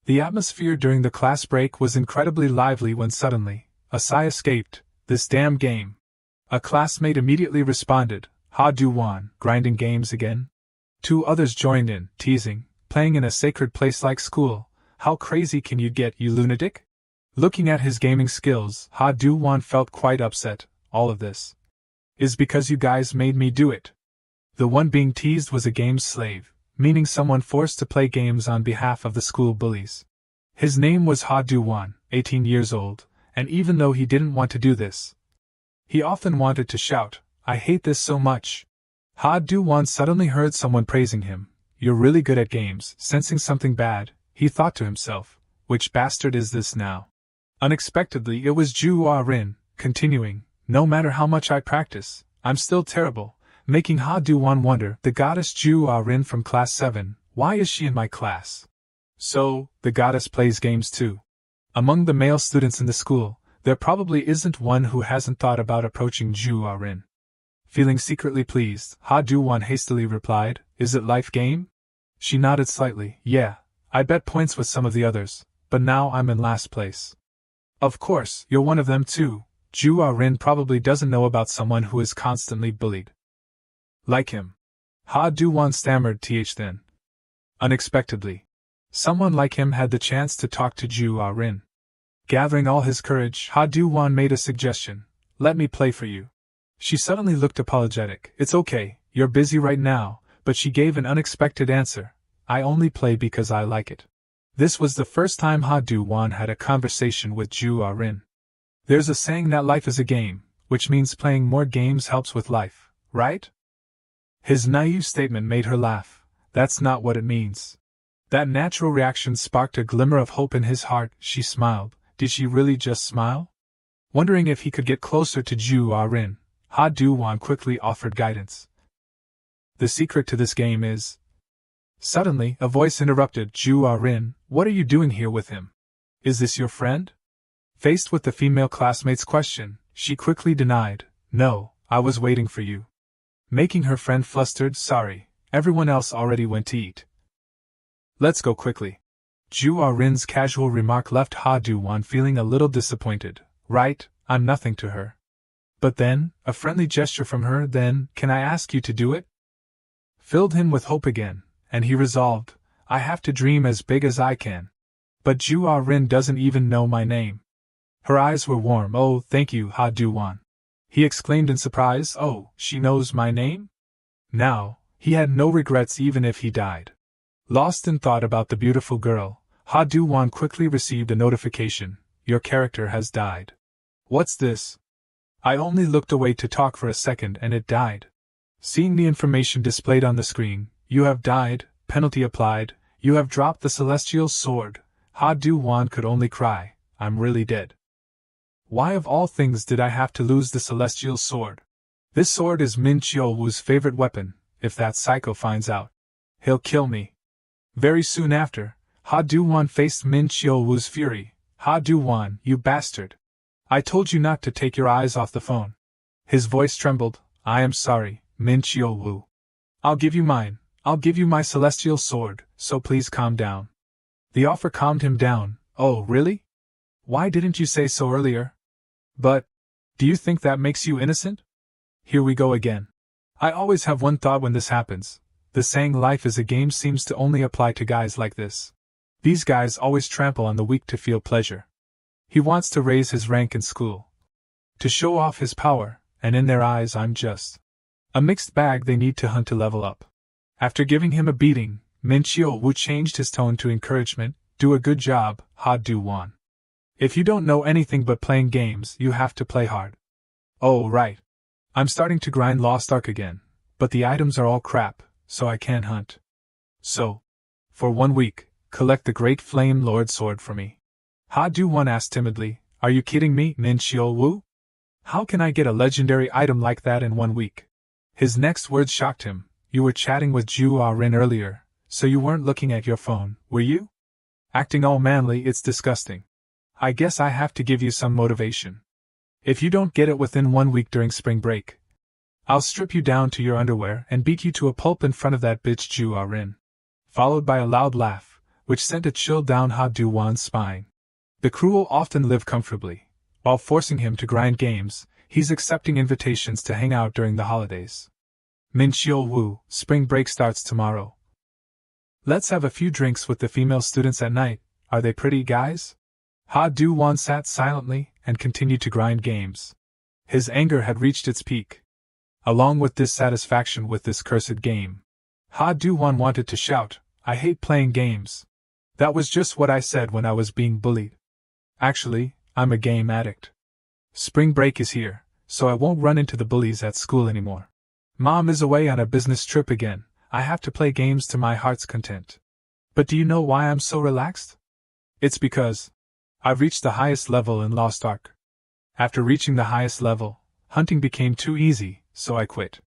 The atmosphere during the class break was incredibly lively when suddenly, a sigh escaped, "This damn game." A classmate immediately responded, "Ha Do-wan, grinding games again?" 2 others joined in, teasing, "Playing in a sacred place like school, how crazy can you get, you lunatic?" Looking at his gaming skills, Ha Do-wan felt quite upset. "All of this is because you guys made me do it." The one being teased was a games slave, meaning someone forced to play games on behalf of the school bullies. His name was Ha Do-wan, 18 years old, and even though he didn't want to do this, he often wanted to shout, "I hate this so much." Ha Do-wan suddenly heard someone praising him. "You're really good at games." Sensing something bad, he thought to himself, "Which bastard is this now?" Unexpectedly it was Ju-ah-rin, continuing, "No matter how much I practice, I'm still terrible," making Ha Do-wan wonder, "The goddess Ju-ah-rin from class 7, why is she in my class?" So, the goddess plays games too. Among the male students in the school, there probably isn't one who hasn't thought about approaching Ju-ah-rin. Feeling secretly pleased, Ha Do-wan hastily replied, "Is it life game?" She nodded slightly. "Yeah, I bet points with some of the others, but now I'm in last place." "Of course, you're one of them too. Ju-ah-rin probably doesn't know about someone who is constantly bullied like him." Ha Do-wan stammered then. Unexpectedly, someone like him had the chance to talk to Ju-ah-rin. Gathering all his courage, Ha Do-wan made a suggestion, "Let me play for you." She suddenly looked apologetic. "It's okay, you're busy right now," but she gave an unexpected answer, "I only play because I like it." This was the first time Ha Do-wan had a conversation with Ju-ah-rin. There's a saying that life is a game, which means playing more games helps with life, right? His naive statement made her laugh. That's not what it means. That natural reaction sparked a glimmer of hope in his heart. She smiled. Did she really just smile? Wondering if he could get closer to Ju-ah-rin, Ha Do-wan quickly offered guidance. "The secret to this game is..." Suddenly, a voice interrupted. "Ju-ah-rin, what are you doing here with him? Is this your friend?" Faced with the female classmate's question, she quickly denied, "No, I was waiting for you." Making her friend flustered. "Sorry, everyone else already went to eat. Let's go quickly." Ju-ah-rin's casual remark left Ha Do-wan feeling a little disappointed. "Right, I'm nothing to her." But then, a friendly gesture from her, then, "Can I ask you to do it?" filled him with hope again, and he resolved, "I have to dream as big as I can." "But Ju-ah-rin doesn't even know my name." Her eyes were warm. "Oh, thank you, Ha Do-wan," he exclaimed in surprise. "Oh, she knows my name?" Now, he had no regrets even if he died. Lost in thought about the beautiful girl, Ha Do-wan quickly received a notification, "Your character has died." "What's this?" "I only looked away to talk for a second and it died." Seeing the information displayed on the screen, "You have died, penalty applied, you have dropped the celestial sword," Ha Do-wan could only cry, "I'm really dead. Why of all things did I have to lose the celestial sword? This sword is Min Chio-woo's favorite weapon. If that psycho finds out, he'll kill me." Very soon after, Ha Do-wan faced Min Chio-woo's fury. "Ha Do-wan, you bastard! I told you not to take your eyes off the phone." His voice trembled. "I am sorry, Min Chio-woo. I'll give you mine. I'll give you my celestial sword, so please calm down." The offer calmed him down. "Oh, really? Why didn't you say so earlier?" "But, do you think that makes you innocent?" Here we go again. I always have one thought when this happens. The saying life is a game seems to only apply to guys like this. These guys always trample on the weak to feel pleasure. He wants to raise his rank in school, to show off his power, and in their eyes I'm just a mixed bag they need to hunt to level up. After giving him a beating, Min Chio-woo changed his tone to encouragement. "Do a good job, Ha Do-wan. If you don't know anything but playing games, you have to play hard." "Oh, right. I'm starting to grind Lost Ark again, but the items are all crap, so I can't hunt. So, for 1 week, collect the Great Flame Lord Sword for me." Ha Do-wan asked timidly, "Are you kidding me, Min Chio-woo? How can I get a legendary item like that in 1 week?" His next words shocked him. "You were chatting with Ju-ah-rin earlier, so you weren't looking at your phone, were you? Acting all manly, it's disgusting. I guess I have to give you some motivation. If you don't get it within 1 week during spring break, I'll strip you down to your underwear and beat you to a pulp in front of that bitch Ju-ah-rin." Followed by a loud laugh, which sent a chill down Do-wan's spine. The crew often live comfortably. While forcing him to grind games, he's accepting invitations to hang out during the holidays. Min Chio-woo, spring break starts tomorrow. Let's have a few drinks with the female students at night. Are they pretty guys? Do-wan sat silently and continued to grind games. His anger had reached its peak. Along with dissatisfaction with this cursed game, Do-wan wanted to shout, "I hate playing games. That was just what I said when I was being bullied. Actually, I'm a game addict. Spring break is here, so I won't run into the bullies at school anymore. Mom is away on a business trip again. I have to play games to my heart's content. But do you know why I'm so relaxed? It's because I've reached the highest level in Lost Ark. After reaching the highest level, hunting became too easy, so I quit.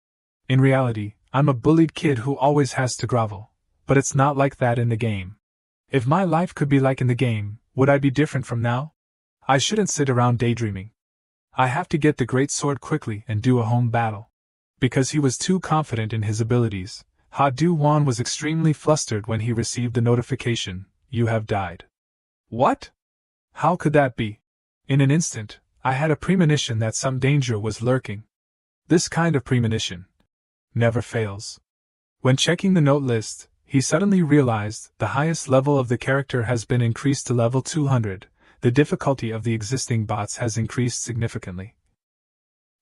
In reality, I'm a bullied kid who always has to grovel, but it's not like that in the game. If my life could be like in the game, would I be different from now? I shouldn't sit around daydreaming. I have to get the great sword quickly and do a home battle." Because he was too confident in his abilities, Do-wan was extremely flustered when he received the notification, "You have died." What? How could that be? In an instant, I had a premonition that some danger was lurking. This kind of premonition never fails. When checking the note list, he suddenly realized the highest level of the character has been increased to level 200, the difficulty of the existing bots has increased significantly.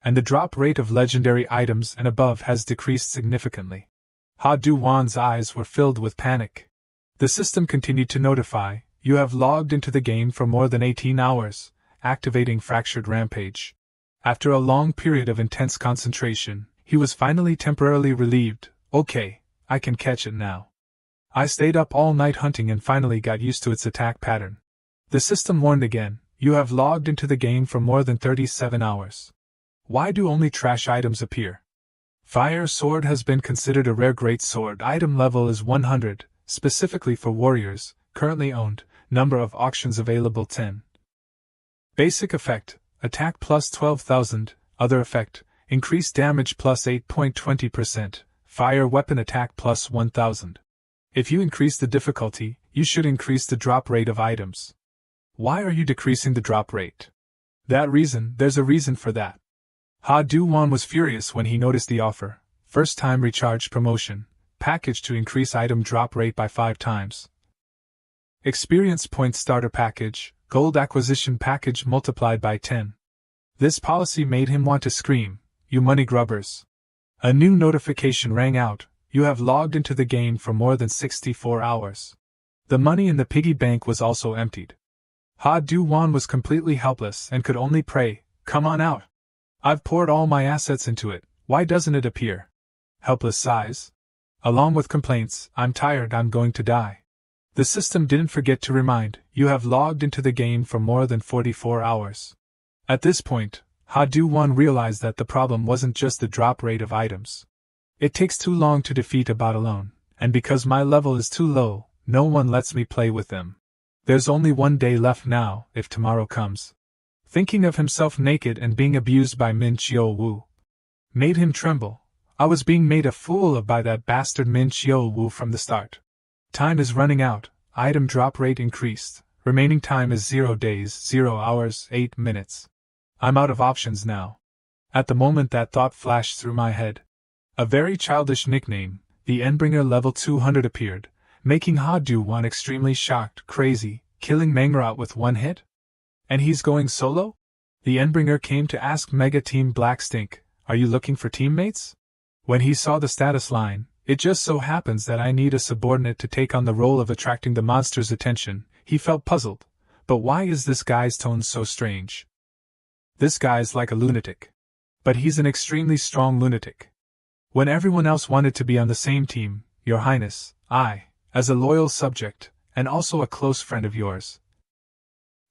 And the drop rate of legendary items and above has decreased significantly. Do-wan's eyes were filled with panic. The system continued to notify, "You have logged into the game for more than 18 hours, activating Fractured Rampage." After a long period of intense concentration, he was finally temporarily relieved. "Okay, I can catch it now." I stayed up all night hunting and finally got used to its attack pattern. The system warned again, "You have logged into the game for more than 37 hours. Why do only trash items appear?" Fire Sword has been considered a rare great sword. Item level is 100, specifically for warriors, currently owned, number of auctions available 10. Basic effect, attack plus 12,000, other effect, increased damage plus 8.20%, fire weapon attack plus 1,000. If you increase the difficulty, you should increase the drop rate of items. Why are you decreasing the drop rate? There's a reason for that. Do-wan was furious when he noticed the offer, first time recharge promotion, package to increase item drop rate by 5 times. Experience point starter package, gold acquisition package multiplied by 10. This policy made him want to scream, "You money grubbers." A new notification rang out, "You have logged into the game for more than 64 hours. The money in the piggy bank was also emptied. Do-wan was completely helpless and could only pray, "Come on out. I've poured all my assets into it, why doesn't it appear?" Helpless sighs. Along with complaints, "I'm tired, I'm going to die." The system didn't forget to remind, "You have logged into the game for more than 44 hours. At this point, Do-wan realized that the problem wasn't just the drop rate of items. It takes too long to defeat a bot alone, and because my level is too low, no one lets me play with them. There's only one day left now, if tomorrow comes. Thinking of himself naked and being abused by Min Chio-woo made him tremble. I was being made a fool of by that bastard Min Chio-woo from the start. Time is running out, item drop rate increased, remaining time is 0 days, 0 hours, 8 minutes. I'm out of options now. At the moment that thought flashed through my head, a very childish nickname, the Endbringer level 200 appeared, making Do-wan extremely shocked, crazy, killing Manhwa with one hit? And he's going solo? The Endbringer came to ask Mega Team Black Stink, "Are you looking for teammates?" When he saw the status line, "It just so happens that I need a subordinate to take on the role of attracting the monster's attention," he felt puzzled. But why is this guy's tone so strange? This guy's like a lunatic. But he's an extremely strong lunatic. When everyone else wanted to be on the same team, "Your Highness, I, as a loyal subject, and also a close friend of yours,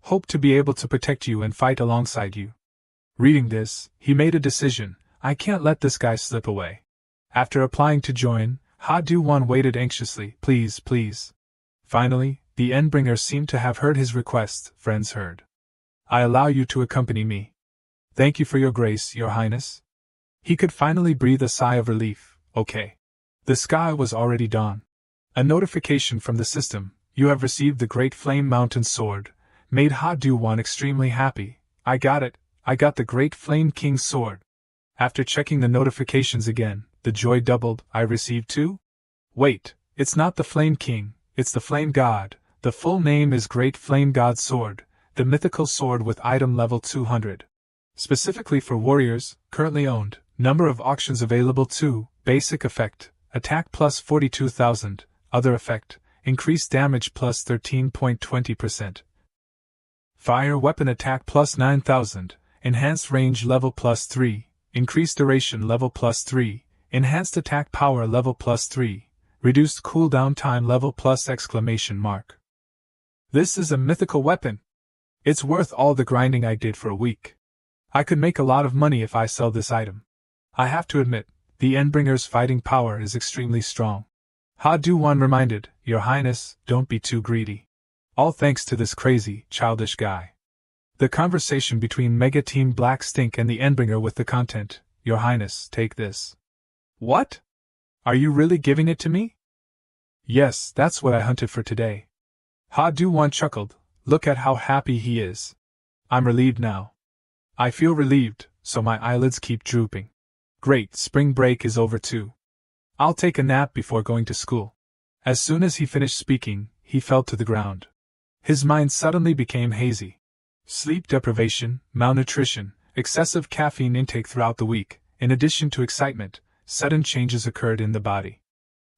hope to be able to protect you and fight alongside you." Reading this, he made a decision, "I can't let this guy slip away." After applying to join, Do-wan waited anxiously, "Please, please." Finally, the Endbringer seemed to have heard his request. "Friends heard. I allow you to accompany me." "Thank you for your grace, Your Highness." He could finally breathe a sigh of relief. Okay. The sky was already dawn. A notification from the system, You have received the Great Flame Mountain Sword, made Do-wan extremely happy. I got it, I got the Great Flame King's Sword. After checking the notifications again, the joy doubled. I received 2? Wait, it's not the Flame King, it's the Flame God. The full name is Great Flame God Sword, the mythical sword with item level 200. Specifically for warriors, currently owned, number of auctions available 2, basic effect, attack plus 42,000, other effect, increased damage plus 13.20%. Fire weapon attack plus 9,000, enhanced range level plus 3, increased duration level plus 3, enhanced attack power level plus 3, reduced cooldown time level plus exclamation mark. This is a mythical weapon. It's worth all the grinding I did for a week. I could make a lot of money if I sell this item. I have to admit, the Endbringer's fighting power is extremely strong. Do-wan reminded, Your Highness, don't be too greedy. All thanks to this crazy, childish guy. The conversation between Mega Team Black Stink and the Endbringer with the content, Your Highness, take this. What? Are you really giving it to me? Yes, that's what I hunted for today. Do-wan chuckled, look at how happy he is. I'm relieved now. I feel relieved, so my eyelids keep drooping. Great, spring break is over too. I'll take a nap before going to school. As soon as he finished speaking, he fell to the ground. His mind suddenly became hazy. Sleep deprivation, malnutrition, excessive caffeine intake throughout the week, in addition to excitement, sudden changes occurred in the body.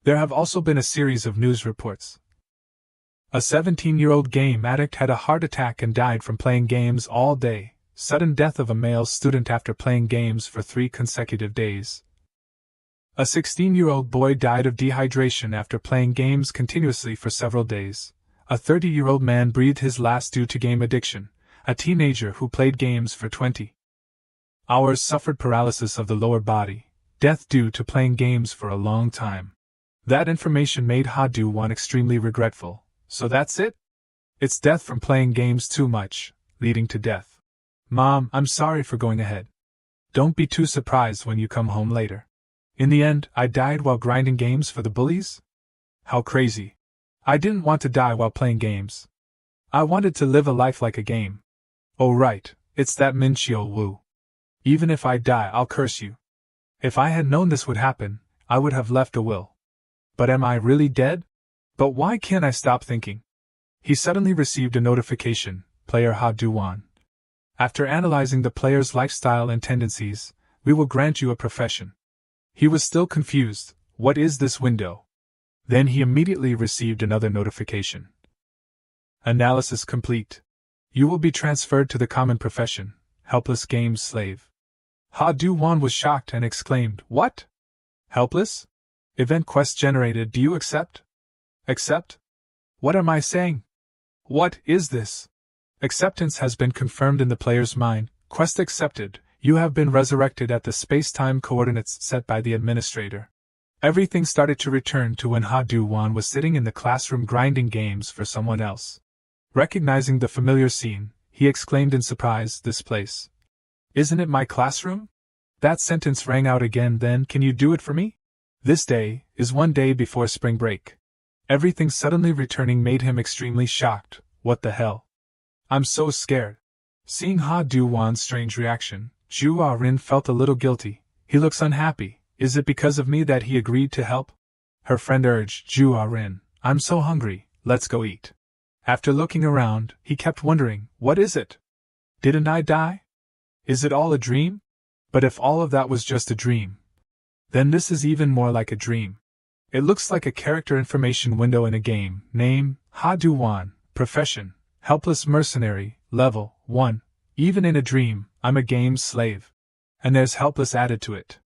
There have also been a series of news reports. A 17-year-old game addict had a heart attack and died from playing games all day. Sudden death of a male student after playing games for 3 consecutive days. A 16-year-old boy died of dehydration after playing games continuously for several days. A 30-year-old man breathed his last due to game addiction. A teenager who played games for 20 hours suffered paralysis of the lower body, death due to playing games for a long time. That information made Do-wan extremely regretful. So that's it? It's death from playing games too much, leading to death. Mom, I'm sorry for going ahead. Don't be too surprised when you come home later. In the end, I died while grinding games for the bullies? How crazy. I didn't want to die while playing games. I wanted to live a life like a game. Oh right, it's that Min Chiol Wu. Even if I die, I'll curse you. If I had known this would happen, I would have left a will. But am I really dead? But why can't I stop thinking? He suddenly received a notification, Player Do-wan. After analyzing the player's lifestyle and tendencies, we will grant you a profession. He was still confused. What is this window? Then he immediately received another notification. Analysis complete. You will be transferred to the common profession, helpless games slave. Do-wan was shocked and exclaimed, What? Helpless? Event quest generated. Do you accept? Accept? What am I saying? What is this? Acceptance has been confirmed in the player's mind. Quest accepted. You have been resurrected at the space-time coordinates set by the administrator. Everything started to return to when Do-wan was sitting in the classroom grinding games for someone else. Recognizing the familiar scene, he exclaimed in surprise, This place. Isn't it my classroom? That sentence rang out again. Then, can you do it for me? This day is one day before spring break. Everything suddenly returning made him extremely shocked. What the hell? I'm so scared. Seeing Do-wan's strange reaction, Rin felt a little guilty. He looks unhappy. Is it because of me that he agreed to help? Her friend urged, Rin, I'm so hungry, let's go eat. After looking around, he kept wondering, what is it? Didn't I die? Is it all a dream? But if all of that was just a dream, then this is even more like a dream. It looks like a character information window in a game. Name, Do-wan, profession, helpless mercenary, level 1. Even in a dream, I'm a game's slave. And there's helpless added to it.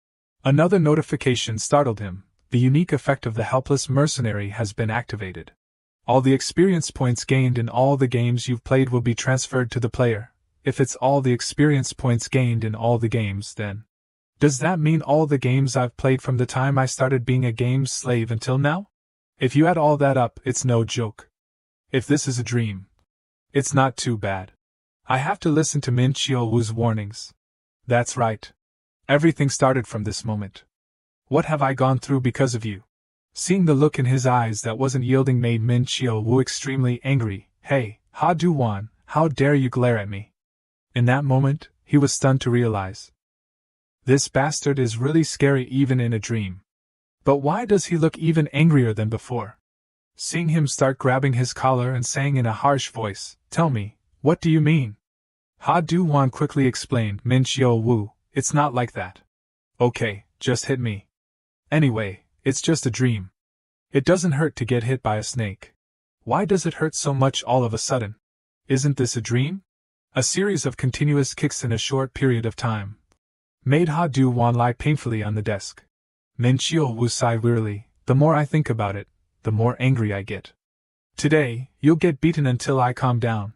Another notification startled him. The unique effect of the helpless mercenary has been activated. All the experience points gained in all the games you've played will be transferred to the player. If it's all the experience points gained in all the games, then does that mean all the games I've played from the time I started being a game's slave until now? If you add all that up, it's no joke. If this is a dream, it's not too bad. I have to listen to Min Chiol Wu's warnings. That's right. Everything started from this moment. What have I gone through because of you? Seeing the look in his eyes that wasn't yielding made Min Chio-woo extremely angry. Hey, Do-wan, how dare you glare at me? In that moment, he was stunned to realize. This bastard is really scary even in a dream. But why does he look even angrier than before? Seeing him start grabbing his collar and saying in a harsh voice, "Tell me, what do you mean?" Do-wan quickly explained, "Min Chio-woo, it's not like that. Okay, just hit me. Anyway, it's just a dream. It doesn't hurt to get hit by a snake. Why does it hurt so much all of a sudden? Isn't this a dream?" A series of continuous kicks in a short period of time made Do-wan lie painfully on the desk. Min Chio-woo sighed wearily. The more I think about it, the more angry I get. Today, you'll get beaten until I calm down.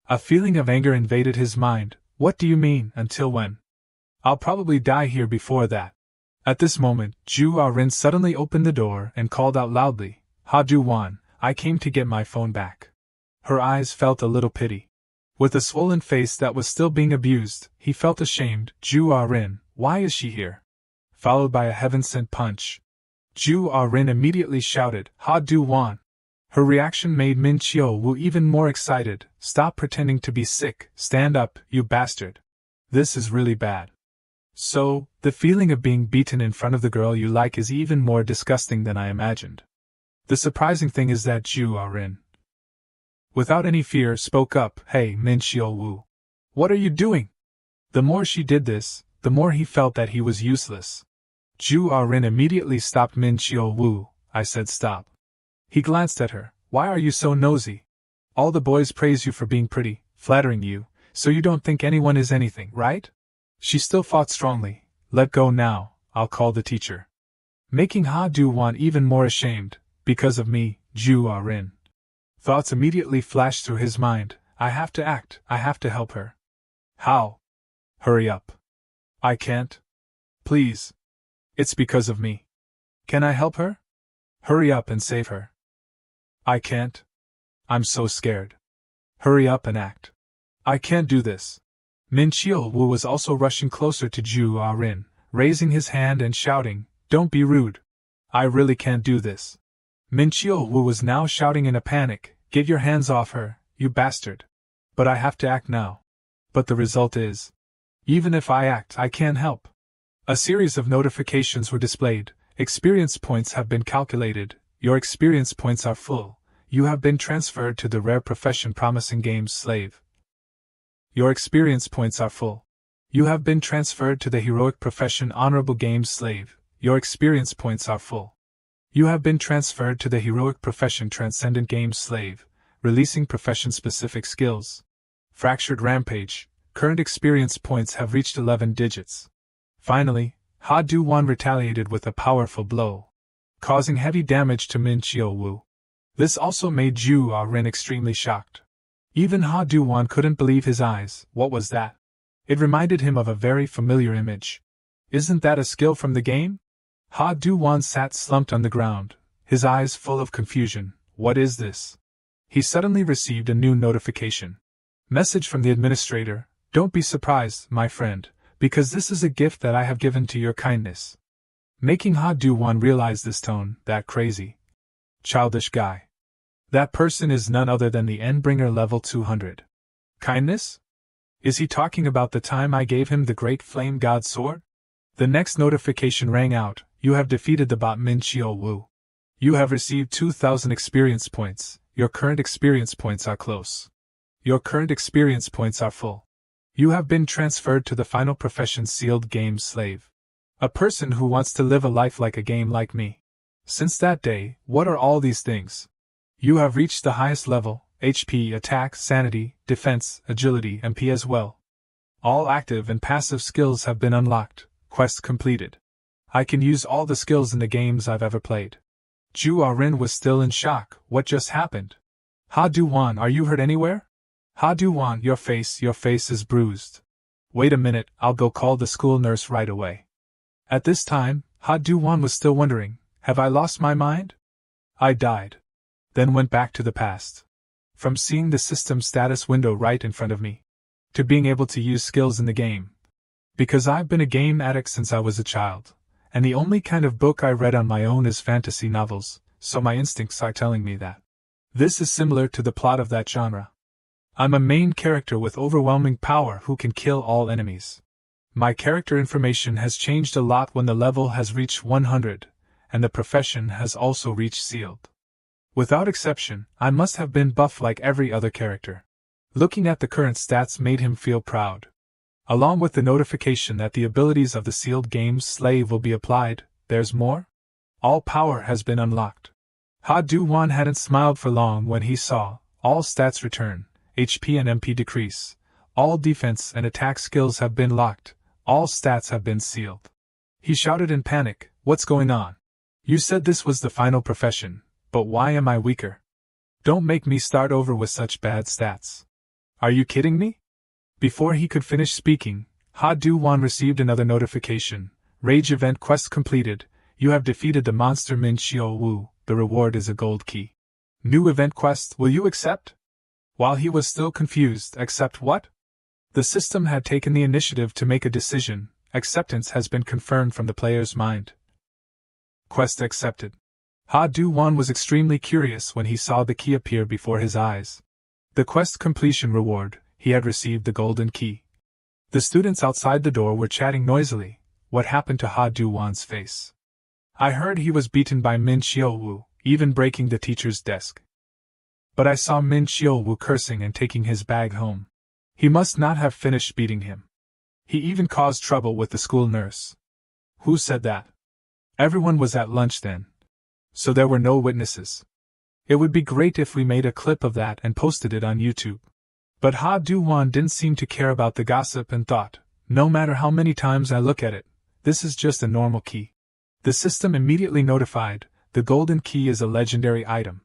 A feeling of anger invaded his mind. What do you mean, until when? I'll probably die here before that. At this moment, Ju-rin suddenly opened the door and called out loudly, Do-wan, I came to get my phone back. Her eyes felt a little pity. With a swollen face that was still being abused, he felt ashamed. Ju-rin, why is she here? Followed by a heaven-sent punch. Ju-rin immediately shouted, Do-wan. Her reaction made Min Chio-woo even more excited. Stop pretending to be sick, stand up, you bastard. This is really bad. So, the feeling of being beaten in front of the girl you like is even more disgusting than I imagined. The surprising thing is that Ju-rin, without any fear, spoke up, Hey, Min Chio-woo. What are you doing? The more she did this, the more he felt that he was useless. Ju-rin immediately stopped Min Chio-woo. I said stop. He glanced at her. Why are you so nosy? All the boys praise you for being pretty, flattering you, so you don't think anyone is anything, right? She still fought strongly. Let go now, I'll call the teacher. Making Do-wan even more ashamed. Because of me, Ju-rin. Thoughts immediately flashed through his mind. I have to act, I have to help her. How? Hurry up. I can't. Please. It's because of me. Can I help her? Hurry up and save her. I can't. I'm so scared. Hurry up and act. I can't do this. Min Chio-woo was also rushing closer to Ju-rin, raising his hand and shouting, Don't be rude. I really can't do this. Min Chio-woo was now shouting in a panic, Get your hands off her, you bastard. But I have to act now. But the result is, even if I act, I can't help. A series of notifications were displayed. Experience points have been calculated. Your experience points are full. You have been transferred to the rare profession Promising Games Slave. Your experience points are full. You have been transferred to the heroic profession Honorable Games Slave. Your experience points are full. You have been transferred to the heroic profession Transcendent Games Slave, releasing profession-specific skills. Fractured Rampage. Current experience points have reached 11 digits. Finally, Do-wan retaliated with a powerful blow, causing heavy damage to Min Chio-woo. This also made Ju-rin extremely shocked. Even Do-wan couldn't believe his eyes. What was that? It reminded him of a very familiar image. Isn't that a skill from the game? Do-wan sat slumped on the ground, his eyes full of confusion. What is this? He suddenly received a new notification. Message from the administrator. Don't be surprised, my friend, because this is a gift that I have given to your kindness. Making Do-wan realize this tone, that crazy, childish guy. That person is none other than the Endbringer level 200. Kindness? Is he talking about the time I gave him the Great Flame God Sword? The next notification rang out. You have defeated the bot Min Chio-woo. You have received 2,000 experience points. Your current experience points are close. Your current experience points are full. You have been transferred to the final profession Sealed Games Slave. A person who wants to live a life like a game like me. Since that day, what are all these things? You have reached the highest level, HP, attack, sanity, defense, agility, MP as well. All active and passive skills have been unlocked, quest completed. I can use all the skills in the games I've ever played. Ju-rin was still in shock. What just happened? Do-wan, are you hurt anywhere? Do-wan, your face is bruised. Wait a minute, I'll go call the school nurse right away. At this time, Do-wan was still wondering, have I lost my mind? I died. Then went back to the past. From seeing the system status window right in front of me, to being able to use skills in the game. Because I've been a game addict since I was a child, And the only kind of book I read on my own is fantasy novels, so my instincts are telling me that. This is similar to the plot of that genre. I'm a main character with overwhelming power who can kill all enemies. My character information has changed a lot when the level has reached 100, and the profession has also reached sealed. Without exception, I must have been buff like every other character. Looking at the current stats made him feel proud. Along with the notification that the abilities of the sealed game's slave will be applied, there's more? All power has been unlocked. Do-wan hadn't smiled for long when he saw all stats return, HP and MP decrease, all defense and attack skills have been locked, all stats have been sealed. He shouted in panic, "What's going on? You said this was the final profession, but why am I weaker? Don't make me start over with such bad stats. Are you kidding me?" Before he could finish speaking, Do-wan received another notification. Rage event quest completed. You have defeated the monster Min Xiao-wu. The reward is a gold key. New event quest, will you accept? While he was still confused, accept what? The system had taken the initiative to make a decision. Acceptance has been confirmed from the player's mind. Quest accepted. Do-wan was extremely curious when he saw the key appear before his eyes. The quest completion reward, he had received the golden key. The students outside the door were chatting noisily. What happened to Do-wan's face? I heard he was beaten by Min Xiao-wu, even breaking the teacher's desk. But I saw Min Xiao-wu cursing and taking his bag home. He must not have finished beating him. He even caused trouble with the school nurse. Who said that? Everyone was at lunch then. So there were no witnesses. It would be great if we made a clip of that and posted it on YouTube. But Do-wan didn't seem to care about the gossip and thought, no matter how many times I look at it, this is just a normal key. The system immediately notified, the golden key is a legendary item.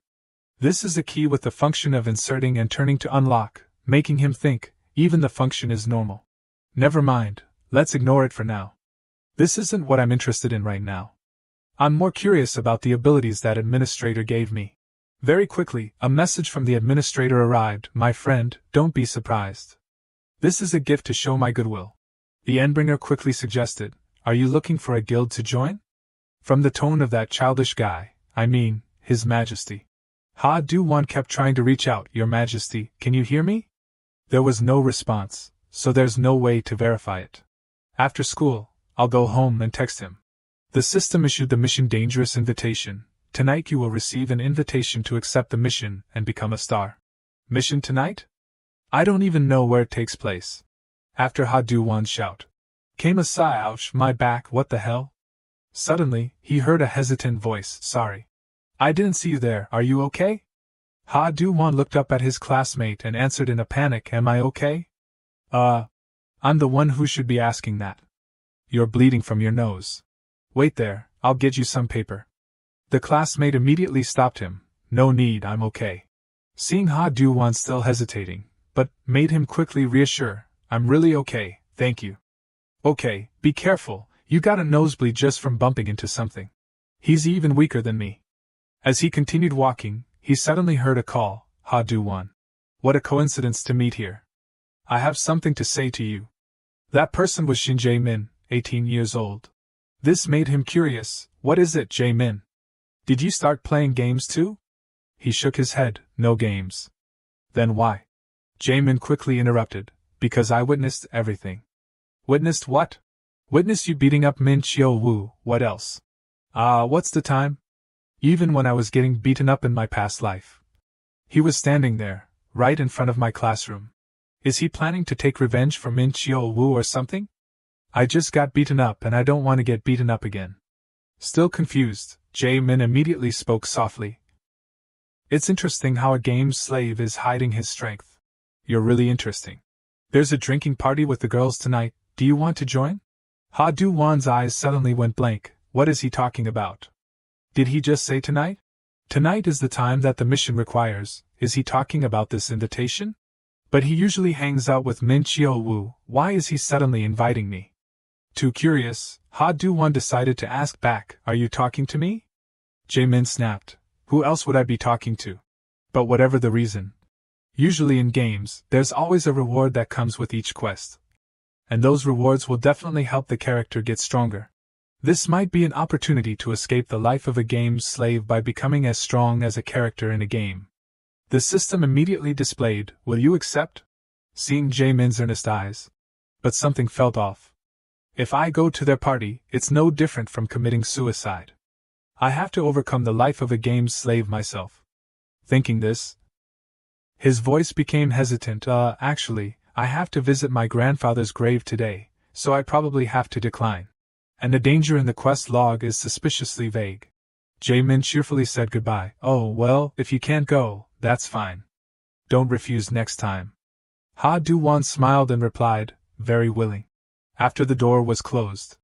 This is a key with the function of inserting and turning to unlock, making him think, even the function is normal. Never mind, let's ignore it for now. This isn't what I'm interested in right now. I'm more curious about the abilities that administrator gave me. Very quickly, a message from the administrator arrived. My friend, don't be surprised. This is a gift to show my goodwill. The Endbringer quickly suggested, are you looking for a guild to join? From the tone of that childish guy, I mean, His Majesty. Do-wan kept trying to reach out, Your Majesty, can you hear me? There was no response, so there's no way to verify it. After school, I'll go home and text him. The system issued the mission dangerous invitation. Tonight you will receive an invitation to accept the mission and become a star. Mission tonight? I don't even know where it takes place. After Do-wan's shout, came a sigh. Ouch, my back, what the hell? Suddenly, he heard a hesitant voice. Sorry. I didn't see you there, are you okay? Do-wan looked up at his classmate and answered in a panic, am I okay? I'm the one who should be asking that. You're bleeding from your nose. Wait there, I'll get you some paper. The classmate immediately stopped him. No need, I'm okay. Seeing Do-wan still hesitating, but made him quickly reassure, I'm really okay, thank you. Okay, be careful, you got a nosebleed just from bumping into something. He's even weaker than me. As he continued walking, he suddenly heard a call. Do-wan. What a coincidence to meet here. I have something to say to you. That person was Shin Jae-min, 18 years old. This made him curious. What is it, Jae-min? Did you start playing games too? He shook his head. No games. Then why? Jae-min quickly interrupted. Because I witnessed everything. Witnessed what? Witnessed you beating up Min Xiao-wu, what else? What's the time? Even when I was getting beaten up in my past life. He was standing there, right in front of my classroom. Is he planning to take revenge for Min Xiao-wu or something? I just got beaten up and I don't want to get beaten up again. Still confused, Jae-min immediately spoke softly. It's interesting how a game's slave is hiding his strength. You're really interesting. There's a drinking party with the girls tonight, do you want to join? Do-wan's eyes suddenly went blank. What is he talking about? Did he just say tonight? Tonight is the time that the mission requires. Is he talking about this invitation? But he usually hangs out with Min Xiao-wu, why is he suddenly inviting me? Too curious, Do-wan decided to ask back, are you talking to me? Jae-min snapped, who else would I be talking to? But whatever the reason. Usually in games, there's always a reward that comes with each quest. And those rewards will definitely help the character get stronger. This might be an opportunity to escape the life of a game's slave by becoming as strong as a character in a game. The system immediately displayed, "Will you accept?" seeing Jae-min's earnest eyes. But something felt off. If I go to their party, it's no different from committing suicide. I have to overcome the life of a game's slave myself. Thinking this, his voice became hesitant. Actually, I have to visit my grandfather's grave today, so I probably have to decline. And the danger in the quest log is suspiciously vague. Jae-min cheerfully said goodbye. Oh, well, if you can't go, that's fine. Don't refuse next time. Do-wan smiled and replied, very willing. After the door was closed,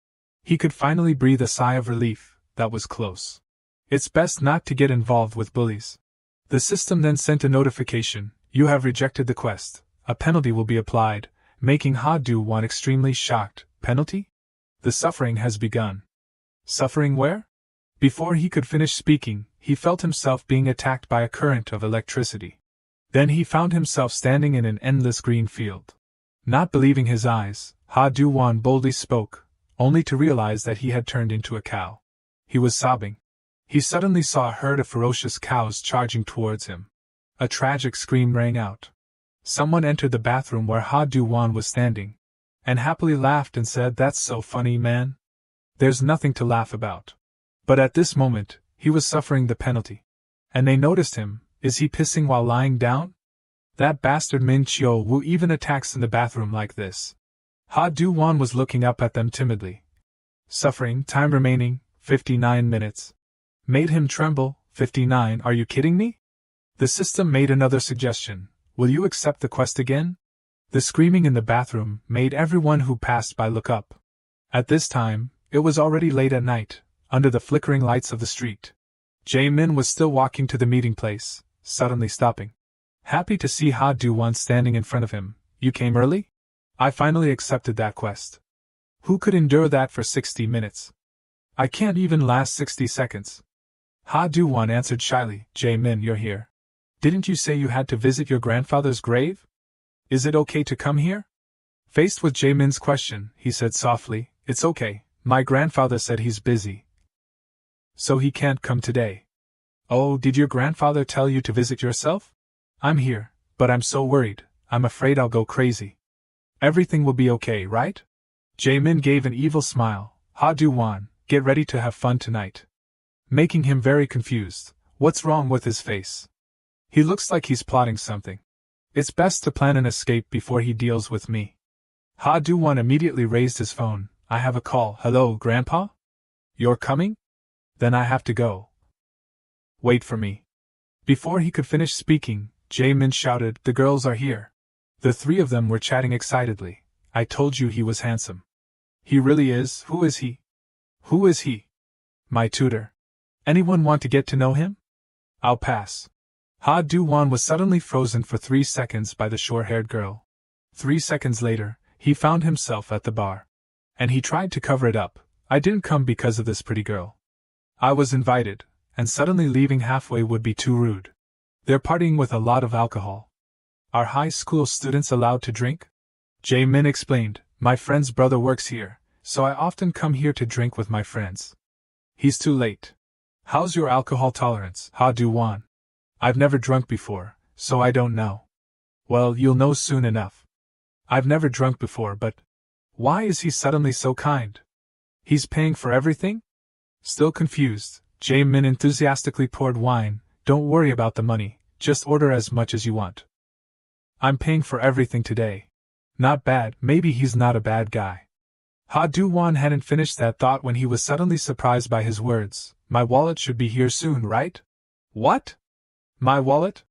he could finally breathe a sigh of relief. That was close. It's best not to get involved with bullies. The system then sent a notification, you have rejected the quest. A penalty will be applied, making Do-wan extremely shocked. Penalty? The suffering has begun. Suffering where? Before he could finish speaking, he felt himself being attacked by a current of electricity. Then he found himself standing in an endless green field. Not believing his eyes, Do-wan boldly spoke, only to realize that he had turned into a cow. He was sobbing. He suddenly saw a herd of ferocious cows charging towards him. A tragic scream rang out. Someone entered the bathroom where Do-wan was standing, and happily laughed and said, "That's so funny, man. There's nothing to laugh about." But at this moment, he was suffering the penalty. And they noticed him. Is he pissing while lying down? That bastard Min Chio-woo even attacks in the bathroom like this. Do-wan was looking up at them timidly. Suffering, time remaining, 59 minutes. Made him tremble. 59, are you kidding me? The system made another suggestion. Will you accept the quest again? The screaming in the bathroom made everyone who passed by look up. At this time, it was already late at night, under the flickering lights of the street. Jae-min was still walking to the meeting place, suddenly stopping. Happy to see Do-wan standing in front of him. You came early? I finally accepted that quest. Who could endure that for 60 minutes? I can't even last 60 seconds. Do-wan answered shyly. Jae-min, you're here. Didn't you say you had to visit your grandfather's grave? Is it okay to come here? Faced with Jae-min's question, he said softly, it's okay, my grandfather said he's busy. So he can't come today. Oh, did your grandfather tell you to visit yourself? I'm here, but I'm so worried, I'm afraid I'll go crazy. Everything will be okay, right? Jae-min gave an evil smile. Do-wan, get ready to have fun tonight. Making him very confused. What's wrong with his face? He looks like he's plotting something. It's best to plan an escape before he deals with me. Do-wan immediately raised his phone. I have a call. Hello, Grandpa? You're coming? Then I have to go. Wait for me. Before he could finish speaking, Jae-min shouted, the girls are here. The three of them were chatting excitedly. I told you he was handsome. He really is. Who is he? Who is he? My tutor. Anyone want to get to know him? I'll pass. Do-wan was suddenly frozen for 3 seconds by the short-haired girl. 3 seconds later, he found himself at the bar. And he tried to cover it up. I didn't come because of this pretty girl. I was invited, and suddenly leaving halfway would be too rude. They're partying with a lot of alcohol. Are high school students allowed to drink? Jae-min explained, my friend's brother works here, so I often come here to drink with my friends. He's too late. How's your alcohol tolerance, Do-wan? I've never drunk before, so I don't know. Well, you'll know soon enough. I've never drunk before, but why is he suddenly so kind? He's paying for everything? Still confused, Jae-min enthusiastically poured wine. Don't worry about the money, just order as much as you want. I'm paying for everything today. Not bad, maybe he's not a bad guy. Do-wan hadn't finished that thought when he was suddenly surprised by his words. My wallet should be here soon, right? What? My wallet?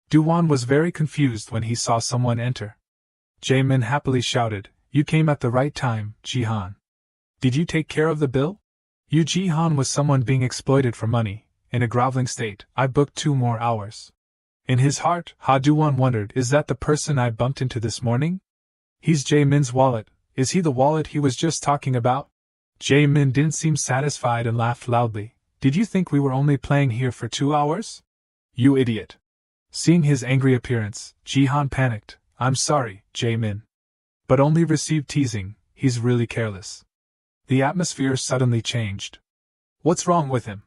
Do-wan was very confused when he saw someone enter. Jae-min happily shouted, you came at the right time, Ji-han. Did you take care of the bill? Ji-han was someone being exploited for money. In a groveling state, I booked 2 more hours. In his heart, Do-wan wondered, is that the person I bumped into this morning? He's Jae-min's wallet. Is he the wallet he was just talking about? Jae-min didn't seem satisfied and laughed loudly. Did you think we were only playing here for 2 hours? You idiot. Seeing his angry appearance, Ji-han panicked. I'm sorry, Jae-min. But only received teasing, he's really careless. The atmosphere suddenly changed. What's wrong with him?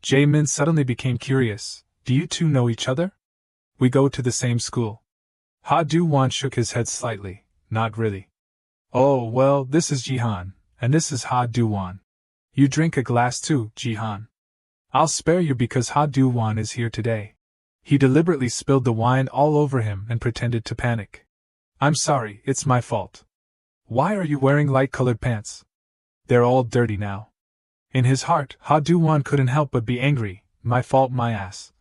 Jae-min suddenly became curious. Do you two know each other? We go to the same school. Ha Do-wan shook his head slightly. Not really. Oh, well, this is Jihan, and this is Ha Do-wan. You drink a glass too, Jihan. I'll spare you because Ha Do-wan is here today. He deliberately spilled the wine all over him and pretended to panic. I'm sorry, it's my fault. Why are you wearing light-colored pants? They're all dirty now. In his heart, Ha Do-wan couldn't help but be angry. My fault, my ass.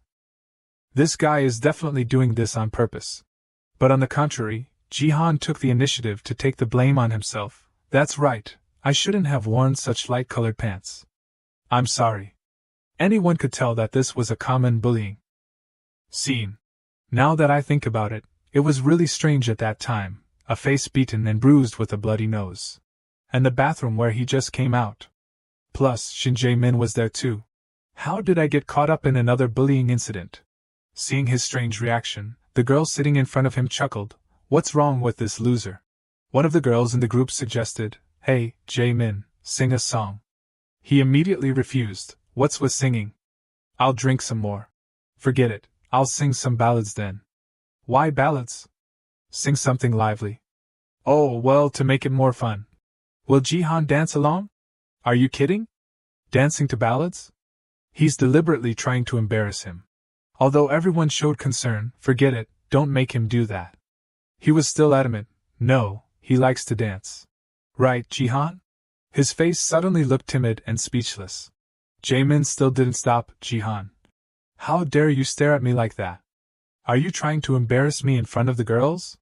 This guy is definitely doing this on purpose. But on the contrary, Jihan took the initiative to take the blame on himself. That's right, I shouldn't have worn such light-colored pants. I'm sorry. Anyone could tell that this was a common bullying scene. Now that I think about it, it was really strange at that time, a face beaten and bruised with a bloody nose. And the bathroom where he just came out. Plus, Shin Jae-min was there too. How did I get caught up in another bullying incident? Seeing his strange reaction, the girl sitting in front of him chuckled. What's wrong with this loser? One of the girls in the group suggested, Hey, Jae-min, sing a song. He immediately refused. What's with singing? I'll drink some more. Forget it, I'll sing some ballads then. Why ballads? Sing something lively. Oh, well, to make it more fun. Will Jihan dance along? Are you kidding? Dancing to ballads? He's deliberately trying to embarrass him. Although everyone showed concern, forget it, don't make him do that. He was still adamant. No, he likes to dance. Right, Jihan? His face suddenly looked timid and speechless. Jae-min still didn't stop. Jihan. How dare you stare at me like that? Are you trying to embarrass me in front of the girls?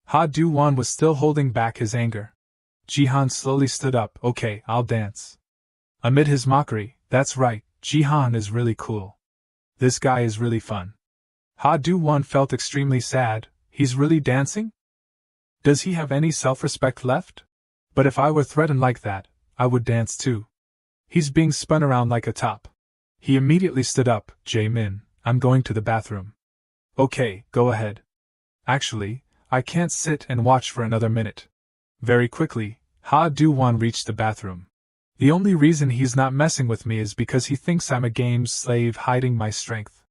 Ha Do-wan was still holding back his anger. Jihan slowly stood up. Okay, I'll dance. Amid his mockery, that's right, Jihan is really cool. This guy is really fun. Ha Do-wan felt extremely sad. He's really dancing? Does he have any self-respect left? But if I were threatened like that, I would dance too. He's being spun around like a top. He immediately stood up. Jae-min, I'm going to the bathroom. Okay, go ahead. Actually, I can't sit and watch for another minute. Very quickly, Ha Do-wan reached the bathroom. The only reason he's not messing with me is because he thinks I'm a game's slave hiding my strength.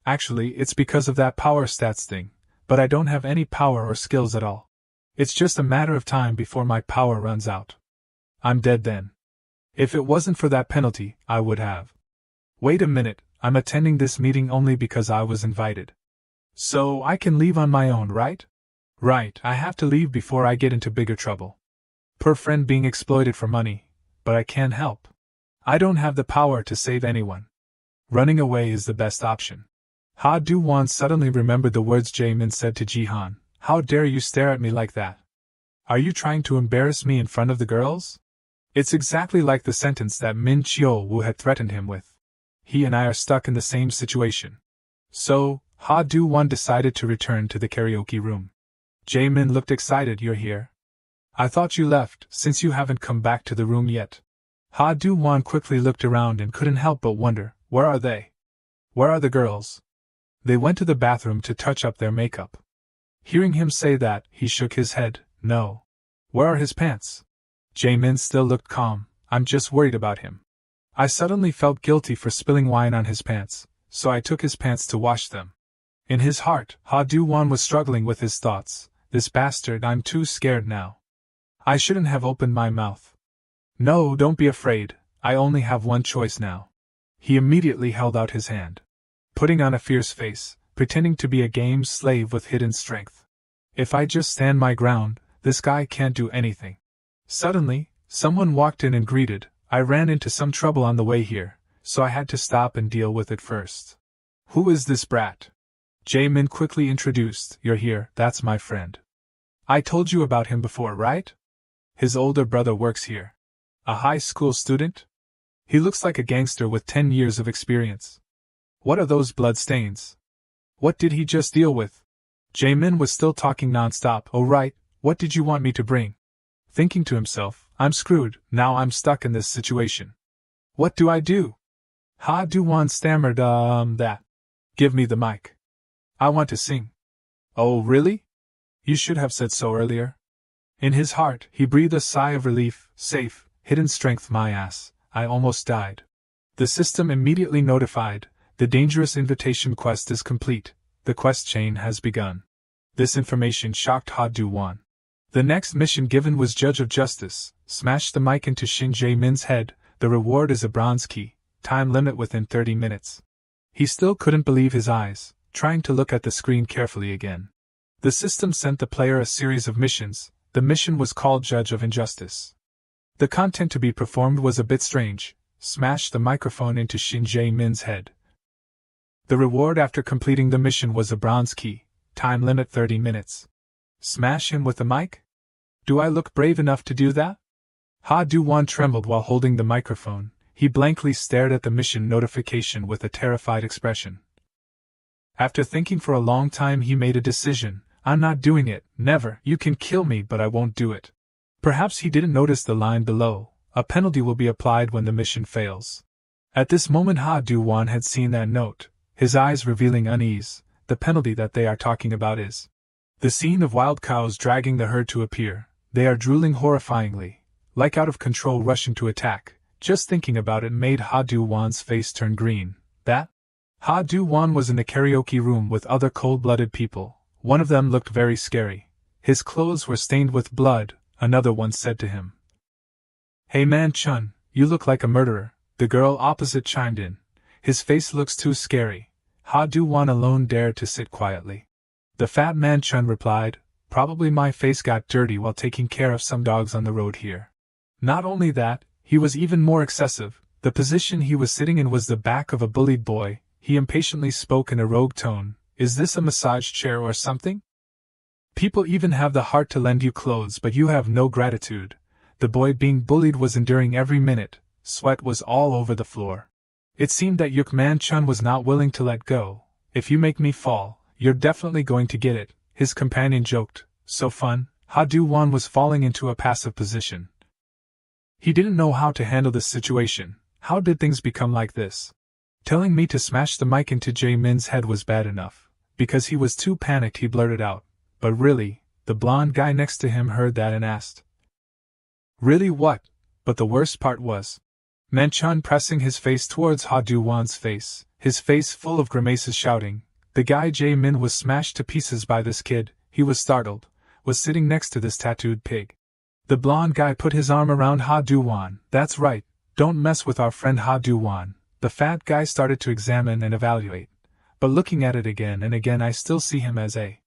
Actually, it's because of that power stats thing, but I don't have any power or skills at all. It's just a matter of time before my power runs out. I'm dead then. If it wasn't for that penalty, I would have. Wait a minute, I'm attending this meeting only because I was invited. So I can leave on my own, right? Right, I have to leave before I get into bigger trouble. Per friend being exploited for money, but I can't help. I don't have the power to save anyone. Running away is the best option. Ha Do-wan suddenly remembered the words Jae-min said to Jihan. How dare you stare at me like that? Are you trying to embarrass me in front of the girls? It's exactly like the sentence that Min Chio-woo had threatened him with. He and I are stuck in the same situation. So, Ha Do-wan decided to return to the karaoke room. Jae-min looked excited. You're here? I thought you left, since you haven't come back to the room yet. Ha Do-wan quickly looked around and couldn't help but wonder, where are they? Where are the girls? They went to the bathroom to touch up their makeup. Hearing him say that, he shook his head. No. Where are his pants? Jae-min still looked calm. I'm just worried about him. I suddenly felt guilty for spilling wine on his pants, so I took his pants to wash them. In his heart, Ha Do-wan was struggling with his thoughts. This bastard, I'm too scared now. I shouldn't have opened my mouth. No, don't be afraid, I only have one choice now. He immediately held out his hand. Putting on a fierce face, pretending to be a game's slave with hidden strength. If I just stand my ground, this guy can't do anything. Suddenly, someone walked in and greeted. I ran into some trouble on the way here, so I had to stop and deal with it first. Who is this brat? Jae-min quickly introduced. You're here, that's my friend. I told you about him before, right? His older brother works here. A high school student? He looks like a gangster with 10 years of experience. What are those blood stains? What did he just deal with? Jae-min was still talking non-stop. Oh right, what did you want me to bring? Thinking to himself, I'm screwed, now I'm stuck in this situation. What do I do? Ha Do-wan stammered, that. Give me the mic. I want to sing. Oh really? You should have said so earlier. In his heart, he breathed a sigh of relief. Safe, hidden strength my ass, I almost died. The system immediately notified, the dangerous invitation quest is complete, the quest chain has begun. This information shocked Do-wan. The next mission given was Judge of Justice, smash the mic into Shin Jae-min's head, the reward is a bronze key, time limit within 30 minutes. He still couldn't believe his eyes, trying to look at the screen carefully again. The system sent the player a series of missions. The mission was called Judge of Injustice. The content to be performed was a bit strange. Smash the microphone into Shin Jae-min's head. The reward after completing the mission was a bronze key, time limit 30 minutes. Smash him with the mic? Do I look brave enough to do that? Do-wan trembled while holding the microphone. He blankly stared at the mission notification with a terrified expression. After thinking for a long time he made a decision. I'm not doing it, never. You can kill me but I won't do it. Perhaps he didn't notice the line below. A penalty will be applied when the mission fails. At this moment Do-wan had seen that note, his eyes revealing unease. The penalty that they are talking about is the scene of wild cows dragging the herd to appear. They are drooling horrifyingly, like out of control rushing to attack. Just thinking about it made Do-wan's face turn green. That? Do-wan was in the karaoke room with other cold-blooded people. One of them looked very scary. His clothes were stained with blood, another one said to him. Hey man Chun, you look like a murderer, the girl opposite chimed in. His face looks too scary. Do-wan alone dared to sit quietly. The fat man Chun replied, probably my face got dirty while taking care of some dogs on the road here. Not only that, he was even more excessive. The position he was sitting in was the back of a bullied boy. He impatiently spoke in a rogue tone. Is this a massage chair or something? People even have the heart to lend you clothes but you have no gratitude. The boy being bullied was enduring every minute. Sweat was all over the floor. It seemed that Yuk Man Chun was not willing to let go. If you make me fall, you're definitely going to get it, his companion joked. So fun. Do-wan was falling into a passive position. He didn't know how to handle this situation. How did things become like this? Telling me to smash the mic into Jae-min's head was bad enough. Because he was too panicked he blurted out. But really, the blonde guy next to him heard that and asked. Really what? But the worst part was Manchun pressing his face towards Do-wan's face, his face full of grimaces shouting. The guy Jae-min was smashed to pieces by this kid, he was startled, was sitting next to this tattooed pig. The blonde guy put his arm around Do-wan. That's right, don't mess with our friend Do-wan. The fat guy started to examine and evaluate. But looking at it again and again I still see him as a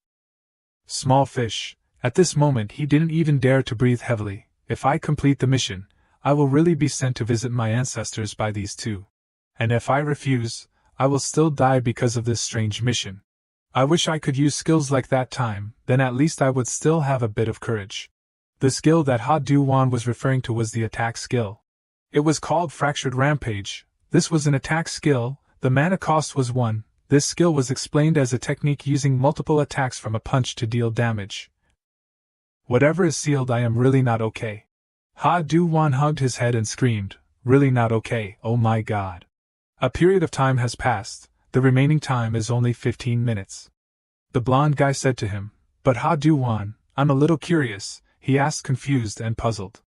small fish. At this moment he didn't even dare to breathe heavily. If I complete the mission, I will really be sent to visit my ancestors by these two. And if I refuse, I will still die because of this strange mission. I wish I could use skills like that time, then at least I would still have a bit of courage. The skill that Do-wan was referring to was the attack skill. It was called Fractured Rampage. This was an attack skill, the mana cost was 1. This skill was explained as a technique using multiple attacks from a punch to deal damage. Whatever is sealed, I am really not okay. Do-wan hugged his head and screamed, really not okay, oh my god. A period of time has passed, the remaining time is only 15 minutes. The blonde guy said to him, but Do-wan, I'm a little curious, he asked confused and puzzled.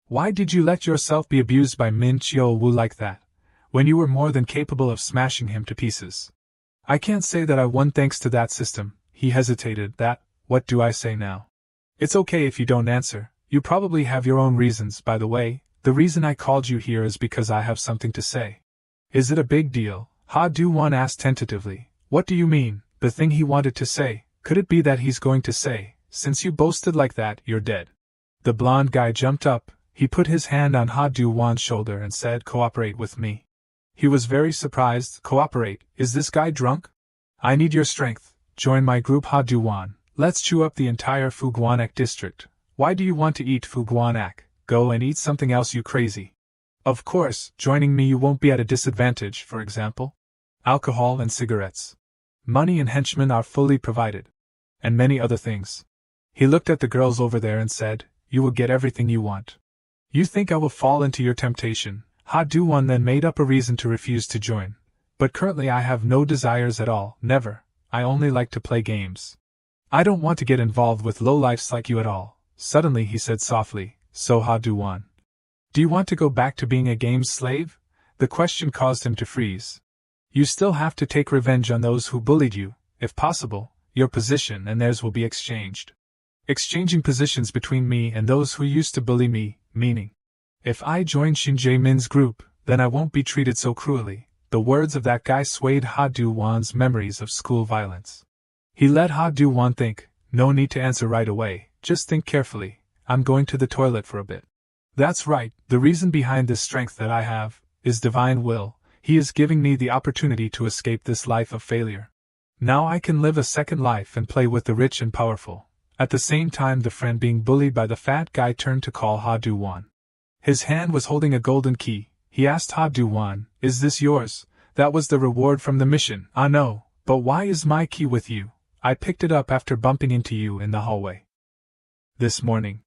Why did you let yourself be abused by Min Chio-woo like that, when you were more than capable of smashing him to pieces? I can't say that I won thanks to that system, he hesitated. What do I say now? It's okay if you don't answer, you probably have your own reasons. By the way, the reason I called you here is because I have something to say. Is it a big deal? Do-wan asked tentatively. What do you mean, the thing he wanted to say? Could it be that he's going to say, since you boasted like that, you're dead? The blonde guy jumped up, he put his hand on Do-wan's shoulder and said, cooperate with me. He was very surprised. Cooperate? Is this guy drunk? I need your strength. Join my group Do-wan. Let's chew up the entire Fuguanak district. Why do you want to eat Fuguanak? Go and eat something else, you crazy. Of course, joining me you won't be at a disadvantage. For example, alcohol and cigarettes. Money and henchmen are fully provided. And many other things. He looked at the girls over there and said, you will get everything you want. You think I will fall into your temptation? Do-wan then made up a reason to refuse to join. But currently I have no desires at all, never. I only like to play games. I don't want to get involved with lowlifes like you at all. Suddenly he said softly, so Do-wan, Do you want to go back to being a game's slave? The question caused him to freeze. You still have to take revenge on those who bullied you. If possible, your position and theirs will be exchanged. Exchanging positions between me and those who used to bully me, meaning, if I join Shin Jae-min's group, then I won't be treated so cruelly. The words of that guy swayed Ha Do-wan's memories of school violence. He let Ha Do-wan think, no need to answer right away, just think carefully, I'm going to the toilet for a bit. That's right, the reason behind this strength that I have, is divine will. He is giving me the opportunity to escape this life of failure. Now I can live a second life and play with the rich and powerful. At the same time, the friend being bullied by the fat guy turned to call Ha Do-wan. His hand was holding a golden key. He asked Ha Do-wan, is this yours? That was the reward from the mission. Ah no, but why is my key with you? I picked it up after bumping into you in the hallway this morning.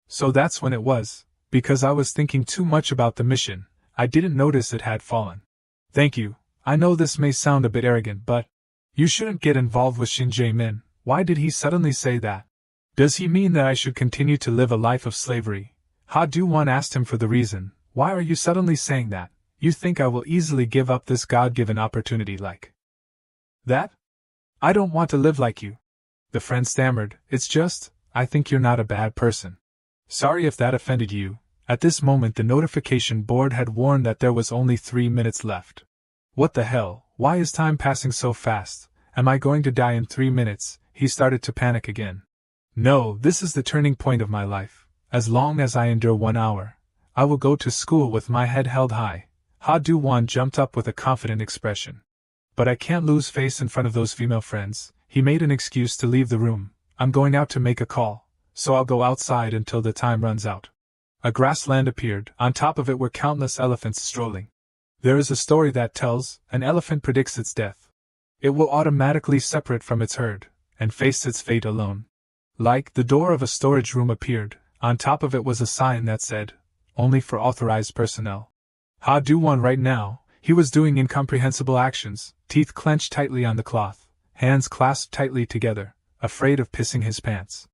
So that's when it was. Because I was thinking too much about the mission, I didn't notice it had fallen. Thank you. I know this may sound a bit arrogant, but you shouldn't get involved with Shin Jae-min. Why did he suddenly say that? Does he mean that I should continue to live a life of slavery? Ha Do-wan asked him for the reason. Why are you suddenly saying that? You think I will easily give up this God-given opportunity like that? I don't want to live like you. The friend stammered, it's just, I think you're not a bad person. Sorry if that offended you. At this moment the notification board had warned that there was only 3 minutes left. What the hell, why is time passing so fast? Am I going to die in 3 minutes? He started to panic again. No, this is the turning point of my life. As long as I endure 1 hour, I will go to school with my head held high. Ha Do-wan jumped up with a confident expression. But I can't lose face in front of those female friends. He made an excuse to leave the room. I'm going out to make a call, so I'll go outside until the time runs out. A grassland appeared. On top of it were countless elephants strolling. There is a story that tells, an elephant predicts its death. It will automatically separate from its herd, and face its fate alone. Like, the door of a storage room appeared. On top of it was a sign that said, only for authorized personnel. Ha Do-wan right now, he was doing incomprehensible actions, teeth clenched tightly on the cloth, hands clasped tightly together, afraid of pissing his pants.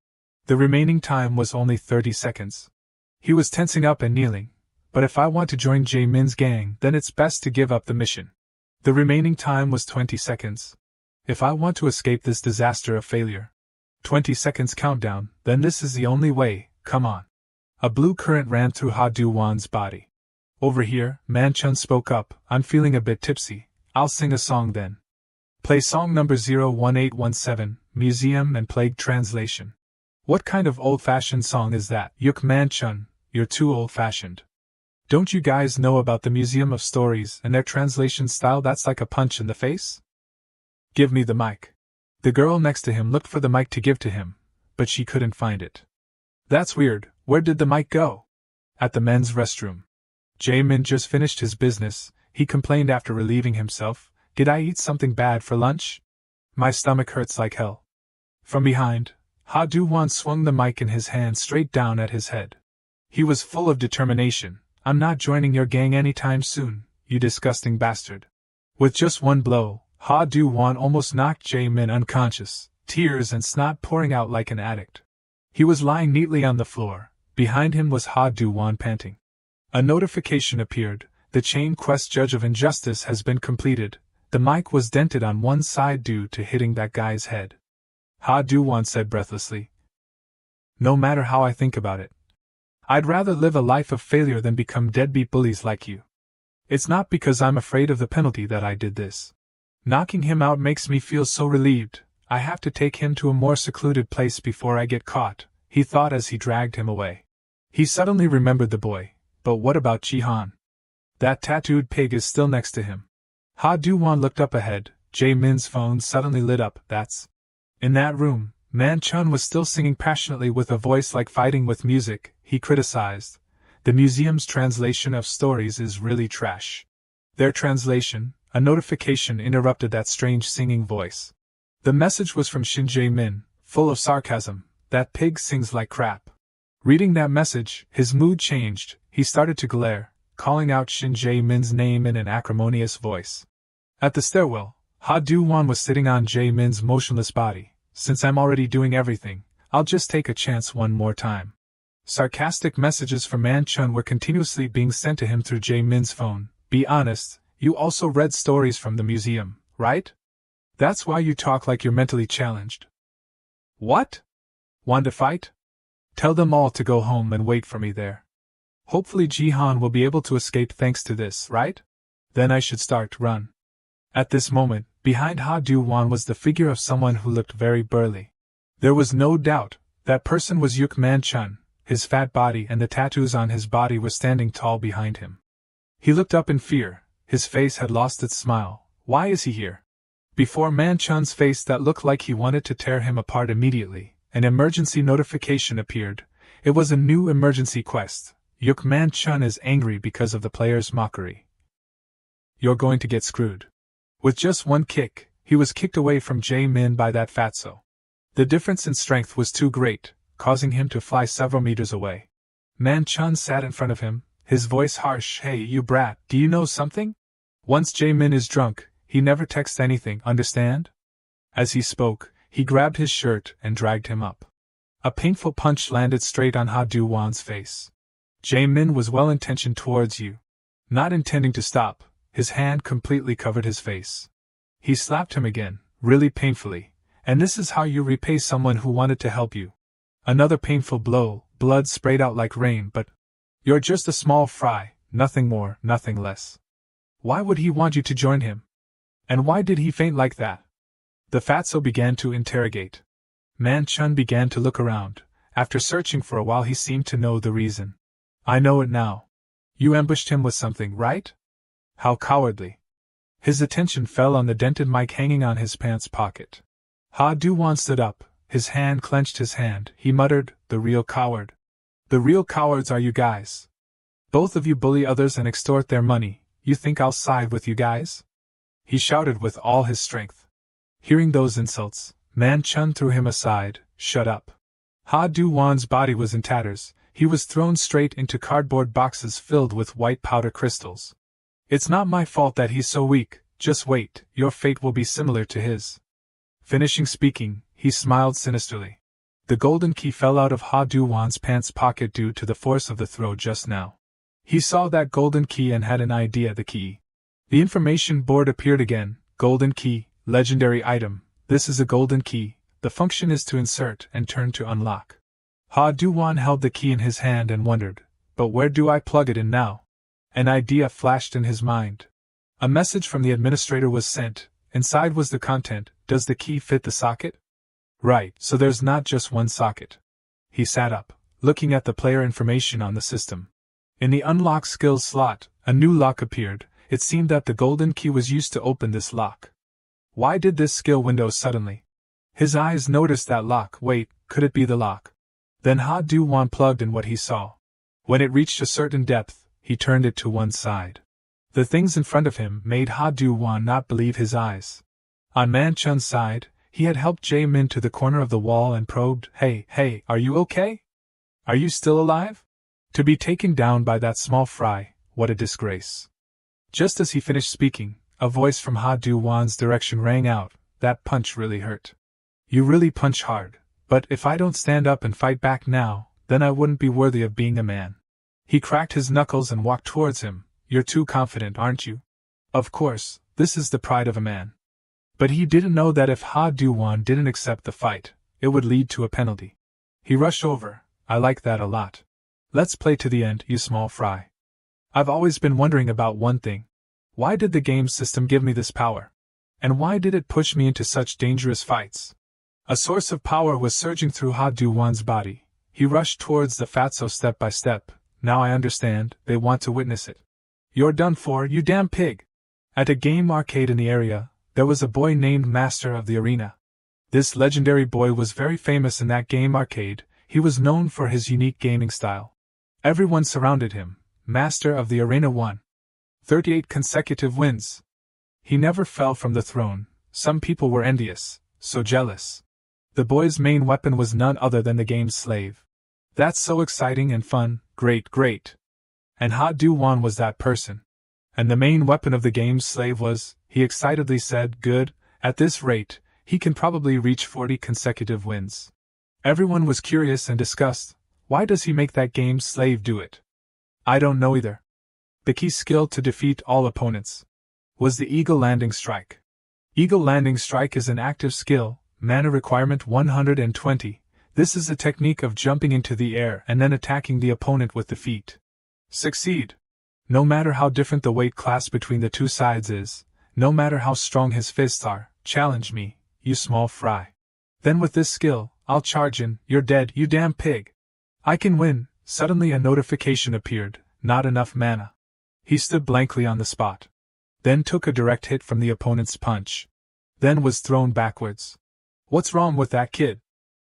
The remaining time was only 30 seconds. He was tensing up and kneeling. But if I want to join Jae-min's gang, then it's best to give up the mission. The remaining time was 20 seconds. If I want to escape this disaster of failure. 20 seconds countdown, then this is the only way, come on. A blue current ran through Ha Do-wan's body. Over here, Man-chun spoke up, I'm feeling a bit tipsy, I'll sing a song then. Play song number 01817, Museum and Plague Translation. What kind of old-fashioned song is that? Yuk Man-chun, you're too old-fashioned. Don't you guys know about the Museum of Stories and their translation style? That's like a punch in the face? Give me the mic. The girl next to him looked for the mic to give to him, but she couldn't find it. That's weird, where did the mic go? At the men's restroom. Jae-min just finished his business, he complained after relieving himself. Did I eat something bad for lunch? My stomach hurts like hell. From behind, Ha Do-wan swung the mic in his hand straight down at his head. He was full of determination. I'm not joining your gang anytime soon, you disgusting bastard. With just one blow, Ha Do-wan almost knocked Jae-min unconscious, tears and snot pouring out like an addict. He was lying neatly on the floor. Behind him was Ha Do-wan panting. A notification appeared. The chain quest Judge of Injustice has been completed. The mic was dented on one side due to hitting that guy's head. Ha Do-wan said breathlessly. No matter how I think about it, I'd rather live a life of failure than become deadbeat bullies like you. It's not because I'm afraid of the penalty that I did this. Knocking him out makes me feel so relieved. I have to take him to a more secluded place before I get caught, he thought as he dragged him away. He suddenly remembered the boy. But what about Ji-han? That tattooed pig is still next to him. Ha Do-wan looked up ahead. Jae-min's phone suddenly lit up. That's. In that room, Man-chun was still singing passionately with a voice like fighting with music. He criticized. The museum's translation of stories is really trash. Their translation, a notification interrupted that strange singing voice. The message was from Shin Jae-min, full of sarcasm. That pig sings like crap. Reading that message, his mood changed. He started to glare, calling out Shin Jae-min's name in an acrimonious voice. At the stairwell, Ha Do-wan was sitting on Jae-min's motionless body. Since I'm already doing everything, I'll just take a chance one more time. Sarcastic messages from Man Chun were continuously being sent to him through Jae Min's phone. Be honest, you also read stories from the museum, right? That's why you talk like you're mentally challenged. What? Want to fight? Tell them all to go home and wait for me there. Hopefully Jihan will be able to escape thanks to this, right? Then I should start run. At this moment, behind Do-wan was the figure of someone who looked very burly. There was no doubt, that person was Yuk Man Chun. His fat body and the tattoos on his body were standing tall behind him. He looked up in fear, his face had lost its smile. Why is he here? Before Man Chun's face that looked like he wanted to tear him apart immediately, an emergency notification appeared. It was a new emergency quest. Yuk Man Chun is angry because of the player's mockery. You're going to get screwed. With just one kick, he was kicked away from Jae Min by that fatso. The difference in strength was too great, causing him to fly several meters away. Man Chun sat in front of him, his voice harsh. Hey you brat, do you know something? Once Jae Min is drunk, he never texts anything, understand? As he spoke, he grabbed his shirt and dragged him up. A painful punch landed straight on Do-wan's face. Jae Min was well-intentioned towards you. Not intending to stop, his hand completely covered his face. He slapped him again, really painfully, and this is how you repay someone who wanted to help you. Another painful blow, blood sprayed out like rain, but you're just a small fry, nothing more, nothing less. Why would he want you to join him? And why did he faint like that? The fatso began to interrogate. Man Chun began to look around. After searching for a while he seemed to know the reason. I know it now. You ambushed him with something, right? How cowardly. His attention fell on the dented mic hanging on his pants pocket. Do-wan stood up. His hand clenched his hand. He muttered, the real coward. The real cowards are you guys. Both of you bully others and extort their money. You think I'll side with you guys? He shouted with all his strength. Hearing those insults, Man Chun threw him aside. Shut up. Do-wan's body was in tatters. He was thrown straight into cardboard boxes filled with white powder crystals. It's not my fault that he's so weak. Just wait, your fate will be similar to his. Finishing speaking, he smiled sinisterly. The golden key fell out of Do-wan's pants pocket due to the force of the throw just now. He saw that golden key and had an idea. The key. The information board appeared again. Golden key, legendary item. This is a golden key. The function is to insert and turn to unlock. Do-wan held the key in his hand and wondered, but where do I plug it in now? An idea flashed in his mind. A message from the administrator was sent. Inside was the content. Does the key fit the socket? Right, so there's not just one socket. He sat up, looking at the player information on the system. In the unlock skills slot, a new lock appeared. It seemed that the golden key was used to open this lock. Why did this skill window suddenly? His eyes noticed that lock. Wait, could it be the lock? Then Do-wan plugged in what he saw. When it reached a certain depth, he turned it to one side. The things in front of him made Do-wan not believe his eyes. On Man Chun's side, he had helped Jae Min to the corner of the wall and probed, Hey, are you okay? Are you still alive? To be taken down by that small fry, what a disgrace. Just as he finished speaking, a voice from Do-wan's direction rang out. That punch really hurt. You really punch hard, but if I don't stand up and fight back now, then I wouldn't be worthy of being a man. He cracked his knuckles and walked towards him. You're too confident, aren't you? Of course, this is the pride of a man. But he didn't know that if Do-wan didn't accept the fight, it would lead to a penalty. He rushed over. I like that a lot. Let's play to the end, you small fry. I've always been wondering about one thing. Why did the game system give me this power? And why did it push me into such dangerous fights? A source of power was surging through Do-wan's body. He rushed towards the fatso step by step. Now I understand, they want to witness it. You're done for, you damn pig! At a game arcade in the area, there was a boy named Master of the Arena. This legendary boy was very famous in that game arcade. He was known for his unique gaming style. Everyone surrounded him. Master of the Arena won 38 consecutive wins. He never fell from the throne. Some people were envious, so jealous. The boy's main weapon was none other than the game's slave. That's so exciting and fun, great. And Do-wan was that person. And the main weapon of the game's slave was, he excitedly said, good, at this rate, he can probably reach 40 consecutive wins. Everyone was curious and discussed, Why does he make that game's slave do it? I don't know either. The key skill to defeat all opponents was the Eagle Landing Strike. Eagle Landing Strike is an active skill, mana requirement 120. This is a technique of jumping into the air and then attacking the opponent with the feet. Succeed. No matter how different the weight class between the two sides is, no matter how strong his fists are, challenge me, you small fry. Then with this skill, I'll charge in, you're dead, you damn pig. I can win. Suddenly a notification appeared, not enough mana. He stood blankly on the spot. Then took a direct hit from the opponent's punch. Then was thrown backwards. What's wrong with that kid?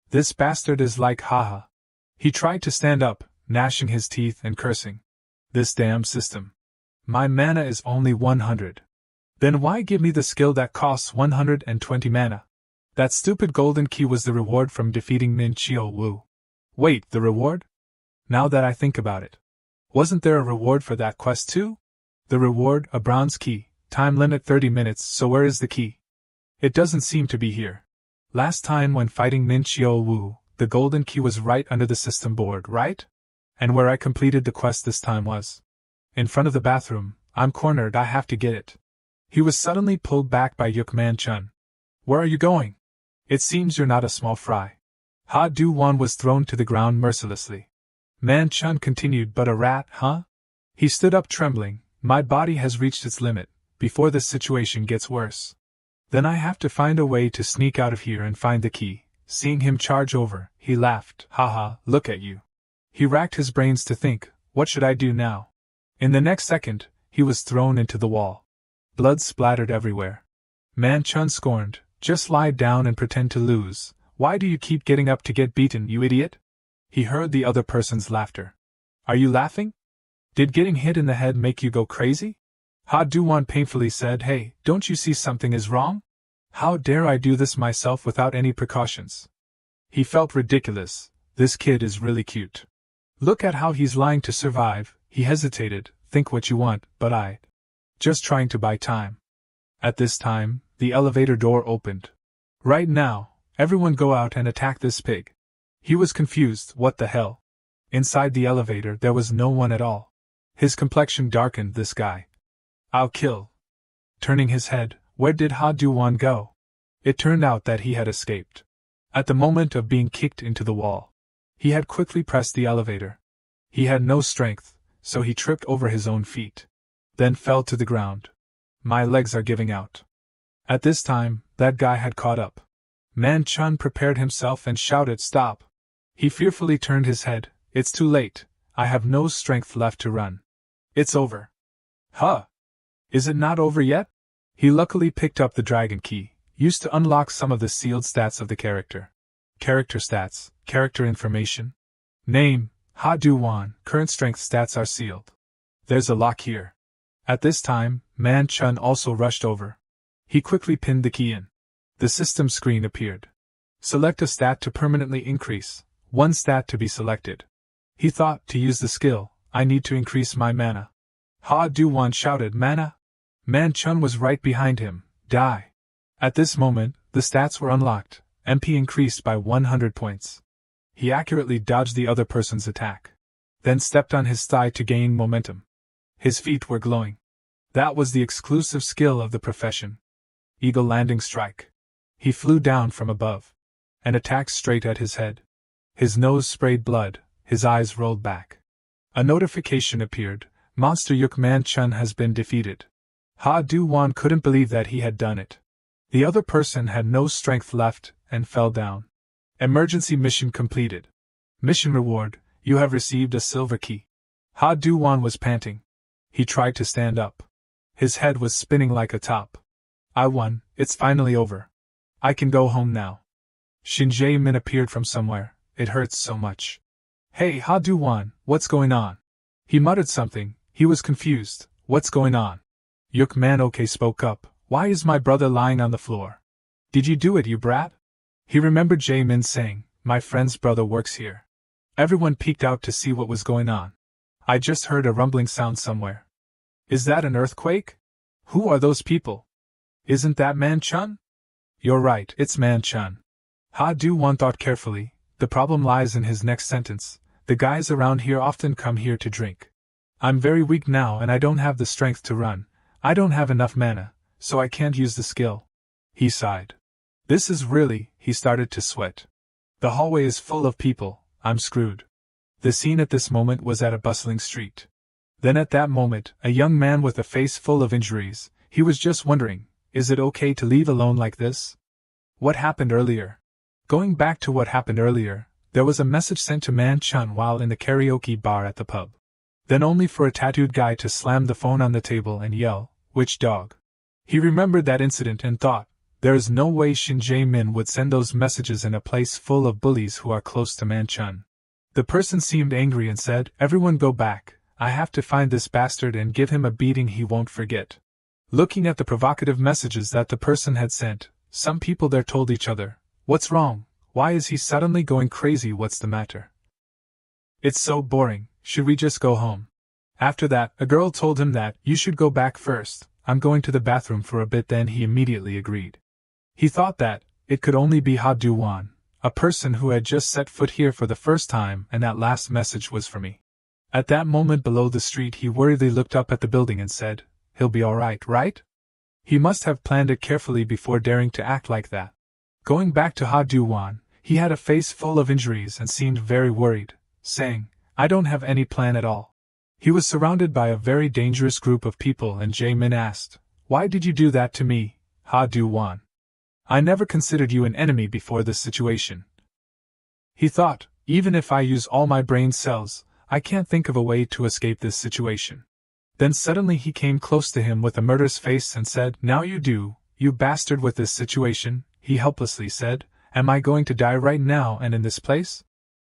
This bastard is like haha. He tried to stand up, gnashing his teeth and cursing. This damn system. My mana is only 100. Then why give me the skill that costs 120 mana? That stupid golden key was the reward from defeating Min Chio Wu. Wait, the reward? Now that I think about it. Wasn't there a reward for that quest too? The reward, a bronze key, time limit 30 minutes, so where is the key? It doesn't seem to be here. Last time when fighting Min Chio Wu, the golden key was right under the system board, right? And where I completed the quest this time was in front of the bathroom. I'm cornered, I have to get it. He was suddenly pulled back by Yuk Man Chun. Where are you going? It seems you're not a small fry. Ha Do-wan was thrown to the ground mercilessly. Man Chun continued, but a rat, huh? He stood up trembling. My body has reached its limit, before this situation gets worse. Then I have to find a way to sneak out of here and find the key. Seeing him charge over, he laughed. Haha, look at you. He racked his brains to think, what should I do now? In the next second, he was thrown into the wall. Blood splattered everywhere. Man Chun scorned, just lie down and pretend to lose. Why do you keep getting up to get beaten, you idiot? He heard the other person's laughter. Are you laughing? Did getting hit in the head make you go crazy? Ha Do-wan painfully said, hey, don't you see something is wrong? How dare I do this myself without any precautions? He felt ridiculous. This kid is really cute. Look at how he's lying to survive. He hesitated. Think what you want, but I. Just trying to buy time. At this time, the elevator door opened. Right now, everyone go out and attack this pig. He was confused. What the hell? Inside the elevator there was no one at all. His complexion darkened. This guy. I'll kill. Turning his head, where did Ha Do-wan go? It turned out that he had escaped. At the moment of being kicked into the wall, he had quickly pressed the elevator. He had no strength, so he tripped over his own feet. Then fell to the ground. My legs are giving out. At this time, that guy had caught up. Man Chun prepared himself and shouted, stop. He fearfully turned his head. It's too late. I have no strength left to run. It's over. Huh? Is it not over yet? He luckily picked up the dragon key, used to unlock some of the sealed stats of the character. Character stats, character information. Name, Ha Do-wan, current strength stats are sealed. There's a lock here. At this time, Man Chun also rushed over. He quickly pinned the key in. The system screen appeared. Select a stat to permanently increase, one stat to be selected. He thought, to use the skill, I need to increase my mana. Ha Do-wan shouted, mana? Man Chun was right behind him. Die. At this moment, the stats were unlocked. MP increased by 100 points. He accurately dodged the other person's attack. Then stepped on his thigh to gain momentum. His feet were glowing. That was the exclusive skill of the profession. Eagle Landing Strike. He flew down from above and attacked straight at his head. His nose sprayed blood, his eyes rolled back. A notification appeared. Monster Yuk Man Chun has been defeated. Ha Do-wan couldn't believe that he had done it. The other person had no strength left and fell down. Emergency mission completed. Mission reward, you have received a silver key. Ha Do-wan was panting. He tried to stand up. His head was spinning like a top. I won, it's finally over. I can go home now. Shin Jae-min appeared from somewhere. It hurts so much. Hey Ha Do-wan, what's going on? He muttered something. He was confused. What's going on? Yuk Man Ok spoke up. Why is my brother lying on the floor? Did you do it, you brat? He remembered Jae-min saying, my friend's brother works here. Everyone peeked out to see what was going on. I just heard a rumbling sound somewhere. Is that an earthquake? Who are those people? Isn't that Man Chun? You're right, it's Man Chun. Ha Do-wan thought carefully. The problem lies in his next sentence. The guys around here often come here to drink. I'm very weak now and I don't have the strength to run. I don't have enough mana, so I can't use the skill. He sighed. This is really, he started to sweat. The hallway is full of people, I'm screwed. The scene at this moment was at a bustling street. Then at that moment, a young man with a face full of injuries, he was just wondering, is it okay to leave alone like this? What happened earlier? Going back to what happened earlier, there was a message sent to Man Chun while in the karaoke bar at the pub. Then only for a tattooed guy to slam the phone on the table and yell, "Which dog?" He remembered that incident and thought, there is no way Shin Jae-min would send those messages in a place full of bullies who are close to Man Chun. The person seemed angry and said, "Everyone go back, I have to find this bastard and give him a beating he won't forget." Looking at the provocative messages that the person had sent, some people there told each other, "What's wrong? Why is he suddenly going crazy? What's the matter? It's so boring, should we just go home?" After that, a girl told him that, "You should go back first, I'm going to the bathroom for a bit." Then he immediately agreed. He thought that it could only be Do-wan, a person who had just set foot here for the first time, and that last message was for me. At that moment below the street he worriedly looked up at the building and said, "He'll be alright, right?" He must have planned it carefully before daring to act like that. Going back to Do-wan, he had a face full of injuries and seemed very worried, saying, "I don't have any plan at all." He was surrounded by a very dangerous group of people and Jae-min asked, "Why did you do that to me, Do-wan? I never considered you an enemy before this situation." He thought, even if I use all my brain cells, I can't think of a way to escape this situation. Then suddenly he came close to him with a murderous face and said, "Now you do, you bastard with this situation," he helplessly said, "Am I going to die right now and in this place?"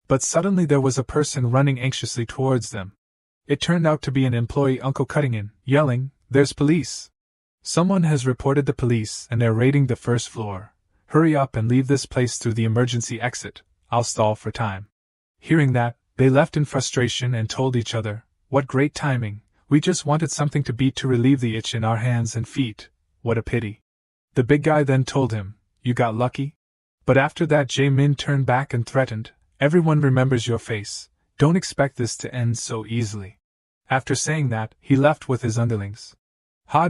But suddenly there was a person running anxiously towards them. It turned out to be an employee uncle cutting in, yelling, "There's police! Someone has reported the police and they're raiding the first floor. Hurry up and leave this place through the emergency exit, I'll stall for time." Hearing that, they left in frustration and told each other, "What great timing, we just wanted something to beat to relieve the itch in our hands and feet, what a pity." The big guy then told him, "You got lucky?" But after that Jae-min turned back and threatened, "Everyone remembers your face, don't expect this to end so easily." After saying that, he left with his underlings.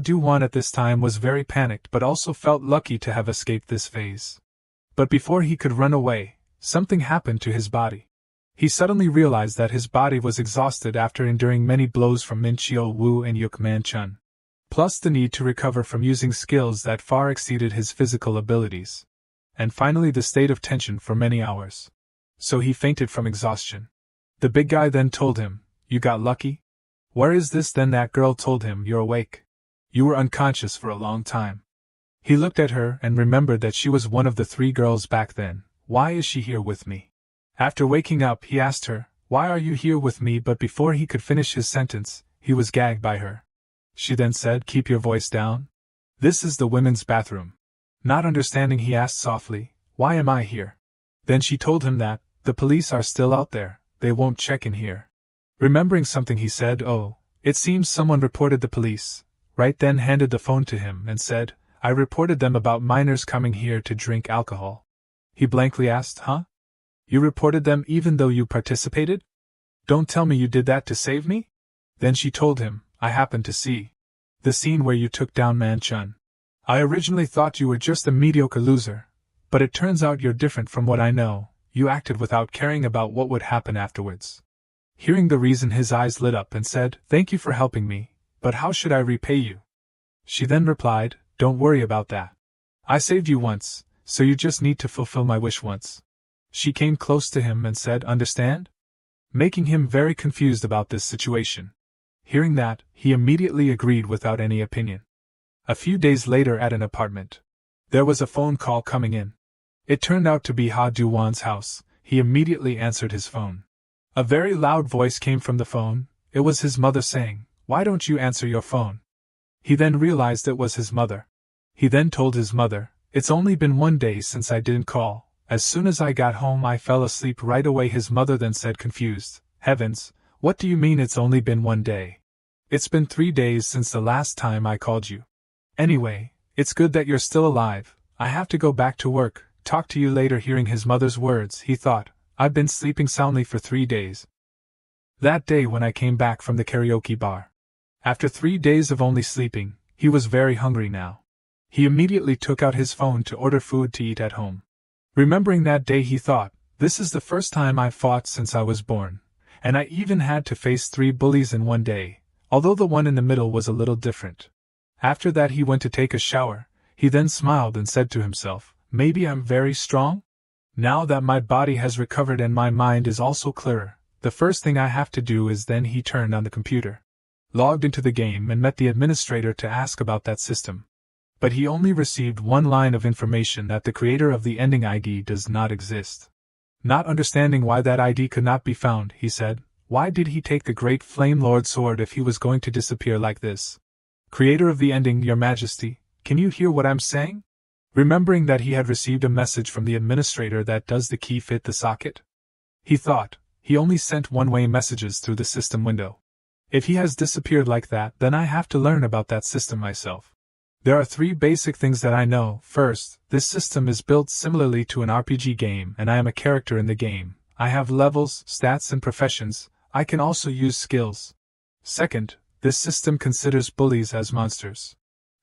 Do-wan at this time was very panicked but also felt lucky to have escaped this phase. But before he could run away, something happened to his body. He suddenly realized that his body was exhausted after enduring many blows from Min Chio-woo and Yuk Man Chun, plus the need to recover from using skills that far exceeded his physical abilities, and finally the state of tension for many hours. So he fainted from exhaustion. The big guy then told him, "You got lucky? Where is this?" Then that girl told him, "You're awake. You were unconscious for a long time." He looked at her and remembered that she was one of the 3 girls back then. "Why is she here with me?" After waking up he asked her, "Why are you here with me?" But before he could finish his sentence, he was gagged by her. She then said, "Keep your voice down. This is the women's bathroom." Not understanding he asked softly, "Why am I here?" Then she told him that, "The police are still out there, they won't check in here." Remembering something he said, "Oh, it seems someone reported the police." Right then handed the phone to him and said, "I reported them about minors coming here to drink alcohol." He blankly asked, "Huh? You reported them even though you participated? Don't tell me you did that to save me?" Then she told him, "I happened to see the scene where you took down Man Chun. I originally thought you were just a mediocre loser, but it turns out you're different from what I know. You acted without caring about what would happen afterwards." Hearing the reason his eyes lit up and said, "Thank you for helping me. But how should I repay you?" She then replied, "Don't worry about that. I saved you once, so you just need to fulfill my wish once." She came close to him and said, "Understand?" Making him very confused about this situation. Hearing that, he immediately agreed without any opinion. A few days later at an apartment, there was a phone call coming in. It turned out to be Do-wan's house. He immediately answered his phone. A very loud voice came from the phone. It was his mother saying, "Why don't you answer your phone?" He then realized it was his mother. He then told his mother, "It's only been 1 day since I didn't call. As soon as I got home I fell asleep right away." His mother then said confused, "Heavens, what do you mean it's only been 1 day? It's been 3 days since the last time I called you. Anyway, it's good that you're still alive. I have to go back to work, talk to you later." Hearing his mother's words, he thought, "I've been sleeping soundly for 3 days, That day when I came back from the karaoke bar. After 3 days of only sleeping, he was very hungry now. He immediately took out his phone to order food to eat at home. Remembering that day, he thought, this is the first time I've fought since I was born, and I even had to face 3 bullies in one day, although the one in the middle was a little different. After that he went to take a shower. He then smiled and said to himself, maybe I'm very strong? Now that my body has recovered and my mind is also clearer, the first thing I have to do is. Then he turned on the computer, logged into the game and met the administrator to ask about that system. But he only received one line of information, that the creator of the ending ID does not exist. Not understanding why that ID could not be found, he said, why did he take the Great Flame Lord sword if he was going to disappear like this? Creator of the ending, Your Majesty, can you hear what I'm saying? Remembering that he had received a message from the administrator that does the key fit the socket? He thought, he only sent one-way messages through the system window. If he has disappeared like that, then I have to learn about that system myself. There are 3 basic things that I know. First, this system is built similarly to an RPG game and I am a character in the game. I have levels, stats and professions. I can also use skills. Second, this system considers bullies as monsters.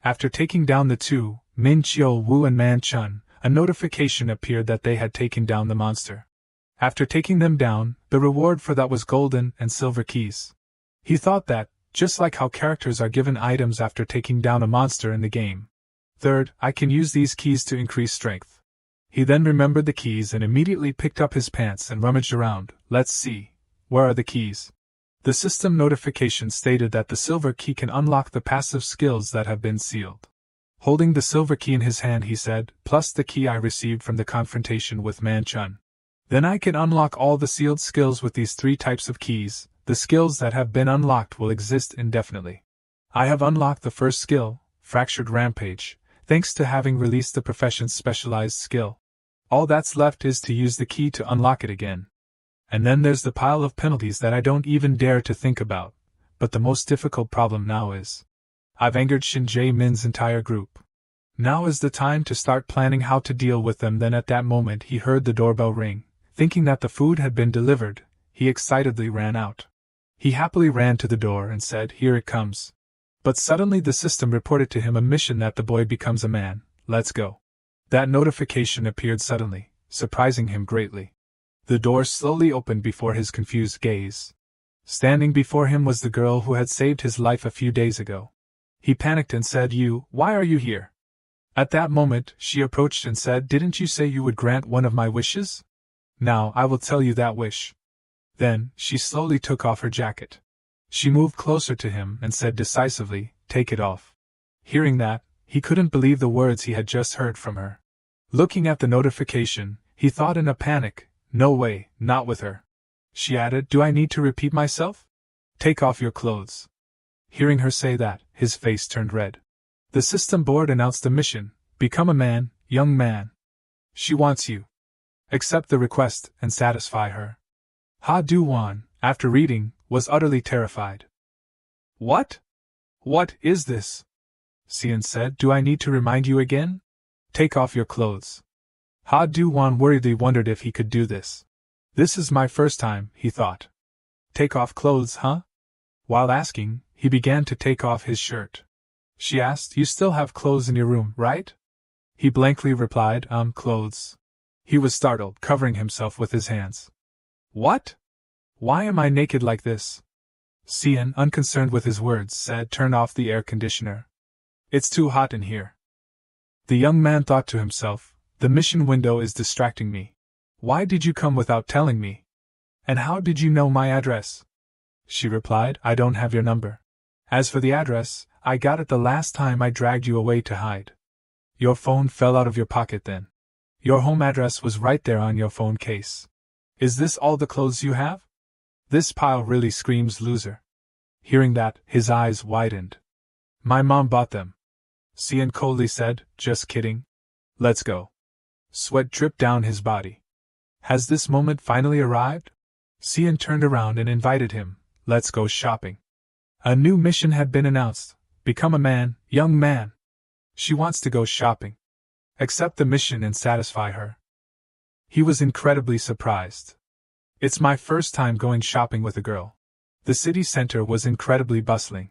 After taking down the 2, Min Chio Wu and Man Chun, a notification appeared that they had taken down the monster. After taking them down, the reward for that was golden and silver keys. He thought that, just like how characters are given items after taking down a monster in the game. Third, I can use these keys to increase strength. He then remembered the keys and immediately picked up his pants and rummaged around. Let's see. Where are the keys? The system notification stated that the silver key can unlock the passive skills that have been sealed. Holding the silver key in his hand, he said, plus the key I received from the confrontation with Man Chun. Then I can unlock all the sealed skills with these 3 types of keys. The skills that have been unlocked will exist indefinitely. I have unlocked the first skill, Fractured Rampage, thanks to having released the profession's specialized skill. All that's left is to use the key to unlock it again. And then there's the pile of penalties that I don't even dare to think about, but the most difficult problem now is, I've angered Shin Jae-min's entire group. Now is the time to start planning how to deal with them. Then at that moment he heard the doorbell ring. Thinking that the food had been delivered, he excitedly ran out. He happily ran to the door and said, here it comes. But suddenly the system reported to him a mission that the boy becomes a man. Let's go. That notification appeared suddenly, surprising him greatly. The door slowly opened before his confused gaze. Standing before him was the girl who had saved his life a few days ago. He panicked and said, why are you here? At that moment, she approached and said, didn't you say you would grant one of my wishes? Now I will tell you that wish. Then, she slowly took off her jacket. She moved closer to him and said decisively, take it off. Hearing that, he couldn't believe the words he had just heard from her. Looking at the notification, he thought in a panic, no way, not with her. She added, do I need to repeat myself? Take off your clothes. Hearing her say that, his face turned red. The system board announced the mission, become a man, young man. She wants you. Accept the request and satisfy her. Do-wan, after reading, was utterly terrified. What? What is this? Sian said, do I need to remind you again? Take off your clothes. Do-wan worriedly wondered if he could do this. This is my first time, he thought. Take off clothes, huh? While asking, he began to take off his shirt. She asked, you still have clothes in your room, right? He blankly replied, clothes. He was startled, covering himself with his hands. What? Why am I naked like this? Sian, unconcerned with his words, said, turn off the air conditioner. It's too hot in here. The young man thought to himself, the mission window is distracting me. Why did you come without telling me? And how did you know my address? She replied, I don't have your number. As for the address, I got it the last time I dragged you away to hide. Your phone fell out of your pocket then. Your home address was right there on your phone case. Is this all the clothes you have? This pile really screams loser. Hearing that, his eyes widened. My mom bought them. Sian coldly said, just kidding. Let's go. Sweat dripped down his body. Has this moment finally arrived? Sian turned around and invited him. Let's go shopping. A new mission had been announced. Become a man, young man. She wants to go shopping. Accept the mission and satisfy her. He was incredibly surprised. It's my first time going shopping with a girl. The city center was incredibly bustling.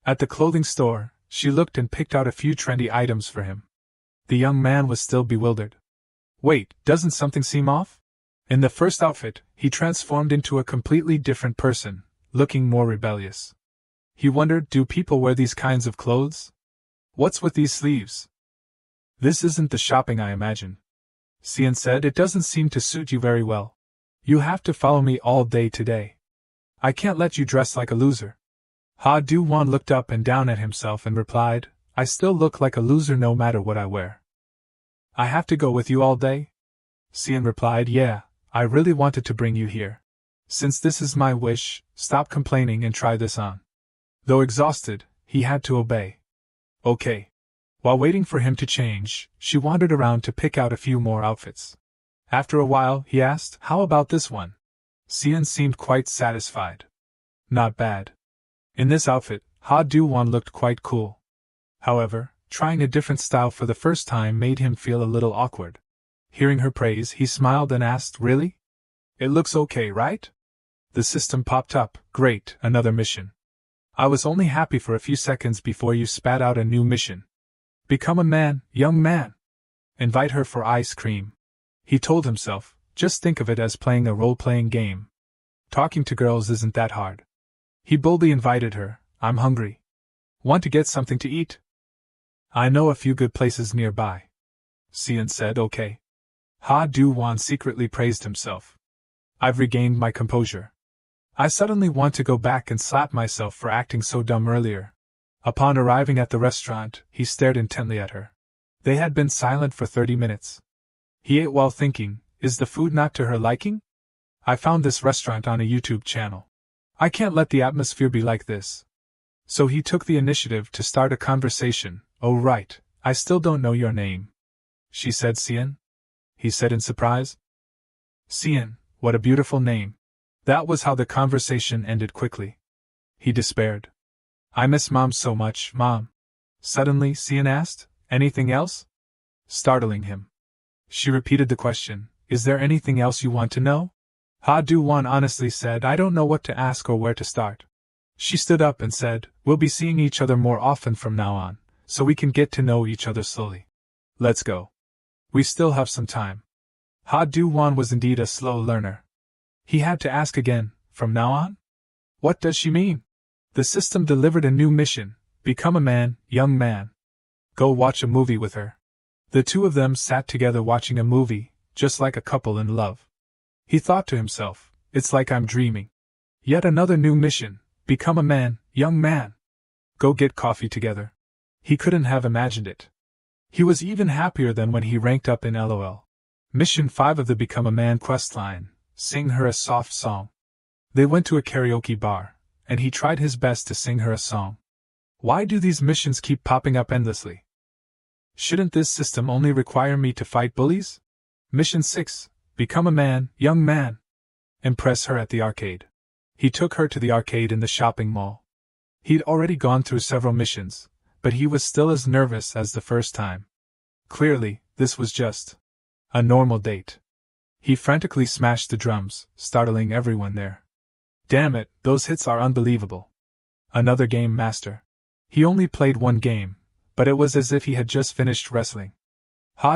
At the clothing store, she looked and picked out a few trendy items for him. The young man was still bewildered. Wait, doesn't something seem off? In the first outfit, he transformed into a completely different person, looking more rebellious. He wondered, do people wear these kinds of clothes? What's with these sleeves? This isn't the shopping I imagine. Cian said, it doesn't seem to suit you very well. You have to follow me all day today. I can't let you dress like a loser. Do-wan looked up and down at himself and replied, I still look like a loser no matter what I wear. I have to go with you all day? Cian replied, yeah, I really wanted to bring you here. Since this is my wish, stop complaining and try this on. Though exhausted, he had to obey. Okay. While waiting for him to change, she wandered around to pick out a few more outfits. After a while, he asked, how about this one? Cian seemed quite satisfied. Not bad. In this outfit, Do-wan looked quite cool. However, trying a different style for the first time made him feel a little awkward. Hearing her praise, he smiled and asked, really? It looks okay, right? The system popped up, great, another mission. I was only happy for a few seconds before you spat out a new mission. Become a man, young man. Invite her for ice cream. He told himself, just think of it as playing a role-playing game. Talking to girls isn't that hard. He boldly invited her, I'm hungry. Want to get something to eat? I know a few good places nearby. Cian said, okay. Do-wan secretly praised himself. I've regained my composure. I suddenly want to go back and slap myself for acting so dumb earlier. Upon arriving at the restaurant, he stared intently at her. They had been silent for 30 minutes. He ate while thinking, is the food not to her liking? I found this restaurant on a YouTube channel. I can't let the atmosphere be like this. So he took the initiative to start a conversation. Oh right, I still don't know your name. She said, Cian? He said in surprise. Cian, what a beautiful name. That was how the conversation ended quickly. He despaired. I miss Mom so much, Mom. Suddenly, Cian asked, anything else? Startling him. She repeated the question, is there anything else you want to know? Do-wan honestly said, I don't know what to ask or where to start. She stood up and said, we'll be seeing each other more often from now on, so we can get to know each other slowly. Let's go. We still have some time. Do-wan was indeed a slow learner. He had to ask again, from now on? What does she mean? The system delivered a new mission, become a man, young man. Go watch a movie with her. The two of them sat together watching a movie, just like a couple in love. He thought to himself, it's like I'm dreaming. Yet another new mission, become a man, young man. Go get coffee together. He couldn't have imagined it. He was even happier than when he ranked up in LOL. Mission 5 of the Become a Man questline, sing her a soft song. They went to a karaoke bar, and he tried his best to sing her a song. Why do these missions keep popping up endlessly? Shouldn't this system only require me to fight bullies? Mission 6, become a man, young man. Impress her at the arcade. He took her to the arcade in the shopping mall. He'd already gone through several missions, but he was still as nervous as the first time. Clearly, this was just a normal date. He frantically smashed the drums, startling everyone there. Damn it, those hits are unbelievable. Another game master. He only played one game, but it was as if he had just finished wrestling.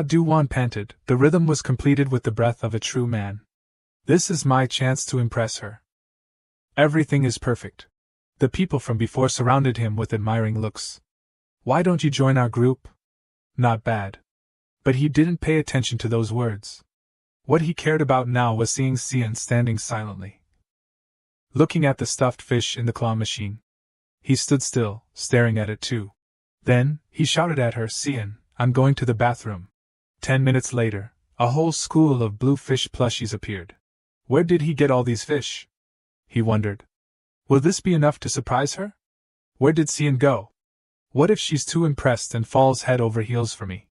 Do-wan panted, the rhythm was completed with the breath of a true man. This is my chance to impress her. Everything is perfect. The people from before surrounded him with admiring looks. Why don't you join our group? Not bad. But he didn't pay attention to those words. What he cared about now was seeing Cian standing silently, looking at the stuffed fish in the claw machine. He stood still, staring at it too. Then, he shouted at her, Cian, I'm going to the bathroom. 10 minutes later, a whole school of blue fish plushies appeared. Where did he get all these fish? He wondered. Will this be enough to surprise her? Where did Cian go? What if she's too impressed and falls head over heels for me?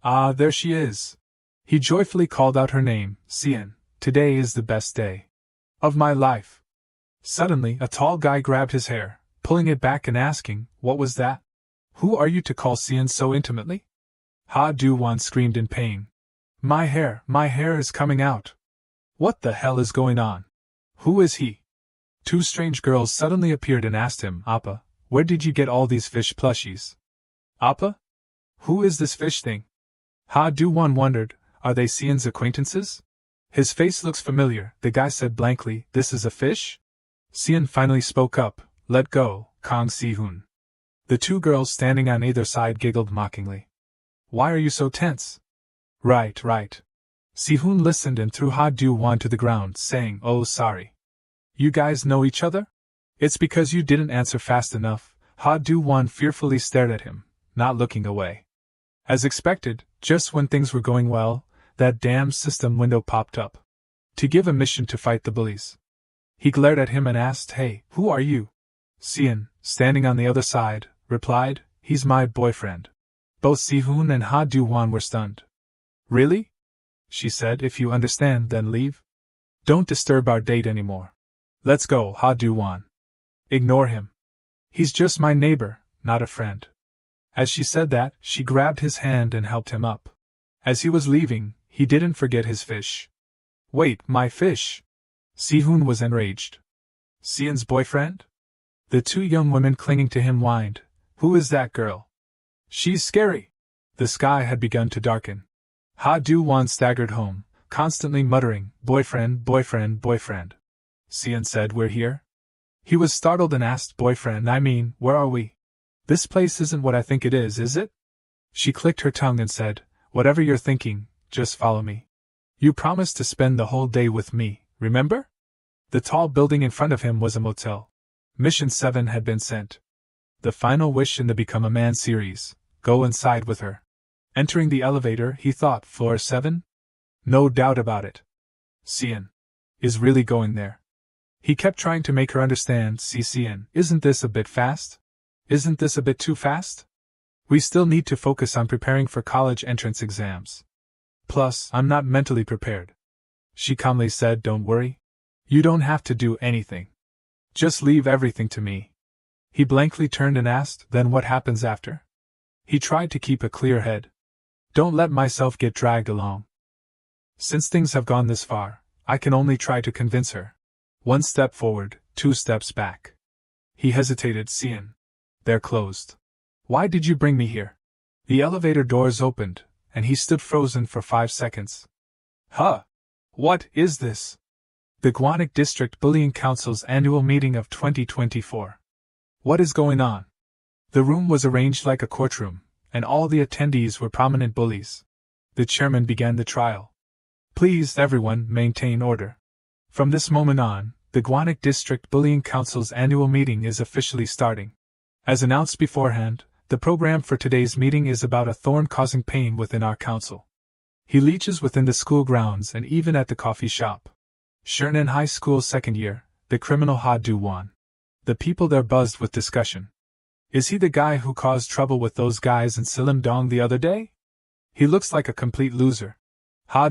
Ah, there she is. He joyfully called out her name, Cian, today is the best day of my life. Suddenly, a tall guy grabbed his hair, pulling it back and asking, what was that? Who are you to call Cian so intimately? Do-wan screamed in pain. My hair is coming out. What the hell is going on? Who is he? Two strange girls suddenly appeared and asked him, Appa, where did you get all these fish plushies? Appa? Who is this fish thing? Do-wan wondered, are they Sian's acquaintances? His face looks familiar, the guy said blankly, this is a fish? Sian finally spoke up, let go, Kang Si-hoon. The two girls standing on either side giggled mockingly. Why are you so tense? Right. Si-hoon listened and threw Do-wan to the ground, saying, oh sorry. You guys know each other? It's because you didn't answer fast enough. Do-wan fearfully stared at him, not looking away. As expected, just when things were going well, that damn system window popped up. To give a mission to fight the bullies. He glared at him and asked, hey, who are you? Sian, standing on the other side, replied, he's my boyfriend. Both Si-hoon and Do-wan were stunned. Really? She said, if you understand, then leave. Don't disturb our date anymore. Let's go, Do-wan. Ignore him. He's just my neighbor, not a friend. As she said that, she grabbed his hand and helped him up. As he was leaving, he didn't forget his fish. Wait, my fish! Si-hoon was enraged. Sian's boyfriend? The two young women clinging to him whined, who is that girl? She's scary. The sky had begun to darken. Do-wan staggered home, constantly muttering, boyfriend. Sian said, we're here? He was startled and asked, boyfriend, I mean, where are we? This place isn't what I think it is it? She clicked her tongue and said, whatever you're thinking, just follow me. You promised to spend the whole day with me, remember? The tall building in front of him was a motel. Mission 7 had been sent. The final wish in the Become a Man series, go inside with her. Entering the elevator, he thought, floor 7? No doubt about it. Sian is really going there. He kept trying to make her understand, Sian, isn't this a bit fast? Isn't this a bit too fast? We still need to focus on preparing for college entrance exams. Plus, I'm not mentally prepared. She calmly said, don't worry. You don't have to do anything. Just leave everything to me. He blankly turned and asked, then what happens after? He tried to keep a clear head. Don't let myself get dragged along. Since things have gone this far, I can only try to convince her. 1 step forward, 2 steps back. He hesitated, Sian. They're closed. Why did you bring me here? The elevator doors opened, and he stood frozen for 5 seconds. What is this? The Gwanik District Bullying Council's annual meeting of 2024. What is going on? The room was arranged like a courtroom, and all the attendees were prominent bullies. The chairman began the trial. Please, everyone, maintain order. From this moment on, the Gwanik District Bullying Council's annual meeting is officially starting. As announced beforehand, the program for today's meeting is about a thorn causing pain within our council. He leeches within the school grounds and even at the coffee shop. Shernan High School second year, the criminal Do-wan. The people there buzzed with discussion. Is he the guy who caused trouble with those guys in Sillim-dong the other day? He looks like a complete loser.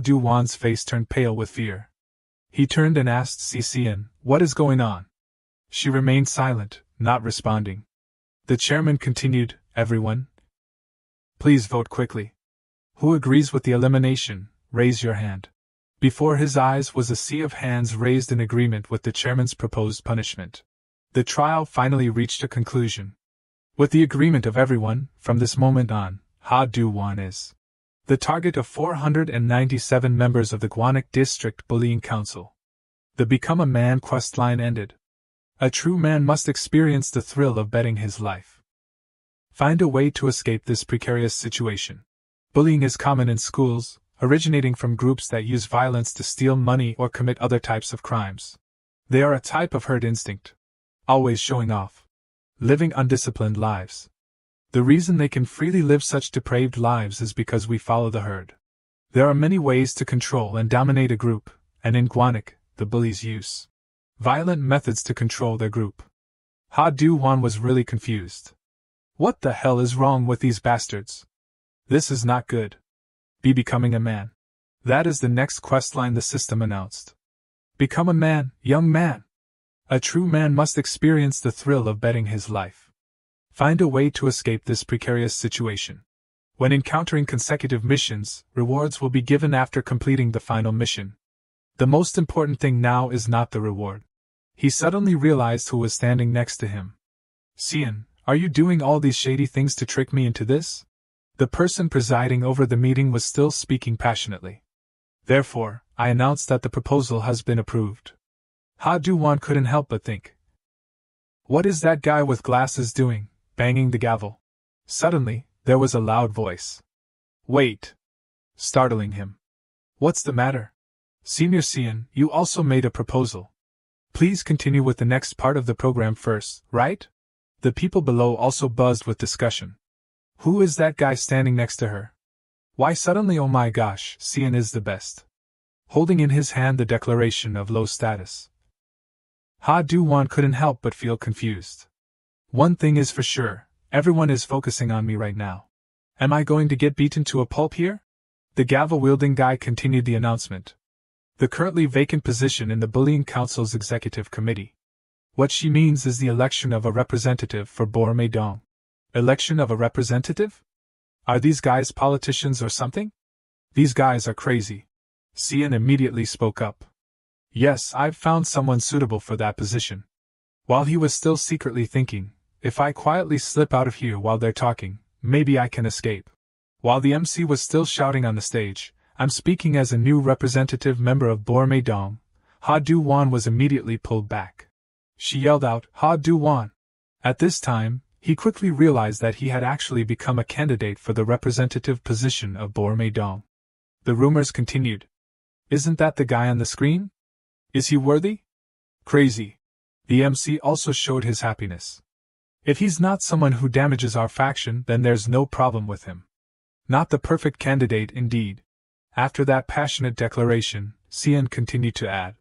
Do-wan's face turned pale with fear. He turned and asked Sian, what is going on? She remained silent, not responding. The chairman continued, everyone, please vote quickly. Who agrees with the elimination, raise your hand. Before his eyes was a sea of hands raised in agreement with the chairman's proposed punishment. The trial finally reached a conclusion. With the agreement of everyone, from this moment on, Do-wan is the target of 497 members of the Gwanik District Bullying Council. The Become a Man questline ended. A true man must experience the thrill of betting his life. Find a way to escape this precarious situation. Bullying is common in schools, originating from groups that use violence to steal money or commit other types of crimes. They are a type of herd instinct. Always showing off. Living undisciplined lives. The reason they can freely live such depraved lives is because we follow the herd. There are many ways to control and dominate a group, and in Gwanik, the bullies use violent methods to control their group. Do-wan was really confused. What the hell is wrong with these bastards? This is not good. Be becoming a man. That is the next questline the system announced. Become a man, young man. A true man must experience the thrill of betting his life. Find a way to escape this precarious situation. When encountering consecutive missions, rewards will be given after completing the final mission. The most important thing now is not the reward. He suddenly realized who was standing next to him. Sian, are you doing all these shady things to trick me into this? The person presiding over the meeting was still speaking passionately. Therefore, I announced that the proposal has been approved. Do-wan couldn't help but think. What is that guy with glasses doing, banging the gavel? Suddenly, there was a loud voice. Wait! Startling him. What's the matter? Senior Sian, you also made a proposal. Please continue with the next part of the program first, right? The people below also buzzed with discussion. Who is that guy standing next to her? Why suddenly, oh my gosh, Sian is the best. Holding in his hand the declaration of low status. Do-wan couldn't help but feel confused. One thing is for sure, everyone is focusing on me right now. Am I going to get beaten to a pulp here? The gavel-wielding guy continued the announcement. The currently vacant position in the Bullying Council's Executive Committee. What she means is the election of a representative for Bormei-dong. Election of a representative? Are these guys politicians or something? These guys are crazy. Sian immediately spoke up. Yes, I've found someone suitable for that position. While he was still secretly thinking, if I quietly slip out of here while they're talking, maybe I can escape. While the MC was still shouting on the stage, I'm speaking as a new representative member of Bormei-dong, Do-wan was immediately pulled back. She yelled out, Do-wan. At this time, he quickly realized that he had actually become a candidate for the representative position of Bormei-dong. The rumors continued. Isn't that the guy on the screen? Is he worthy? Crazy. The MC also showed his happiness. If he's not someone who damages our faction, then there's no problem with him. Not the perfect candidate indeed. After that passionate declaration, Sian continued to add.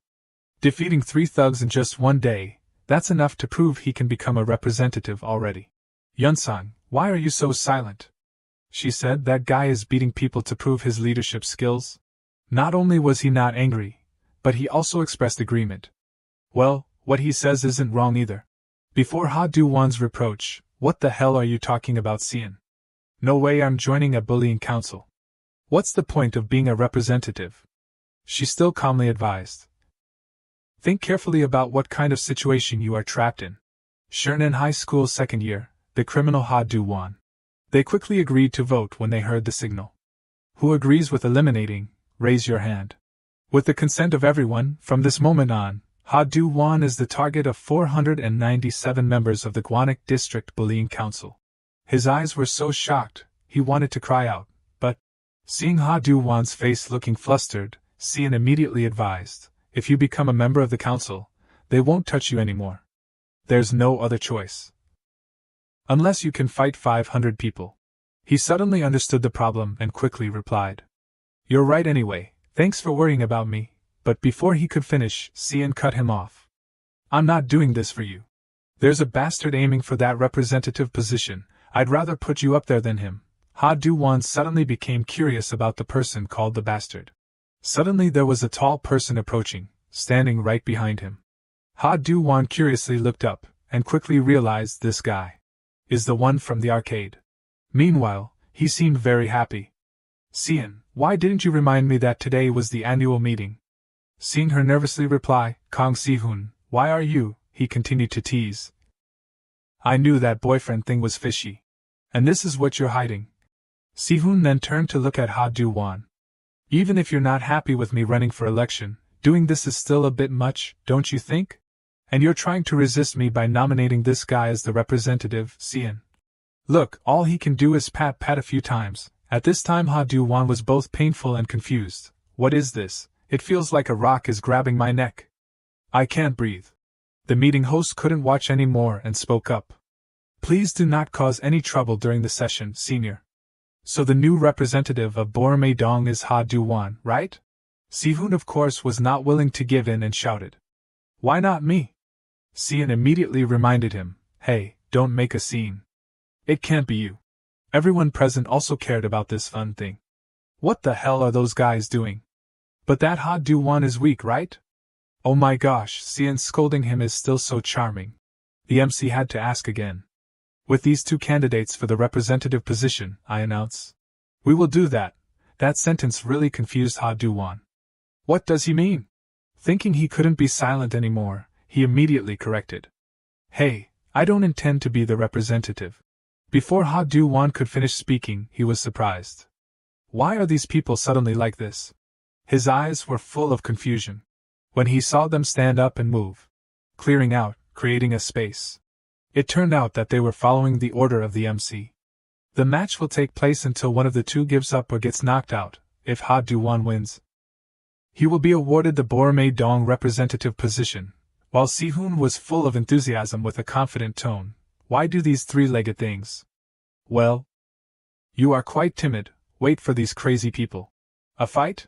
Defeating 3 thugs in just one day, that's enough to prove he can become a representative already. Yunsang, why are you so silent? She said, that guy is beating people to prove his leadership skills. Not only was he not angry, but he also expressed agreement. Well, what he says isn't wrong either. Before Do-wan's reproach, what the hell are you talking about, Sian? No way I'm joining a bullying council. What's the point of being a representative? She still calmly advised. Think carefully about what kind of situation you are trapped in. Shernan High School second year, the criminal Do-wan. They quickly agreed to vote when they heard the signal. Who agrees with eliminating, raise your hand. With the consent of everyone, from this moment on, Do-wan is the target of 497 members of the Gwanek District Bullying Council. His eyes were so shocked, he wanted to cry out, but, seeing Do-wan's face looking flustered, Sian immediately advised, if you become a member of the council, they won't touch you anymore. There's no other choice. Unless you can fight 500 people. He suddenly understood the problem and quickly replied. You're right anyway, thanks for worrying about me, but before he could finish, Sian cut him off. I'm not doing this for you. There's a bastard aiming for that representative position, I'd rather put you up there than him. Do-wan suddenly became curious about the person called the bastard. Suddenly there was a tall person approaching, standing right behind him. Do-wan curiously looked up, and quickly realized this guy is the one from the arcade. Meanwhile, he seemed very happy. Sian, why didn't you remind me that today was the annual meeting? Seeing her nervously reply, Kong Si-hoon, why are you, he continued to tease. I knew that boyfriend thing was fishy. And this is what you're hiding. Si-hoon then turned to look at Do-wan. Even if you're not happy with me running for election, doing this is still a bit much, don't you think? And you're trying to resist me by nominating this guy as the representative, Sian. Look, all he can do is pat a few times. At this time Do-wan was both painful and confused. What is this? It feels like a rock is grabbing my neck. I can't breathe. The meeting host couldn't watch any more and spoke up. Please do not cause any trouble during the session, senior. So the new representative of Bormei-dong is Do-wan, right? Si-hoon of course was not willing to give in and shouted. Why not me? Sian immediately reminded him, hey, don't make a scene. It can't be you. Everyone present also cared about this fun thing. What the hell are those guys doing? But that Do-wan is weak, right? Oh my gosh, Sian scolding him is still so charming. The MC had to ask again. With these two candidates for the representative position, I announce. We will do that. That sentence really confused Do-wan. What does he mean? Thinking he couldn't be silent anymore, he immediately corrected. Hey, I don't intend to be the representative. Before Do-wan could finish speaking, he was surprised. Why are these people suddenly like this? His eyes were full of confusion. When he saw them stand up and move, clearing out, creating a space. It turned out that they were following the order of the MC. The match will take place until one of the two gives up or gets knocked out. If Do-wan wins, he will be awarded the Borame-dong representative position. While Si-hoon was full of enthusiasm with a confident tone. Why do these three-legged things? Well, you are quite timid. Wait for these crazy people. A fight?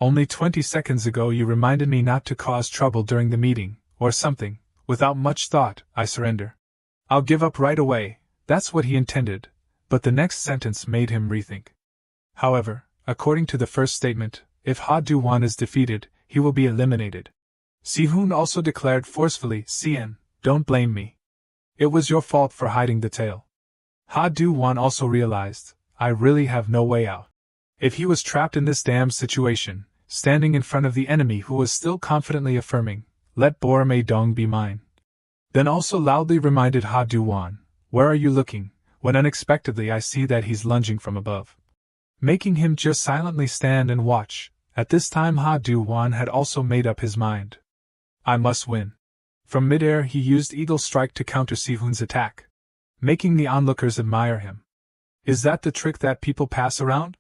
Only 20 seconds ago you reminded me not to cause trouble during the meeting, or something. Without much thought, I surrender. I'll give up right away. That's what he intended, but the next sentence made him rethink. However, according to the first statement, if Do-wan is defeated, he will be eliminated. Si-hoon also declared forcefully, Sien, don't blame me. It was your fault for hiding the tail. Do-wan also realized, I really have no way out. If he was trapped in this damn situation, standing in front of the enemy who was still confidently affirming, let Borame-dong be mine. Then also loudly reminded Do-wan, where are you looking, when unexpectedly I see that he's lunging from above. Making him just silently stand and watch. At this time Do-wan had also made up his mind. I must win. From midair he used Eagle Strike to counter Si-hoon's attack, making the onlookers admire him. Is that the trick that people pass around?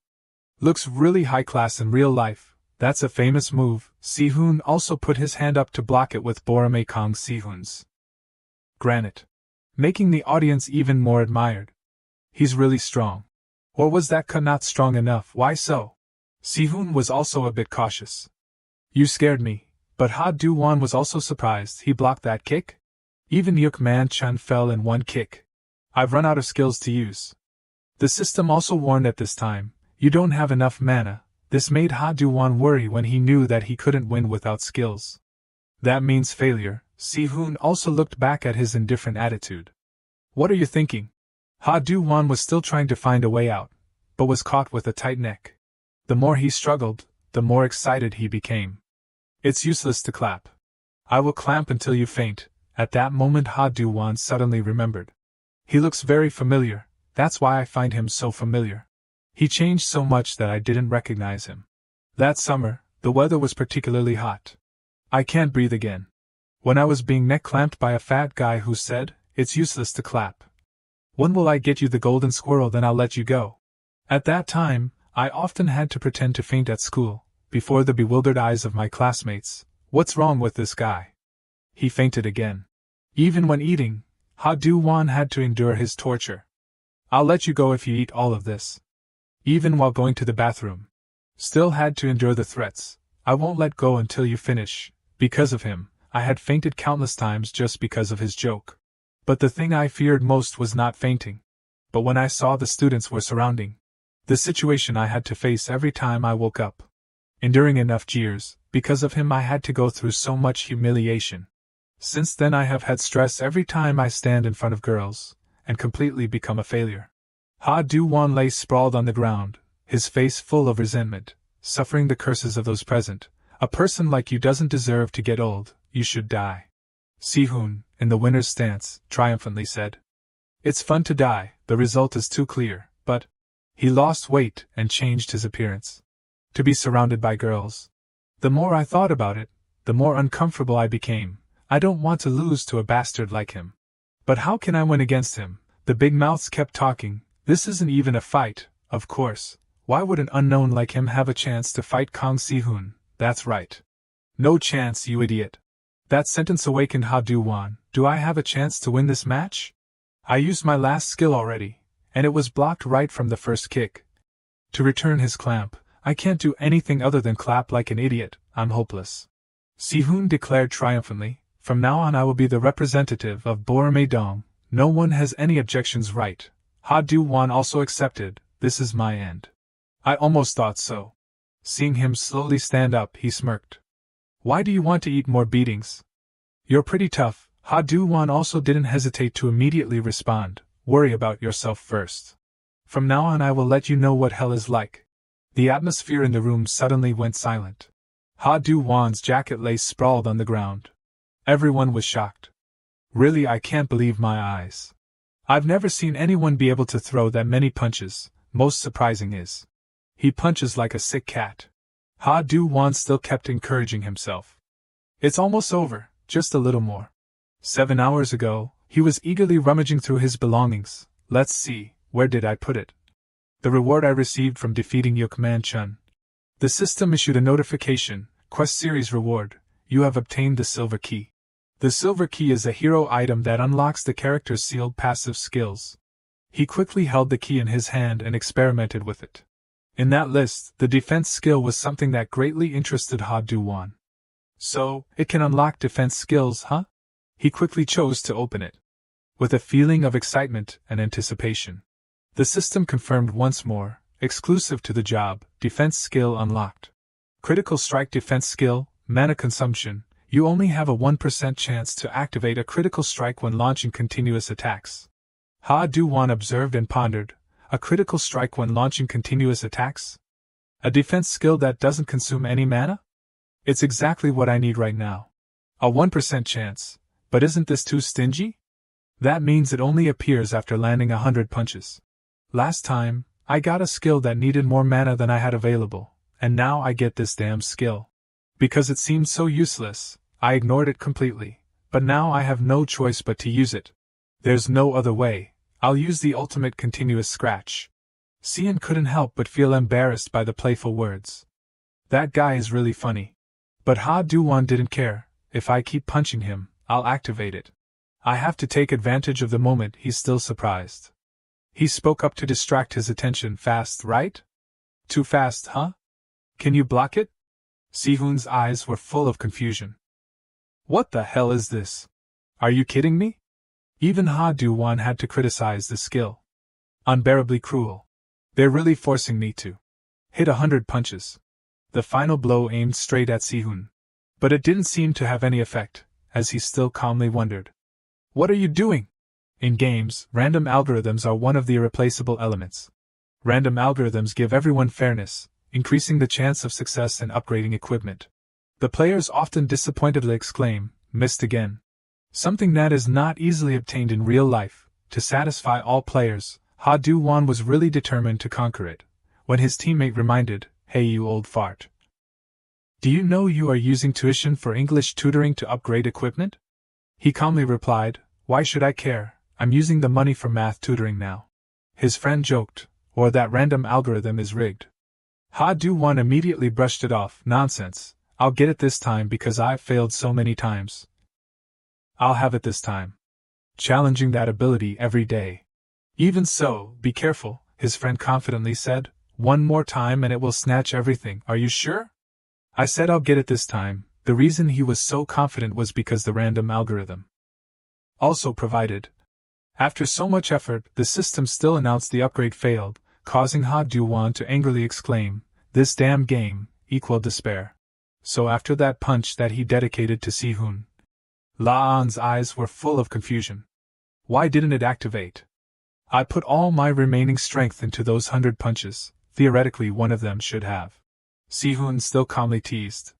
Looks really high class in real life. That's a famous move. Si-hoon also put his hand up to block it with Borame-kong Si-hoon's granite, making the audience even more admired. He's really strong. Or was that ka not strong enough? Why so? Si-hoon was also a bit cautious. You scared me, but Do-wan was also surprised he blocked that kick? Even Yuk Man-chun fell in one kick. I've run out of skills to use. The system also warned at this time, you don't have enough mana. This made Do-wan worry when he knew that he couldn't win without skills. That means failure. Si-hoon also looked back at his indifferent attitude. What are you thinking? Do-wan was still trying to find a way out, but was caught with a tight neck. The more he struggled, the more excited he became. It's useless to clap. I will clamp until you faint. At that moment Do-wan suddenly remembered. He looks very familiar, that's why I find him so familiar. He changed so much that I didn't recognize him. That summer, the weather was particularly hot. I can't breathe again. When I was being neck-clamped by a fat guy who said, it's useless to clap. When will I get you the golden squirrel, then I'll let you go. At that time, I often had to pretend to faint at school, before the bewildered eyes of my classmates. What's wrong with this guy? He fainted again. Even when eating, Do-wan had to endure his torture. I'll let you go if you eat all of this. Even while going to the bathroom. Still had to endure the threats. I won't let go until you finish. Because of him, I had fainted countless times just because of his joke. But the thing I feared most was not fainting. But when I saw the students were surrounding the situation I had to face every time I woke up. Enduring enough jeers, because of him I had to go through so much humiliation. Since then I have had stress every time I stand in front of girls, and completely become a failure. Do-wan lay sprawled on the ground, his face full of resentment, suffering the curses of those present. A person like you doesn't deserve to get old, you should die. Si-hoon, in the winner's stance, triumphantly said. It's fun to die, the result is too clear, but he lost weight and changed his appearance. To be surrounded by girls. The more I thought about it, the more uncomfortable I became. I don't want to lose to a bastard like him. But how can I win against him? The big mouths kept talking. This isn't even a fight, of course. Why would an unknown like him have a chance to fight Kong Si-hoon? That's right. No chance, you idiot. That sentence awakened Do-wan. Do I have a chance to win this match? I used my last skill already, and it was blocked right from the first kick. To return his clamp, I can't do anything other than clap like an idiot. I'm hopeless. Si-hoon declared triumphantly. From now on I will be the representative of Borame-dong. No one has any objections, right? Do-wan also accepted. This is my end. I almost thought so. Seeing him slowly stand up, he smirked. Why do you want to eat more beatings? You're pretty tough. Do-wan also didn't hesitate to immediately respond. Worry about yourself first. From now on I will let you know what hell is like. The atmosphere in the room suddenly went silent. Do-wan's jacket lay sprawled on the ground. Everyone was shocked. Really, I can't believe my eyes. I've never seen anyone be able to throw that many punches. Most surprising is, he punches like a sick cat. Do-wan still kept encouraging himself. It's almost over, just a little more. 7 hours ago, he was eagerly rummaging through his belongings. Let's see, where did I put it? The reward I received from defeating Yukman-chun. The system issued a notification, Quest Series reward, you have obtained the silver key. The silver key is a hero item that unlocks the character's sealed passive skills. He quickly held the key in his hand and experimented with it. In that list, the defense skill was something that greatly interested Do-wan. So, it can unlock defense skills, huh? He quickly chose to open it. With a feeling of excitement and anticipation. The system confirmed once more, exclusive to the job, defense skill unlocked. Critical strike defense skill, mana consumption. You only have a 1% chance to activate a critical strike when launching continuous attacks. Do-wan observed and pondered, a critical strike when launching continuous attacks? A defense skill that doesn't consume any mana? It's exactly what I need right now. A 1% chance, but isn't this too stingy? That means it only appears after landing 100 punches. Last time, I got a skill that needed more mana than I had available, and now I get this damn skill. Because it seemed so useless, I ignored it completely, but now I have no choice but to use it. There's no other way, I'll use the ultimate continuous scratch. Cian couldn't help but feel embarrassed by the playful words. That guy is really funny. But Do-wan didn't care, if I keep punching him, I'll activate it. I have to take advantage of the moment he's still surprised. He spoke up to distract his attention. Fast, right? Too fast, huh? Can you block it? Sihun's eyes were full of confusion. What the hell is this? Are you kidding me? Even Do-wan had to criticize the skill. Unbearably cruel. They're really forcing me to hit 100 punches. The final blow aimed straight at Sihun. But it didn't seem to have any effect, as he still calmly wondered. What are you doing? In games, random algorithms are one of the irreplaceable elements. Random algorithms give everyone fairness, increasing the chance of success and upgrading equipment. The players often disappointedly exclaim, missed again. Something that is not easily obtained in real life. To satisfy all players, Do-wan was really determined to conquer it. When his teammate reminded, hey you old fart. Do you know you are using tuition for English tutoring to upgrade equipment? He calmly replied, why should I care, I'm using the money for math tutoring now. His friend joked, or that random algorithm is rigged. Do-wan immediately brushed it off, nonsense. I'll get it this time because I've failed so many times. I'll have it this time. Challenging that ability every day. Even so, be careful, his friend confidently said. One more time and it will snatch everything, are you sure? I said I'll get it this time. The reason he was so confident was because the random algorithm also provided. After so much effort, the system still announced the upgrade failed, causing Do-wan to angrily exclaim, this damn game, equal despair. So after that punch that he dedicated to Sihun, La'an's eyes were full of confusion. Why didn't it activate? I put all my remaining strength into those 100 punches, theoretically one of them should have. Sihun still calmly teased.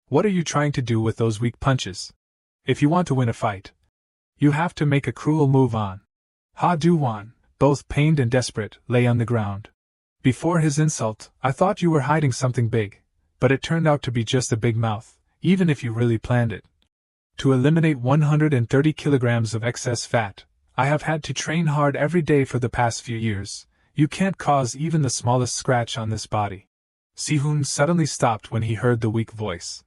What are you trying to do with those weak punches? If you want to win a fight, you have to make a cruel move on. Do-wan, both pained and desperate, lay on the ground. Before his insult, I thought you were hiding something big, but it turned out to be just a big mouth, even if you really planned it. To eliminate 130 kilograms of excess fat, I have had to train hard every day for the past few years. You can't cause even the smallest scratch on this body. Sihun suddenly stopped when he heard the weak voice.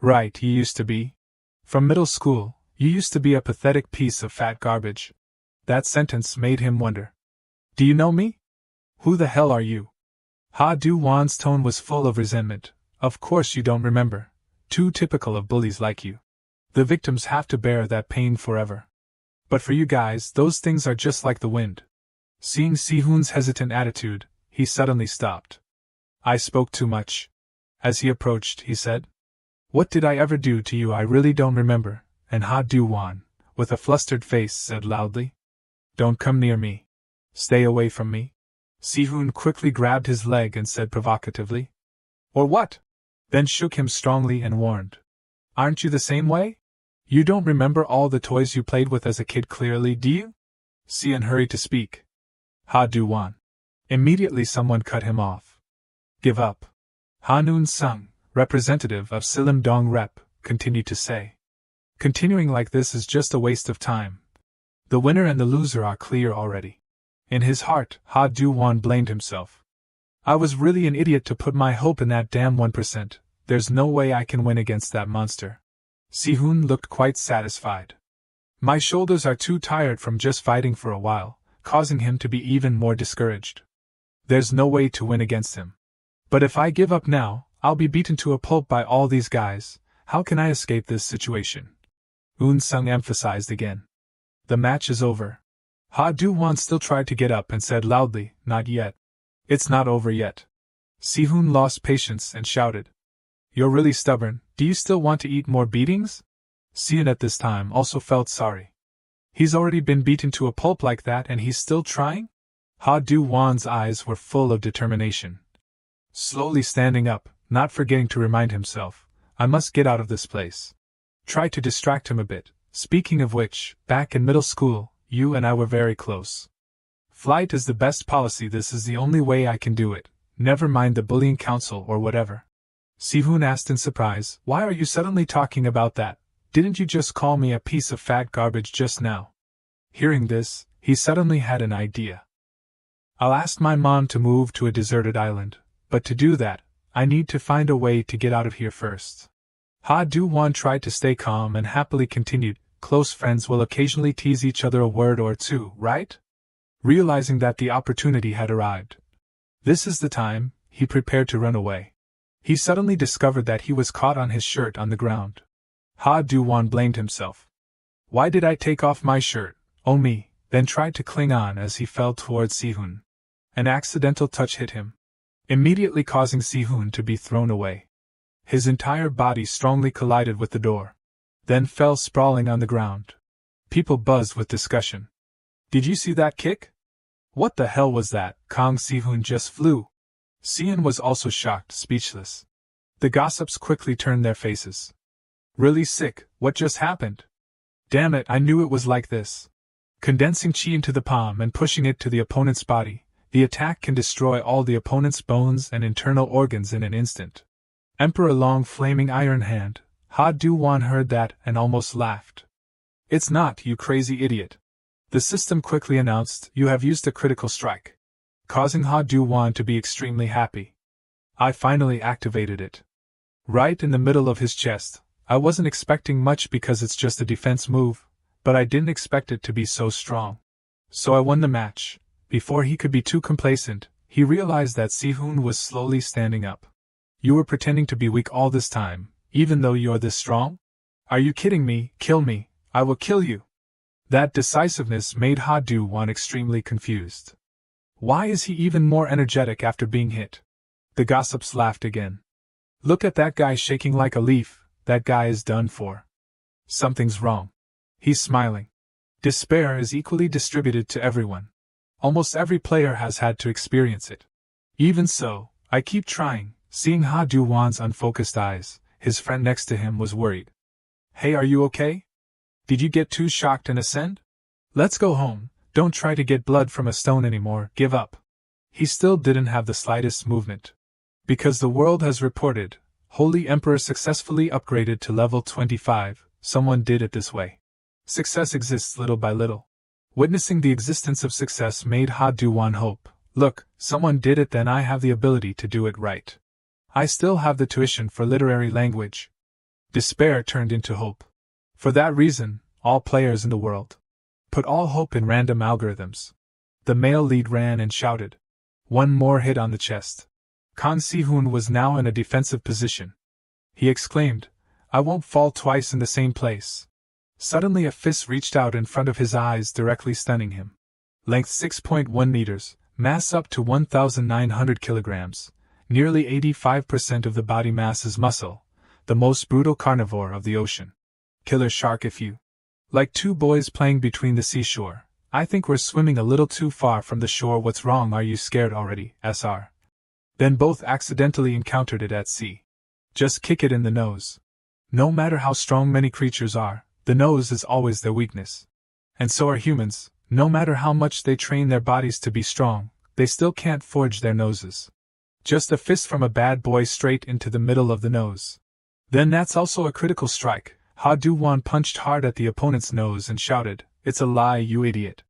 Right, you used to be. From middle school, you used to be a pathetic piece of fat garbage. That sentence made him wonder. Do you know me? Who the hell are you? Do-wan's tone was full of resentment. Of course you don't remember. Too typical of bullies like you. The victims have to bear that pain forever. But for you guys, those things are just like the wind. Seeing Sihun's hesitant attitude, he suddenly stopped. I spoke too much. As he approached, he said, what did I ever do to you? I really don't remember. And Do-wan, with a flustered face, said loudly, don't come near me. Stay away from me. Sihun quickly grabbed his leg and said provocatively, or what? Then shook him strongly and warned, aren't you the same way? You don't remember all the toys you played with as a kid clearly, do you? Xian hurried to speak. Ha Do-wan. Immediately someone cut him off. Give up. Ha Noon-sung, representative of Silim Dong Rep, continued to say. Continuing like this is just a waste of time. The winner and the loser are clear already. In his heart, Ha Do-wan blamed himself. I was really an idiot to put my hope in that damn 1%. There's no way I can win against that monster. Si-hoon looked quite satisfied. My shoulders are too tired from just fighting for a while, causing him to be even more discouraged. There's no way to win against him. But if I give up now, I'll be beaten to a pulp by all these guys. How can I escape this situation? Eun-sung emphasized again. The match is over. Ha Do-wan still tried to get up and said loudly, not yet. It's not over yet. Si-hoon lost patience and shouted. You're really stubborn, do you still want to eat more beatings? Xian at this time also felt sorry. He's already been beaten to a pulp like that and he's still trying? Ha Do-wan's eyes were full of determination. Slowly standing up, not forgetting to remind himself, I must get out of this place. Try to distract him a bit. Speaking of which, back in middle school, you and I were very close. Flight is the best policy, this is the only way I can do it, never mind the bullying council or whatever. Si-hoon asked in surprise, why are you suddenly talking about that? Didn't you just call me a piece of fat garbage just now? Hearing this, he suddenly had an idea. I'll ask my mom to move to a deserted island, but to do that, I need to find a way to get out of here first. Ha Do-wan tried to stay calm and happily continued, close friends will occasionally tease each other a word or two, right? Realizing that the opportunity had arrived. This is the time, he prepared to run away. He suddenly discovered that he was caught on his shirt on the ground. Ha Do-wan blamed himself. Why did I take off my shirt, oh me, then tried to cling on as he fell towards Si-hoon. An accidental touch hit him, immediately causing Si-hoon to be thrown away. His entire body strongly collided with the door, then fell sprawling on the ground. People buzzed with discussion. Did you see that kick? What the hell was that? Kang Si-hoon just flew. Xian was also shocked, speechless. The gossips quickly turned their faces. Really sick, what just happened? Damn it, I knew it was like this. Condensing chi into the palm and pushing it to the opponent's body, the attack can destroy all the opponent's bones and internal organs in an instant. Emperor Long flaming iron hand, Ha Do-wan heard that and almost laughed. It's not, you crazy idiot. The system quickly announced, you have used a critical strike, causing Ha Do-wan to be extremely happy. I finally activated it. Right in the middle of his chest. I wasn't expecting much because it's just a defense move, but I didn't expect it to be so strong. So I won the match. Before he could be too complacent, he realized that Si-hoon was slowly standing up. You were pretending to be weak all this time, even though you're this strong? Are you kidding me? Kill me, I will kill you. That decisiveness made Ha Do-wan extremely confused. Why is he even more energetic after being hit? The gossips laughed again. Look at that guy shaking like a leaf, that guy is done for. Something's wrong. He's smiling. Despair is equally distributed to everyone. Almost every player has had to experience it. Even so, I keep trying. Seeing Ha Do-wan's unfocused eyes, his friend next to him was worried. Hey, are you okay? Did you get too shocked and ascend? Let's go home, don't try to get blood from a stone anymore, give up. He still didn't have the slightest movement. Because the world has reported, Holy Emperor successfully upgraded to level 25, someone did it this way. Success exists little by little. Witnessing the existence of success made Ha Do-wan hope. Look, someone did it, then I have the ability to do it right. I still have the tuition for literary language. Despair turned into hope. For that reason, all players in the world put all hope in random algorithms. The male lead ran and shouted. One more hit on the chest. Kang Si-hoon was now in a defensive position. He exclaimed, I won't fall twice in the same place. Suddenly a fist reached out in front of his eyes, directly stunning him. Length 6.1 meters, mass up to 1,900 kilograms. Nearly 85% of the body mass is muscle, the most brutal carnivore of the ocean. Killer shark if you. Like two boys playing between the seashore. I think we're swimming a little too far from the shore. What's wrong? Are you scared already, SR? Then both accidentally encountered it at sea. Just kick it in the nose. No matter how strong many creatures are, The nose is always their weakness. And so are humans. No matter how much they train their bodies to be strong, they still can't forge their noses. Just a fist from a bad boy straight into the middle of the nose. Then that's also a critical strike. Do-wan punched hard at the opponent's nose and shouted, "It's a lie, you idiot."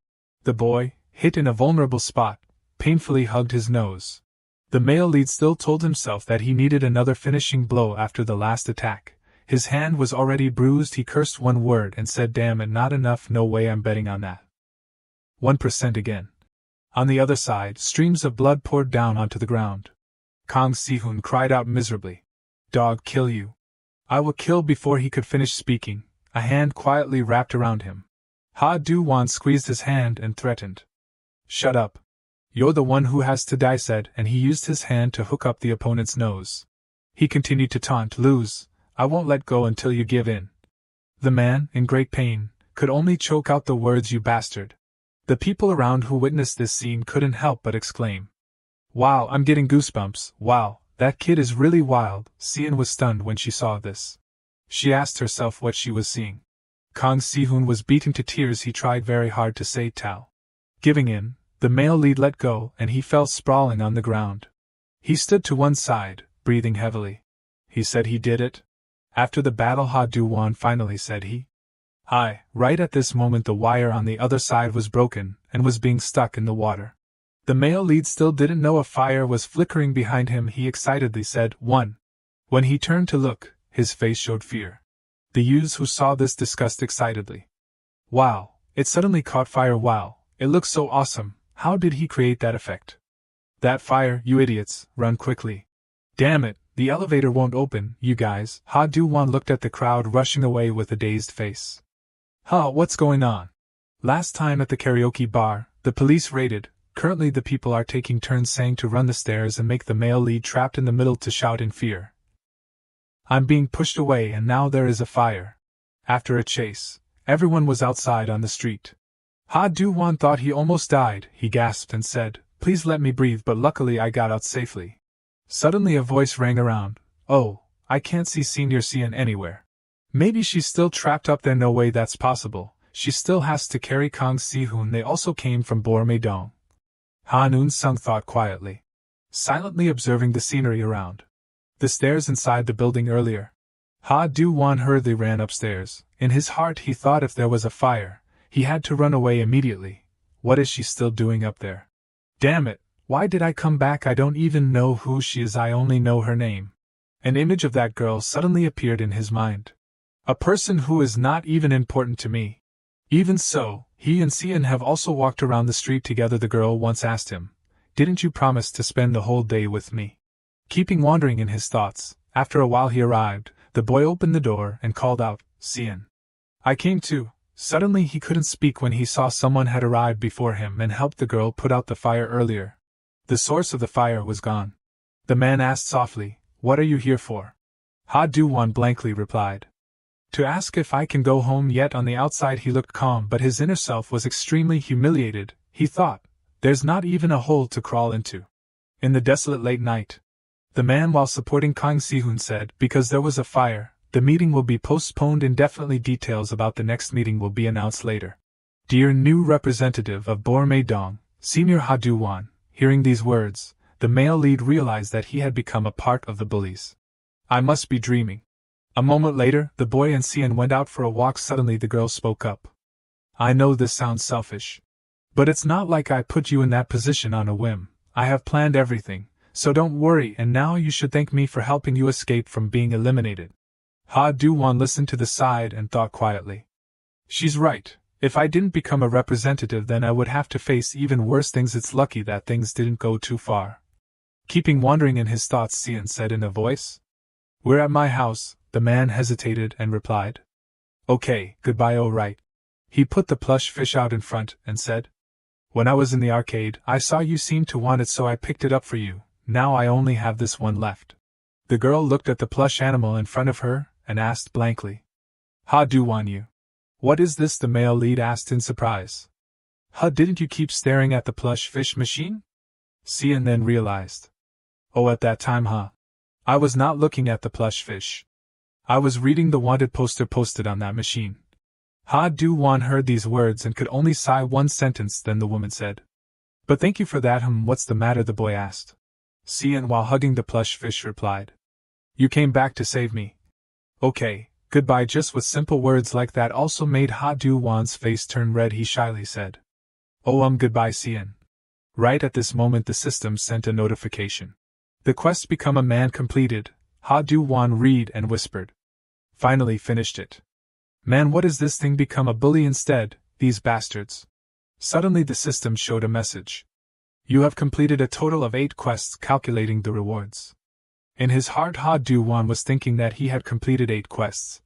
The boy, hit in a vulnerable spot, painfully hugged his nose. The male lead still told himself that he needed another finishing blow after the last attack. His hand was already bruised. He cursed one word and said, "Damn it, not enough, no way, I'm betting on that." 1% again. On the other side, streams of blood poured down onto the ground. Kang Si-hoon cried out miserably, "Dog, kill you. I will kill." Before he could finish speaking, a hand quietly wrapped around him. Do-wan squeezed his hand and threatened, "Shut up. You're the one who has to die," said, and he used his hand to hook up the opponent's nose. He continued to taunt, "Lose. I won't let go until you give in." The man, in great pain, could only choke out the words, "You bastard." The people around who witnessed this scene couldn't help but exclaim, "Wow, I'm getting goosebumps, wow, that kid is really wild." Sien was stunned when she saw this. She asked herself what she was seeing. Kang Si-hoon was beaten to tears. He tried very hard to say Tao. Giving in, the male lead let go and he fell sprawling on the ground. He stood to one side, breathing heavily. He said he did it. After the battle, Do-wan finally said he. Right at this moment the wire on the other side was broken and was being stuck in the water. The male lead still didn't know a fire was flickering behind him. He excitedly said, "One." When he turned to look, his face showed fear. The youths who saw this discussed excitedly. "Wow, it suddenly caught fire. Wow, it looks so awesome. How did he create that effect?" "That fire, you idiots, run quickly." "Damn it, the elevator won't open, you guys." Do-wan looked at the crowd rushing away with a dazed face. What's going on?" "Last time at the karaoke bar, the police raided. Currently the people are taking turns saying to run the stairs and make the male lead trapped in the middle to shout in fear. I'm being pushed away and now there is a fire. After a chase, everyone was outside on the street." Do-wan thought he almost died. He gasped and said, "Please let me breathe," but luckily I got out safely. Suddenly a voice rang around, "Oh, I can't see Senior Sien anywhere. Maybe she's still trapped up there." "No way that's possible. She still has to carry Kang Si-hoon. They also came from Bormae-dong." Han-eun-sung thought quietly, silently observing the scenery around. The stairs inside the building earlier. Do-wan hurriedly ran upstairs. In his heart he thought if there was a fire, he had to run away immediately. What is she still doing up there? Damn it, why did I come back? I don't even know who she is, I only know her name. An image of that girl suddenly appeared in his mind. A person who is not even important to me. Even so, he and Sien have also walked around the street together. The girl once asked him, "Didn't you promise to spend the whole day with me?" Keeping wandering in his thoughts, after a while he arrived. The boy opened the door and called out, "Sien." "I came too." Suddenly he couldn't speak when he saw someone had arrived before him and helped the girl put out the fire earlier. The source of the fire was gone. The man asked softly, "What are you here for?" Do-wan blankly replied, "To ask if I can go home." Yet on the outside he looked calm, but his inner self was extremely humiliated. He thought, there's not even a hole to crawl into. In the desolate late night, the man, while supporting Kang Si-hoon, said, "Because there was a fire, the meeting will be postponed indefinitely. Details about the next meeting will be announced later." "Dear new representative of Bormae-dong, Senior Do-wan." Hearing these words, the male lead realized that he had become a part of the bullies. "I must be dreaming." A moment later, the boy and Sien went out for a walk. Suddenly the girl spoke up. "I know this sounds selfish. But it's not like I put you in that position on a whim. I have planned everything, so don't worry, and now you should thank me for helping you escape from being eliminated." Do-wan listened to the side and thought quietly. She's right. If I didn't become a representative, then I would have to face even worse things. It's lucky that things didn't go too far. Keeping wandering in his thoughts, Sien said in a voice. "We're at my house." The man hesitated and replied, "Okay, goodbye." "Oh right." He put the plush fish out in front and said, "When I was in the arcade, I saw you seemed to want it, so I picked it up for you. Now I only have this one left." The girl looked at the plush animal in front of her and asked blankly, Do-wan, you? What is this?" the male lead asked in surprise. Didn't you keep staring at the plush fish machine?" Sien then realized. "Oh, at that time, I was not looking at the plush fish. I was reading the wanted poster posted on that machine." Ha Do-wan heard these words and could only sigh one sentence. Then the woman said, "But thank you for that." What's the matter?" the boy asked. Sian, while hugging the plush fish, replied, "You came back to save me. Okay, goodbye." Just with simple words like that also made Ha Do-wan's face turn red. He shyly said, "Oh, goodbye, Sian." Right at this moment the system sent a notification. The quest Become a Man completed. Ha Do-wan read and whispered, "Finally finished it. Man, what is this thing? Become a bully instead, these bastards." Suddenly the system showed a message. "You have completed a total of 8 quests, calculating the rewards." In his heart Ha Do-wan was thinking that he had completed 8 quests.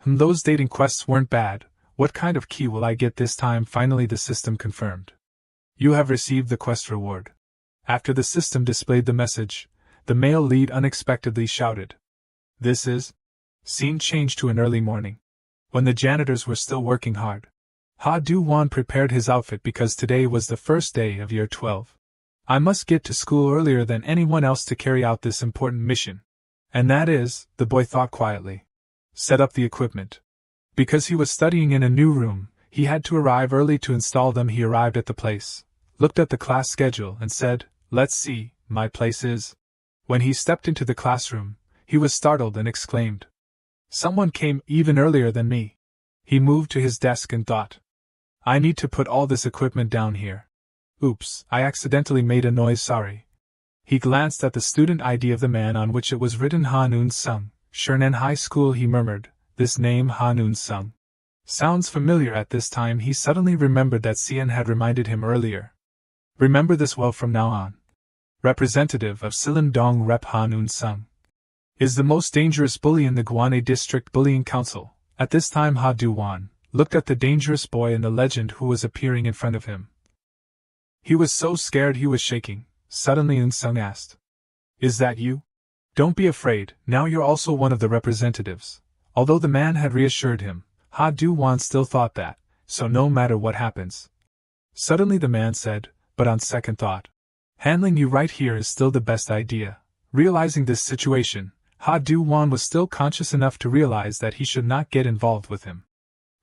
Those dating quests weren't bad. What kind of key will I get this time? Finally the system confirmed. "You have received the quest reward." After the system displayed the message, the male lead unexpectedly shouted, "This is..." Scene changed to an early morning, when the janitors were still working hard. Ha Do-wan prepared his outfit because today was the first day of year 12. "I must get to school earlier than anyone else to carry out this important mission. And that is," the boy thought quietly, "set up the equipment." Because he was studying in a new room, he had to arrive early to install them. He arrived at the place, looked at the class schedule and said, "Let's see, my place is..." When he stepped into the classroom, he was startled and exclaimed, "Someone came even earlier than me." He moved to his desk and thought, "I need to put all this equipment down here. Oops, I accidentally made a noise, sorry." He glanced at the student ID of the man on which it was written Ha Noon-sung, Shernan High School. He murmured, "This name Ha Noon-sung sounds familiar." At this time he suddenly remembered that Sian had reminded him earlier. "Remember this well from now on. Representative of Sillim-dong Rep Ha Noon-sung is the most dangerous bully in the Gwane District Bullying Council." At this time Ha Do-wan looked at the dangerous boy in the legend who was appearing in front of him. He was so scared he was shaking. Suddenly Eun-sung asked, "Is that you? Don't be afraid, now you're also one of the representatives." Although the man had reassured him, Ha Do-wan still thought that, so no matter what happens. Suddenly the man said, "But on second thought, handling you right here is still the best idea." Realizing this situation, Ha Do-wan was still conscious enough to realize that he should not get involved with him.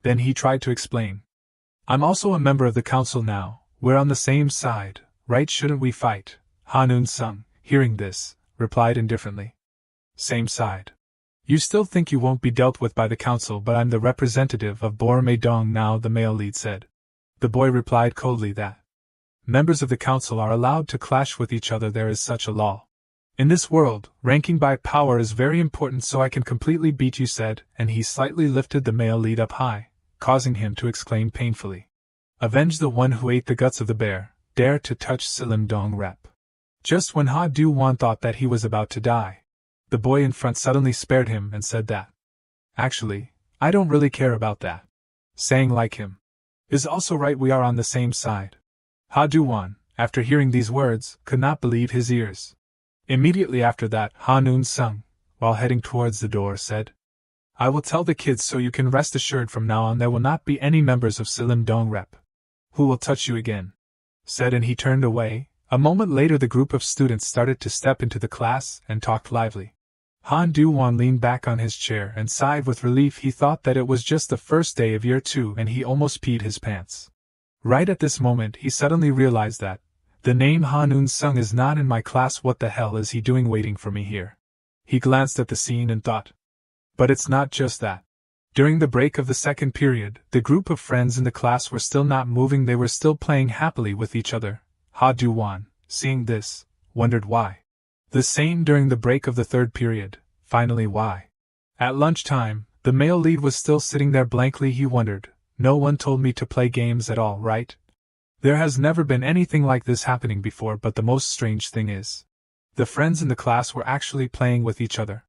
Then he tried to explain, "I'm also a member of the council now, we're on the same side, right? Shouldn't we fight?" Ha Noon-sung, hearing this, replied indifferently, "Same side. You still think you won't be dealt with by the council, but I'm the representative of Borome-dong now," the male lead said. The boy replied coldly that members of the council are allowed to clash with each other. There is such a law. In this world, ranking by power is very important, so I can completely beat you, said, and he slightly lifted the male lead up high, causing him to exclaim painfully, "Avenge the one who ate the guts of the bear, dare to touch Sillim-dong Rep." Just when Ha Do-wan thought that he was about to die, the boy in front suddenly spared him and said that, "Actually, I don't really care about that. Saying like him is also right, we are on the same side." Ha Do-wan, after hearing these words, could not believe his ears. Immediately after that, Ha Noon-sung, while heading towards the door, said, "I will tell the kids, so you can rest assured from now on there will not be any members of Sillim-dong Rep who will touch you again," said, and he turned away. A moment later the group of students started to step into the class and talked lively. Ha Do-wan leaned back on his chair and sighed with relief. He thought that it was just the first day of year 2 and he almost peed his pants. Right at this moment he suddenly realized that the name Ha Noon-sung is not in my class. What the hell is he doing waiting for me here? He glanced at the scene and thought, but it's not just that. During the break of the second period, the group of friends in the class were still not moving. They were still playing happily with each other. Ha Do-wan, seeing this, wondered why. The same during the break of the third period. Finally, why? At lunchtime, the male lead was still sitting there blankly. He wondered, no one told me to play games at all, right? There has never been anything like this happening before, but the most strange thing is, the friends in the class were actually playing with each other.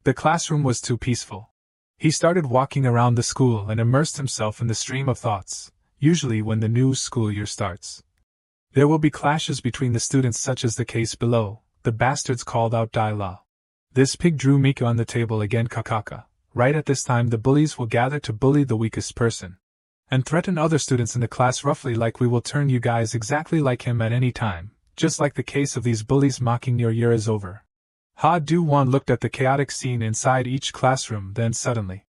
The classroom was too peaceful. He started walking around the school and immersed himself in the stream of thoughts. Usually when the new school year starts, there will be clashes between the students, such as the case below. The bastards called out Dai-la. This pig drew Mika on the table again, Kakaka. Right at this time the bullies will gather to bully the weakest person and threaten other students in the class roughly, like we will turn you guys exactly like him at any time, just like the case of these bullies mocking your year is over. Ha Do-wan looked at the chaotic scene inside each classroom, then suddenly,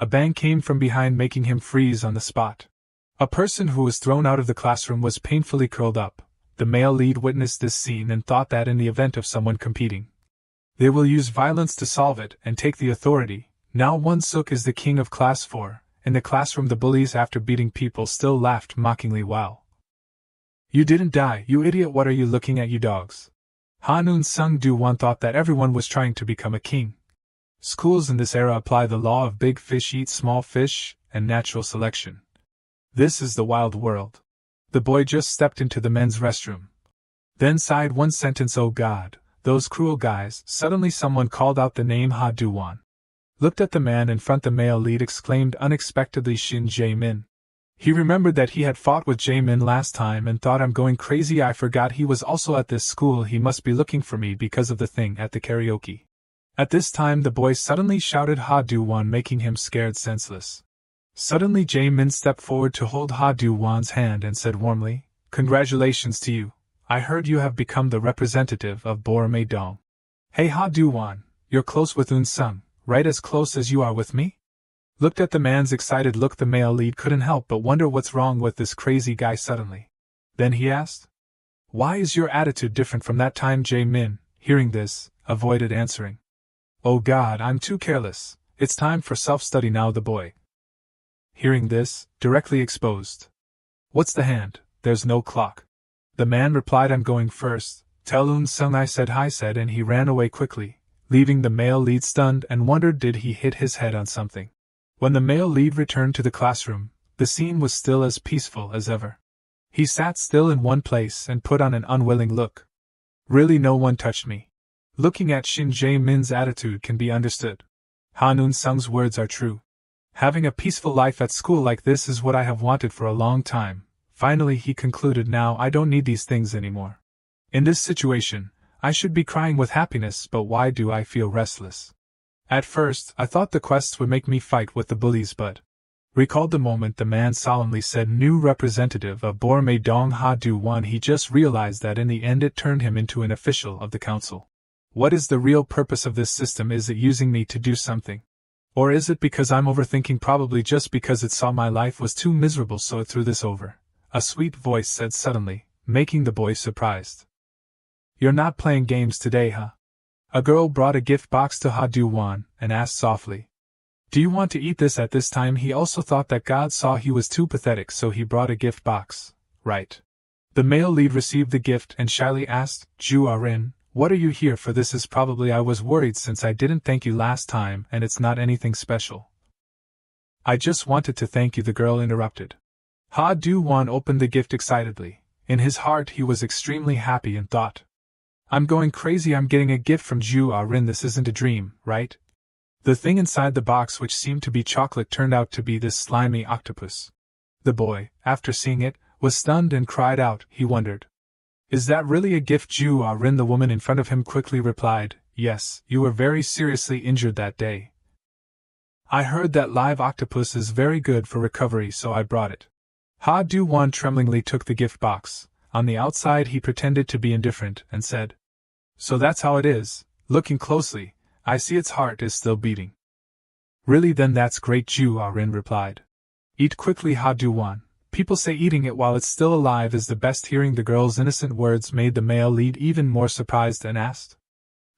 A bang came from behind, making him freeze on the spot. A person who was thrown out of the classroom was painfully curled up. The male lead witnessed this scene and thought that in the event of someone competing, they will use violence to solve it and take the authority. Now Won Suk is the king of class 4. In the classroom the bullies, after beating people, still laughed mockingly while, "You didn't die, you idiot, what are you looking at, you dogs?" Hanun Sung Do-wan thought that everyone was trying to become a king. Schools in this era apply the law of big fish eat small fish and natural selection. This is the wild world. The boy just stepped into the men's restroom. Then sighed one sentence, "Oh God, those cruel guys." Suddenly someone called out the name Ha Do-wan. Looked at the man in front. The male lead exclaimed unexpectedly, "Shin Jae-min." He remembered that he had fought with Jae-min last time and thought, "I'm going crazy, I forgot he was also at this school. He must be looking for me because of the thing at the karaoke." At this time the boy suddenly shouted Ha Do-wan, making him scared senseless. Suddenly Jae-min stepped forward to hold Ha Do-wan's hand and said warmly, "Congratulations to you. I heard you have become the representative of Bormae-dong. Hey Ha Do-wan, you're close with Eun Sung, right, as close as you are with me?" Looked at the man's excited look. The male lead couldn't help but wonder what's wrong with this crazy guy suddenly. Then he asked, "Why is your attitude different from that time?" Jae-min, hearing this, avoided answering. "Oh God, I'm too careless. It's time for self-study now." The boy, hearing this, directly exposed, "What's the hand? There's no clock." The man replied, "I'm going first. Tell Eun Sung I said hi," said, and he ran away quickly, leaving the male lead stunned and wondered did he hit his head on something. When the male lead returned to the classroom, the scene was still as peaceful as ever. He sat still in one place and put on an unwilling look. "Really, no one touched me." Looking at Shin Jae-min's attitude can be understood. Hanun Sung's words are true. Having a peaceful life at school like this is what I have wanted for a long time. Finally, he concluded, now I don't need these things anymore. In this situation, I should be crying with happiness, but why do I feel restless? At first, I thought the quests would make me fight with the bullies, but recalled the moment the man solemnly said new representative of Bormae-dong Ha Do-wan. He just realized that in the end it turned him into an official of the council. What is the real purpose of this system? Is it using me to do something? Or is it because I'm overthinking? Probably just because it saw my life was too miserable, so it threw this over. A sweet voice said suddenly, making the boy surprised. "You're not playing games today, huh?" A girl brought a gift box to Ha Do-wan and asked softly, "Do you want to eat this?" At this time he also thought that God saw he was too pathetic, so he brought a gift box. Right. The male lead received the gift and shyly asked, "Ju Arin, what are you here for?" "This is probably I was worried since I didn't thank you last time, and it's not anything special. I just wanted to thank you," the girl interrupted. Ha Do-wan opened the gift excitedly. In his heart he was extremely happy and thought, "I'm going crazy, I'm getting a gift from Ju Arin. This isn't a dream, right?" The thing inside the box, which seemed to be chocolate, turned out to be this slimy octopus. The boy, after seeing it, was stunned and cried out. He wondered, "Is that really a gift?" Ju Arin, the woman in front of him, quickly replied, "Yes, you were very seriously injured that day. I heard that live octopus is very good for recovery, so I brought it." Ha Do-wan tremblingly took the gift box. On the outside he pretended to be indifferent and said, "So that's how it is. Looking closely, I see its heart is still beating." "Really? Then that's great," Ju Arin replied. "Eat quickly, Ha Do-wan. People say eating it while it's still alive is the best." Hearing the girl's innocent words made the male lead even more surprised and asked,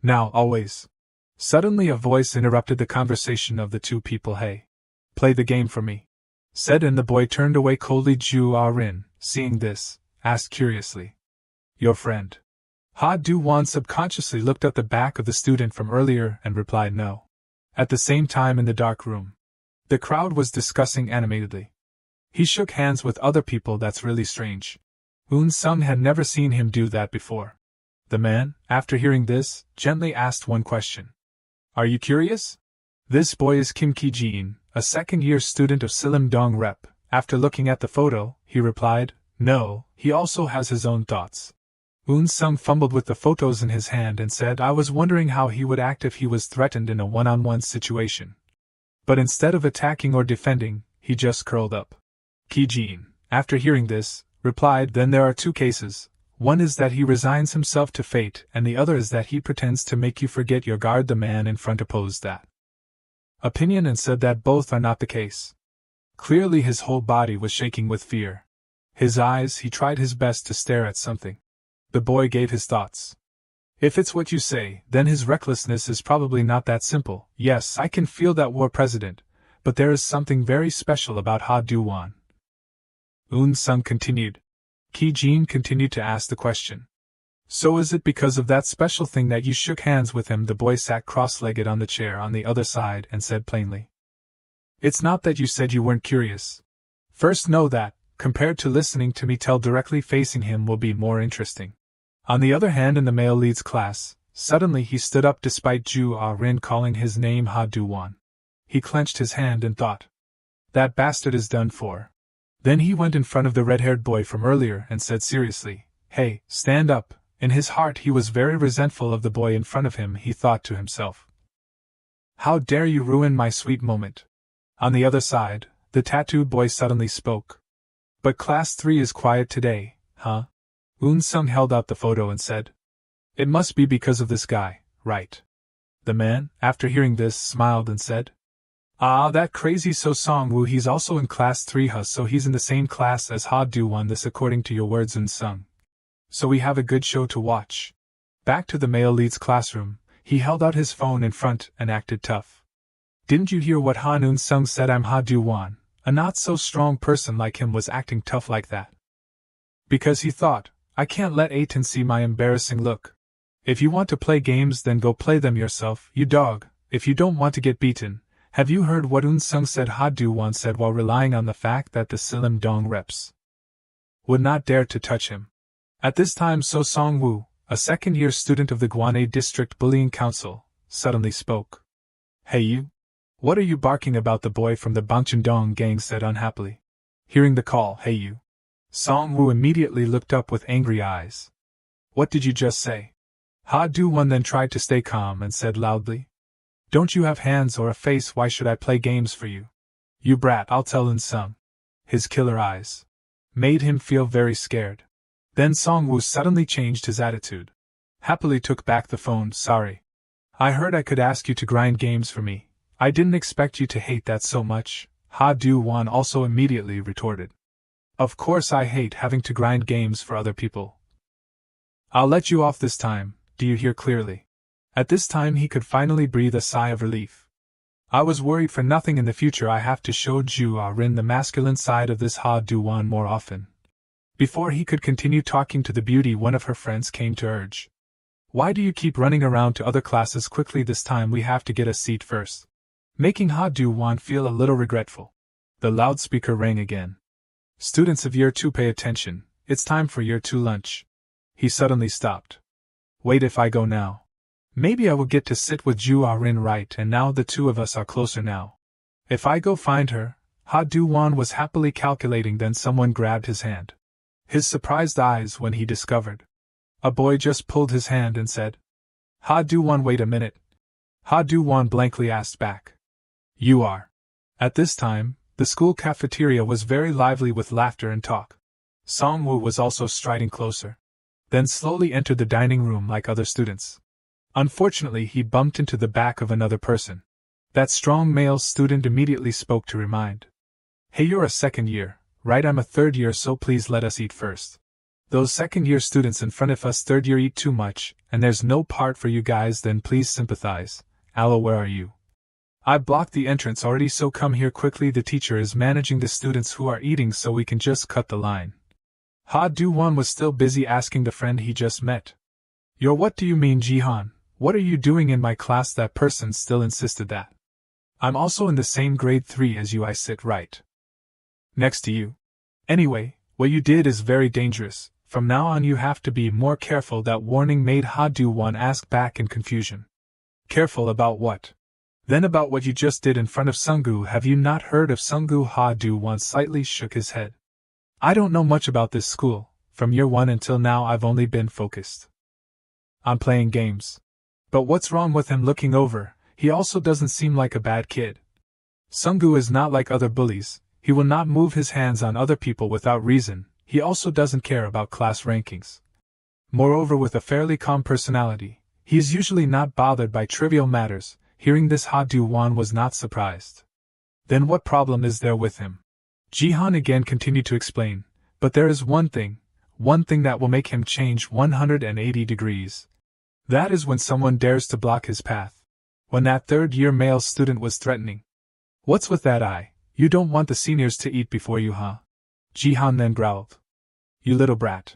"Now, always?" Suddenly a voice interrupted the conversation of the two people. "Hey, play the game for me," said, and the boy turned away coldly. Ju Arin, seeing this, asked curiously, "Your friend?" Ha Do-wan subconsciously looked at the back of the student from earlier and replied no. At the same time, in the dark room, the crowd was discussing animatedly. He shook hands with other people. "That's really strange." Eun Sung had never seen him do that before. The man, after hearing this, gently asked one question. "Are you curious?" "This boy is Kim Ki-jin, a second-year student of Silim-dong Rep." After looking at the photo, he replied, "No, he also has his own thoughts." Eun Sung fumbled with the photos in his hand and said, "I was wondering how he would act if he was threatened in a one-on-one situation." But instead of attacking or defending, he just curled up. Ki-jin, after hearing this, replied, "Then there are two cases. One is that he resigns himself to fate, and the other is that he pretends to make you forget your guard." The man in front opposed that. opinion and said that both are not the case. Clearly his whole body was shaking with fear. His eyes, he tried his best to stare at something. The boy gave his thoughts. If it's what you say, then his recklessness is probably not that simple. Yes, I can feel that, war president, but there is something very special about Do-wan. Eun-sung continued. Ki-jin continued to ask the question. So is it because of that special thing that you shook hands with him? The boy sat cross-legged on the chair on the other side and said plainly. It's not that you said you weren't curious. First know that, compared to listening to me tell directly, facing him will be more interesting. On the other hand, in the male leads class, suddenly he stood up despite Ju Ah-rin calling his name Do-wan. He clenched his hand and thought. That bastard is done for. Then he went in front of the red-haired boy from earlier and said seriously, Hey, stand up. In his heart he was very resentful of the boy in front of him. He thought to himself. How dare you ruin my sweet moment? On the other side, the tattooed boy suddenly spoke. But class 3 is quiet today, huh? Eun-sung held out the photo and said. It must be because of this guy, right? The man, after hearing this, smiled and said. Ah, that crazy So Song-woo, he's also in class 3, huh? So he's in the same class as Do-wan, this according to your words, Eun-sung. So we have a good show to watch. Back to the male lead's classroom, he held out his phone in front and acted tough. Didn't you hear what Han Eun-sung said? I'm Do-wan. A not-so-strong person like him was acting tough like that. Because he thought, I can't let Aten see my embarrassing look. If you want to play games, then go play them yourself, you dog. If you don't want to get beaten. Have you heard what Eun-sung said? Do-wan said while relying on the fact that the Silim Dong reps would not dare to touch him. At this time So Song-woo, a second-year student of the Gwandae District Bullying Council, suddenly spoke. Hey you! What are you barking about? The boy from the Bangchun-dong gang said unhappily. Hearing the call, hey you! Song-woo immediately looked up with angry eyes. What did you just say? Do-wan then tried to stay calm and said loudly. Don't you have hands or a face? Why should I play games for you? You brat, I'll tell Eun-sung. His killer eyes made him feel very scared. Then Song-woo suddenly changed his attitude. Happily took back the phone. Sorry. I heard I could ask you to grind games for me. I didn't expect you to hate that so much. Do-wan also immediately retorted. Of course I hate having to grind games for other people. I'll let you off this time, do you hear clearly? At this time he could finally breathe a sigh of relief. I was worried for nothing. In the future I have to show Ju Ah-rin the masculine side of this Do-wan more often. Before he could continue talking to the beauty, one of her friends came to urge. Why do you keep running around to other classes? Quickly, this time we have to get a seat first. Making Do-wan feel a little regretful. The loudspeaker rang again. Students of Year 2 pay attention, it's time for Year 2 lunch. He suddenly stopped. Wait, if I go now, maybe I will get to sit with Ju Ah-rin, right? And now the two of us are closer now. If I go find her, Do-wan was happily calculating. Then someone grabbed his hand. His surprised eyes when he discovered. A boy just pulled his hand and said. Do-wan, wait a minute. Do-wan blankly asked back. You are. At this time, the school cafeteria was very lively with laughter and talk. Song-woo was also striding closer. Then slowly entered the dining room like other students. Unfortunately, he bumped into the back of another person. That strong male student immediately spoke to remind. Hey, you're a second year, right? I'm a third year, so please let us eat first. Those second year students in front of us third year eat too much, and there's no part for you guys, then please sympathize. Aloe, where are you? I blocked the entrance already, so come here quickly. The teacher is managing the students who are eating, so we can just cut the line. Do-wan was still busy asking the friend he just met. What do you mean, Jihan? What are you doing in my class? That person still insisted that. I'm also in the same grade 3 as you. I sit right next to you. Anyway, what you did is very dangerous. From now on you have to be more careful. That warning made Do-wan ask back in confusion. Careful about what? Then about what you just did in front of Sung-gu. Have you not heard of Sung-gu? Do-wan slightly shook his head. I don't know much about this school. From year 1 until now I've only been focused on playing games. But what's wrong with him? Looking over, he also doesn't seem like a bad kid. Sung-gu is not like other bullies. He will not move his hands on other people without reason. He also doesn't care about class rankings. Moreover, with a fairly calm personality, he is usually not bothered by trivial matters. Hearing this, Do-wan was not surprised. Then what problem is there with him? Jihan again continued to explain, but there is one thing that will make him change 180 degrees. That is when someone dares to block his path. When that third-year male student was threatening. What's with that eye? You don't want the seniors to eat before you, huh? Jihan then growled. You little brat.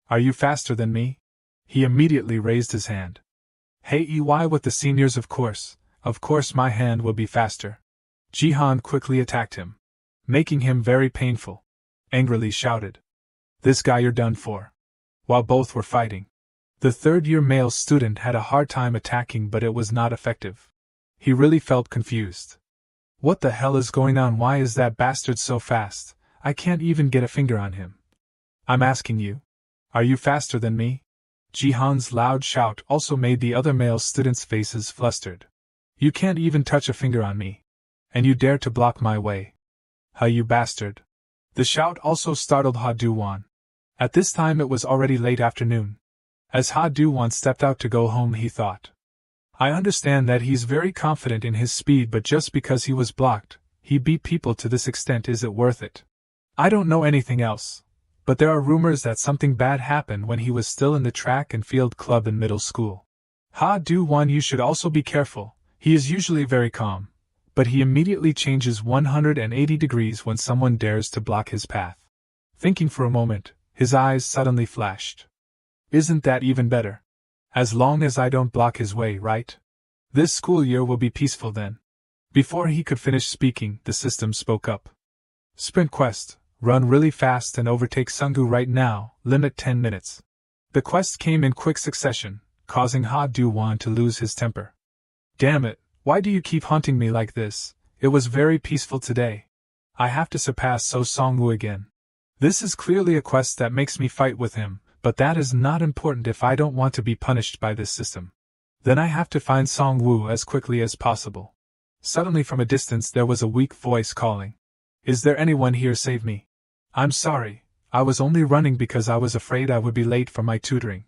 Are you faster than me? He immediately raised his hand. Hey, EY with the seniors, of course my hand will be faster. Jihan quickly attacked him, making him very painful. Angrily shouted. This guy, you're done for. While both were fighting, the third-year male student had a hard time attacking, but it was not effective. He really felt confused. What the hell is going on? Why is that bastard so fast? I can't even get a finger on him. I'm asking you. Are you faster than me? Jihan's loud shout also made the other male students' faces flustered. You can't even touch a finger on me. And you dare to block my way. Huh, you bastard. The shout also startled Do-wan. At this time it was already late afternoon. As Do-wan stepped out to go home, he thought. I understand that he's very confident in his speed, but just because he was blocked, he beat people to this extent, is it worth it? I don't know anything else, but there are rumors that something bad happened when he was still in the track and field club in middle school. Do-wan, you should also be careful. He is usually very calm, but he immediately changes 180 degrees when someone dares to block his path. Thinking for a moment, his eyes suddenly flashed. Isn't that even better? As long as I don't block his way, right? This school year will be peaceful then. Before he could finish speaking, the system spoke up. Sprint quest, run really fast and overtake Sunggu right now, limit 10 minutes. The quest came in quick succession, causing Do-wan to lose his temper. Damn it, why do you keep haunting me like this? It was very peaceful today. I have to surpass Songwoo again. This is clearly a quest that makes me fight with him, but that is not important if I don't want to be punished by this system. Then I have to find Songwoo as quickly as possible. Suddenly from a distance there was a weak voice calling. Is there anyone here? Save me. I'm sorry, I was only running because I was afraid I would be late for my tutoring.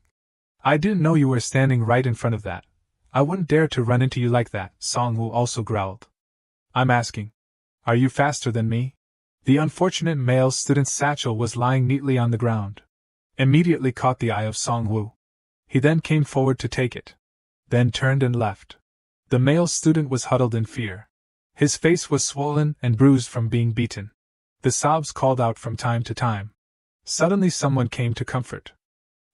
I didn't know you were standing right in front of that. I wouldn't dare to run into you like that, Songwoo also growled. I'm asking. Are you faster than me? The unfortunate male student's satchel was lying neatly on the ground. Immediately caught the eye of Songwoo. He then came forward to take it. Then turned and left. The male student was huddled in fear. His face was swollen and bruised from being beaten. The sobs called out from time to time. Suddenly someone came to comfort.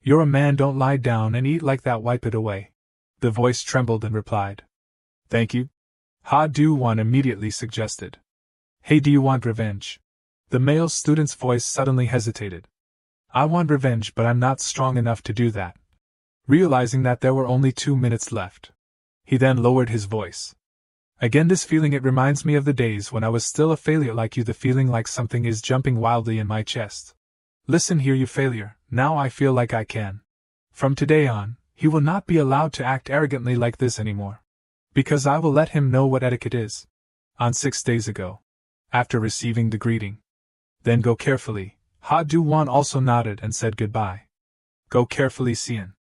You're a man, don't lie down and eat like that, wipe it away. The voice trembled and replied. Thank you. Do-wan immediately suggested. Hey, do you want revenge? The male student's voice suddenly hesitated. I want revenge, but I'm not strong enough to do that. Realizing that there were only 2 minutes left, he then lowered his voice. Again, this feeling, it reminds me of the days when I was still a failure like you, the feeling like something is jumping wildly in my chest. Listen here, you failure, now I feel like I can. From today on, he will not be allowed to act arrogantly like this anymore. Because I will let him know what etiquette is. On 6 days ago. After receiving the greeting. Then go carefully. Do-wan also nodded and said goodbye. Go carefully, Sian.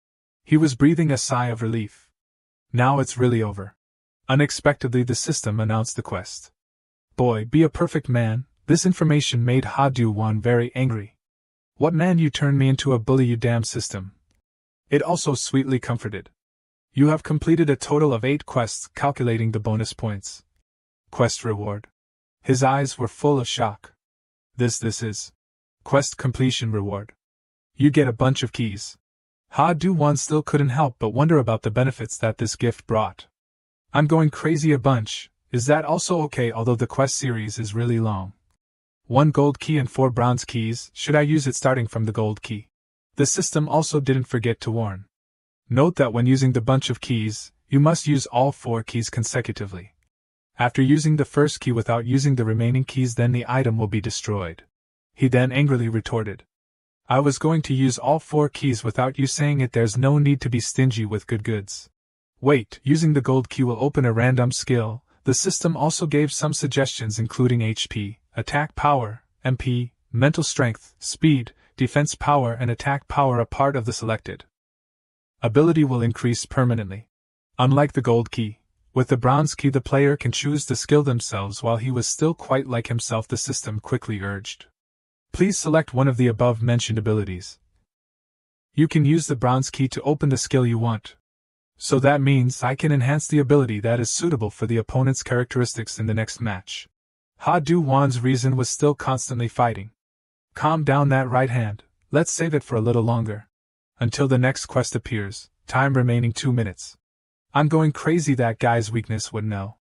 He was breathing a sigh of relief. Now it's really over. Unexpectedly the system announced the quest. Boy, be a perfect man. This information made Do-wan very angry. What man, you turned me into a bully, you damn system. It also sweetly comforted. You have completed a total of 8 quests, calculating the bonus points. Quest reward. His eyes were full of shock. This is. Quest completion reward. You get a bunch of keys. Do-wan still couldn't help but wonder about the benefits that this gift brought. I'm going crazy a bunch, is that also okay? Although the quest series is really long. 1 gold key and 4 bronze keys, should I use it starting from the gold key? The system also didn't forget to warn. Note that when using the bunch of keys, you must use all 4 keys consecutively. After using the first key without using the remaining keys, then the item will be destroyed. He then angrily retorted. I was going to use all 4 keys without you saying it. There's no need to be stingy with goods. Wait, using the gold key will open a random skill. The system also gave some suggestions including HP, attack power, MP, mental strength, speed, defense power and attack power. A part of the selected ability will increase permanently. Unlike the gold key, With the bronze key the player can choose the skill themselves. While he was still quite like himself, the system quickly urged. Please select one of the above mentioned abilities. You can use the bronze key to open the skill you want. So that means I can enhance the ability that is suitable for the opponent's characteristics in the next match. Do-wan's reason was still constantly fighting. Calm down that right hand, let's save it for a little longer. Until the next quest appears, time remaining 2 minutes. I'm going crazy, that guy's weakness would know.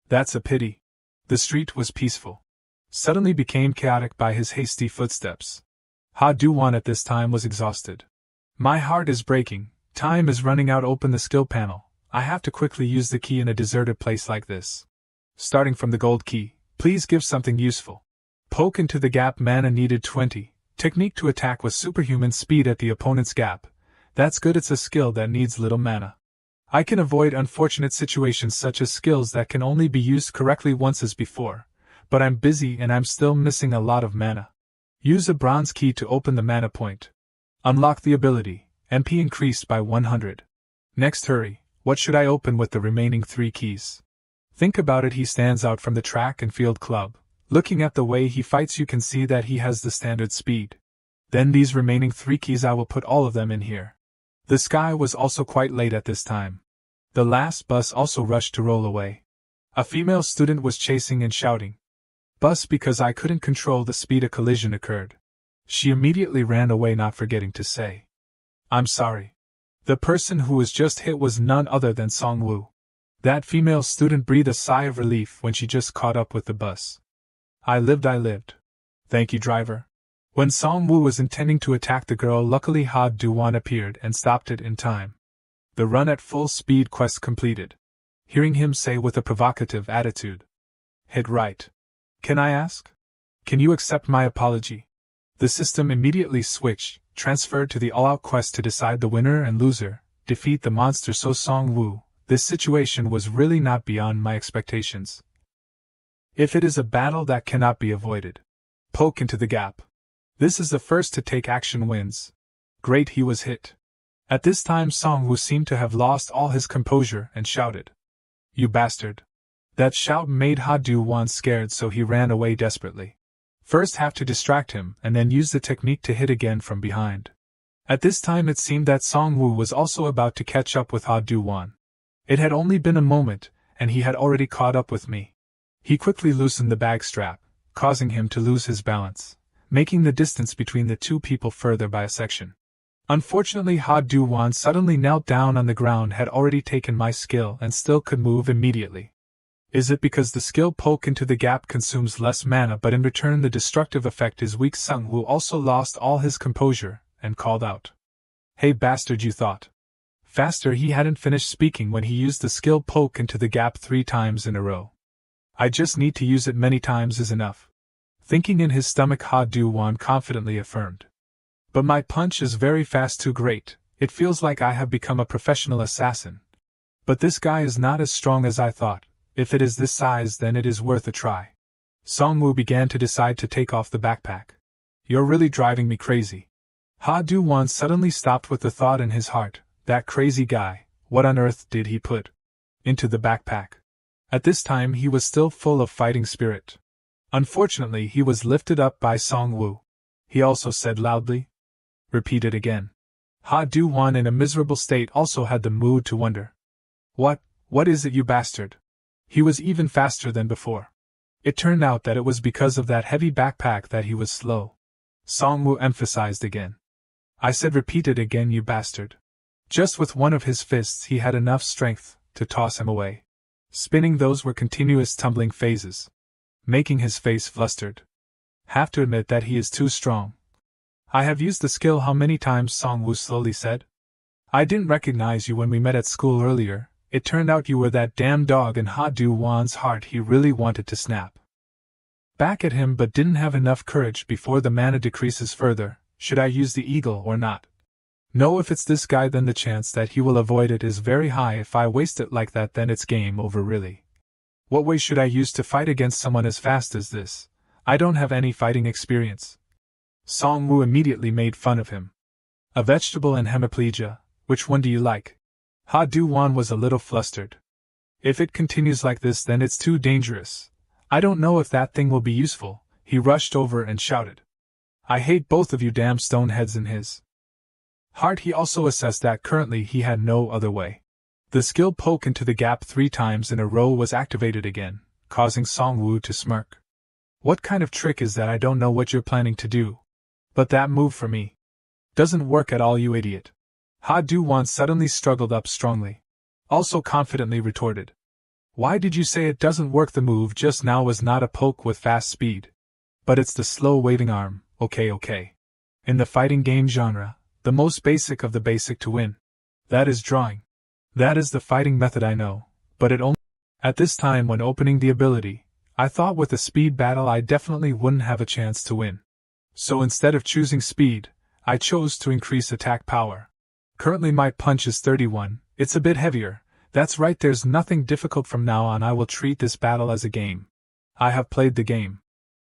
That's a pity. The street was peaceful. Suddenly became chaotic by his hasty footsteps. Do-wan at this time was exhausted. My heart is breaking, time is running out. Open the skill panel, I have to quickly use the key in a deserted place like this. Starting from the gold key, please give something useful. Poke into the gap, mana needed 20, technique to attack with superhuman speed at the opponent's gap. That's good, it's a skill that needs little mana. I can avoid unfortunate situations such as skills that can only be used correctly once as before, but I'm busy and I'm still missing a lot of mana. Use a bronze key to open the mana point. Unlock the ability, MP increased by 100. Next, hurry, what should I open with the remaining 3 keys? Think about it. He stands out from the track and field club. Looking at the way he fights, you can see that he has the standard speed. Then these remaining 3 keys, I will put all of them in here. The sky was also quite late at this time. The last bus also rushed to roll away. A female student was chasing and shouting, "Bus," because I couldn't control the speed. A collision occurred. She immediately ran away, not forgetting to say, "I'm sorry." The person who was just hit was none other than Song-woo. That female student breathed a sigh of relief when she just caught up with the bus. I lived. Thank you, driver." When Song-woo was intending to attack the girl, luckily Do-wan appeared and stopped it in time. The run at full speed quest completed. Hearing him say with a provocative attitude, "Hit right. Can I ask? Can you accept my apology?" The system immediately switched, transferred to the all-out quest to decide the winner and loser, defeat the monster. So Song-woo, this situation was really not beyond my expectations. If it is a battle that cannot be avoided, poke into the gap. This is the first to take action wins. Great, he was hit. At this time Song-woo seemed to have lost all his composure and shouted, "You bastard." That shout made Do-wan scared, so he ran away desperately. First have to distract him and then use the technique to hit again from behind. At this time it seemed that Song-woo was also about to catch up with Do-wan. It had only been a moment, and he had already caught up with me. He quickly loosened the bag strap, causing him to lose his balance, making the distance between the two people further by a section. Unfortunately, Do-wan suddenly knelt down on the ground, had already taken my skill and still could move immediately. Is it because the skill poke into the gap consumes less mana, but in return the destructive effect is weak? Song-woo also lost all his composure and called out, "Hey bastard, you thought faster." He hadn't finished speaking when he used the skill poke into the gap 3 times in a row. I just need to use it many times is enough. Thinking in his stomach, Do-wan confidently affirmed, "But my punch is very fast, too great. It feels like I have become a professional assassin. But this guy is not as strong as I thought. If it is this size, then it is worth a try." Song-woo began to decide to take off the backpack. "You're really driving me crazy." Do-wan suddenly stopped with the thought in his heart, that crazy guy, what on earth did he put into the backpack? At this time he was still full of fighting spirit. Unfortunately, he was lifted up by Song-woo. He also said loudly, "Repeat it again." Do-wan, in a miserable state, also had the mood to wonder, What is it, you bastard?" He was even faster than before. It turned out that it was because of that heavy backpack that he was slow. Song-woo emphasized again, "I said repeat it again, you bastard." Just with one of his fists he had enough strength to toss him away. Spinning, those were continuous tumbling phases, making his face flustered. "Have to admit that he is too strong." "I have used the skill how many times?" Song-woo slowly said. "I didn't recognize you when we met at school earlier. It turned out you were that damn dog." In Do-wan's heart he really wanted to snap back at him, but didn't have enough courage before the mana decreases further. Should I use the eagle or not? No, if it's this guy, then the chance that he will avoid it is very high. If I waste it like that, then it's game over really. What way should I use to fight against someone as fast as this? I don't have any fighting experience. Song-woo immediately made fun of him. "A vegetable and hemiplegia, which one do you like?" Do-wan was a little flustered. If it continues like this, then it's too dangerous. I don't know if that thing will be useful. He rushed over and shouted. I hate both of you damn stoneheads. In his heart he also assessed that currently he had no other way. The skill poke into the gap 3 times in a row was activated again, causing Song-woo to smirk. What kind of trick is that? I don't know what you're planning to do. But that move for me doesn't work at all, you idiot. Do-wan suddenly struggled up strongly. Also confidently retorted. Why did you say it doesn't work? The move just now was not a poke with fast speed. But it's the slow waving arm, okay. In the fighting game genre, the most basic of the basic to win. That is drawing. That is the fighting method, I know, but it only... At this time when opening the ability, I thought with a speed battle I definitely wouldn't have a chance to win. So instead of choosing speed, I chose to increase attack power. Currently my punch is 31, it's a bit heavier. That's right, there's nothing difficult. From now on I will treat this battle as a game. I have played the game.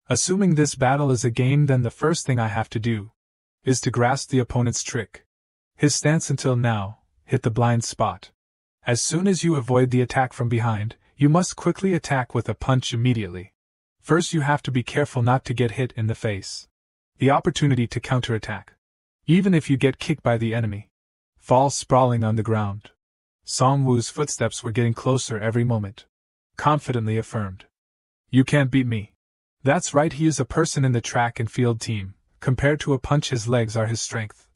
Assuming this battle is a game, then the first thing I have to do is to grasp the opponent's trick. His stance until now, hit the blind spot. As soon as you avoid the attack from behind, you must quickly attack with a punch immediately. First you have to be careful not to get hit in the face. The opportunity to counterattack. Even if you get kicked by the enemy. Fall sprawling on the ground. Song-woo's footsteps were getting closer every moment. Confidently affirmed. You can't beat me. That's right, he is a person in the track and field team. Compared to a punch, his legs are his strength.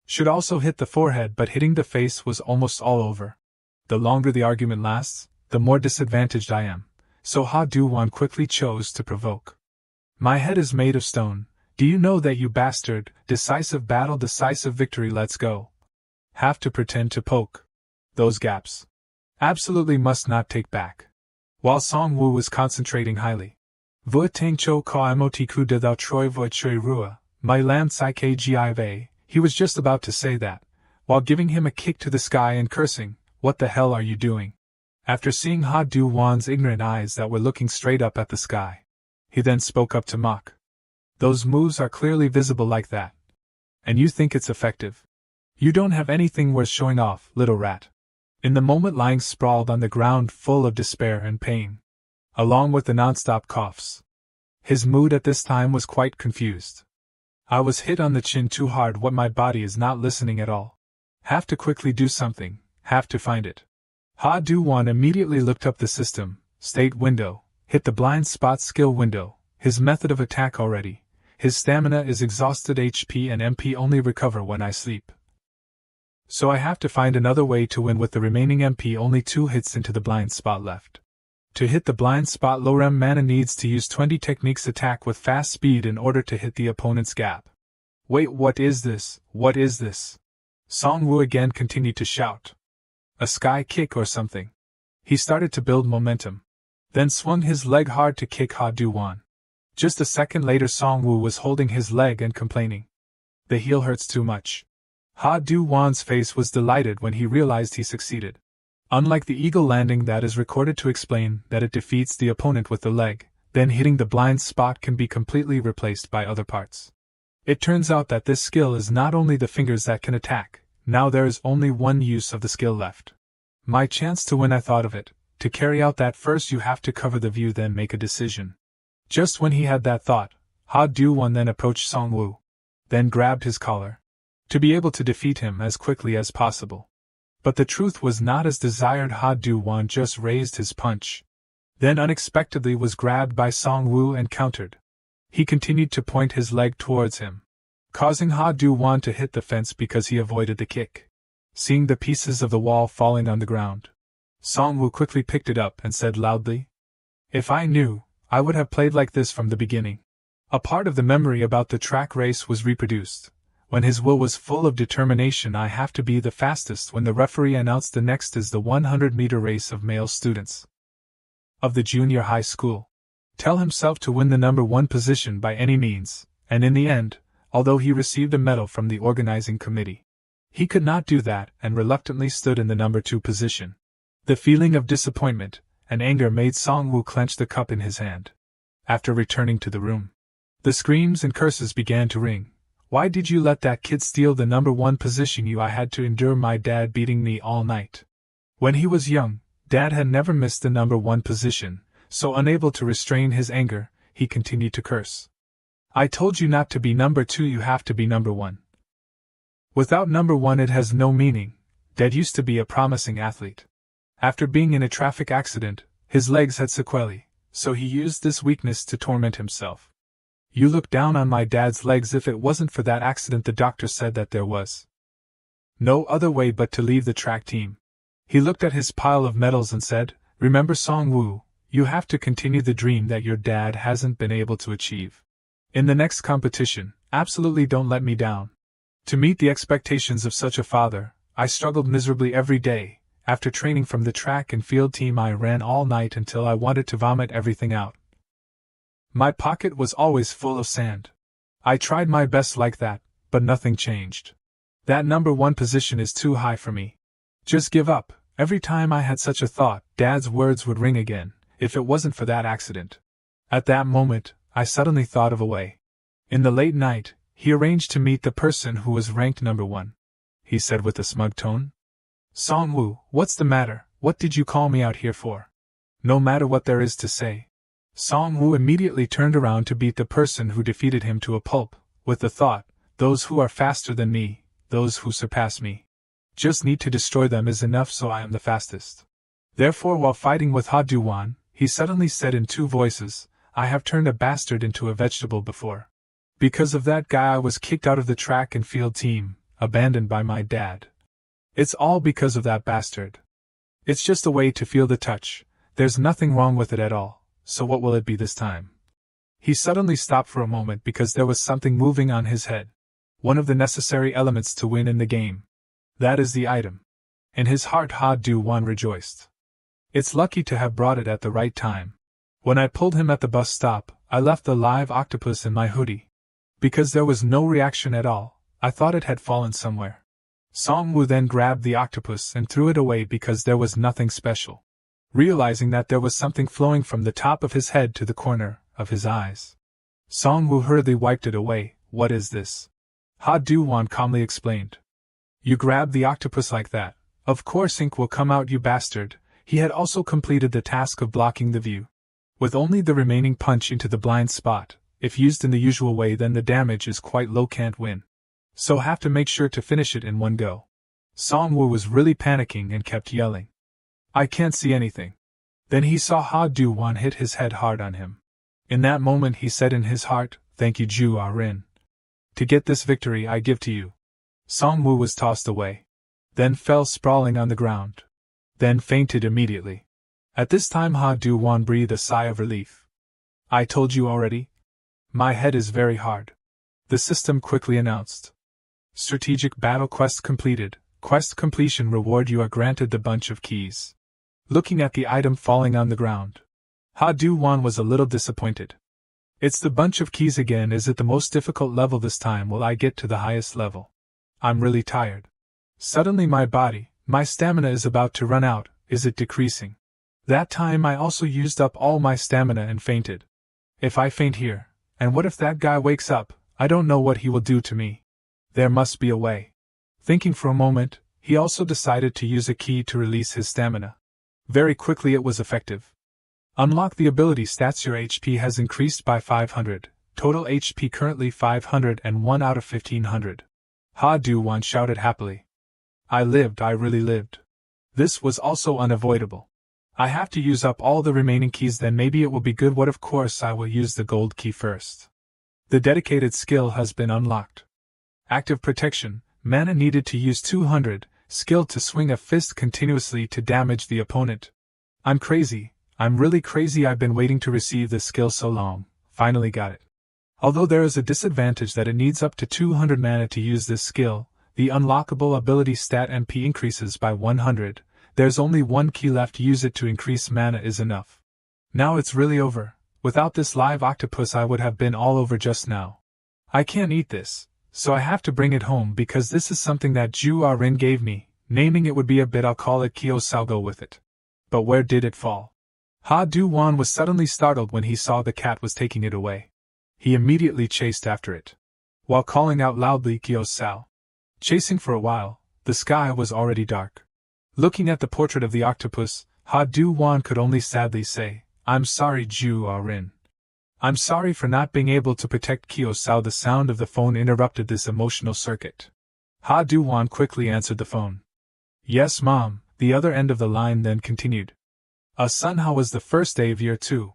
Should also hit the forehead, but hitting the face was almost all over. The longer the argument lasts, the more disadvantaged I am, so Do-wan quickly chose to provoke. My head is made of stone, do you know that, you bastard? Decisive battle, decisive victory, let's go. Have to pretend to poke. Those gaps. Absolutely must not take back. While Song-woo was concentrating highly. Vua tang cho ka emotiku de thou troi voi chui rua, my lam sai kgive, he was just about to say that, while giving him a kick to the sky and cursing, what the hell are you doing? After seeing Do-wan's ignorant eyes that were looking straight up at the sky. He then spoke up to mock. Those moves are clearly visible like that. And you think it's effective? You don't have anything worth showing off, little rat. In the moment lying sprawled on the ground full of despair and pain. Along with the non-stop coughs. His mood at this time was quite confused. I was hit on the chin too hard. What, my body is not listening at all. Have to quickly do something, have to find it. Do-wan immediately looked up the system, state window, hit the blind spot skill window, his method of attack already. His stamina is exhausted, HP and MP only recover when I sleep. So I have to find another way to win with the remaining MP, only 2 hits into the blind spot left. To hit the blind spot, Lorem Mana needs to use 20 techniques attack with fast speed in order to hit the opponent's gap. Wait, what is this? What is this? Song-woo again continued to shout. A sky kick or something. He started to build momentum. Then swung his leg hard to kick Do-wan. Just a second later Song-woo was holding his leg and complaining. The heel hurts too much. Do-wan's face was delighted when he realized he succeeded. Unlike the eagle landing that is recorded to explain that it defeats the opponent with the leg, then hitting the blind spot can be completely replaced by other parts. It turns out that this skill is not only the fingers that can attack, now there is only one use of the skill left. My chance to win, I thought of it. To carry out that, first you have to cover the view, then make a decision. Just when he had that thought, Do-wan then approached Song-woo. Then grabbed his collar. To be able to defeat him as quickly as possible. But the truth was not as desired. Do-wan just raised his punch. Then unexpectedly was grabbed by Song-woo and countered. He continued to point his leg towards him, causing Do-wan to hit the fence because he avoided the kick. Seeing the pieces of the wall falling on the ground, Song-woo quickly picked it up and said loudly, "If I knew, I would have played like this from the beginning." A part of the memory about the track race was reproduced. When his will was full of determination, I have to be the fastest, when the referee announced the next is the 100-meter race of male students of the junior high school. Tell himself to win the number 1 position by any means, and in the end, although he received a medal from the organizing committee, he could not do that and reluctantly stood in the number 2 position. The feeling of disappointment and anger made Song-woo clench the cup in his hand. After returning to the room, the screams and curses began to ring. "Why did you let that kid steal the number 1 position? I had to endure my dad beating me all night. When he was young, Dad had never missed the number 1 position, so unable to restrain his anger, he continued to curse. I told you not to be number 2, you have to be number 1. Without number 1 it has no meaning. Dad used to be a promising athlete. After being in a traffic accident, his legs had sequelae, so he used this weakness to torment himself. You look down on my dad's legs. If it wasn't for that accident, the doctor said that there was no other way but to leave the track team. He looked at his pile of medals and said, remember Song-woo, you have to continue the dream that your dad hasn't been able to achieve. In the next competition, absolutely don't let me down. To meet the expectations of such a father, I struggled miserably every day. After training from the track and field team, I ran all night until I wanted to vomit everything out. My pocket was always full of sand. I tried my best like that, but nothing changed. That number 1 position is too high for me. Just give up. Every time I had such a thought, Dad's words would ring again, if it wasn't for that accident. At that moment, I suddenly thought of a way. In the late night, he arranged to meet the person who was ranked number 1. He said with a smug tone. Song-woo, what's the matter? What did you call me out here for? No matter what there is to say. Song-woo immediately turned around to beat the person who defeated him to a pulp, with the thought, those who are faster than me, those who surpass me. Just need to destroy them is enough, so I am the fastest. Therefore, while fighting with Do-wan, he suddenly said in 2 voices, I have turned a bastard into a vegetable before. Because of that guy I was kicked out of the track and field team, abandoned by my dad. It's all because of that bastard. It's just a way to feel the touch, there's nothing wrong with it at all, so what will it be this time? He suddenly stopped for a moment because there was something moving on his head. One of the necessary elements to win in the game. That is the item. In his heart, Do-wan rejoiced. It's lucky to have brought it at the right time. When I pulled him at the bus stop, I left the live octopus in my hoodie. Because there was no reaction at all, I thought it had fallen somewhere. Song-woo then grabbed the octopus and threw it away because there was nothing special. Realizing that there was something flowing from the top of his head to the corner of his eyes, Song-woo hurriedly wiped it away. What is this? Do-wan calmly explained. You grab the octopus like that. Of course ink will come out, you bastard. He had also completed the task of blocking the view. With only the remaining punch into the blind spot, if used in the usual way then the damage is quite low, can't win. So have to make sure to finish it in one go. Song-woo was really panicking and kept yelling. I can't see anything. Then he saw Do-wan hit his head hard on him. In that moment he said in his heart, thank you Ju-ah-rin. To get this victory I give to you. Song-woo was tossed away. Then fell sprawling on the ground. Then fainted immediately. At this time Do-wan breathed a sigh of relief. I told you already? My head is very hard. The system quickly announced. Strategic battle quest completed. Quest completion reward, you are granted the bunch of keys. Looking at the item falling on the ground, Do-wan was a little disappointed. It's the bunch of keys again. Is it the most difficult level this time? Will I get to the highest level? I'm really tired. Suddenly my stamina is about to run out. Is it decreasing? That time I also used up all my stamina and fainted. If I faint here, and what if that guy wakes up? I don't know what he will do to me. There must be a way. Thinking for a moment, he also decided to use a key to release his stamina. Very quickly it was effective. Unlock the ability stats. Your HP has increased by 500. Total HP currently 501 out of 1500. Do-wan shouted happily. I lived, I really lived. This was also unavoidable. I have to use up all the remaining keys, then maybe it will be good. What? Of course I will use the gold key first. The dedicated skill has been unlocked. Active protection, mana needed to use 200, skill to swing a fist continuously to damage the opponent. I'm crazy, I'm really crazy. I've been waiting to receive this skill so long, finally got it. Although there is a disadvantage that it needs up to 200 mana to use this skill, the unlockable ability stat MP increases by 100, there's only one key left. Use it to increase mana is enough. Now it's really over. Without this live octopus I would have been all over just now. I can't eat this, so I have to bring it home because this is something that Ju-ah-rin gave me. Naming it would be a bit, I'll call it Kios. I'll go with it. But where did it fall? Do-wan was suddenly startled when he saw the cat was taking it away. He immediately chased after it, while calling out loudly Kios-sao. Chasing for a while, the sky was already dark. Looking at the portrait of the octopus, Ha Do-wan could only sadly say, I'm sorry Ju-rin. I'm sorry for not being able to protect Kyo-sao. The sound of the phone interrupted this emotional circuit. Ha Do-wan quickly answered the phone. Yes, Mom, the other end of the line then continued. Son, how was the first day of year 2?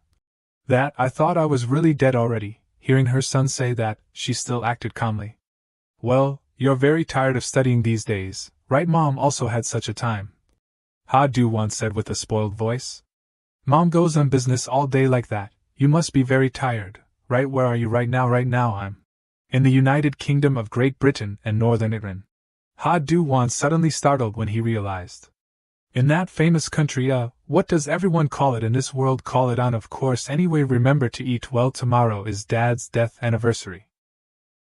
That, I thought I was really dead already. Hearing her son say that, she still acted calmly. Well, you're very tired of studying these days, right? Mom also had such a time. Ha Do-wan said with a spoiled voice. Mom goes on business all day like that. You must be very tired, right? Where are you right now? Right now I'm in the United Kingdom of Great Britain and Northern Iran. Ha Do-wan suddenly startled when he realized. In that famous country, what does everyone call it in this world? Call it on, of course. Anyway, remember to eat well. Tomorrow is Dad's death anniversary.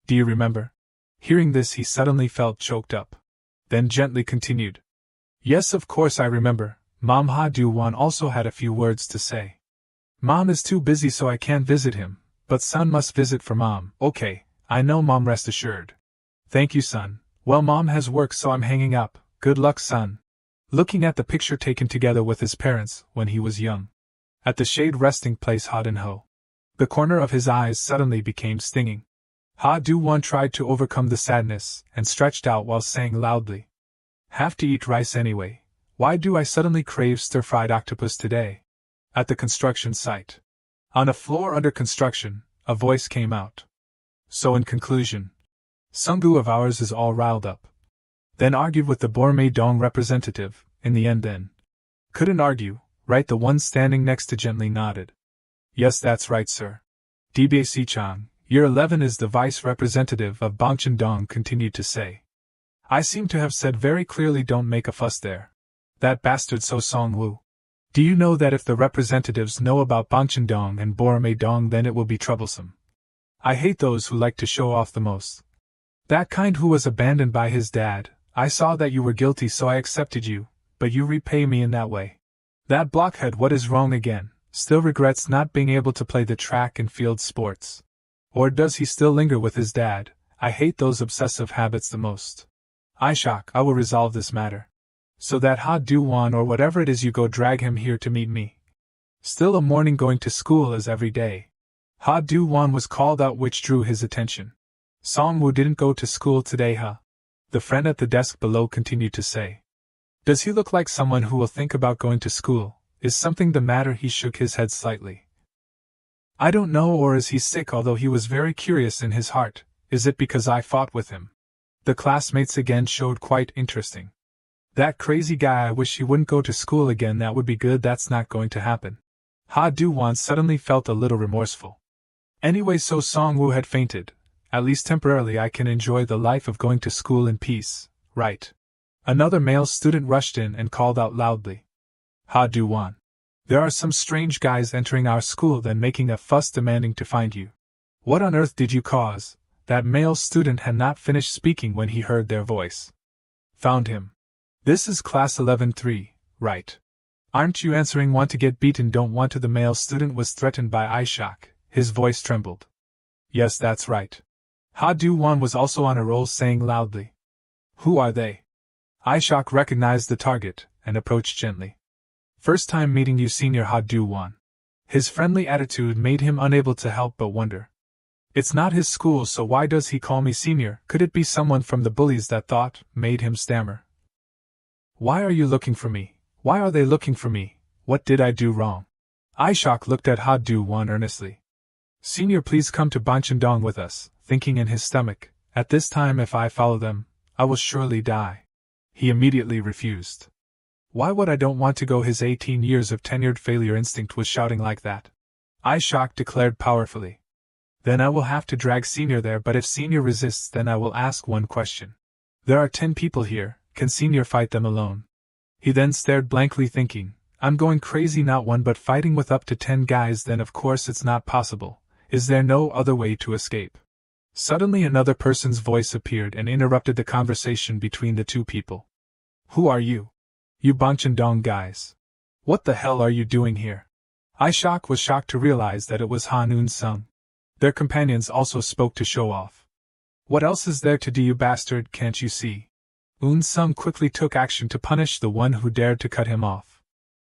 Do you remember? Hearing this, he suddenly felt choked up. Then gently continued. Yes, of course I remember, Mom. Ha Do-wan also had a few words to say. Mom is too busy so I can't visit him, but son must visit for Mom. Okay, I know Mom, rest assured. Thank you, son. Well, Mom has work so I'm hanging up. Good luck, son. Looking at the picture taken together with his parents when he was young. At the shade resting place Ha-din-ho. The corner of his eyes suddenly became stinging. Ha Do-wan tried to overcome the sadness and stretched out while saying loudly. Have to eat rice anyway. Why do I suddenly crave stir-fried octopus today? At the construction site. On a floor under construction, a voice came out. So in conclusion, Sunggu of ours is all riled up. Then argued with the Bormae-dong representative, in the end then. Couldn't argue, right? The one standing next to gently nodded. Yes, that's right, sir. DBAC-chan, Year 11 is the vice representative of Bangcheon-dong, continued to say. I seem to have said very clearly don't make a fuss there. That bastard So Song-woo. Do you know that if the representatives know about Bangcheon-dong and Bormae-dong then it will be troublesome? I hate those who like to show off the most. That kind who was abandoned by his dad. I saw that you were guilty so I accepted you, but you repay me in that way. That blockhead, what is wrong again? Still regrets not being able to play the track and field sports. Or does he still linger with his dad? I hate those obsessive habits the most. I will resolve this matter. So that Ha Do-wan or whatever it is you go drag him here to meet me. Still a morning going to school as every day. Ha Do-wan was called out, which drew his attention. Song-woo didn't go to school today, huh? The friend at the desk below continued to say. Does he look like someone who will think about going to school? Is something the matter? He shook his head slightly. I don't know, or is he sick? Although he was very curious in his heart. Is it because I fought with him? The classmates again showed quite interesting. That crazy guy, I wish he wouldn't go to school again. That would be good. That's not going to happen. Ha Do-wan suddenly felt a little remorseful. Anyway, So Song-woo had fainted. At least temporarily I can enjoy the life of going to school in peace, right? Another male student rushed in and called out loudly. Ha Do-wan. There are some strange guys entering our school then making a fuss demanding to find you. What on earth did you cause? That male student had not finished speaking when he heard their voice. Found him. This is class 11-3, right? Aren't you answering? Want to get beaten? Don't want to? The male student was threatened by Ishak. His voice trembled. Yes, that's right. Ha Do-wan was also on a roll, saying loudly. Who are they? Ishak recognized the target and approached gently. First time meeting you, Senior Ha Do-wan. His friendly attitude made him unable to help but wonder. It's not his school, so why does he call me Senior? Could it be someone from the bullies? That thought made him stammer. Why are you looking for me? Why are they looking for me? What did I do wrong? Ishak looked at Ha Do-wan earnestly. Senior, please come to Bangcheon-dong with us, thinking in his stomach, at this time if I follow them, I will surely die. He immediately refused. Why would I don't want to go? His 18 years of tenured failure instinct was shouting like that. Ishak declared powerfully. Then I will have to drag Senior there, but if Senior resists then I will ask one question. There are 10 people here, can Senior fight them alone? He then stared blankly thinking, I'm going crazy, not one but fighting with up to 10 guys, then of course it's not possible. Is there no other way to escape? Suddenly another person's voice appeared and interrupted the conversation between the two people. Who are you? You Bangcheon-dong guys. What the hell are you doing here? Ishak was shocked to realize that it was Han Eun-sung. Their companions also spoke to show off. What else is there to do, you bastard, can't you see? Eun-sung quickly took action to punish the one who dared to cut him off.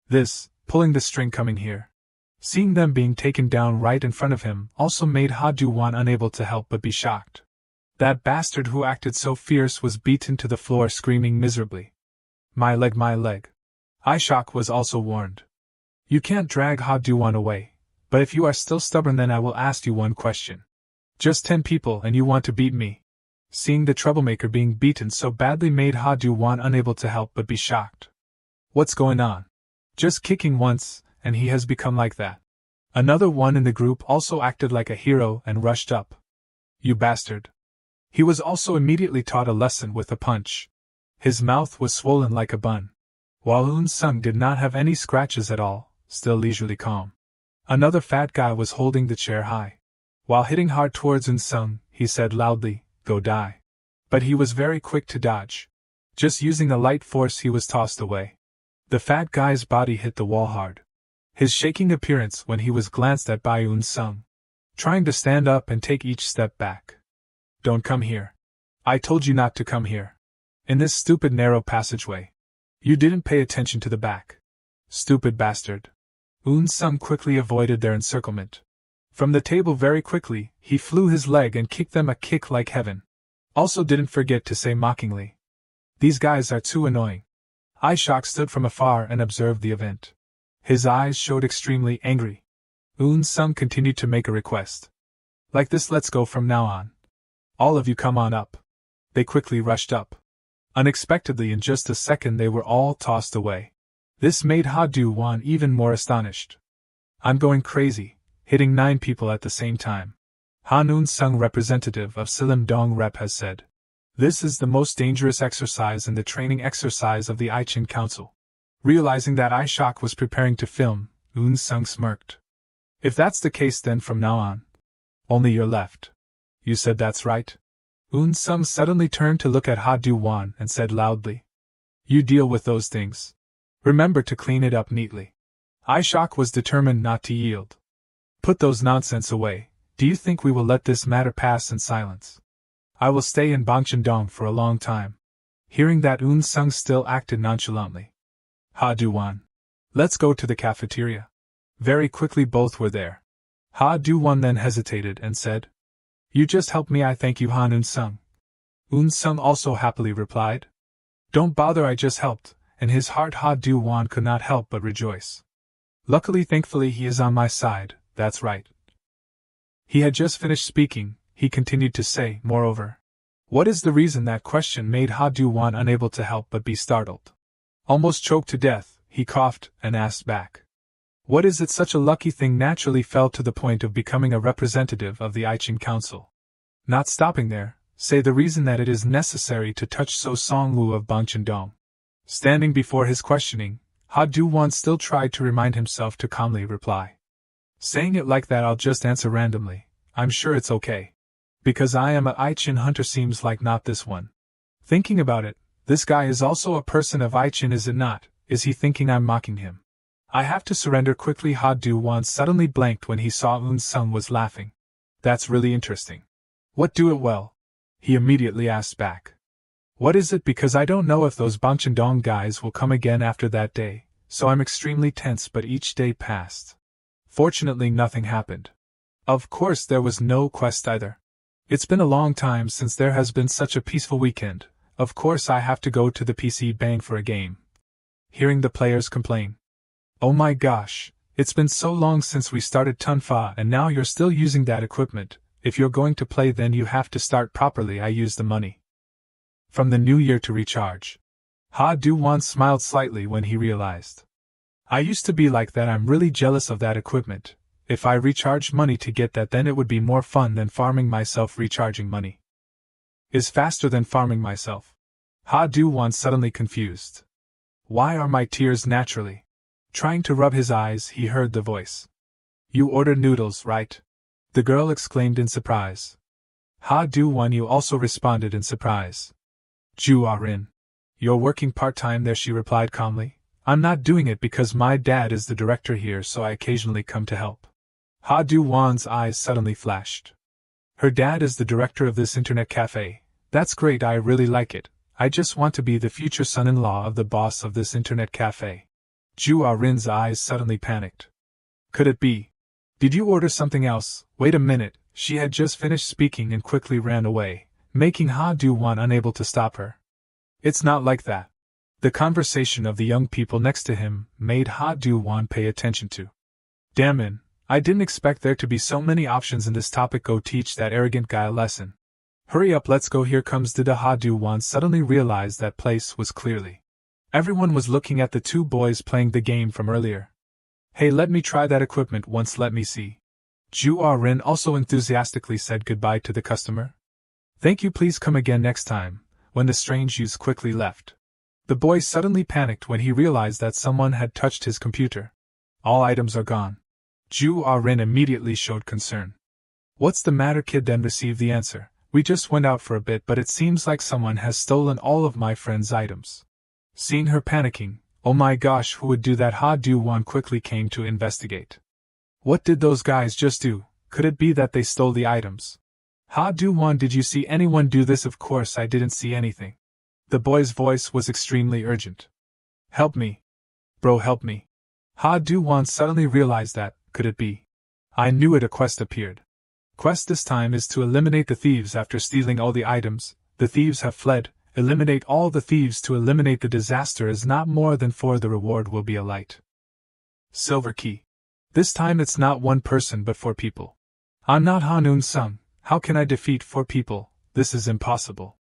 This, pulling the string coming here. Seeing them being taken down right in front of him also made Do-wan unable to help but be shocked. That bastard who acted so fierce was beaten to the floor screaming miserably. My leg, my leg. Aishak was also warned. You can't drag Do-wan away, but if you are still stubborn then I will ask you one question. Just 10 people and you want to beat me? Seeing the troublemaker being beaten so badly made Do-wan unable to help but be shocked. What's going on? Just kicking once, and he has become like that. Another one in the group also acted like a hero and rushed up. You bastard. He was also immediately taught a lesson with a punch. His mouth was swollen like a bun. While Eun-sung did not have any scratches at all, still leisurely calm. Another fat guy was holding the chair high. While hitting hard towards Eun-sung, he said loudly, "Go die." But he was very quick to dodge. Just using a light force he was tossed away. The fat guy's body hit the wall hard. His shaking appearance when he was glanced at by Eun-sung. Trying to stand up and take each step back. Don't come here. I told you not to come here. In this stupid narrow passageway. You didn't pay attention to the back. Stupid bastard. Eun-sung quickly avoided their encirclement. From the table very quickly, he flew his leg and kicked them a kick like heaven. Also didn't forget to say mockingly. These guys are too annoying. Aishak stood from afar and observed the event. His eyes showed extremely angry. Eun-sung continued to make a request. Like this, let's go from now on. All of you come on up. They quickly rushed up. Unexpectedly in just a second they were all tossed away. This made Do-wan even more astonished. I'm going crazy, hitting 9 people at the same time. Han Eun-sung, representative of Sillim-dong Rep, has said. This is the most dangerous exercise in the training exercise of the Aichin Council. Realizing that Aishak was preparing to film, Eun-sung smirked. If that's the case then from now on. Only you're left. You said that's right? Eun-sung suddenly turned to look at Do-wan and said loudly. You deal with those things. Remember to clean it up neatly. Aishak was determined not to yield. Put those nonsense away. Do you think we will let this matter pass in silence? I will stay in Bangcheon-dong for a long time. Hearing that, Eun-sung still acted nonchalantly. Do-wan. Let's go to the cafeteria. Very quickly both were there. Do-wan then hesitated and said. You just helped me, I thank you, Han Eun-sung. Eun-sung also happily replied. Don't bother, I just helped, and his heart Do-wan could not help but rejoice. Luckily, thankfully he is on my side, that's right. He had just finished speaking, he continued to say, moreover. What is the reason? That question made Do-wan unable to help but be startled. Almost choked to death, he coughed and asked back. What is it? Such a lucky thing naturally fell to the point of becoming a representative of the Aichin Council. Not stopping there, say the reason that it is necessary to touch So Song-woo of Bangcheon-dong. Standing before his questioning, Do-wan still tried to remind himself to calmly reply. Saying it like that, I'll just answer randomly. I'm sure it's okay. Because I am a Aichin hunter, seems like not this one. Thinking about it, this guy is also a person of Aichin, is it not? Is he thinking I'm mocking him? I have to surrender quickly. Do-wan suddenly blanked when he saw Eun-sung was laughing. That's really interesting. What do it well? He immediately asked back. What is it? Because I don't know if those Bangcheon-dong guys will come again after that day, so I'm extremely tense, but each day passed. Fortunately nothing happened. Of course there was no quest either. It's been a long time since there has been such a peaceful weekend. Of course I have to go to the PC Bang for a game. Hearing the players complain. Oh my gosh, it's been so long since we started Tunfa and now you're still using that equipment. If you're going to play then you have to start properly. I use the money from the new year to recharge. Do-wan smiled slightly when he realized. I used to be like that. I'm really jealous of that equipment. If I recharged money to get that, then it would be more fun than farming myself. Recharging money is faster than farming myself. Do-wan suddenly confused. Why are my tears naturally? Trying to rub his eyes, he heard the voice. You ordered noodles, right? The girl exclaimed in surprise. Do-wan, you also responded in surprise. Ju Arin. You're working part-time there, she replied calmly. I'm not doing it because my dad is the director here, so I occasionally come to help. Do-wan's eyes suddenly flashed. Her dad is the director of this internet cafe. That's great, I really like it. I just want to be the future son-in-law of the boss of this internet cafe. Ju Rin's eyes suddenly panicked. Could it be? Did you order something else? Wait a minute, she had just finished speaking and quickly ran away, making Do-wan unable to stop her. It's not like that. The conversation of the young people next to him made Do-wan pay attention to. Damn it, I didn't expect there to be so many options in this topic. Go teach that arrogant guy a lesson. Hurry up, let's go. Here comes Dida. Do-wan suddenly realized that place was clearly. Everyone was looking at the two boys playing the game from earlier. Hey, let me try that equipment once, let me see. Ju Rin also enthusiastically said goodbye to the customer. Thank you, please come again next time, when the strange youths quickly left. The boy suddenly panicked when he realized that someone had touched his computer. All items are gone. Ju Rin immediately showed concern. What's the matter, kid? Then received the answer. We just went out for a bit, but it seems like someone has stolen all of my friend's items. Seeing her panicking, oh my gosh, who would do that? Do-wan quickly came to investigate. What did those guys just do? Could it be that they stole the items? Do-wan, did you see anyone do this? Of course I didn't see anything. The boy's voice was extremely urgent. Help me. Bro, help me. Do-wan suddenly realized that, could it be? I knew it, a quest appeared. Quest this time is to eliminate the thieves after stealing all the items. The thieves have fled. Eliminate all the thieves to eliminate the disaster is not more than 4. The reward will be a light silver key. This time it's not 1 person but 4 people. I'm not Hanun-sung. How can I defeat 4 people? This is impossible.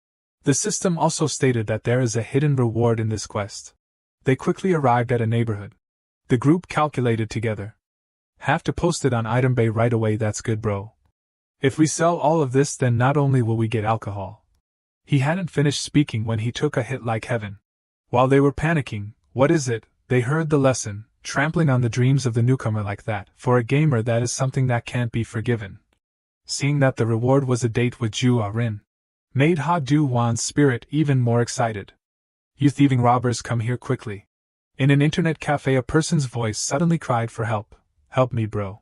The system also stated that there is a hidden reward in this quest. They quickly arrived at a neighborhood. The group calculated together. Have to post it on item bay right away. That's good, bro. If we sell all of this, then not only will we get alcohol. He hadn't finished speaking when he took a hit like heaven. While they were panicking, what is it? They heard the lesson, trampling on the dreams of the newcomer like that. For a gamer, that is something that can't be forgiven. Seeing that the reward was a date with Ju Rin, made Do-wan's spirit even more excited. You thieving robbers, come here quickly. In an internet cafe, a person's voice suddenly cried for help. Help me, bro.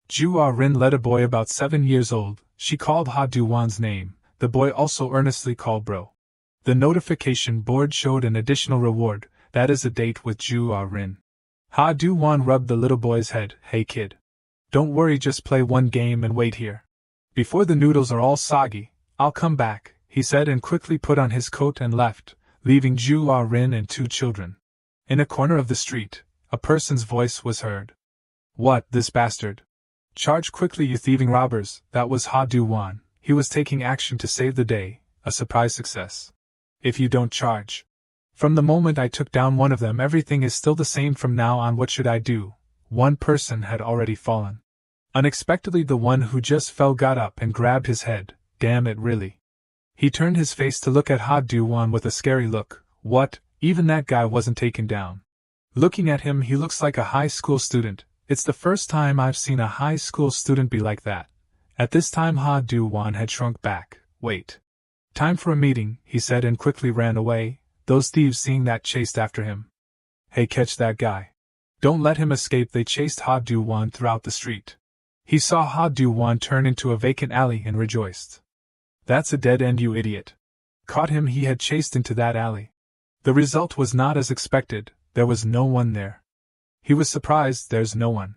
Ju Rin led a boy about 7 years old. She called Do-wan's name. The boy also earnestly called bro. The notification board showed an additional reward, that is a date with Ju Rin. Do-wan rubbed the little boy's head. Hey kid. Don't worry, just play 1 game and wait here. Before the noodles are all soggy, I'll come back, he said, and quickly put on his coat and left, leaving Ju Rin and 2 children. In a corner of the street, a person's voice was heard. What, this bastard? Charge quickly, you thieving robbers. That was Do-wan. He was taking action to save the day, a surprise success. If you don't charge. From the moment I took down one of them, everything is still the same from now on. What should I do? 1 person had already fallen. Unexpectedly, the one who just fell got up and grabbed his head. Damn it, really? He turned his face to look at Do-wan with a scary look. What? Even that guy wasn't taken down. Looking at him, he looks like a high school student. It's the first time I've seen a high school student be like that. At this time, Do-wan had shrunk back. Wait. Time for a meeting, he said, and quickly ran away. Those thieves, seeing that, chased after him. Hey, catch that guy. Don't let him escape. They chased Do-wan throughout the street. He saw Do-wan turn into a vacant alley and rejoiced. That's a dead end, you idiot. Caught him. He had chased into that alley. The result was not as expected. There was no one there. He was surprised. There's no one.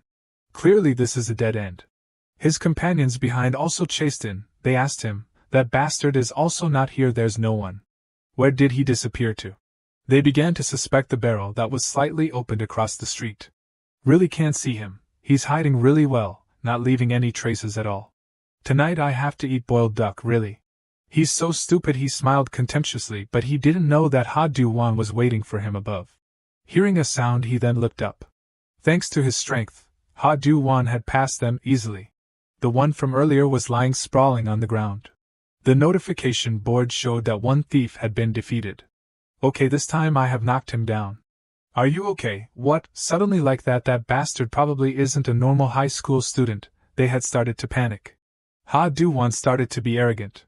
Clearly this is a dead end. His companions behind also chased in. They asked him, that bastard is also not here. There's no one. Where did he disappear to? They began to suspect the barrel that was slightly opened across the street. Really can't see him. He's hiding really well, not leaving any traces at all. Tonight I have to eat boiled duck, really. He's so stupid. He smiled contemptuously, but he didn't know that Do-wan was waiting for him above. Hearing a sound, he then looked up. Thanks to his strength, Do-wan had passed them easily. The one from earlier was lying sprawling on the ground. The notification board showed that 1 thief had been defeated. Okay, this time I have knocked him down. Are you okay? What? Suddenly like that? That bastard probably isn't a normal high school student. They had started to panic. Do-wan started to be arrogant.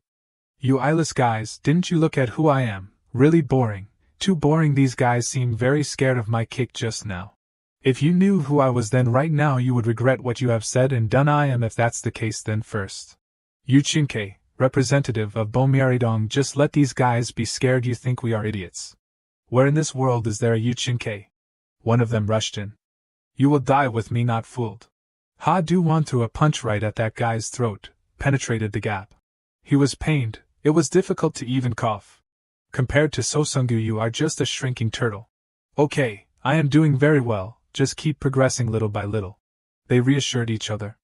You eyeless guys, didn't you look at who I am? Really boring. Too boring. These guys seem very scared of my kick just now. If you knew who I was, then right now you would regret what you have said and done. I am. If that's the case, then first. Yu Chin-kei, representative of Bomyaridong, just let these guys be scared. You think we are idiots? Where in this world is there a Yu Chin-kei? One of them rushed in. You will die with me, not fooled. Do-wan threw a punch right at that guy's throat, penetrated the gap. He was pained. It was difficult to even cough. Compared to So-sung-gu, you are just a shrinking turtle. Okay, I am doing very well, just keep progressing little by little. They reassured each other.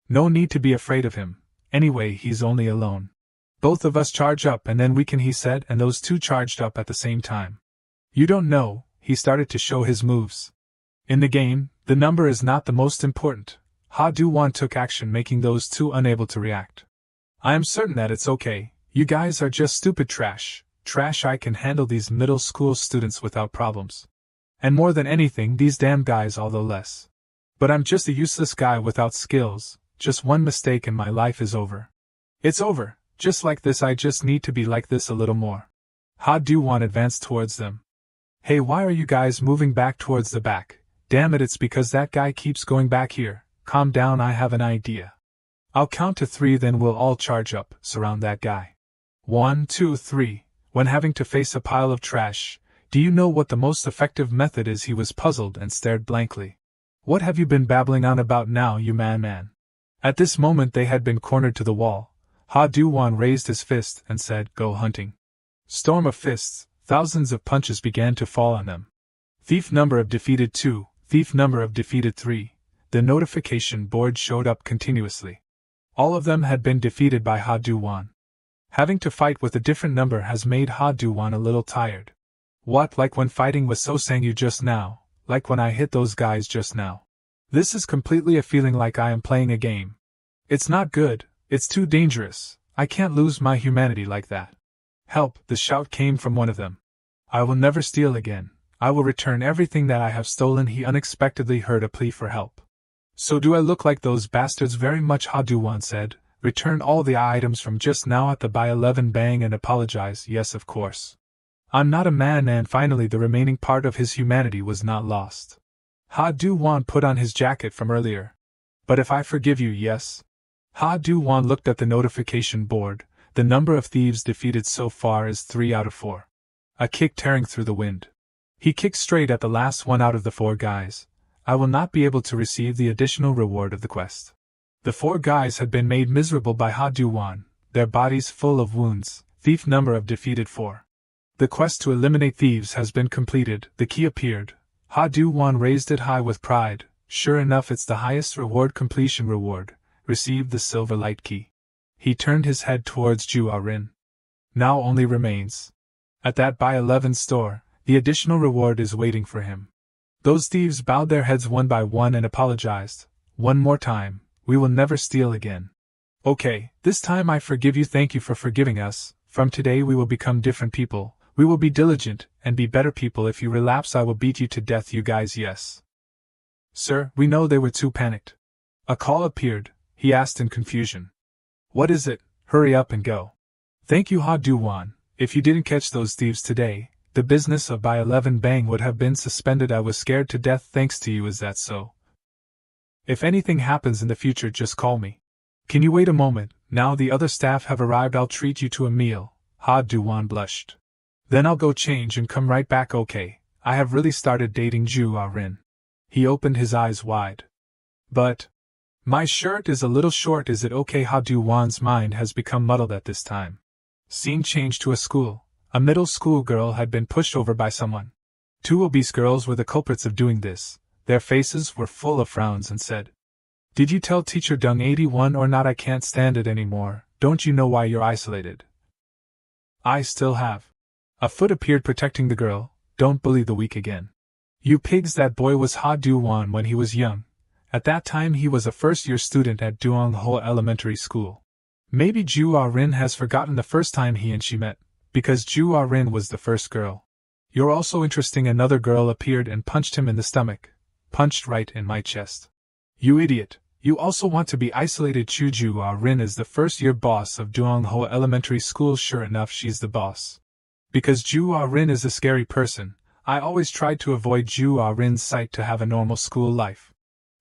No need to be afraid of him, anyway he's only alone. Both of us charge up and then we can, he said, and those two charged up at the same time. You don't know, he started to show his moves. In the game, the number is not the most important. Do-wan took action, making those two unable to react. I am certain that it's okay, you guys are just stupid trash. I can handle these middle school students without problems. And more than anything, these damn guys, although less. But I'm just a useless guy without skills, just one mistake and my life is over. It's over, just like this, I just need to be like this a little more. Do-wan advanced towards them. Hey, why are you guys moving back towards the back? Damn it, it's because that guy keeps going back here. Calm down, I have an idea. I'll count to 3, then we'll all charge up, surround that guy. 1, 2, 3. When having to face a pile of trash, do you know what the most effective method is? He was puzzled and stared blankly. What have you been babbling on about now, you man? At this moment they had been cornered to the wall. Do-wan raised his fist and said, go hunting. Storm of fists, thousands of punches began to fall on them. Thief number of defeated 2, thief number of defeated 3. The notification board showed up continuously. All of them had been defeated by Do-wan. Having to fight with a different number has made Do-wan a little tired. What, like when fighting with So-sung-gu just now, like when I hit those guys just now. This is completely a feeling like I am playing a game. It's not good, it's too dangerous, I can't lose my humanity like that. Help, the shout came from one of them. I will never steal again, I will return everything that I have stolen. He unexpectedly heard a plea for help. So do I look like those bastards? Very much, Do-wan said. Return all the items from just now at the by 11 bang and apologize. Yes, of course. I'm not a man. And finally the remaining part of his humanity was not lost. Do-wan put on his jacket from earlier. But if I forgive you, yes? Do-wan looked at the notification board. The number of thieves defeated so far is 3 out of 4. A kick tearing through the wind. He kicked straight at the last one out of the 4 guys. I will not be able to receive the additional reward of the quest. The 4 guys had been made miserable by Do-wan, their bodies full of wounds. Thief number of defeated 4. The quest to eliminate thieves has been completed. The key appeared. Do-wan raised it high with pride. Sure enough, it's the highest reward, completion reward. Received the silver light key. He turned his head towards Ju-rin. Now only remains. At that by 11 store, the additional reward is waiting for him. Those thieves bowed their heads one by one and apologized. One more time. We will never steal again. Okay, this time I forgive you. Thank you for forgiving us. From today we will become different people. We will be diligent, and be better people. If you relapse I will beat you to death, you guys. Yes. Sir, we know. They were too panicked. A call appeared. He asked in confusion. What is it? Hurry up and go. Thank you, Do-wan. If you didn't catch those thieves today, the business of by 11 bang would have been suspended. I was scared to death thanks to you. Is that so? If anything happens in the future, just call me. Can you wait a moment? Now the other staff have arrived. I'll treat you to a meal. Do-wan blushed. Then I'll go change and come right back. Okay, I have really started dating Ju-rin. He opened his eyes wide. But my shirt is a little short. Is it okay? Do-wan's mind has become muddled at this time. Scene changed to a school. A middle school girl had been pushed over by someone. 2 obese girls were the culprits of doing this. Their faces were full of frowns and said, Did you tell teacher Dung 81 or not? I can't stand it anymore. Don't you know why you're isolated? I still have. A foot appeared protecting the girl. Don't bully the weak again. You pigs, that boy was Do-wan when he was young. At that time he was a first-year student at Dongho Elementary School. Maybe Ju-rin has forgotten the first time he and she met, because Ju-rin was the first girl. You're also interesting. Another girl appeared and punched him in the stomach. Punched right in my chest. You idiot, you also want to be isolated. Ju-rin is the first-year boss of Dongho Elementary School. Sure enough, she's the boss. Because Ju-rin is a scary person, I always tried to avoid Ju-rin's sight to have a normal school life.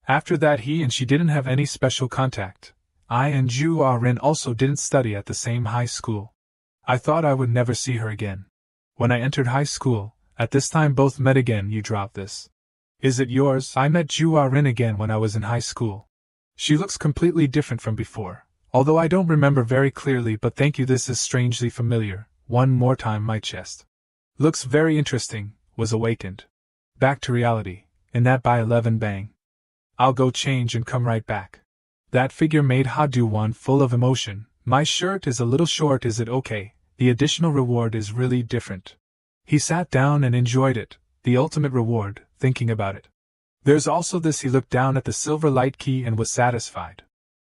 After that he and she didn't have any special contact. I and Ju-rin also didn't study at the same high school. I thought I would never see her again. When I entered high school, at this time both met again. You drop this. Is it yours? I met Ju-rin again when I was in high school. She looks completely different from before, although I don't remember very clearly, but thank you, this is strangely familiar. One more time, my chest. Looks very interesting, was awakened. Back to reality, in that by 11 bang. I'll go change and come right back. That figure made Do-wan full of emotion. My shirt is a little short, is it okay? The additional reward is really different. He sat down and enjoyed it, the ultimate reward, thinking about it. There's also this. He looked down at the silver light key and was satisfied.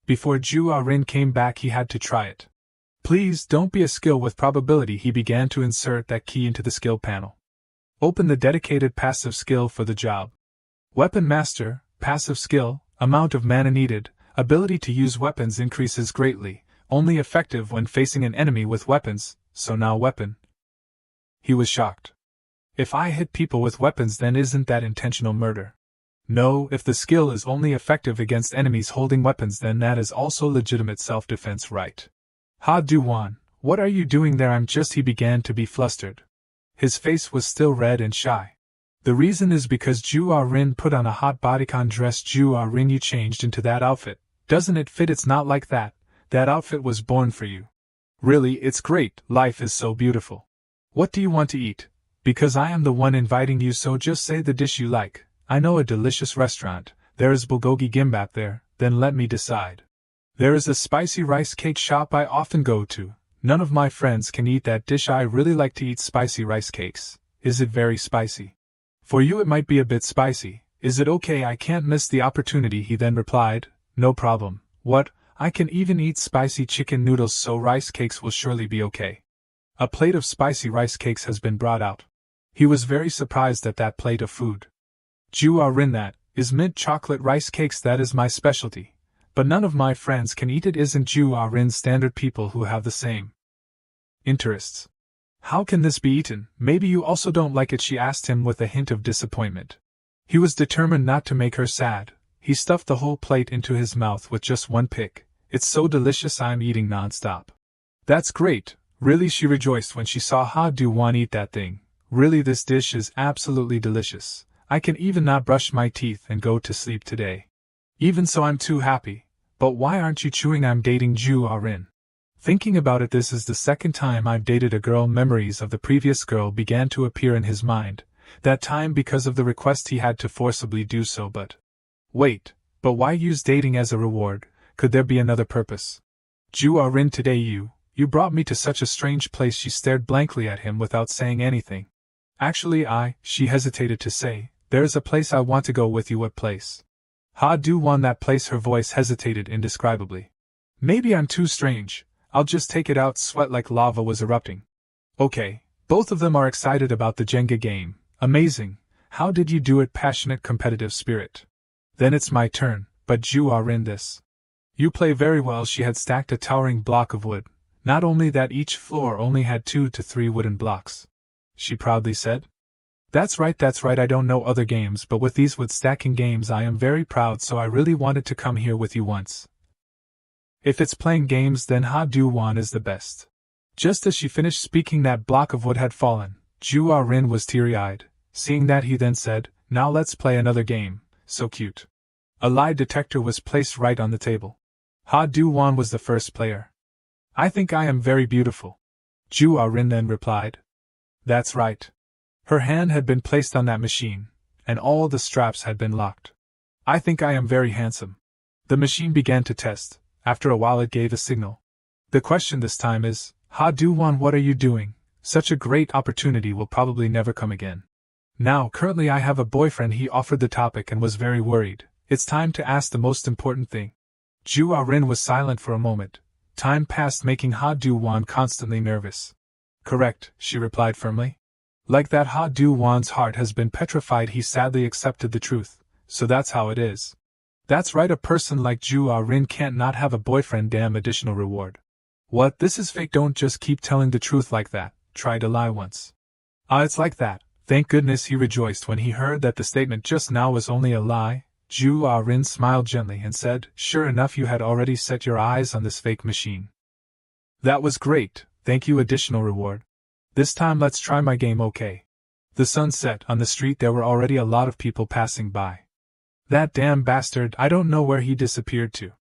Before Ju-rin came back he had to try it. Please don't be a skill with probability. He began to insert that key into the skill panel. Open the dedicated passive skill for the job. Weapon Master, passive skill, amount of mana needed, ability to use weapons increases greatly, only effective when facing an enemy with weapons, so now weapon. He was shocked. If I hit people with weapons, then isn't that intentional murder? No, if the skill is only effective against enemies holding weapons, then that is also legitimate self-defense, right? Do-wan, what are you doing there? I'm just. He began to be flustered. His face was still red and shy. The reason is because Ju-rin put on a hot bodycon dress. Ju-rin, you changed into that outfit. Doesn't it fit? It's not like that. That outfit was born for you. Really, it's great. Life is so beautiful. What do you want to eat? Because I am the one inviting you, so just say the dish you like. I know a delicious restaurant. There is bulgogi gimbap there, then let me decide. There is a spicy rice cake shop I often go to. None of my friends can eat that dish. I really like to eat spicy rice cakes. Is it very spicy? For you it might be a bit spicy. Is it okay? I can't miss the opportunity. He then replied, no problem. What? I can even eat spicy chicken noodles, so rice cakes will surely be okay. A plate of spicy rice cakes has been brought out. He was very surprised at that plate of food. Ju-rin, that is mint chocolate rice cakes. That is my specialty. But none of my friends can eat it. Isn't Ju-rin standard people who have the same interests? How can this be eaten? Maybe you also don't like it, she asked him with a hint of disappointment. He was determined not to make her sad. He stuffed the whole plate into his mouth with just one pick. It's so delicious, I'm eating non-stop. That's great. Really, she rejoiced when she saw Do-wan eat that thing. Really, this dish is absolutely delicious. I can even not brush my teeth and go to sleep today. Even so, I'm too happy. But why aren't you chewing? I'm dating Ju-rin. Thinking about it, this is the second time I've dated a girl. Memories of the previous girl began to appear in his mind. That time because of the request he had to forcibly do so, but... Wait, but why use dating as a reward? Could there be another purpose? Ju-rin, today you brought me to such a strange place. She stared blankly at him without saying anything. Actually, she hesitated to say, there's a place I want to go with you. What place? Do-wan, that place. Her voice hesitated indescribably. Maybe I'm too strange. I'll just take it out. Sweat like lava was erupting. Okay, both of them are excited about the Jenga game. Amazing. How did you do it? Passionate competitive spirit. Then it's my turn, but Ju-rin, this. You play very well. She had stacked a towering block of wood. Not only that, each floor only had 2 to 3 wooden blocks. She proudly said. That's right, I don't know other games, but with these wood stacking games I am very proud, so I really wanted to come here with you once. If it's playing games, then Do-wan is the best. Just as she finished speaking, that block of wood had fallen. Ju-rin was teary-eyed. Seeing that, he then said, now let's play another game. So cute. A lie detector was placed right on the table. Do-wan was the first player. I think I am very beautiful. Ju-rin then replied. That's right. Her hand had been placed on that machine, and all the straps had been locked. I think I am very handsome. The machine began to test. After a while it gave a signal. The question this time is, Do-wan, what are you doing? Such a great opportunity will probably never come again. Now, currently I have a boyfriend. He offered the topic and was very worried. It's time to ask the most important thing. Ju-rin was silent for a moment. Time passed, making Do-wan constantly nervous. Correct, she replied firmly. Like that, Do-wan's heart has been petrified. He sadly accepted the truth. So that's how it is. That's right, a person like Ju-rin can't not have a boyfriend. Damn, additional reward. What? This is fake. Don't just keep telling the truth like that. Try to lie once. It's like that. Thank goodness, he rejoiced when he heard that the statement just now was only a lie. Ju-rin smiled gently and said, sure enough, you had already set your eyes on this fake machine. That was great, thank you. Additional reward. This time let's try my game, okay? The sun set. On the street there were already a lot of people passing by. That damn bastard, I don't know where he disappeared to.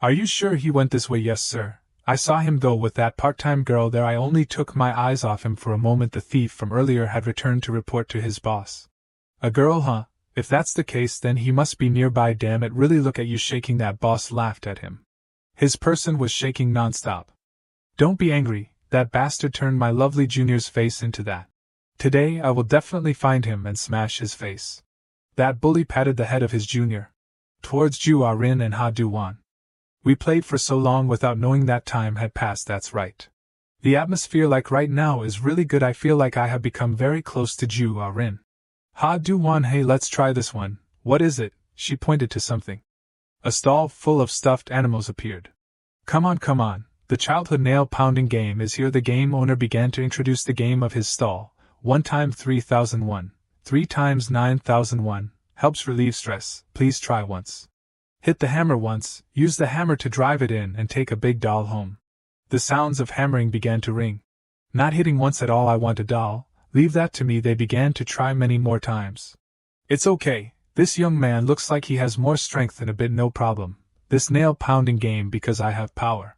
Are you sure he went this way? Yes, sir. I saw him go with that part-time girl there. I only took my eyes off him for a moment. The thief from earlier had returned to report to his boss. A girl, huh? If that's the case, then he must be nearby. Damn it, really look at you shaking. That boss laughed at him. His person was shaking non-stop. Don't be angry, that bastard turned my lovely junior's face into that. Today I will definitely find him and smash his face. That bully patted the head of his junior. Towards Ju-ah-rin and Do-wan. We played for so long without knowing that time had passed. That's right. The atmosphere like right now is really good. I feel like I have become very close to Ju-ah-rin. Do-wan, hey, let's try this one. What is it? She pointed to something. A stall full of stuffed animals appeared. Come on, the childhood nail-pounding game is here. The game owner began to introduce the game of his stall. 1 time 3001, 3 times 9001, helps relieve stress, please try once. Hit the hammer once, use the hammer to drive it in and take a big doll home. The sounds of hammering began to ring. Not hitting once at all. I want a doll, leave that to me. They began to try many more times. It's okay, this young man looks like he has more strength than a bit. No problem, this nail-pounding game because I have power.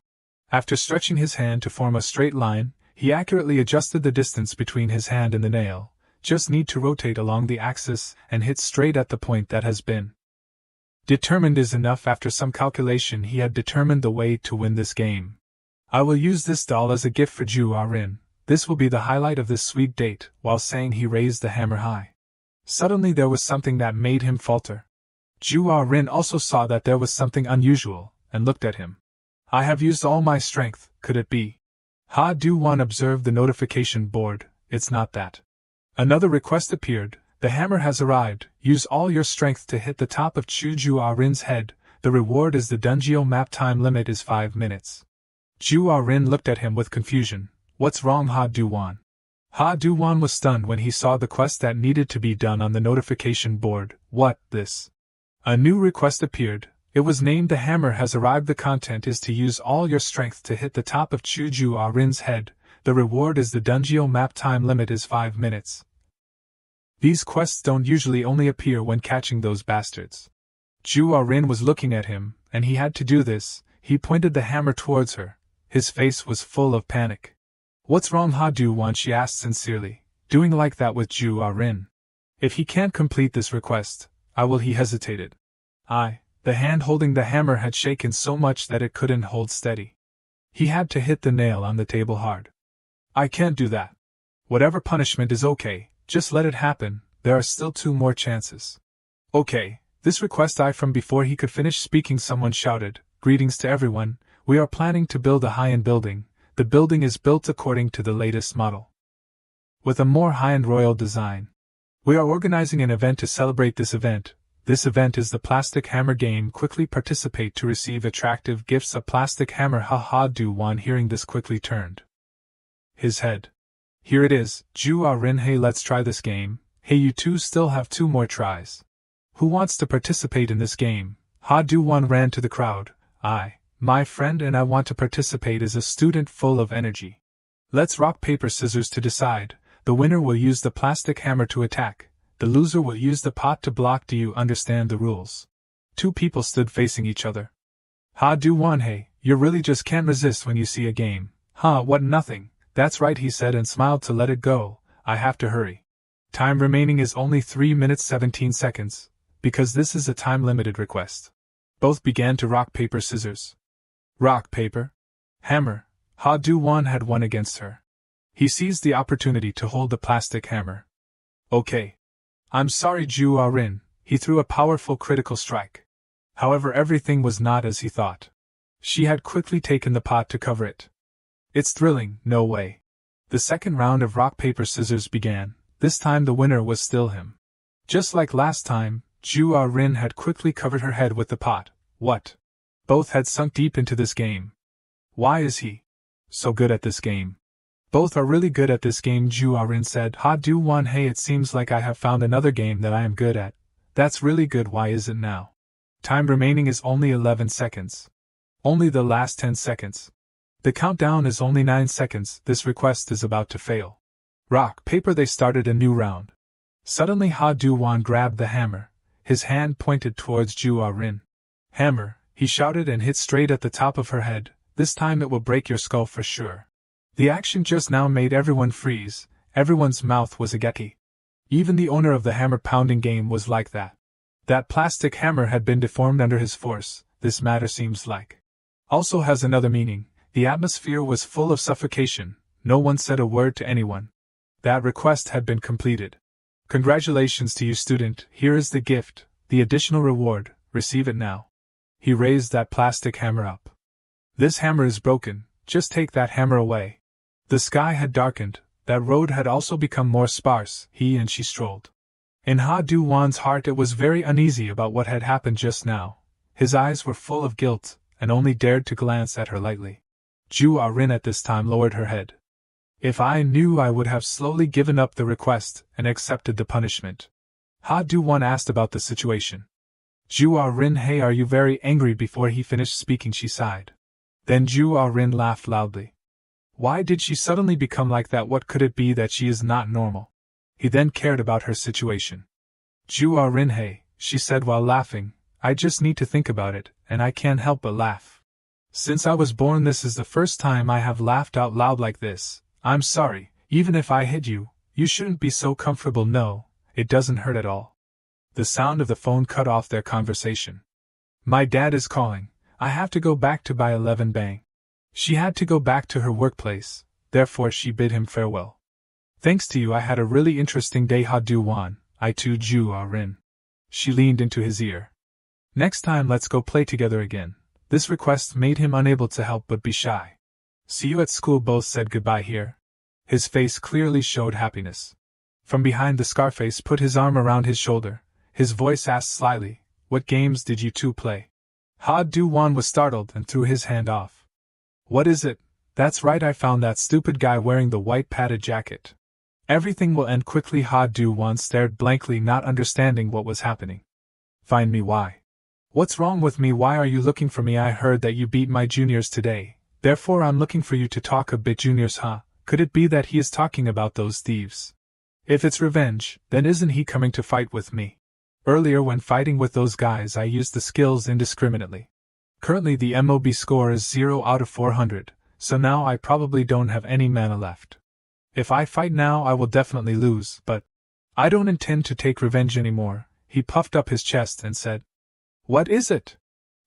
After stretching his hand to form a straight line, he accurately adjusted the distance between his hand and the nail, just need to rotate along the axis and hit straight at the point that has been determined is enough. After some calculation he had determined the way to win this game. I will use this doll as a gift for Ju-ah-rin. This will be the highlight of this sweet date. While saying he raised the hammer high. Suddenly there was something that made him falter. Ju-ah-rin also saw that there was something unusual, and looked at him. I have used all my strength, could it be? Do-wan observed the notification board. It's not that. Another request appeared. The hammer has arrived. Use all your strength to hit the top of Ju-ah-rin's head. The reward is the Dungeo map. Time limit is 5 minutes. Ju-ah-rin looked at him with confusion. What's wrong, Do-wan? Do-wan was stunned when he saw the quest that needed to be done on the notification board. What, this? A new request appeared. It was named The Hammer Has Arrived. The content is to use all your strength to hit the top of Ju-ah-rin's head. The reward is the Dungeo map. Time limit is 5 minutes. These quests don't usually only appear when catching those bastards. Ju-ah-rin was looking at him, and he had to do this. He pointed the hammer towards her. His face was full of panic. What's wrong, Do-wan? She asked sincerely, doing like that with Ju-ah-rin. If he can't complete this request, I will. He hesitated. The hand holding the hammer had shaken so much that it couldn't hold steady. He had to hit the nail on the table hard. I can't do that. Whatever punishment is okay, just let it happen. There are still 2 more chances. Okay, this request. From before he could finish speaking, someone shouted, Greetings to everyone, we are planning to build a high-end building. The building is built according to the latest model, with a more high-end royal design. We are organizing an event to celebrate this event. This event is the plastic hammer game. Quickly participate to receive attractive gifts. A plastic hammer. Do-wan hearing this quickly turned his head. Here it is, Ju-ah-rin. Hey, let's try this game. Hey, you two still have 2 more tries. Who wants to participate in this game? Do-wan ran to the crowd. My friend and I want to participate as a student full of energy. Let's rock paper scissors to decide. The winner will use the plastic hammer to attack. The loser will use the pot to block. Do you understand the rules? 2 people stood facing each other. Do-wan, hey, you really just can't resist when you see a game. What, nothing? That's right, he said and smiled to let it go. I have to hurry. Time remaining is only 3 minutes 17 seconds, because this is a time-limited request. Both began to rock paper scissors. Rock paper hammer. Do-wan had won against her. He seized the opportunity to hold the plastic hammer. Okay. I'm sorry, Ju-ah-rin. He threw a powerful critical strike. However, everything was not as he thought. She had quickly taken the pot to cover it. It's thrilling, no way. The second round of rock paper scissors began. This time the winner was still him. Just like last time, Ju-ah-rin had quickly covered her head with the pot. What? Both had sunk deep into this game. Why is he so good at this game? Both are really good at this game, Ju-ah-rin said. Do-wan, hey, it seems like I have found another game that I am good at. That's really good. Why is it now? Time remaining is only 11 seconds. Only the last 10 seconds. The countdown is only 9 seconds. This request is about to fail. Rock, paper. They started a new round. Suddenly Do-wan grabbed the hammer, his hand pointed towards Ju-rin. Hammer, he shouted and hit straight at the top of her head, this time it will break your skull for sure. The action just now made everyone freeze, everyone's mouth was agape. Even the owner of the hammer-pounding game was like that. That plastic hammer had been deformed under his force, this matter seems like. Also has another meaning, the atmosphere was full of suffocation, no one said a word to anyone. That request had been completed. Congratulations to you, student, here is the gift, the additional reward, receive it now. He raised that plastic hammer up. This hammer is broken, just take that hammer away. The sky had darkened, that road had also become more sparse, he and she strolled. In Do-wan's heart it was very uneasy about what had happened just now. His eyes were full of guilt, and only dared to glance at her lightly. Ju-rin at this time lowered her head. If I knew, I would have slowly given up the request and accepted the punishment. Do-wan asked about the situation. Ju-rin, hey, are you very angry? Before he finished speaking she sighed. Then Ju-rin laughed loudly. Why did she suddenly become like that? What could it be that she is not normal? He then cared about her situation. Ju-rin, hey, she said while laughing, I just need to think about it, and I can't help but laugh. Since I was born, this is the first time I have laughed out loud like this. I'm sorry, even if I hit you, you shouldn't be so comfortable. No, it doesn't hurt at all. The sound of the phone cut off their conversation. My dad is calling, I have to go back to buy 11 bang. She had to go back to her workplace, therefore she bid him farewell. Thanks to you I had a really interesting day, Do-wan, I too, Ju-rin. She leaned into his ear. Next time let's go play together again. This request made him unable to help but be shy. See you at school. Both said goodbye here. His face clearly showed happiness. From behind, the Scarface put his arm around his shoulder. His voice asked slyly, what games did you two play? Do-wan was startled and threw his hand off. What is it? That's right, I found that stupid guy wearing the white padded jacket. Everything will end quickly. Do-wan stared blankly, not understanding what was happening. Find me? Why? What's wrong with me? Why are you looking for me? I heard that you beat my juniors today. Therefore I'm looking for you to talk a bit. Juniors, huh? Could it be that he is talking about those thieves? If it's revenge, then isn't he coming to fight with me? Earlier when fighting with those guys I used the skills indiscriminately. Currently the MOB score is 0 out of 400, so now I probably don't have any mana left. If I fight now I will definitely lose, but I don't intend to take revenge anymore. He puffed up his chest and said, What is it?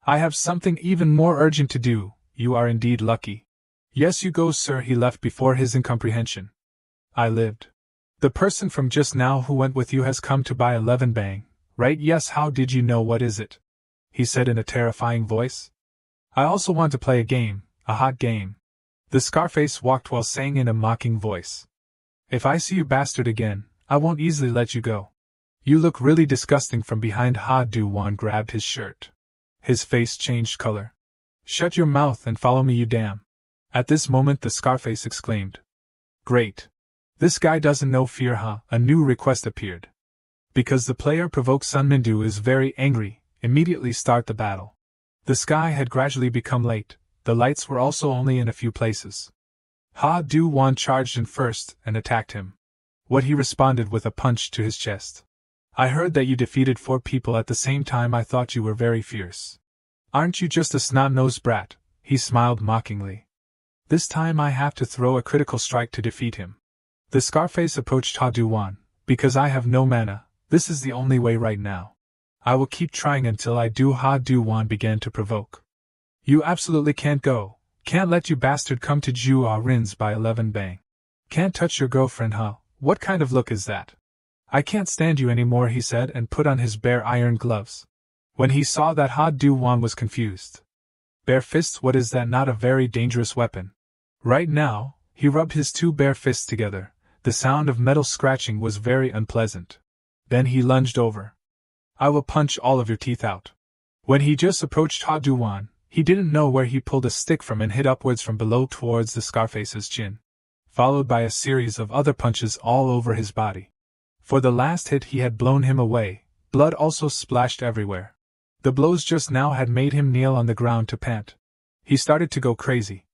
I have something even more urgent to do. You are indeed lucky. Yes, you go, sir. He left before his incomprehension. I lived. The person from just now who went with you has come to buy 11 bang, right? Yes, how did you know? What is it? He said in a terrifying voice. I also want to play a game, a hot game. The Scarface walked while saying in a mocking voice. If I see you bastard again, I won't easily let you go. You look really disgusting. From behind, Do-wan grabbed his shirt. His face changed color. Shut your mouth and follow me, you damn. At this moment the Scarface exclaimed. Great. This guy doesn't know fear, huh? A new request appeared. Because the player provoked Sunmindu is very angry, immediately start the battle. The sky had gradually become late, the lights were also only in a few places. Do-wan charged in first and attacked him. What he responded with a punch to his chest. I heard that you defeated 4 people at the same time. I thought you were very fierce. Aren't you just a snot-nosed brat? He smiled mockingly. This time I have to throw a critical strike to defeat him. The Scarface approached Do-wan. Because I have no mana, this is the only way right now. I will keep trying until I do. Do-wan began to provoke. You absolutely can't go. Can't let you bastard come to Ju-rin's by 11 bang. Can't touch your girlfriend, huh? What kind of look is that? I can't stand you anymore, he said and put on his bare iron gloves. When he saw that, Do-wan was confused. Bare fists? What is that? Not a very dangerous weapon. Right now, he rubbed his 2 bare fists together. The sound of metal scratching was very unpleasant. Then he lunged over. I will punch all of your teeth out. When he just approached Do-wan, he didn't know where he pulled a stick from and hit upwards from below towards the Scarface's chin, followed by a series of other punches all over his body. For the last hit he had blown him away, blood also splashed everywhere. The blows just now had made him kneel on the ground to pant. He started to go crazy.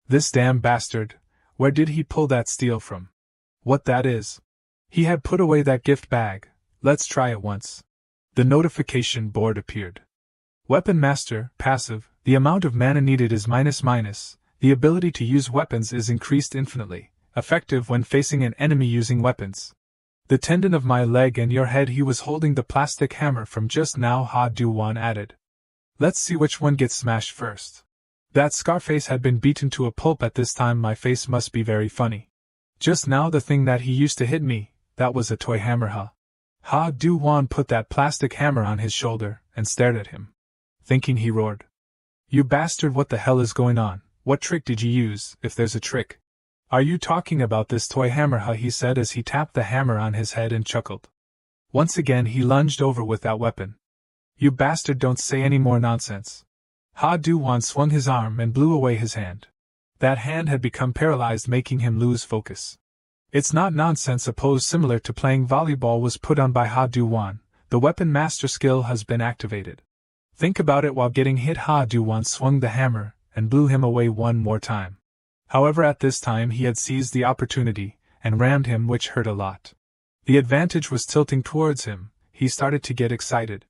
This damn bastard, where did he pull that steel from? What that is? He had put away that gift bag. Let's try it once. The notification board appeared. Weapon Master, passive, the amount of mana needed is -. The ability to use weapons is increased infinitely, effective when facing an enemy using weapons. The tendon of my leg and your head. He was holding the plastic hammer from just now, Do-wan added. Let's see which one gets smashed first. That Scarface had been beaten to a pulp at this time. My face must be very funny. Just now the thing that he used to hit me, that was a toy hammer, Do-wan put that plastic hammer on his shoulder and stared at him. Thinking, he roared. You bastard, what the hell is going on? What trick did you use, if there's a trick? Are you talking about this toy hammer, he said as he tapped the hammer on his head and chuckled. Once again he lunged over with that weapon. You bastard, don't say any more nonsense. Do-wan swung his arm and blew away his hand. That hand had become paralyzed, making him lose focus. It's not nonsense. A pose similar to playing volleyball was put on by Do-wan. The weapon master skill has been activated. Think about it. While getting hit, Do-wan swung the hammer and blew him away one more time. However, at this time he had seized the opportunity and rammed him, which hurt a lot. The advantage was tilting towards him. He started to get excited.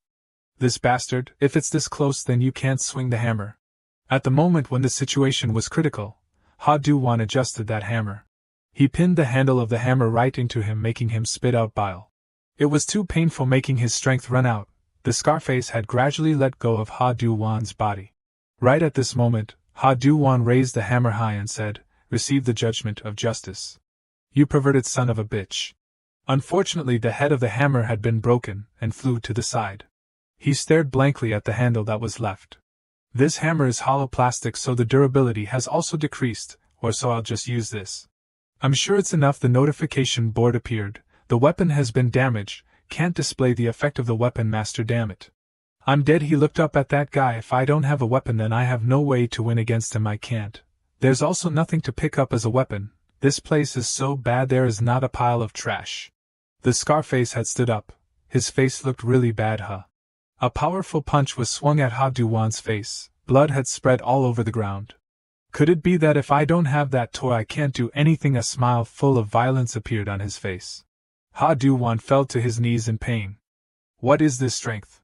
This bastard, if it's this close, then you can't swing the hammer. At the moment when the situation was critical, Do-wan adjusted that hammer. He pinned the handle of the hammer right into him, making him spit out bile. It was too painful, making his strength run out. The Scarface had gradually let go of Do-wan's body. Right at this moment, Do-wan raised the hammer high and said, Receive the judgment of justice. You perverted son of a bitch. Unfortunately, the head of the hammer had been broken and flew to the side. He stared blankly at the handle that was left. This hammer is hollow plastic, so the durability has also decreased, or so I'll just use this. I'm sure it's enough. The notification board appeared. The weapon has been damaged. Can't display the effect of the weapon master, damn it. I'm dead. He looked up at that guy. If I don't have a weapon, then I have no way to win against him. I can't. There's also nothing to pick up as a weapon. This place is so bad there is not a pile of trash. The Scarface had stood up. His face looked really bad, A powerful punch was swung at Do-wan's face. Blood had spread all over the ground. Could it be that if I don't have that toy I can't do anything? A smile full of violence appeared on his face. Do-wan fell to his knees in pain. What is this strength?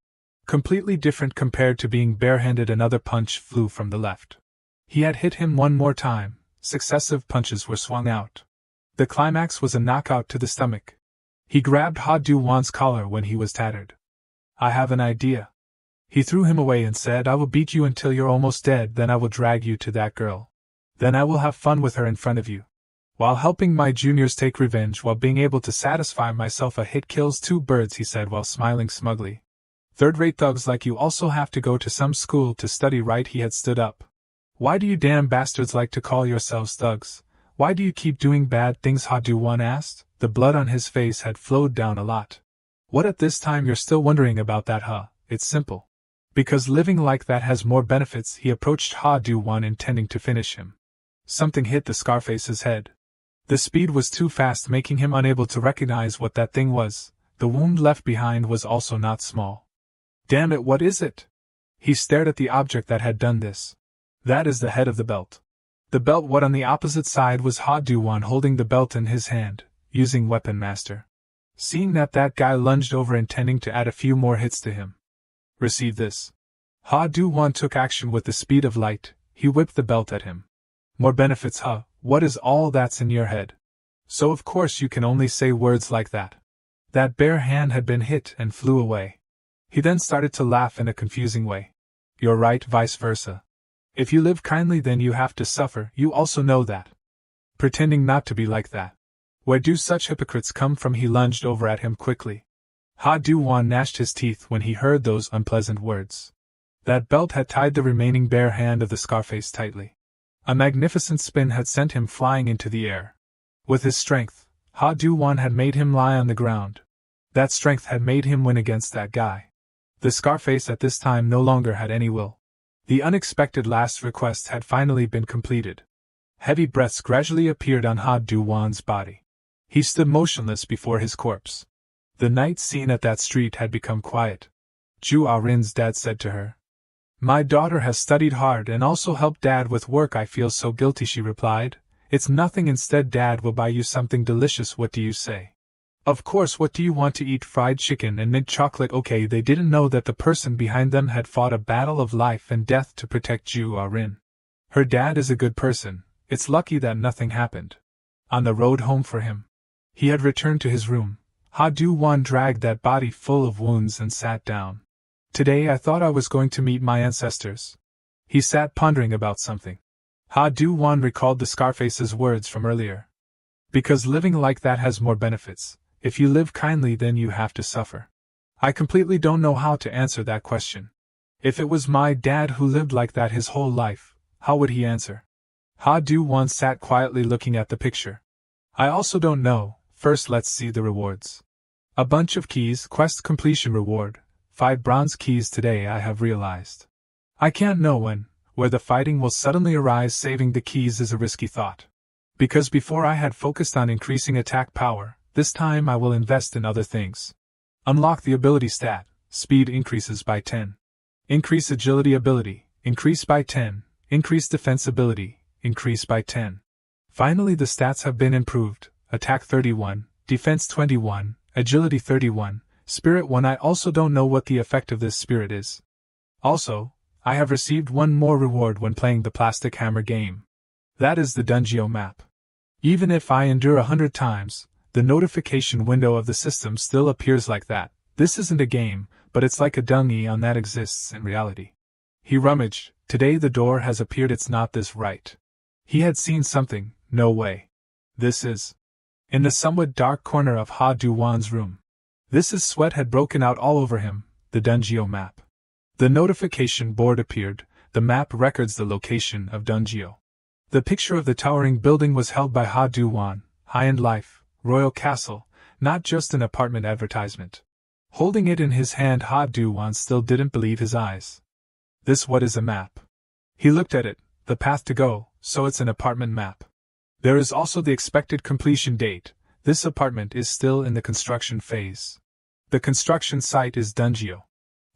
Completely different compared to being barehanded. Another punch flew from the left. He had hit him one more time. Successive punches were swung out. The climax was a knockout to the stomach. He grabbed Do-wan's collar when he was tattered. I have an idea. He threw him away and said, I will beat you until you're almost dead, then I will drag you to that girl. Then I will have fun with her in front of you. While helping my juniors take revenge while being able to satisfy myself. A hit kills two birds, he said while smiling smugly. Third-rate thugs like you also have to go to some school to study, right? He had stood up. Why do you damn bastards like to call yourselves thugs? Why do you keep doing bad things? Do-wan asked. The blood on his face had flowed down a lot. What, at this time you're still wondering about that, It's simple. Because living like that has more benefits. He approached Do-wan intending to finish him. Something hit the Scarface's head. The speed was too fast, making him unable to recognize what that thing was. The wound left behind was also not small. Damn it, what is it? He stared at the object that had done this. That is the head of the belt. The belt. What? On the opposite side was Do-wan holding the belt in his hand, using Weapon Master. Seeing that guy lunged over intending to add a few more hits to him. Receive this. Do-wan took action with the speed of light. He whipped the belt at him. More benefits, What is all that's in your head? So of course you can only say words like that. That bare hand had been hit and flew away. He then started to laugh in a confusing way. You're right, vice versa. If you live kindly, then you have to suffer. You also know that. Pretending not to be like that. Where do such hypocrites come from? He lunged over at him quickly. Do-wan gnashed his teeth when he heard those unpleasant words. That belt had tied the remaining bare hand of the Scarface tightly. A magnificent spin had sent him flying into the air. With his strength, Do-wan had made him lie on the ground. That strength had made him win against that guy. The Scarface at this time no longer had any will. The unexpected last request had finally been completed. Heavy breaths gradually appeared on Do-wan's body. He stood motionless before his corpse. The night scene at that street had become quiet. Ju Ah-rin's dad said to her, My daughter has studied hard and also helped Dad with work. I feel so guilty, she replied. It's nothing. Instead, Dad will buy you something delicious. What do you say? Of course, what do you want to eat? Fried chicken and mint chocolate. Okay, they didn't know that the person behind them had fought a battle of life and death to protect Ju-rin. Her dad is a good person, it's lucky that nothing happened. On the road home for him, he had returned to his room. Do-wan dragged that body full of wounds and sat down. Today I thought I was going to meet my ancestors. He sat pondering about something. Do-wan recalled the Scarface's words from earlier. Because living like that has more benefits. If you live kindly, then you have to suffer. I completely don't know how to answer that question. If it was my dad who lived like that his whole life, how would he answer? Do-wan sat quietly looking at the picture. I also don't know. First let's see the rewards. A bunch of keys, quest completion reward, 5 bronze keys. Today I have realized. I can't know when, where the fighting will suddenly arise. Saving the keys is a risky thought. Because before I had focused on increasing attack power, this time I will invest in other things. Unlock the ability stat, speed increases by 10. Increase agility ability, increase by 10. Increase defense ability, increase by 10. Finally the stats have been improved, attack 31, defense 21, agility 31, spirit 1. I also don't know what the effect of this spirit is. Also, I have received one more reward when playing the plastic hammer game. That is the Dungio map. Even if I endure 100 times, the notification window of the system still appears like that. This isn't a game, but it's like a Dung-eon that exists in reality. He rummaged. Today the door has appeared. It's not this right. He had seen something. No way. This is. In the somewhat dark corner of Do-wan's room. This is sweat had broken out all over him, the Dungio map. The notification board appeared. The map records the location of Dungio. The picture of the towering building was held by Do-wan, high-end life. Royal Castle, not just an apartment advertisement. Holding it in his hand, Do-wan still didn't believe his eyes. This what is a map? He looked at it, the path to go, so it's an apartment map. There is also the expected completion date. This apartment is still in the construction phase. The construction site is Dungio.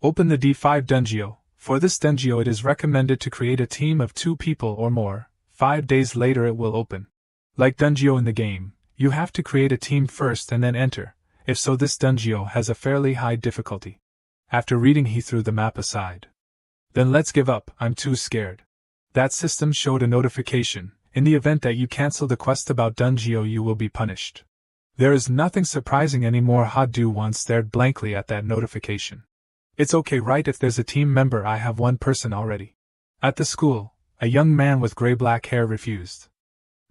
Open the D5 Dungio. For this Dungio it is recommended to create a team of 2 people or more. 5 days later it will open. Like Dungio in the game, you have to create a team first and then enter. If so, this Dungio has a fairly high difficulty. After reading, he threw the map aside. Then let's give up, I'm too scared. That system showed a notification. In the event that you cancel the quest about Dungio, you will be punished. There is nothing surprising anymore. Do-wan stared blankly at that notification. It's okay, right? If there's a team member, I have one person already. At the school, a young man with gray-black hair refused.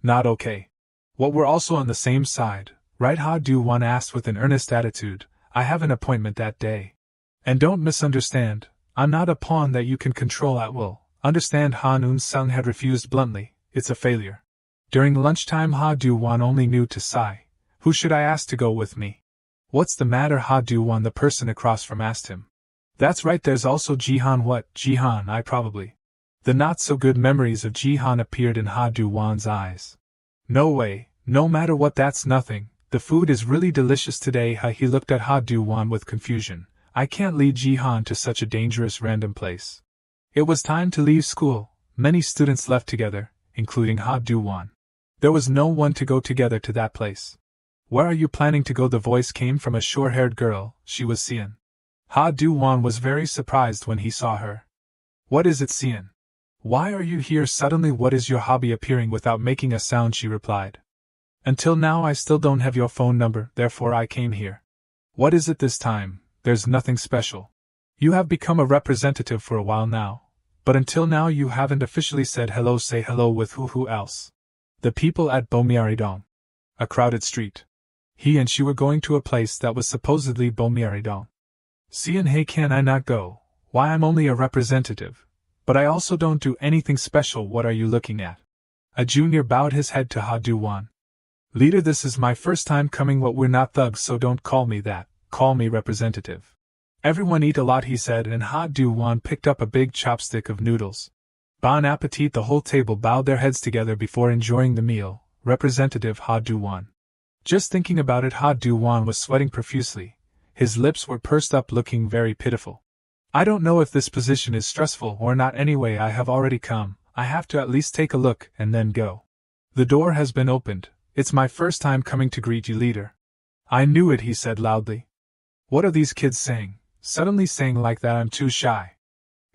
Not okay. What, we're also on the same side, right? Do-wan asked with an earnest attitude. I have an appointment that day. And don't misunderstand, I'm not a pawn that you can control at will. Understand? Han-eun-sung had refused bluntly. It's a failure. During lunchtime, Do-wan only knew to sigh. Who should I ask to go with me? What's the matter? Do-wan, the person across from, asked him. That's right, there's also Jihan. What, Jihan? I probably. The not-so-good memories of Jihan appeared in Do-wan's eyes. No way, no matter what, that's nothing. The food is really delicious today. He looked at Do-wan with confusion. I can't lead Jihan to such a dangerous random place. It was time to leave school. Many students left together, including Do-wan. There was no one to go together to that place. Where are you planning to go? The voice came from a short-haired girl. She was Sian. Do-wan was very surprised when he saw her. What is it, Sian? Why are you here suddenly? What is your hobby? Appearing without making a sound, she replied. Until now I still don't have your phone number, therefore I came here. What is it this time? There's nothing special. You have become a representative for a while now, but until now you haven't officially said hello. Say hello with who else? The people at Bomiaridong. A crowded street. He and she were going to a place that was supposedly Bomiaridong. Sian, hey, can I not go? Why, I'm only a representative. But I also don't do anything special. What are you looking at? A junior bowed his head to Do-wan. Leader, this is my first time coming. What, we're not thugs, so don't call me that. Call me representative. Everyone eat a lot, he said, and Do-wan picked up a big chopstick of noodles. Bon appetit. The whole table bowed their heads together before enjoying the meal. Representative Do-wan. Just thinking about it, Do-wan was sweating profusely. His lips were pursed up, looking very pitiful. I don't know if this position is stressful or not. Anyway, I have already come. I have to at least take a look and then go. The door has been opened. It's my first time coming to greet you, leader. I knew it, he said loudly. What are these kids saying? Suddenly saying like that I'm too shy.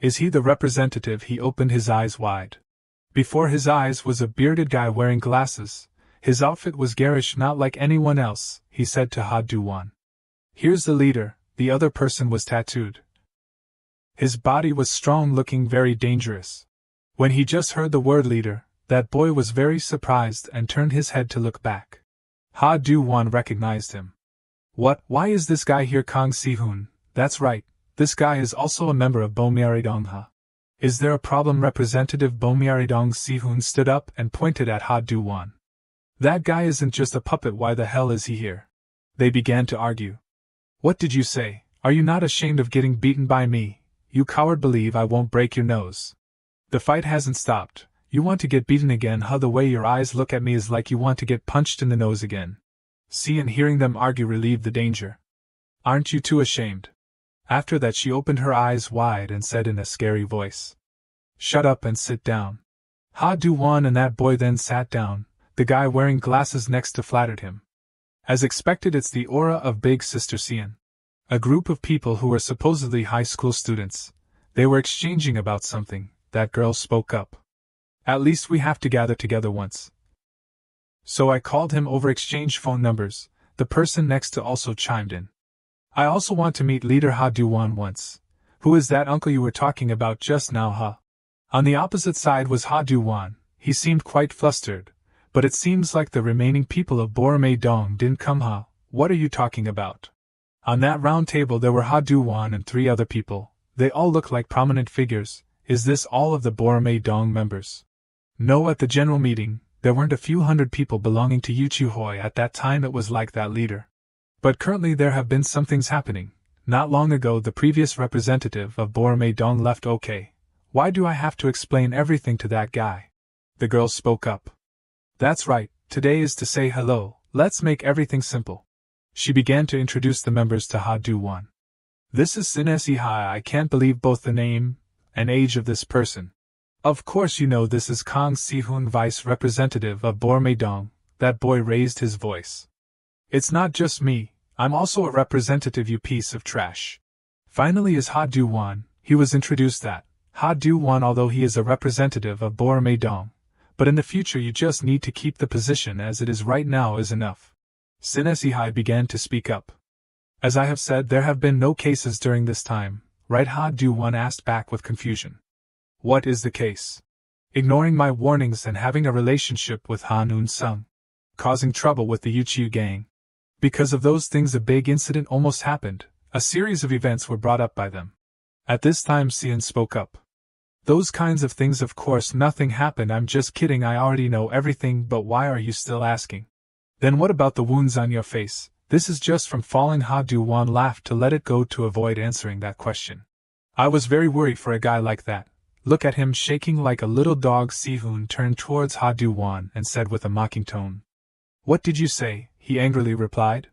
Is he the representative? He opened his eyes wide. Before his eyes was a bearded guy wearing glasses. His outfit was garish, not like anyone else, he said to Do-wan. Here's the leader. The other person was tattooed. His body was strong, looking very dangerous. When he just heard the word leader, that boy was very surprised and turned his head to look back. Do-wan recognized him. What? Why is this guy here? Kang Si-hoon. That's right, this guy is also a member of Bomyaridong. Is there a problem? Representative Bomyaridong Si-hoon stood up and pointed at Do-wan. That guy isn't just a puppet. Why the hell is he here? They began to argue. What did you say? Are you not ashamed of getting beaten by me? You coward, believe I won't break your nose. The fight hasn't stopped. You want to get beaten again? The way your eyes look at me is like you want to get punched in the nose again. See, and hearing them argue relieved the danger. Aren't you too ashamed? After that she opened her eyes wide and said in a scary voice, shut up and sit down. Do-wan and that boy then sat down. The guy wearing glasses next to flattered him. As expected, it's the aura of Big Sister Sian. A group of people who were supposedly high school students. They were exchanging about something. That girl spoke up. At least we have to gather together once. So I called him over, exchanged phone numbers. The person next to also chimed in. I also want to meet leader Do-wan once. Who is that uncle you were talking about just now? On the opposite side was Do-wan. He seemed quite flustered. But it seems like the remaining people of Boromei-dong didn't come. What are you talking about? On that round table there were Do-wan and 3 other people. They all look like prominent figures. Is this all of the Boromei-dong members? No, at the general meeting, there weren't a few hundred people belonging to Yuchi-hoi at that time. It was like that leader. But currently there have been some things happening. Not long ago the previous representative of Boromei-dong left. Okay. Why do I have to explain everything to that guy? The girl spoke up. That's right, today is to say hello, let's make everything simple. She began to introduce the members to Do-wan. This is Sin-si-hai. I can't believe both the name and age of this person. Of course you know this is Kang Si-hoon, vice representative of Boromei-dong. That boy raised his voice. It's not just me, I'm also a representative, you piece of trash. Finally is Do-wan. He was introduced that Do-wan, although he is a representative of Boromei-dong. But in the future you just need to keep the position as it is right now is enough. Sin-si-hai began to speak up. As I have said, there have been no cases during this time, right? Do-wan asked back with confusion. What is the case? Ignoring my warnings and having a relationship with Han Un-sung. Causing trouble with the Yuchiu gang. Because of those things a big incident almost happened. A series of events were brought up by them. At this time Sian spoke up. Those kinds of things, of course nothing happened. I'm just kidding, I already know everything, but why are you still asking? Then what about the wounds on your face? This is just from falling. Do-wan laughed to let it go to avoid answering that question. I was very worried for a guy like that. Look at him shaking like a little dog. Si-hoon turned towards Do-wan and said with a mocking tone. What did you say? He angrily replied.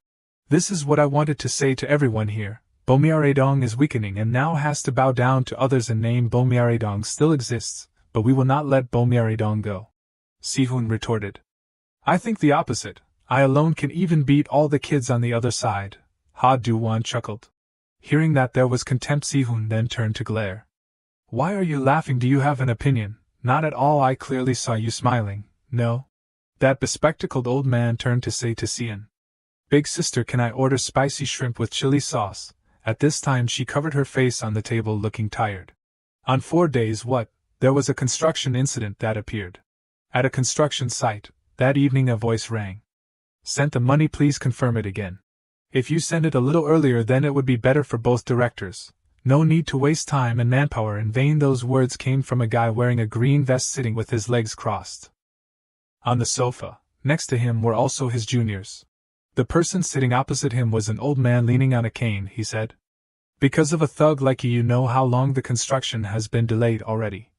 This is what I wanted to say to everyone here. Bomyaridong is weakening and now has to bow down to others. And name Bomyaridong still exists, but we will not let Bomyaridong go. Si-hoon retorted. I think the opposite. I alone can even beat all the kids on the other side. Do-wan chuckled. Hearing that there was contempt, Si-hoon then turned to glare. Why are you laughing? Do you have an opinion? Not at all, I clearly saw you smiling. No? That bespectacled old man turned to say to Sian. Big sister, can I order spicy shrimp with chili sauce? At this time she covered her face on the table looking tired. On 4 days what? There was a construction incident that appeared. At a construction site, that evening a voice rang. Sent the money, please confirm it again. If you send it a little earlier then it would be better for both directors. No need to waste time and manpower in vain. Those words came from a guy wearing a green vest sitting with his legs crossed. On the sofa, next to him were also his juniors. The person sitting opposite him was an old man leaning on a cane. He said, because of a thug like you know how long the construction has been delayed already.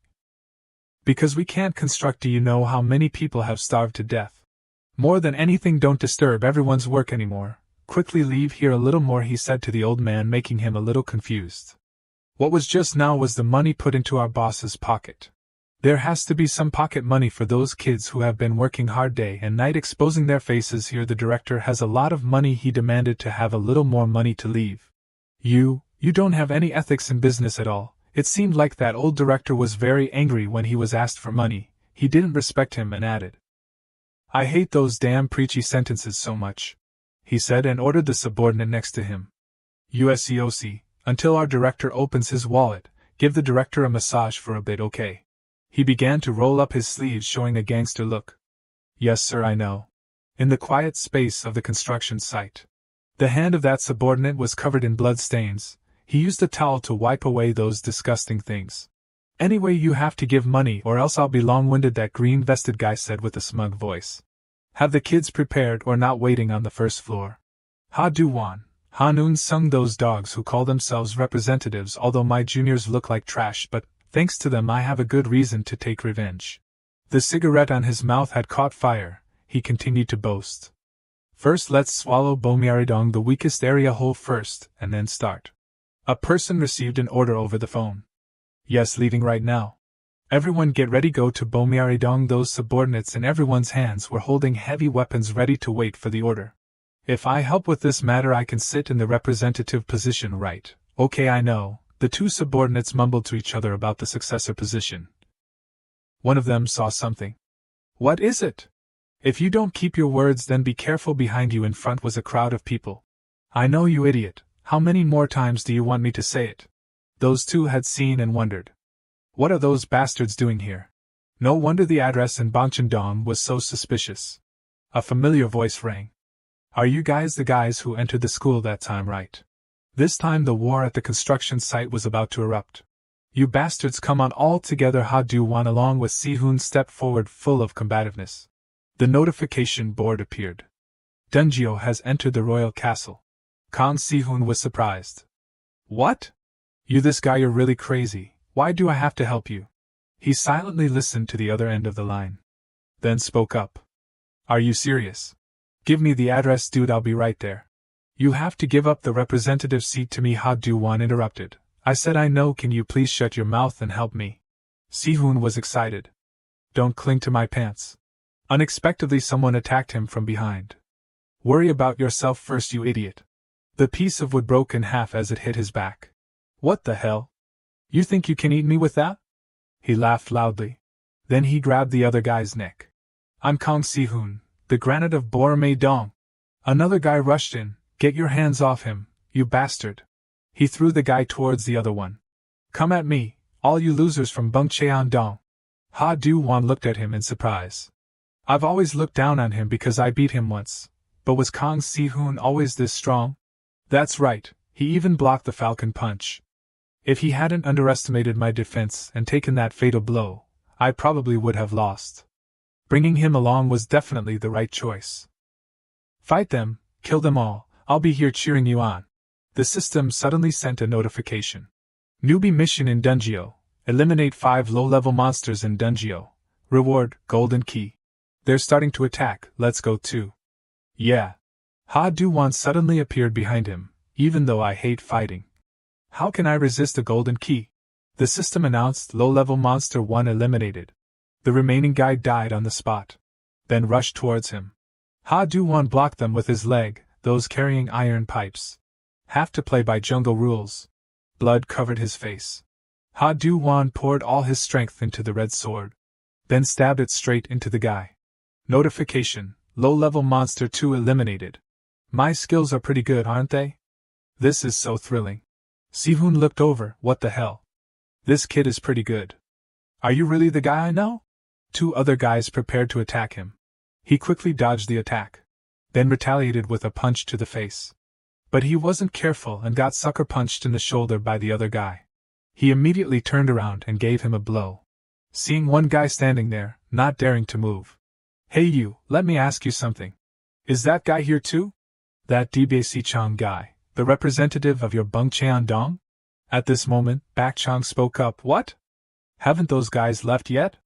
Because we can't construct. Do you know how many people have starved to death? More than anything, don't disturb everyone's work anymore. Quickly leave here a little more, he said to the old man, making him a little confused. What was just now was the money put into our boss's pocket. There has to be some pocket money for those kids who have been working hard day and night exposing their faces here. The director has a lot of money. He demanded to have a little more money to leave. You don't have any ethics in business at all. It seemed like that old director was very angry when he was asked for money. He didn't respect him and added, I hate those damn preachy sentences so much, he said and ordered the subordinate next to him. USEOC, until our director opens his wallet, give the director a massage for a bit, okay? He began to roll up his sleeves, showing a gangster look. Yes sir, I know. In the quiet space of the construction site. The hand of that subordinate was covered in blood stains. He used a towel to wipe away those disgusting things. Anyway, you have to give money or else I'll be long-winded, that green-vested guy said with a smug voice. Have the kids prepared or not waiting on the first floor. Do-wan, Hanun sung those dogs who call themselves representatives. Although my juniors look like trash, but thanks to them I have a good reason to take revenge. The cigarette on his mouth had caught fire. He continued to boast. First let's swallow Bomyaridong, the weakest area whole first, and then start. A person received an order over the phone. Yes, leaving right now. Everyone get ready, go to Bomyaridong. Those subordinates in everyone's hands were holding heavy weapons ready to wait for the order. If I help with this matter I can sit in the representative position, right? Okay, I know. The two subordinates mumbled to each other about the successor position. One of them saw something. What is it? If you don't keep your words then be careful. Behind you in front was a crowd of people. I know, you idiot. How many more times do you want me to say it? Those two had seen and wondered. What are those bastards doing here? No wonder the address in Bangcheon-dong was so suspicious. A familiar voice rang. Are you guys the guys who entered the school that time, right? This time the war at the construction site was about to erupt. You bastards, come on all together. Do-wan along with Si-hoon stepped forward full of combativeness. The notification board appeared. Dunjio has entered the royal castle. Kang Si-hoon was surprised. What? You this guy, you're really crazy. Why do I have to help you? He silently listened to the other end of the line. Then spoke up. Are you serious? Give me the address, dude, I'll be right there. You have to give up the representative seat to me. Do-wan interrupted. I said I know, can you please shut your mouth and help me? Si-hoon was excited. Don't cling to my pants. Unexpectedly someone attacked him from behind. Worry about yourself first, you idiot. The piece of wood broke in half as it hit his back. What the hell? You think you can eat me with that? He laughed loudly. Then he grabbed the other guy's neck. I'm Kang Si-hoon, the granite of Borme-dong. Another guy rushed in. Get your hands off him, you bastard. He threw the guy towards the other one. Come at me, all you losers from Bangcheon-dong. Do-wan looked at him in surprise. I've always looked down on him because I beat him once. But was Kang Si-hoon always this strong? That's right, he even blocked the falcon punch. If he hadn't underestimated my defense and taken that fatal blow, I probably would have lost. Bringing him along was definitely the right choice. Fight them, kill them all, I'll be here cheering you on. The system suddenly sent a notification. Newbie mission in Dunjio. Eliminate 5 low-level monsters in Dunjio. Reward, golden key. They're starting to attack, let's go too. Yeah. Do-wan suddenly appeared behind him, even though I hate fighting. How can I resist a golden key? The system announced low-level monster 1 eliminated. The remaining guy died on the spot. Then rushed towards him. Do-wan blocked them with his leg, those carrying iron pipes. Have to play by jungle rules. Blood covered his face. Do-wan poured all his strength into the red sword. Then stabbed it straight into the guy. Notification, low-level monster 2 eliminated. My skills are pretty good, aren't they? This is so thrilling. Si-hoon looked over. What the hell? This kid is pretty good. Are you really the guy I know? 2 other guys prepared to attack him. He quickly dodged the attack. Then retaliated with a punch to the face. But he wasn't careful and got sucker punched in the shoulder by the other guy. He immediately turned around and gave him a blow. Seeing one guy standing there, not daring to move. Hey you, let me ask you something. Is that guy here too? That Dbac-chang guy, the representative of your Bangcheon-dong? At this moment, Bak-chang spoke up. What? Haven't those guys left yet?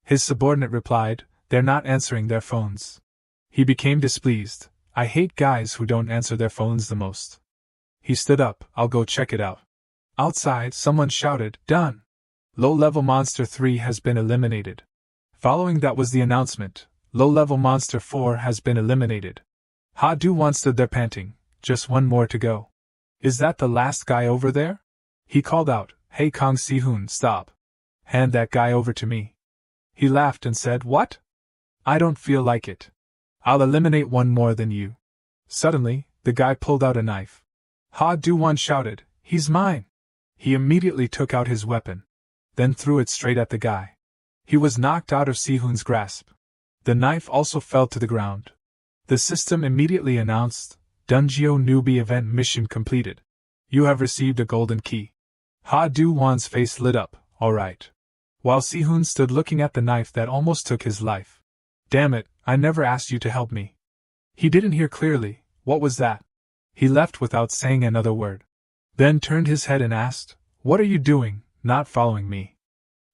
His subordinate replied, they're not answering their phones. He became displeased. I hate guys who don't answer their phones the most. He stood up. I'll go check it out. Outside, someone shouted, done. Low-level Monster 3 has been eliminated. Following that was the announcement, Low-level Monster 4 has been eliminated. Do-wan stood there panting, just one more to go. Is that the last guy over there? He called out, Hey Kang Si-hoon, stop. Hand that guy over to me. He laughed and said, What? I don't feel like it. I'll eliminate one more than you. Suddenly, the guy pulled out a knife. Do-wan shouted, He's mine! He immediately took out his weapon, then threw it straight at the guy. He was knocked out of Si-hoon's grasp. The knife also fell to the ground. The system immediately announced, Dungeon Newbie Event Mission completed. You have received a golden key. Do-wan's face lit up, alright. While Si-hoon stood looking at the knife that almost took his life. Damn it, I never asked you to help me. He didn't hear clearly. What was that? He left without saying another word. Then turned his head and asked, What are you doing, not following me?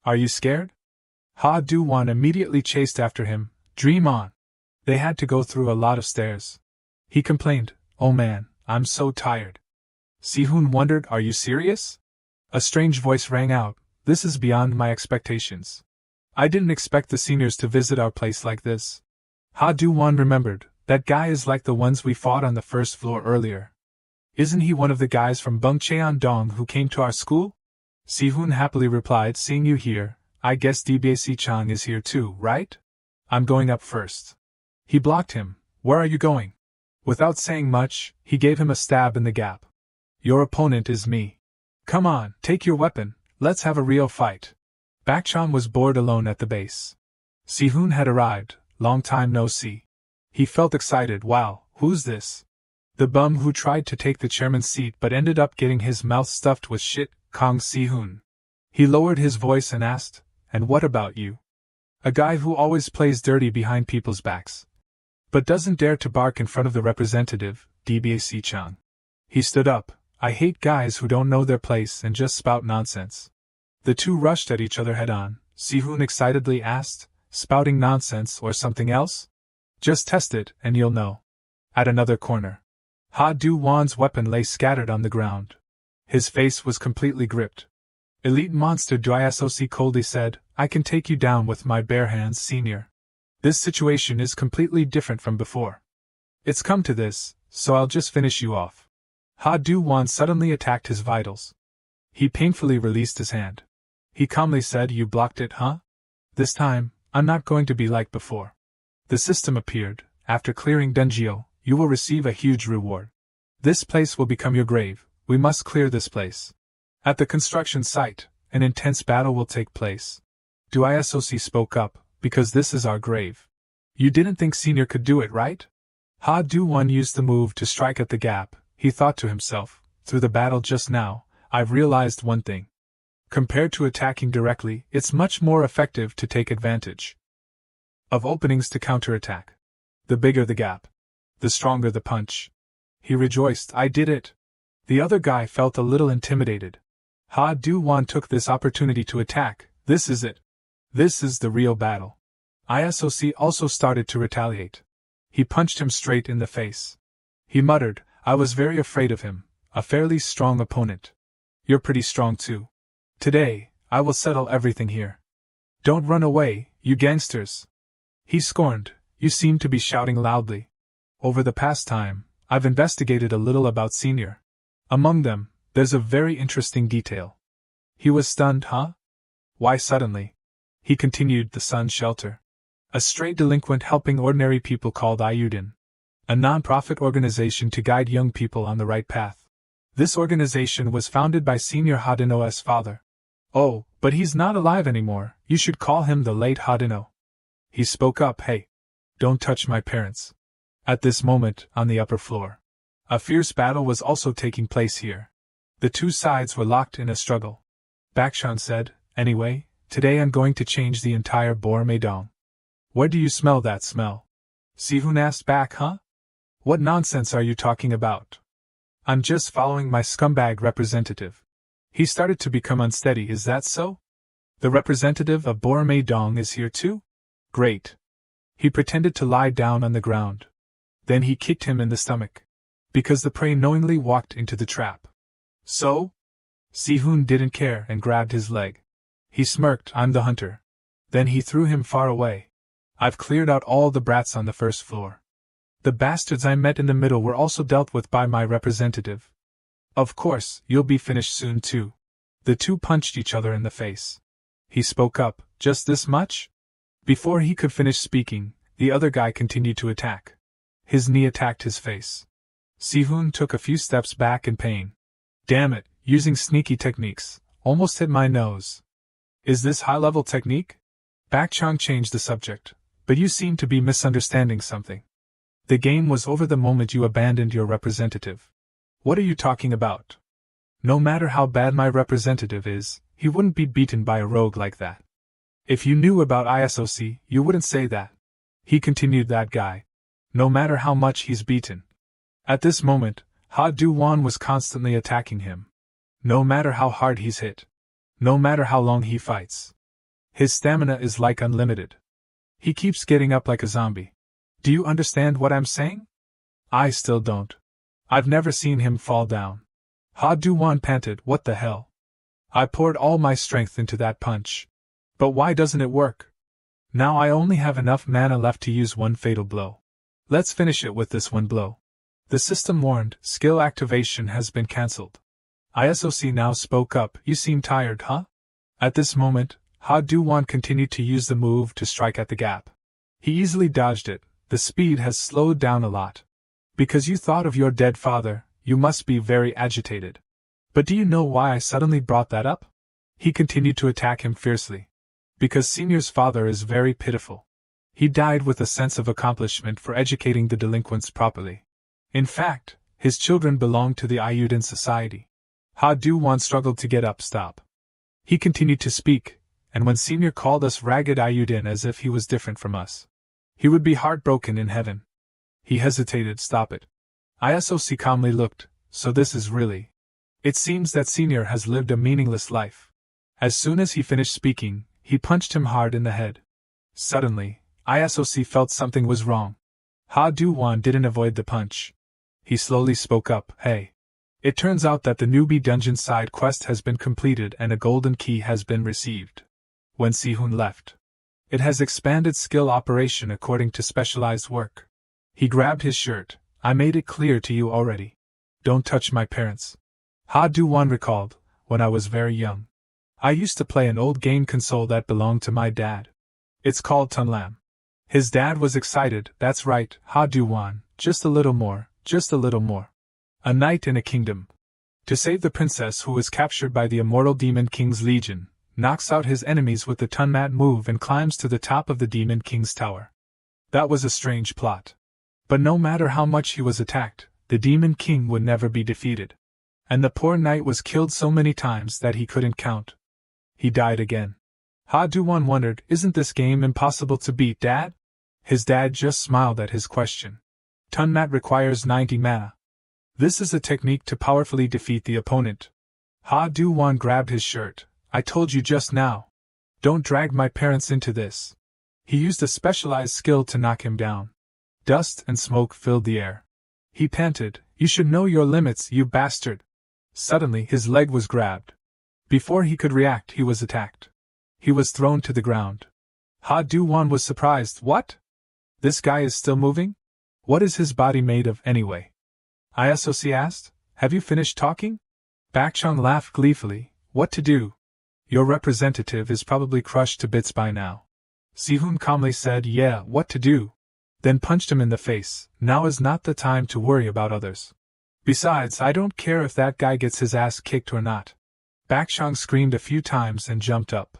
Are you scared? Do-wan immediately chased after him. Dream on. They had to go through a lot of stairs. He complained, Oh man, I'm so tired. Si-hoon wondered, Are you serious? A strange voice rang out, This is beyond my expectations. I didn't expect the seniors to visit our place like this. Do-wan remembered, That guy is like the ones we fought on the first floor earlier. Isn't he one of the guys from Bungcheon-dong who came to our school? Si-hoon happily replied, Seeing you here, I guess DBAC-chan is here too, right? I'm going up first. He blocked him. Where are you going? Without saying much, he gave him a stab in the gap. Your opponent is me. Come on, take your weapon, let's have a real fight. Bakchan was bored alone at the base. Si-hoon had arrived, long time no see. He felt excited. Wow, who's this? The bum who tried to take the chairman's seat but ended up getting his mouth stuffed with shit, Kang Si-hoon. He lowered his voice and asked, And what about you? A guy who always plays dirty behind people's backs, but doesn't dare to bark in front of the representative, DBAC-chan. He stood up. I hate guys who don't know their place and just spout nonsense. The two rushed at each other head-on. Si-hoon excitedly asked, Spouting nonsense or something else? Just test it and you'll know. At another corner, Do-wan's weapon lay scattered on the ground. His face was completely gripped. Elite Monster Drysoc coldly said, I can take you down with my bare hands, senior. This situation is completely different from before. It's come to this, so I'll just finish you off. Do-wan suddenly attacked his vitals. He painfully released his hand. He calmly said, You blocked it, huh? This time, I'm not going to be like before. The system appeared. After clearing Dungeon, you will receive a huge reward. This place will become your grave. We must clear this place. At the construction site, an intense battle will take place. Drysoc spoke up, because this is our grave. You didn't think Senior could do it, right? Do-wan used the move to strike at the gap. He thought to himself, through the battle just now, I've realized one thing. Compared to attacking directly, it's much more effective to take advantage of openings to counterattack. The bigger the gap, the stronger the punch. He rejoiced, I did it. The other guy felt a little intimidated. Do-wan took this opportunity to attack. This is it. This is the real battle. Drysoc also started to retaliate. He punched him straight in the face. He muttered, I was very afraid of him, a fairly strong opponent. You're pretty strong too. Today, I will settle everything here. Don't run away, you gangsters. He scorned, You seem to be shouting loudly. Over the past time, I've investigated a little about Senior. Among them, there's a very interesting detail. He was stunned, huh? Why suddenly? He continued, the Sun Shelter. A stray delinquent helping ordinary people called Ayudin. A non-profit organization to guide young people on the right path. This organization was founded by Senior Hadino's father. Oh, but he's not alive anymore, you should call him the late Hadino. He spoke up, Hey, don't touch my parents. At this moment, on the upper floor, a fierce battle was also taking place here. The two sides were locked in a struggle. Bakchan said, Anyway, today I'm going to change the entire Bormaedong. Where do you smell that smell? Si-hoon asked back, huh? What nonsense are you talking about? I'm just following my scumbag representative. He started to become unsteady, is that so? The representative of Bormaedong is here too? Great. He pretended to lie down on the ground. Then he kicked him in the stomach. Because the prey knowingly walked into the trap. So? Si-hoon didn't care and grabbed his leg. He smirked, I'm the hunter. Then he threw him far away. I've cleared out all the brats on the first floor. The bastards I met in the middle were also dealt with by my representative. Of course, you'll be finished soon too. The two punched each other in the face. He spoke up, just this much? Before he could finish speaking, the other guy continued to attack. His knee attacked his face. Si-hoon took a few steps back in pain. Damn it, using sneaky techniques, almost hit my nose. Is this high-level technique? Bakchang changed the subject, but you seem to be misunderstanding something. The game was over the moment you abandoned your representative. What are you talking about? No matter how bad my representative is, he wouldn't be beaten by a rogue like that. If you knew about ISOC, you wouldn't say that. He continued, that guy. No matter how much he's beaten. At this moment, Do-wan was constantly attacking him. No matter how hard he's hit. No matter how long he fights. His stamina is like unlimited. He keeps getting up like a zombie. Do you understand what I'm saying? I still don't. I've never seen him fall down. Do-wan panted, what the hell? I poured all my strength into that punch. But why doesn't it work? Now I only have enough mana left to use one fatal blow. Let's finish it with this one blow. The system warned, skill activation has been cancelled. ISOC now spoke up, you seem tired, huh? At this moment, Do-wan continued to use the move to strike at the gap. He easily dodged it, the speed has slowed down a lot. Because you thought of your dead father, you must be very agitated. But do you know why I suddenly brought that up? He continued to attack him fiercely. Because Senior's father is very pitiful. He died with a sense of accomplishment for educating the delinquents properly. In fact, his children belong to the Ayuden society. Do-wan struggled to get up. Stop. He continued to speak, and when Senior called us ragged Ayuden as if he was different from us, he would be heartbroken in heaven. He hesitated. Stop it. ISOC calmly looked, so this is really. It seems that Senior has lived a meaningless life. As soon as he finished speaking, he punched him hard in the head. Suddenly, ISOC felt something was wrong. Do-wan didn't avoid the punch. He slowly spoke up, hey. It turns out that the newbie dungeon side quest has been completed and a golden key has been received. When Si-hoon left, it has expanded skill operation according to specialized work. He grabbed his shirt, I made it clear to you already. Don't touch my parents. Do-wan recalled, when I was very young. I used to play an old game console that belonged to my dad. It's called Tunlam. His dad was excited, that's right, Do-wan, just a little more, just a little more. A knight in a kingdom. To save the princess who was captured by the immortal Demon King's legion, knocks out his enemies with the Tunmat move and climbs to the top of the Demon King's tower. That was a strange plot. But no matter how much he was attacked, the Demon King would never be defeated. And the poor knight was killed so many times that he couldn't count. He died again. Do-wan wondered, isn't this game impossible to beat, Dad? His dad just smiled at his question. Tunmat requires 90 mana. This is a technique to powerfully defeat the opponent. Do-wan grabbed his shirt. I told you just now. Don't drag my parents into this. He used a specialized skill to knock him down. Dust and smoke filled the air. He panted, you should know your limits, you bastard. Suddenly his leg was grabbed. Before he could react, he was attacked. He was thrown to the ground. Do-wan was surprised. What? This guy is still moving? What is his body made of, anyway? ISOC asked, have you finished talking? Bakchang laughed gleefully. What to do? Your representative is probably crushed to bits by now. Si-hoon calmly said, yeah, what to do? Then punched him in the face. Now is not the time to worry about others. Besides, I don't care if that guy gets his ass kicked or not. Bakchang screamed a few times and jumped up.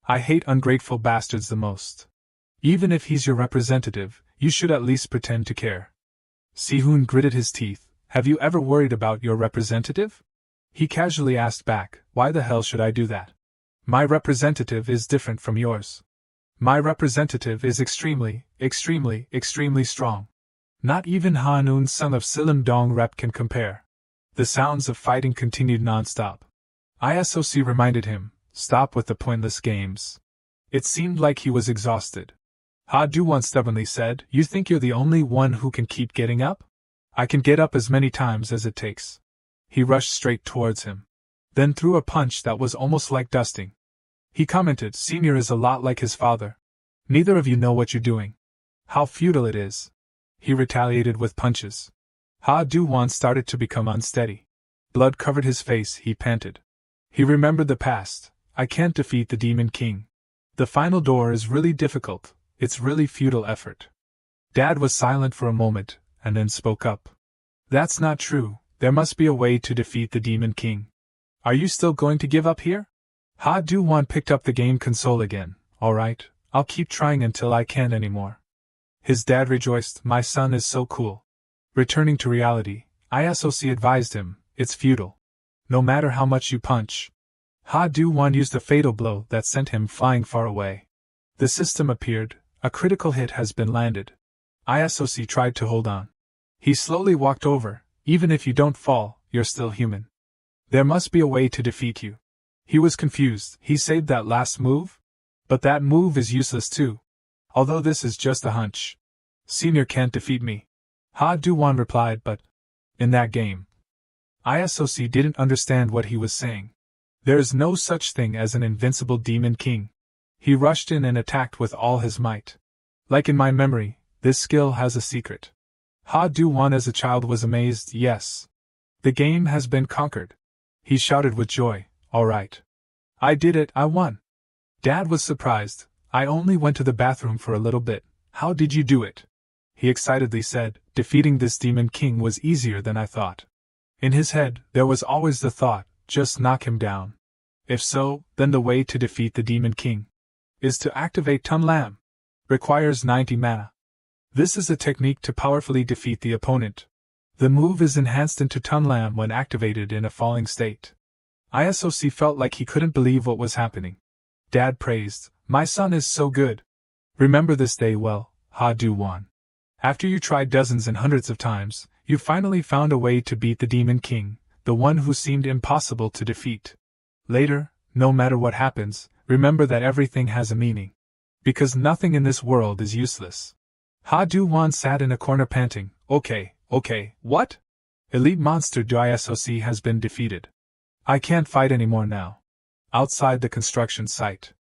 I hate ungrateful bastards the most. Even if he's your representative, you should at least pretend to care. Si-hoon gritted his teeth. Have you ever worried about your representative? He casually asked back, why the hell should I do that? My representative is different from yours. My representative is extremely, extremely, extremely strong. Not even Hanun son of Silim Dong Rep can compare. The sounds of fighting continued non-stop. ISOC reminded him, stop with the pointless games. It seemed like he was exhausted. Do-wan stubbornly said, you think you're the only one who can keep getting up? I can get up as many times as it takes. He rushed straight towards him. Then threw a punch that was almost like dusting. He commented, Senior is a lot like his father. Neither of you know what you're doing. How futile it is. He retaliated with punches. Do-wan started to become unsteady. Blood covered his face, he panted. He remembered the past. I can't defeat the Demon King. The final door is really difficult, it's really futile effort. Dad was silent for a moment, and then spoke up. That's not true, there must be a way to defeat the Demon King. Are you still going to give up here? Do-wan picked up the game console again. Alright, I'll keep trying until I can't anymore. His dad rejoiced, my son is so cool. Returning to reality, ISOC advised him, it's futile. No matter how much you punch. Do-wan used a fatal blow that sent him flying far away. The system appeared, a critical hit has been landed. ISOC tried to hold on. He slowly walked over, even if you don't fall, you're still human. There must be a way to defeat you. He was confused, he saved that last move? But that move is useless too. Although this is just a hunch. Senior can't defeat me. Do-wan replied, but in that game. ISOC didn't understand what he was saying. There is no such thing as an invincible Demon King. He rushed in and attacked with all his might. Like in my memory, this skill has a secret. Do-wan as a child was amazed, yes. The game has been conquered. He shouted with joy, alright. I did it, I won. Dad was surprised, I only went to the bathroom for a little bit, how did you do it? He excitedly said, defeating this Demon King was easier than I thought. In his head, there was always the thought, just knock him down. If so, then the way to defeat the Demon King is to activate Tun Lam. Requires 90 mana. This is a technique to powerfully defeat the opponent. The move is enhanced into Tun Lam when activated in a falling state. ISOC felt like he couldn't believe what was happening. Dad praised, my son is so good. Remember this day well, Do-wan. After you tried dozens and hundreds of times, you finally found a way to beat the Demon King, the one who seemed impossible to defeat. Later, no matter what happens, remember that everything has a meaning. Because nothing in this world is useless. Do-wan sat in a corner panting, okay, what? Elite monster ISOC has been defeated. I can't fight anymore now. Outside the construction site.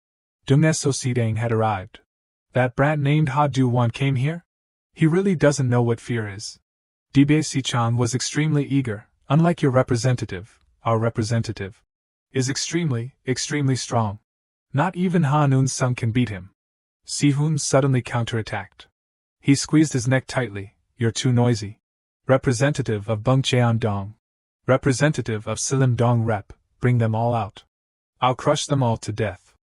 ISOC had arrived. That brat named Do-wan came here? He really doesn't know what fear is. DBAC-chan was extremely eager, unlike your representative, our representative. Is extremely strong. Not even Hanun-sung can beat him. Si-hoon suddenly counterattacked. He squeezed his neck tightly, you're too noisy. Representative of Bungcheon-dong. Representative of Silim-dong Rep, bring them all out. I'll crush them all to death.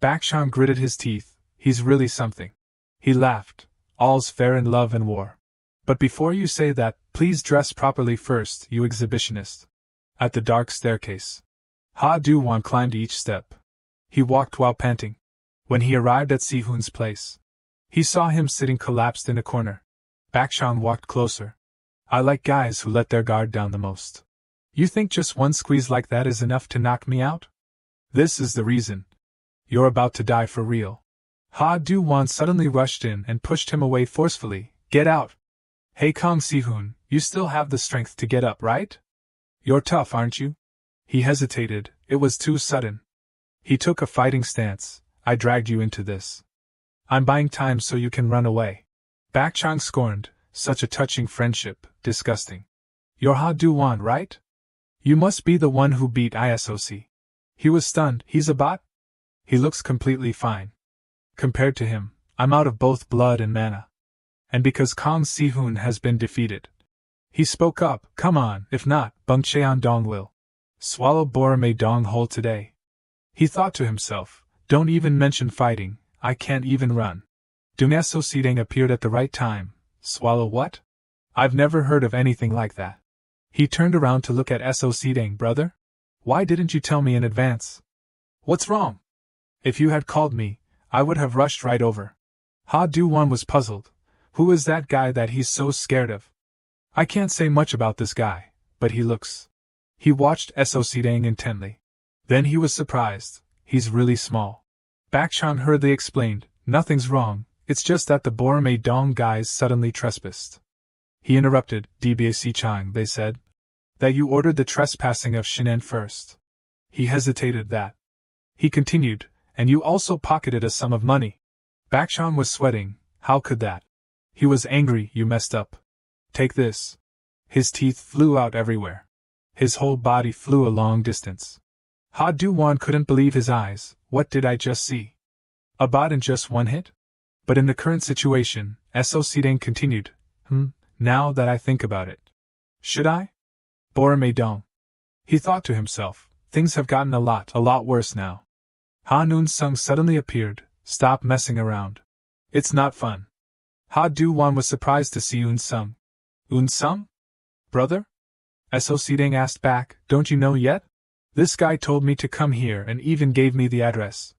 Bakshan gritted his teeth, he's really something. He laughed, all's fair in love and war. But before you say that, please dress properly first, you exhibitionist. At the dark staircase. Do-wan climbed each step. He walked while panting. When he arrived at Si-hoon's place, he saw him sitting collapsed in a corner. Bakshan walked closer. I like guys who let their guard down the most. You think just one squeeze like that is enough to knock me out? This is the reason. You're about to die for real. Do-wan suddenly rushed in and pushed him away forcefully. Get out! Hey Kong Si-hoon, you still have the strength to get up, right? You're tough, aren't you? He hesitated, it was too sudden. He took a fighting stance. I dragged you into this. I'm buying time so you can run away. Bakshan scorned, such a touching friendship, disgusting. You're Do-wan, right? You must be the one who beat ISOC. He was stunned, he's a bot? He looks completely fine. Compared to him, I'm out of both blood and mana. And because Kong Si-hoon has been defeated. He spoke up, come on, if not, Bungcheon-dong will swallow Borome-dong whole today. He thought to himself, don't even mention fighting, I can't even run. ISOC appeared at the right time. Swallow what? I've never heard of anything like that. He turned around to look at SOC brother? Why didn't you tell me in advance? What's wrong? If you had called me, I would have rushed right over. Do-wan was puzzled. Who is that guy that he's so scared of? I can't say much about this guy, but he looks. He watched SOC intently. Then he was surprised. He's really small. Bakshan hurriedly explained, nothing's wrong, it's just that the Borome-dong guys suddenly trespassed. He interrupted, DBAC-chan, they said. That you ordered the trespassing of Shinen first. He hesitated that. He continued, And you also pocketed a sum of money. Bakchon was sweating. How could that? He was angry. You messed up. Take this. His teeth flew out everywhere. His whole body flew a long distance. Do-wan couldn't believe his eyes. What did I just see? A bot in just one hit? But in the current situation, So-sideng continued, now that I think about it. Should I? Boromedong. He thought to himself, things have gotten a lot worse now. Eun-sung suddenly appeared. Stop messing around. It's not fun. Do-wan was surprised to see Eun-sung. Eun-sung? Brother? So-sideng asked back, don't you know yet? This guy told me to come here and even gave me the address.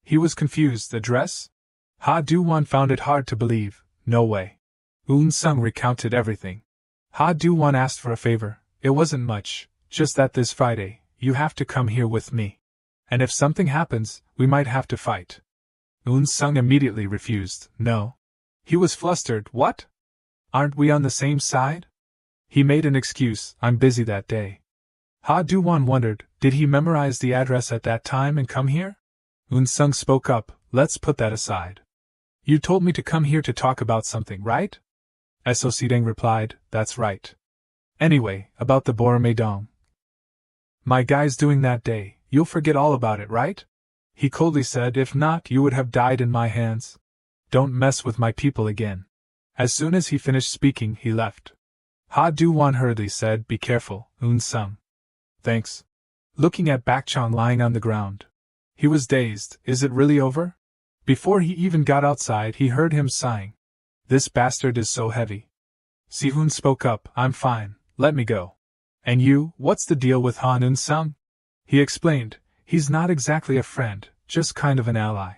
He was confused. Address? Do-wan found it hard to believe. No way. Eun-sung recounted everything. Do-wan asked for a favor. It wasn't much, just that this Friday, you have to come here with me. And if something happens, we might have to fight. Eun-sung immediately refused. No. He was flustered. What? Aren't we on the same side? He made an excuse. I'm busy that day. Do-wan wondered, did he memorize the address at that time and come here? Eun-sung spoke up. Let's put that aside. You told me to come here to talk about something, right? So-sideng replied, that's right. Anyway, about the Boromedong. My guy's doing that day, you'll forget all about it, right? He coldly said, if not, you would have died in my hands. Don't mess with my people again. As soon as he finished speaking, he left. Do-wan hurriedly said, be careful, Eun-sung. Thanks. Looking at Bakchon lying on the ground. He was dazed. Is it really over? Before he even got outside, he heard him sighing. This bastard is so heavy. Si-hoon spoke up, I'm fine, let me go. And you, what's the deal with Eun-sung? He explained, he's not exactly a friend, just kind of an ally.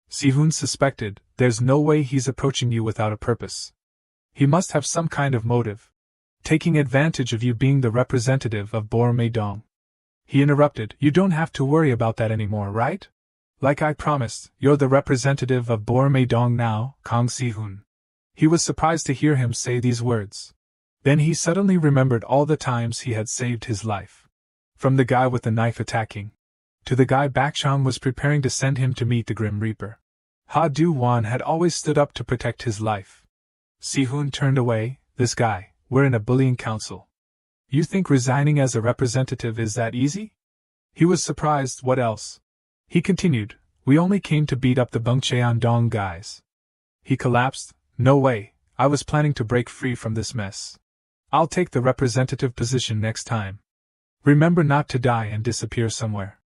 Si-hoon suspected, there's no way he's approaching you without a purpose. He must have some kind of motive. Taking advantage of you being the representative of Boromedong. He interrupted, you don't have to worry about that anymore, right? Like I promised, you're the representative of Boromedong now, Kang Si-hoon. He was surprised to hear him say these words. Then he suddenly remembered all the times he had saved his life. From the guy with the knife attacking, to the guy Bakchon was preparing to send him to meet the Grim Reaper. Do-wan had always stood up to protect his life. Si-hoon turned away. This guy, we're in a bullying council. You think resigning as a representative is that easy? He was surprised. What else? He continued, we only came to beat up the Bungcheon-dong guys. He collapsed. No way, I was planning to break free from this mess. I'll take the representative position next time. Remember not to die and disappear somewhere.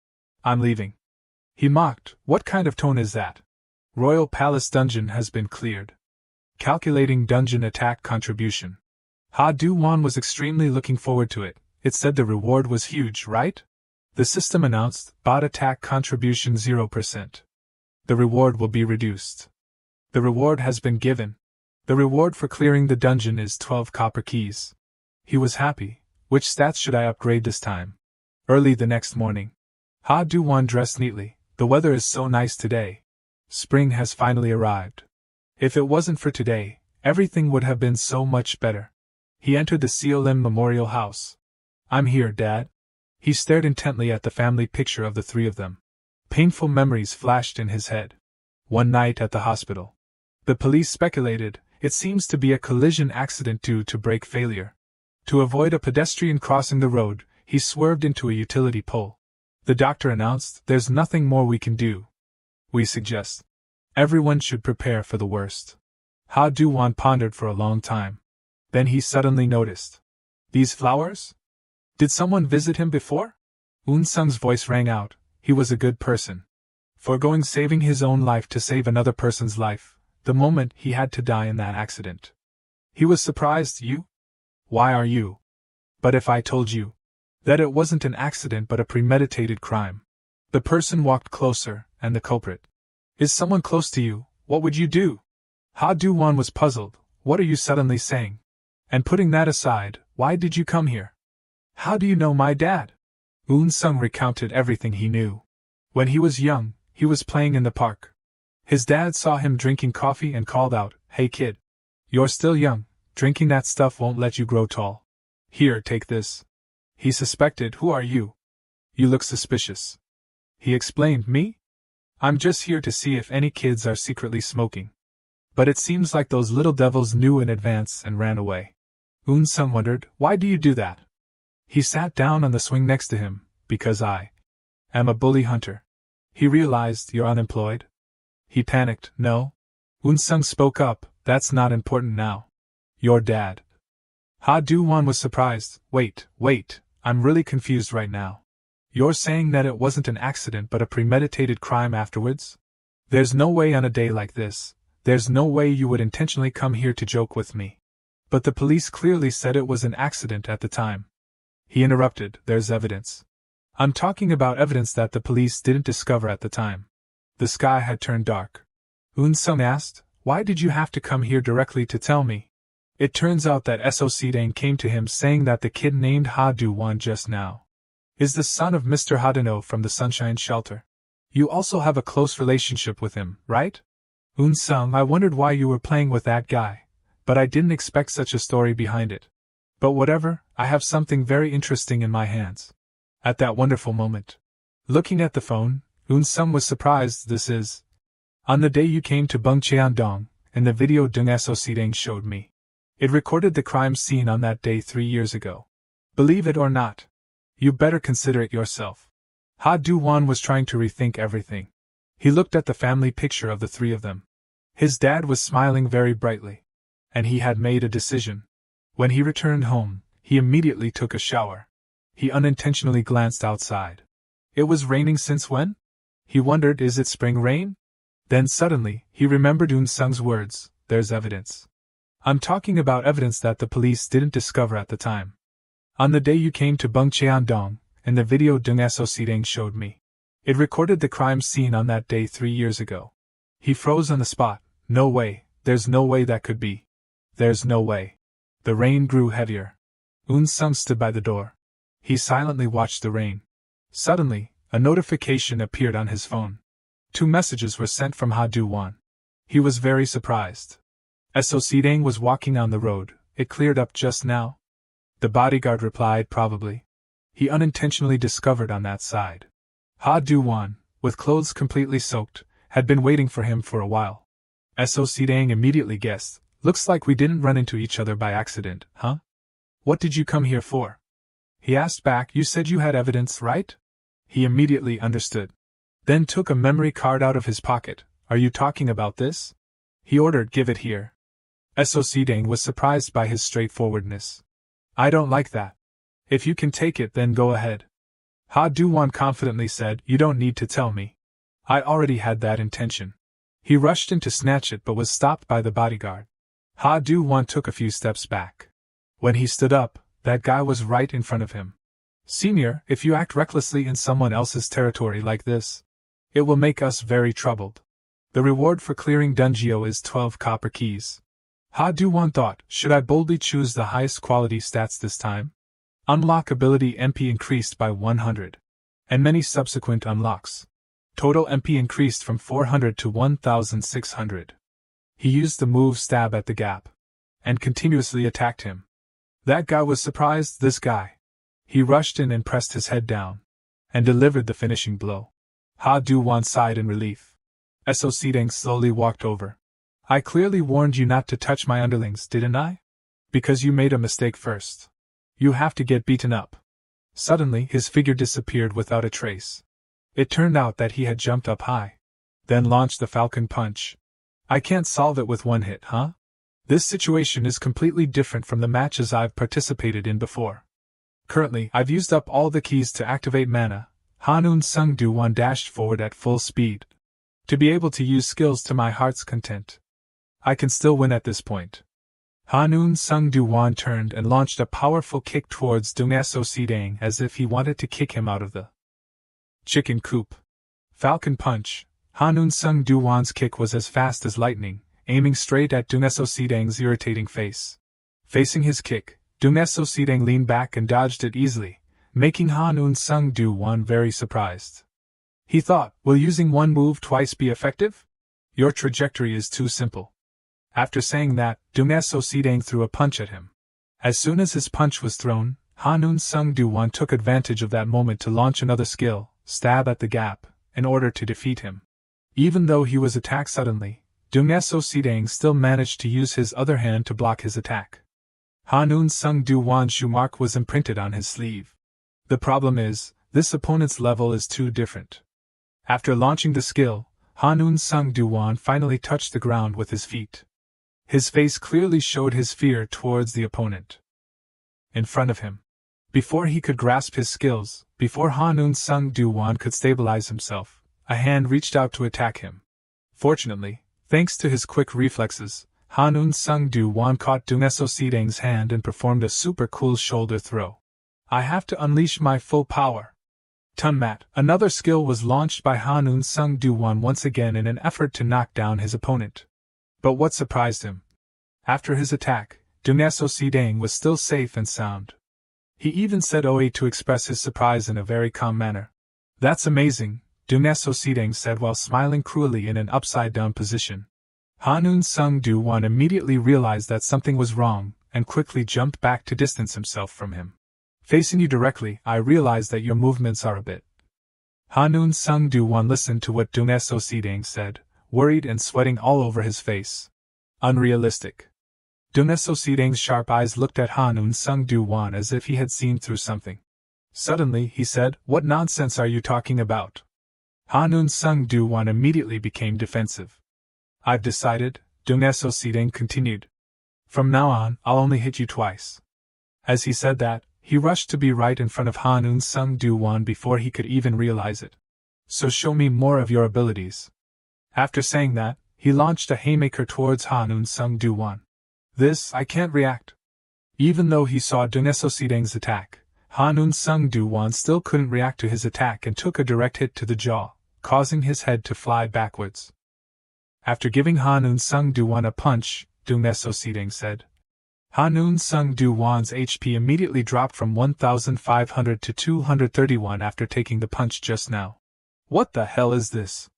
I'm leaving. He mocked, what kind of tone is that? Royal Palace dungeon has been cleared. Calculating dungeon attack contribution. Do-wan was extremely looking forward to it. It said the reward was huge, right? The system announced, bot attack contribution 0%. The reward will be reduced. The reward has been given. The reward for clearing the dungeon is 12 copper keys. He was happy. Which stats should I upgrade this time? Early the next morning. Do-wan dressed neatly. The weather is so nice today. Spring has finally arrived. If it wasn't for today, everything would have been so much better. He entered the Seolim Memorial House. I'm here, Dad. He stared intently at the family picture of the three of them. Painful memories flashed in his head. One night at the hospital. The police speculated, it seems to be a collision accident due to brake failure. To avoid a pedestrian crossing the road, he swerved into a utility pole. The doctor announced, there's nothing more we can do. We suggest everyone should prepare for the worst. Do-wan pondered for a long time. Then he suddenly noticed. These flowers? Did someone visit him before? Eun-sung's voice rang out. He was a good person. Foregoing saving his own life to save another person's life, the moment he had to die in that accident. He was surprised. You? Why are you? But if I told you that it wasn't an accident but a premeditated crime. The person walked closer, and the culprit. Is someone close to you? What would you do? Do-wan was puzzled. What are you suddenly saying? And putting that aside, why did you come here? How do you know my dad? Eun-sung recounted everything he knew. When he was young, he was playing in the park. His dad saw him drinking coffee and called out, "Hey kid. You're still young, drinking that stuff won't let you grow tall. Here, take this." He suspected, "Who are you? You look suspicious." He explained, "Me? I'm just here to see if any kids are secretly smoking. But it seems like those little devils knew in advance and ran away. Eun-sung wondered, why do you do that? He sat down on the swing next to him, because I am a bully hunter. He realized, you're unemployed? He panicked, no. Eun-sung spoke up, that's not important now. Your dad. Do-wan was surprised, wait, I'm really confused right now. You're saying that it wasn't an accident but a premeditated crime afterwards? There's no way on a day like this, there's no way you would intentionally come here to joke with me. But the police clearly said it was an accident at the time. He interrupted, there's evidence. I'm talking about evidence that the police didn't discover at the time. The sky had turned dark. Eun-sung asked, why did you have to come here directly to tell me? It turns out that So-si-dang came to him saying that the kid named Do-wan just now is the son of Mr. Hadano from the Sunshine Shelter. You also have a close relationship with him, right? Eun-sung, I wondered why you were playing with that guy, but I didn't expect such a story behind it. But whatever, I have something very interesting in my hands. At that wonderful moment, looking at the phone, Eun-sung was surprised. This is on the day you came to Bungcheon-dong, and the video So-si-dang showed me. It recorded the crime scene on that day 3 years ago. Believe it or not, you better consider it yourself. Do-wan was trying to rethink everything. He looked at the family picture of the three of them. His dad was smiling very brightly. And he had made a decision. When he returned home, he immediately took a shower. He unintentionally glanced outside. It was raining since when? He wondered, is it spring rain? Then suddenly, he remembered Eun-sung's words, there's evidence. I'm talking about evidence that the police didn't discover at the time. On the day you came to Bungcheon-dong, and the video So-si-dang showed me. It recorded the crime scene on that day 3 years ago. He froze on the spot. No way, there's no way that could be. There's no way. The rain grew heavier. Eun-sung stood by the door. He silently watched the rain. Suddenly, a notification appeared on his phone. 2 messages were sent from Do-wan. He was very surprised. So-si-dang was walking on the road. It cleared up just now. The bodyguard replied, probably. He unintentionally discovered on that side. Do-wan, with clothes completely soaked, had been waiting for him for a while. So-si-dang immediately guessed, looks like we didn't run into each other by accident, huh? What did you come here for? He asked back, you said you had evidence, right? He immediately understood. Then took a memory card out of his pocket. Are you talking about this? He ordered, give it here. So-si-dang was surprised by his straightforwardness. I don't like that. If you can take it, then go ahead. Do-wan confidently said, you don't need to tell me. I already had that intention. He rushed in to snatch it but was stopped by the bodyguard. Do-wan took a few steps back. When he stood up, that guy was right in front of him. Senior, if you act recklessly in someone else's territory like this, it will make us very troubled. The reward for clearing Dungeon is 12 copper keys. Do-wan thought, should I boldly choose the highest quality stats this time? Unlock ability MP increased by 100. And many subsequent unlocks. Total MP increased from 400 to 1,600. He used the move stab at the gap. And continuously attacked him. That guy was surprised, this guy. He rushed in and pressed his head down. And delivered the finishing blow. Do-wan sighed in relief. So-si-dang slowly walked over. I clearly warned you not to touch my underlings, didn't I? Because you made a mistake first. You have to get beaten up. Suddenly his figure disappeared without a trace. It turned out that he had jumped up high. Then launched the falcon punch. I can't solve it with one hit, huh? This situation is completely different from the matches I've participated in before. Currently, I've used up all the keys to activate mana. Eun-sung Do-wan dashed forward at full speed. To be able to use skills to my heart's content. I can still win at this point. Eun-sung Do-wan turned and launched a powerful kick towards So-si-dang as if he wanted to kick him out of the chicken coop. Falcon punch. Eun-sung Do-wan's kick was as fast as lightning, aiming straight at So-si-dang's irritating face. Facing his kick, So-si-dang leaned back and dodged it easily, making Eun-sung Do-wan very surprised. He thought, will using one move twice be effective? Your trajectory is too simple. After saying that, So-si-dang threw a punch at him. As soon as his punch was thrown, Eun-sung Do-wan took advantage of that moment to launch another skill, stab at the gap, in order to defeat him. Even though he was attacked suddenly, Do-neso Sidang still managed to use his other hand to block his attack. Hanun Sung Do-wan's shoe mark was imprinted on his sleeve. The problem is, this opponent's level is too different. After launching the skill, Hanun Sung Do-wan finally touched the ground with his feet. His face clearly showed his fear towards the opponent. In front of him. Before he could grasp his skills, before Hanun Sung Do-wan could stabilize himself, a hand reached out to attack him. Fortunately, thanks to his quick reflexes, Hanun Sung Do-wan caught Do-neso Sidang's hand and performed a super cool shoulder throw. I have to unleash my full power. Tunmat, another skill was launched by Hanun Sung Do-wan once again in an effort to knock down his opponent. But what surprised him? After his attack, Do-neso Sidang was still safe and sound. He even said "Oi" to express his surprise in a very calm manner. That's amazing, Do-neso Sidang said while smiling cruelly in an upside-down position. Hanun Sung Do-wan immediately realized that something was wrong, and quickly jumped back to distance himself from him. Facing you directly, I realize that your movements are a bit. Hanun Sung Do-wan listened to what Do-neso Sidang said, worried and sweating all over his face. Unrealistic. Do-neso Sidang's sharp eyes looked at Hanun Sung Do-wan as if he had seen through something. Suddenly, he said, "What nonsense are you talking about?" Hanun Sung Do-wan immediately became defensive. "I've decided," Do-neso Sidang continued. "From now on, I'll only hit you twice." As he said that, he rushed to be right in front of Hanun Sung Do-wan before he could even realize it. "So show me more of your abilities." After saying that, he launched a haymaker towards Hanun Sung Do-wan. "This, I can't react." Even though he saw Do-neso Sidang's attack, Hanun Sung Do-wan still couldn't react to his attack and took a direct hit to the jaw, causing his head to fly backwards. After giving Hanun Sung Do-wan a punch, Do-neso Sidang said. Hanun Sung Do-wan's HP immediately dropped from 1,500 to 231 after taking the punch just now. What the hell is this?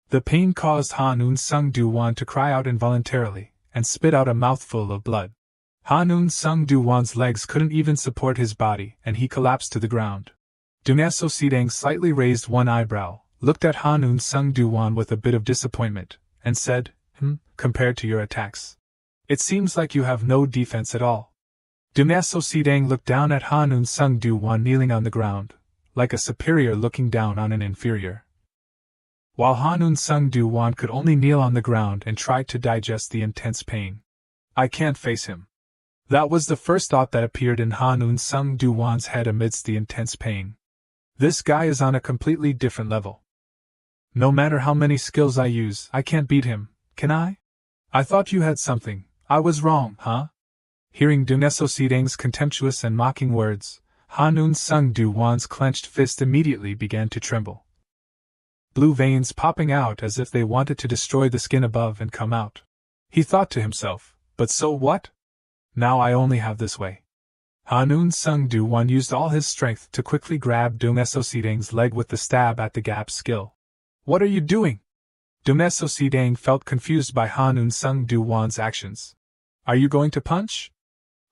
The pain caused Hanun Sung Do-wan to cry out involuntarily, and spit out a mouthful of blood. Hanun Sung Do-wan's legs couldn't even support his body, and he collapsed to the ground. Do-neso Sidang slightly raised one eyebrow, looked at Hanun Sung Do-wan with a bit of disappointment, and said, compared to your attacks. It seems like you have no defense at all. Do-neso Sidang looked down at Hanun Sung Do-wan kneeling on the ground, like a superior looking down on an inferior. While Hanun Sung Do-wan could only kneel on the ground and try to digest the intense pain. I can't face him. That was the first thought that appeared in Hanun Sung Do-wan's head amidst the intense pain. This guy is on a completely different level. No matter how many skills I use, I can't beat him, can I? I thought you had something. I was wrong, huh? Hearing Do-neso Sidang's contemptuous and mocking words, Hanun Sung Do-wan's clenched fist immediately began to tremble. Blue veins popping out as if they wanted to destroy the skin above and come out. He thought to himself, but so what? Now I only have this way. Hanun Sung Do-wan used all his strength to quickly grab Do-neso Sidang's leg with the stab at the gap skill. What are you doing? Do-neso Sidang felt confused by Hanun Sung Do-wan's actions. Are you going to punch?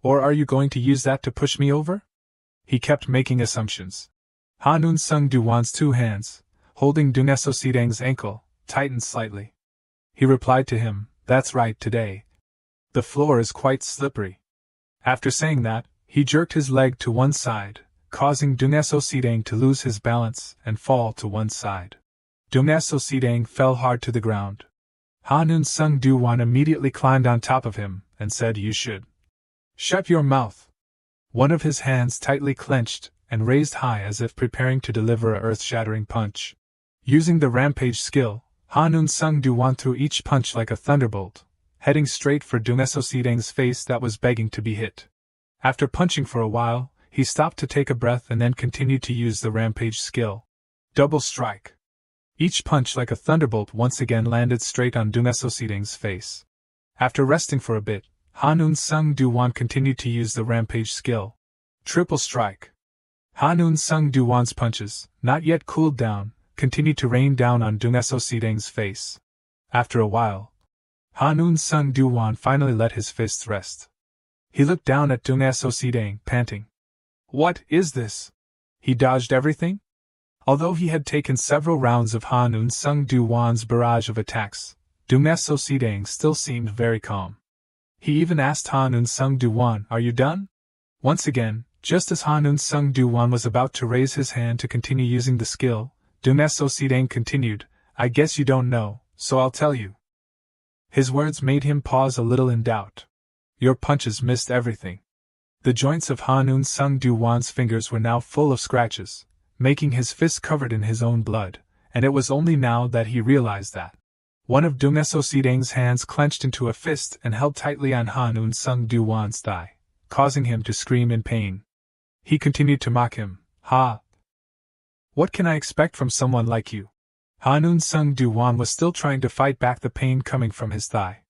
Or are you going to use that to push me over? He kept making assumptions. Hanun Sung Do-wan's two hands, holding Do-neso Sidang's ankle, tightened slightly. He replied to him, "That's right today. The floor is quite slippery." After saying that, he jerked his leg to one side, causing Do-neso Sidang to lose his balance and fall to one side. Do-neso Sidang fell hard to the ground. Hanun Sung Do-wan immediately climbed on top of him and said, "You should shut your mouth." One of his hands tightly clenched and raised high as if preparing to deliver a earth-shattering punch. Using the rampage skill, Hanun Sung Do-wan threw each punch like a thunderbolt, heading straight for Do-neso Sidang's face that was begging to be hit. After punching for a while, he stopped to take a breath and then continued to use the rampage skill. Double strike. Each punch like a thunderbolt once again landed straight on Do-neso Sidang's face. After resting for a bit, Hanun Sung Do-wan continued to use the rampage skill. Triple strike. Hanun Sung Do-wan's punches, not yet cooled down, continued to rain down on Do-neso Sidang's face. After a while, Hanun Sung Do-wan finally let his fists rest. He looked down at Do-neso Sidang, panting. What is this? He dodged everything? Although he had taken several rounds of Han Un-sung Do-wan's barrage of attacks, Do-naso Si-dang still seemed very calm. He even asked Han Un-sung Do-wan, "Are you done?" Once again, just as Han Un-sung Do-wan was about to raise his hand to continue using the skill, Do-naso Si-dang continued, "I guess you don't know, so I'll tell you." His words made him pause a little in doubt. Your punches missed everything. The joints of Han Un-sung Do-wan's fingers were now full of scratches, making his fist covered in his own blood, and it was only now that he realized that. One of Do-naso Si-dang's hands clenched into a fist and held tightly on Han Un-sung Do-wan's thigh, causing him to scream in pain. He continued to mock him, "Ha! What can I expect from someone like you?" Han Un-sung Do-wan was still trying to fight back the pain coming from his thigh.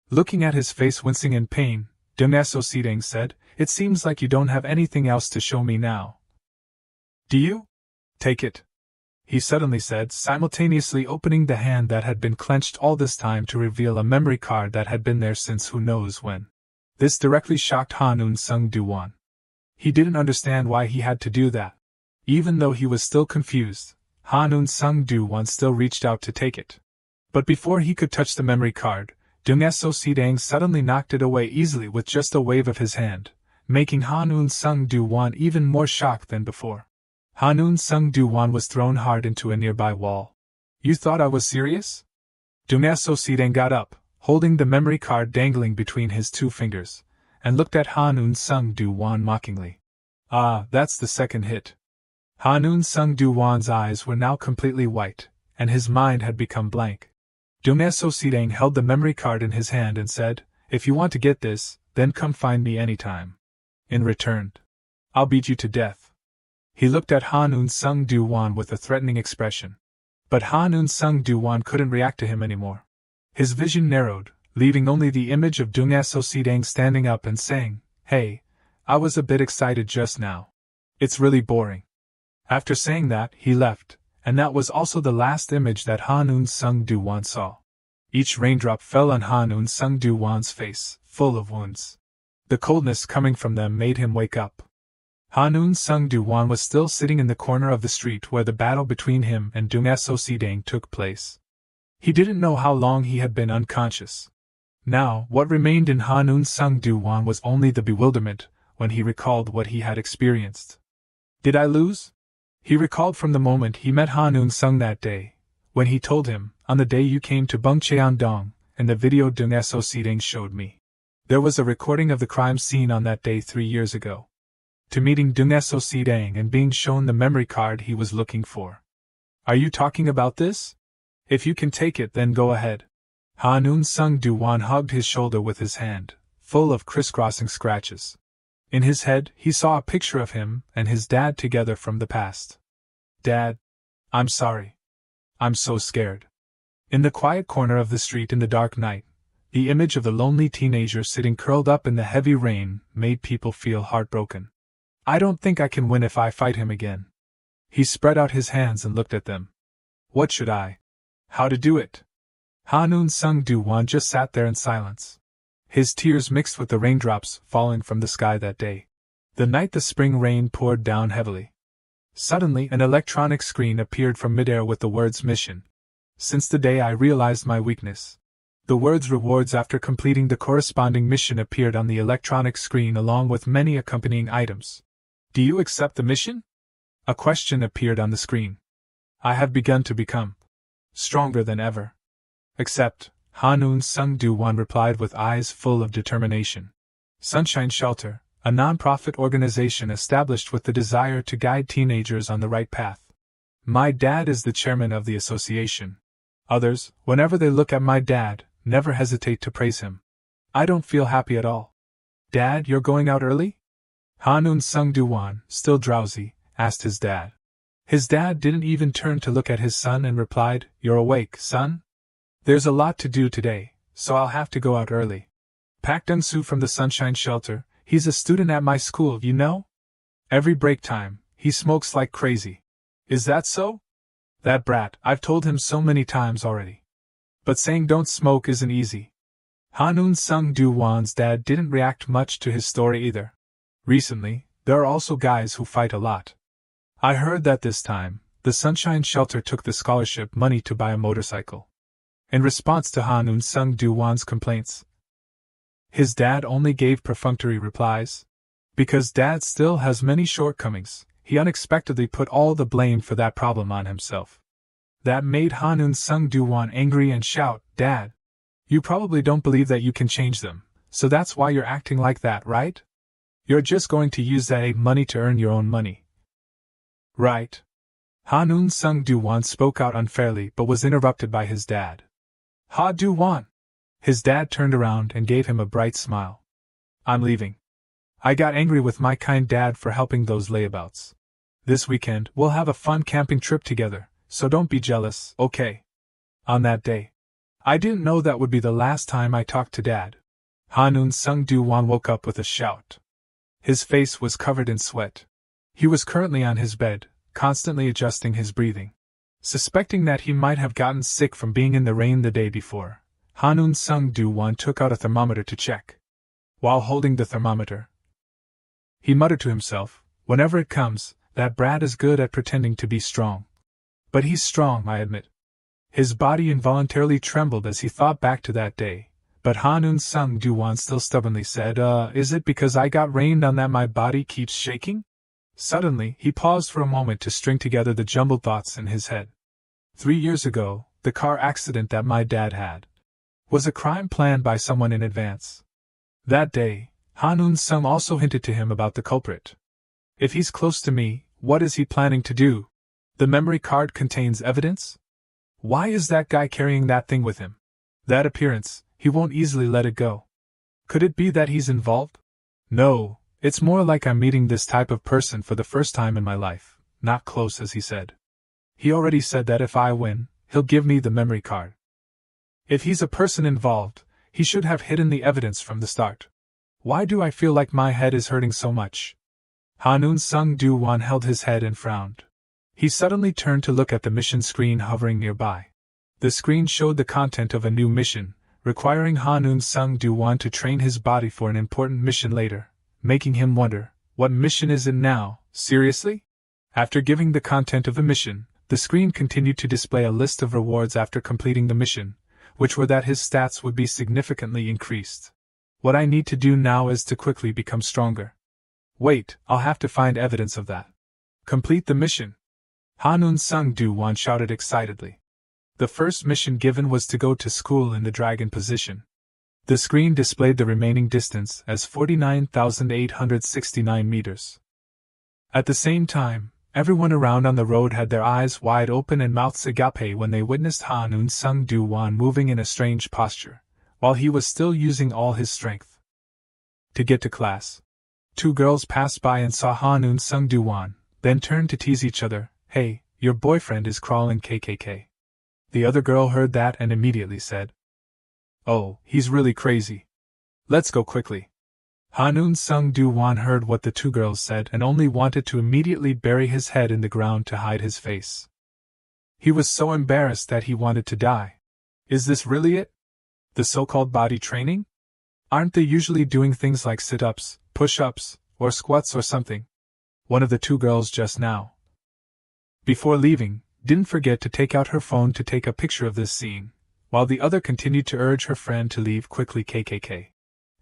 Looking at his face wincing in pain, Do-naso Si-dang said, "It seems like you don't have anything else to show me now. Do you? Take it," he suddenly said, simultaneously opening the hand that had been clenched all this time to reveal a memory card that had been there since who knows when. This directly shocked Han Un-sung Do-wan. He didn't understand why he had to do that. Even though he was still confused, Han Un-sung Do-wan still reached out to take it. But before he could touch the memory card, Do-naso Si-dang suddenly knocked it away easily with just a wave of his hand, making Han Un-sung Do-wan even more shocked than before. Han Un-sung Do-wan was thrown hard into a nearby wall. "You thought I was serious?" Do-naso Si-dang got up, holding the memory card dangling between his two fingers, and looked at Han Un-sung Do-wan mockingly. "Ah, that's the second hit." Han Un-sung Do-wan's eyes were now completely white, and his mind had become blank. Do-naso Si-dang held the memory card in his hand and said, "If you want to get this, then come find me anytime. In return, I'll beat you to death." He looked at Han Un-sung Do-wan with a threatening expression. But Han Un-sung Do-wan couldn't react to him anymore. His vision narrowed, leaving only the image of Do-naso Si-dang standing up and saying, "Hey, I was a bit excited just now. It's really boring." After saying that, he left, and that was also the last image that Han Un-sung Do-wan saw. Each raindrop fell on Han Un-sung Do-wan's face, full of wounds. The coldness coming from them made him wake up. Han Un-sung Do-wan was still sitting in the corner of the street where the battle between him and Do-naso Si-dang took place. He didn't know how long he had been unconscious. Now, what remained in Han Un-sung Do-wan was only the bewilderment when he recalled what he had experienced. Did I lose? He recalled from the moment he met Han Un-sung that day, when he told him, "On the day you came to Bungcheon-dong, in the video Do-naso Si-dang showed me. There was a recording of the crime scene on that day 3 years ago." To meeting Do-naso Si-dang and being shown the memory card he was looking for. "Are you talking about this? If you can take it, then go ahead." Han Un-sung Do-wan hugged his shoulder with his hand, full of crisscrossing scratches. In his head, he saw a picture of him and his dad together from the past. "Dad, I'm sorry. I'm so scared." In the quiet corner of the street in the dark night, the image of the lonely teenager sitting curled up in the heavy rain made people feel heartbroken. "I don't think I can win if I fight him again." He spread out his hands and looked at them. "What should I? How to do it?" Han Un-sung Do-wan just sat there in silence. His tears mixed with the raindrops falling from the sky that day. The night the spring rain poured down heavily. Suddenly an electronic screen appeared from midair with the words "Mission. Since the day I realized my weakness." The words "rewards after completing the corresponding mission" appeared on the electronic screen along with many accompanying items. "Do you accept the mission?" A question appeared on the screen. "I have begun to become stronger than ever." "Accept," Han Un-sung Do-wan replied with eyes full of determination. Sunshine Shelter, a non-profit organization established with the desire to guide teenagers on the right path. My dad is the chairman of the association. Others, whenever they look at my dad, never hesitate to praise him. I don't feel happy at all. "Dad, you're going out early?" Han Un-sung Do-wan, still drowsy, asked his dad. His dad didn't even turn to look at his son and replied, "You're awake, son? There's a lot to do today, so I'll have to go out early." Pak Dung-soo from the Sunshine Shelter, he's a student at my school, you know? Every break time, he smokes like crazy. Is that so? That brat, I've told him so many times already. But saying don't smoke isn't easy. Han Un-sung Do-wan's dad didn't react much to his story either. Recently, there are also guys who fight a lot. I heard that this time, The Sunshine Shelter took the scholarship money to buy a motorcycle. In response to Han Sung Do-wan's complaints, his dad only gave perfunctory replies. Because Dad still has many shortcomings, he unexpectedly put all the blame for that problem on himself. That made Han Sung Do-wan angry and shout, "Dad! You probably don't believe that you can change them, so that's why you're acting like that, right? You're just going to use that money to earn your own money. Right?" Han Sung Do-wan spoke out unfairly but was interrupted by his dad. "Ha Do-wan!" His dad turned around and gave him a bright smile. "I'm leaving. I got angry with my kind dad for helping those layabouts. This weekend, we'll have a fun camping trip together, so don't be jealous, okay?" On that day, I didn't know that would be the last time I talked to Dad. Han Sung Do-wan woke up with a shout. His face was covered in sweat. He was currently on his bed, constantly adjusting his breathing. Suspecting that he might have gotten sick from being in the rain the day before, Han Sung Do-wan took out a thermometer to check. While holding the thermometer, he muttered to himself, "Whenever it comes, that brat is good at pretending to be strong. But he's strong, I admit." His body involuntarily trembled as he thought back to that day, but Han Sung Do-wan still stubbornly said, Is it because I got rained on that my body keeps shaking?" Suddenly, he paused for a moment to string together the jumbled thoughts in his head. 3 years ago, the car accident that my dad had was a crime planned by someone in advance. That day, Han Sung also hinted to him about the culprit. If he's close to me, what is he planning to do? The memory card contains evidence? Why is that guy carrying that thing with him? That appearance, he won't easily let it go. Could it be that he's involved? No, it's more like I'm meeting this type of person for the first time in my life, not close as he said. He already said that if I win, he'll give me the memory card. If he's a person involved, he should have hidden the evidence from the start. Why do I feel like my head is hurting so much? Han Sung Do-wan held his head and frowned. He suddenly turned to look at the mission screen hovering nearby. The screen showed the content of a new mission, requiring Han Sung Do-wan to train his body for an important mission later, making him wonder, what mission is it now, seriously? After giving the content of the mission, the screen continued to display a list of rewards after completing the mission, which were that his stats would be significantly increased. What I need to do now is to quickly become stronger. Wait, I'll have to find evidence of that. Complete the mission. Han Sung Do-wan shouted excitedly. The first mission given was to go to school in the dragon position. The screen displayed the remaining distance as 49,869 meters. At the same time, everyone around on the road had their eyes wide open and mouths agape when they witnessed Han Sung Do-wan moving in a strange posture, while he was still using all his strength. To get to class, 2 girls passed by and saw Han Sung Do-wan, then turned to tease each other. "Hey, your boyfriend is crawling KKK. The other girl heard that and immediately said, "Oh, he's really crazy. Let's go quickly." Han Sung Do-wan heard what the 2 girls said and only wanted to immediately bury his head in the ground to hide his face. He was so embarrassed that he wanted to die. Is this really it? The so-called body training? Aren't they usually doing things like sit-ups, push-ups, or squats or something? One of the 2 girls just now, before leaving, didn't forget to take out her phone to take a picture of this scene, while the other continued to urge her friend to leave quickly. KKK.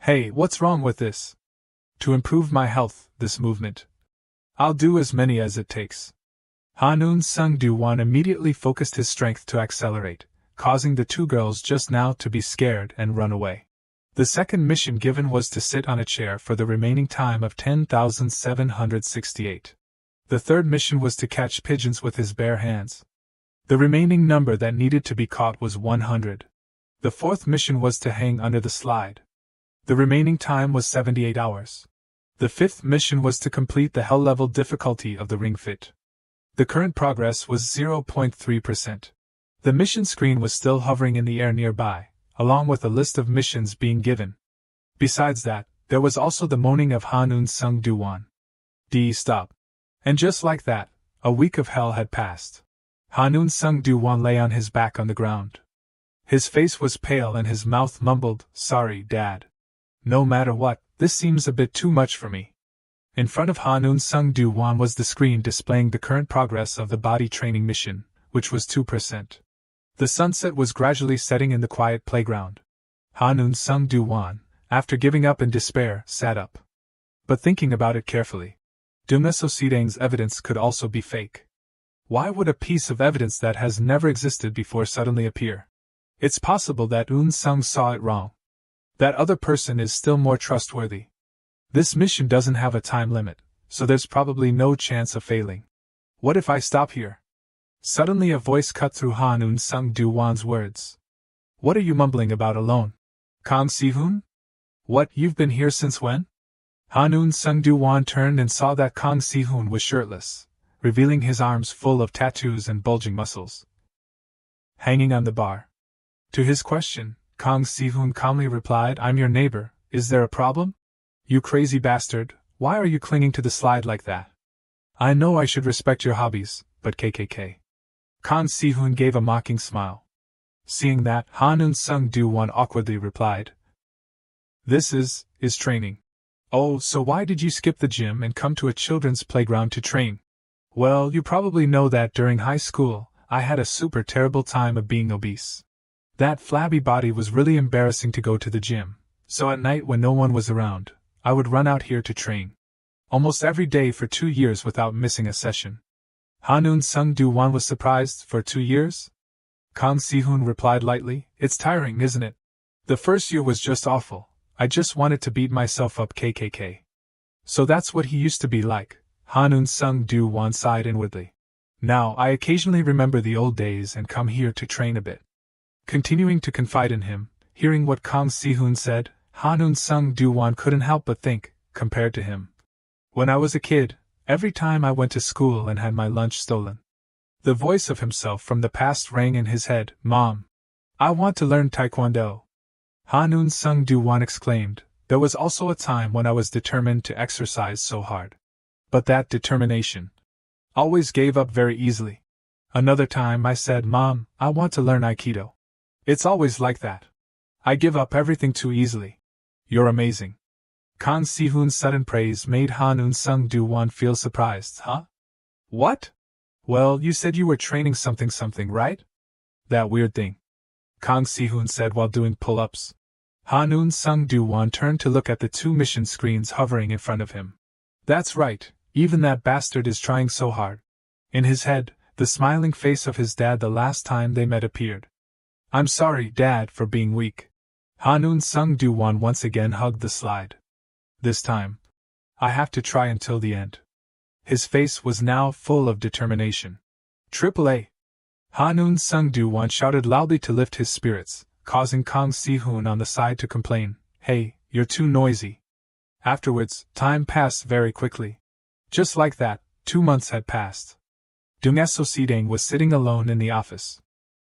Hey, what's wrong with this? To improve my health, this movement. I'll do as many as it takes. Han Sung Do-wan immediately focused his strength to accelerate, causing the 2 girls just now to be scared and run away. The second mission given was to sit on a chair for the remaining time of 10,768. The third mission was to catch pigeons with his bare hands. The remaining number that needed to be caught was 100. The fourth mission was to hang under the slide. The remaining time was 78 hours. The fifth mission was to complete the hell level difficulty of the ring fit. The current progress was 0.3%. The mission screen was still hovering in the air nearby, along with a list of missions being given. Besides that, there was also the moaning of Han Sung Do-wan. Stop. And just like that, a week of hell had passed. Han Sung Do-wan lay on his back on the ground. His face was pale and his mouth mumbled, "Sorry, Dad. No matter what, this seems a bit too much for me." In front of Hanun Sung Do-wan was the screen displaying the current progress of the body training mission, which was 2%. The sunset was gradually setting in the quiet playground. Hanun Sung Do-wan, after giving up in despair, sat up. But thinking about it carefully, Dong-so Sidang's evidence could also be fake. Why would a piece of evidence that has never existed before suddenly appear? It's possible that Eun Sung saw it wrong. That other person is still more trustworthy. This mission doesn't have a time limit, so there's probably no chance of failing. What if I stop here? Suddenly a voice cut through Hanun Sung Do-wan's words. What are you mumbling about alone? Kang Si-hoon? What, you've been here since when? Hanun Sung Do-wan turned and saw that Kang Si-hoon was shirtless, revealing his arms full of tattoos and bulging muscles, hanging on the bar. To his question, Kang Si-hoon calmly replied, I'm your neighbor, is there a problem? You crazy bastard, why are you clinging to the slide like that? I know I should respect your hobbies, but KKK. Kang Si-hoon gave a mocking smile. Seeing that, Hanun Sung Do-wan awkwardly replied, This is training. Oh, so why did you skip the gym and come to a children's playground to train? Well, you probably know that during high school, I had a super terrible time of being obese. That flabby body was really embarrassing to go to the gym, so at night when no one was around, I would run out here to train. Almost every day for 2 years without missing a session. Hanun Sung Do-wan was surprised. For 2 years? Kang Si-hoon replied lightly, It's tiring, isn't it? The first year was just awful. I just wanted to beat myself up KKK. So that's what he used to be like. Hanun Sung Do-wan sighed inwardly. Now I occasionally remember the old days and come here to train a bit. Continuing to confide in him, hearing what Kang Si-hoon said, Hanun Sung Do-wan couldn't help but think, compared to him. When I was a kid, every time I went to school and had my lunch stolen. The voice of himself from the past rang in his head, Mom, I want to learn Taekwondo. Hanun Sung Do-wan exclaimed, There was also a time when I was determined to exercise so hard. But that determination always gave up very easily. Another time I said, Mom, I want to learn Aikido. It's always like that. I give up everything too easily. You're amazing. Kang Si-hoon's sudden praise made Hanun Sung Do-wan feel surprised. Huh? What? Well, you said you were training something, right? That weird thing. Kang Si-hoon said while doing pull-ups. Hanun Sung Do-wan turned to look at the 2 mission screens hovering in front of him. That's right, even that bastard is trying so hard. In his head, the smiling face of his dad the last time they met appeared. I'm sorry, Dad, for being weak. Hanun Sung Do-wan once again hugged the slide. This time, I have to try until the end. His face was now full of determination. AAA! Hanun Sung Do-wan shouted loudly to lift his spirits, causing Kang Si-hoon on the side to complain, Hey, you're too noisy. Afterwards, time passed very quickly. Just like that, 2 months had passed. Dong-so Sidang was sitting alone in the office.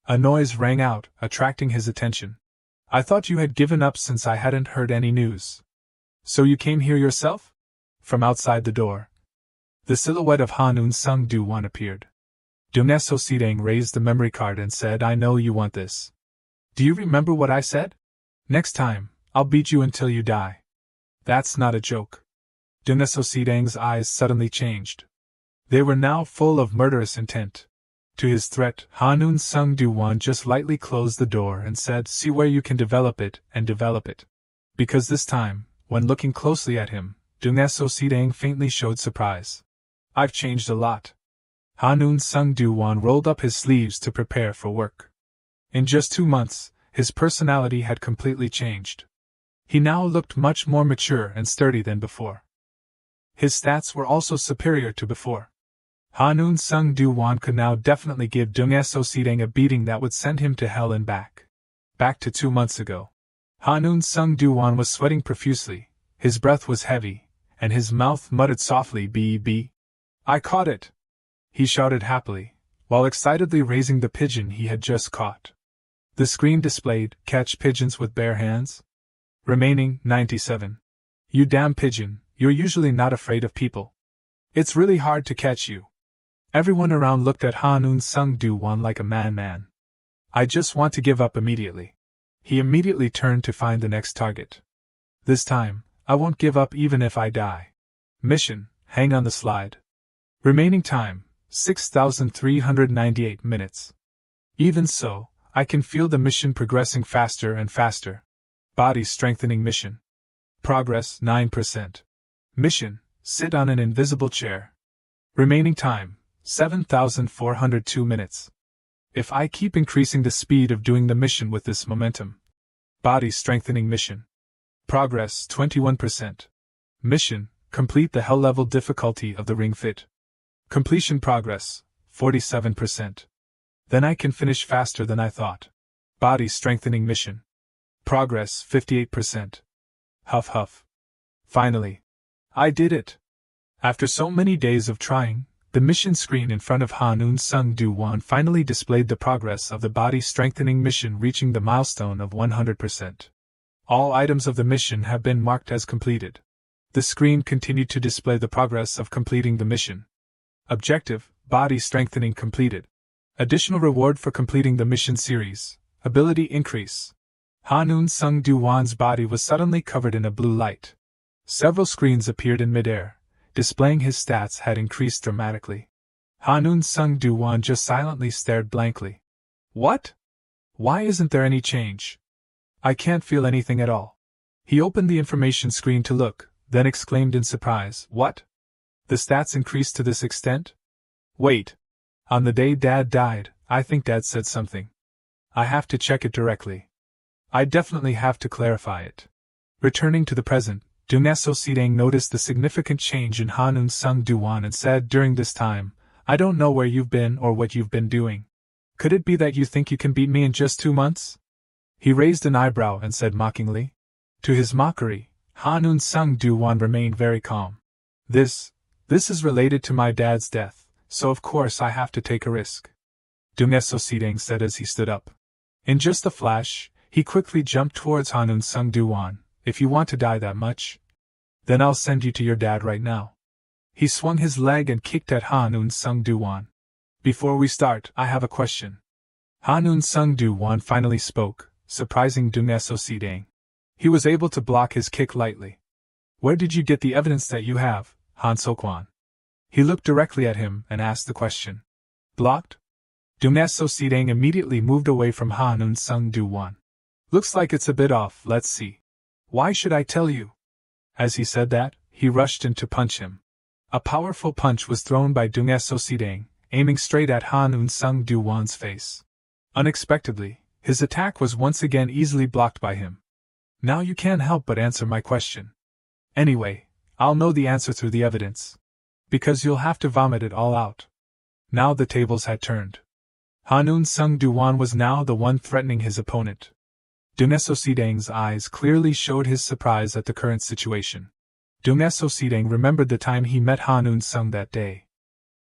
A noise rang out, attracting his attention. I thought you had given up since I hadn't heard any news. So you came here yourself? From outside the door, the silhouette of Hanun Sung Do-wan appeared. Dong-so Sidang raised the memory card and said, I know you want this. Do you remember what I said? Next time, I'll beat you until you die. That's not a joke. Dong-so Sidang's eyes suddenly changed. They were now full of murderous intent. To his threat, Hanun Sung Do-wan just lightly closed the door and said, See where you can develop it, and develop it. Because this time, when looking closely at him, Dong-so Sidang faintly showed surprise. I've changed a lot. Hanun Sung Do-wan rolled up his sleeves to prepare for work. In just 2 months, his personality had completely changed. He now looked much more mature and sturdy than before. His stats were also superior to before. Hanun Sung Do-wan could now definitely give Dong-so Sidang a beating that would send him to hell and back. Back to 2 months ago. Hanun Sung Do-wan was sweating profusely, his breath was heavy, and his mouth muttered softly, B. I caught it! He shouted happily, while excitedly raising the pigeon he had just caught. The screen displayed, Catch pigeons with bare hands. Remaining, 97. You damn pigeon, you're usually not afraid of people. It's really hard to catch you. Everyone around looked at Hanun Sung Do-wan like a madman. I just want to give up immediately. He immediately turned to find the next target. This time, I won't give up even if I die. Mission, hang on the slide. Remaining time, 6,398 minutes. Even so, I can feel the mission progressing faster and faster. Body strengthening mission. Progress 9%. Mission, sit on an invisible chair. Remaining time, 7,402 minutes. If I keep increasing the speed of doing the mission with this momentum. Body strengthening mission. Progress 21%. Mission, complete the hell level difficulty of the ring fit. Completion progress, 47%. Then I can finish faster than I thought. Body strengthening mission. Progress 58%. Huff huff. Finally. I did it. After so many days of trying, the mission screen in front of Han Sung Do-wan finally displayed the progress of the body strengthening mission, reaching the milestone of 100%. All items of the mission have been marked as completed. The screen continued to display the progress of completing the mission. Objective, body strengthening completed. Additional reward for completing the mission series, ability increase. Han Sung Do-wan's body was suddenly covered in a blue light. Several screens appeared in midair, displaying his stats had increased dramatically. Han Sung Do-wan just silently stared blankly. What? Why isn't there any change? I can't feel anything at all. He opened the information screen to look, then exclaimed in surprise, What? The stats increased to this extent? Wait. On the day Dad died, I think Dad said something. I have to check it directly. I definitely have to clarify it. Returning to the present, Dongnaso Sidang noticed the significant change in Han Sung Do-wan and said during this time, I don't know where you've been or what you've been doing. Could it be that you think you can beat me in just 2 months? He raised an eyebrow and said mockingly. To his mockery, Han Sung Do-wan remained very calm. This is related to my dad's death, so of course I have to take a risk. Dongnaso Sidang said as he stood up. In just a flash, he quickly jumped towards Han Sung Do-wan. If you want to die that much, then I'll send you to your dad right now. He swung his leg and kicked at Han Sung Do-wan. Before we start, I have a question. Han Sung Do-wan finally spoke, surprising Dongnaso Sidang. He was able to block his kick lightly. Where did you get the evidence that you have, Han Sokwan? He looked directly at him and asked the question. Blocked? Dongnaso Sidang immediately moved away from Han Sung Do-wan. Looks like it's a bit off, let's see. Why should I tell you? As he said that, he rushed in to punch him. A powerful punch was thrown by Dongnaso Sidang, aiming straight at Han Sung Do-wan's face. Unexpectedly, his attack was once again easily blocked by him. Now you can't help but answer my question. Anyway, I'll know the answer through the evidence. Because you'll have to vomit it all out. Now the tables had turned. Han Sung Do-wan was now the one threatening his opponent. Dongnaso Sidang's eyes clearly showed his surprise at the current situation. Dongnaso Sidang remembered the time he met Han Sung that day.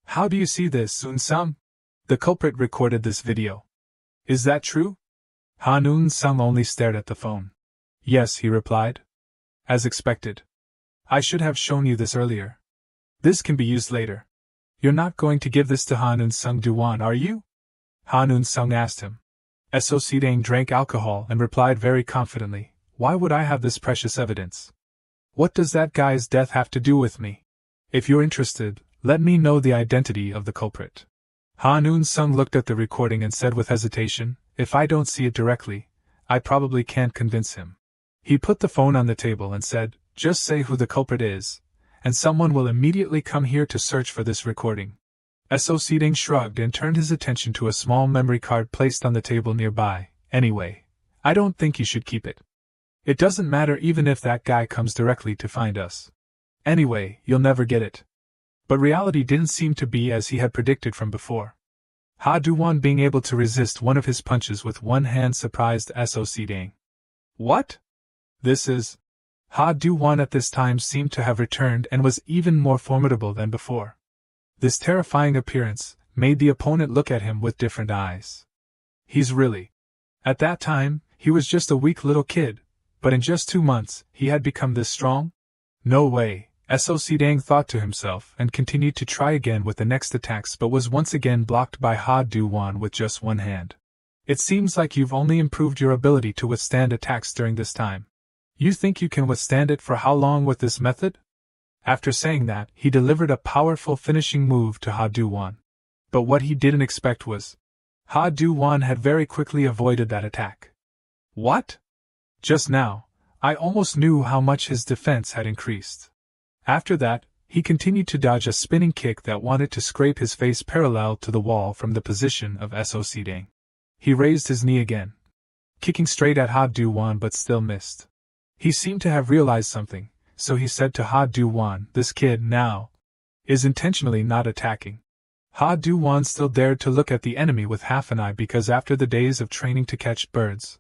How do you see this, Sung? The culprit recorded this video. Is that true? Han Sung only stared at the phone. Yes, he replied. As expected. I should have shown you this earlier. This can be used later. You're not going to give this to Han Sung Do-wan, are you? Han Sung asked him. So Sidang drank alcohol and replied very confidently, Why would I have this precious evidence? What does that guy's death have to do with me? If you're interested, let me know the identity of the culprit. Han Sung looked at the recording and said with hesitation, If I don't see it directly, I probably can't convince him. He put the phone on the table and said, Just say who the culprit is, and someone will immediately come here to search for this recording. So Sidang shrugged and turned his attention to a small memory card placed on the table nearby. Anyway, I don't think you should keep it. It doesn't matter even if that guy comes directly to find us. Anyway, you'll never get it. But reality didn't seem to be as he had predicted from before. Ha Do-wan being able to resist one of his punches with one hand surprised So Sidang. What? This is... Ha Do-wan at this time seemed to have returned and was even more formidable than before. This terrifying appearance made the opponent look at him with different eyes. He's really... At that time, he was just a weak little kid, but in just 2 months, he had become this strong? No way, So Sidang thought to himself and continued to try again with the next attacks but was once again blocked by Ha Do-wan with just one hand. It seems like you've only improved your ability to withstand attacks during this time. You think you can withstand it for how long with this method? After saying that, he delivered a powerful finishing move to Do-wan. But what he didn't expect was, Do-wan had very quickly avoided that attack. What? Just now, I almost knew how much his defense had increased. After that, he continued to dodge a spinning kick that wanted to scrape his face parallel to the wall from the position of Dang. He raised his knee again, kicking straight at Do-wan but still missed. He seemed to have realized something, so he said to Do-wan, "This kid, now, is intentionally not attacking." Do-wan still dared to look at the enemy with half an eye because after the days of training to catch birds,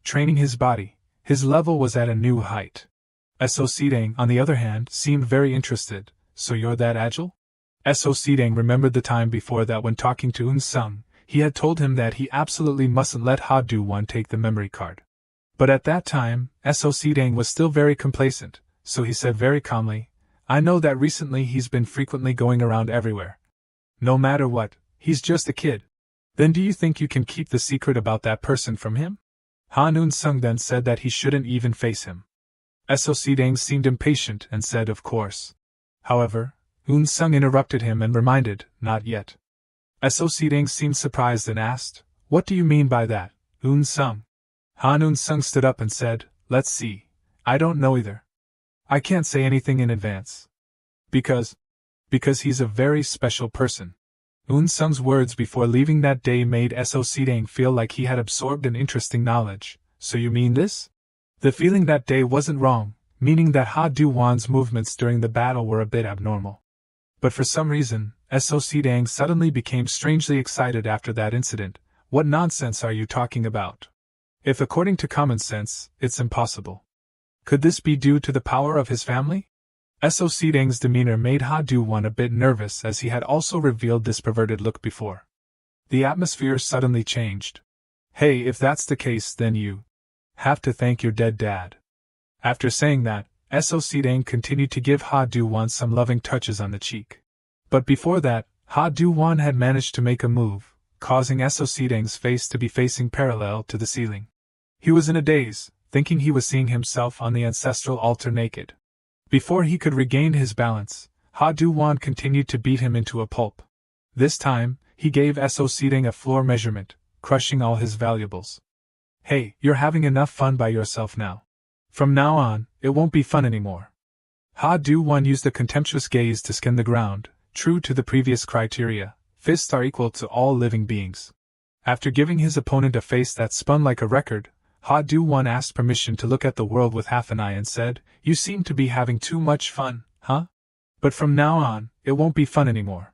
training his body, his level was at a new height. Dang, on the other hand, seemed very interested. "So you're that agile?" Dang remembered the time before that when talking to Eun-sung, he had told him that he absolutely mustn't let Do-wan take the memory card. But at that time, Dang was still very complacent, so he said very calmly, "I know that recently he's been frequently going around everywhere. No matter what, he's just a kid. Then do you think you can keep the secret about that person from him?" Eun-sung then said that he shouldn't even face him. Dang seemed impatient and said of course. However, Eun-sung interrupted him and reminded, "Not yet." Dang seemed surprised and asked, "What do you mean by that, Eun-sung?" Eun-sung stood up and said, "Let's see. I don't know either. I can't say anything in advance. Because he's a very special person." Eun-sung's words before leaving that day made Dang feel like he had absorbed an interesting knowledge. "So you mean this?" The feeling that day wasn't wrong, meaning that Do-wan's movements during the battle were a bit abnormal. But for some reason, Dang suddenly became strangely excited after that incident. "What nonsense are you talking about? If according to common sense, it's impossible. Could this be due to the power of his family?" Dang's demeanor made Do-wan a bit nervous as he had also revealed this perverted look before. The atmosphere suddenly changed. "Hey, if that's the case, then you have to thank your dead dad." After saying that, Dang continued to give Do-wan some loving touches on the cheek. But before that, Do-wan had managed to make a move, causing Dang's face to be facing parallel to the ceiling. He was in a daze, thinking he was seeing himself on the ancestral altar naked. Before he could regain his balance, Do-wan continued to beat him into a pulp. This time, he gave Dang a floor measurement, crushing all his valuables. "Hey, you're having enough fun by yourself now. From now on, it won't be fun anymore." Do-wan used a contemptuous gaze to scan the ground, true to the previous criteria, fists are equal to all living beings. After giving his opponent a face that spun like a record, Do-wan asked permission to look at the world with half an eye and said, "You seem to be having too much fun, huh? But from now on, it won't be fun anymore.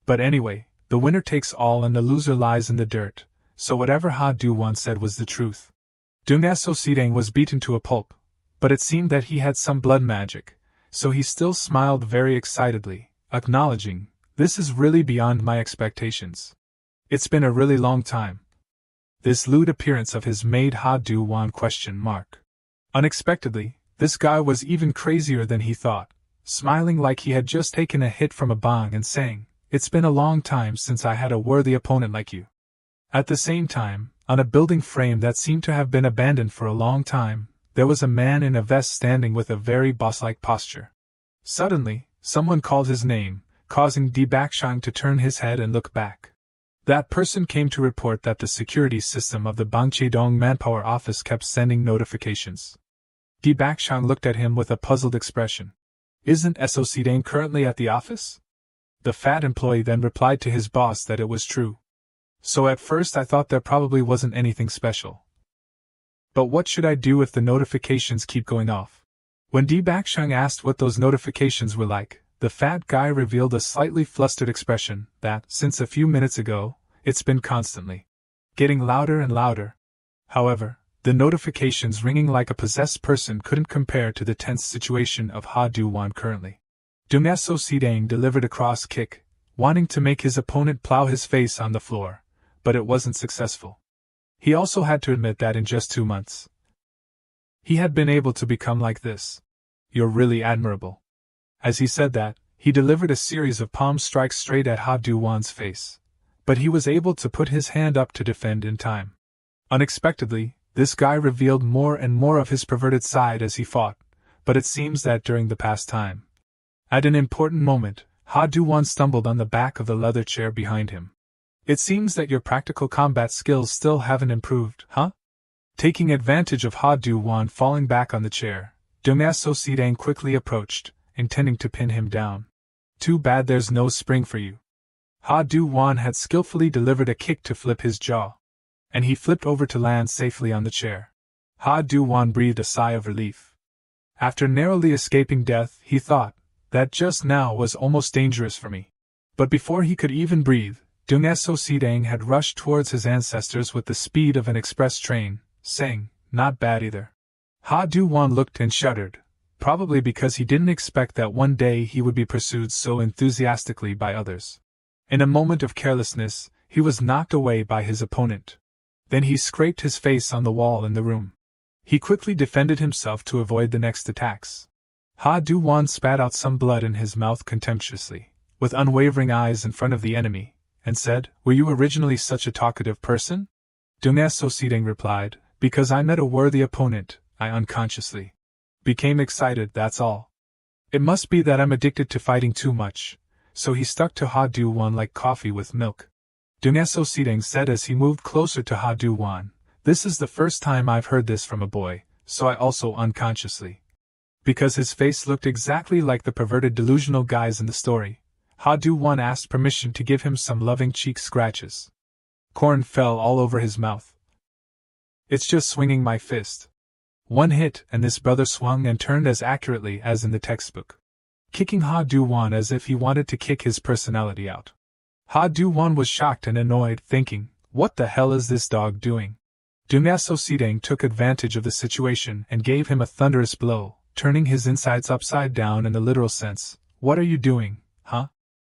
But anyway, the winner takes all and the loser lies in the dirt." So whatever Do-wan said was the truth. Dang was beaten to a pulp, but it seemed that he had some blood magic, so he still smiled very excitedly, acknowledging, "This is really beyond my expectations. It's been a really long time." This lewd appearance of his made Do-wan question mark. Unexpectedly, this guy was even crazier than he thought, smiling like he had just taken a hit from a bong and saying, "It's been a long time since I had a worthy opponent like you." At the same time, on a building frame that seemed to have been abandoned for a long time, there was a man in a vest standing with a very boss-like posture. Suddenly, someone called his name, causing Bakshang to turn his head and look back. That person came to report that the security system of the Bangche-dong manpower office kept sending notifications. Bakshang looked at him with a puzzled expression. "Isn't Dang currently at the office?" The fat employee then replied to his boss that it was true. "So at first I thought there probably wasn't anything special. But what should I do if the notifications keep going off?" When Bakshang asked what those notifications were like, the fat guy revealed a slightly flustered expression that, since a few minutes ago, it's been constantly getting louder and louder. However, the notifications ringing like a possessed person couldn't compare to the tense situation of Do-wan currently. Dang delivered a cross kick, wanting to make his opponent plow his face on the floor, but it wasn't successful. He also had to admit that in just 2 months, he had been able to become like this. "You're really admirable." As he said that, he delivered a series of palm strikes straight at Do-wan's face. But he was able to put his hand up to defend in time. Unexpectedly, this guy revealed more and more of his perverted side as he fought, but it seems that during the past time, at an important moment, Do-wan stumbled on the back of the leather chair behind him. It seems that your practical combat skills still haven't improved, huh? Taking advantage of Do-wan falling back on the chair, So-sidang quickly approached, intending to pin him down. Too bad there's no spring for you. Do-wan had skillfully delivered a kick to flip his jaw, and he flipped over to land safely on the chair. Do-wan breathed a sigh of relief. After narrowly escaping death, he thought, that just now was almost dangerous for me. But before he could even breathe, So-sidang had rushed towards his ancestors with the speed of an express train, saying, "Not bad either." Do-wan looked and shuddered, probably because he didn't expect that one day he would be pursued so enthusiastically by others. In a moment of carelessness, he was knocked away by his opponent. Then he scraped his face on the wall in the room. He quickly defended himself to avoid the next attacks. Do-wan spat out some blood in his mouth contemptuously, with unwavering eyes in front of the enemy, and said, "Were you originally such a talkative person?" So-sidang replied, "Because I met a worthy opponent, I unconsciously became excited, that's all. It must be that I'm addicted to fighting too much." So he stuck to Do-wan like coffee with milk. So-sidang said as he moved closer to Do-wan, "This is the first time I've heard this from a boy, so I also unconsciously." Because his face looked exactly like the perverted delusional guys in the story, Do-wan asked permission to give him some loving cheek scratches. Corn fell all over his mouth. "It's just swinging my fist." One hit, and this brother swung and turned as accurately as in the textbook, kicking Do-wan as if he wanted to kick his personality out. Do-wan was shocked and annoyed, thinking, "What the hell is this dog doing?" So-sidang took advantage of the situation and gave him a thunderous blow, turning his insides upside down in the literal sense. "What are you doing, huh?"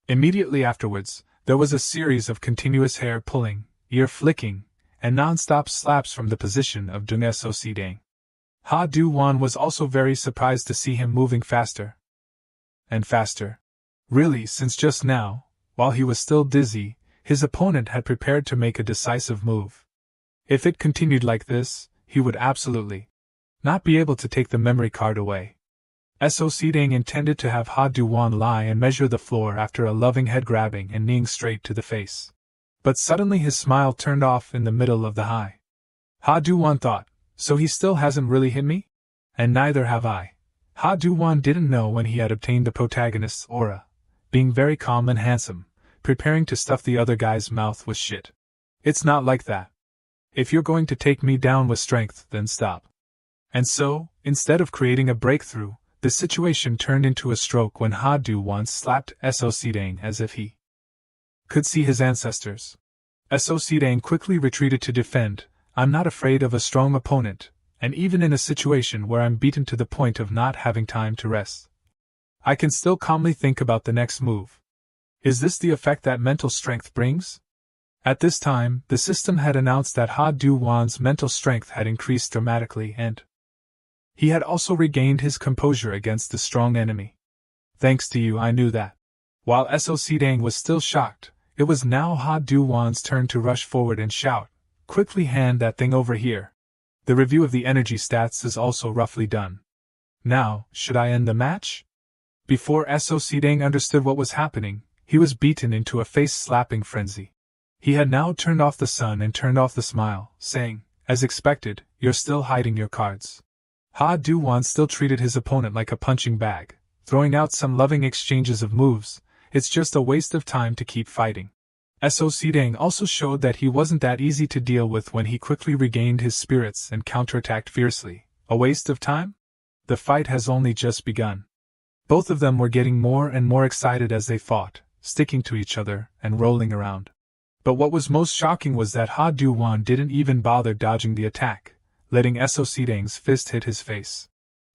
Immediately afterwards, there was a series of continuous hair pulling, ear flicking, and non-stop slaps from the position of So-sidang. Do-wan was also very surprised to see him moving faster and faster. Really, since just now, while he was still dizzy, his opponent had prepared to make a decisive move. If it continued like this, he would absolutely not be able to take the memory card away. So-sidang intended to have Do-wan lie and measure the floor after a loving head grabbing and kneeing straight to the face. But suddenly his smile turned off in the middle of the high. Do-wan thought, "So he still hasn't really hit me? And neither have I." Do-wan didn't know when he had obtained the protagonist's aura, being very calm and handsome, preparing to stuff the other guy's mouth with shit. "It's not like that. If you're going to take me down with strength, then stop." And so, instead of creating a breakthrough, the situation turned into a stroke when Do-wan slapped So-sidang as if he could see his ancestors. So-sidang quickly retreated to defend. "I'm not afraid of a strong opponent, and even in a situation where I'm beaten to the point of not having time to rest, I can still calmly think about the next move." Is this the effect that mental strength brings? At this time, the system had announced that Do-wan's mental strength had increased dramatically and he had also regained his composure against the strong enemy. "Thanks to you, I knew that." While So-sidang was still shocked, it was now Do-wan's turn to rush forward and shout, "Quickly hand that thing over here." The review of the energy stats is also roughly done. Now, should I end the match? Before So-sidang understood what was happening, he was beaten into a face-slapping frenzy. He had now turned off the sun and turned off the smile, saying, as expected, "You're still hiding your cards." Do-wan still treated his opponent like a punching bag, throwing out some loving exchanges of moves. "It's just a waste of time to keep fighting." So-sidang also showed that he wasn't that easy to deal with when he quickly regained his spirits and counterattacked fiercely. A waste of time? The fight has only just begun. Both of them were getting more and more excited as they fought, sticking to each other and rolling around. But what was most shocking was that Do-wan didn't even bother dodging the attack, letting So-sidang's fist hit his face.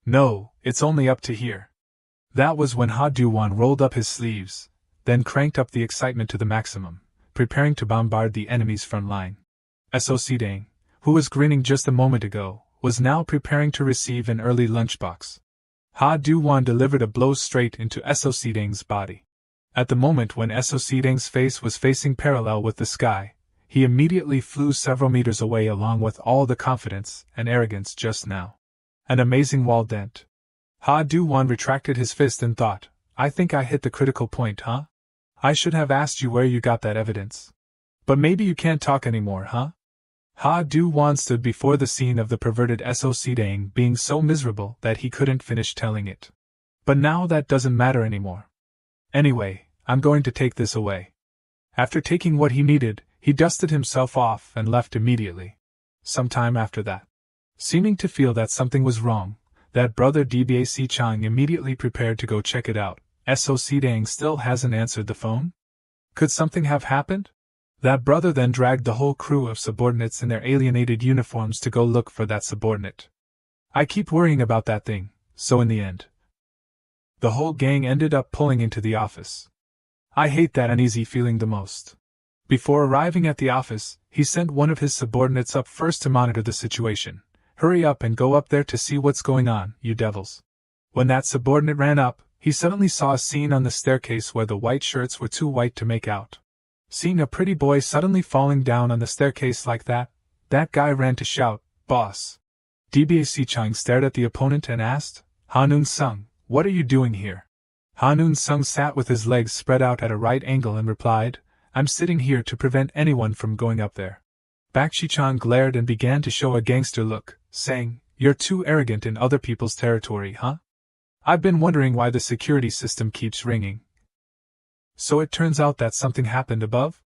"No, it's only up to here." That was when Do-wan rolled up his sleeves, then cranked up the excitement to the maximum, preparing to bombard the enemy's front line. So-sidang, who was grinning just a moment ago, was now preparing to receive an early lunchbox. Do-wan delivered a blow straight into So-sidang's body. At the moment when So-sidang's face was facing parallel with the sky, he immediately flew several meters away along with all the confidence and arrogance just now. An amazing wall dent. Do-wan retracted his fist and thought, I think I hit the critical point, huh? I should have asked you where you got that evidence. But maybe you can't talk anymore, huh? Do-wan stood before the scene of the perverted SOC Dang being so miserable that he couldn't finish telling it. But now that doesn't matter anymore. Anyway, I'm going to take this away. After taking what he needed, he dusted himself off and left immediately. Some time after that, seeming to feel that something was wrong, that brother DBAC Chang immediately prepared to go check it out. SOC Dang still hasn't answered the phone? Could something have happened? That brother then dragged the whole crew of subordinates in their alienated uniforms to go look for that subordinate. I keep worrying about that thing, so in the end, the whole gang ended up pulling into the office. I hate that uneasy feeling the most. Before arriving at the office, he sent one of his subordinates up first to monitor the situation. Hurry up and go up there to see what's going on, you devils. When that subordinate ran up, he suddenly saw a scene on the staircase where the white shirts were too white to make out. Seeing a pretty boy suddenly falling down on the staircase like that guy ran to shout, Boss. DBAC Chang stared at the opponent and asked, Hanun Sung, what are you doing here? Hanun Sung sat with his legs spread out at a right angle and replied, I'm sitting here to prevent anyone from going up there. Bak Chi-chan glared and began to show a gangster look, saying, You're too arrogant in other people's territory, huh? I've been wondering why the security system keeps ringing. So it turns out that something happened above?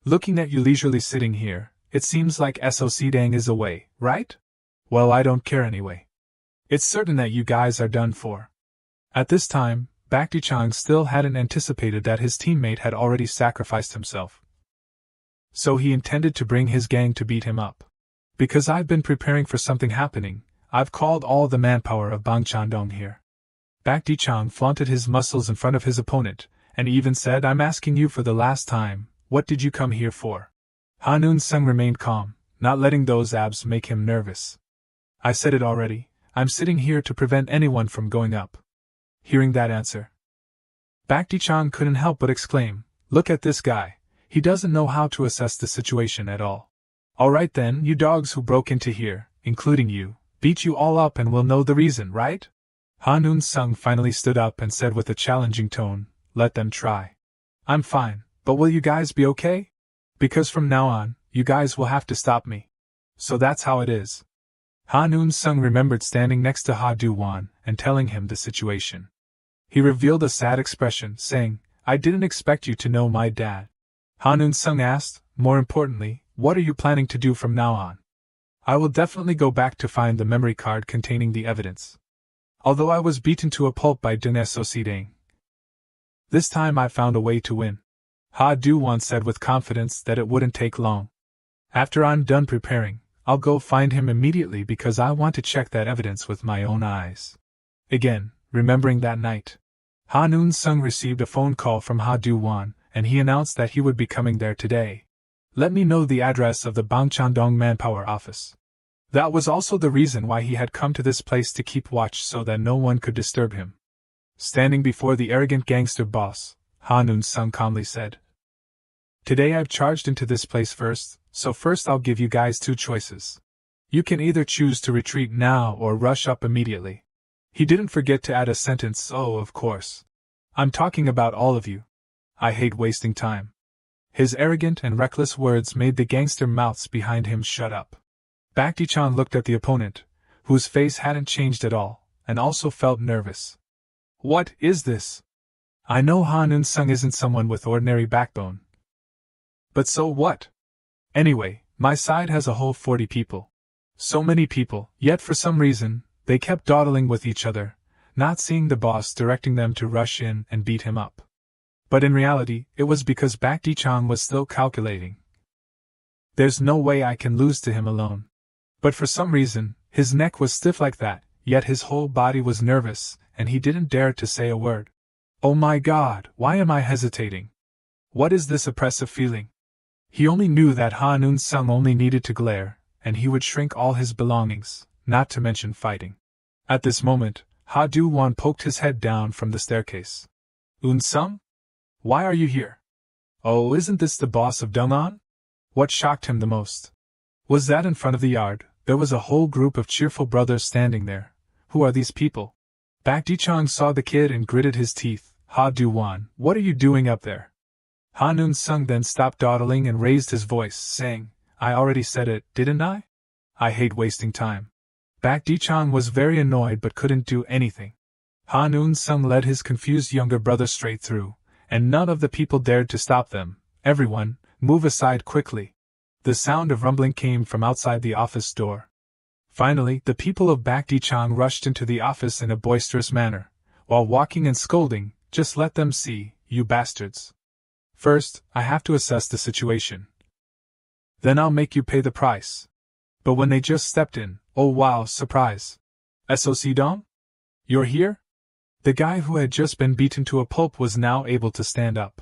Looking at you leisurely sitting here, it seems like SOC Dang is away, right? Well, I don't care anyway. It's certain that you guys are done for. At this time, Bak Chi-chan still hadn't anticipated that his teammate had already sacrificed himself. So he intended to bring his gang to beat him up. Because I've been preparing for something happening, I've called all the manpower of Bangchandong here. Bak Chi-chan flaunted his muscles in front of his opponent, and even said, I'm asking you for the last time, what did you come here for? Hanun Sung remained calm, not letting those abs make him nervous. I said it already, I'm sitting here to prevent anyone from going up. Hearing that answer, Bak Chi-chan couldn't help but exclaim, Look at this guy, he doesn't know how to assess the situation at all. Alright then, you dogs who broke into here, including you, beat you all up and we'll know the reason, right? Hanun Sung finally stood up and said with a challenging tone, Let them try. I'm fine, but will you guys be okay? Because from now on, you guys will have to stop me. So that's how it is. Hanun Sung remembered standing next to Do-wan and telling him the situation. He revealed a sad expression, saying, I didn't expect you to know my dad. Hanun Sung asked, More importantly, what are you planning to do from now on? I will definitely go back to find the memory card containing the evidence. Although I was beaten to a pulp by Soc Dang, this time I found a way to win. Do-wan said with confidence that it wouldn't take long. After I'm done preparing, I'll go find him immediately because I want to check that evidence with my own eyes. Again, remembering that night, Hanun Sung received a phone call from Do-wan, and he announced that he would be coming there today. Let me know the address of the Bangchandong Manpower office. That was also the reason why he had come to this place to keep watch so that no one could disturb him. Standing before the arrogant gangster boss, Hanun Sung calmly said, Today I've charged into this place first, so first I'll give you guys two choices. You can either choose to retreat now or rush up immediately. He didn't forget to add a sentence, oh of course. I'm talking about all of you. I hate wasting time. His arrogant and reckless words made the gangster mouths behind him shut up. Bak Chi-chan looked at the opponent, whose face hadn't changed at all, and also felt nervous. What is this? I know Hanun Sung isn't someone with ordinary backbone. But so what? Anyway, my side has a whole 40 people. So many people, yet for some reason, they kept dawdling with each other, not seeing the boss directing them to rush in and beat him up. But in reality, it was because Bak Chi-chan was still calculating. There's no way I can lose to him alone. But for some reason, his neck was stiff like that, yet his whole body was nervous, and he didn't dare to say a word. Oh my God, why am I hesitating? What is this oppressive feeling? He only knew that Hanun Sung only needed to glare, and he would shrink all his belongings, not to mention fighting. At this moment, Do-wan poked his head down from the staircase. Sung? Why are you here? Oh, isn't this the boss of Do-wan? What shocked him the most was that in front of the yard, there was a whole group of cheerful brothers standing there. Who are these people? Baek Ji-chang saw the kid and gritted his teeth. "Ha Do-wan, what are you doing up there?" Ha Noon-sung then stopped dawdling and raised his voice, saying, "I already said it, didn't I? I hate wasting time." Baek Ji-chang was very annoyed but couldn't do anything. Ha Noon-sung led his confused younger brother straight through, and none of the people dared to stop them. "Everyone, move aside quickly." The sound of rumbling came from outside the office door. Finally, the people of Baek Ji-chang rushed into the office in a boisterous manner, while walking and scolding, "Just let them see, you bastards. First, I have to assess the situation. Then I'll make you pay the price." But when they just stepped in, oh wow, surprise! "SOC Dong? You're here?" The guy who had just been beaten to a pulp was now able to stand up.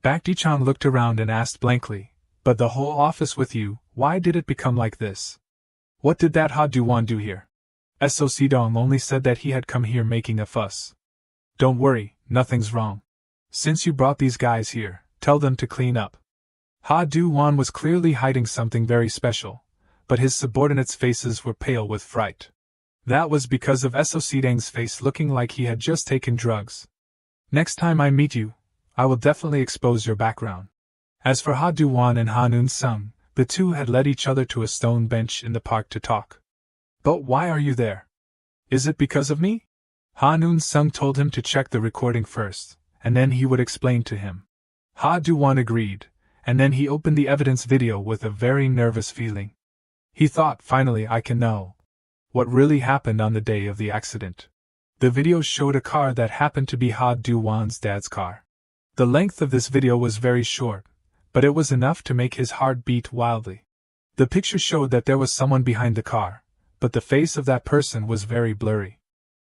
Baek Ji-chang looked around and asked blankly, "But the whole office with you, why did it become like this? What did that Ha Do-wan do here?" "SOC Dong only said that he had come here making a fuss." "Don't worry, nothing's wrong. Since you brought these guys here, tell them to clean up." Ha Do-wan was clearly hiding something very special, but his subordinates' faces were pale with fright. That was because of SOC Dang's face looking like he had just taken drugs. "Next time I meet you, I will definitely expose your background." As for Ha Do-wan and Ha Noon-sung, the two had led each other to a stone bench in the park to talk. "But why are you there? Is it because of me?" Ha Noon-sung told him to check the recording first, and then he would explain to him. Ha Do-wan agreed, and then he opened the evidence video with a very nervous feeling. He thought, finally I can know what really happened on the day of the accident. The video showed a car that happened to be Ha Do-wan's dad's car. The length of this video was very short, but it was enough to make his heart beat wildly. The picture showed that there was someone behind the car, but the face of that person was very blurry.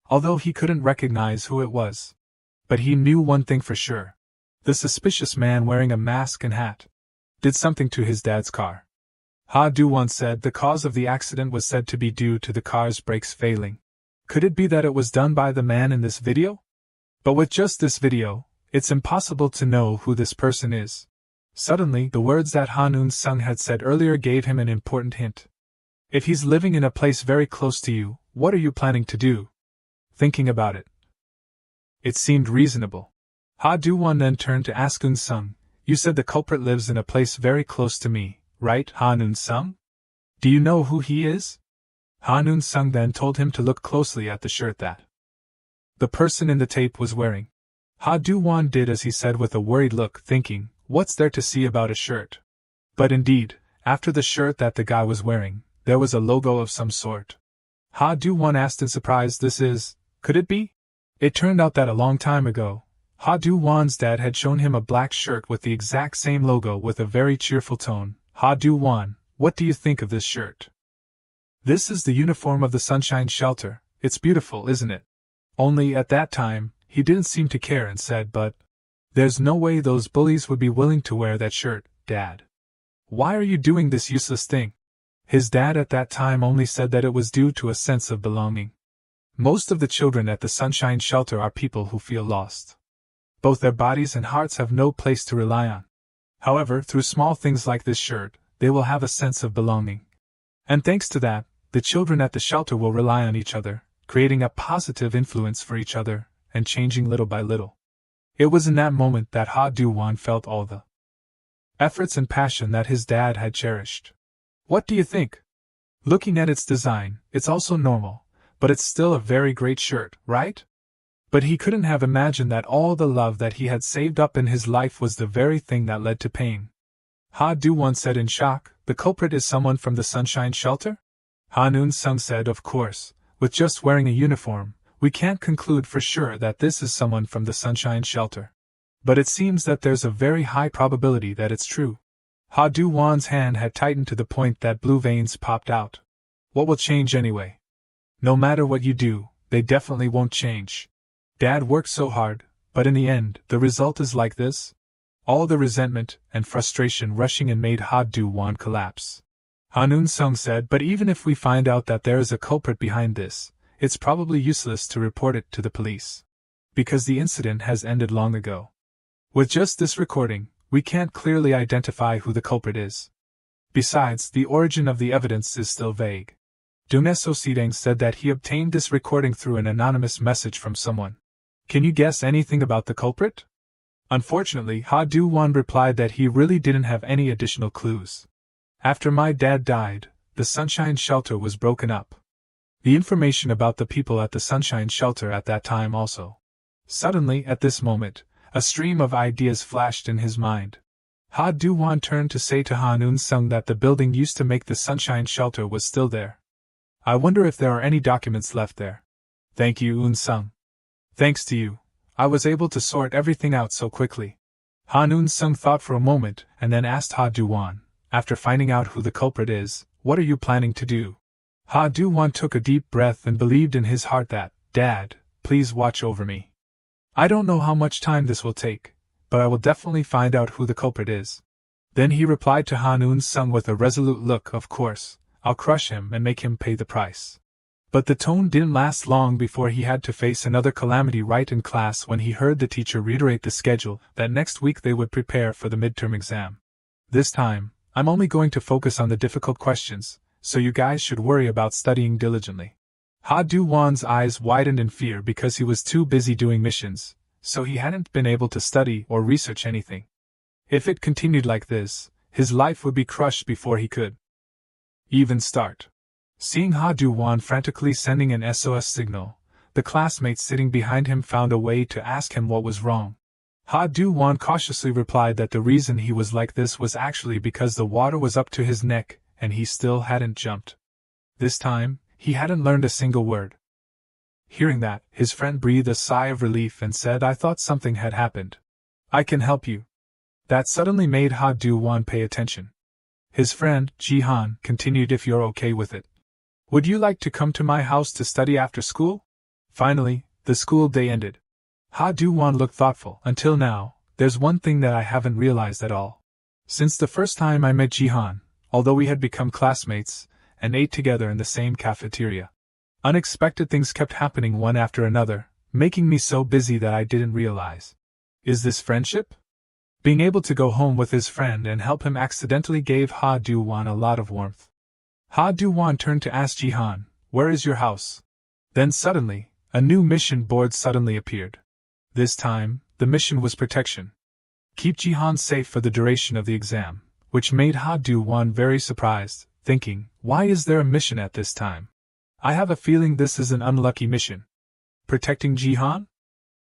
Although he couldn't recognize who it was. But he knew one thing for sure. The suspicious man wearing a mask and hat did something to his dad's car. Ha Do-wan said the cause of the accident was said to be due to the car's brakes failing. Could it be that it was done by the man in this video? But with just this video, it's impossible to know who this person is. Suddenly, the words that Ha Noon-sung had said earlier gave him an important hint. If he's living in a place very close to you, what are you planning to do? Thinking about it, it seemed reasonable. Ha Do-wan then turned to ask Noon-sung, "You said the culprit lives in a place very close to me, right, Ha Noon-sung? Do you know who he is?" Ha Noon-sung then told him to look closely at the shirt that the person in the tape was wearing. Ha Do-wan did as he said with a worried look, thinking, what's there to see about a shirt? But indeed, after the shirt that the guy was wearing, there was a logo of some sort. Ha Do-wan asked in surprise, could it be? It turned out that a long time ago, Ha Do-wan's dad had shown him a black shirt with the exact same logo with a very cheerful tone. "Ha Do-wan, what do you think of this shirt?" "This is the uniform of the Sunshine Shelter, it's beautiful, isn't it?" Only at that time, he didn't seem to care and said, "But there's no way those bullies would be willing to wear that shirt, Dad. Why are you doing this useless thing?" His dad at that time only said that it was due to a sense of belonging. Most of the children at the Sunshine Shelter are people who feel lost. Both their bodies and hearts have no place to rely on. However, through small things like this shirt, they will have a sense of belonging. And thanks to that, the children at the shelter will rely on each other, creating a positive influence for each other, and changing little by little. It was in that moment that Ha Do-wan felt all the efforts and passion that his dad had cherished. "What do you think? Looking at its design, it's also normal, but it's still a very great shirt, right?" But he couldn't have imagined that all the love that he had saved up in his life was the very thing that led to pain. Ha Do-wan said in shock, "The culprit is someone from the Sunshine Shelter?" Ha Noon-sung said, "Of course, with just wearing a uniform, we can't conclude for sure that this is someone from the Sunshine Shelter. But it seems that there's a very high probability that it's true." Ha Do-wan's hand had tightened to the point that blue veins popped out. "What will change anyway? No matter what you do, they definitely won't change. Dad worked so hard, but in the end, the result is like this?" All the resentment and frustration rushing in made Ha Do-wan collapse. Ha Noon-sung said, "But even if we find out that there is a culprit behind this, it's probably useless to report it to the police. Because the incident has ended long ago. With just this recording, we can't clearly identify who the culprit is. Besides, the origin of the evidence is still vague. Duneso Sideng said that he obtained this recording through an anonymous message from someone. Can you guess anything about the culprit? Unfortunately, Ha Do-wan replied that he really didn't have any additional clues. After my dad died, the Sunshine Shelter was broken up. The information about the people at the Sunshine Shelter at that time also. Suddenly, at this moment, a stream of ideas flashed in his mind. Ha Do-wan turned to say to Han Un-sung that the building used to make the Sunshine Shelter was still there. I wonder if there are any documents left there. Thank you, Un-sung. Thanks to you, I was able to sort everything out so quickly. Han Un-sung thought for a moment and then asked Ha Do-wan, after finding out who the culprit is, what are you planning to do? Ha Do-wan took a deep breath and believed in his heart that, Dad, please watch over me. I don't know how much time this will take, but I will definitely find out who the culprit is. Then he replied to Han Un-sung with a resolute look, of course, I'll crush him and make him pay the price. But the tone didn't last long before he had to face another calamity right in class when he heard the teacher reiterate the schedule that next week they would prepare for the midterm exam. This time, I'm only going to focus on the difficult questions, so you guys should worry about studying diligently. Ha Do-wan's eyes widened in fear because he was too busy doing missions, so he hadn't been able to study or research anything. If it continued like this, his life would be crushed before he could even start. Seeing Ha Do-wan frantically sending an SOS signal, the classmates sitting behind him found a way to ask him what was wrong. Ha Do-wan cautiously replied that the reason he was like this was actually because the water was up to his neck and he still hadn't jumped. This time, he hadn't learned a single word. Hearing that, his friend breathed a sigh of relief and said, I thought something had happened. I can help you. That suddenly made Ha Do-wan pay attention. His friend, Ji-han, continued, if you're okay with it. Would you like to come to my house to study after school? Finally, the school day ended. Ha Do-wan looked thoughtful. Until now, there's one thing that I haven't realized at all. Since the first time I met Ji-han, although we had become classmates, and ate together in the same cafeteria, unexpected things kept happening one after another, making me so busy that I didn't realize. Is this friendship? Being able to go home with his friend and help him accidentally gave Ha Do-wan a lot of warmth. Ha Do-wan turned to ask Ji-han, where is your house? Then suddenly, a new mission board suddenly appeared. This time, the mission was protection. Keep Ji-han safe for the duration of the exam, which made Ha Do-wan very surprised, thinking, why is there a mission at this time? I have a feeling this is an unlucky mission. Protecting Ji-han?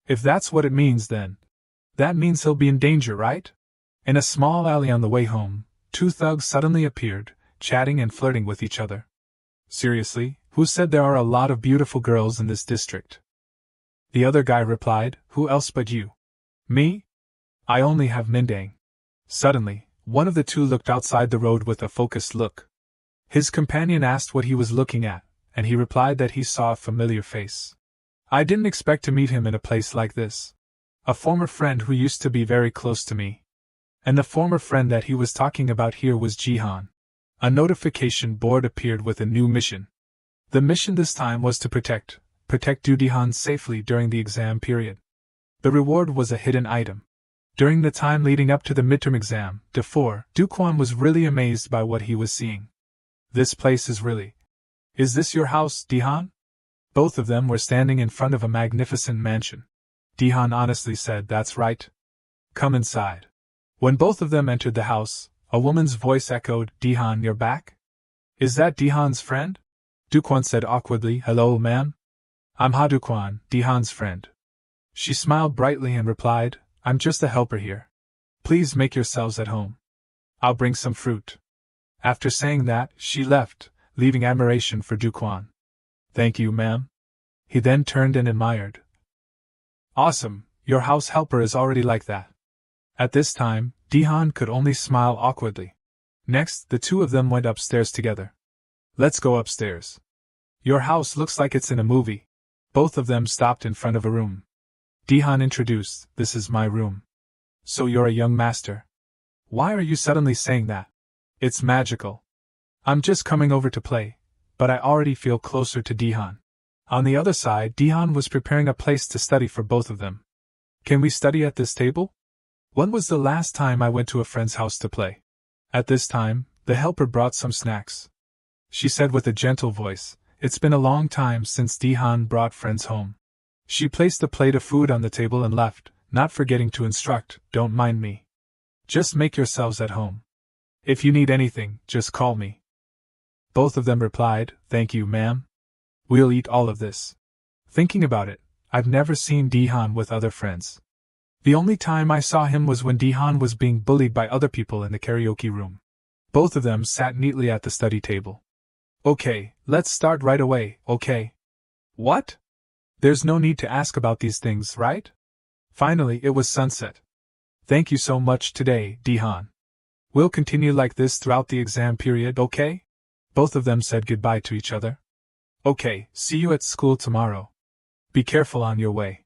If that's what it means then, that means he'll be in danger, right? In a small alley on the way home, two thugs suddenly appeared, chatting and flirting with each other. Seriously, who said there are a lot of beautiful girls in this district? The other guy replied, who else but you? Me? I only have Mindang. Suddenly, one of the two looked outside the road with a focused look. His companion asked what he was looking at, and he replied that he saw a familiar face. I didn't expect to meet him in a place like this. A former friend who used to be very close to me. And the former friend that he was talking about here was Ji-han. A notification board appeared with a new mission. The mission this time was to protect Do-han safely during the exam period. The reward was a hidden item. During the time leading up to the midterm exam, Do-kwan was really amazed by what he was seeing. This place is really... Is this your house, Di-han? Both of them were standing in front of a magnificent mansion. Di-han honestly said, that's right. Come inside. When both of them entered the house, a woman's voice echoed, Di-han, you're back? Is that Di-han's friend? Do-kwan said awkwardly, hello, ma'am. I'm Ha Do-kwan, Di-han's friend. She smiled brightly and replied, I'm just a helper here. Please make yourselves at home. I'll bring some fruit. After saying that, she left, leaving admiration for Do-kwan. Thank you, ma'am. He then turned and admired. Awesome, your house helper is already like that. At this time, Di-han could only smile awkwardly. Next, the two of them went upstairs together. Let's go upstairs. Your house looks like it's in a movie. Both of them stopped in front of a room. Di-han introduced, this is my room. So you're a young master. Why are you suddenly saying that? It's magical. I'm just coming over to play, but I already feel closer to Di-han. On the other side, Di-han was preparing a place to study for both of them. Can we study at this table? When was the last time I went to a friend's house to play? At this time, the helper brought some snacks. she said with a gentle voice. It's been a long time since Do-wan brought friends home. She placed the plate of food on the table and left, not forgetting to instruct, don't mind me. Just make yourselves at home. If you need anything, just call me. Both of them replied, thank you, ma'am. We'll eat all of this. Thinking about it, I've never seen Do-wan with other friends. The only time I saw him was when Do-wan was being bullied by other people in the karaoke room. Both of them sat neatly at the study table. Okay, let's start right away, okay? What? There's no need to ask about these things, right? Finally, it was sunset. Thank you so much today, Do-wan. We'll continue like this throughout the exam period, okay? Both of them said goodbye to each other. Okay, see you at school tomorrow. Be careful on your way.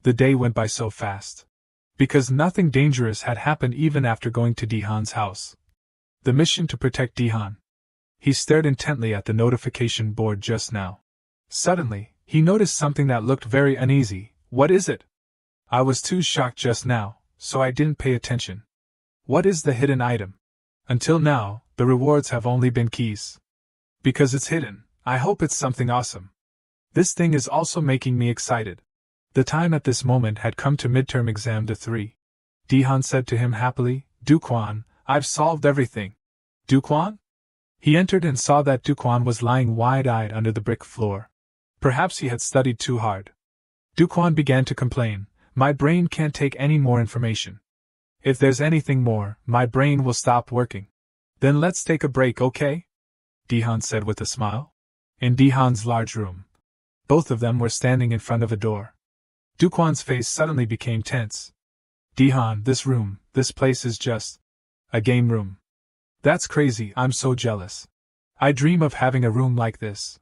The day went by so fast. Because nothing dangerous had happened even after going to Do-wan's house. The mission to protect Do-wan. He stared intently at the notification board just now. Suddenly, he noticed something that looked very uneasy. What is it? I was too shocked just now, so I didn't pay attention. What is the hidden item? Until now, the rewards have only been keys. Because it's hidden, I hope it's something awesome. This thing is also making me excited. The time at this moment had come to midterm exam day 3. Do-wan said to him happily, Do-wan, I've solved everything. Do-wan? He entered and saw that Do-wan was lying wide-eyed under the brick floor. Perhaps he had studied too hard. Do-wan began to complain, my brain can't take any more information. If there's anything more, my brain will stop working. Then let's take a break, okay? Do-wan said with a smile. In Do-wan's large room. Both of them were standing in front of a door. Do-wan's face suddenly became tense. Do-wan, this place is just a game room. That's crazy, I'm so jealous. I dream of having a room like this.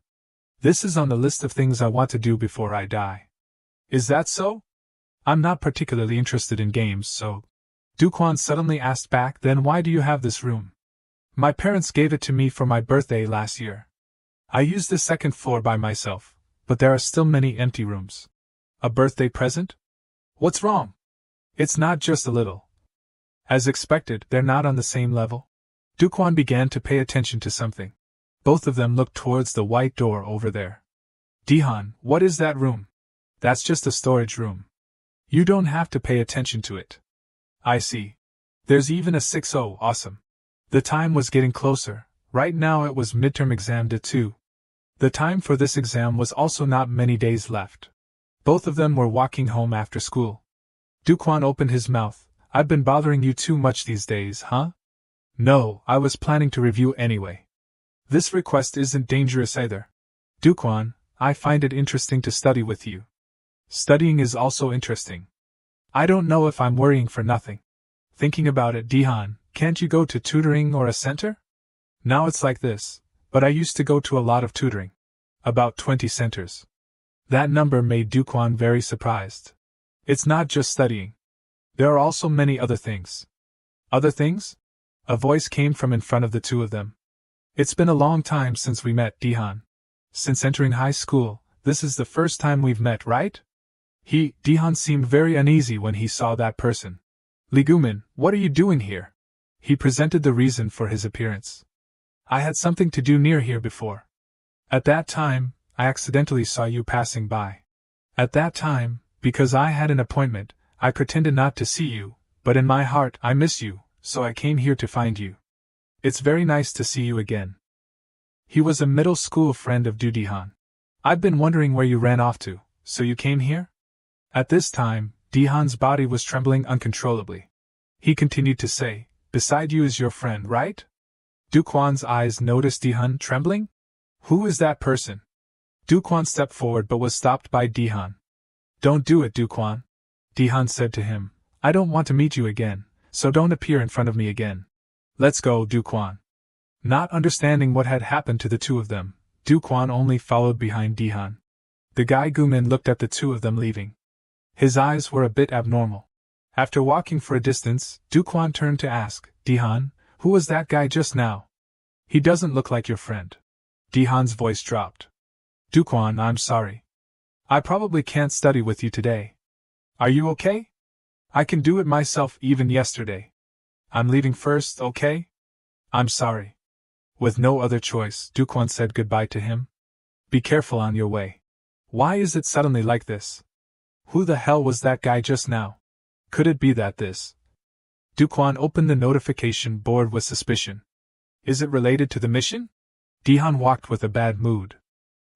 This is on the list of things I want to do before I die. Is that so? I'm not particularly interested in games, so. Do-wan suddenly asked back, then why do you have this room? My parents gave it to me for my birthday last year. I used the second floor by myself, but there are still many empty rooms. A birthday present? What's wrong? It's not just a little. As expected, they're not on the same level. Do-wan began to pay attention to something. Both of them looked towards the white door over there. Do-wan, what is that room? That's just a storage room. You don't have to pay attention to it. I see. There's even a 6-0, awesome. The time was getting closer. Right now it was midterm exam day 2. The time for this exam was also not many days left. Both of them were walking home after school. Do-wan opened his mouth. I've been bothering you too much these days, huh? No, I was planning to review anyway. This request isn't dangerous either. Do-wan, I find it interesting to study with you. Studying is also interesting. I don't know if I'm worrying for nothing. Thinking about it, Do-wan, can't you go to tutoring or a center? Now it's like this, but I used to go to a lot of tutoring. About 20 centers. That number made Do-wan very surprised. It's not just studying. There are also many other things. Other things? A voice came from in front of the two of them. It's been a long time since we met, Do-wan. Since entering high school, this is the first time we've met, right? Do-wan seemed very uneasy when he saw that person. Legumin, what are you doing here? He presented the reason for his appearance. I had something to do near here before. At that time, I accidentally saw you passing by. At that time, because I had an appointment, I pretended not to see you, but in my heart I miss you, so I came here to find you. It's very nice to see you again. He was a middle school friend of Do-wan. I've been wondering where you ran off to, so you came here? At this time, Do-wan's body was trembling uncontrollably. He continued to say, beside you is your friend, right? Do-wan's eyes noticed Do-wan trembling? Who is that person? Do-wan stepped forward but was stopped by Do-wan. Don't do it, Do-wan. Do-wan said to him, I don't want to meet you again, so don't appear in front of me again. Let's go, Do-wan. Not understanding what had happened to the two of them, Do-wan only followed behind Do-wan. The guy Gumin looked at the two of them leaving. His eyes were a bit abnormal. After walking for a distance, Do-wan turned to ask, Do-wan, who was that guy just now? He doesn't look like your friend. Do-wan's voice dropped. Do-wan, I'm sorry. I probably can't study with you today. Are you okay? I can do it myself even yesterday. I'm leaving first, okay? I'm sorry. With no other choice, Do-wan said goodbye to him. Be careful on your way. Why is it suddenly like this? Who the hell was that guy just now? Could it be that this? Do-wan opened the notification board with suspicion. Is it related to the mission? Do-han walked with a bad mood.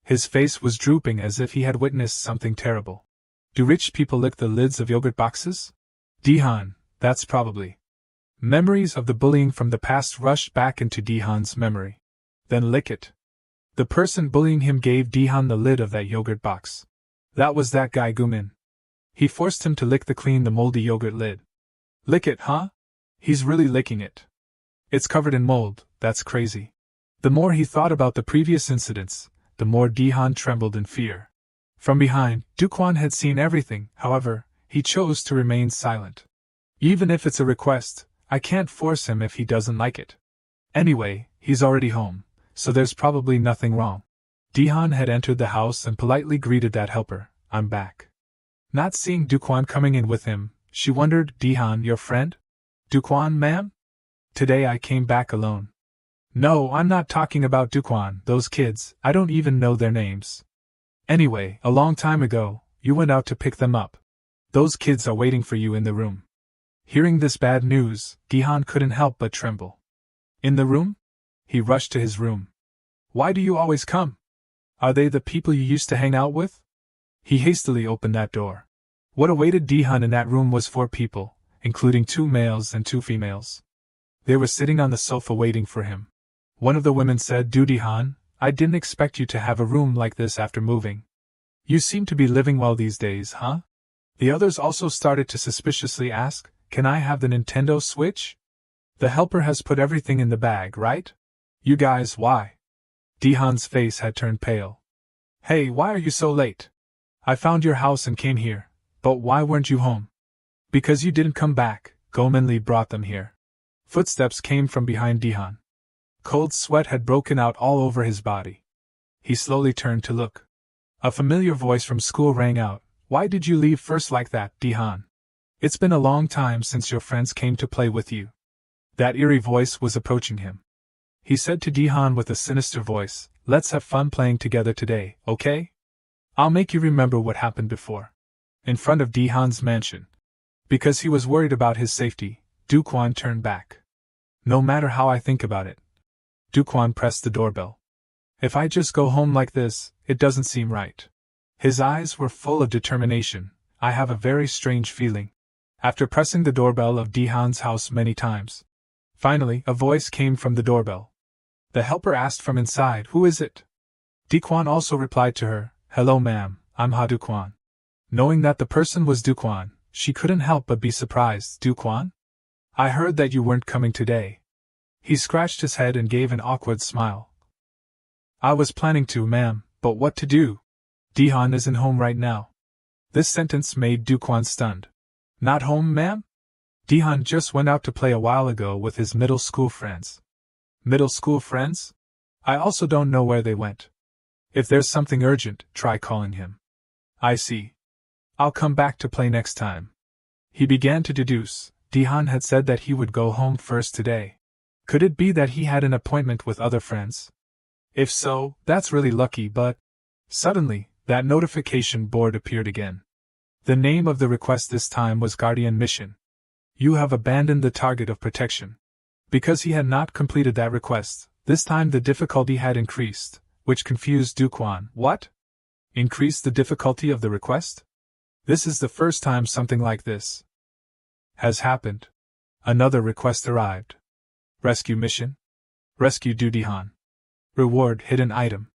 His face was drooping as if he had witnessed something terrible. Do rich people lick the lids of yogurt boxes? Do-han, that's probably. Memories of the bullying from the past rushed back into Do-han's memory. Then lick it. The person bullying him gave Do-han the lid of that yogurt box. That was that guy Gumin. He forced him to lick the moldy yogurt lid. Lick it, huh? He's really licking it. It's covered in mold, that's crazy. The more he thought about the previous incidents, the more Do-han trembled in fear. From behind, Do-wan had seen everything, however, he chose to remain silent. Even if it's a request, I can't force him if he doesn't like it. Anyway, he's already home, so there's probably nothing wrong. Do-han had entered the house and politely greeted that helper. I'm back. Not seeing Do-wan coming in with him, she wondered, Do-han, your friend? Do-wan, ma'am? Today I came back alone. No, I'm not talking about Do-wan, those kids, I don't even know their names. Anyway, a long time ago, you went out to pick them up. Those kids are waiting for you in the room. Hearing this bad news, Do-han couldn't help but tremble. In the room? He rushed to his room. Why do you always come? Are they the people you used to hang out with? He hastily opened that door. What awaited Do-han in that room was 4 people, including 2 males and 2 females. They were sitting on the sofa waiting for him. One of the women said, Do-han, I didn't expect you to have a room like this after moving. You seem to be living well these days, huh? The others also started to suspiciously ask, Can I have the Nintendo Switch? The helper has put everything in the bag, right? You guys, why? Do-han's face had turned pale. Hey, why are you so late? I found your house and came here, but why weren't you home? Because you didn't come back, Go-min-lee brought them here. Footsteps came from behind Do-han. Cold sweat had broken out all over his body. He slowly turned to look. A familiar voice from school rang out, Why did you leave first like that, Do-han? It's been a long time since your friends came to play with you. That eerie voice was approaching him. He said to Do-han with a sinister voice, Let's have fun playing together today, okay? I'll make you remember what happened before. In front of Do-han's mansion. Because he was worried about his safety, Do-wan turned back. No matter how I think about it. Do-wan pressed the doorbell. If I just go home like this, it doesn't seem right. His eyes were full of determination. I have a very strange feeling. After pressing the doorbell of Do-han's house many times. Finally, a voice came from the doorbell. The helper asked from inside, Who is it? Do-wan also replied to her, Hello ma'am, I'm Do-wan. Knowing that the person was Do-wan, she couldn't help but be surprised. Do-wan? I heard that you weren't coming today. He scratched his head and gave an awkward smile. I was planning to, ma'am, but what to do? Do-han isn't home right now. This sentence made Do-wan stunned. Not home, ma'am? Do-han just went out to play a while ago with his middle school friends. Middle school friends? I also don't know where they went. If there's something urgent, try calling him. I see. I'll come back to play next time. He began to deduce, Do-han had said that he would go home first today. Could it be that he had an appointment with other friends? If so, that's really lucky, but... Suddenly, that notification board appeared again. The name of the request this time was Guardian Mission. You have abandoned the target of protection. Because he had not completed that request, this time the difficulty had increased, which confused Do-wan. What? Increased the difficulty of the request? This is the first time something like this has happened. Another request arrived. Rescue mission? Rescue Do-han. Reward hidden item.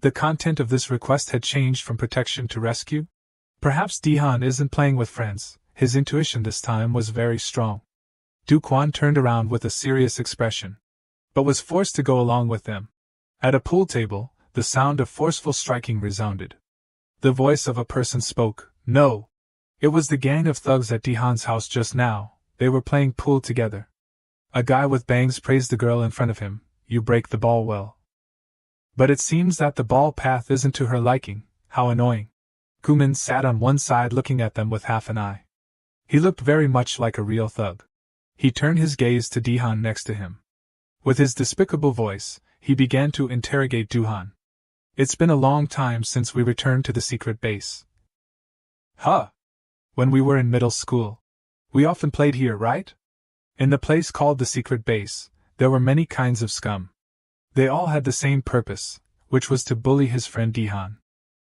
The content of this request had changed from protection to rescue? Perhaps Do-han isn't playing with friends. His intuition this time was very strong. Do-wan turned around with a serious expression, but was forced to go along with them. At a pool table, the sound of forceful striking resounded. The voice of a person spoke. No. It was the gang of thugs at Do-han's house just now. They were playing pool together. A guy with bangs praised the girl in front of him. You break the ball well. But it seems that the ball path isn't to her liking. How annoying. Gumin sat on one side looking at them with half an eye. He looked very much like a real thug. He turned his gaze to Do-han next to him. With his despicable voice, he began to interrogate Do-wan. It's been a long time since we returned to the secret base. Huh? When we were in middle school. We often played here, right? In the place called the secret base, there were many kinds of scum. They all had the same purpose, which was to bully his friend Do-wan.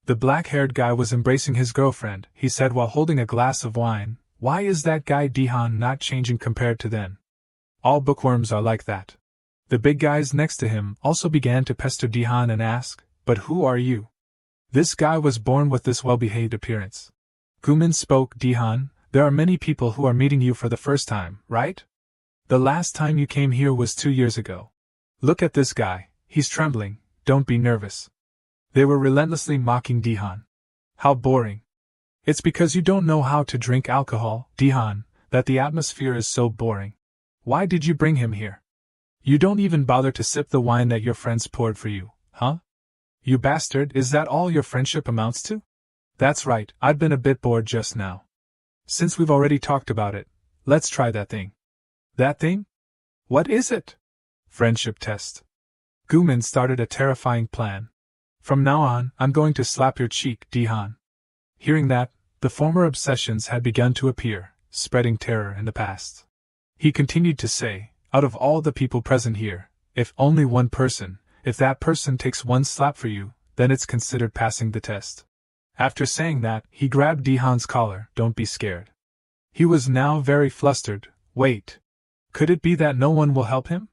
The black-haired guy was embracing his girlfriend, he said while holding a glass of wine. Why is that guy Do-wan not changing compared to then? All bookworms are like that. The big guys next to him also began to pester Do-wan and ask, but who are you? This guy was born with this well-behaved appearance. Gumin spoke. Do-wan, there are many people who are meeting you for the first time, right? The last time you came here was 2 years ago. Look at this guy, he's trembling, don't be nervous. They were relentlessly mocking Do-wan. How boring. It's because you don't know how to drink alcohol, Do-wan, that the atmosphere is so boring. Why did you bring him here? You don't even bother to sip the wine that your friends poured for you, huh? You bastard, is that all your friendship amounts to? That's right, I've been a bit bored just now. Since we've already talked about it, let's try that thing. That thing? What is it? Friendship test. Gumin started a terrifying plan. From now on, I'm going to slap your cheek, Do-wan. Hearing that, the former obsessions had begun to appear, spreading terror in the past. He continued to say, out of all the people present here, if only one person, if that person takes one slap for you, then it's considered passing the test. After saying that, he grabbed Do-wan's collar. Don't be scared. He was now very flustered. Wait. Could it be that no one will help him?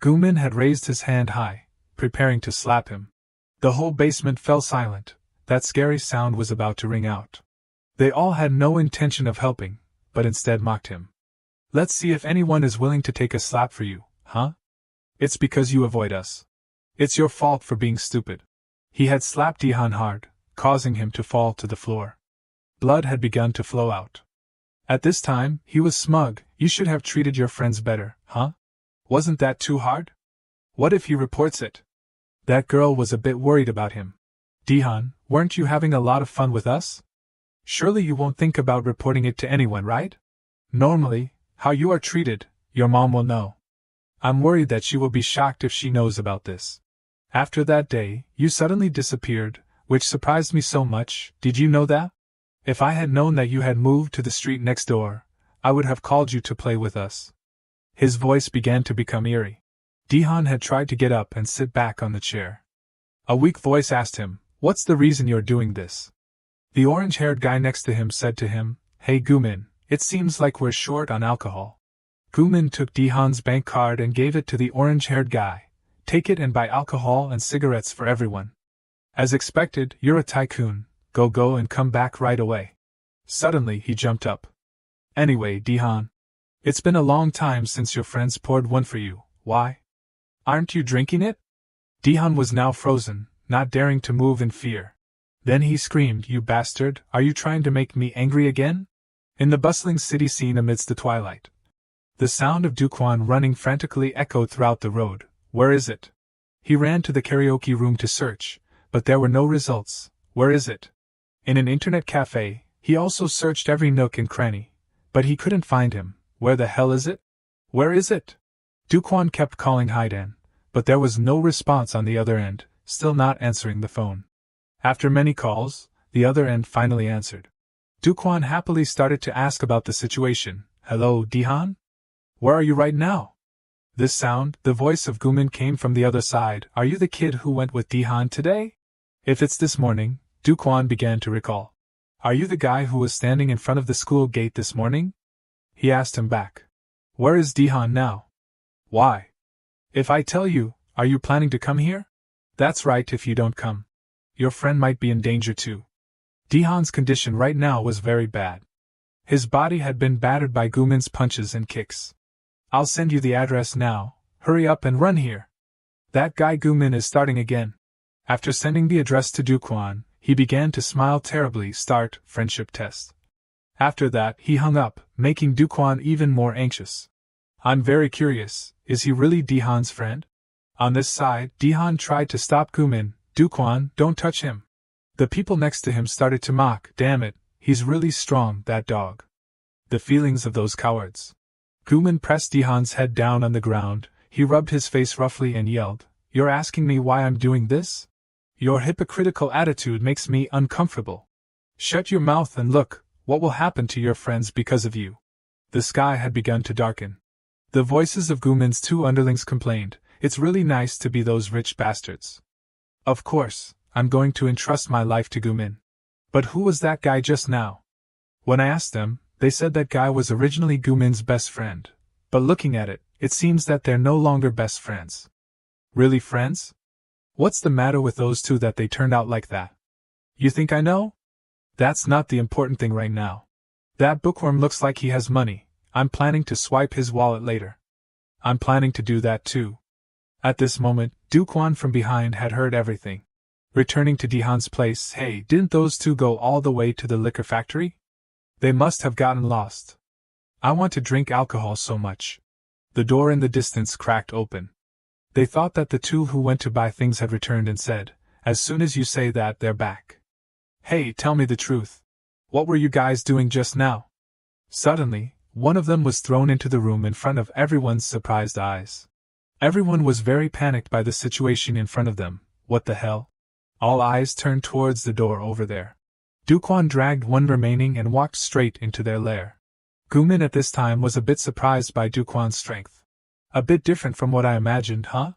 Gumin had raised his hand high, preparing to slap him. The whole basement fell silent. That scary sound was about to ring out. They all had no intention of helping, but instead mocked him. Let's see if anyone is willing to take a slap for you, huh? It's because you avoid us. It's your fault for being stupid. He had slapped Do-wan hard, causing him to fall to the floor. Blood had begun to flow out. At this time, he was smug. You should have treated your friends better, huh? Wasn't that too hard? What if he reports it? That girl was a bit worried about him. Do-wan, weren't you having a lot of fun with us? Surely you won't think about reporting it to anyone, right? Normally, how you are treated, your mom will know. I'm worried that she will be shocked if she knows about this. After that day, you suddenly disappeared, which surprised me so much. Did you know that? If I had known that you had moved to the street next door, I would have called you to play with us. His voice began to become eerie. Do-wan had tried to get up and sit back on the chair. A weak voice asked him, "What's the reason you're doing this?" The orange-haired guy next to him said to him, "Hey Gumin, it seems like we're short on alcohol." Gumin took Do-wan's bank card and gave it to the orange-haired guy. "Take it and buy alcohol and cigarettes for everyone. As expected, you're a tycoon. Go and come back right away." Suddenly he jumped up. "Anyway, Do-wan, it's been a long time since your friends poured one for you. Why? Aren't you drinking it?" Do-wan was now frozen, not daring to move in fear. Then he screamed, "You bastard, are you trying to make me angry again?" In the bustling city scene amidst the twilight, the sound of Do-wan running frantically echoed throughout the road. "Where is it?" He ran to the karaoke room to search, but there were no results. "Where is it?" In an internet cafe, he also searched every nook and cranny, but he couldn't find him. "Where the hell is it? Where is it?" Do-wan kept calling Haiden, but there was no response on the other end, still not answering the phone. After many calls, the other end finally answered. Do-wan happily started to ask about the situation. "Hello, Do-wan? Where are you right now?" This sound, the voice of Gumin, came from the other side. "Are you the kid who went with Do-wan today?" "If it's this morning," Do-wan began to recall. "Are you the guy who was standing in front of the school gate this morning?" He asked him back. "Where is Do-wan now?" "Why? If I tell you, are you planning to come here?" "That's right, if you don't come, your friend might be in danger too." Do-wan's condition right now was very bad. His body had been battered by Gumin's punches and kicks. "I'll send you the address now, hurry up and run here. That guy Gumin is starting again." After sending the address to Do-wan, he began to smile terribly. Start friendship test. After that, he hung up, making Do-wan even more anxious. "I'm very curious, is he really Do-wan's friend?" On this side, Do-wan tried to stop Gumin. "Do-wan, don't touch him." The people next to him started to mock. "Damn it, he's really strong, that dog." The feelings of those cowards. Gumin pressed Do-wan's head down on the ground. He rubbed his face roughly and yelled, You're asking me why I'm doing this? Your hypocritical attitude makes me uncomfortable. Shut your mouth and look, what will happen to your friends because of you? The sky had begun to darken. The voices of Gumin's two underlings complained, it's really nice to be those rich bastards. Of course, I'm going to entrust my life to Gumin. But who was that guy just now? When I asked them, they said that guy was originally Gumin's best friend. But looking at it, it seems that they're no longer best friends. Really friends? What's the matter with those two that they turned out like that? You think I know? That's not the important thing right now. That bookworm looks like he has money. I'm planning to swipe his wallet later. I'm planning to do that too. At this moment, Do-wan from behind had heard everything. Returning to Di-han's place, hey, didn't those two go all the way to the liquor factory? They must have gotten lost. I want to drink alcohol so much. The door in the distance cracked open. They thought that the two who went to buy things had returned and said, as soon as you say that, they're back. Hey, tell me the truth. What were you guys doing just now? Suddenly, one of them was thrown into the room in front of everyone's surprised eyes. Everyone was very panicked by the situation in front of them. What the hell? All eyes turned towards the door over there. Do-wan dragged one remaining and walked straight into their lair. Gumin at this time was a bit surprised by Do-wan's strength. A bit different from what I imagined, huh?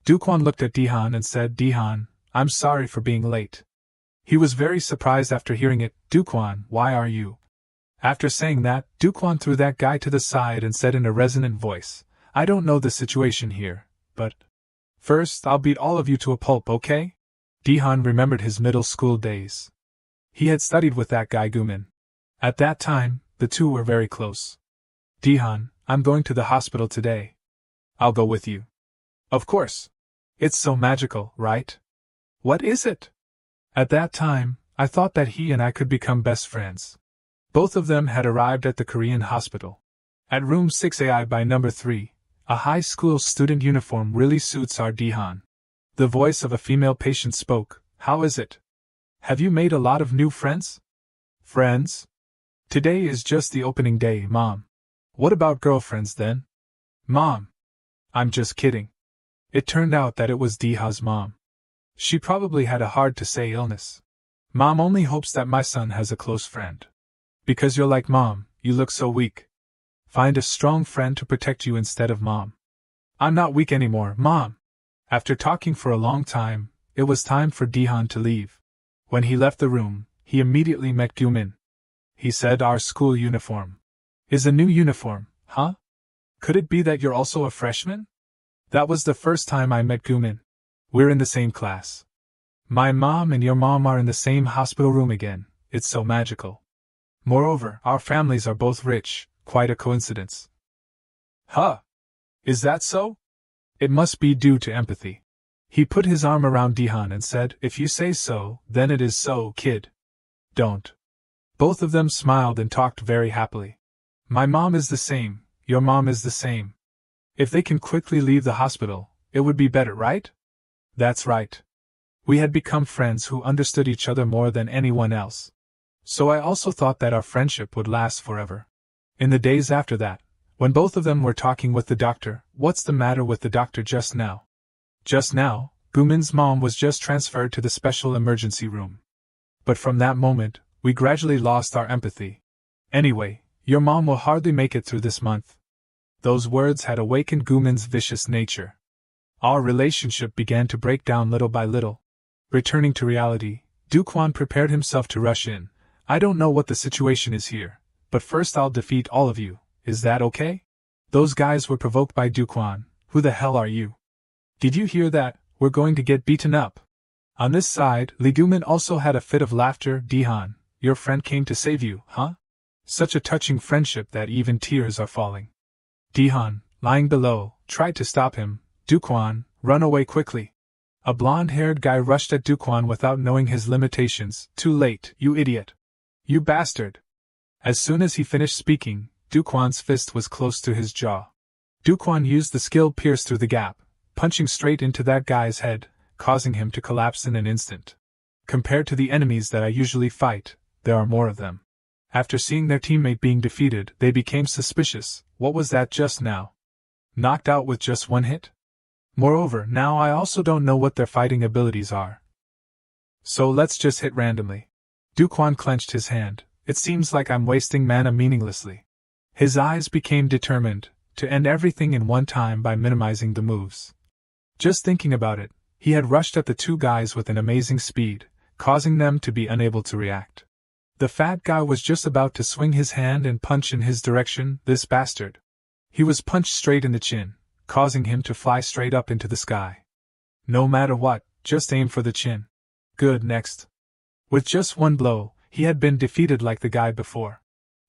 Do-wan looked at Di-han and said, Di-han, I'm sorry for being late. He was very surprised after hearing it. Do-wan, why are you? After saying that, Do-wan threw that guy to the side and said in a resonant voice, I don't know the situation here, but first I'll beat all of you to a pulp, okay? Di-han remembered his middle school days. He had studied with that guy Gumin. At that time, the two were very close. Di-han, I'm going to the hospital today. I'll go with you. Of course. It's so magical, right? What is it? At that time, I thought that he and I could become best friends. Both of them had arrived at the Korean hospital. At room 6AI by number 3, a high school student uniform really suits our Di-han. The voice of a female patient spoke, how is it? Have you made a lot of new friends? Friends? Today is just the opening day, Mom. What about girlfriends then? Mom. I'm just kidding. It turned out that it was Di-han's mom. She probably had a hard-to-say illness. Mom only hopes that my son has a close friend. Because you're like Mom, you look so weak. Find a strong friend to protect you instead of Mom. I'm not weak anymore, Mom. After talking for a long time, it was time for Di-han to leave. When he left the room, he immediately met Gumin. He said, our school uniform is a new uniform, huh? Could it be that you're also a freshman? That was the first time I met Gumin. We're in the same class. My mom and your mom are in the same hospital room again. It's so magical. Moreover, our families are both rich, quite a coincidence. Huh? Is that so? It must be due to empathy. He put his arm around Di-han and said, if you say so, then it is so, kid. Don't. Both of them smiled and talked very happily. My mom is the same, your mom is the same. If they can quickly leave the hospital, it would be better, right? That's right. We had become friends who understood each other more than anyone else. So I also thought that our friendship would last forever. In the days after that, when both of them were talking with the doctor, what's the matter with the doctor just now? Just now, Gumin's mom was just transferred to the special emergency room. But from that moment, we gradually lost our empathy. Anyway, your mom will hardly make it through this month. Those words had awakened Gumin's vicious nature. Our relationship began to break down little by little. Returning to reality, Do-wan prepared himself to rush in. I don't know what the situation is here, but first I'll defeat all of you, is that okay? Those guys were provoked by Do-wan. Who the hell are you? Did you hear that? We're going to get beaten up. On this side, Gumin also had a fit of laughter. Di-han, your friend came to save you, huh? Such a touching friendship that even tears are falling. Di-han, lying below, tried to stop him. Do-wan, run away quickly. A blonde-haired guy rushed at Do-wan without knowing his limitations. Too late, you idiot. You bastard. As soon as he finished speaking, Do-wan's fist was close to his jaw. Do-wan used the skill pierce through the gap, punching straight into that guy's head, causing him to collapse in an instant. Compared to the enemies that I usually fight, there are more of them. After seeing their teammate being defeated, they became suspicious. What was that just now? Knocked out with just one hit? Moreover, now I also don't know what their fighting abilities are. So let's just hit randomly. Do-wan clenched his hand. It seems like I'm wasting mana meaninglessly. His eyes became determined to end everything in one time by minimizing the moves. Just thinking about it, he had rushed at the two guys with an amazing speed, causing them to be unable to react. The fat guy was just about to swing his hand and punch in his direction, this bastard. He was punched straight in the chin, causing him to fly straight up into the sky. No matter what, just aim for the chin. Good, next. With just one blow, he had been defeated like the guy before.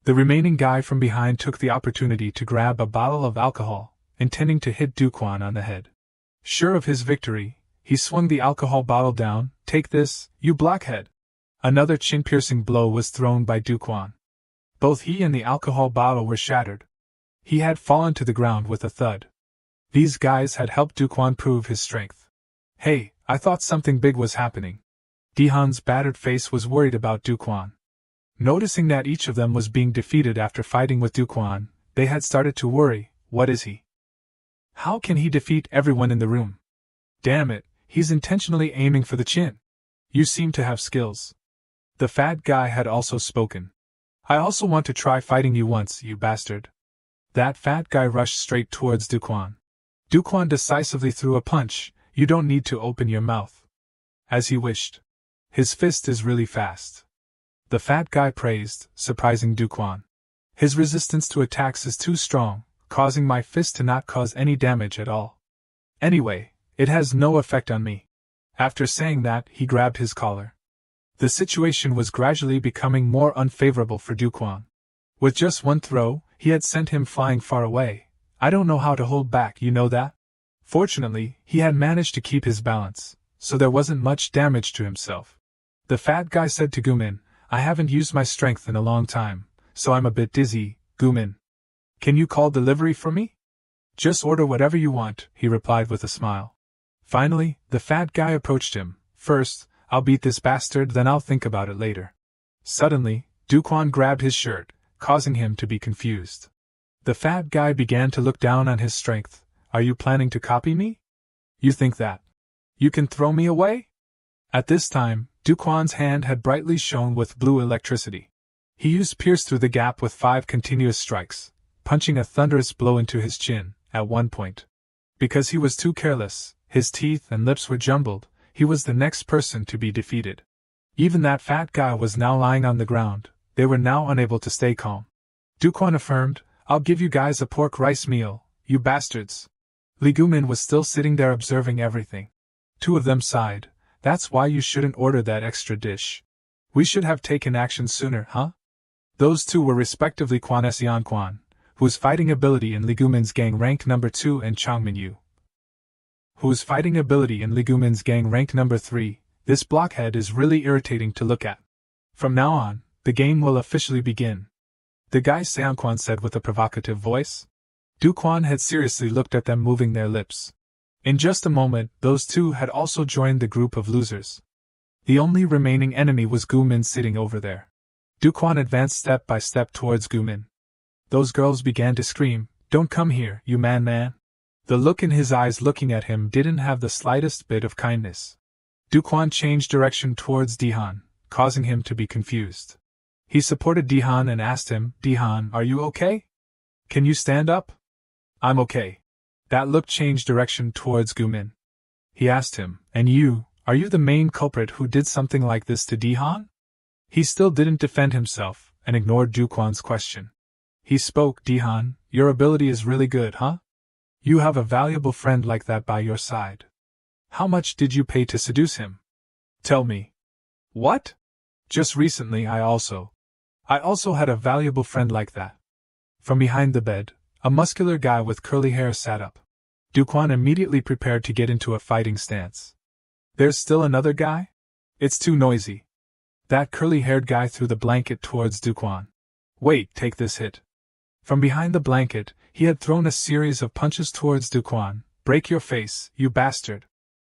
The remaining guy from behind took the opportunity to grab a bottle of alcohol, intending to hit Do-wan on the head. Sure of his victory, he swung the alcohol bottle down. Take this, you blockhead. Another chin-piercing blow was thrown by Do-wan. Both he and the alcohol bottle were shattered. He had fallen to the ground with a thud. These guys had helped Do-wan prove his strength. Hey, I thought something big was happening. Di-han's battered face was worried about Do-wan. Noticing that each of them was being defeated after fighting with Do-wan, they had started to worry. What is he? How can he defeat everyone in the room? Damn it, he's intentionally aiming for the chin. You seem to have skills. The fat guy had also spoken. I also want to try fighting you once, you bastard. That fat guy rushed straight towards Do-wan. Do-wan decisively threw a punch. You don't need to open your mouth. As he wished. His fist is really fast. The fat guy praised, surprising Do-wan. His resistance to attacks is too strong, causing my fist to not cause any damage at all. Anyway, it has no effect on me. After saying that, he grabbed his collar. The situation was gradually becoming more unfavorable for Do-wan. With just one throw, he had sent him flying far away. I don't know how to hold back, you know that? Fortunately, he had managed to keep his balance, so there wasn't much damage to himself. The fat guy said to Gumin, I haven't used my strength in a long time, so I'm a bit dizzy, Gumin. Can you call delivery for me? Just order whatever you want, he replied with a smile. Finally, the fat guy approached him. First, I'll beat this bastard, then I'll think about it later. Suddenly, Do-wan grabbed his shirt, causing him to be confused. The fat guy began to look down on his strength. Are you planning to copy me? You think that you can throw me away? At this time, Do-wan's hand had brightly shone with blue electricity. He used Pierce through the gap with 5 continuous strikes, punching a thunderous blow into his chin, at one point. Because he was too careless, his teeth and lips were jumbled, he was the next person to be defeated. Even that fat guy was now lying on the ground. They were now unable to stay calm. Do-wan affirmed, I'll give you guys a pork rice meal, you bastards. Lee Gumin was still sitting there observing everything. Two of them sighed. That's why you shouldn't order that extra dish. We should have taken action sooner, huh? Those two were respectively Questism, whose fighting ability in Lee Gumin's gang ranked number 2, and Changmin-yu, whose fighting ability in Lee Gumin's gang ranked number 3. This blockhead is really irritating to look at. From now on, the game will officially begin. The guy Seongkwan said with a provocative voice. Do-wan had seriously looked at them, moving their lips. In just a moment, those two had also joined the group of losers. The only remaining enemy was Gumin sitting over there. Do-wan advanced step by step towards Gumin. Those girls began to scream, Don't come here, you man. The look in his eyes looking at him didn't have the slightest bit of kindness. Do-wan changed direction towards Di-han, causing him to be confused. He supported Di-han and asked him, Di-han, are you okay? Can you stand up? I'm okay. That look changed direction towards Gumin. He asked him, And you, are you the main culprit who did something like this to Di-han? He still didn't defend himself, and ignored Do-wan's question. He spoke, Di-han, your ability is really good, huh? You have a valuable friend like that by your side. How much did you pay to seduce him? Tell me. What? Just recently I also had a valuable friend like that. From behind the bed, a muscular guy with curly hair sat up. Do-wan immediately prepared to get into a fighting stance. There's still another guy? It's too noisy. That curly-haired guy threw the blanket towards Do-wan. Wait, take this hit. From behind the blanket, he had thrown a series of punches towards Do-wan. Break your face, you bastard.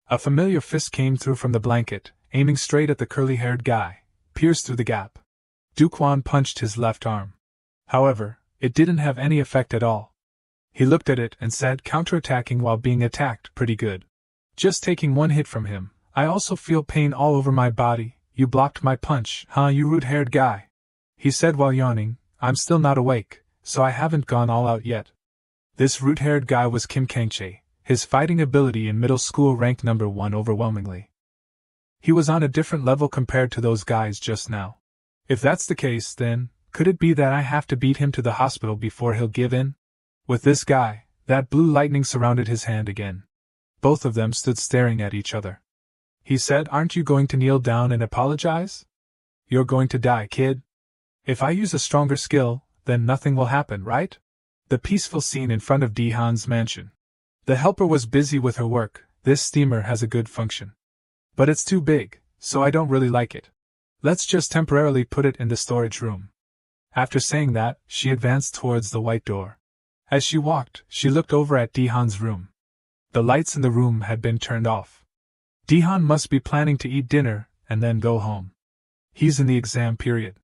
A familiar fist came through from the blanket, aiming straight at the curly-haired guy, pierced through the gap. Do-wan punched his left arm. However, it didn't have any effect at all. He looked at it and said, counterattacking while being attacked, pretty good. Just taking one hit from him, I also feel pain all over my body. You blocked my punch, huh, you root-haired guy? He said while yawning. I'm still not awake, so I haven't gone all out yet. This root-haired guy was Kim Kang-chae. His fighting ability in middle school ranked number 1 overwhelmingly. He was on a different level compared to those guys just now. If that's the case, then, could it be that I have to beat him to the hospital before he'll give in? With this guy, that blue lightning surrounded his hand again. Both of them stood staring at each other. He said, aren't you going to kneel down and apologize? You're going to die, kid. If I use a stronger skill, then nothing will happen, right? The peaceful scene in front of Do-wan's mansion. The helper was busy with her work. This steamer has a good function. But it's too big, so I don't really like it. Let's just temporarily put it in the storage room. After saying that, she advanced towards the white door. As she walked, she looked over at Do-wan's room. The lights in the room had been turned off. Do-wan must be planning to eat dinner and then go home. He's in the exam period.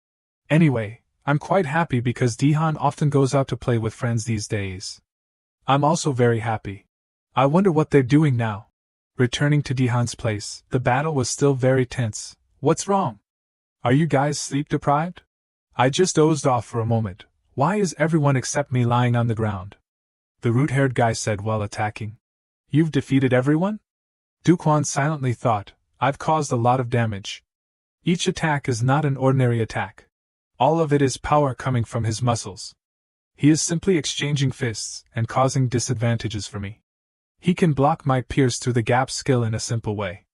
Anyway, I'm quite happy because Do-wan often goes out to play with friends these days. I'm also very happy. I wonder what they're doing now. Returning to Do-wan's place, the battle was still very tense. What's wrong? Are you guys sleep-deprived? I just dozed off for a moment. Why is everyone except me lying on the ground? The root-haired guy said while attacking. You've defeated everyone? Do-wan silently thought, I've caused a lot of damage. Each attack is not an ordinary attack. All of it is power coming from his muscles. He is simply exchanging fists and causing disadvantages for me. He can block my pierce through the gap skill in a simple way.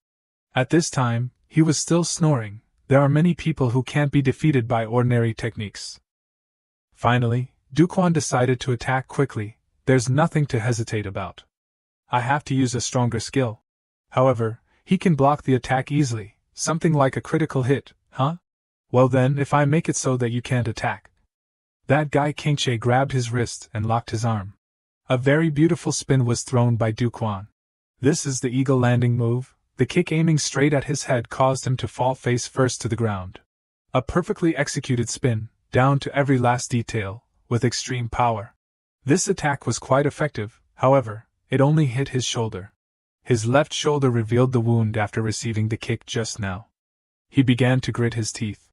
At this time, he was still snoring. There are many people who can't be defeated by ordinary techniques. Finally, Do-wan decided to attack quickly. There's nothing to hesitate about. I have to use a stronger skill. However, he can block the attack easily, something like a critical hit, huh? Well then, if I make it so that you can't attack. That guy Kang-chae grabbed his wrist and locked his arm. A very beautiful spin was thrown by Do-wan. This is the eagle landing move. The kick aiming straight at his head caused him to fall face first to the ground. A perfectly executed spin, down to every last detail, with extreme power. This attack was quite effective, however, it only hit his shoulder. His left shoulder revealed the wound after receiving the kick just now. He began to grit his teeth.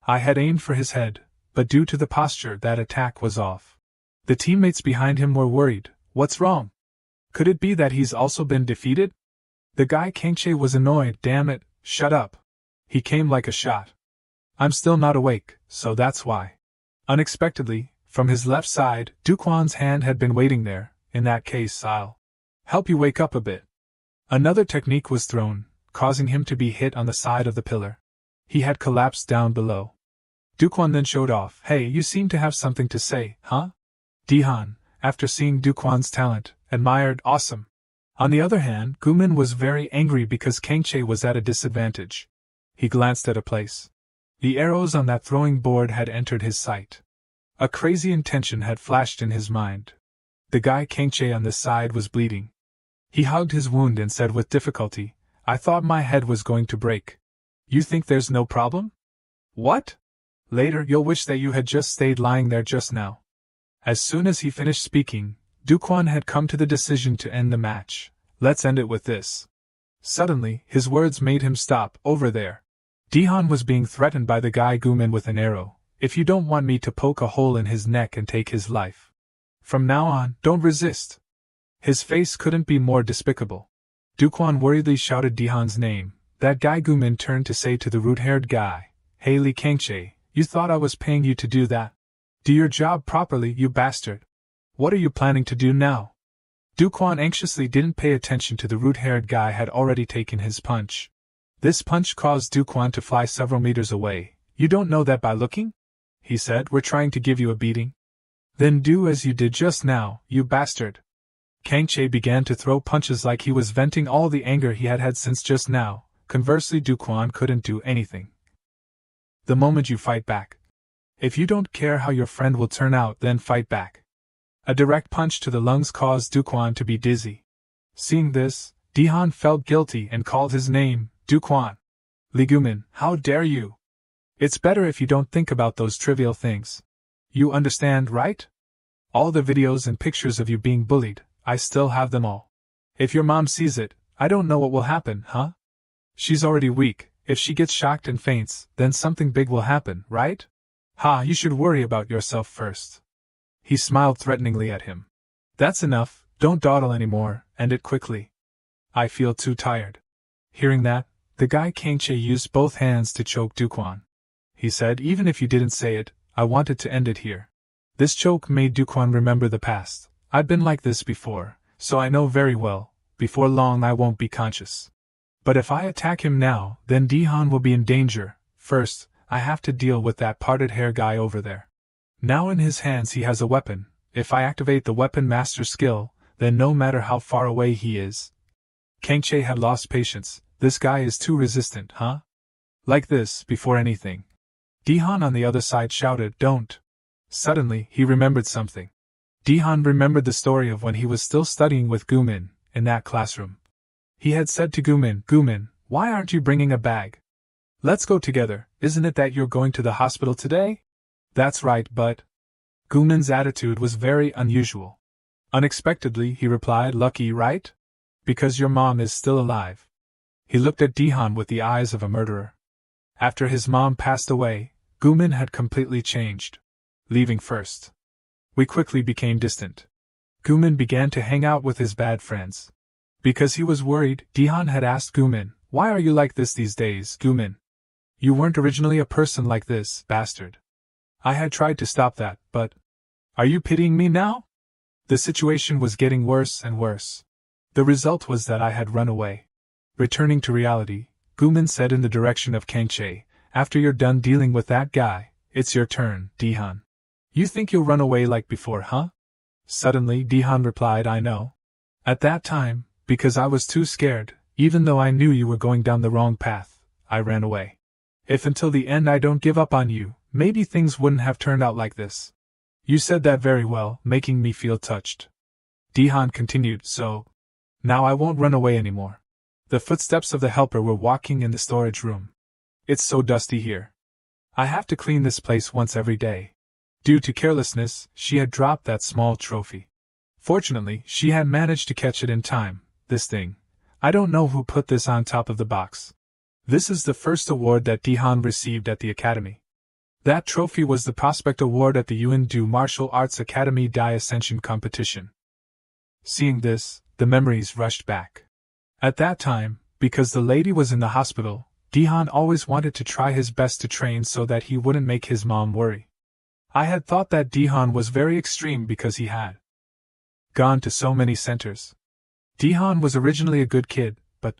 I had aimed for his head, but due to the posture that attack was off. The teammates behind him were worried. What's wrong? Could it be that he's also been defeated? The guy Kang-chae was annoyed. Damn it, shut up. He came like a shot. I'm still not awake, so that's why. Unexpectedly, from his left side, Do-wan's hand had been waiting there. In that case, I'll help you wake up a bit. Another technique was thrown, causing him to be hit on the side of the pillar. He had collapsed down below. Do-wan then showed off. Hey, you seem to have something to say, huh? Do-wan, after seeing Do-wan's talent, admired. Awesome. On the other hand, Gumin was very angry because Kang-chae was at a disadvantage. He glanced at a place. The arrows on that throwing board had entered his sight. A crazy intention had flashed in his mind. The guy Kang-chae on this side was bleeding. He hugged his wound and said with difficulty, I thought my head was going to break. You think there's no problem? What? Later you'll wish that you had just stayed lying there just now. As soon as he finished speaking, Do-wan had come to the decision to end the match. Let's end it with this. Suddenly, his words made him stop. Over there. Do-wan was being threatened by the guy Gumin with an arrow. If you don't want me to poke a hole in his neck and take his life. From now on, don't resist. His face couldn't be more despicable. Do-wan worriedly shouted Do-wan's name. That guy Gumin turned to say to the root-haired guy, Hey Lee Kang-chae, you thought I was paying you to do that? Do your job properly, you bastard. What are you planning to do now? Do-wan anxiously didn't pay attention to the root-haired guy had already taken his punch. This punch caused Do-wan to fly several meters away. You don't know that by looking? He said, we're trying to give you a beating. Then do as you did just now, you bastard. Kang-chae began to throw punches like he was venting all the anger he had had since just now. Conversely, Do-wan couldn't do anything. The moment you fight back. If you don't care how your friend will turn out, then fight back. A direct punch to the lungs caused Do-wan to be dizzy. Seeing this, Do-wan felt guilty and called his name, Do-wan. Lee Gumin, how dare you? It's better if you don't think about those trivial things. You understand, right? All the videos and pictures of you being bullied, I still have them all. If your mom sees it, I don't know what will happen, huh? She's already weak. If she gets shocked and faints, then something big will happen, right? Ha, you should worry about yourself first. He smiled threateningly at him. That's enough, don't dawdle anymore, end it quickly. I feel too tired. Hearing that, the guy Kangche used both hands to choke Do-wan. He said, even if you didn't say it, I wanted to end it here. This choke made Do-wan remember the past. I'd been like this before, so I know very well, before long I won't be conscious. But if I attack him now, then Di-han will be in danger. First, I have to deal with that parted hair guy over there. Now in his hands he has a weapon. If I activate the weapon master skill, then no matter how far away he is. Kangche had lost patience. This guy is too resistant, huh? Like this, before anything. Di-han on the other side shouted, don't. Suddenly, he remembered something. Di-han remembered the story of when he was still studying with Gumin, in that classroom. He had said to Gumin, Gumin, why aren't you bringing a bag? Let's go together, isn't it that you're going to the hospital today? That's right, but... Gumin's attitude was very unusual. Unexpectedly, he replied, lucky, right? Because your mom is still alive. He looked at Di-han with the eyes of a murderer. After his mom passed away, Gumin had completely changed. Leaving first. We quickly became distant. Gumin began to hang out with his bad friends. Because he was worried, Di-han had asked Gumin, why are you like this these days, Gumin? You weren't originally a person like this, bastard. I had tried to stop that, but... Are you pitying me now? The situation was getting worse and worse. The result was that I had run away. Returning to reality, Gumin said in the direction of Kangche, after you're done dealing with that guy, it's your turn, Di-han. You think you'll run away like before, huh? Suddenly, Di-han replied, I know. At that time, because I was too scared, even though I knew you were going down the wrong path, I ran away. If until the end I don't give up on you, maybe things wouldn't have turned out like this. You said that very well, making me feel touched. Di-han continued, so... Now I won't run away anymore. The footsteps of the helper were walking in the storage room. It's so dusty here. I have to clean this place once every day. Due to carelessness, she had dropped that small trophy. Fortunately, she had managed to catch it in time. This thing. I don't know who put this on top of the box. This is the first award that Di-han received at the academy. That trophy was the Prospect Award at the Yuan-Do Martial Arts Academy Dai Ascension competition. Seeing this, the memories rushed back. At that time, because the lady was in the hospital, Di-han always wanted to try his best to train so that he wouldn't make his mom worry. I had thought that Di-han was very extreme because he had gone to so many centers. Di-han was originally a good kid, but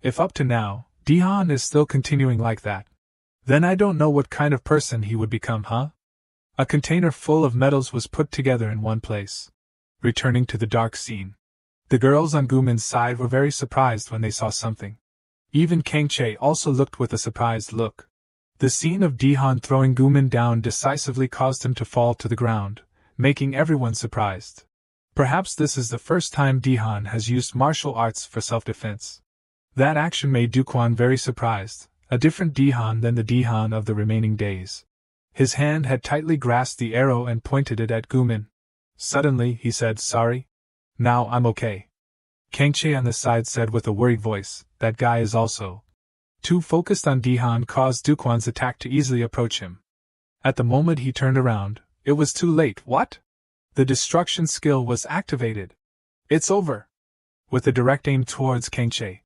if up to now, Di-han is still continuing like that, then I don't know what kind of person he would become, huh? A container full of medals was put together in one place. Returning to the dark scene. The girls on Gumin's side were very surprised when they saw something. Even Kangche also looked with a surprised look. The scene of Di-han throwing Gumin down decisively caused him to fall to the ground, making everyone surprised. Perhaps this is the first time Di-han has used martial arts for self-defense. That action made Do-wan very surprised, a different Di-han than the Di-han of the remaining days. His hand had tightly grasped the arrow and pointed it at Gumin. Suddenly, he said, sorry. Now I'm okay. Kangche on the side said with a worried voice, that guy is also too focused on Di-han caused Do-wan's attack to easily approach him. At the moment he turned around, it was too late. What? The destruction skill was activated. It's over. With a direct aim towards Kangche.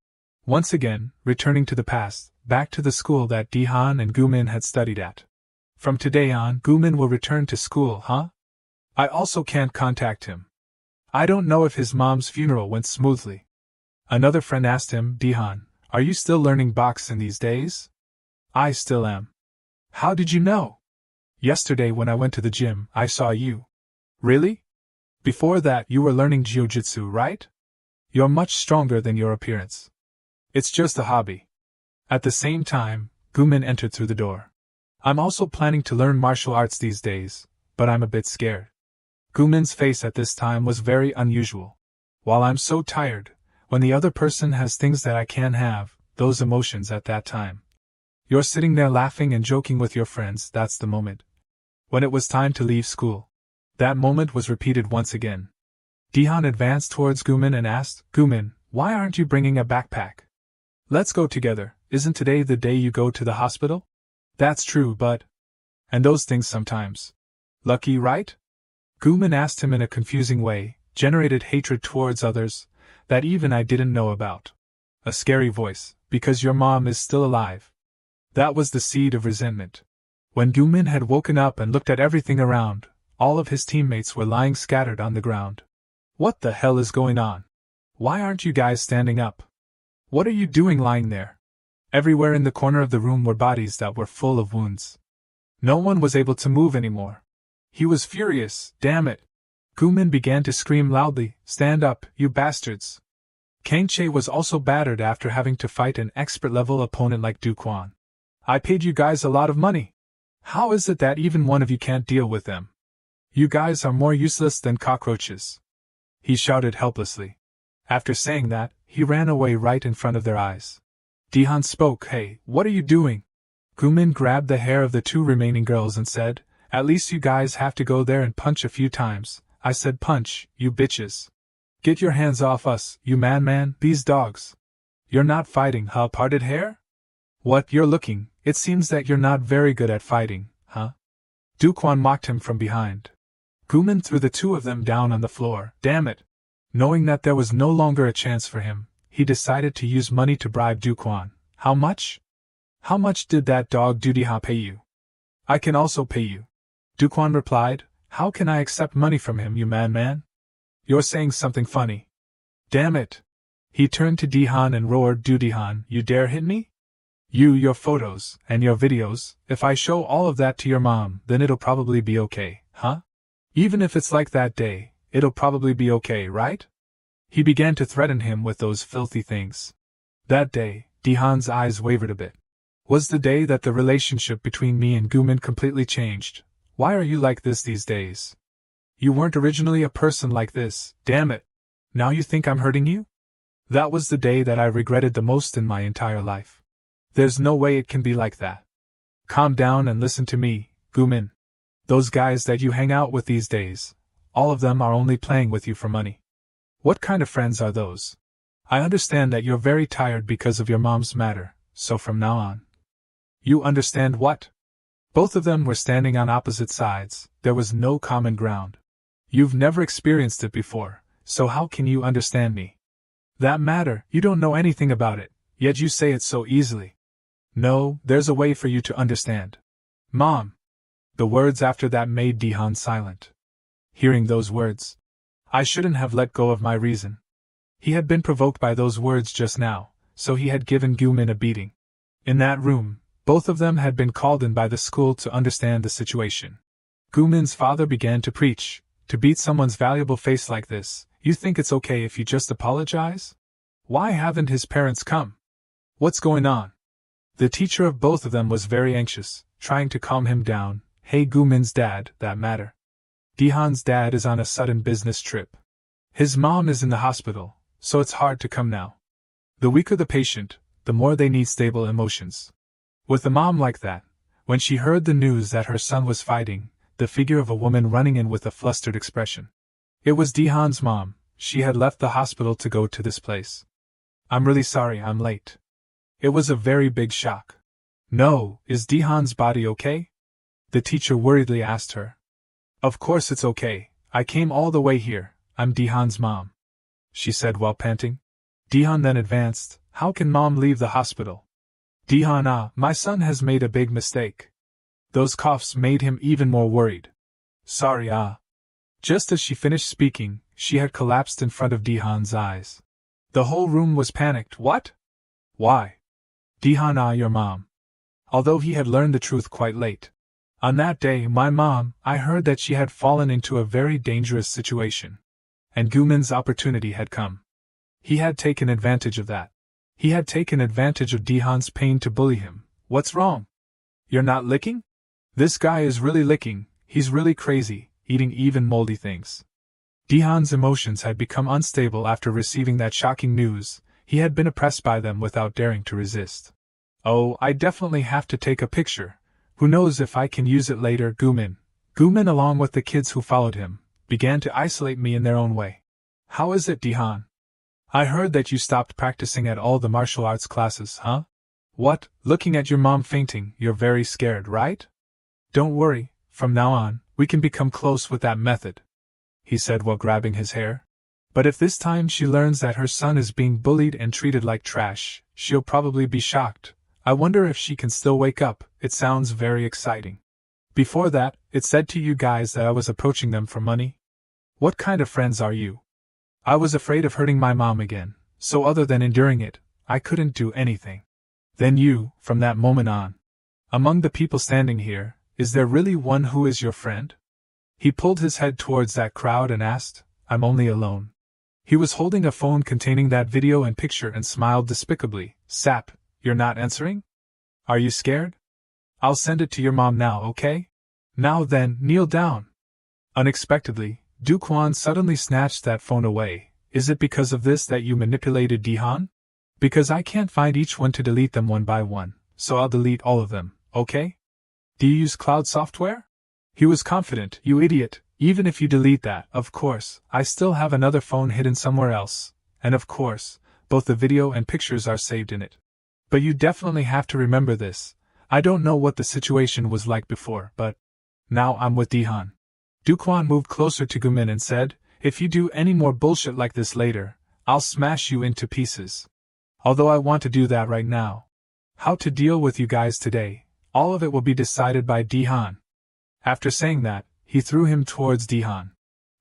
Once again, returning to the past, back to the school that Di-han and Gumin had studied at. From today on, Gumin will return to school, huh? I also can't contact him. I don't know if his mom's funeral went smoothly. Another friend asked him, Di-han, are you still learning boxing these days? I still am. How did you know? Yesterday when I went to the gym, I saw you. Really? Before that you were learning jiu-jitsu, right? You're much stronger than your appearance. It's just a hobby. At the same time, Gumin entered through the door. I'm also planning to learn martial arts these days, but I'm a bit scared. Gumin's face at this time was very unusual. While I'm so tired, when the other person has things that I can't have, those emotions at that time. You're sitting there laughing and joking with your friends, that's the moment. When it was time to leave school. That moment was repeated once again. Do-wan advanced towards Gumin and asked, Gumin, why aren't you bringing a backpack? Let's go together, isn't today the day you go to the hospital? That's true, but… And those things sometimes. Lucky, right? Gumin asked him in a confusing way, generated hatred towards others, that even I didn't know about. A scary voice, because your mom is still alive. That was the seed of resentment. When Gumin had woken up and looked at everything around, all of his teammates were lying scattered on the ground. What the hell is going on? Why aren't you guys standing up? What are you doing lying there? Everywhere in the corner of the room were bodies that were full of wounds. No one was able to move anymore. He was furious, damn it. Gumin began to scream loudly, stand up, you bastards. Kangche was also battered after having to fight an expert-level opponent like Do-wan. I paid you guys a lot of money. How is it that even one of you can't deal with them? You guys are more useless than cockroaches. He shouted helplessly. After saying that, he ran away right in front of their eyes. Do-wan spoke, hey, what are you doing? Gumin grabbed the hair of the two remaining girls and said, at least you guys have to go there and punch a few times. I said punch, you bitches. Get your hands off us, you man, these dogs. You're not fighting, huh, parted hair? What, you're looking, it seems that you're not very good at fighting, huh? Do-wan mocked him from behind. Gumin threw the two of them down on the floor, damn it. Knowing that there was no longer a chance for him, he decided to use money to bribe Do-wan. How much? How much did that dog Do-wan pay you? I can also pay you. Do-wan replied, how can I accept money from him, you man? You're saying something funny. Damn it. He turned to Do-wan and roared, Do-wan, you dare hit me? Your photos, and your videos, if I show all of that to your mom, then it'll probably be okay, huh? Even if it's like that day, it'll probably be okay, right? He began to threaten him with those filthy things. That day, Do-wan's eyes wavered a bit. Was the day that the relationship between me and Gumin completely changed. Why are you like this these days? You weren't originally a person like this, damn it. Now you think I'm hurting you? That was the day that I regretted the most in my entire life. There's no way it can be like that. Calm down and listen to me, Gumin. Those guys that you hang out with these days, all of them are only playing with you for money. What kind of friends are those? I understand that you're very tired because of your mom's matter, so from now on. You understand what? Both of them were standing on opposite sides, there was no common ground. You've never experienced it before, so how can you understand me? That matter, you don't know anything about it, yet you say it so easily. No, there's a way for you to understand. Mom! The words after that made Do-wan silent. Hearing those words, I shouldn't have let go of my reason. He had been provoked by those words just now, so he had given Gumin a beating. In that room, both of them had been called in by the school to understand the situation. Gumin's father began to preach, to beat someone's valuable face like this, you think it's okay if you just apologize? Why haven't his parents come? What's going on? The teacher of both of them was very anxious, trying to calm him down. Hey, Gumin's dad, that matter. Do-wan's dad is on a sudden business trip. His mom is in the hospital, so it's hard to come now. The weaker the patient, the more they need stable emotions. With a mom like that, when she heard the news that her son was fighting, the figure of a woman running in with a flustered expression. It was Do-wan's mom, she had left the hospital to go to this place. I'm really sorry I'm late. It was a very big shock. No, is Do-wan's body okay? The teacher worriedly asked her. Of course it's okay, I came all the way here, I'm Do-wan's mom, she said while panting. Do-wan then advanced, how can mom leave the hospital? Do-wan, my son has made a big mistake. Those coughs made him even more worried. Sorry, Just as she finished speaking, she had collapsed in front of Do-wan's eyes. The whole room was panicked. What? Why? Do-wan, your mom. Although he had learned the truth quite late. On that day, my mom, I heard that she had fallen into a very dangerous situation. And Gumin's opportunity had come. He had taken advantage of that. He had taken advantage of Do-wan's pain to bully him. What's wrong? You're not licking? This guy is really licking, he's really crazy, eating even moldy things. Do-wan's emotions had become unstable after receiving that shocking news. He had been oppressed by them without daring to resist. Oh, I definitely have to take a picture. Who knows if I can use it later, Gumin. Gumin, along with the kids who followed him, began to isolate me in their own way. How is it, Dihan? I heard that you stopped practicing at all the martial arts classes, huh? What, looking at your mom fainting, you're very scared, right? Don't worry, from now on, we can become close with that method, he said while grabbing his hair. But if this time she learns that her son is being bullied and treated like trash, she'll probably be shocked. I wonder if she can still wake up. It sounds very exciting. Before that, it said to you guys that I was approaching them for money. What kind of friends are you? I was afraid of hurting my mom again, so other than enduring it, I couldn't do anything. Then you, from that moment on. Among the people standing here, is there really one who is your friend? He pulled his head towards that crowd and asked, I'm only alone. He was holding a phone containing that video and picture and smiled despicably. Sap, you're not answering? Are you scared? I'll send it to your mom now, okay? Now then, kneel down. Unexpectedly, Do-wan suddenly snatched that phone away. Is it because of this that you manipulated Dihan? Because I can't find each one to delete them one by one, so I'll delete all of them, okay? Do you use cloud software? He was confident. You idiot, even if you delete that, of course, I still have another phone hidden somewhere else, and of course, both the video and pictures are saved in it. But you definitely have to remember this. I don't know what the situation was like before, but now I'm with Dihan. Do-wan moved closer to Gumin and said, if you do any more bullshit like this later, I'll smash you into pieces. Although I want to do that right now. How to deal with you guys today, all of it will be decided by Dihan. After saying that, he threw him towards Dihan.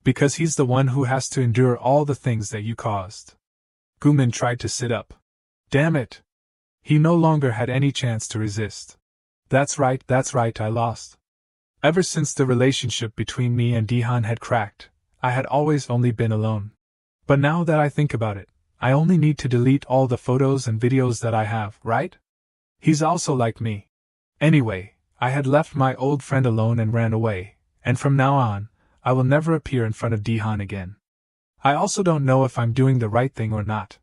Because he's the one who has to endure all the things that you caused. Gumin tried to sit up. Damn it! He no longer had any chance to resist. That's right, I lost. Ever since the relationship between me and Dihan had cracked, I had always only been alone. But now that I think about it, I only need to delete all the photos and videos that I have, right? He's also like me. Anyway, I had left my old friend alone and ran away, and from now on, I will never appear in front of Dihan again. I also don't know if I'm doing the right thing or not.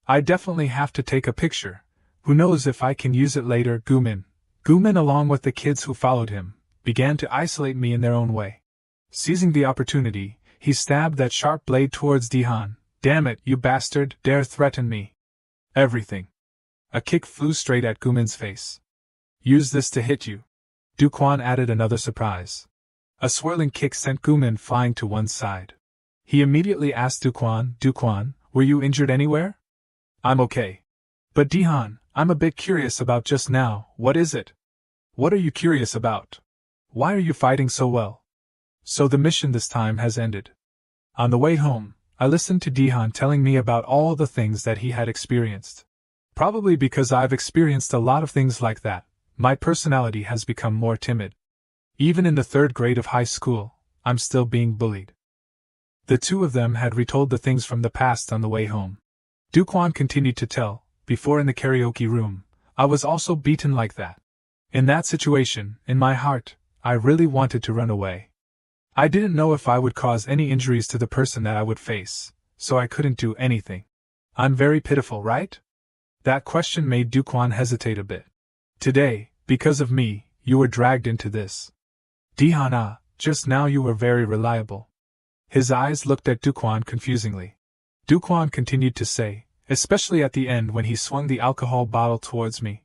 I definitely have to take a picture. Who knows if I can use it later. Gumin, along with the kids who followed him, began to isolate me in their own way. Seizing the opportunity, he stabbed that sharp blade towards Dihan. Damn it, you bastard, dare threaten me. Everything. A kick flew straight at Gumin's face. Use this to hit you. Do-wan added another surprise. A swirling kick sent Gumin flying to one side. He immediately asked Do-wan, were you injured anywhere? I'm okay. But Dihan, I'm a bit curious about just now. What is it? What are you curious about? Why are you fighting so well? So the mission this time has ended. On the way home, I listened to Dihan telling me about all the things that he had experienced. Probably because I've experienced a lot of things like that, my personality has become more timid. Even in the 3rd grade of high school, I'm still being bullied. The two of them had retold the things from the past on the way home. Do-wan continued to tell, before in the karaoke room, I was also beaten like that. In that situation, in my heart, I really wanted to run away. I didn't know if I would cause any injuries to the person that I would face, so I couldn't do anything. I'm very pitiful, right? That question made Do-wan hesitate a bit. Today, because of me, you were dragged into this. Dihan, just now you were very reliable. His eyes looked at Do-wan confusingly. Do-wan continued to say, especially at the end when he swung the alcohol bottle towards me.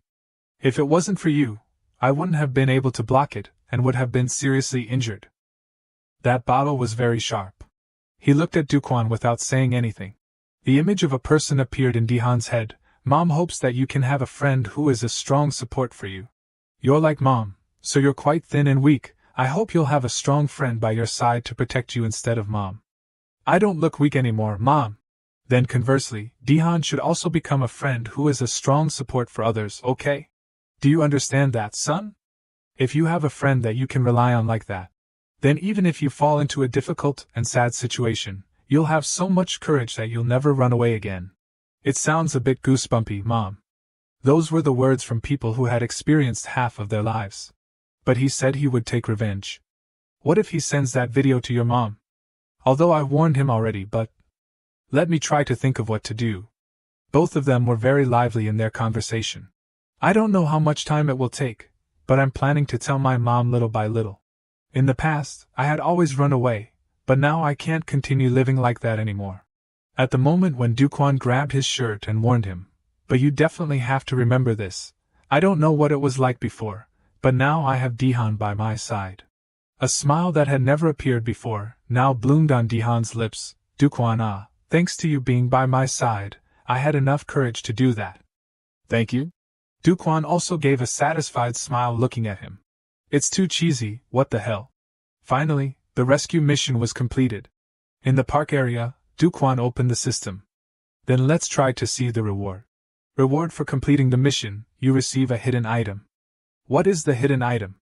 If it wasn't for you, I wouldn't have been able to block it, and would have been seriously injured. That bottle was very sharp. He looked at Do-wan without saying anything. The image of a person appeared in Dihan's head. Mom hopes that you can have a friend who is a strong support for you. You're like Mom, so you're quite thin and weak. I hope you'll have a strong friend by your side to protect you instead of Mom. I don't look weak anymore, Mom. Then conversely, Dihan should also become a friend who is a strong support for others, okay? Do you understand that, son? If you have a friend that you can rely on like that, then even if you fall into a difficult and sad situation, you'll have so much courage that you'll never run away again. It sounds a bit goosebumpy, Mom. Those were the words from people who had experienced half of their lives. But he said he would take revenge. What if he sends that video to your mom? Although I warned him already, but... Let me try to think of what to do. Both of them were very lively in their conversation. I don't know how much time it will take, but I'm planning to tell my mom little by little. In the past, I had always run away, but now I can't continue living like that anymore. At the moment when Do-wan grabbed his shirt and warned him, but you definitely have to remember this. I don't know what it was like before, but now I have Do-wan by my side. A smile that had never appeared before now bloomed on Do-wan's lips. Do-wan, thanks to you being by my side, I had enough courage to do that. Thank you? Do-wan also gave a satisfied smile looking at him. It's too cheesy, what the hell. Finally, the rescue mission was completed. In the park area, Do-wan opened the system. Then let's try to see the reward. Reward for completing the mission, you receive a hidden item. What is the hidden item?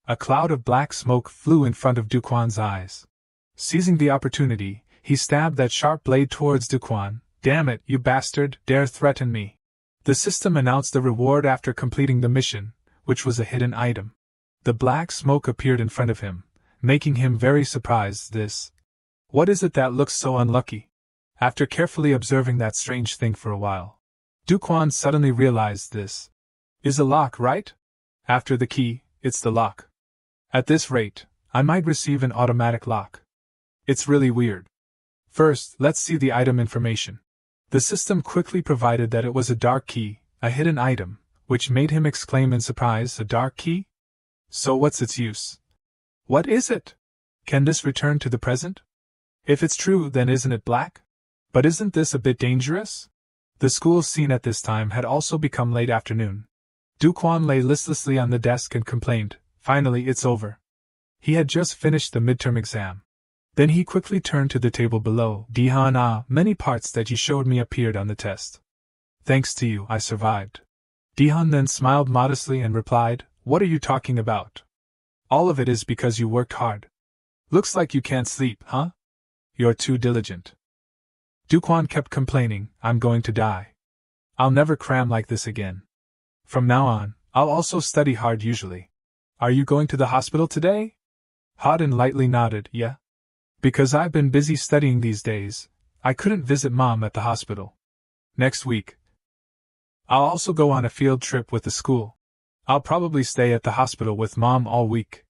A cloud of black smoke flew in front of Do-wan's eyes. Seizing the opportunity, he stabbed that sharp blade towards Do-wan. Damn it, you bastard, dare threaten me. The system announced the reward after completing the mission, which was a hidden item. The black smoke appeared in front of him, making him very surprised. What is it that looks so unlucky? After carefully observing that strange thing for a while, Do-wan suddenly realized this is a lock, right? After the key, it's the lock. At this rate, I might receive an automatic lock. It's really weird. First, let's see the item information. The system quickly provided that it was a dark key, a hidden item, which made him exclaim in surprise, a dark key? So what's its use? What is it? Can this return to the present? If it's true, then isn't it black? But isn't this a bit dangerous? The school scene at this time had also become late afternoon. Do-wan lay listlessly on the desk and complained, finally it's over. He had just finished the midterm exam. Then he quickly turned to the table below. Do-wan, many parts that you showed me appeared on the test. Thanks to you, I survived. Do-wan then smiled modestly and replied, what are you talking about? All of it is because you worked hard. Looks like you can't sleep, huh? You're too diligent. Do-wan kept complaining, I'm going to die. I'll never cram like this again. From now on, I'll also study hard usually. Are you going to the hospital today? Do-wan lightly nodded, yeah. Because I've been busy studying these days, I couldn't visit Mom at the hospital. Next week, I'll also go on a field trip with the school. I'll probably stay at the hospital with Mom all week.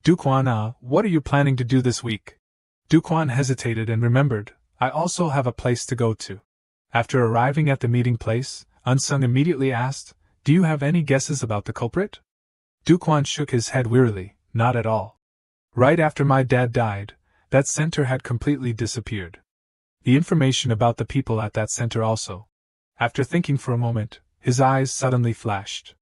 Do-wan, what are you planning to do this week? Do-wan hesitated and remembered, I also have a place to go to. After arriving at the meeting place, Unsung immediately asked, do you have any guesses about the culprit? Do-wan shook his head wearily, not at all. Right after my dad died, that center had completely disappeared. The information about the people at that center also. After thinking for a moment, his eyes suddenly flashed.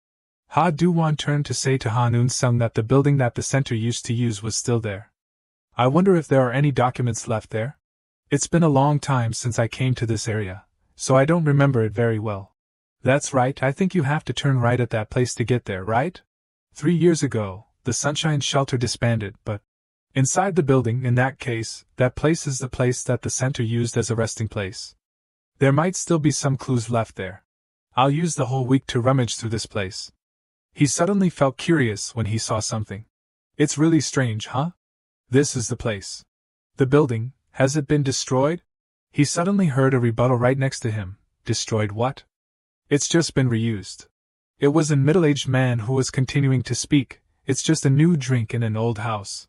Do-wan turned to say to Han Un-sung that the building that the center used to use was still there. I wonder if there are any documents left there? It's been a long time since I came to this area, so I don't remember it very well. That's right, I think you have to turn right at that place to get there, right? 3 years ago, the Sunshine Shelter disbanded, but inside the building, in that case, that place is the place that the center used as a resting place. There might still be some clues left there. I'll use the whole week to rummage through this place. He suddenly felt curious when he saw something. It's really strange, huh? This is the place. The building, has it been destroyed? He suddenly heard a rebuttal right next to him. Destroyed what? It's just been reused. It was a middle-aged man who was continuing to speak. It's just a new drink in an old house.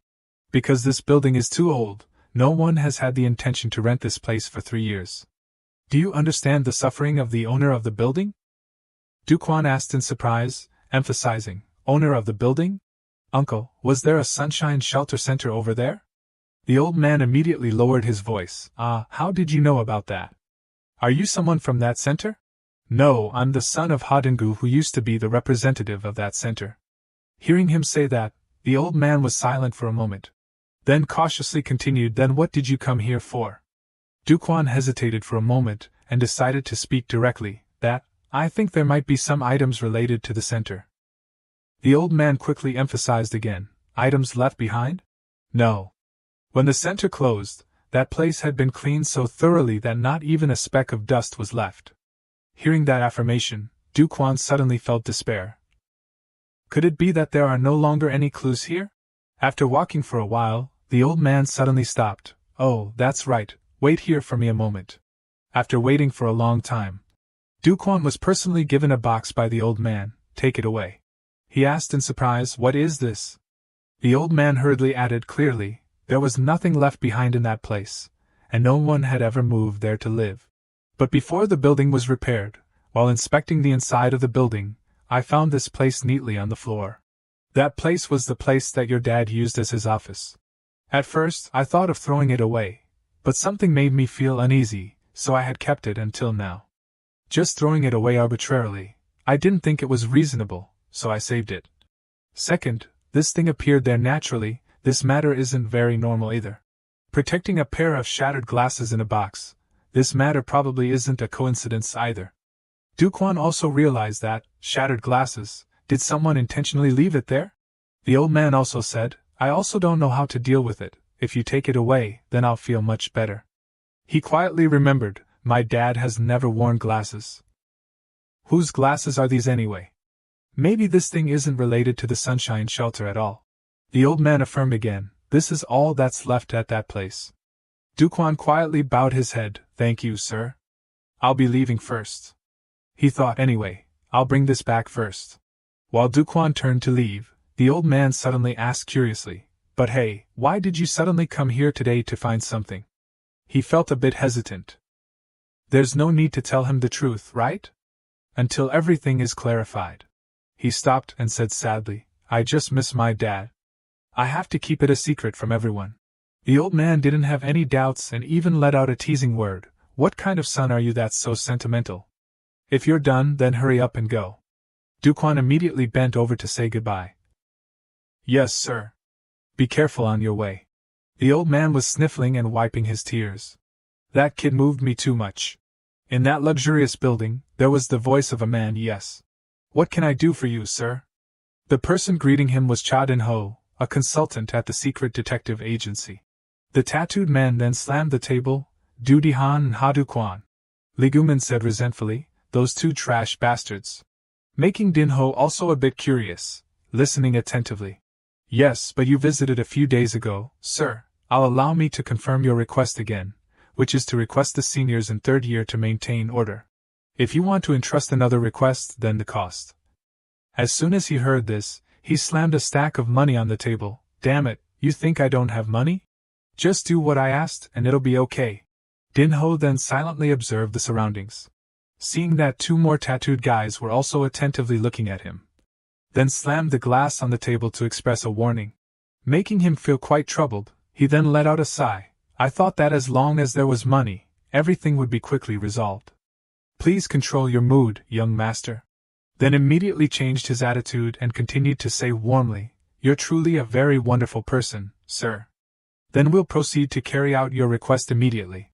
Because this building is too old, no one has had the intention to rent this place for 3 years. Do you understand the suffering of the owner of the building? Do-wan asked in surprise, emphasizing, owner of the building? Uncle, was there a Sunshine Shelter Center over there? The old man immediately lowered his voice. How did you know about that? Are you someone from that center? No, I'm the son of Hodingu who used to be the representative of that center. Hearing him say that, the old man was silent for a moment. Then cautiously continued, then what did you come here for? Do-wan hesitated for a moment, and decided to speak directly, that, I think there might be some items related to the center. The old man quickly emphasized again, items left behind? No. When the center closed, that place had been cleaned so thoroughly that not even a speck of dust was left. Hearing that affirmation, Do-wan suddenly felt despair. Could it be that there are no longer any clues here? After walking for a while, the old man suddenly stopped. Oh, that's right, wait here for me a moment. After waiting for a long time, Do-wan was personally given a box by the old man. Take it away. He asked in surprise, what is this? The old man hurriedly added clearly, there was nothing left behind in that place, and no one had ever moved there to live. But before the building was repaired, while inspecting the inside of the building, I found this place neatly on the floor. That place was the place that your dad used as his office. At first, I thought of throwing it away, but something made me feel uneasy, so I had kept it until now. Just throwing it away arbitrarily, I didn't think it was reasonable, so I saved it. Second, this thing appeared there naturally. This matter isn't very normal either. Protecting a pair of shattered glasses in a box, this matter probably isn't a coincidence either. Do-wan also realized that, shattered glasses, did someone intentionally leave it there? The old man also said, I also don't know how to deal with it. If you take it away, then I'll feel much better. He quietly remembered, my dad has never worn glasses. Whose glasses are these anyway? Maybe this thing isn't related to the sunshine shelter at all. The old man affirmed again, this is all that's left at that place. Do-wan quietly bowed his head, thank you, sir. I'll be leaving first. He thought, anyway, I'll bring this back first. While Do-wan turned to leave, the old man suddenly asked curiously, but hey, why did you suddenly come here today to find something? He felt a bit hesitant. There's no need to tell him the truth, right? Until everything is clarified. He stopped and said sadly, I just miss my dad. I have to keep it a secret from everyone. The old man didn't have any doubts and even let out a teasing word, what kind of son are you that's so sentimental? If you're done, then hurry up and go. Do-wan immediately bent over to say goodbye. Yes, sir. Be careful on your way. The old man was sniffling and wiping his tears. That kid moved me too much. In that luxurious building, there was the voice of a man, yes. What can I do for you, sir? The person greeting him was Cha Din-ho, a consultant at the secret detective agency. The tattooed man then slammed the table, Do-di-han and Ha-do-kwan. Legumin said resentfully, those two trash bastards. Making Din-ho also a bit curious, listening attentively. Yes, but you visited a few days ago, sir. I'll allow me to confirm your request again, which is to request the seniors in third year to maintain order. If you want to entrust another request, then the cost. As soon as he heard this, he slammed a stack of money on the table. Damn it, you think I don't have money? Just do what I asked and it'll be okay. Din-ho then silently observed the surroundings. Seeing that two more tattooed guys were also attentively looking at him. Then slammed the glass on the table to express a warning. Making him feel quite troubled, he then let out a sigh. I thought that as long as there was money, everything would be quickly resolved. Please control your mood, young master. Then immediately changed his attitude and continued to say warmly, you're truly a very wonderful person, sir. Then we'll proceed to carry out your request immediately.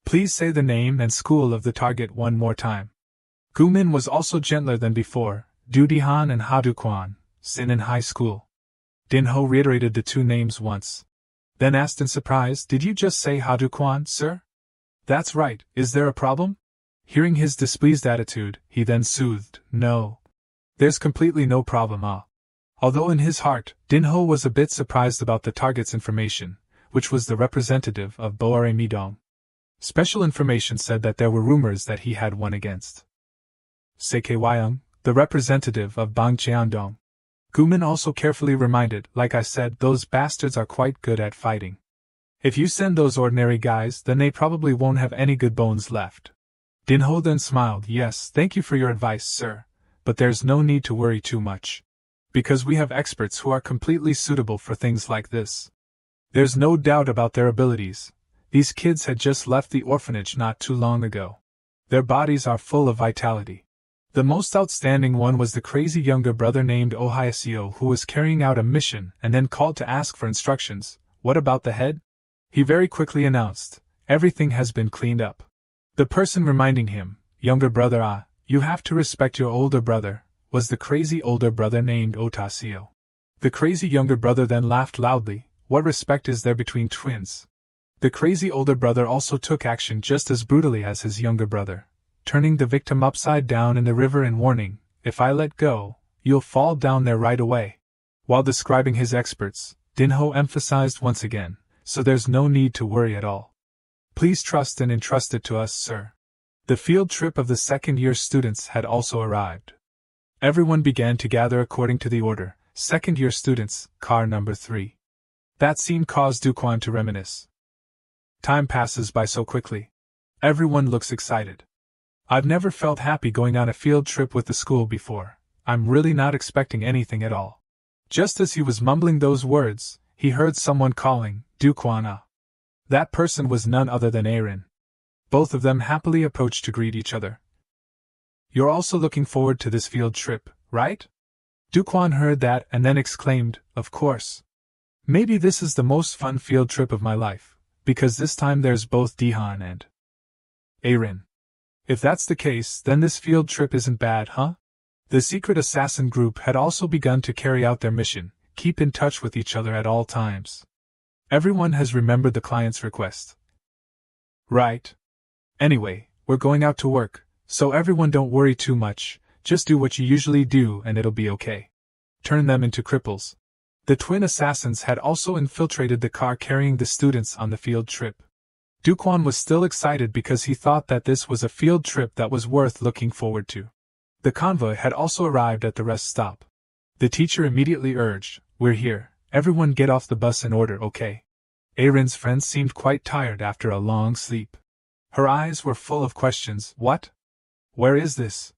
Please say the name and school of the target one more time. Gumin was also gentler than before, Do-di-han and Ha-do-kwan, Sinin High School. Din-ho reiterated the two names once. Then asked in surprise, did you just say Ha-do-kwan, sir? That's right, is there a problem? Hearing his displeased attitude, he then soothed, no. There's completely no problem, Although in his heart, Din-ho was a bit surprised about the target's information, which was the representative of Boare Midong. Special information said that there were rumors that he had one against Sekwayung, the representative of Bang Cheondong. Gumin also carefully reminded, like I said, those bastards are quite good at fighting. If you send those ordinary guys, then they probably won't have any good bones left. Din-ho then smiled, yes, thank you for your advice, sir, but there's no need to worry too much. Because we have experts who are completely suitable for things like this. There's no doubt about their abilities. These kids had just left the orphanage not too long ago. Their bodies are full of vitality. The most outstanding one was the crazy younger brother named Ohayaseo who was carrying out a mission and then called to ask for instructions. What about the head? He very quickly announced, everything has been cleaned up. The person reminding him, younger brother, you have to respect your older brother, was the crazy older brother named Otaseo. The crazy younger brother then laughed loudly, what respect is there between twins? The crazy older brother also took action just as brutally as his younger brother, turning the victim upside down in the river and warning, if I let go, you'll fall down there right away. While describing his experts, Din-ho emphasized once again, so there's no need to worry at all. Please trust and entrust it to us, sir. The field trip of the second-year students had also arrived. Everyone began to gather according to the order, second-year students, car number 3. That scene caused Do-wan to reminisce. Time passes by so quickly. Everyone looks excited. I've never felt happy going on a field trip with the school before. I'm really not expecting anything at all. Just as he was mumbling those words, he heard someone calling, Do-wan. That person was none other than Aaron. Both of them happily approached to greet each other. You're also looking forward to this field trip, right? Do-wan heard that and then exclaimed, of course. Maybe this is the most fun field trip of my life, because this time there's both Do-wan and Aaron. If that's the case, then this field trip isn't bad, huh? The secret assassin group had also begun to carry out their mission, keep in touch with each other at all times. Everyone has remembered the client's request. Right. Anyway, we're going out to work, so everyone don't worry too much, just do what you usually do and it'll be okay. Turn them into cripples. The twin assassins had also infiltrated the car carrying the students on the field trip. Do-wan was still excited because he thought that this was a field trip that was worth looking forward to. The convoy had also arrived at the rest stop. The teacher immediately urged, we're here, everyone get off the bus in order, okay? Aaron's friend seemed quite tired after a long sleep. Her eyes were full of questions. What? Where is this?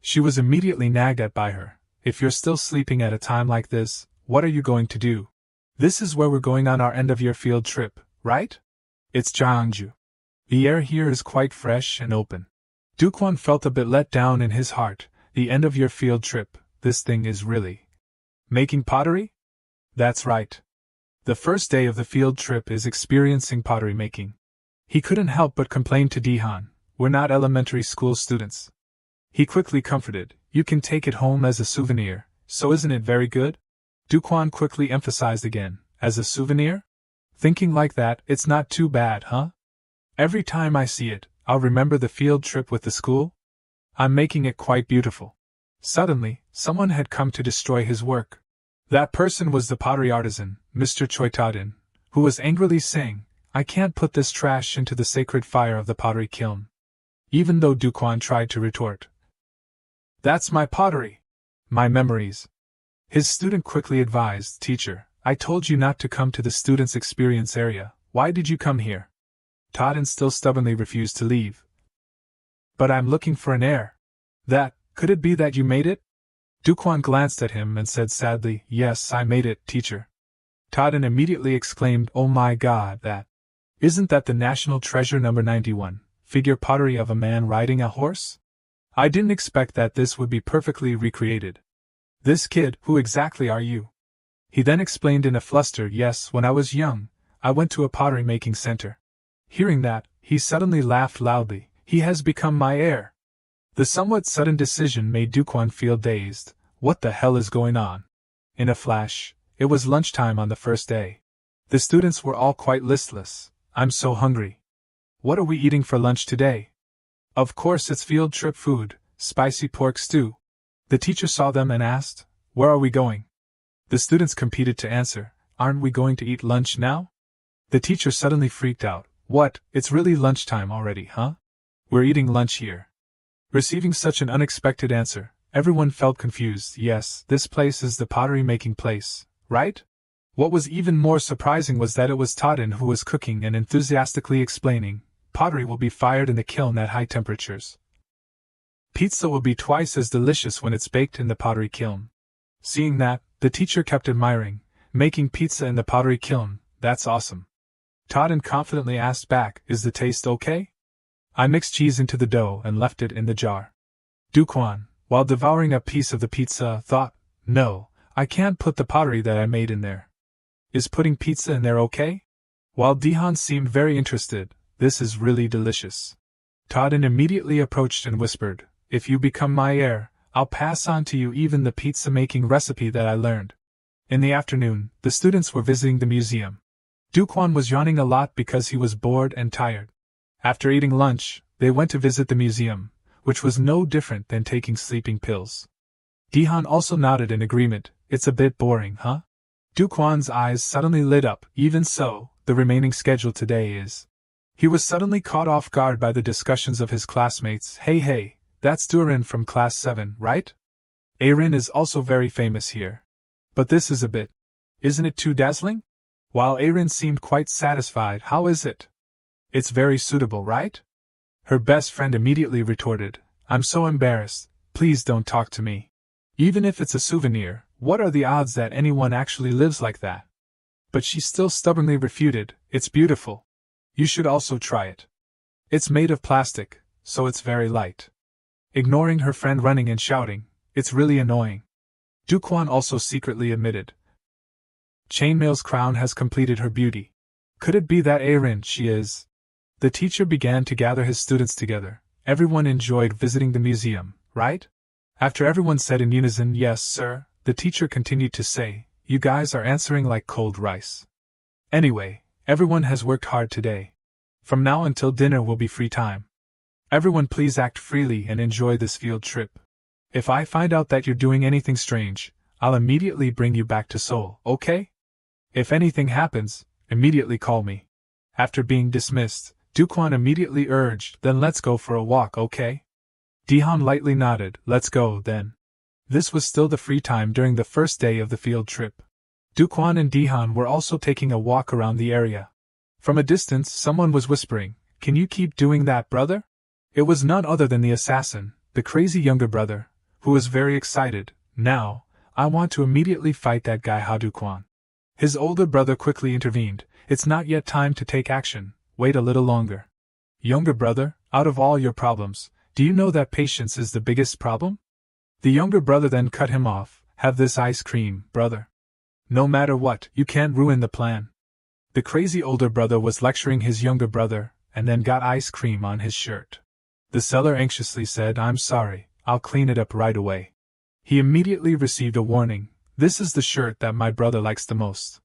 She was immediately nagged at by her. If you're still sleeping at a time like this, what are you going to do? This is where we're going on our end-of-year field trip, right? It's Jeonju. The air here is quite fresh and open. Do-wan felt a bit let down in his heart. The end-of-year field trip, this thing is really making pottery? That's right. The first day of the field trip is experiencing pottery making. He couldn't help but complain to Do-wan, we're not elementary school students. He quickly comforted, you can take it home as a souvenir, so isn't it very good? Do-wan quickly emphasized again, as a souvenir? Thinking like that, it's not too bad, huh? Every time I see it, I'll remember the field trip with the school. I'm making it quite beautiful. Suddenly, someone had come to destroy his work. That person was the pottery artisan, Mr. Choi Tae-din, who was angrily saying, I can't put this trash into the sacred fire of the pottery kiln. Even though Do-wan tried to retort. That's my pottery. My memories. His student quickly advised, teacher, I told you not to come to the students' experience area, why did you come here? Tae-din still stubbornly refused to leave. But I'm looking for an heir. Could it be that you made it? Do-wan glanced at him and said sadly, yes, I made it, teacher. Tae-din immediately exclaimed, oh my god, isn't that the national treasure number 91, figure pottery of a man riding a horse? I didn't expect that this would be perfectly recreated. This kid, who exactly are you? He then explained in a fluster, yes, when I was young, I went to a pottery making center. Hearing that, he suddenly laughed loudly, he has become my heir. The somewhat sudden decision made Do-wan feel dazed. What the hell is going on? In a flash, it was lunchtime on the first day. The students were all quite listless. I'm so hungry. What are we eating for lunch today? Of course it's field trip food, spicy pork stew. The teacher saw them and asked, where are we going? The students competed to answer, aren't we going to eat lunch now? The teacher suddenly freaked out. What, it's really lunchtime already, huh? We're eating lunch here. Receiving such an unexpected answer, everyone felt confused. Yes, this place is the pottery making place, right? What was even more surprising was that it was Tae-din who was cooking and enthusiastically explaining, pottery will be fired in the kiln at high temperatures. Pizza will be twice as delicious when it's baked in the pottery kiln. Seeing that, the teacher kept admiring, making pizza in the pottery kiln, that's awesome. Tae-din confidently asked back, is the taste okay? I mixed cheese into the dough and left it in the jar. Do-wan, while devouring a piece of the pizza, thought, no, I can't put the pottery that I made in there. Is putting pizza in there okay? While Do-wan seemed very interested, this is really delicious. Tae-din immediately approached and whispered, if you become my heir, I'll pass on to you even the pizza-making recipe that I learned. In the afternoon, the students were visiting the museum. Do-wan was yawning a lot because he was bored and tired. After eating lunch, they went to visit the museum, which was no different than taking sleeping pills. Do-wan also nodded in agreement, it's a bit boring, huh? Do-kwan's eyes suddenly lit up, even so, the remaining schedule today is. He was suddenly caught off guard by the discussions of his classmates. Hey, that's Do-wan from class 7, right? Aaron is also very famous here. But this is a bit. Isn't it too dazzling? While Erin seemed quite satisfied, how is it? It's very suitable, right? Her best friend immediately retorted, I'm so embarrassed, please don't talk to me. Even if it's a souvenir, what are the odds that anyone actually lives like that? But she still stubbornly refuted, it's beautiful. You should also try it. It's made of plastic, so it's very light. Ignoring her friend running and shouting, it's really annoying. Do-wan also secretly admitted. Chainmail's crown has completed her beauty. Could it be that Erin she is? The teacher began to gather his students together. Everyone enjoyed visiting the museum, right? After everyone said in unison, yes, sir, the teacher continued to say, you guys are answering like cold rice. Anyway, everyone has worked hard today. From now until dinner will be free time. Everyone please act freely and enjoy this field trip. If I find out that you're doing anything strange, I'll immediately bring you back to Seoul, okay? If anything happens, immediately call me. After being dismissed, Do-wan immediately urged, then let's go for a walk, okay? Dae-han lightly nodded, let's go, then. This was still the free time during the first day of the field trip. Do-wan and Dae-han were also taking a walk around the area. From a distance, someone was whispering, can you keep doing that, brother? It was none other than the assassin, the crazy younger brother, who was very excited. Now, I want to immediately fight that guy Do-wan. His older brother quickly intervened, it's not yet time to take action. Wait a little longer. Younger brother, out of all your problems, do you know that patience is the biggest problem? The younger brother then cut him off, have this ice cream, brother. No matter what, you can't ruin the plan. The crazy older brother was lecturing his younger brother, and then got ice cream on his shirt. The seller anxiously said, I'm sorry, I'll clean it up right away. He immediately received a warning, this is the shirt that my brother likes the most.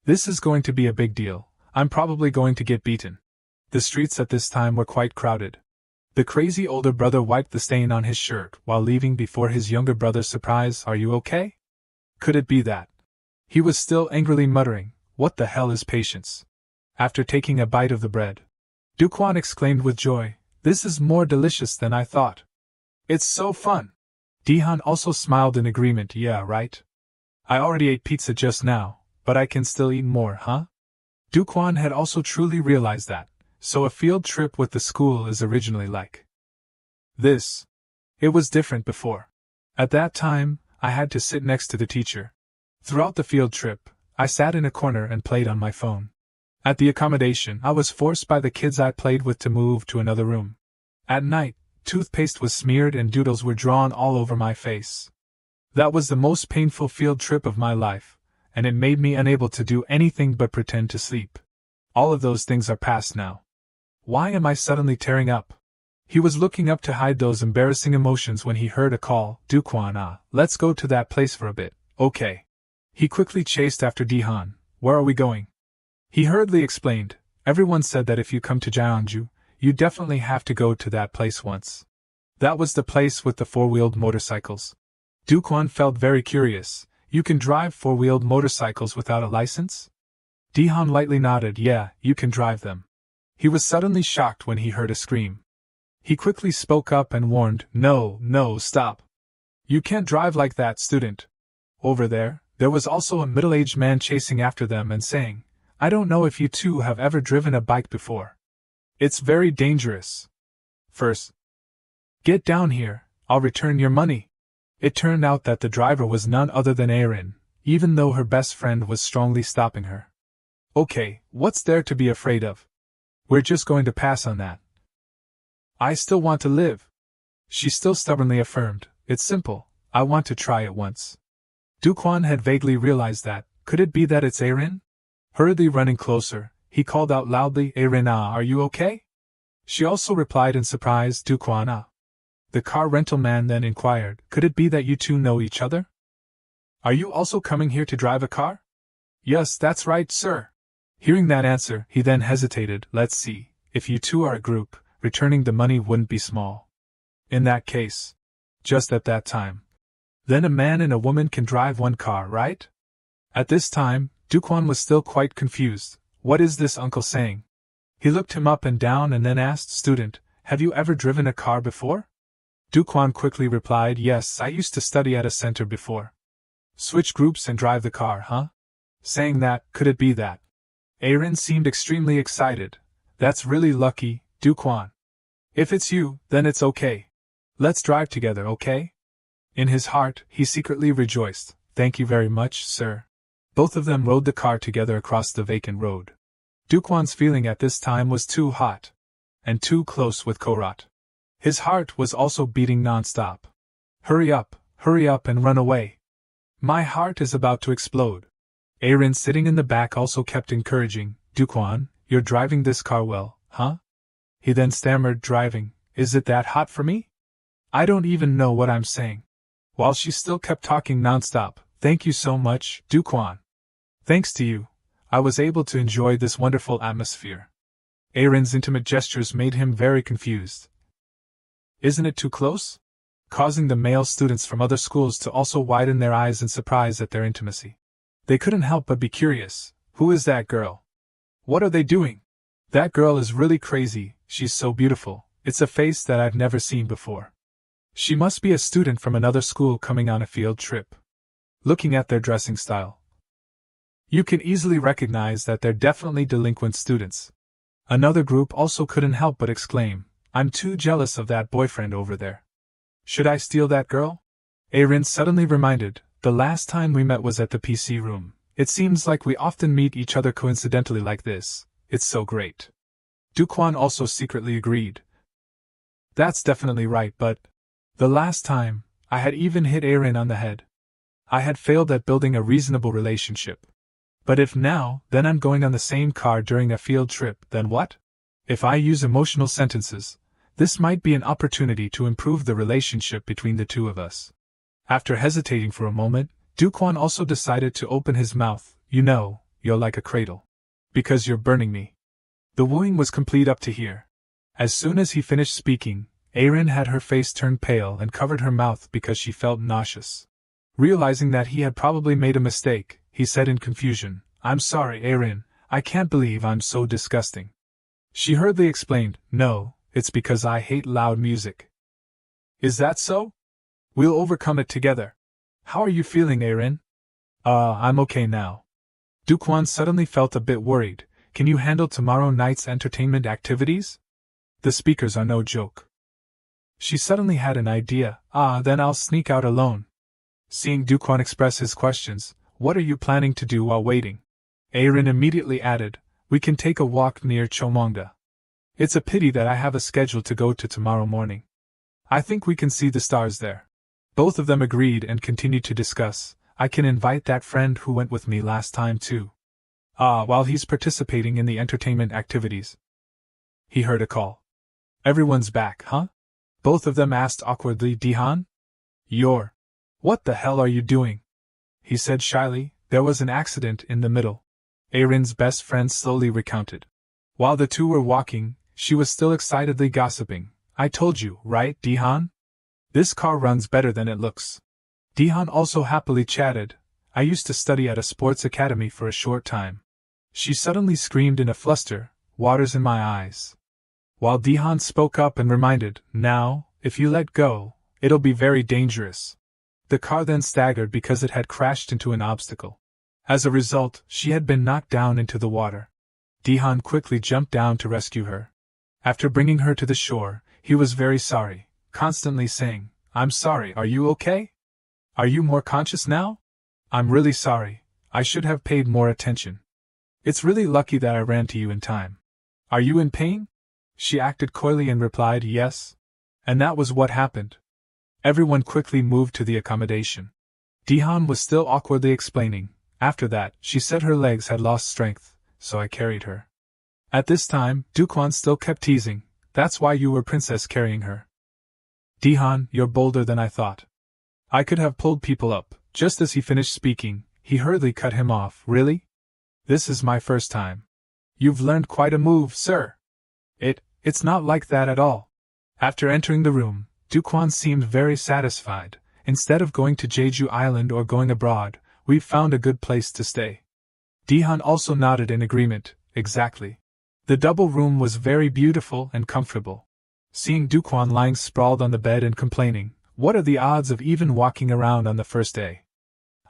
This is going to be a big deal. I'm probably going to get beaten. The streets at this time were quite crowded. The crazy older brother wiped the stain on his shirt while leaving before his younger brother's surprise, are you okay? Could it be that? He was still angrily muttering, what the hell is patience? After taking a bite of the bread, Do-wan exclaimed with joy, this is more delicious than I thought. It's so fun. Dae-han also smiled in agreement, yeah, right? I already ate pizza just now, but I can still eat more, huh? Do-wan had also truly realized that, so a field trip with the school is originally like this. It was different before. At that time, I had to sit next to the teacher. Throughout the field trip, I sat in a corner and played on my phone. At the accommodation, I was forced by the kids I played with to move to another room. At night, toothpaste was smeared and doodles were drawn all over my face. That was the most painful field trip of my life, and it made me unable to do anything but pretend to sleep. All of those things are past now. Why am I suddenly tearing up? He was looking up to hide those embarrassing emotions when he heard a call, Do-wan, let's go to that place for a bit, okay. He quickly chased after Dae-han, where are we going? He hurriedly explained, everyone said that if you come to Jeonju, you definitely have to go to that place once. That was the place with the four-wheeled motorcycles. Do-wan felt very curious, you can drive four-wheeled motorcycles without a license? Dae-han lightly nodded, yeah, you can drive them. He was suddenly shocked when he heard a scream. He quickly spoke up and warned, no, stop. You can't drive like that, student. Over there was also a middle-aged man chasing after them and saying, I don't know if you two have ever driven a bike before. It's very dangerous. First, get down here, I'll return your money. It turned out that the driver was none other than Erin, even though her best friend was strongly stopping her. Okay, what's there to be afraid of? We're just going to pass on that. I still want to live. She still stubbornly affirmed, it's simple, I want to try it once. Do-wan had vaguely realized that, could it be that it's Erin? Hurriedly running closer, he called out loudly, Erin, are you okay? She also replied in surprise, Do-wan. The car rental man then inquired, could it be that you two know each other? Are you also coming here to drive a car? Yes, that's right, sir. Hearing that answer, he then hesitated, let's see, if you two are a group, returning the money wouldn't be small. In that case. Just at that time. Then a man and a woman can drive one car, right? At this time, Do-wan was still quite confused. What is this uncle saying? He looked him up and down and then asked, student, have you ever driven a car before? Do-wan quickly replied, yes, I used to study at a center before. Switch groups and drive the car, huh? Saying that, could it be that? Aaron seemed extremely excited. That's really lucky, Do-wan. If it's you, then it's okay. Let's drive together, okay? In his heart, he secretly rejoiced. Thank you very much, sir. Both of them rode the car together across the vacant road. Do-wan's feeling at this time was too hot. And too close with Korot. His heart was also beating non-stop. Hurry up and run away. My heart is about to explode. Aaron sitting in the back also kept encouraging, Do-wan, you're driving this car well, huh? He then stammered, driving, is it that hot for me? I don't even know what I'm saying. While she still kept talking non-stop, thank you so much, Do-wan. Thanks to you, I was able to enjoy this wonderful atmosphere. Aaron's intimate gestures made him very confused. Isn't it too close? Causing the male students from other schools to also widen their eyes in surprise at their intimacy. They couldn't help but be curious. Who is that girl? What are they doing? That girl is really crazy, she's so beautiful, it's a face that I've never seen before. She must be a student from another school coming on a field trip. Looking at their dressing style, you can easily recognize that they're definitely delinquent students. Another group also couldn't help but exclaim, I'm too jealous of that boyfriend over there. Should I steal that girl? Aaron suddenly reminded, the last time we met was at the PC room. It seems like we often meet each other coincidentally like this. It's so great. Do-wan also secretly agreed. That's definitely right, but the last time, I had even hit Aaron on the head. I had failed at building a reasonable relationship. But if now, then I'm going on the same car during a field trip, then what? If I use emotional sentences, this might be an opportunity to improve the relationship between the two of us. After hesitating for a moment, Do-wan also decided to open his mouth. You know, you're like a cradle. Because you're burning me. The wooing was complete up to here. As soon as he finished speaking, Aaron had her face turn pale and covered her mouth because she felt nauseous. Realizing that he had probably made a mistake, he said in confusion, I'm sorry, Aaron, I can't believe I'm so disgusting. She hurriedly explained, no, it's because I hate loud music. Is that so? We'll overcome it together. How are you feeling, Aaron? I'm okay now. Do-wan suddenly felt a bit worried. Can you handle tomorrow night's entertainment activities? The speakers are no joke. She suddenly had an idea. Then I'll sneak out alone. Seeing Do-wan express his questions, what are you planning to do while waiting? Aaron immediately added, we can take a walk near Chomongda. It's a pity that I have a schedule to go to tomorrow morning. I think we can see the stars there. Both of them agreed and continued to discuss. I can invite that friend who went with me last time too. While he's participating in the entertainment activities. He heard a call. Everyone's back, huh? Both of them asked awkwardly. Do-wan? What the hell are you doing? He said shyly. There was an accident in the middle. Aaron's best friend slowly recounted. While the two were walking, she was still excitedly gossiping. I told you, right, Do-wan? This car runs better than it looks. Do-wan also happily chatted. I used to study at a sports academy for a short time. She suddenly screamed in a fluster, water's in my eyes. While Do-wan spoke up and reminded, now, if you let go, it'll be very dangerous. The car then staggered because it had crashed into an obstacle. As a result, she had been knocked down into the water. Do-wan quickly jumped down to rescue her. After bringing her to the shore, he was very sorry, constantly saying, I'm sorry, are you okay? Are you more conscious now? I'm really sorry, I should have paid more attention. It's really lucky that I ran to you in time. Are you in pain? She acted coyly and replied yes. And that was what happened. Everyone quickly moved to the accommodation. Do-wan was still awkwardly explaining. After that, she said her legs had lost strength, so I carried her. At this time, Do-wan still kept teasing. That's why you were princess carrying her. Do-wan, you're bolder than I thought. I could have pulled people up. Just as he finished speaking, he hurriedly cut him off. Really? This is my first time. You've learned quite a move, sir. It's not like that at all. After entering the room, Do-wan seemed very satisfied. Instead of going to Jeju Island or going abroad, we've found a good place to stay. Do-wan also nodded in agreement. Exactly. The double room was very beautiful and comfortable. Seeing Do-wan lying sprawled on the bed and complaining, what are the odds of even walking around on the first day?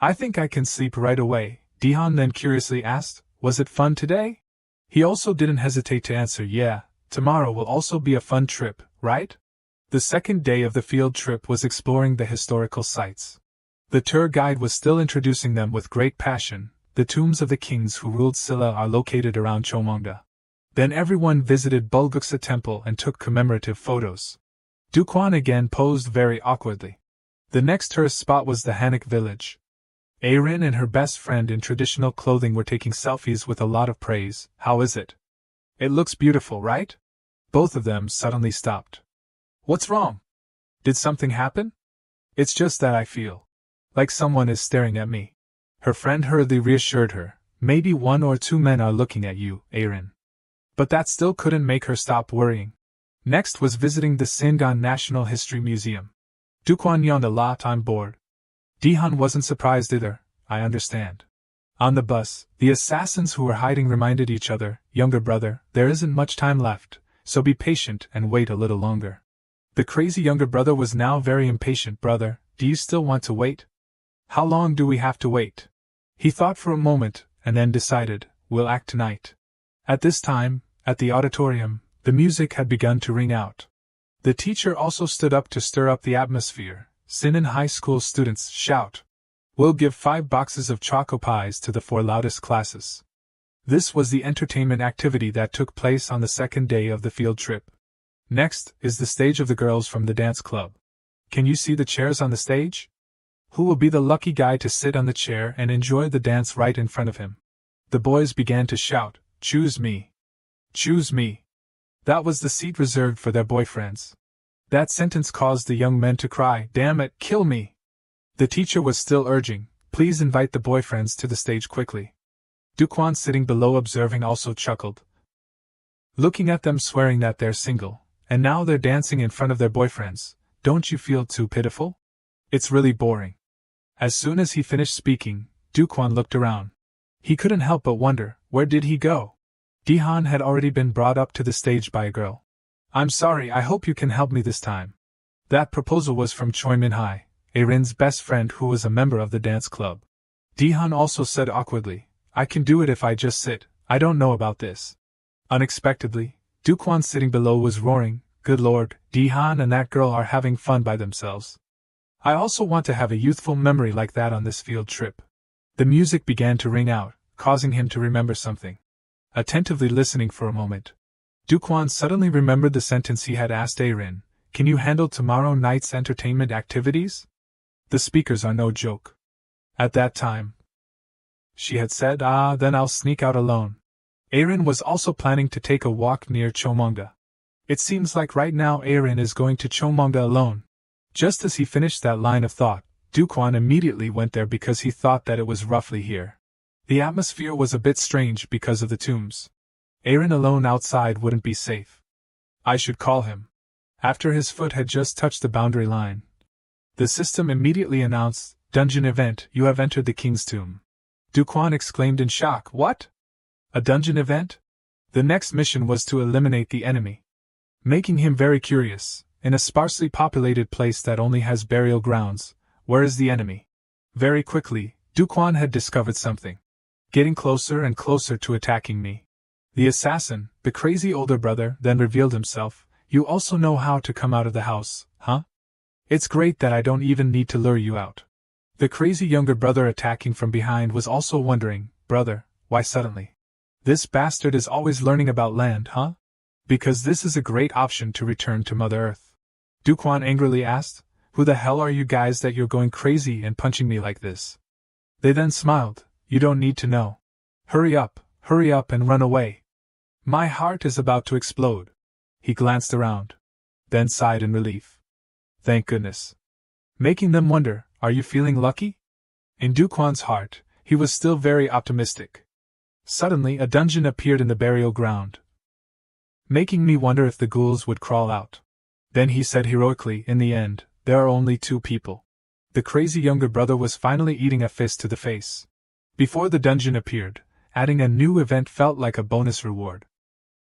I think I can sleep right away, Do-wan then curiously asked. Was it fun today? He also didn't hesitate to answer, yeah, tomorrow will also be a fun trip, right? The second day of the field trip was exploring the historical sites. The tour guide was still introducing them with great passion. The tombs of the kings who ruled Silla are located around Chomongda. Then everyone visited Bulguksa temple and took commemorative photos. Do-wan again posed very awkwardly. The next tourist spot was the Hanok village. Erin and her best friend in traditional clothing were taking selfies with a lot of praise. How is it? It looks beautiful, right? Both of them suddenly stopped. What's wrong? Did something happen? It's just that I feel like someone is staring at me. Her friend hurriedly reassured her. Maybe 1 or 2 men are looking at you, Erin. But that still couldn't make her stop worrying. Next was visiting the Singan National History Museum. Do-wan yawned a lot on board. Do-wan wasn't surprised either, I understand. On the bus, the assassins who were hiding reminded each other, younger brother, there isn't much time left, so be patient and wait a little longer. The crazy younger brother was now very impatient. Brother, do you still want to wait? How long do we have to wait? He thought for a moment, and then decided, we'll act tonight. At this time, at the auditorium, the music had begun to ring out. The teacher also stood up to stir up the atmosphere. Sinan High School students shout. We'll give 5 boxes of choco pies to the 4 loudest classes. This was the entertainment activity that took place on the second day of the field trip. Next is the stage of the girls from the dance club. Can you see the chairs on the stage? Who will be the lucky guy to sit on the chair and enjoy the dance right in front of him? The boys began to shout, choose me. Choose me. That was the seat reserved for their boyfriends. That sentence caused the young men to cry, damn it, kill me. The teacher was still urging, please invite the boyfriends to the stage quickly. Do-wan sitting below observing also chuckled. Looking at them swearing that they're single, and now they're dancing in front of their boyfriends, don't you feel too pitiful? It's really boring. As soon as he finished speaking, Do-wan looked around. He couldn't help but wonder, where did he go? Do-wan had already been brought up to the stage by a girl. I'm sorry, I hope you can help me this time. That proposal was from Choi Min-hai, Erin's best friend who was a member of the dance club. Do-wan also said awkwardly, I can do it if I just sit, I don't know about this. Unexpectedly, Do-wan sitting below was roaring, good lord, Do-wan and that girl are having fun by themselves. I also want to have a youthful memory like that on this field trip. The music began to ring out, causing him to remember something. Attentively listening for a moment, Do-wan suddenly remembered the sentence he had asked Erin, can you handle tomorrow night's entertainment activities? The speakers are no joke. At that time, she had said, then I'll sneak out alone. Erin was also planning to take a walk near Chomongda. It seems like right now Erin is going to Chomongda alone. Just as he finished that line of thought, Do-wan immediately went there because he thought that it was roughly here. The atmosphere was a bit strange because of the tombs. Erin alone outside wouldn't be safe. I should call him. After his foot had just touched the boundary line, the system immediately announced, Dungeon event, you have entered the king's tomb. Do-wan exclaimed in shock, what? A dungeon event? The next mission was to eliminate the enemy. Making him very curious, in a sparsely populated place that only has burial grounds, where is the enemy? Very quickly, Do-wan had discovered something. Getting closer and closer to attacking me. The assassin, the crazy older brother, then revealed himself, you also know how to come out of the house, huh? It's great that I don't even need to lure you out. The crazy younger brother attacking from behind was also wondering, brother, why suddenly? This bastard is always learning about land, huh? Because this is a great option to return to Mother Earth. Do-wan angrily asked, who the hell are you guys that you're going crazy and punching me like this? They then smiled, you don't need to know. Hurry up and run away. My heart is about to explode. He glanced around, then sighed in relief. Thank goodness. Making them wonder, are you feeling lucky? In Do-wan's heart, he was still very optimistic. Suddenly a dungeon appeared in the burial ground, making me wonder if the ghouls would crawl out. Then he said heroically, in the end, there are only 2 people. The crazy younger brother was finally eating a fist to the face. Before the dungeon appeared, adding a new event felt like a bonus reward.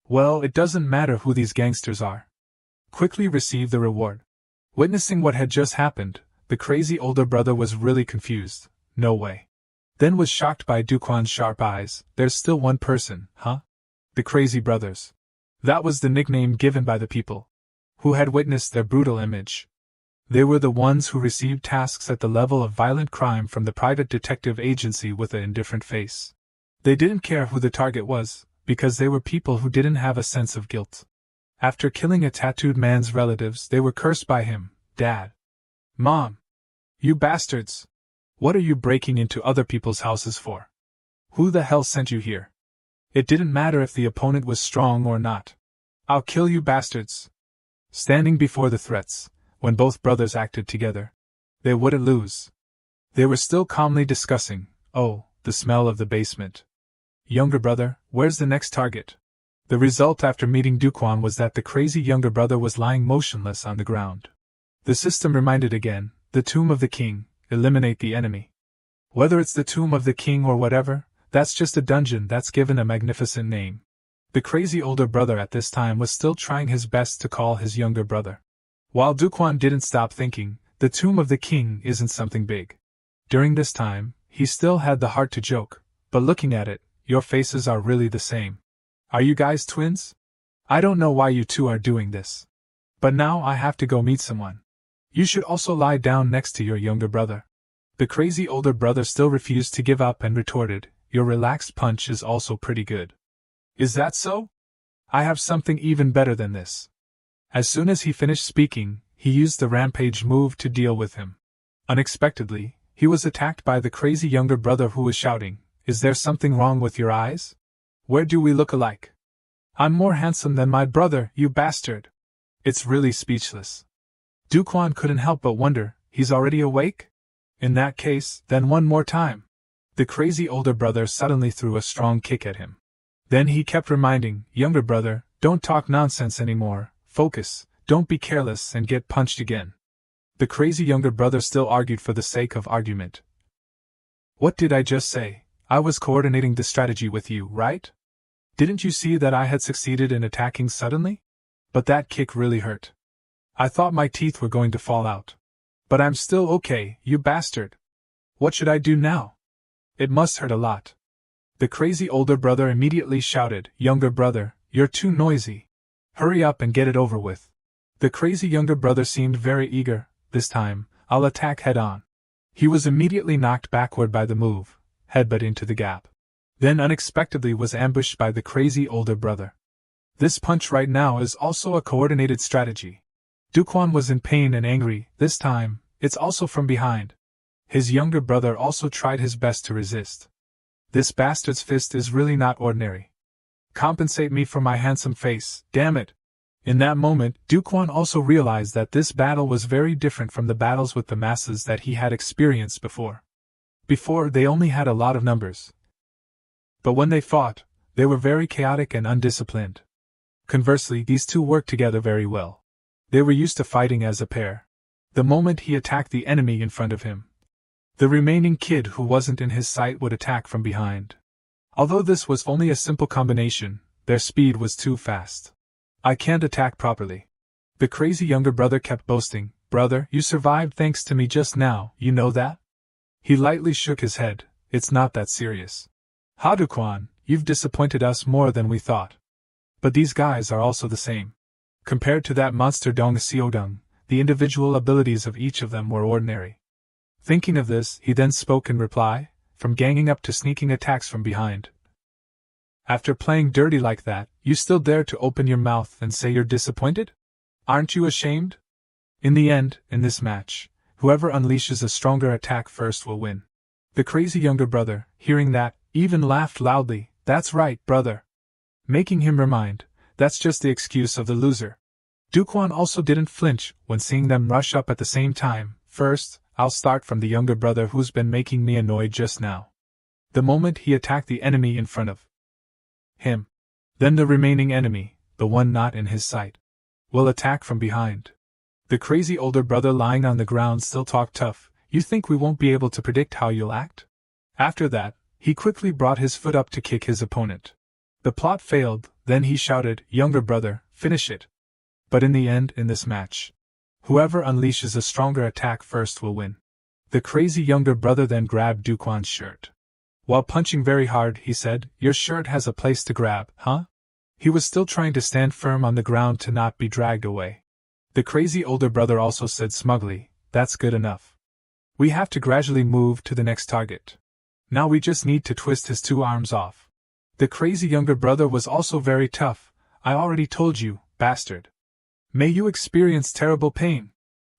Well, it doesn't matter who these gangsters are. Quickly receive the reward. Witnessing what had just happened, the crazy older brother was really confused. no way. Then was shocked by Do-wan's sharp eyes. There's still one person, huh? The Crazy Brothers. That was the nickname given by the people who had witnessed their brutal image. They were the ones who received tasks at the level of violent crime from the private detective agency with an indifferent face. They didn't care who the target was, because they were people who didn't have a sense of guilt. After killing a tattooed man's relatives, they were cursed by him. Dad. Mom. You bastards. What are you breaking into other people's houses for? Who the hell sent you here? It didn't matter if the opponent was strong or not. I'll kill you bastards. Standing before the threats, when both brothers acted together, they wouldn't lose. They were still calmly discussing, the smell of the basement. Younger brother, where's the next target? The result after meeting Do-wan was that the crazy younger brother was lying motionless on the ground. The system reminded again, the tomb of the king, eliminate the enemy. Whether it's the tomb of the king or whatever, that's just a dungeon that's given a magnificent name. The crazy older brother at this time was still trying his best to call his younger brother. While Do-wan didn't stop thinking, the tomb of the king isn't something big. During this time, he still had the heart to joke, but looking at it, your faces are really the same. Are you guys twins? I don't know why you two are doing this. But now I have to go meet someone. You should also lie down next to your younger brother. The crazy older brother still refused to give up and retorted, your relaxed punch is also pretty good. Is that so? I have something even better than this. As soon as he finished speaking, he used the rampage move to deal with him. Unexpectedly, he was attacked by the crazy younger brother who was shouting, Is there something wrong with your eyes? Where do we look alike? I'm more handsome than my brother, you bastard. It's really speechless. Do-wan couldn't help but wonder, he's already awake? In that case, then one more time. The crazy older brother suddenly threw a strong kick at him. Then he kept reminding, younger brother, don't talk nonsense anymore. Focus, don't be careless and get punched again. The crazy younger brother still argued for the sake of argument. What did I just say? I was coordinating the strategy with you, right? Didn't you see that I had succeeded in attacking suddenly? But that kick really hurt. I thought my teeth were going to fall out. But I'm still okay, you bastard. What should I do now? It must hurt a lot. The crazy older brother immediately shouted, younger brother, you're too noisy. Hurry up and get it over with. The crazy younger brother seemed very eager. This time, I'll attack head-on. He was immediately knocked backward by the move, headbutt into the gap. Then unexpectedly was ambushed by the crazy older brother. This punch right now is also a coordinated strategy. Do-wan was in pain and angry. This time, it's also from behind. His younger brother also tried his best to resist. This bastard's fist is really not ordinary. Compensate me for my handsome face, damn it. In that moment, Do-wan also realized that this battle was very different from the battles with the masses that he had experienced before. Before, they only had a lot of numbers. But when they fought, they were very chaotic and undisciplined. Conversely, these two worked together very well. They were used to fighting as a pair. The moment he attacked the enemy in front of him, the remaining kid who wasn't in his sight would attack from behind. Although this was only a simple combination, their speed was too fast. I can't attack properly. The crazy younger brother kept boasting, brother, you survived thanks to me just now, you know that? He lightly shook his head, it's not that serious. Do-wan, you've disappointed us more than we thought. But these guys are also the same. Compared to that monster Dong Seodong, the individual abilities of each of them were ordinary. Thinking of this, he then spoke in reply, from ganging up to sneaking attacks from behind. After playing dirty like that, you still dare to open your mouth and say you're disappointed? Aren't you ashamed? In the end, in this match, whoever unleashes a stronger attack first will win. The crazy younger brother, hearing that, even laughed loudly, that's right, brother. Making him remind, that's just the excuse of the loser. Do-wan also didn't flinch when seeing them rush up at the same time. First, I'll start from the younger brother who's been making me annoyed just now. The moment he attacked the enemy in front of him. Then the remaining enemy, the one not in his sight, will attack from behind. The crazy older brother lying on the ground still talked tough, you think we won't be able to predict how you'll act? After that, he quickly brought his foot up to kick his opponent. The plot failed, then he shouted, younger brother, finish it. But in the end, in this match, whoever unleashes a stronger attack first will win. The crazy younger brother then grabbed Do-wan's shirt. While punching very hard, he said, "Your shirt has a place to grab, huh?" He was still trying to stand firm on the ground to not be dragged away. The crazy older brother also said smugly, "That's good enough. We have to gradually move to the next target. Now we just need to twist his 2 arms off." The crazy younger brother was also very tough. "I already told you, bastard. May you experience terrible pain."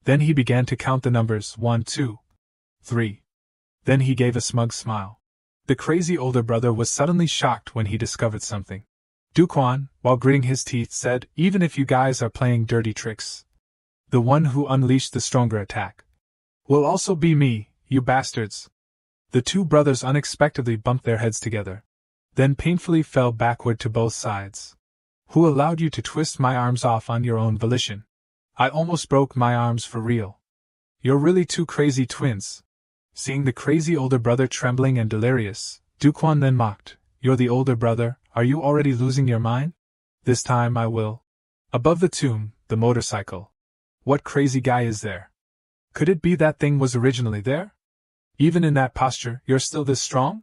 Then he began to count the numbers 1, 2, 3. Then he gave a smug smile. The crazy older brother was suddenly shocked when he discovered something. Do-wan, while gritting his teeth, said, "Even if you guys are playing dirty tricks, the one who unleashed the stronger attack will also be me, you bastards." The 2 brothers unexpectedly bumped their heads together, then painfully fell backward to both sides. "Who allowed you to twist my arms off on your own volition? I almost broke my arms for real. You're really 2 crazy twins." Seeing the crazy older brother trembling and delirious, Do-wan then mocked, "You're the older brother, are you already losing your mind? This time I will." Above the tomb, the motorcycle. What crazy guy is there? Could it be that thing was originally there? Even in that posture, you're still this strong?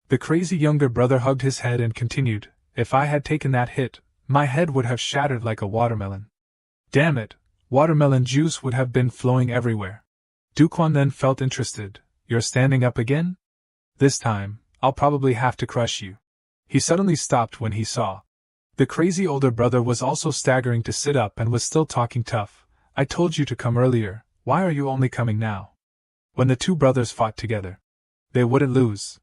The crazy younger brother hugged his head and continued, "If I had taken that hit, my head would have shattered like a watermelon. Damn it, watermelon juice would have been flowing everywhere." Do-wan then felt interested. "You're standing up again? This time, I'll probably have to crush you." He suddenly stopped when he saw. The crazy older brother was also staggering to sit up and was still talking tough. "I told you to come earlier, why are you only coming now?" When the 2 brothers fought together, they wouldn't lose.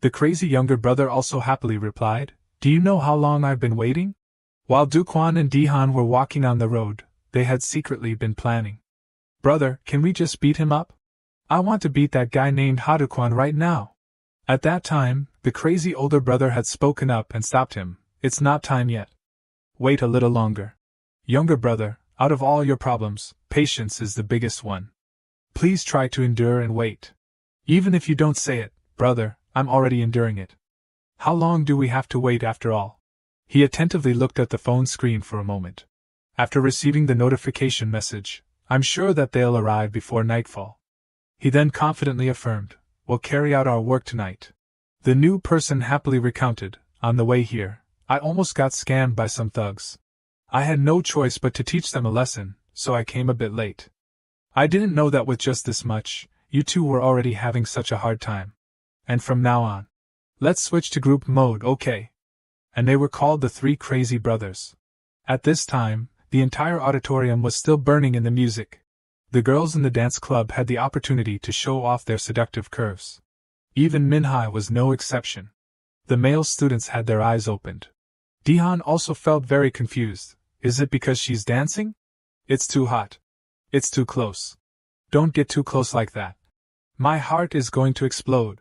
The crazy younger brother also happily replied, "Do you know how long I've been waiting?" While Do-wan and Di-han were walking on the road, they had secretly been planning. "Brother, can we just beat him up? I want to beat that guy named Do-wan right now." At that time, the crazy older brother had spoken up and stopped him. "It's not time yet. Wait a little longer. Younger brother, out of all your problems, patience is the biggest one. Please try to endure and wait. Even if you don't say it, brother, I'm already enduring it. How long do we have to wait after all?" He attentively looked at the phone screen for a moment. After receiving the notification message, "I'm sure that they'll arrive before nightfall." He then confidently affirmed, "We'll carry out our work tonight." The new person happily recounted, "On the way here, I almost got scammed by some thugs. I had no choice but to teach them a lesson, so I came a bit late. I didn't know that with just this much, you 2 were already having such a hard time. And from now on, let's switch to group mode, okay?" And they were called the 3 crazy brothers. At this time, the entire auditorium was still burning in the music. The girls in the dance club had the opportunity to show off their seductive curves. Even Manhwa was no exception. The male students had their eyes opened. Di-han also felt very confused. Is it because she's dancing? It's too hot. It's too close. Don't get too close like that. My heart is going to explode.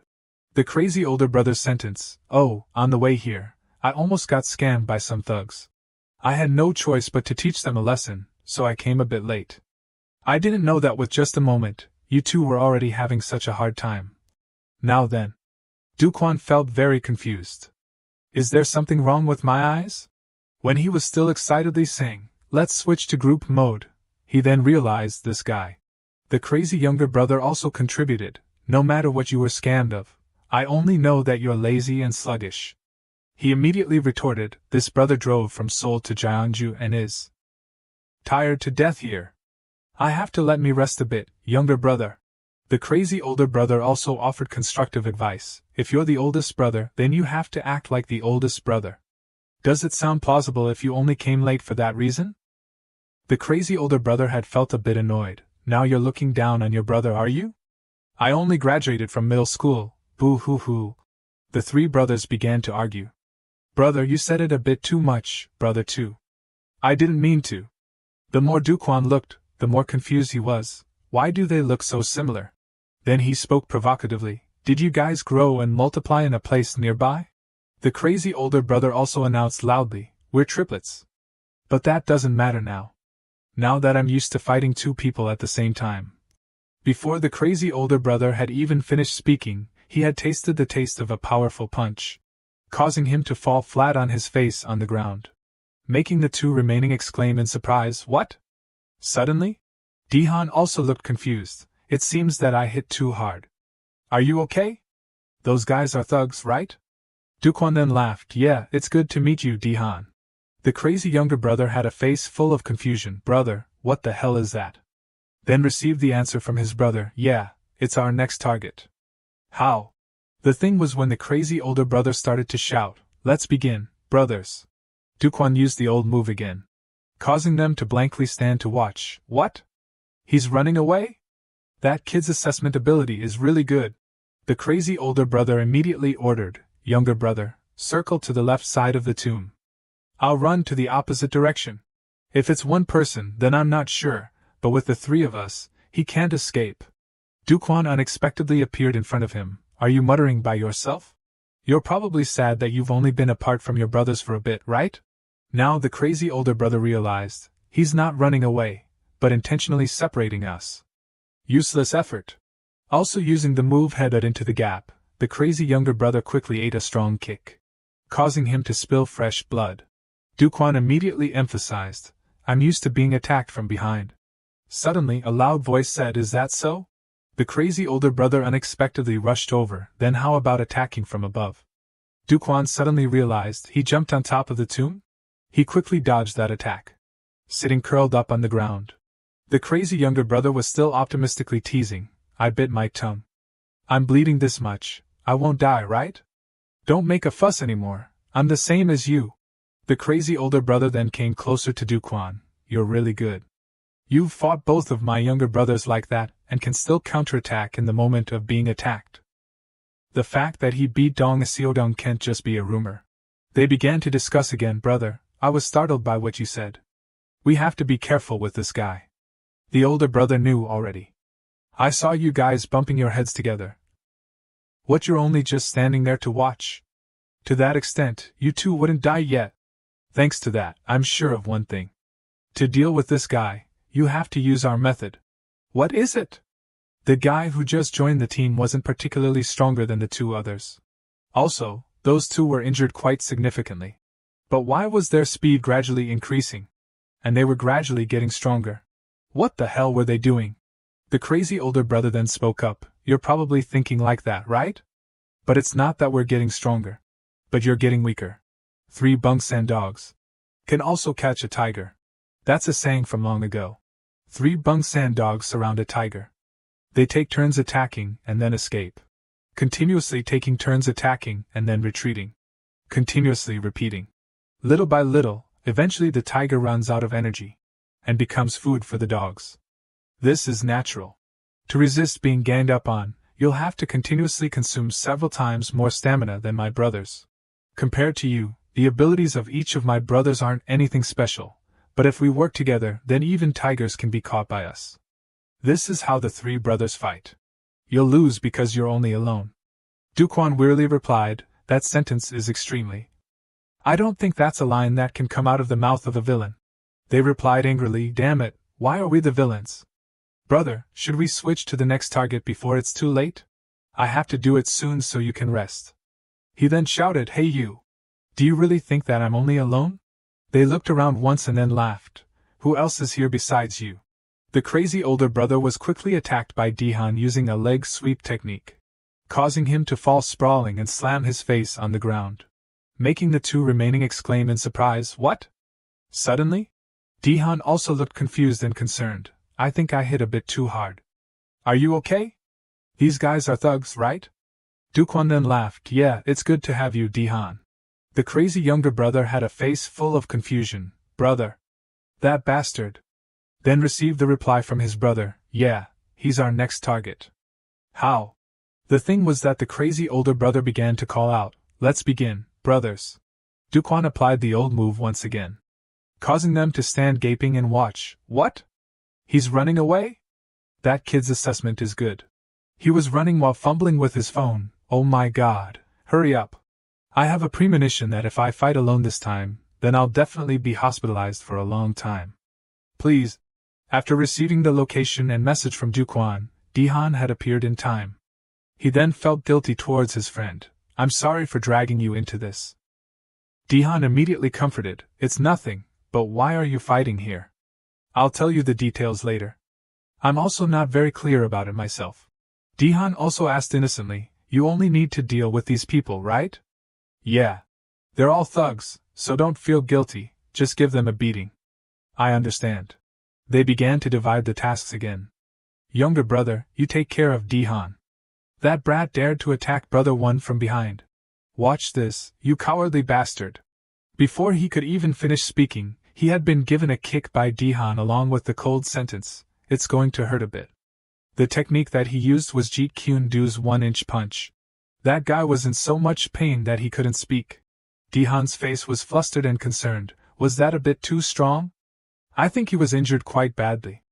The crazy older brother's sentence, "Oh, on the way here, I almost got scammed by some thugs. I had no choice but to teach them a lesson, so I came a bit late. I didn't know that with just a moment, you 2 were already having such a hard time. Now then." Do-wan felt very confused. Is there something wrong with my eyes? When he was still excitedly saying, "Let's switch to group mode," he then realized this guy. The crazy younger brother also contributed, "No matter what you were scammed of, I only know that you're lazy and sluggish." He immediately retorted, "This brother drove from Seoul to Jeonju and is tired to death here. I have to let me rest a bit, younger brother." The crazy older brother also offered constructive advice, "If you're the oldest brother, then you have to act like the oldest brother. Does it sound plausible if you only came late for that reason?" The crazy older brother had felt a bit annoyed. "Now you're looking down on your brother, are you? I only graduated from middle school, boo-hoo-hoo." The 3 brothers began to argue. "Brother, you said it a bit too much, brother too. I didn't mean to." The more Do-wan looked, the more confused he was. Why do they look so similar? Then he spoke provocatively, "Did you guys grow and multiply in a place nearby?" The crazy older brother also announced loudly, "We're triplets. But that doesn't matter now. Now that I'm used to fighting 2 people at the same time." Before the crazy older brother had even finished speaking, he had tasted the taste of a powerful punch, causing him to fall flat on his face on the ground, making the 2 remaining exclaim in surprise, "What?" Suddenly, Di-han also looked confused. It seems that I hit too hard. Are you okay? Those guys are thugs, right? Do-wan then laughed. Yeah, it's good to meet you, Do-han. The crazy younger brother had a face full of confusion. Brother, what the hell is that? Then received the answer from his brother. Yeah, it's our next target. How? The thing was when the crazy older brother started to shout, let's begin, brothers. Do-wan used the old move again, causing them to blankly stand to watch. What? He's running away? That kid's assessment ability is really good. The crazy older brother immediately ordered, younger brother, circle to the left side of the tomb. I'll run to the opposite direction. If it's one person, then I'm not sure, but with the three of us, he can't escape. Do-wan unexpectedly appeared in front of him. Are you muttering by yourself? You're probably sad that you've only been apart from your brothers for a bit, right? Now the crazy older brother realized, he's not running away, but intentionally separating us. Useless effort. Also using the move headbutt into the gap, the crazy younger brother quickly ate a strong kick, causing him to spill fresh blood. Do-wan immediately emphasized, I'm used to being attacked from behind. Suddenly a loud voice said, is that so? The crazy older brother unexpectedly rushed over. Then how about attacking from above? Do-wan suddenly realized he jumped on top of the tomb. He quickly dodged that attack, sitting curled up on the ground. The crazy younger brother was still optimistically teasing, I bit my tongue. I'm bleeding this much, I won't die, right? Don't make a fuss anymore, I'm the same as you. The crazy older brother then came closer to Do-wan. You're really good. You've fought both of my younger brothers like that, and can still counterattack in the moment of being attacked. The fact that he beat Dong Seodong can't just be a rumor. They began to discuss again. Brother, I was startled by what you said. We have to be careful with this guy. The older brother knew already. I saw you guys bumping your heads together. What, you're only just standing there to watch? To that extent, you two wouldn't die yet. Thanks to that, I'm sure of one thing. To deal with this guy, you have to use our method. What is it? The guy who just joined the team wasn't particularly stronger than the two others. Also, those two were injured quite significantly. But why was their speed gradually increasing? And they were gradually getting stronger. What the hell were they doing? The crazy older brother then spoke up. You're probably thinking like that, right? But it's not that we're getting stronger. But you're getting weaker. 3 bunks and dogs can also catch a tiger. That's a saying from long ago. 3 bunks and dogs surround a tiger. They take turns attacking and then escape. Continuously taking turns attacking and then retreating. Continuously repeating. Little by little, eventually the tiger runs out of energy and becomes food for the dogs. This is natural. To resist being ganged up on, you'll have to continuously consume several times more stamina than my brothers. Compared to you, the abilities of each of my brothers aren't anything special, but if we work together, then even tigers can be caught by us. This is how the 3 brothers fight. You'll lose because you're only alone. Do-wan wearily replied, that sentence is extremely. I don't think that's a line that can come out of the mouth of a villain. They replied angrily, damn it, why are we the villains? Brother, should we switch to the next target before it's too late? I have to do it soon so you can rest. He then shouted, hey you! Do you really think that I'm only alone? They looked around once and then laughed. Who else is here besides you? The crazy older brother was quickly attacked by Do-han using a leg sweep technique, causing him to fall sprawling and slam his face on the ground, making the 2 remaining exclaim in surprise, what? Suddenly? Do-han also looked confused and concerned. I think I hit a bit too hard. Are you okay? These guys are thugs, right? Do-wan then laughed. Yeah, it's good to have you, Do-han. The crazy younger brother had a face full of confusion. Brother. That bastard. Then received the reply from his brother. Yeah, he's our next target. How? The thing was that the crazy older brother began to call out, let's begin, brothers. Do-wan applied the old move once again, causing them to stand gaping and watch. What? He's running away? That kid's assessment is good. He was running while fumbling with his phone. Oh my god, hurry up. I have a premonition that if I fight alone this time, then I'll definitely be hospitalized for a long time. Please. After receiving the location and message from Do-wan, Do-han had appeared in time. He then felt guilty towards his friend. I'm sorry for dragging you into this. Do-han immediately comforted. It's nothing, but why are you fighting here? I'll tell you the details later. I'm also not very clear about it myself. Do-wan also asked innocently, you only need to deal with these people, right? Yeah. They're all thugs, so don't feel guilty, just give them a beating. I understand. They began to divide the tasks again. Younger brother, you take care of Do-wan. That brat dared to attack brother 1 from behind. Watch this, you cowardly bastard. Before he could even finish speaking, he had been given a kick by Do-wan along with the cold sentence, it's going to hurt a bit. The technique that he used was Jeet Kune Do's 1-inch punch. That guy was in so much pain that he couldn't speak. Do-wan's face was flustered and concerned. Was that a bit too strong? I think he was injured quite badly.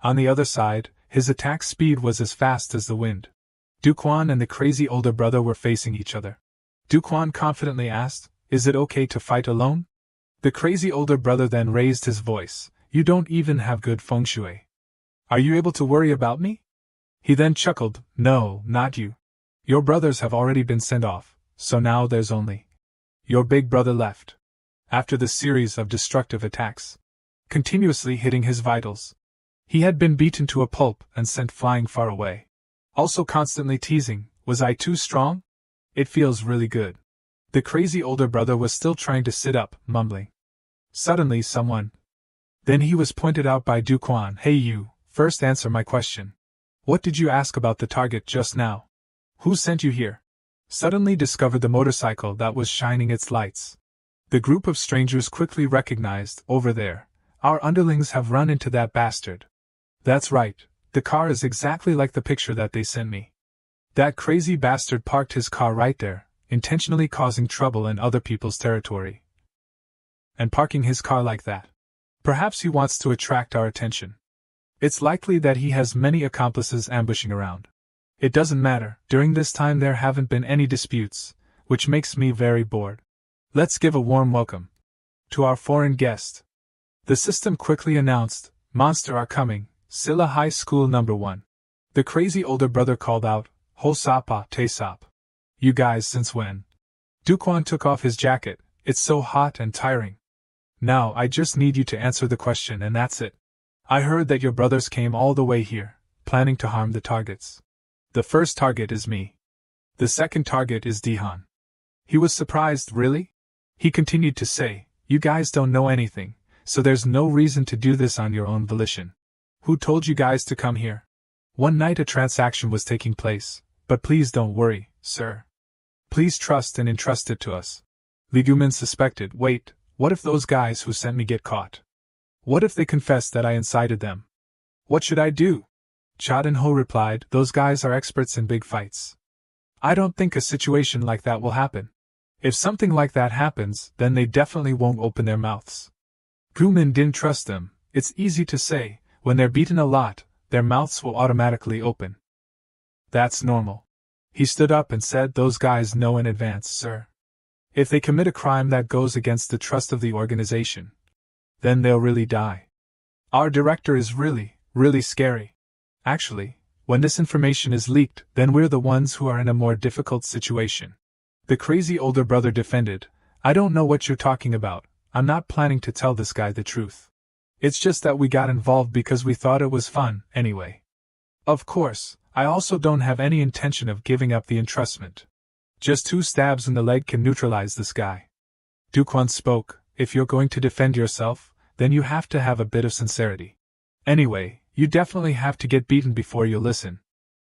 On the other side, his attack speed was as fast as the wind. Do-wan and the crazy older brother were facing each other. Do-wan confidently asked, is it okay to fight alone? The crazy older brother then raised his voice, you don't even have good feng shui. Are you able to worry about me? He then chuckled, no, not you. Your brothers have already been sent off, so now there's only your big brother left. After the series of destructive attacks, continuously hitting his vitals, he had been beaten to a pulp and sent flying far away. Also constantly teasing, was I too strong? It feels really good. The crazy older brother was still trying to sit up, mumbling. Suddenly someone. Then he was pointed out by Do-wan. Hey you, first answer my question. What did you ask about the target just now? Who sent you here? Suddenly discovered the motorcycle that was shining its lights. The group of strangers quickly recognized, over there, our underlings have run into that bastard. That's right, the car is exactly like the picture that they sent me. That crazy bastard parked his car right there, intentionally causing trouble in other people's territory. And parking his car like that. Perhaps he wants to attract our attention. It's likely that he has many accomplices ambushing around. It doesn't matter, during this time there haven't been any disputes, which makes me very bored. Let's give a warm welcome to our foreign guest. The system quickly announced, Monster are coming, Silla High School number 1. The crazy older brother called out, Ho Sapa Te Sap. You guys since when? Do-wan took off his jacket, it's so hot and tiring. Now I just need you to answer the question and that's it. I heard that your brothers came all the way here, planning to harm the targets. The first target is me. The second target is Do-wan. He was surprised, really? He continued to say, you guys don't know anything, so there's no reason to do this on your own volition. Who told you guys to come here? One night a transaction was taking place, but please don't worry, sir. Please trust and entrust it to us. Legumin suspected, wait, what if those guys who sent me get caught? What if they confess that I incited them? What should I do? Cha Den-ho replied, those guys are experts in big fights. I don't think a situation like that will happen. If something like that happens, then they definitely won't open their mouths. Gumin didn't trust them. It's easy to say, when they're beaten a lot, their mouths will automatically open. That's normal. He stood up and said, those guys know in advance, sir. If they commit a crime that goes against the trust of the organization, then they'll really die. Our director is really, really scary. Actually, when this information is leaked, then we're the ones who are in a more difficult situation. The crazy older brother defended, I don't know what you're talking about, I'm not planning to tell this guy the truth. It's just that we got involved because we thought it was fun, anyway. Of course, I also don't have any intention of giving up the entrustment. Just 2 stabs in the leg can neutralize this guy. Do-wan spoke, if you're going to defend yourself, then you have to have a bit of sincerity. Anyway, you definitely have to get beaten before you listen.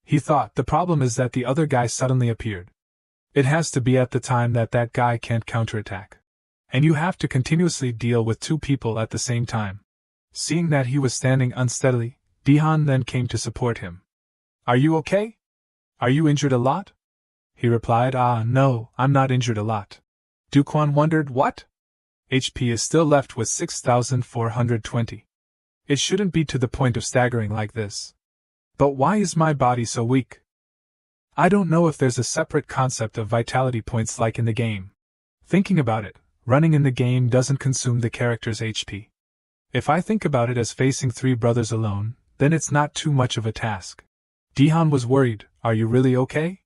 He thought the problem is that the other guy suddenly appeared. It has to be at the time that that guy can't counterattack. And you have to continuously deal with 2 people at the same time. Seeing that he was standing unsteadily, Do-wan then came to support him. Are you okay? Are you injured a lot? He replied, no, I'm not injured a lot. Do-wan wondered, what? HP is still left with 6,420. It shouldn't be to the point of staggering like this. But why is my body so weak? I don't know if there's a separate concept of vitality points like in the game. Thinking about it, running in the game doesn't consume the character's HP. If I think about it as facing 3 brothers alone, then it's not too much of a task. Do-wan was worried, are you really okay?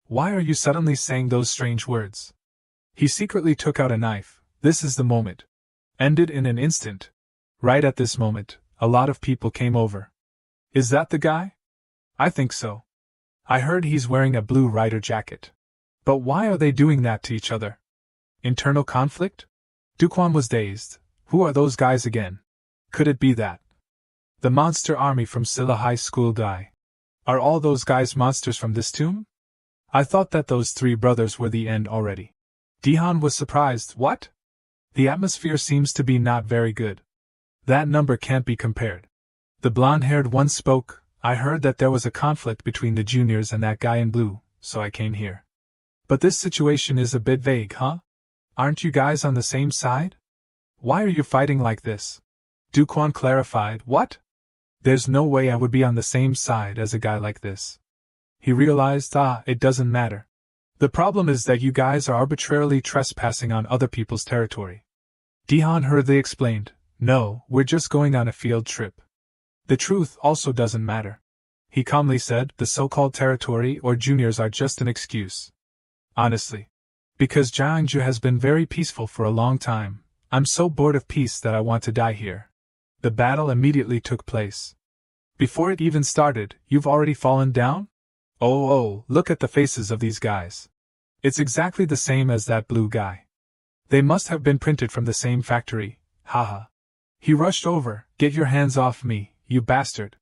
Why are you suddenly saying those strange words? He secretly took out a knife. This is the moment. Ended in an instant. Right at this moment, a lot of people came over. Is that the guy? I think so. I heard he's wearing a blue rider jacket. But why are they doing that to each other? Internal conflict? Do-wan was dazed. Who are those guys again? Could it be that the monster army from Silla High School die? Are all those guys monsters from this tomb? I thought that those three brothers were the end already. Dihan was surprised. What? The atmosphere seems to be not very good. That number can't be compared. The blonde-haired one spoke. I heard that there was a conflict between the juniors and that guy in blue, so I came here. But this situation is a bit vague, huh? Aren't you guys on the same side? Why are you fighting like this? Do-wan clarified. What? There's no way I would be on the same side as a guy like this. He realized, it doesn't matter. The problem is that you guys are arbitrarily trespassing on other people's territory. Dihan hurriedly explained, no, we're just going on a field trip. The truth also doesn't matter. He calmly said, the so-called territory or juniors are just an excuse. Honestly. Because Jiangju has been very peaceful for a long time, I'm so bored of peace that I want to die here. The battle immediately took place. Before it even started, you've already fallen down? Oh, look at the faces of these guys. It's exactly the same as that blue guy. They must have been printed from the same factory, haha. He rushed over. Get your hands off me, you bastard.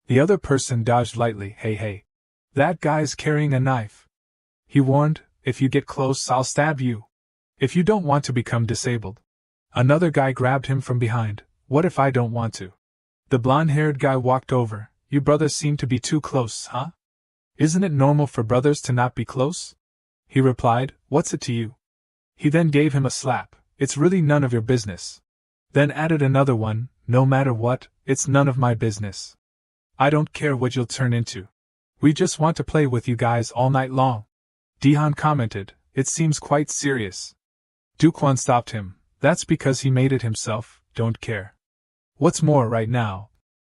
The other person dodged lightly. Hey. That guy's carrying a knife. He warned, if you get close I'll stab you. If you don't want to become disabled. Another guy grabbed him from behind. What if I don't want to? The blonde-haired guy walked over. You brothers seem to be too close, huh? Isn't it normal for brothers to not be close? He replied, what's it to you? He then gave him a slap. It's really none of your business. Then added another one, no matter what, it's none of my business. I don't care what you'll turn into. We just want to play with you guys all night long. Dihan commented, it seems quite serious. Do-wan stopped him. That's because he made it himself, don't care. What's more right now?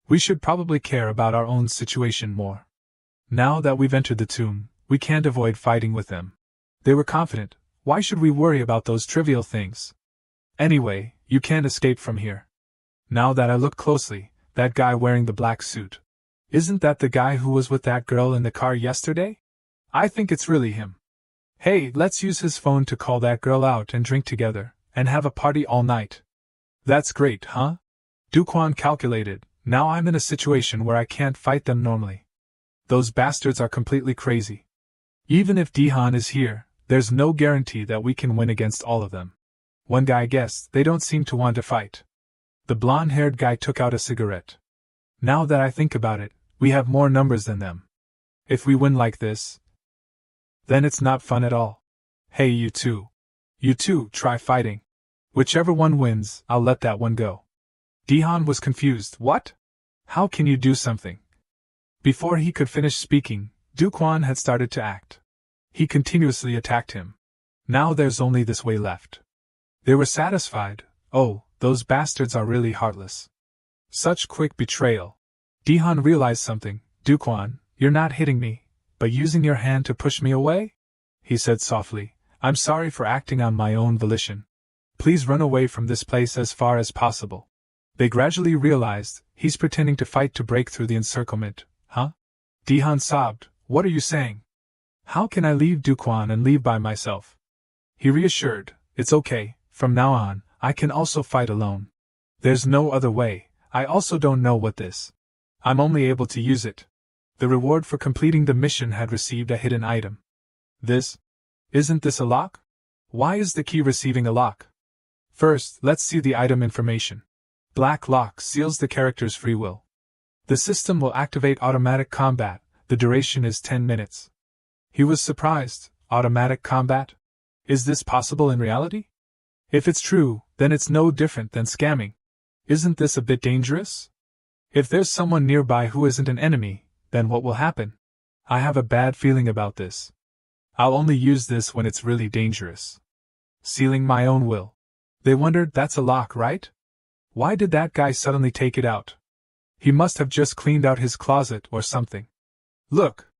We should probably care about our own situation more. Now that we've entered the tomb, we can't avoid fighting with them. They were confident. Why should we worry about those trivial things? Anyway, you can't escape from here. Now that I look closely, that guy wearing the black suit. Isn't that the guy who was with that girl in the car yesterday? I think it's really him. Hey, let's use his phone to call that girl out and drink together, and have a party all night. That's great, huh? Do-wan calculated, now I'm in a situation where I can't fight them normally. Those bastards are completely crazy. Even if Dihan is here, there's no guarantee that we can win against all of them. One guy guessed, they don't seem to want to fight. The blonde-haired guy took out a cigarette. Now that I think about it, we have more numbers than them. If we win like this, then it's not fun at all. Hey, you two. You two, try fighting. Whichever one wins, I'll let that one go. Dihan was confused. What? How can you do something? Before he could finish speaking, Do-wan had started to act. He continuously attacked him. Now there's only this way left. They were satisfied. Oh, those bastards are really heartless. Such quick betrayal. Dihan realized something. Do-wan, you're not hitting me, but using your hand to push me away? He said softly. I'm sorry for acting on my own volition. Please run away from this place as far as possible. They gradually realized, he's pretending to fight to break through the encirclement, huh? Dihan sobbed. What are you saying? How can I leave Do-wan and leave by myself? He reassured, it's okay, from now on, I can also fight alone. There's no other way, I also don't know what this. I'm only able to use it. The reward for completing the mission had received a hidden item. Isn't this a lock? Why is the key receiving a lock? First, let's see the item information. Black lock seals the character's free will. The system will activate automatic combat, the duration is 10 minutes. He was surprised. Automatic combat? Is this possible in reality? If it's true, then it's no different than scamming. Isn't this a bit dangerous? If there's someone nearby who isn't an enemy, then what will happen? I have a bad feeling about this. I'll only use this when it's really dangerous. Sealing my own will. They wondered, that's a lock, right? Why did that guy suddenly take it out? He must have just cleaned out his closet or something. Look!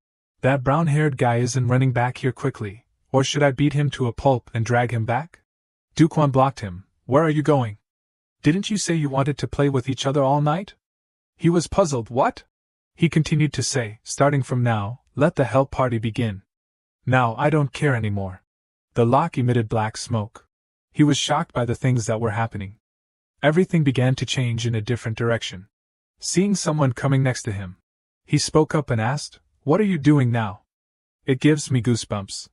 That brown-haired guy isn't running back here quickly, or should I beat him to a pulp and drag him back? Do-wan blocked him. Where are you going? Didn't you say you wanted to play with each other all night? He was puzzled. What? He continued to say, starting from now, let the hell party begin. Now I don't care anymore. The lock emitted black smoke. He was shocked by the things that were happening. Everything began to change in a different direction. Seeing someone coming next to him, he spoke up and asked, "What are you doing now?" It gives me goosebumps.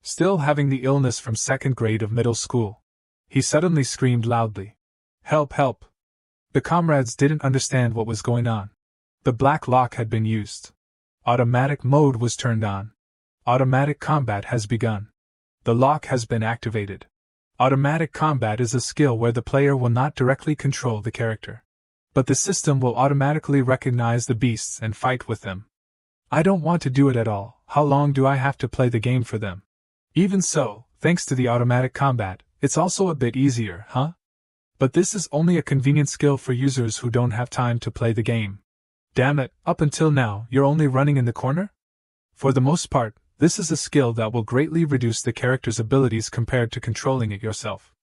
Still having the illness from second grade of middle school, he suddenly screamed loudly, "Help, help!" The comrades didn't understand what was going on. The black lock had been used. Automatic mode was turned on. Automatic combat has begun. The lock has been activated. Automatic combat is a skill where the player will not directly control the character, but the system will automatically recognize the beasts and fight with them. I don't want to do it at all. How long do I have to play the game for them? Even so, thanks to the automatic combat, it's also a bit easier, huh? But this is only a convenient skill for users who don't have time to play the game. Damn it, up until now, you're only running in the corner? For the most part, this is a skill that will greatly reduce the character's abilities compared to controlling it yourself.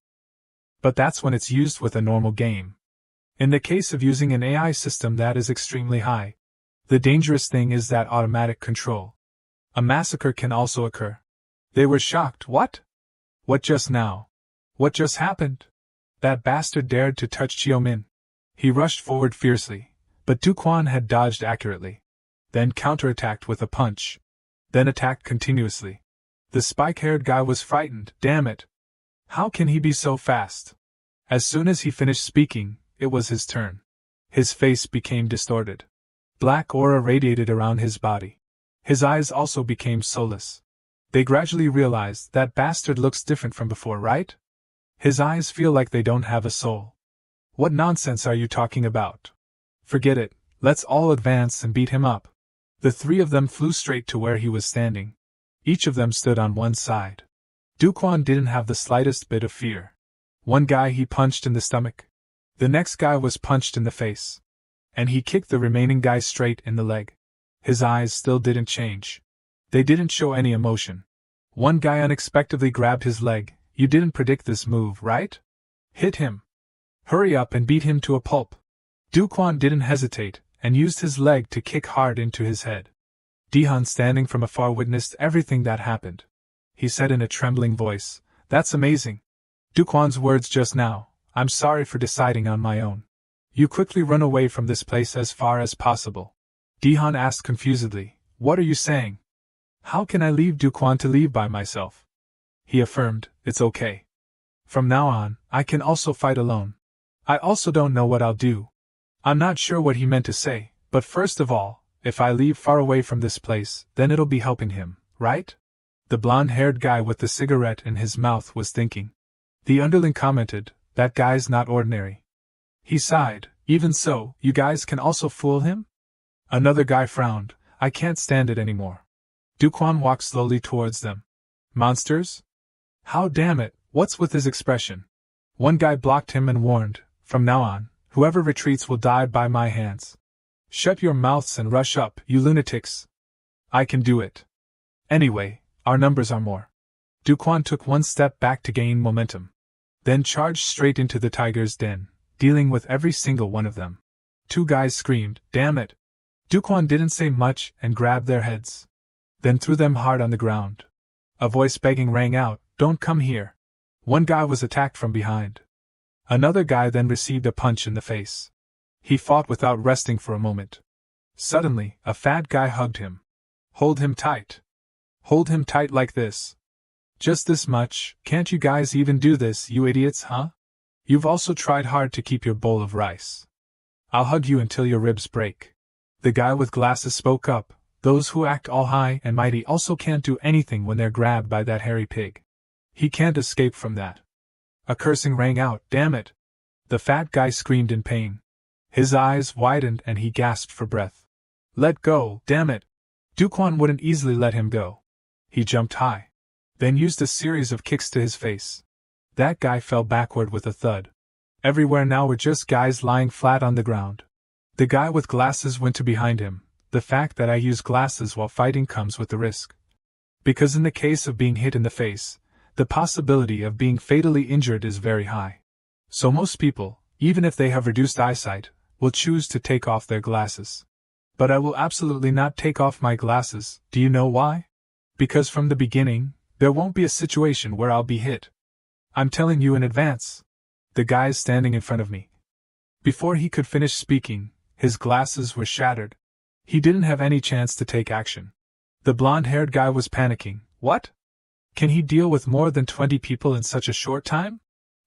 But that's when it's used with a normal game. In the case of using an AI system that is extremely high, the dangerous thing is that automatic control. A massacre can also occur. They were shocked. What? What just now? What just happened? That bastard dared to touch Xiaomin. He rushed forward fiercely, but Do-wan had dodged accurately, then counterattacked with a punch, then attacked continuously. The spike-haired guy was frightened. Damn it! How can he be so fast? As soon as he finished speaking, it was his turn. His face became distorted. Black aura radiated around his body. His eyes also became soulless. They gradually realized that bastard looks different from before, right? His eyes feel like they don't have a soul. What nonsense are you talking about? Forget it, let's all advance and beat him up. The three of them flew straight to where he was standing. Each of them stood on one side. Do-wan didn't have the slightest bit of fear. One guy he punched in the stomach. The next guy was punched in the face. And he kicked the remaining guy straight in the leg. His eyes still didn't change. They didn't show any emotion. One guy unexpectedly grabbed his leg. You didn't predict this move, right? Hit him. Hurry up and beat him to a pulp. Do-wan didn't hesitate, and used his leg to kick hard into his head. Dehan, standing from afar, witnessed everything that happened. He said in a trembling voice, "That's amazing. Do-wan's words just now, I'm sorry for deciding on my own. You quickly run away from this place as far as possible." Dehan asked confusedly, "What are you saying? How can I leave Do-wan to leave by myself?" He affirmed, "It's okay. From now on, I can also fight alone. I also don't know what I'll do." I'm not sure what he meant to say, but first of all, if I leave far away from this place, then it'll be helping him, right? The blonde-haired guy with the cigarette in his mouth was thinking. The underling commented, "That guy's not ordinary." He sighed, "Even so, you guys can also fool him?" Another guy frowned, "I can't stand it anymore." Do-wan walked slowly towards them. "Monsters? How damn it, what's with his expression?" One guy blocked him and warned, "From now on, whoever retreats will die by my hands. Shut your mouths and rush up, you lunatics." "I can do it. Anyway, our numbers are more." Do-wan took one step back to gain momentum, then charged straight into the tiger's den, dealing with every single one of them. Two guys screamed, "Damn it!" Do-wan didn't say much and grabbed their heads, then threw them hard on the ground. A voice begging rang out, "Don't come here." One guy was attacked from behind. Another guy then received a punch in the face. He fought without resting for a moment. Suddenly, a fat guy hugged him. "Hold him tight. Hold him tight like this. Just this much. Can't you guys even do this, you idiots, huh? You've also tried hard to keep your bowl of rice. I'll hug you until your ribs break." The guy with glasses spoke up, "Those who act all high and mighty also can't do anything when they're grabbed by that hairy pig. He can't escape from that." A cursing rang out, "Damn it!" The fat guy screamed in pain. His eyes widened and he gasped for breath. "Let go, damn it!" Do-wan wouldn't easily let him go. He jumped high, then used a series of kicks to his face. That guy fell backward with a thud. Everywhere now were just guys lying flat on the ground. The guy with glasses went to behind him. "The fact that I use glasses while fighting comes with the risk. Because in the case of being hit in the face, the possibility of being fatally injured is very high. So most people, even if they have reduced eyesight, will choose to take off their glasses. But I will absolutely not take off my glasses. Do you know why? Because from the beginning, there won't be a situation where I'll be hit. I'm telling you in advance. The guy's standing in front of me. Before he could finish speaking, his glasses were shattered. He didn't have any chance to take action. The blonde-haired guy was panicking. What? Can he deal with more than 20 people in such a short time?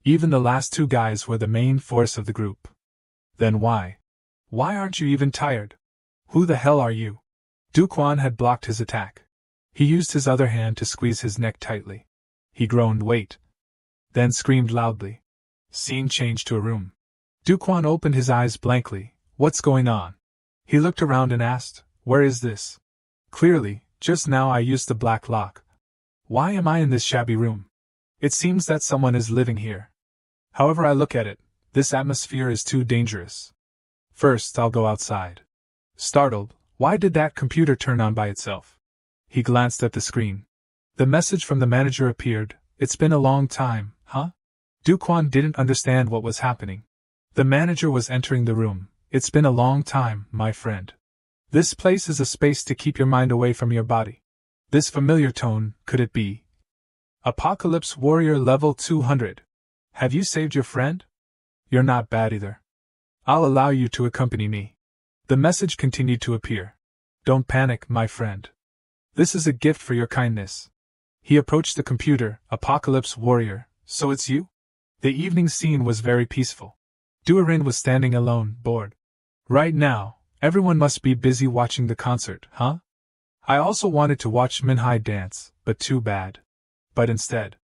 Even the last two guys were the main force of the group. Then why? Why aren't you even tired? Who the hell are you? Do-wan had blocked his attack. He used his other hand to squeeze his neck tightly. He groaned, wait. Then screamed loudly. Scene changed to a room. Do-wan opened his eyes blankly. What's going on? He looked around and asked, where is this? Clearly, just now I used the black lock. Why am I in this shabby room? It seems that someone is living here. However I look at it, this atmosphere is too dangerous. First, I'll go outside. Startled, why did that computer turn on by itself? He glanced at the screen. The message from the manager appeared. It's been a long time, huh? Do-wan didn't understand what was happening. The manager was entering the room. It's been a long time, my friend. This place is a space to keep your mind away from your body. This familiar tone, could it be? Apocalypse Warrior level 200. Have you saved your friend? You're not bad either. I'll allow you to accompany me. The message continued to appear. Don't panic, my friend. This is a gift for your kindness. He approached the computer. Apocalypse Warrior, so it's you? The evening scene was very peaceful. Do-wan was standing alone, bored. Right now, everyone must be busy watching the concert, huh? I also wanted to watch Manhwa dance, but too bad. But instead,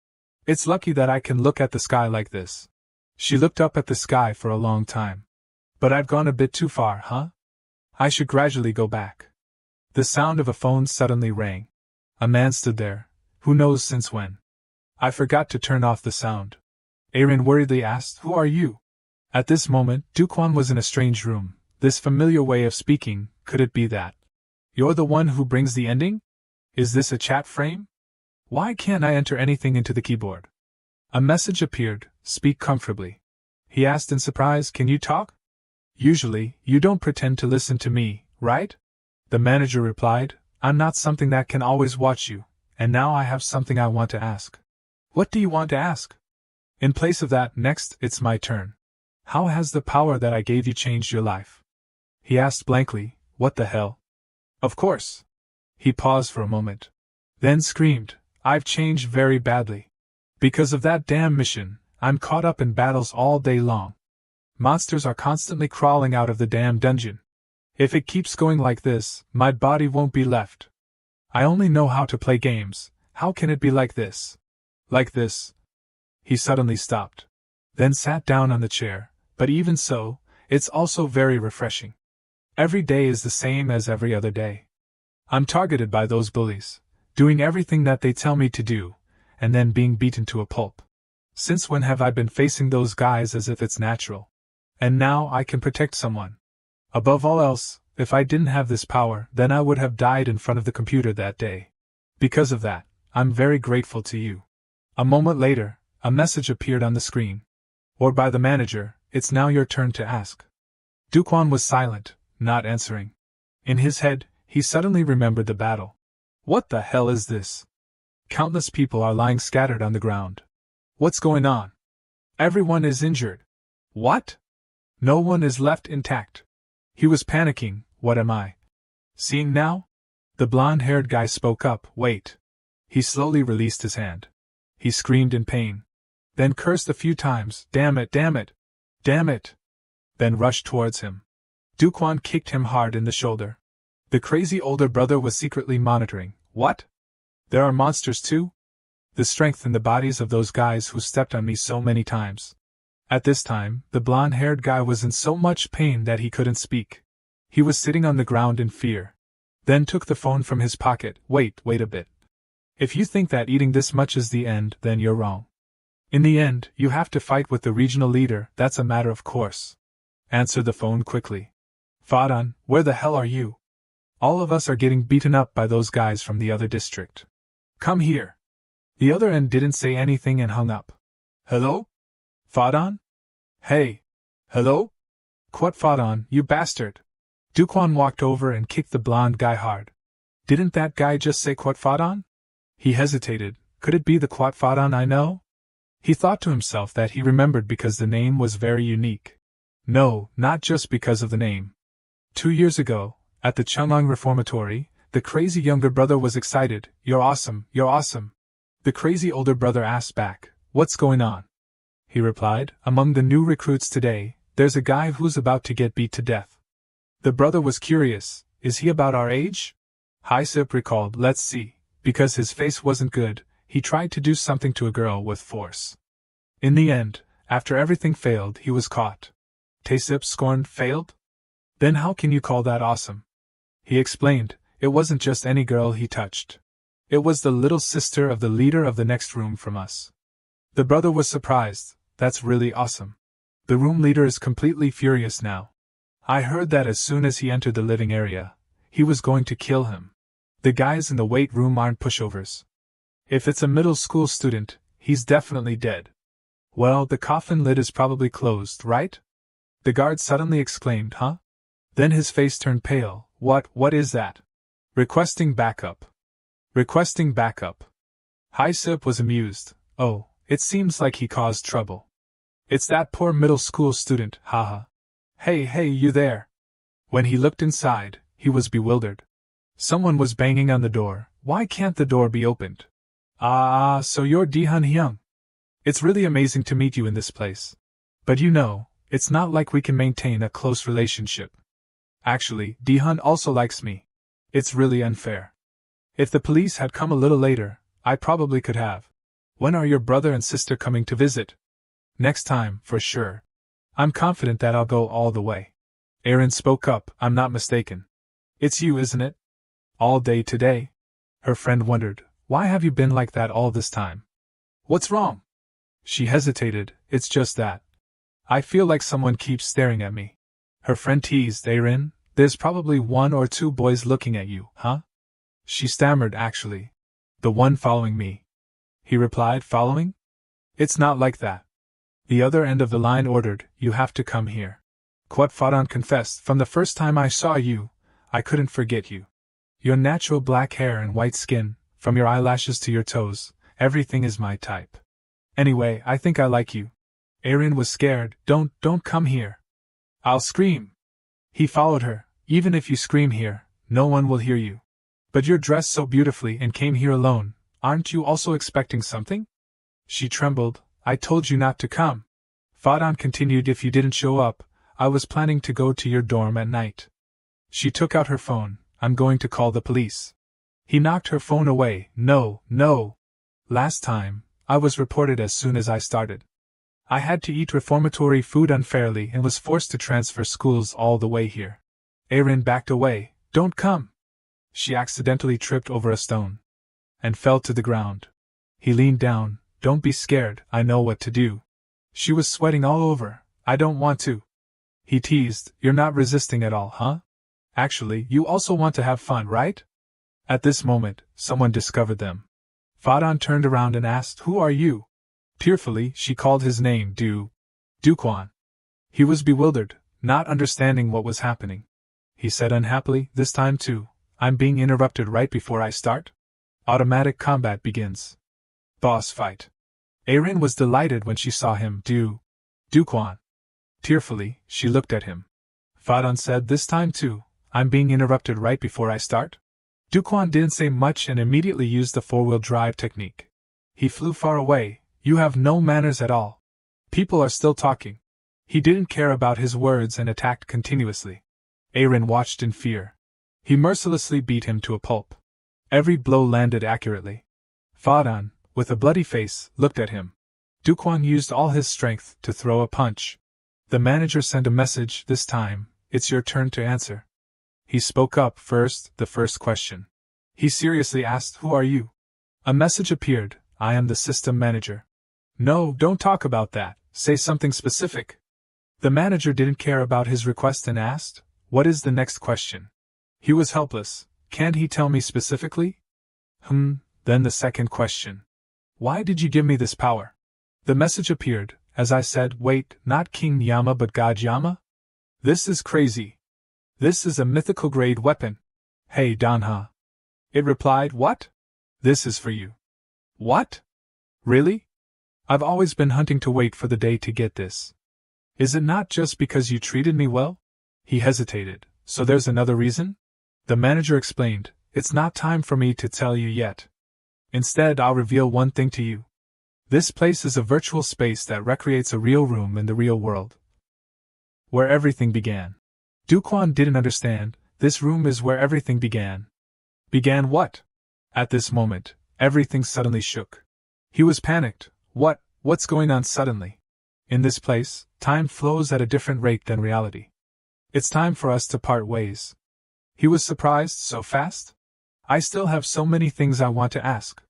it's lucky that I can look at the sky like this. She looked up at the sky for a long time. But I've gone a bit too far, huh? I should gradually go back. The sound of a phone suddenly rang. A man stood there. Who knows since when? I forgot to turn off the sound. Do-wan worriedly asked, who are you? At this moment, Do-wan was in a strange room. This familiar way of speaking, could it be that? You're the one who brings the ending? Is this a chat frame? Why can't I enter anything into the keyboard? A message appeared, speak comfortably. He asked in surprise, can you talk? Usually, you don't pretend to listen to me, right? The manager replied, I'm not something that can always watch you, and now I have something I want to ask. What do you want to ask? In place of that, next, it's my turn. How has the power that I gave you changed your life? He asked blankly, what the hell? Of course. He paused for a moment. Then screamed, I've changed very badly. Because of that damn mission, I'm caught up in battles all day long. Monsters are constantly crawling out of the damn dungeon. If it keeps going like this, my body won't be left. I only know how to play games. How can it be like this? Like this? He suddenly stopped. Then sat down on the chair, but even so, it's also very refreshing. Every day is the same as every other day. I'm targeted by those bullies, doing everything that they tell me to do, and then being beaten to a pulp. Since when have I been facing those guys as if it's natural? And now I can protect someone. Above all else, if I didn't have this power, then I would have died in front of the computer that day. Because of that, I'm very grateful to you. A moment later, a message appeared on the screen. Or by the manager, it's now your turn to ask. Do-wan was silent, not answering. In his head, he suddenly remembered the battle. What the hell is this? Countless people are lying scattered on the ground. What's going on? Everyone is injured. What? No one is left intact. He was panicking. What am I seeing now? The blonde-haired guy spoke up. Wait. He slowly released his hand. He screamed in pain. Then cursed a few times. Damn it, damn it, damn it. Then rushed towards him. Do-wan kicked him hard in the shoulder. The crazy older brother was secretly monitoring. What? There are monsters too? The strength in the bodies of those guys who stepped on me so many times. At this time, the blonde-haired guy was in so much pain that he couldn't speak. He was sitting on the ground in fear. Then took the phone from his pocket. Wait a bit. If you think that eating this much is the end, then you're wrong. In the end, you have to fight with the regional leader, that's a matter of course. Answered the phone quickly. Do-wan, where the hell are you? All of us are getting beaten up by those guys from the other district. Come here. The other end didn't say anything and hung up. Hello? Do-wan? Hey. Hello? Quat Do-wan, you bastard. Do-wan walked over and kicked the blonde guy hard. Didn't that guy just say Questism? He hesitated. Could it be the Questism I know? He thought to himself that he remembered because the name was very unique. No, not just because of the name. 2 years ago, at the Chunglong Reformatory, the crazy younger brother was excited. You're awesome, you're awesome. The crazy older brother asked back, what's going on? He replied, among the new recruits today, there's a guy who's about to get beat to death. The brother was curious, is he about our age? Hyesip recalled, let's see, because his face wasn't good, he tried to do something to a girl with force. In the end, after everything failed, he was caught. Taesip scorned, failed? Then how can you call that awesome? He explained, it wasn't just any girl he touched. It was the little sister of the leader of the next room from us. The brother was surprised, that's really awesome. The room leader is completely furious now. I heard that as soon as he entered the living area, he was going to kill him. The guys in the weight room aren't pushovers. If it's a middle school student, he's definitely dead. Well, the coffin lid is probably closed, right? The guard suddenly exclaimed, huh? Then his face turned pale. What is that? Requesting backup. Requesting backup. Hyesip was amused. Oh, it seems like he caused trouble. It's that poor middle school student, haha. Hey, you there. When he looked inside, he was bewildered. Someone was banging on the door. Why can't the door be opened? So you're Dihun Hyung. It's really amazing to meet you in this place. But you know, it's not like we can maintain a close relationship. Actually, Dihun also likes me. It's really unfair. If the police had come a little later, I probably could have. When are your brother and sister coming to visit? Next time, for sure. I'm confident that I'll go all the way. Erin spoke up, I'm not mistaken. It's you, isn't it? All day today? Her friend wondered, why have you been like that all this time? What's wrong? She hesitated, it's just that. I feel like someone keeps staring at me. Her friend teased, Erin, there's probably 1 or 2 boys looking at you, huh? She stammered, actually. The one following me. He replied, following? It's not like that. The other end of the line ordered, you have to come here. Questism confessed, from the first time I saw you, I couldn't forget you. Your natural black hair and white skin, from your eyelashes to your toes, everything is my type. Anyway, I think I like you. Erin was scared, don't come here. I'll scream. He followed her, even if you scream here, no one will hear you. But you're dressed so beautifully and came here alone, aren't you also expecting something? She trembled, I told you not to come. Fadan continued, if you didn't show up, I was planning to go to your dorm at night. She took out her phone, I'm going to call the police. He knocked her phone away, no. Last time, I was reported as soon as I started. I had to eat reformatory food unfairly and was forced to transfer schools all the way here. Erin backed away, don't come. She accidentally tripped over a stone and fell to the ground. He leaned down, don't be scared, I know what to do. She was sweating all over, I don't want to. He teased, you're not resisting at all, huh? Actually, you also want to have fun, right? At this moment, someone discovered them. Fadan turned around and asked, who are you? Tearfully, she called his name, Do-wan. He was bewildered, not understanding what was happening. He said unhappily, this time too, I'm being interrupted right before I start? Automatic combat begins. Boss fight. Erin was delighted when she saw him, Do-wan. Tearfully, she looked at him. Fadan said, this time too, I'm being interrupted right before I start? Do-wan didn't say much and immediately used the 4-wheel drive technique. He flew far away. You have no manners at all. People are still talking. He didn't care about his words and attacked continuously. Erin watched in fear. He mercilessly beat him to a pulp. Every blow landed accurately. Fadan, with a bloody face, looked at him. Do-wan used all his strength to throw a punch. The manager sent a message, this time, it's your turn to answer. He spoke up first, the first question. He seriously asked, who are you? A message appeared, I am the system manager. No, don't talk about that, say something specific. The manager didn't care about his request and asked, what is the next question? He was helpless, can't he tell me specifically? Then the second question. Why did you give me this power? The message appeared, as I said, wait, not King Yama but God Yama? This is crazy. This is a mythical grade weapon. Hey, Danha. It replied, what? This is for you. What? Really? I've always been hunting to wait for the day to get this. Is it not just because you treated me well? He hesitated. So there's another reason? The manager explained, it's not time for me to tell you yet. Instead, I'll reveal one thing to you. This place is a virtual space that recreates a real room in the real world. Where everything began. Do-wan didn't understand. This room is where everything began. Began what? At this moment, everything suddenly shook. He was panicked. What's going on suddenly? In this place, time flows at a different rate than reality. It's time for us to part ways. He was surprised. So fast? I still have so many things I want to ask.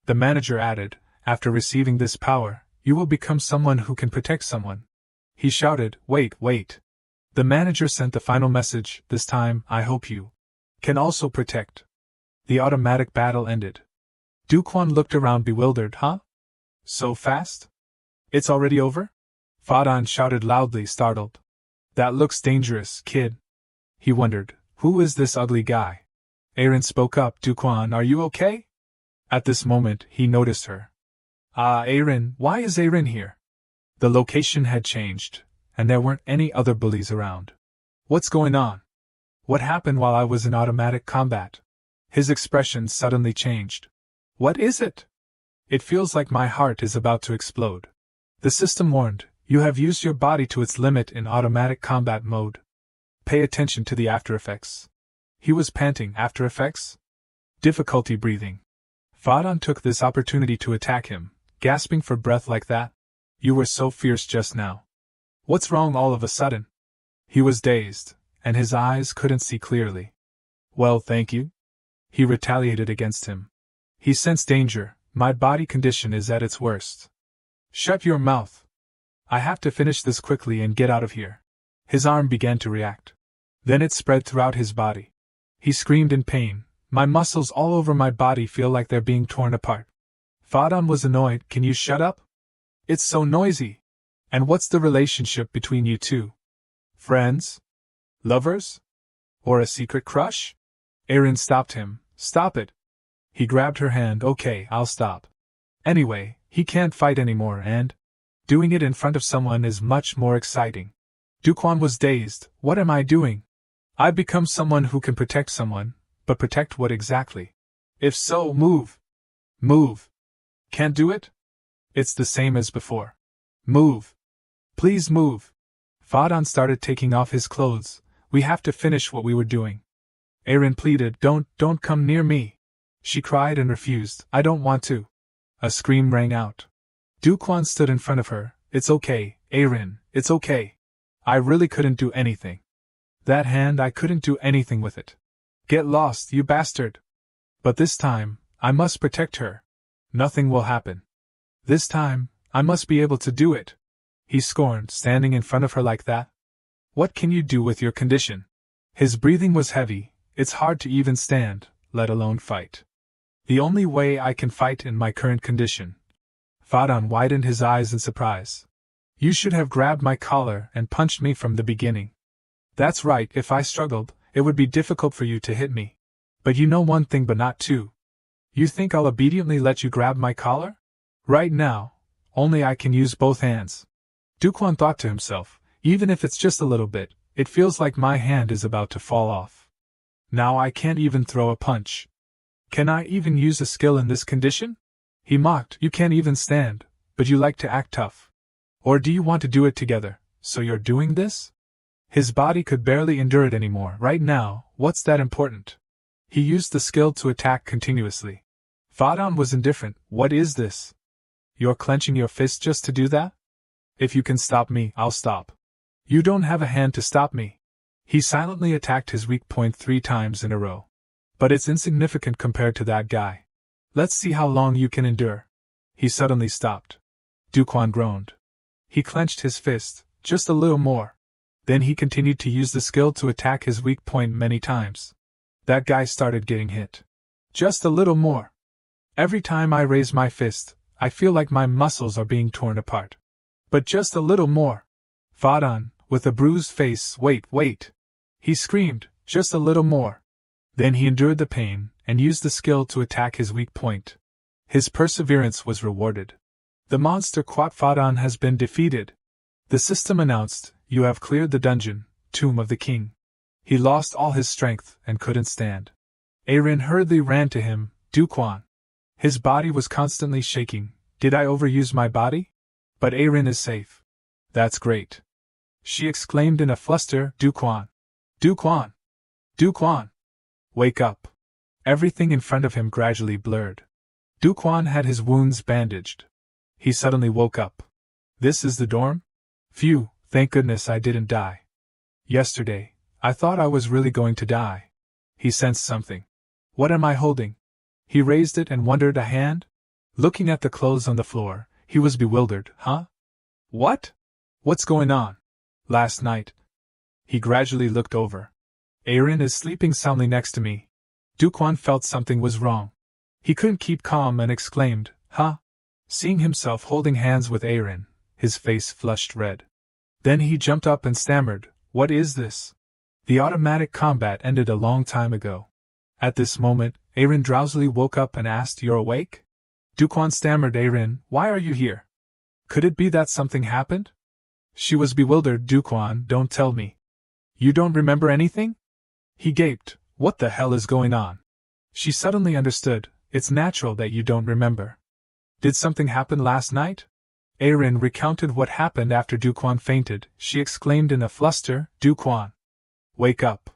The manager added, after receiving this power, you will become someone who can protect someone. He shouted, wait. The manager sent the final message, this time, I hope you can also protect. The automatic battle ended. Do-wan looked around bewildered, huh? So fast? It's already over? Do-wan shouted loudly, startled. That looks dangerous, kid. He wondered, who is this ugly guy? Aaron spoke up, Do-wan, are you okay? At this moment, he noticed her. Aaron, why is Aaron here? The location had changed, and there weren't any other bullies around. What's going on? What happened while I was in automatic combat? His expression suddenly changed. What is it? It feels like my heart is about to explode. The system warned, you have used your body to its limit in automatic combat mode. Pay attention to the after effects. He was panting. After effects? Difficulty breathing. Do-wan took this opportunity to attack him, gasping for breath like that. You were so fierce just now. What's wrong all of a sudden? He was dazed, and his eyes couldn't see clearly. Well, thank you. He retaliated against him. He sensed danger. My body condition is at its worst. Shut your mouth. I have to finish this quickly and get out of here. His arm began to react. Then it spread throughout his body. He screamed in pain. My muscles all over my body feel like they're being torn apart. Do-wan was annoyed. Can you shut up? It's so noisy. And what's the relationship between you two? Friends? Lovers? Or a secret crush? Aaron stopped him. Stop it. He grabbed her hand. Okay, I'll stop. Anyway, he can't fight anymore and doing it in front of someone is much more exciting. Do-wan was dazed. What am I doing? I've become someone who can protect someone, but protect what exactly? If so, move. Move. Can't do it? It's the same as before. Move. Please move. Do-wan started taking off his clothes. We have to finish what we were doing. Aaron pleaded. Don't come near me. She cried and refused. I don't want to. A scream rang out. Do-wan stood in front of her. It's okay, Aaron, it's okay. I really couldn't do anything. That hand, I couldn't do anything with it. Get lost, you bastard. But this time, I must protect her. Nothing will happen. This time, I must be able to do it. He scorned, standing in front of her like that. What can you do with your condition? His breathing was heavy. It's hard to even stand, let alone fight. The only way I can fight in my current condition. Do-wan widened his eyes in surprise. You should have grabbed my collar and punched me from the beginning. That's right, if I struggled, it would be difficult for you to hit me. But you know one thing but not two. You think I'll obediently let you grab my collar? Right now, only I can use both hands. Do-wan thought to himself, even if it's just a little bit, it feels like my hand is about to fall off. Now I can't even throw a punch. Can I even use a skill in this condition? He mocked. You can't even stand, but you like to act tough. Or do you want to do it together, so you're doing this? His body could barely endure it anymore. Right now, what's that important? He used the skill to attack continuously. Do-wan was indifferent. What is this? You're clenching your fist just to do that? If you can stop me, I'll stop. You don't have a hand to stop me. He silently attacked his weak point 3 times in a row. But it's insignificant compared to that guy. Let's see how long you can endure. He suddenly stopped. Do-wan groaned. He clenched his fist, just a little more. Then he continued to use the skill to attack his weak point many times. That guy started getting hit. Just a little more. Every time I raise my fist, I feel like my muscles are being torn apart. But just a little more. Do-wan, with a bruised face, wait. He screamed, just a little more. Then he endured the pain, and used the skill to attack his weak point. His perseverance was rewarded. The monster Quatfadan has been defeated. The system announced, you have cleared the dungeon, Tomb of the King. He lost all his strength and couldn't stand. Erin hurriedly ran to him, Do-wan. His body was constantly shaking. Did I overuse my body? But Erin is safe. That's great. She exclaimed in a fluster, Do-wan. Do-wan. Do-wan. Wake up. Everything in front of him gradually blurred. Do-wan had his wounds bandaged. He suddenly woke up. This is the dorm? Phew, thank goodness I didn't die. Yesterday, I thought I was really going to die. He sensed something. What am I holding? He raised it and wondered, a hand? Looking at the clothes on the floor, he was bewildered. Huh? What? What's going on? Last night. He gradually looked over. Erin is sleeping soundly next to me. Do-wan felt something was wrong. He couldn't keep calm and exclaimed, huh? Seeing himself holding hands with Erin, his face flushed red. Then he jumped up and stammered, what is this? The automatic combat ended a long time ago. At this moment, Erin drowsily woke up and asked, you're awake? Do-wan stammered, Erin, why are you here? Could it be that something happened? She was bewildered. Do-wan, don't tell me. You don't remember anything? He gaped, what the hell is going on? She suddenly understood, it's natural that you don't remember. Did something happen last night? Erin recounted what happened after Do-wan fainted. She exclaimed in a fluster, Do-wan. Wake up.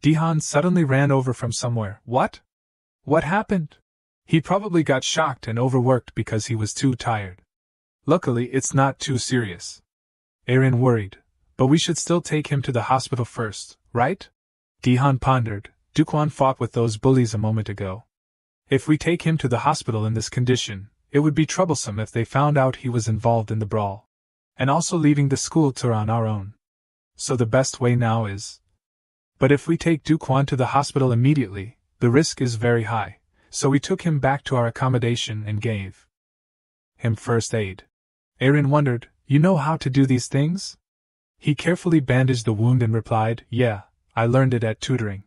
Do-wan suddenly ran over from somewhere. What? What happened? He probably got shocked and overworked because he was too tired. Luckily, it's not too serious. Erin worried, but we should still take him to the hospital first, right? Do-wan pondered. Do-wan fought with those bullies a moment ago. If we take him to the hospital in this condition, it would be troublesome if they found out he was involved in the brawl. And also leaving the school tour on our own. So the best way now is. But if we take Do-wan to the hospital immediately, the risk is very high, so we took him back to our accommodation and gave him first aid. Erin wondered, you know how to do these things? He carefully bandaged the wound and replied, yeah, I learned it at tutoring.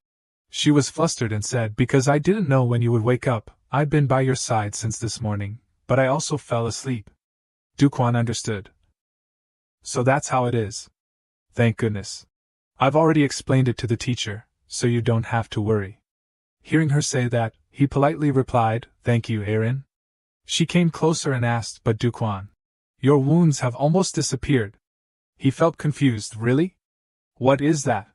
She was flustered and said, because I didn't know when you would wake up, I've been by your side since this morning, but I also fell asleep. Do-wan understood. So that's how it is. Thank goodness. I've already explained it to the teacher, so you don't have to worry. Hearing her say that, he politely replied, thank you, Erin. She came closer and asked, but Do-wan, your wounds have almost disappeared. He felt confused. Really? What is that?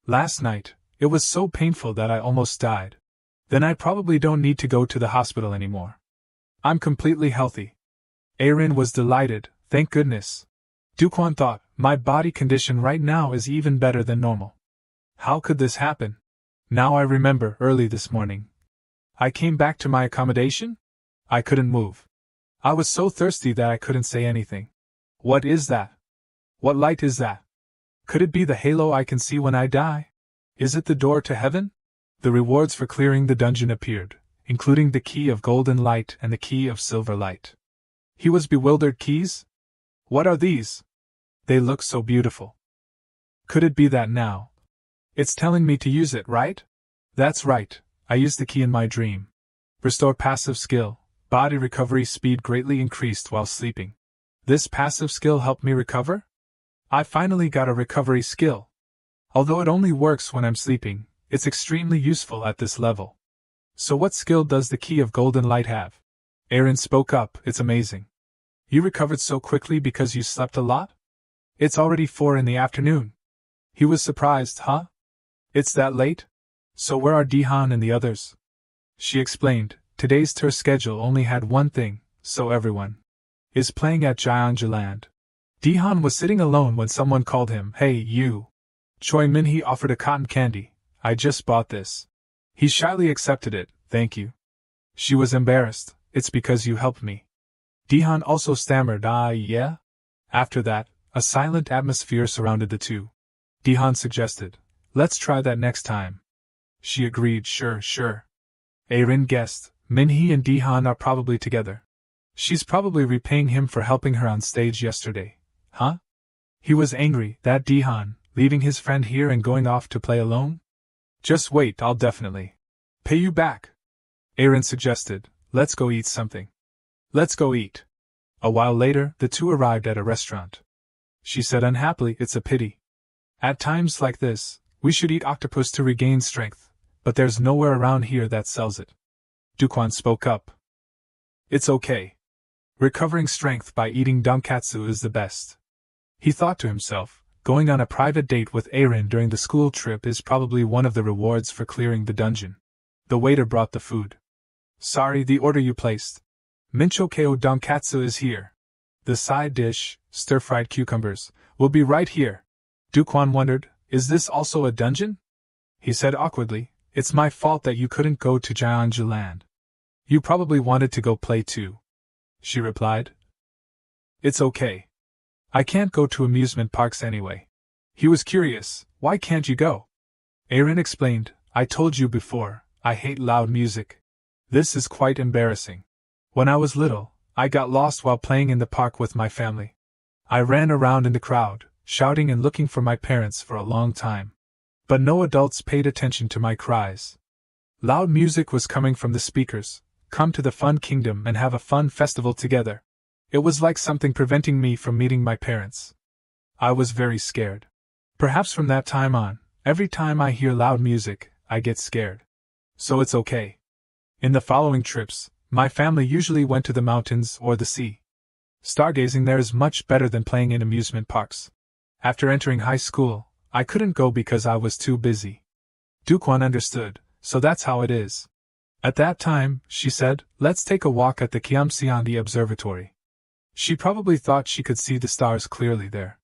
Last night, it was so painful that I almost died. Then I probably don't need to go to the hospital anymore. I'm completely healthy. Erin was delighted, thank goodness. Do-wan thought, my body condition right now is even better than normal. How could this happen? Now I remember, early this morning. I came back to my accommodation? I couldn't move. I was so thirsty that I couldn't say anything. What is that? What light is that? Could it be the halo I can see when I die? Is it the door to heaven? The rewards for clearing the dungeon appeared, including the key of golden light and the key of silver light. He was bewildered. Keys? What are these? They look so beautiful. Could it be that now? It's telling me to use it, right? That's right, I used the key in my dream. Restore passive skill. Body recovery speed greatly increased while sleeping. This passive skill helped me recover? I finally got a recovery skill. Although it only works when I'm sleeping, it's extremely useful at this level. So what skill does the key of golden light have? Erin spoke up, it's amazing. You recovered so quickly because you slept a lot? It's already 4 in the afternoon. He was surprised, huh? It's that late? So where are Do-wan and the others? She explained, today's tour schedule only had one thing, so everyone is playing at Gyeongju-land. Do-wan was sitting alone when someone called him, hey, you. Choi Min-hee offered a cotton candy. I just bought this. He shyly accepted it, thank you. She was embarrassed, it's because you helped me. Do-wan also stammered, yeah? After that, a silent atmosphere surrounded the two. Do-wan suggested, let's try that next time. She agreed, sure. Erin guessed, Min-hee and Do-wan are probably together. She's probably repaying him for helping her on stage yesterday, huh? He was angry that Do-wan, leaving his friend here and going off to play alone? Just wait, I'll definitely pay you back. Aaron suggested, let's go eat something. Let's go eat. A while later, the two arrived at a restaurant. She said unhappily, it's a pity. At times like this, we should eat octopus to regain strength, but there's nowhere around here that sells it. Do-wan spoke up. It's okay. Recovering strength by eating donkatsu is the best. He thought to himself, going on a private date with Aaron during the school trip is probably one of the rewards for clearing the dungeon. The waiter brought the food. Sorry, the order you placed. Minchokeo donkatsu is here. The side dish, stir-fried cucumbers, will be right here. Do-wan wondered, is this also a dungeon? He said awkwardly, it's my fault that you couldn't go to Gyeongju Land. You probably wanted to go play too. She replied. It's okay. I can't go to amusement parks anyway. He was curious, why can't you go? Aaron explained, I told you before, I hate loud music. This is quite embarrassing. When I was little, I got lost while playing in the park with my family. I ran around in the crowd, shouting and looking for my parents for a long time. But no adults paid attention to my cries. Loud music was coming from the speakers, come to the Fun Kingdom and have a fun festival together. It was like something preventing me from meeting my parents. I was very scared. Perhaps from that time on, every time I hear loud music, I get scared. So it's okay. In the following trips, my family usually went to the mountains or the sea. Stargazing there is much better than playing in amusement parks. After entering high school, I couldn't go because I was too busy. Do-wan understood, so that's how it is. At that time, she said, let's take a walk at the Gyeongseonggi Observatory. She probably thought she could see the stars clearly there.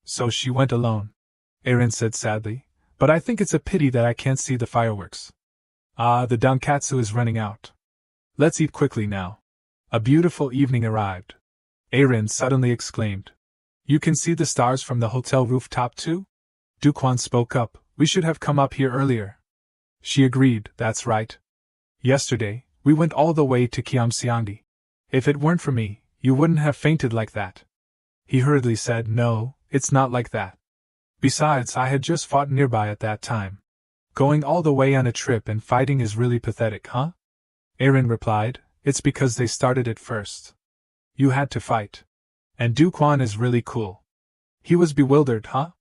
So she went alone. Aaron said sadly, but I think it's a pity that I can't see the fireworks. Ah, the donkatsu is running out. Let's eat quickly now. A beautiful evening arrived. Aaron suddenly exclaimed. You can see the stars from the hotel rooftop too? Do-wan spoke up, we should have come up here earlier. She agreed, that's right. Yesterday, we went all the way to Gyeongseonggi. If it weren't for me, you wouldn't have fainted like that. He hurriedly said, no, it's not like that. Besides, I had just fought nearby at that time. Going all the way on a trip and fighting is really pathetic, huh? Aaron replied, it's because they started it first. You had to fight. And Do-wan is really cool. He was bewildered, huh?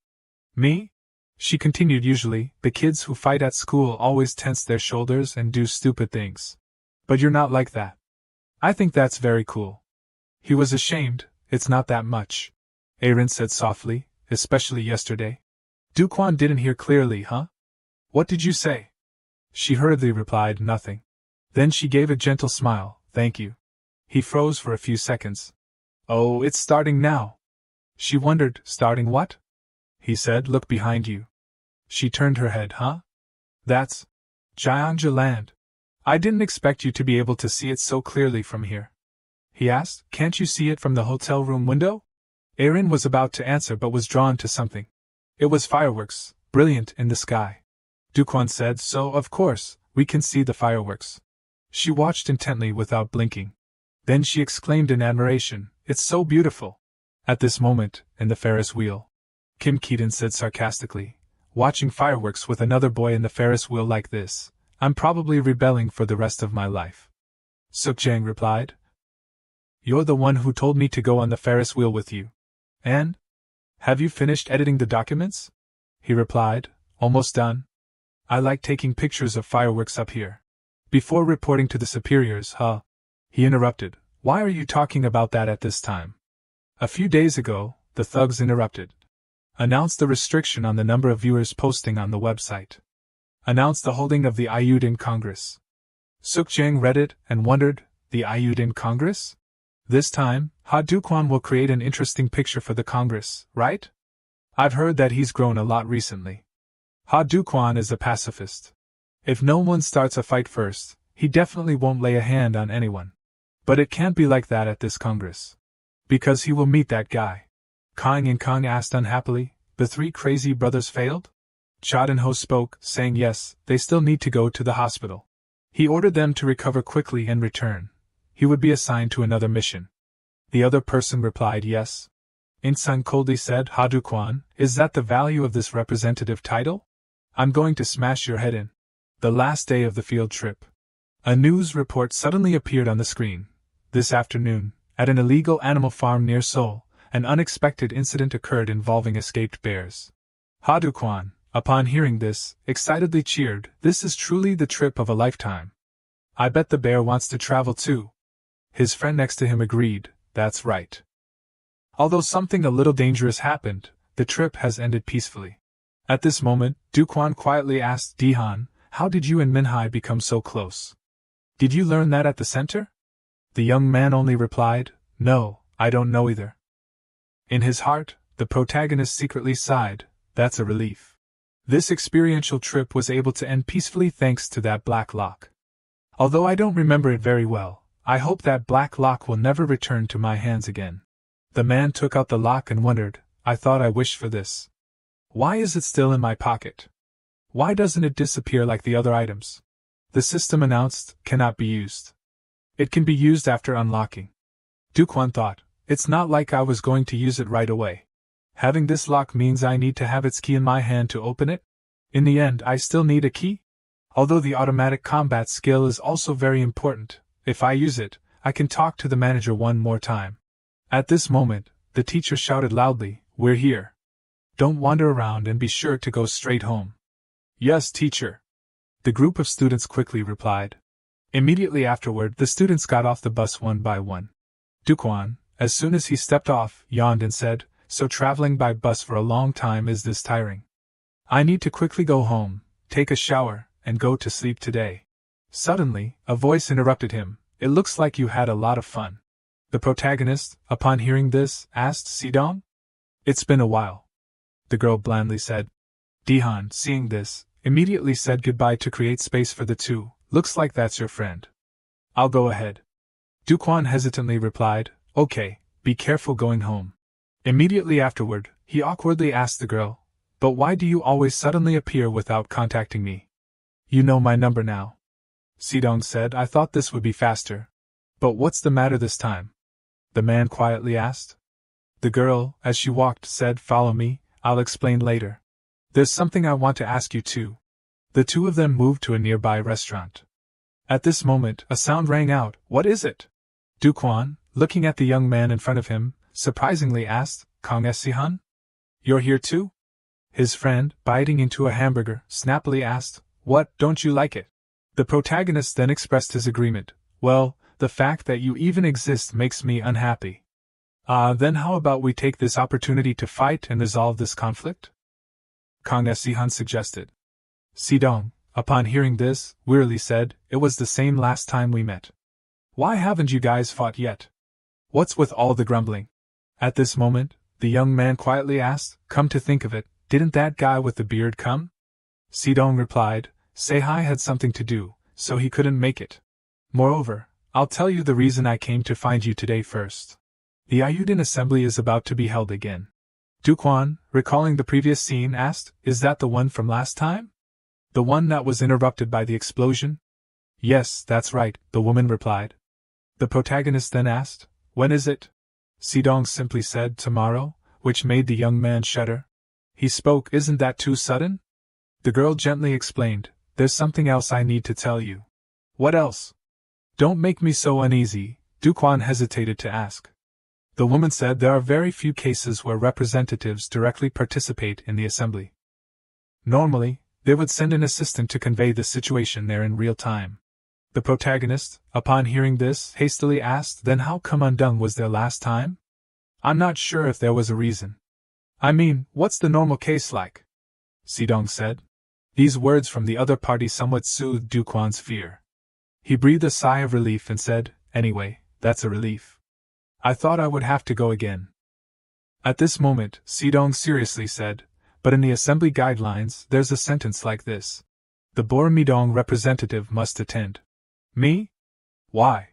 Me? She continued, usually, the kids who fight at school always tense their shoulders and do stupid things. But you're not like that. I think that's very cool. He was ashamed, it's not that much. Aaron said softly, especially yesterday. Do-wan didn't hear clearly, huh? What did you say? She hurriedly replied, nothing. Then she gave a gentle smile, thank you. He froze for a few seconds. Oh, it's starting now. She wondered, starting what? He said, look behind you. She turned her head, huh? That's Gyeongju Land. I didn't expect you to be able to see it so clearly from here. He asked, can't you see it from the hotel room window? Aaron was about to answer but was drawn to something. It was fireworks, brilliant in the sky. Do-wan said, so, of course, we can see the fireworks. She watched intently without blinking. Then she exclaimed in admiration, it's so beautiful. At this moment, in the Ferris wheel, Kim Keaton said sarcastically, watching fireworks with another boy in the Ferris wheel like this, I'm probably rebelling for the rest of my life. Suk-jang replied, you're the one who told me to go on the Ferris wheel with you. And? Have you finished editing the documents? He replied, almost done. I like taking pictures of fireworks up here. Before reporting to the superiors, huh? He interrupted, why are you talking about that at this time? A few days ago, the thugs interrupted. Announced the restriction on the number of viewers posting on the website. Announced the holding of the Ayudin Congress. Suk-jang read it and wondered, the Ayudin Congress? This time, Do-wan will create an interesting picture for the Congress, right? I've heard that he's grown a lot recently. Do-wan is a pacifist. If no one starts a fight first, he definitely won't lay a hand on anyone. But it can't be like that at this Congress. Because he will meet that guy. Kang and Kang asked unhappily, the three crazy brothers failed? Chad and Ho spoke, saying yes, they still need to go to the hospital. He ordered them to recover quickly and return. He would be assigned to another mission. The other person replied yes. In-sun coldly said, Ha-du-kwan, is that the value of this representative title? I'm going to smash your head in. The last day of the field trip. A news report suddenly appeared on the screen. This afternoon, at an illegal animal farm near Seoul, an unexpected incident occurred involving escaped bears. Ha-du-kwan, upon hearing this, excitedly cheered, this is truly the trip of a lifetime. I bet the bear wants to travel too. His friend next to him agreed, that's right. Although something a little dangerous happened, the trip has ended peacefully. At this moment, Do-kwan quietly asked Di-han, how did you and Min-hai become so close? Did you learn that at the center? The young man only replied, no, I don't know either. In his heart, the protagonist secretly sighed, that's a relief. This experiential trip was able to end peacefully thanks to that black lock. Although I don't remember it very well, I hope that black lock will never return to my hands again. The man took out the lock and wondered, I thought I wished for this. Why is it still in my pocket? Why doesn't it disappear like the other items? The system announced, cannot be used. It can be used after unlocking. Do-kwan thought, it's not like I was going to use it right away. Having this lock means I need to have its key in my hand to open it? In the end, I still need a key? Although the automatic combat skill is also very important, if I use it, I can talk to the manager one more time. At this moment, the teacher shouted loudly, we're here. Don't wander around and be sure to go straight home. Yes, teacher. The group of students quickly replied. Immediately afterward, the students got off the bus one by one. Do-kwan, as soon as he stepped off, yawned and said, so traveling by bus for a long time is this tiring. I need to quickly go home, take a shower, and go to sleep today. Suddenly, a voice interrupted him, it looks like you had a lot of fun. The protagonist, upon hearing this, asked Si-dong? It's been a while. The girl blandly said. Di-han, seeing this, immediately said goodbye to create space for the two, looks like that's your friend. I'll go ahead. Do-kwan hesitantly replied, okay, be careful going home. Immediately afterward, he awkwardly asked the girl, but why do you always suddenly appear without contacting me? You know my number now. Si-dong said, I thought this would be faster. But what's the matter this time? The man quietly asked. The girl, as she walked, said, follow me, I'll explain later. There's something I want to ask you too. The two of them moved to a nearby restaurant. At this moment, a sound rang out, what is it? Do-kwan, looking at the young man in front of him, surprisingly asked, Kong-si-han? You're here too? His friend, biting into a hamburger, snappily asked, what, don't you like it? The protagonist then expressed his agreement, well, the fact that you even exist makes me unhappy. Then how about we take this opportunity to fight and resolve this conflict? Kong-si-han suggested. Si-dong, upon hearing this, wearily said, it was the same last time we met. Why haven't you guys fought yet? What's with all the grumbling? At this moment, the young man quietly asked, come to think of it, didn't that guy with the beard come? Si-dong replied, Sei-hai had something to do, so he couldn't make it. Moreover, I'll tell you the reason I came to find you today first. The Ayuden assembly is about to be held again. Do-kwan, recalling the previous scene, asked, is that the one from last time? The one that was interrupted by the explosion? Yes, that's right, the woman replied. The protagonist then asked, when is it? Si-dong simply said, tomorrow, which made the young man shudder. He spoke, isn't that too sudden? The girl gently explained, there's something else I need to tell you. What else? Don't make me so uneasy, Do-kwan hesitated to ask. The woman said there are very few cases where representatives directly participate in the assembly. Normally, they would send an assistant to convey the situation there in real time. The protagonist, upon hearing this, hastily asked, then how come Undung was there last time? I'm not sure if there was a reason. I mean, what's the normal case like? Si-dong said. These words from the other party somewhat soothed Do-kwan's fear. He breathed a sigh of relief and said, anyway, that's a relief. I thought I would have to go again. At this moment, Si-dong seriously said, but in the assembly guidelines, there's a sentence like this. The Boromidong representative must attend. Me? Why?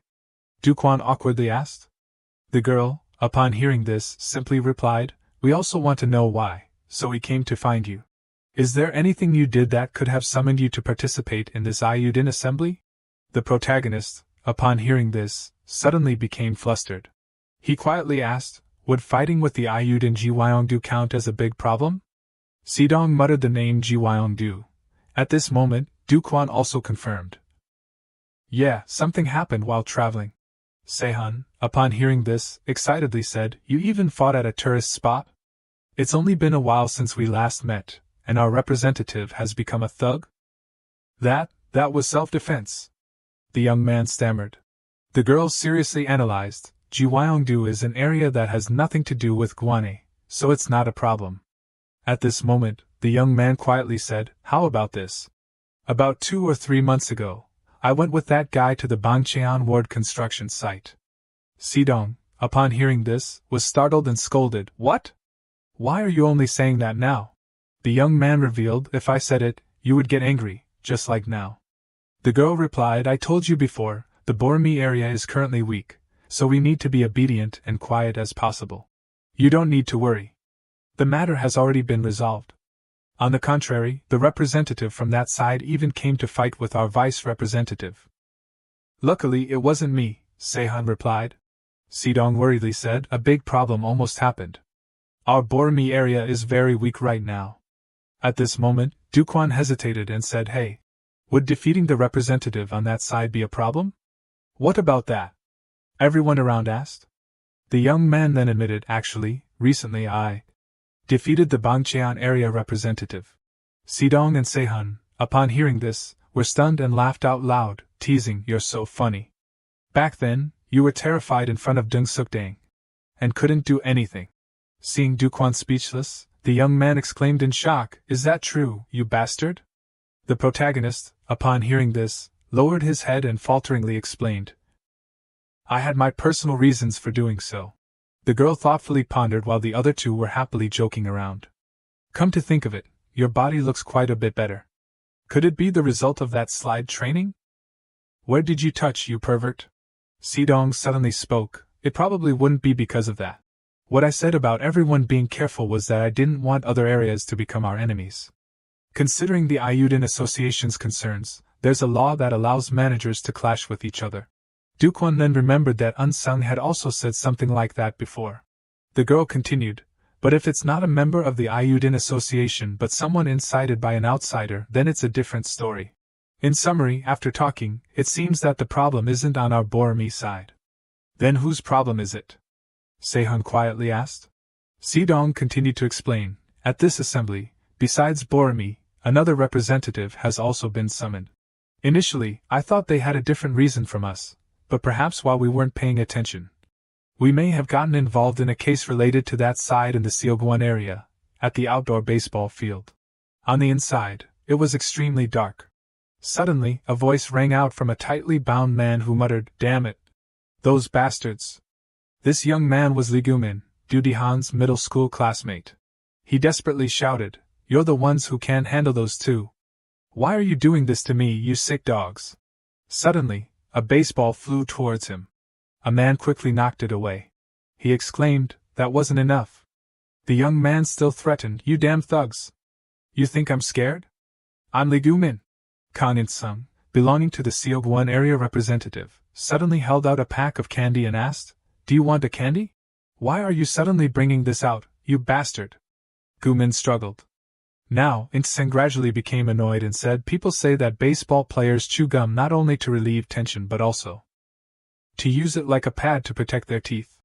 Do-kwan awkwardly asked. The girl, upon hearing this, simply replied, we also want to know why, so we came to find you. Is there anything you did that could have summoned you to participate in this Ayuden assembly? The protagonist, upon hearing this, suddenly became flustered. He quietly asked, Would fighting with the Ayud in Jiwyeongdu count as a big problem? Sidong muttered the name Jiwyeongdu. At this moment, Do-wan also confirmed. Yeah, something happened while traveling. Sehun, upon hearing this, excitedly said, You even fought at a tourist spot? It's only been a while since we last met, and our representative has become a thug? That was self-defense. The young man stammered. The girl seriously analyzed. Jiwyeongdu is an area that has nothing to do with Gwane, so it's not a problem. At this moment, the young man quietly said, How about this? About 2 or 3 months ago, I went with that guy to the Bangcheon Ward construction site. Sidong, upon hearing this, was startled and scolded. What? Why are you only saying that now? The young man revealed, If I said it, you would get angry, just like now. The girl replied, I told you before, the Bormi area is currently weak, so we need to be obedient and quiet as possible. You don't need to worry. The matter has already been resolved. On the contrary, the representative from that side even came to fight with our vice representative. Luckily it wasn't me, Sehun replied. Sidong worriedly said, A big problem almost happened. Our Bormi area is very weak right now. At this moment, Do-wan hesitated and said, Hey, would defeating the representative on that side be a problem? What about that? Everyone around asked. The young man then admitted, Actually, recently I defeated the Bangcheon area representative. Sidong and Sehun, upon hearing this, were stunned and laughed out loud, teasing, You're so funny. Back then, you were terrified in front of Dung Suk-dang, and couldn't do anything. Seeing Do-wan speechless, the young man exclaimed in shock, Is that true, you bastard? The protagonist, upon hearing this, lowered his head and falteringly explained, I had my personal reasons for doing so. The girl thoughtfully pondered while the other two were happily joking around. Come to think of it, your body looks quite a bit better. Could it be the result of that slide training? Where did you touch, you pervert? Sidong suddenly spoke, It probably wouldn't be because of that. What I said about everyone being careful was that I didn't want other areas to become our enemies. Considering the Ayudin Association's concerns, there's a law that allows managers to clash with each other. Do-wan then remembered that Unsung had also said something like that before. The girl continued, But if it's not a member of the Ayudin Association but someone incited by an outsider, then it's a different story. In summary, after talking, it seems that the problem isn't on our Bormi side. Then whose problem is it? Sehun quietly asked. Sidong continued to explain, At this assembly, besides Bormi, another representative has also been summoned. Initially, I thought they had a different reason from us, but perhaps while we weren't paying attention, we may have gotten involved in a case related to that side in the Seogwon area, at the outdoor baseball field. On the inside, it was extremely dark. Suddenly, a voice rang out from a tightly bound man who muttered, Damn it! Those bastards! This young man was Lee Gumin, Dudihan's middle school classmate. He desperately shouted, You're the ones who can't handle those two. Why are you doing this to me, you sick dogs? Suddenly, a baseball flew towards him. A man quickly knocked it away. He exclaimed, That wasn't enough. The young man still threatened, You damn thugs! You think I'm scared? I'm Lee Gumin. Kang In-sung, belonging to the Seogwon area representative, suddenly held out a pack of candy and asked, Do you want a candy? Why are you suddenly bringing this out, you bastard? Gumin struggled. Now, In-sung gradually became annoyed and said, People say that baseball players chew gum not only to relieve tension but also to use it like a pad to protect their teeth.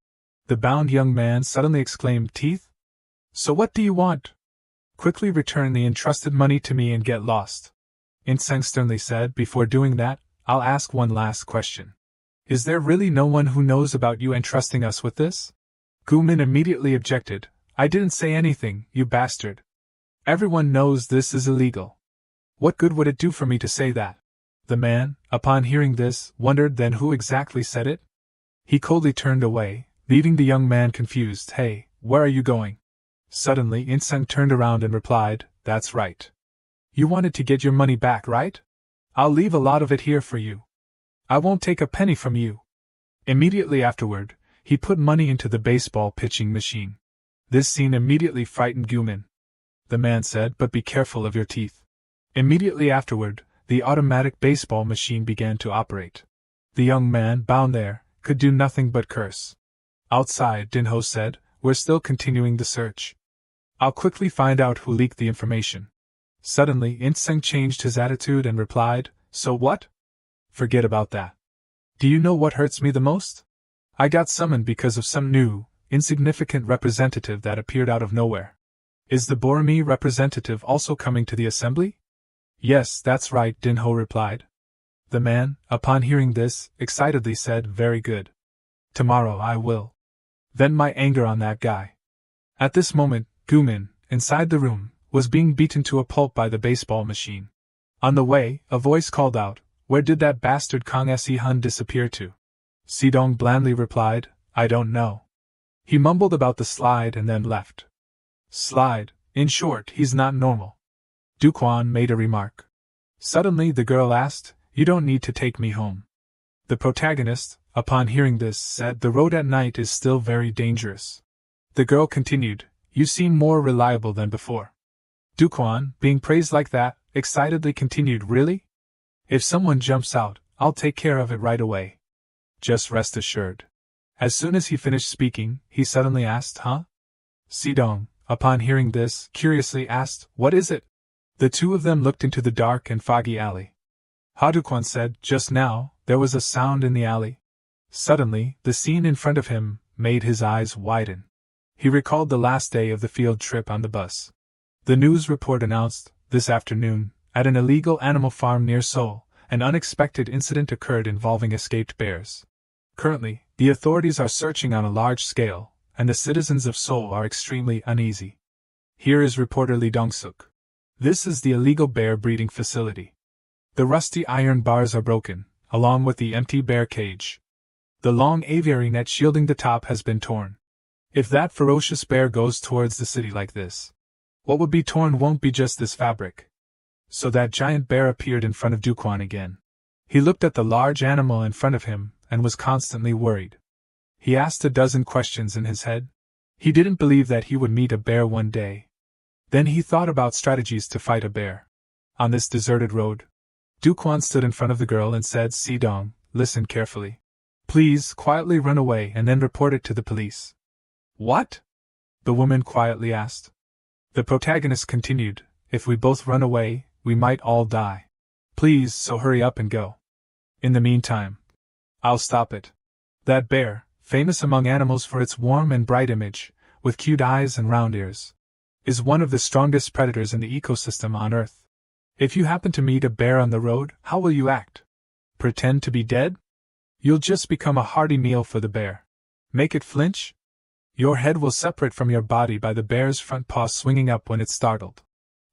The bound young man suddenly exclaimed, Teeth? So what do you want? Quickly return the entrusted money to me and get lost. In-sung sternly said, Before doing that, I'll ask one last question. Is there really no one who knows about you entrusting us with this? Gumin immediately objected, I didn't say anything, you bastard. Everyone knows this is illegal. What good would it do for me to say that? The man, upon hearing this, wondered then who exactly said it? He coldly turned away, leaving the young man confused. Hey, where are you going? Suddenly In-sung turned around and replied, That's right. You wanted to get your money back, right? I'll leave a lot of it here for you. I won't take a penny from you. Immediately afterward, he put money into the baseball pitching machine. This scene immediately frightened Gumin. The man said, But be careful of your teeth. Immediately afterward, the automatic baseball machine began to operate. The young man, bound there, could do nothing but curse. Outside, Dinho said, we're still continuing the search. I'll quickly find out who leaked the information. Suddenly, Inseng changed his attitude and replied, So what? Forget about that. Do you know what hurts me the most? I got summoned because of some new, insignificant representative that appeared out of nowhere. Is the Boromir representative also coming to the assembly? Yes, that's right, Dinho replied. The man, upon hearing this, excitedly said, Very good. Tomorrow I will. Vent my anger on that guy. At this moment, Gumin, inside the room, was being beaten to a pulp by the baseball machine. On the way, a voice called out, Where did that bastard Kong Se Hun disappear to? Sidong blandly replied, I don't know. He mumbled about the slide and then left. Slide, in short, he's not normal. Do-wan made a remark. Suddenly the girl asked, You don't need to take me home. The protagonist, upon hearing this, said the road at night is still very dangerous. The girl continued, You seem more reliable than before. Do-wan, being praised like that, excitedly continued, Really? If someone jumps out, I'll take care of it right away. Just rest assured. As soon as he finished speaking, he suddenly asked, Huh? Sidong, upon hearing this, curiously asked, What is it? The two of them looked into the dark and foggy alley. Ha-do-kwan said, Just now, there was a sound in the alley. Suddenly, the scene in front of him made his eyes widen. He recalled the last day of the field trip on the bus. The news report announced, this afternoon, at an illegal animal farm near Seoul, an unexpected incident occurred involving escaped bears. Currently, the authorities are searching on a large scale, and the citizens of Seoul are extremely uneasy. Here is reporter Lee Dong-suk. This is the illegal bear breeding facility. The rusty iron bars are broken, along with the empty bear cage. The long aviary net shielding the top has been torn. If that ferocious bear goes towards the city like this, what would be torn won't be just this fabric. So that giant bear appeared in front of Do-wan again. He looked at the large animal in front of him and was constantly worried. He asked a dozen questions in his head. He didn't believe that he would meet a bear one day. Then he thought about strategies to fight a bear. On this deserted road, Do-wan stood in front of the girl and said, Sidong, listen carefully. Please quietly run away and then report it to the police. What? The woman quietly asked. The protagonist continued, If we both run away, we might all die. Please, so hurry up and go. In the meantime, I'll stop it. That bear, famous among animals for its warm and bright image, with cute eyes and round ears, is one of the strongest predators in the ecosystem on Earth. If you happen to meet a bear on the road, how will you act? Pretend to be dead? You'll just become a hearty meal for the bear. Make it flinch? Your head will separate from your body by the bear's front paw swinging up when it's startled.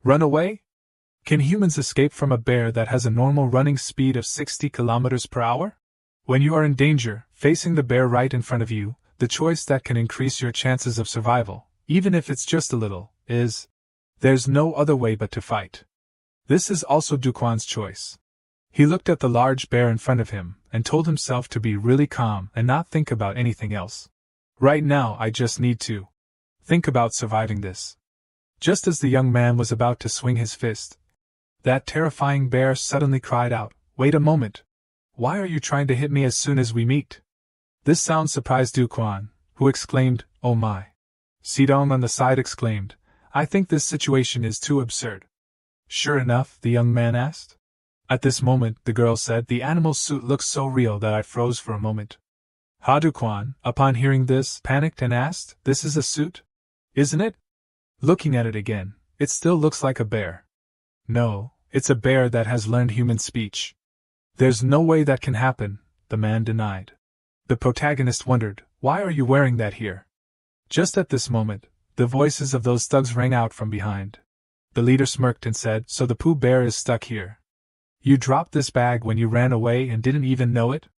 Run away? Can humans escape from a bear that has a normal running speed of 60 kilometers per hour? When you are in danger, facing the bear right in front of you, the choice that can increase your chances of survival, even if it's just a little, is there's no other way but to fight. This is also Do-wan's choice. He looked at the large bear in front of him and told himself to be really calm and not think about anything else. Right now I just need to think about surviving this. Just as the young man was about to swing his fist, that terrifying bear suddenly cried out, Wait a moment. Why are you trying to hit me as soon as we meet? This sound surprised Do-wan, who exclaimed, Oh my. Sidong on the side exclaimed, I think this situation is too absurd. Sure enough, the young man asked. At this moment, the girl said, The animal's suit looks so real that I froze for a moment. Do-wan, upon hearing this, panicked and asked, This is a suit? Isn't it? Looking at it again, it still looks like a bear. No, it's a bear that has learned human speech. There's no way that can happen, the man denied. The protagonist wondered, Why are you wearing that here? Just at this moment, the voices of those thugs rang out from behind. The leader smirked and said, So the Pooh Bear is stuck here. You dropped this bag when you ran away and didn't even know it?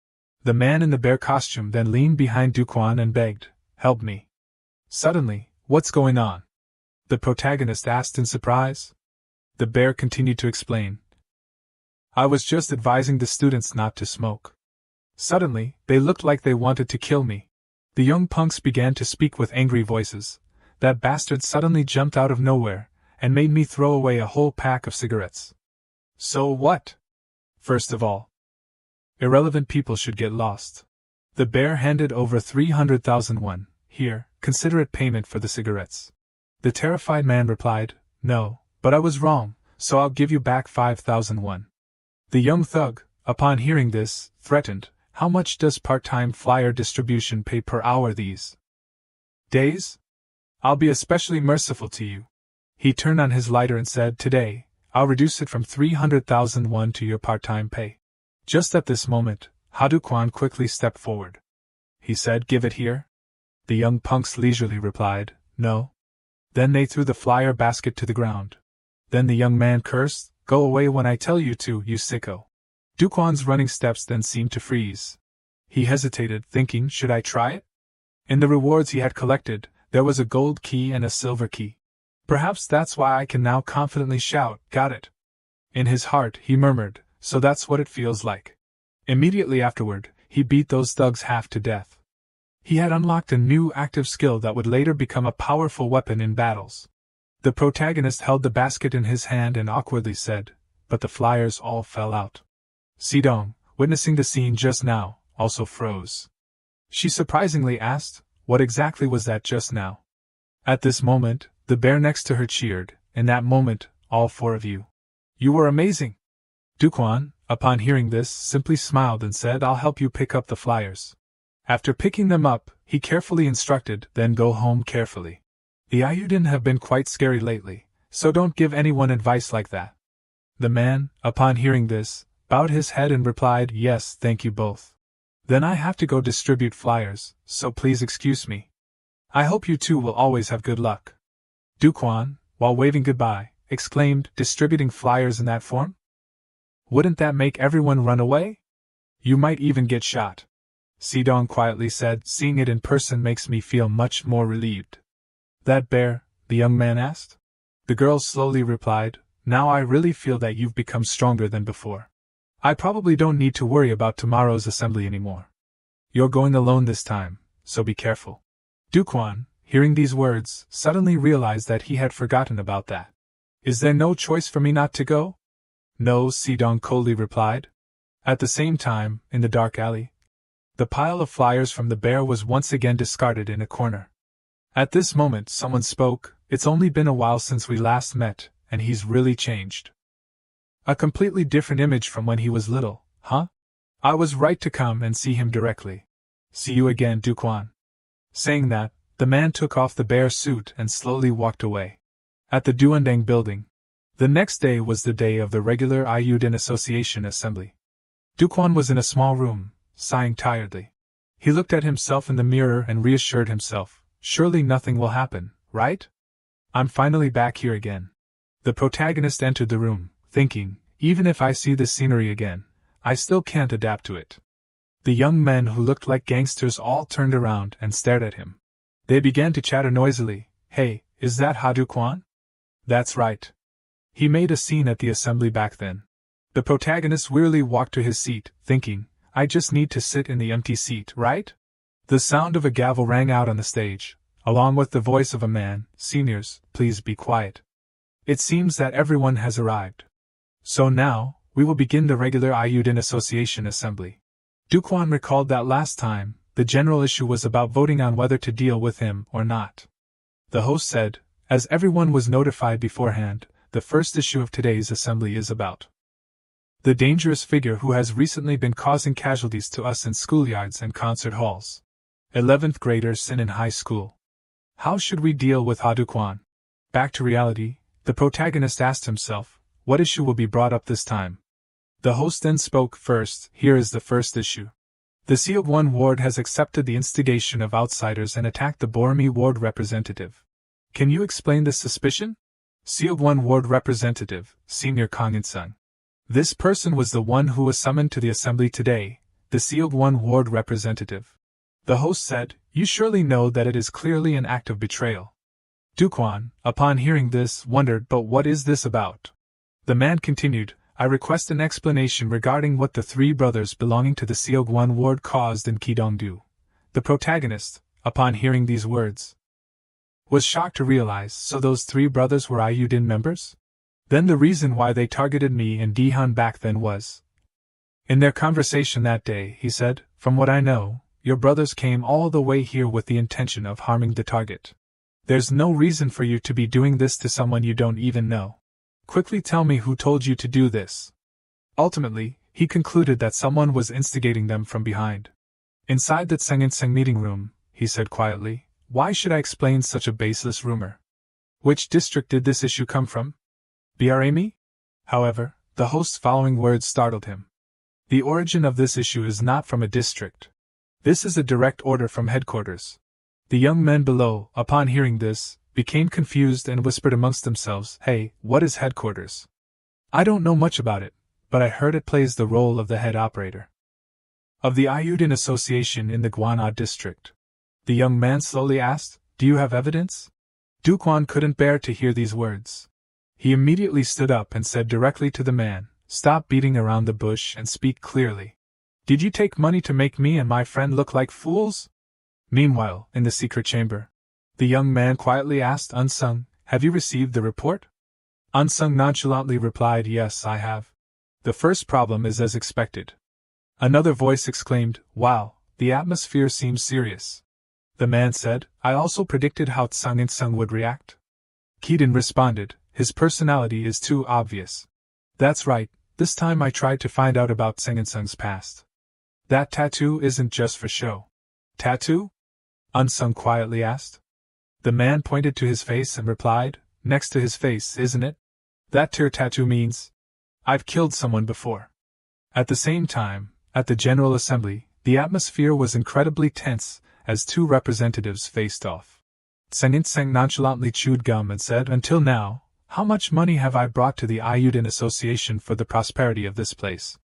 The man in the bear costume then leaned behind Do-wan and begged, Help me. Suddenly, what's going on? The protagonist asked in surprise. The bear continued to explain. I was just advising the students not to smoke. Suddenly, they looked like they wanted to kill me. The young punks began to speak with angry voices. That bastard suddenly jumped out of nowhere and made me throw away a whole pack of cigarettes. So what? First of all, irrelevant people should get lost. The bear handed over 300,000 won. Here, consider it payment for the cigarettes. The terrified man replied, "No, but I was wrong, so I'll give you back 5,000 won." The young thug, upon hearing this, threatened, "How much does part-time flyer distribution pay per hour these days? I'll be especially merciful to you." He turned on his lighter and said, "Today, I'll reduce it from 300,000 won to your part-time pay." Just at this moment, Ha-do-kwan quickly stepped forward. He said, "Give it here." The young punks leisurely replied, "No." Then they threw the flyer basket to the ground. Then the young man cursed, "Go away when I tell you to, you sicko." Do-kwan's running steps then seemed to freeze. He hesitated, thinking, should I try it? In the rewards he had collected, there was a gold key and a silver key. Perhaps that's why I can now confidently shout, "Got it." In his heart, he murmured, "So that's what it feels like." Immediately afterward, he beat those thugs half to death. He had unlocked a new active skill that would later become a powerful weapon in battles. The protagonist held the basket in his hand and awkwardly said, "But the flyers all fell out." Si-dong, witnessing the scene just now, also froze. She surprisingly asked, "What exactly was that just now?" At this moment, the bear next to her cheered, "In that moment, all four of you. You were amazing." Do-kwan, upon hearing this, simply smiled and said, "I'll help you pick up the flyers." After picking them up, he carefully instructed, "Then go home carefully. The Ayuden have been quite scary lately, so don't give anyone advice like that." The man, upon hearing this, bowed his head and replied, "Yes, thank you both. Then I have to go distribute flyers, so please excuse me. I hope you two will always have good luck." Do-kwan, while waving goodbye, exclaimed, "Distributing flyers in that form? Wouldn't that make everyone run away? You might even get shot." Si-dong quietly said, "Seeing it in person makes me feel much more relieved." "That bear?" the young man asked. The girl slowly replied, "Now I really feel that you've become stronger than before. I probably don't need to worry about tomorrow's assembly anymore. You're going alone this time, so be careful." Do-kwan, hearing these words, suddenly realized that he had forgotten about that. "Is there no choice for me not to go?" "No," Si-dong coldly replied. At the same time, in the dark alley, the pile of flyers from the bear was once again discarded in a corner. At this moment someone spoke, "It's only been a while since we last met, and he's really changed. A completely different image from when he was little, huh? I was right to come and see him directly. See you again, Do-kwan." Saying that, the man took off the bear suit and slowly walked away. At the Duandang building. The next day was the day of the regular Ayuden Association assembly. Do-kwan was in a small room, sighing tiredly. He looked at himself in the mirror and reassured himself, "Surely nothing will happen, right? I'm finally back here again." The protagonist entered the room, thinking, "Even if I see this scenery again, I still can't adapt to it." The young men who looked like gangsters all turned around and stared at him. They began to chatter noisily, "Hey, is that Ha-do-kwan?" "That's right. He made a scene at the assembly back then." The protagonist wearily walked to his seat, thinking, "I just need to sit in the empty seat, right?" The sound of a gavel rang out on the stage, along with the voice of a man, "Seniors, please be quiet. It seems that everyone has arrived. So now, we will begin the regular Ayuden Association assembly." Do-kwan recalled that last time, the general issue was about voting on whether to deal with him or not. The host said, "As everyone was notified beforehand, the first issue of today's assembly is about the dangerous figure who has recently been causing casualties to us in schoolyards and concert halls. 11th graders in high school. How should we deal with Ha-do-kwan?" Back to reality, the protagonist asked himself, what issue will be brought up this time? The host then spoke first. "Here is the first issue. The Seogwon ward has accepted the instigation of outsiders and attacked the Bormi ward representative. Can you explain this suspicion?" Seogwon ward representative, Senior Kang In-sung. This person was the one who was summoned to the assembly today, the Seogwon ward representative. The host said, "You surely know that it is clearly an act of betrayal." Do-kwan, upon hearing this, wondered, "But what is this about?" The man continued, "I request an explanation regarding what the three brothers belonging to the Seogwon ward caused in Kidong-do." The protagonist, upon hearing these words, was shocked to realize, so those three brothers were Ayuden members? Then the reason why they targeted me and Dihan back then was. In their conversation that day, he said, "From what I know, your brothers came all the way here with the intention of harming the target. There's no reason for you to be doing this to someone you don't even know. Quickly tell me who told you to do this." Ultimately, he concluded that someone was instigating them from behind. Inside the Tseng meeting room, he said quietly, "Why should I explain such a baseless rumor? Which district did this issue come from? BRAME?" However, the host's following words startled him. "The origin of this issue is not from a district. This is a direct order from headquarters." The young men below, upon hearing this, became confused and whispered amongst themselves, "Hey, what is headquarters? I don't know much about it, but I heard it plays the role of the head operator of the Ayudin Association in the Gwaná district." The young man slowly asked, "Do you have evidence?" Do-wan couldn't bear to hear these words. He immediately stood up and said directly to the man, "Stop beating around the bush and speak clearly. Did you take money to make me and my friend look like fools?" Meanwhile, in the secret chamber, the young man quietly asked Unsung, "Have you received the report?" Unsung nonchalantly replied, "Yes, I have. The first problem is as expected." Another voice exclaimed, "Wow, the atmosphere seems serious." The man said, "I also predicted how Tseng would react." Keaton responded, "His personality is too obvious." "That's right, this time I tried to find out about Tseng's past. That tattoo isn't just for show." "Tattoo?" Unsung quietly asked. The man pointed to his face and replied, "Next to his face, isn't it? That tear tattoo means I've killed someone before." At the same time, at the General Assembly, the atmosphere was incredibly tense as two representatives faced off. Tseng nonchalantly chewed gum and said, "Until now, how much money have I brought to the Ayudin Association for the prosperity of this place?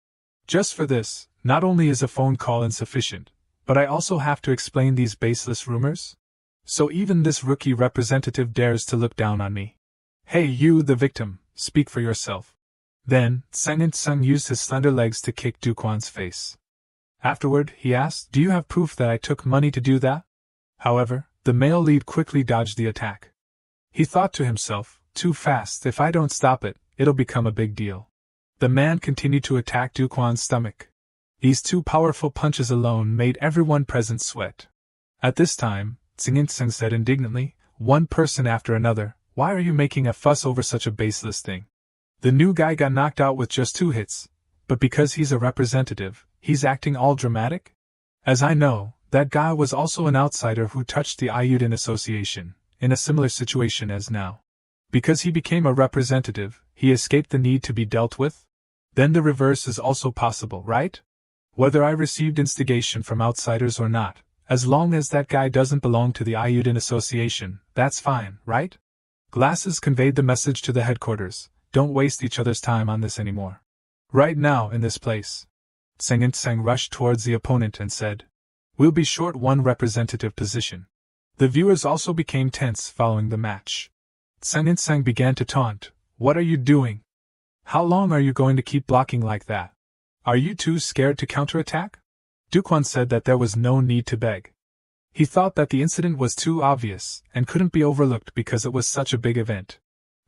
Just for this, not only is a phone call insufficient, but I also have to explain these baseless rumors? So even this rookie representative dares to look down on me. Hey you, the victim, speak for yourself." Then, Tseng used his slender legs to kick Do-wan's face. Afterward, he asked, "Do you have proof that I took money to do that?" However, the male lead quickly dodged the attack. He thought to himself, "Too fast, if I don't stop it, it'll become a big deal." The man continued to attack Do-wan's stomach. These two powerful punches alone made everyone present sweat. At this time, Tseng said indignantly, one person after another, "Why are you making a fuss over such a baseless thing? The new guy got knocked out with just 2 hits, but because he's a representative, he's acting all dramatic? As I know, that guy was also an outsider who touched the Ayudin Association, in a similar situation as now. Because he became a representative, he escaped the need to be dealt with? Then the reverse is also possible, right? Whether I received instigation from outsiders or not, as long as that guy doesn't belong to the Ayudin Association, that's fine, right?" Glasses conveyed the message to the headquarters, "Don't waste each other's time on this anymore. Right now, in this place." Tseng rushed towards the opponent and said, "We'll be short one representative position." The viewers also became tense following the match. Tseng began to taunt, "What are you doing? How long are you going to keep blocking like that? Are you too scared to counterattack?" Do-wan said that there was no need to beg. He thought that the incident was too obvious and couldn't be overlooked because it was such a big event.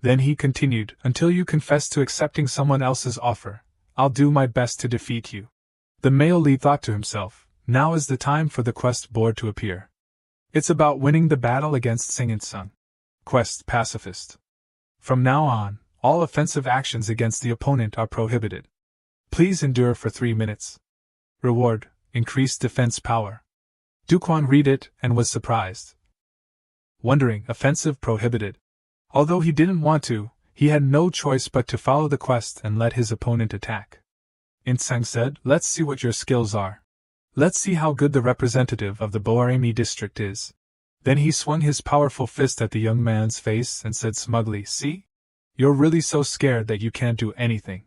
Then he continued, "Until you confess to accepting someone else's offer, I'll do my best to defeat you." The male lead thought to himself, now is the time for the quest board to appear. It's about winning the battle against Tseng. Quest pacifist. From now on, all offensive actions against the opponent are prohibited. Please endure for 3 minutes. Reward, increased defense power. Do-wan read it and was surprised. Wondering, offensive prohibited. Although he didn't want to, he had no choice but to follow the quest and let his opponent attack. Insang said, "Let's see what your skills are. Let's see how good the representative of the Boarami district is." Then he swung his powerful fist at the young man's face and said smugly, "See? You're really so scared that you can't do anything."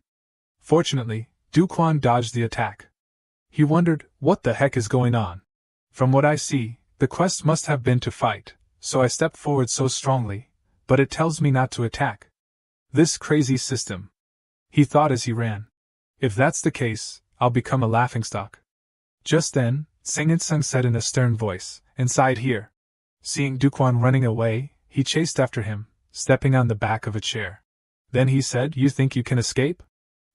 Fortunately, Do-wan dodged the attack. He wondered, what the heck is going on? From what I see, the quest must have been to fight, so I stepped forward so strongly, but it tells me not to attack. This crazy system. He thought as he ran. If that's the case, I'll become a laughingstock. Just then, Tseng said in a stern voice, "Inside here." Seeing Do-wan running away, he chased after him, stepping on the back of a chair. Then he said, "You think you can escape?"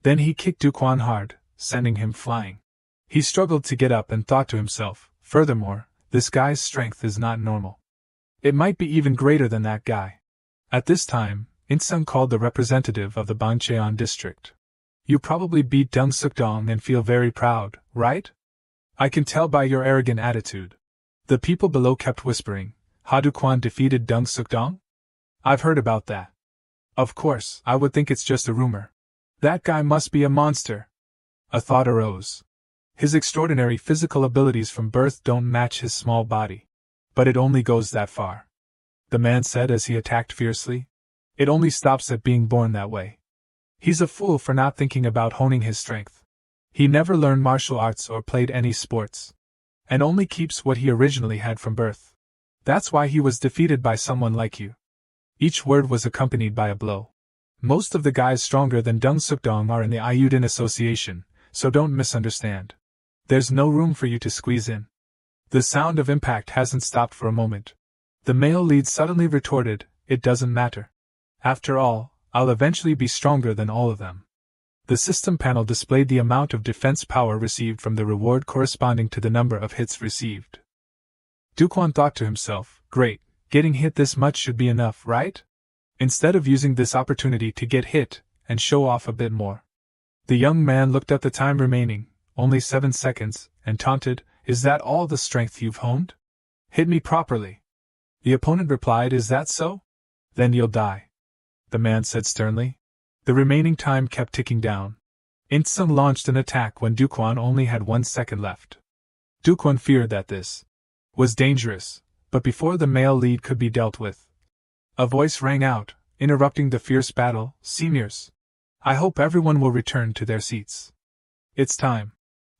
Then he kicked Do-wan hard, sending him flying. He struggled to get up and thought to himself, Furthermore, this guy's strength is not normal. It might be even greater than that guy. At this time, In-sung called the representative of the Bangcheon district. You probably beat Dung Suk-dong and feel very proud, right? I can tell by your arrogant attitude. The people below kept whispering, Ha Du-kwan defeated Dung Suk-dong? I've heard about that. Of course, I would think it's just a rumor. That guy must be a monster. A thought arose. His extraordinary physical abilities from birth don't match his small body. But it only goes that far. The man said as he attacked fiercely. It only stops at being born that way. He's a fool for not thinking about honing his strength. He never learned martial arts or played any sports. And only keeps what he originally had from birth. That's why he was defeated by someone like you. Each word was accompanied by a blow. Most of the guys stronger than Dung Suk-dong are in the Ayudin Association, so don't misunderstand. There's no room for you to squeeze in. The sound of impact hasn't stopped for a moment. The male lead suddenly retorted, it doesn't matter. After all, I'll eventually be stronger than all of them. The system panel displayed the amount of defense power received from the reward corresponding to the number of hits received. Do-kwan thought to himself, great, getting hit this much should be enough, right? Instead of using this opportunity to get hit, and show off a bit more. The young man looked at the time remaining, only 7 seconds, and taunted, is that all the strength you've honed? Hit me properly. The opponent replied, is that so? Then you'll die. The man said sternly. The remaining time kept ticking down. In-sung launched an attack when Do-kwan only had 1 second left. Do-kwan feared that this was dangerous, but before the male lead could be dealt with, a voice rang out, interrupting the fierce battle, seniors. I hope everyone will return to their seats. It's time.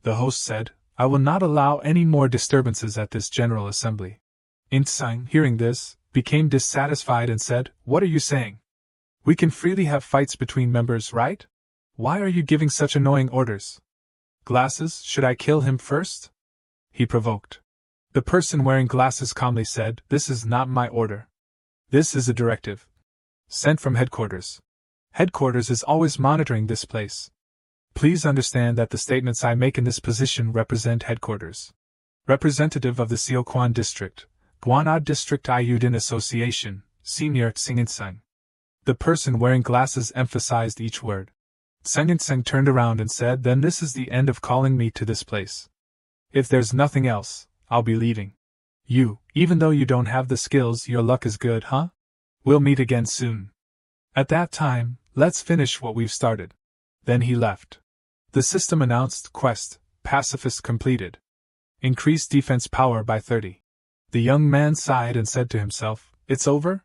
The host said, I will not allow any more disturbances at this General Assembly. In-sung, hearing this, became dissatisfied and said, what are you saying? We can freely have fights between members, right? Why are you giving such annoying orders? Glasses, should I kill him first? He provoked. The person wearing glasses calmly said, this is not my order. This is a directive. Sent from headquarters. Headquarters is always monitoring this place. Please understand that the statements I make in this position represent headquarters. Representative of the Seokwan District, Gwanad District Ayudin Association, Senior Singin-sung. The person wearing glasses emphasized each word. Sengin-sung turned around and said, then this is the end of calling me to this place. If there's nothing else, I'll be leaving. You, even though you don't have the skills, your luck is good, huh? We'll meet again soon. At that time, let's finish what we've started. Then he left. The system announced, Quest, Pacifist completed. Increased defense power by 30. The young man sighed and said to himself, it's over?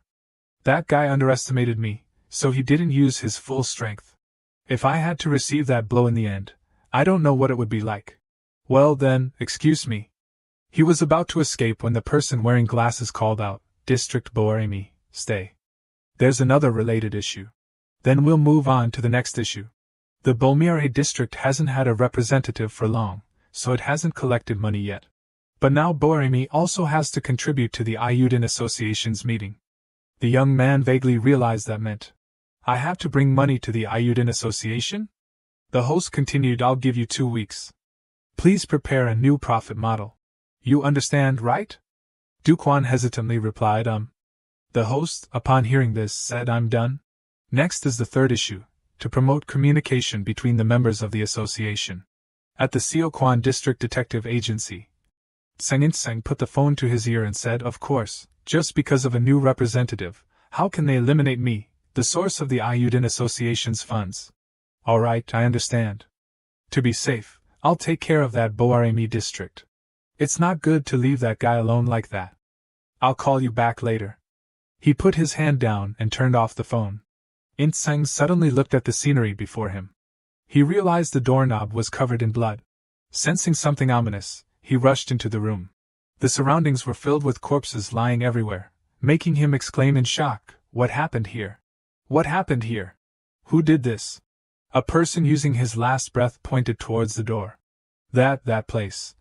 That guy underestimated me, so he didn't use his full strength. If I had to receive that blow in the end, I don't know what it would be like. Well then, excuse me. He was about to escape when the person wearing glasses called out, District Boeremi, stay. There's another related issue. Then we'll move on to the next issue. The Bolmiere district hasn't had a representative for long, so it hasn't collected money yet. But now Boeremi also has to contribute to the Ayudin Association's meeting. The young man vaguely realized that meant, I have to bring money to the Ayudin Association? The host continued, I'll give you 2 weeks. Please prepare a new profit model. You understand, right? Do-kwan hesitantly replied, The host, upon hearing this, said, I'm done. Next is the third issue, to promote communication between the members of the association. At the Seokwan District Detective Agency. Sengin-sung put the phone to his ear and said, of course. Just because of a new representative, how can they eliminate me, the source of the Ayudin Association's funds? All right, I understand. To be safe, I'll take care of that Boeremi district. It's not good to leave that guy alone like that. I'll call you back later. He put his hand down and turned off the phone. In-sung suddenly looked at the scenery before him. He realized the doorknob was covered in blood. Sensing something ominous, he rushed into the room. The surroundings were filled with corpses lying everywhere, making him exclaim in shock, what happened here? What happened here? Who did this? A person using his last breath pointed towards the door. That place.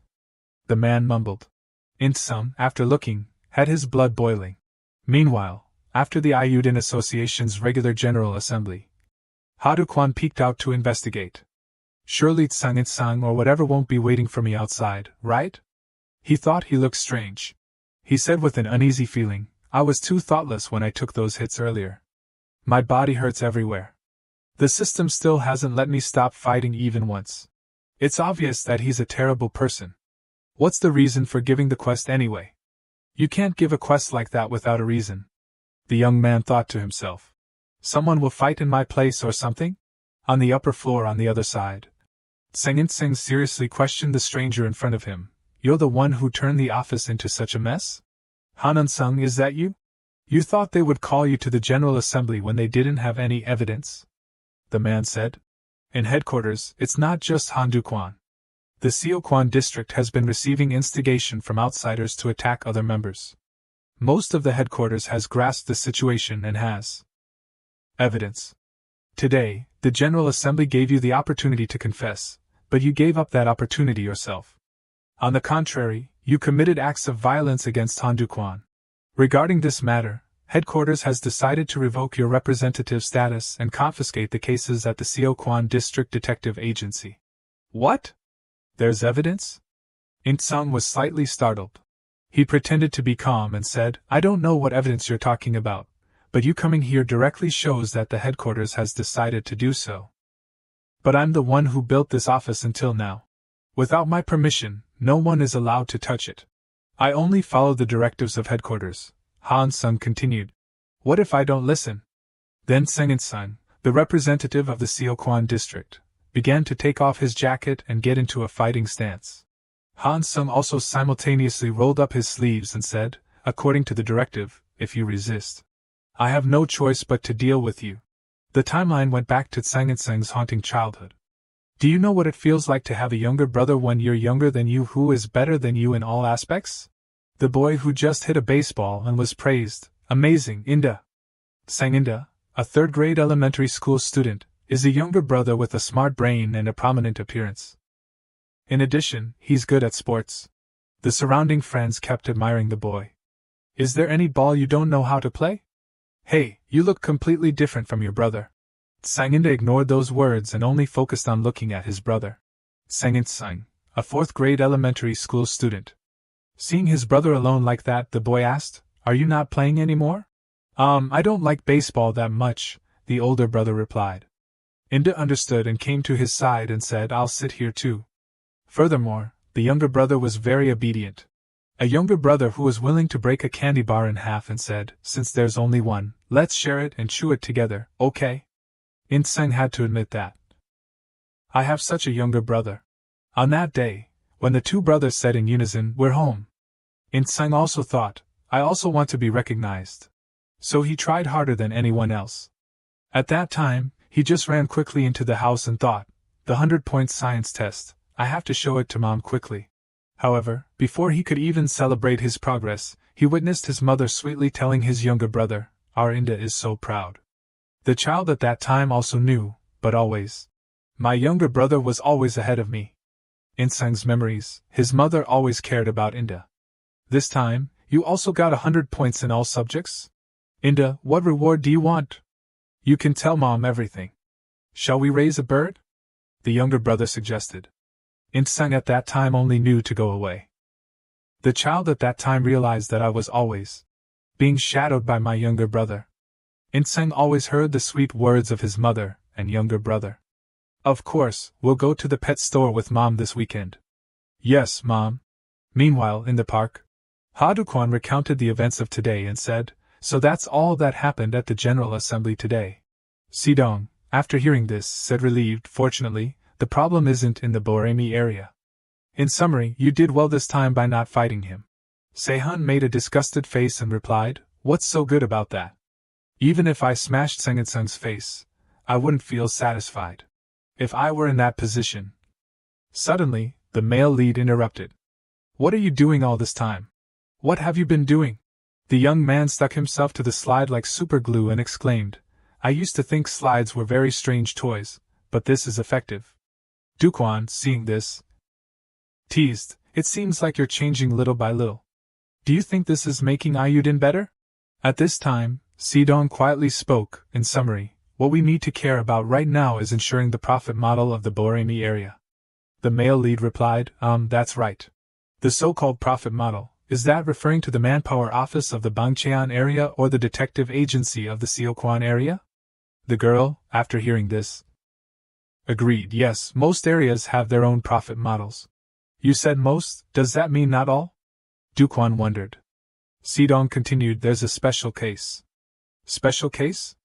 The man mumbled. In-sung, after looking, had his blood boiling. Meanwhile, after the Ayudin Association's regular General Assembly, Ha Du-kwan peeked out to investigate. Surely Sengin-sung or whatever won't be waiting for me outside, right? He thought he looked strange. He said with an uneasy feeling, I was too thoughtless when I took those hits earlier. My body hurts everywhere. The system still hasn't let me stop fighting even once. It's obvious that he's a terrible person. What's the reason for giving the quest anyway? You can't give a quest like that without a reason. The young man thought to himself. Someone will fight in my place or something? On the upper floor on the other side. Seng seriously questioned the stranger in front of him. You're the one who turned the office into such a mess? Han-sung, is that you? You thought they would call you to the General Assembly when they didn't have any evidence? The man said. In headquarters, it's not just Han-dukwan. The Seokwan district has been receiving instigation from outsiders to attack other members. Most of the headquarters has grasped the situation and has evidence. Today, the General Assembly gave you the opportunity to confess, but you gave up that opportunity yourself. On the contrary, you committed acts of violence against Han-dukwan. Regarding this matter, Headquarters has decided to revoke your representative status and confiscate the cases at the Seokwan District Detective Agency. What? There's evidence? In-sung was slightly startled. He pretended to be calm and said, I don't know what evidence you're talking about, but you coming here directly shows that the headquarters has decided to do so. But I'm the one who built this office until now. Without my permission, no one is allowed to touch it. I only follow the directives of headquarters, Han-sung continued. What if I don't listen? Then Seng-in-sung, the representative of the Seokwan district, began to take off his jacket and get into a fighting stance. Han-sung also simultaneously rolled up his sleeves and said, according to the directive, if you resist, I have no choice but to deal with you. The timeline went back to Seng-in-sung's haunting childhood. Do you know what it feels like to have a younger brother when you're younger than you who is better than you in all aspects? The boy who just hit a baseball and was praised, amazing, Inda. Sang Inda, a third-grade elementary school student, is a younger brother with a smart brain and a prominent appearance. In addition, he's good at sports. The surrounding friends kept admiring the boy. Is there any ball you don't know how to play? Hey, you look completely different from your brother. Sang-inda ignored those words and only focused on looking at his brother. Sang-in-sung, a fourth-grade elementary school student. Seeing his brother alone like that, the boy asked, Are you not playing anymore? I don't like baseball that much, the older brother replied. Inda understood and came to his side and said, I'll sit here too. Furthermore, the younger brother was very obedient. A younger brother who was willing to break a candy bar in half and said, Since there's only one, let's share it and chew it together, okay? In-sung had to admit that. I have such a younger brother. On that day, when the two brothers said in unison, We're home. In-sung also thought, I also want to be recognized. So he tried harder than anyone else. At that time, he just ran quickly into the house and thought, the 100-point science test, I have to show it to Mom quickly. However, before he could even celebrate his progress, he witnessed his mother sweetly telling his younger brother, Our Inda is so proud. The child at that time also knew, but always. My younger brother was always ahead of me. In Sung's memories, his mother always cared about Inda. This time, you also got 100 points in all subjects? Inda, what reward do you want? You can tell Mom everything. Shall we raise a bird? The younger brother suggested. In-sung at that time only knew to go away. The child at that time realized that I was always being shadowed by my younger brother. In-sung always heard the sweet words of his mother and younger brother. Of course, we'll go to the pet store with Mom this weekend. Yes, Mom. Meanwhile, in the park, Ha-dukwan recounted the events of today and said, So that's all that happened at the General Assembly today. Si-dong, after hearing this, said relieved, Fortunately, the problem isn't in the Boremi area. In summary, you did well this time by not fighting him. Se-hun made a disgusted face and replied, What's so good about that? Even if I smashed Seng-in-sung's face, I wouldn't feel satisfied. If I were in that position. Suddenly, the male lead interrupted. What are you doing all this time? What have you been doing? The young man stuck himself to the slide like superglue and exclaimed, I used to think slides were very strange toys, but this is effective. Dukwan, seeing this, teased, It seems like you're changing little by little. Do you think this is making Ayudin better? At this time, Si-dong quietly spoke, in summary, what we need to care about right now is ensuring the profit model of the Boremi area. The male lead replied, that's right. The so-called profit model, is that referring to the manpower office of the Bangcheon area or the detective agency of the Seokwan area? The girl, after hearing this, agreed. Yes, most areas have their own profit models. You said most, does that mean not all? Do-kwan wondered. Si-dong continued, there's a special case. Special case?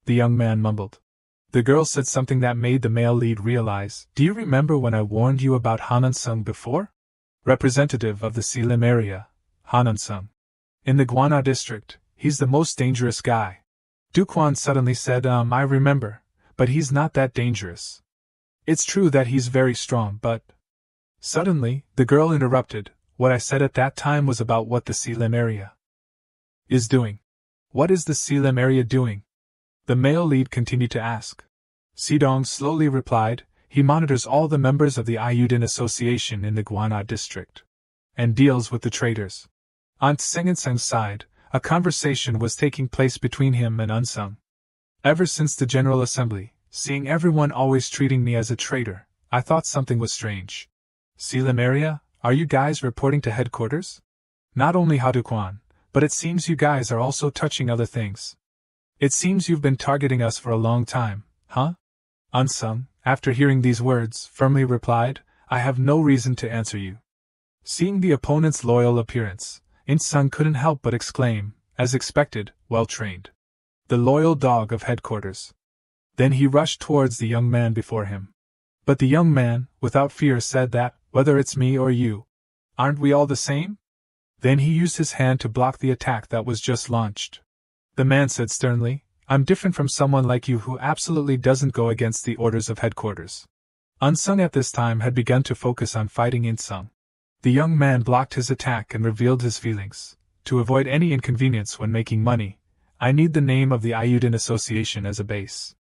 The young man mumbled. The girl said something that made the male lead realize, do you remember when I warned you about Han-sung before? Representative of the Selim area, Han-sung. In the Gwana district, he's the most dangerous guy. Do-kwan suddenly said, I remember, but he's not that dangerous. It's true that he's very strong, but... Suddenly, the girl interrupted, what I said at that time was about what the Selim area is doing. What is the Selim area doing? The male lead continued to ask. Si-dong slowly replied, he monitors all the members of the Ayudin Association in the Gwana district. And deals with the traders. On Sung-sung's side, a conversation was taking place between him and Unsung. Ever since the General Assembly, seeing everyone always treating me as a traitor, I thought something was strange. Selim area, are you guys reporting to headquarters? Not only Hadukwan, but it seems you guys are also touching other things. It seems you've been targeting us for a long time, huh? Unsung, after hearing these words, firmly replied, I have no reason to answer you. Seeing the opponent's loyal appearance, Insung couldn't help but exclaim, as expected, well trained. The loyal dog of headquarters. Then he rushed towards the young man before him. But the young man, without fear, said that, whether it's me or you, aren't we all the same? Then he used his hand to block the attack that was just launched. The man said sternly, I'm different from someone like you who absolutely doesn't go against the orders of headquarters. Unsung at this time had begun to focus on fighting Insung. The young man blocked his attack and revealed his feelings. To avoid any inconvenience when making money, I need the name of the Ayudin Association as a base.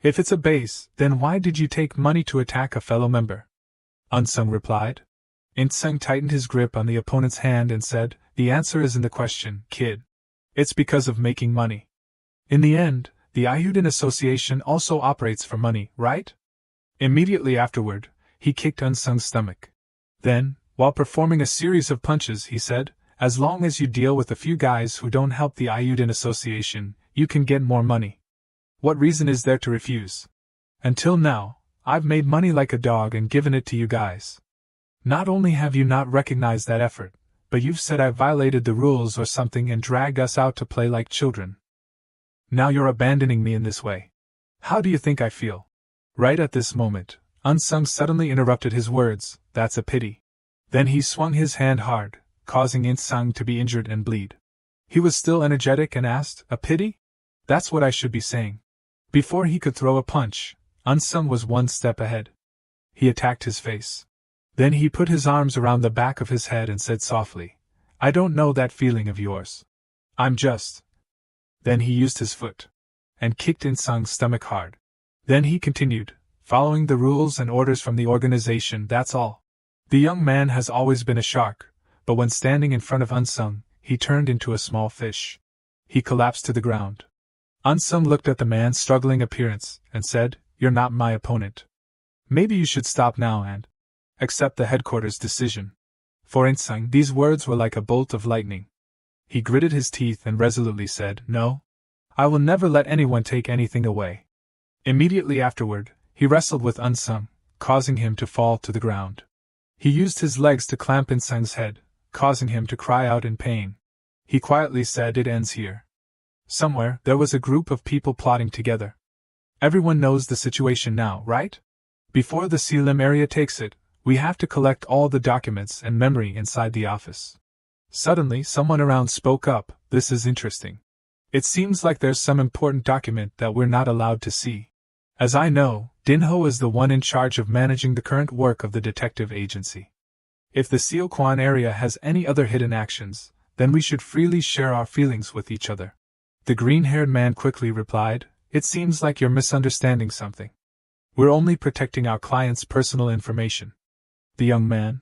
If it's a base, then why did you take money to attack a fellow member? Unsung replied. Insung tightened his grip on the opponent's hand and said, the answer is in the question, kid. It's because of making money. In the end, the Ayudin Association also operates for money, right? Immediately afterward, he kicked Unsung's stomach. Then, while performing a series of punches, he said, as long as you deal with a few guys who don't help the Ayudin Association, you can get more money. What reason is there to refuse? Until now, I've made money like a dog and given it to you guys. Not only have you not recognized that effort, but you've said I violated the rules or something and dragged us out to play like children. Now you're abandoning me in this way. How do you think I feel? Right at this moment, Unsung suddenly interrupted his words, that's a pity. Then he swung his hand hard, causing Insung to be injured and bleed. He was still energetic and asked, a pity? That's what I should be saying. Before he could throw a punch, Unsung was one step ahead. He attacked his face. Then he put his arms around the back of his head and said softly, I don't know that feeling of yours. I'm just... Then he used his foot and kicked Insung's stomach hard. Then he continued, following the rules and orders from the organization, that's all. The young man has always been a shark, but when standing in front of Unsung, he turned into a small fish. He collapsed to the ground. Unsung looked at the man's struggling appearance and said, you're not my opponent. Maybe you should stop now and accept the headquarters decision. For Unsung, these words were like a bolt of lightning. He gritted his teeth and resolutely said, no. I will never let anyone take anything away. Immediately afterward, he wrestled with Unsung, causing him to fall to the ground. He used his legs to clamp Unsung's head, causing him to cry out in pain. He quietly said, it ends here. Somewhere, there was a group of people plotting together. Everyone knows the situation now, right? Before the Selim area takes it, we have to collect all the documents and memory inside the office. Suddenly, someone around spoke up, this is interesting. It seems like there's some important document that we're not allowed to see. As I know, Dinho is the one in charge of managing the current work of the detective agency. If the Seokwan area has any other hidden actions, then we should freely share our feelings with each other. The green-haired man quickly replied, it seems like you're misunderstanding something. We're only protecting our client's personal information. The young man,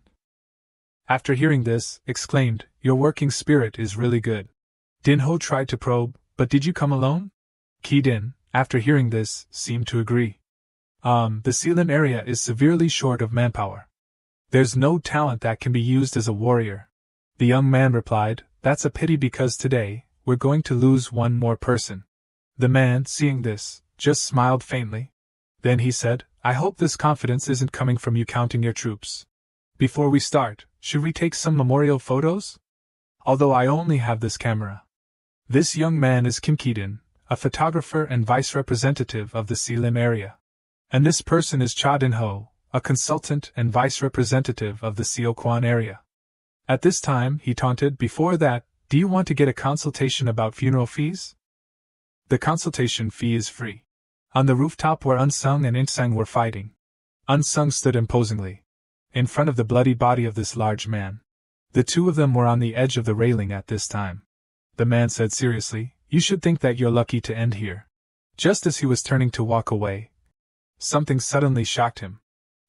after hearing this, exclaimed, your working spirit is really good. Dinho tried to probe, but did you come alone? Ki-din, after hearing this, seemed to agree. The Selim area is severely short of manpower. There's no talent that can be used as a warrior. The young man replied, That's a pity because today, we're going to lose one more person. The man, seeing this, just smiled faintly. Then he said, I hope this confidence isn't coming from you counting your troops. Before we start, should we take some memorial photos? Although I only have this camera. This young man is Kim Ki-dun, a photographer and vice representative of the Selim area. And this person is Cha Din-ho, a consultant and vice representative of the Seokwan area. At this time, he taunted, before that, do you want to get a consultation about funeral fees? The consultation fee is free. On the rooftop where Unsung and Insang were fighting. Unsung stood imposingly in front of the bloody body of this large man. The two of them were on the edge of the railing at this time. The man said seriously, You should think that you're lucky to end here. Just as he was turning to walk away, something suddenly shocked him.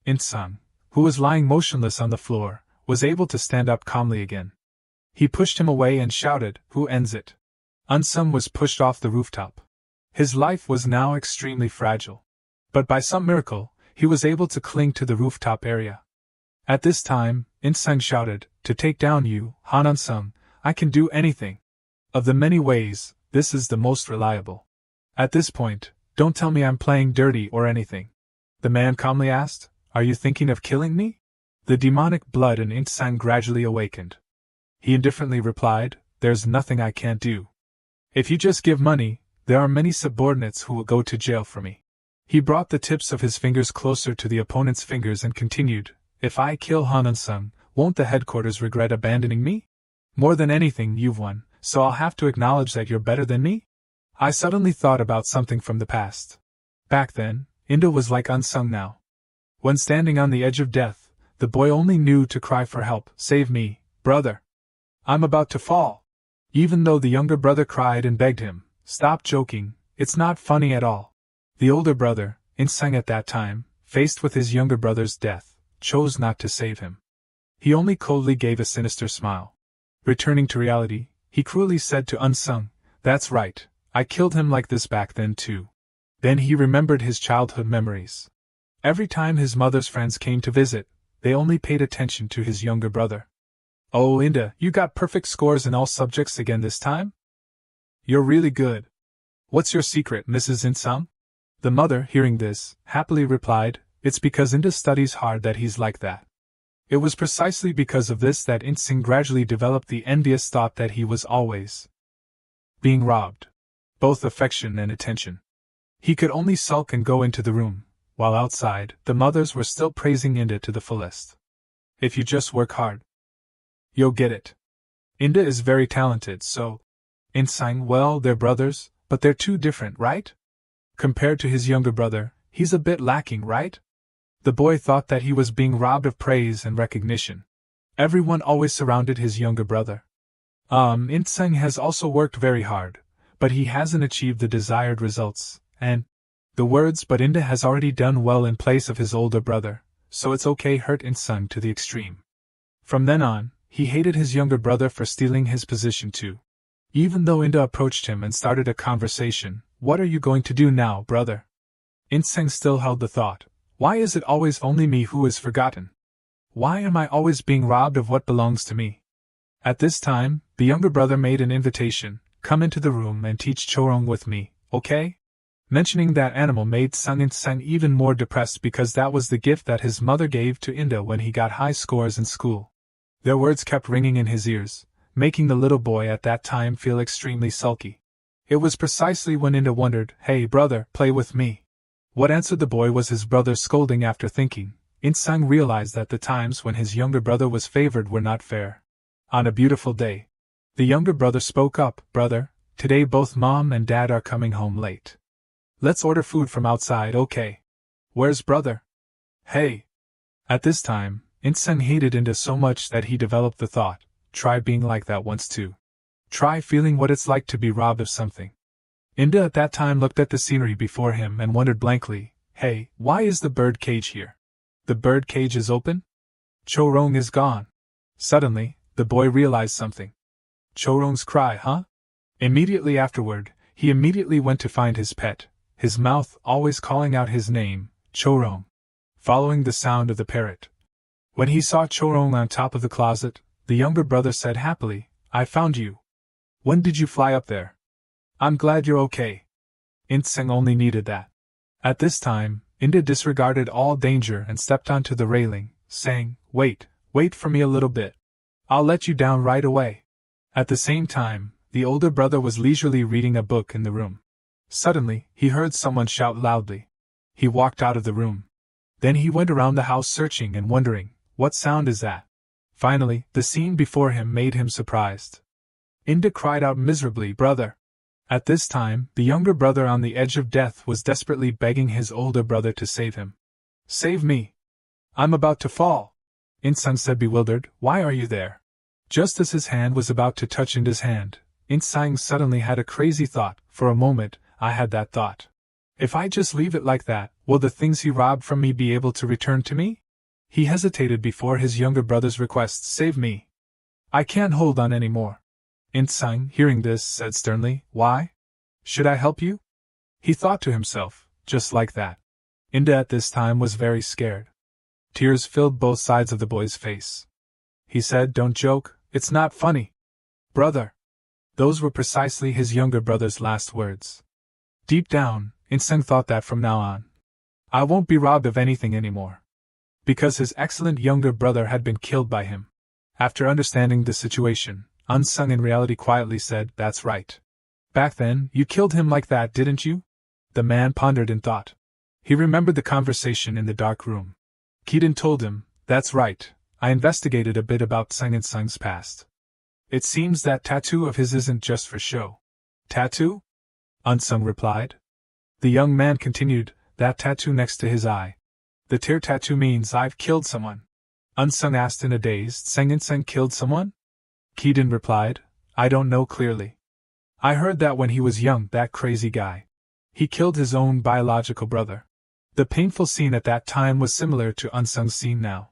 Insung, who was lying motionless on the floor, was able to stand up calmly again. He pushed him away and shouted, Who ends it? Unsung was pushed off the rooftop. His life was now extremely fragile. But by some miracle, he was able to cling to the rooftop area. At this time, Insung shouted, To take down you, Han Unsung, I can do anything. Of the many ways, this is the most reliable. At this point, don't tell me I'm playing dirty or anything. The man calmly asked, Are you thinking of killing me? The demonic blood in Insung gradually awakened. He indifferently replied, There's nothing I can't do. If you just give money, there are many subordinates who will go to jail for me. He brought the tips of his fingers closer to the opponent's fingers and continued, If I kill Han Unsung, won't the headquarters regret abandoning me? More than anything, you've won, so I'll have to acknowledge that you're better than me? I suddenly thought about something from the past. Back then, Inda was like Unsung now. When standing on the edge of death, the boy only knew to cry for help, Save me, brother. I'm about to fall. Even though the younger brother cried and begged him, Stop joking, it's not funny at all. The older brother, Insung at that time, faced with his younger brother's death, chose not to save him. He only coldly gave a sinister smile. Returning to reality, he cruelly said to Unsung, That's right, I killed him like this back then too. Then he remembered his childhood memories. Every time his mother's friends came to visit, they only paid attention to his younger brother. Oh, Inda, you got perfect scores in all subjects again this time? You're really good. What's your secret, Mrs. Insung? The mother, hearing this, happily replied, It's because Inda studies hard that he's like that. It was precisely because of this that Insung gradually developed the envious thought that he was always being robbed, both affection and attention. He could only sulk and go into the room, while outside, the mothers were still praising Inda to the fullest. If you just work hard, you'll get it. Inda is very talented, so. Insung, well, they're brothers, but they're too different, right? Compared to his younger brother, he's a bit lacking, right? The boy thought that he was being robbed of praise and recognition. Everyone always surrounded his younger brother. Insung has also worked very hard, but he hasn't achieved the desired results, and the words but Inda has already done well in place of his older brother, so it's okay hurt Insung to the extreme. From then on, he hated his younger brother for stealing his position too. Even though Inda approached him and started a conversation, What are you going to do now, brother? Insung still held the thought, Why is it always only me who is forgotten? Why am I always being robbed of what belongs to me? At this time, the younger brother made an invitation, Come into the room and teach Chorong with me, okay? Mentioning that animal made Insung even more depressed because that was the gift that his mother gave to Inda when he got high scores in school. Their words kept ringing in his ears, making the little boy at that time feel extremely sulky. It was precisely when Inda wondered, Hey brother, play with me. What answered the boy was his brother's scolding. After thinking, Insung realized that the times when his younger brother was favored were not fair. On a beautiful day, the younger brother spoke up, Brother, today both mom and dad are coming home late. Let's order food from outside, okay? Where's brother? Hey! At this time, Insung hated Inda so much that he developed the thought, Try being like that once too. Try feeling what it's like to be robbed of something. Inda at that time looked at the scenery before him and wondered blankly, Hey, why is the bird cage here? The bird cage is open? Chorong is gone. Suddenly, the boy realized something. Chorong's cry, huh? Immediately afterward, he immediately went to find his pet, his mouth always calling out his name, Chorong. Following the sound of the parrot, When he saw Chorong on top of the closet, the younger brother said happily, "I found you. When did you fly up there? I'm glad you're okay." Inseng only needed that. At this time, Inda disregarded all danger and stepped onto the railing, saying, wait for me a little bit. I'll let you down right away." At the same time, the older brother was leisurely reading a book in the room. Suddenly, he heard someone shout loudly. He walked out of the room. Then he went around the house searching and wondering, what sound is that? Finally, the scene before him made him surprised. Inda cried out miserably, "Brother!" At this time, the younger brother on the edge of death was desperately begging his older brother to save him. "Save me! I'm about to fall!" Insung said bewildered, "Why are you there?" Just as his hand was about to touch Inda's hand, Insung suddenly had a crazy thought. For a moment, I had that thought. If I just leave it like that, will the things he robbed from me be able to return to me? He hesitated before his younger brother's request, "Save me! I can't hold on any more." Insung, hearing this, said sternly, "Why? Should I help you?" He thought to himself, just like that. Inda at this time was very scared. Tears filled both sides of the boy's face. He said, "Don't joke, it's not funny." "Brother!" Those were precisely his younger brother's last words. Deep down, Insung thought that from now on, I won't be robbed of anything anymore. Because his excellent younger brother had been killed by him. After understanding the situation, Unsung in reality quietly said, "That's right. Back then, you killed him like that, didn't you?" The man pondered in thought. He remembered the conversation in the dark room. Keaton told him, "That's right, I investigated a bit about Sung and Sung's past. It seems that tattoo of his isn't just for show." "Tattoo?" Unsung replied. The young man continued, "That tattoo next to his eye. The tear tattoo means I've killed someone." Unsung asked in a dazed, "Sung killed someone?" Keaton replied, "I don't know clearly. I heard that when he was young, that crazy guy. He killed his own biological brother." The painful scene at that time was similar to Unsung's scene now.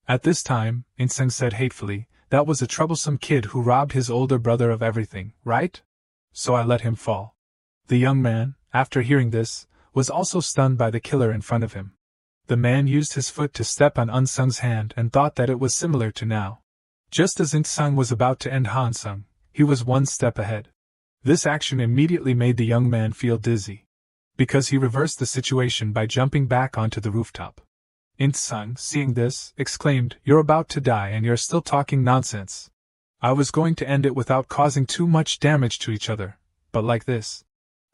At this time, Insung said hatefully, "That was a troublesome kid who robbed his older brother of everything, right? So I let him fall." The young man, after hearing this, was also stunned by the killer in front of him. The man used his foot to step on Unsung's hand and thought that it was similar to now. Just as Insung was about to end Hansung, he was one step ahead. This action immediately made the young man feel dizzy. Because he reversed the situation by jumping back onto the rooftop. Insung, seeing this, exclaimed, "You're about to die and you're still talking nonsense. I was going to end it without causing too much damage to each other, but like this.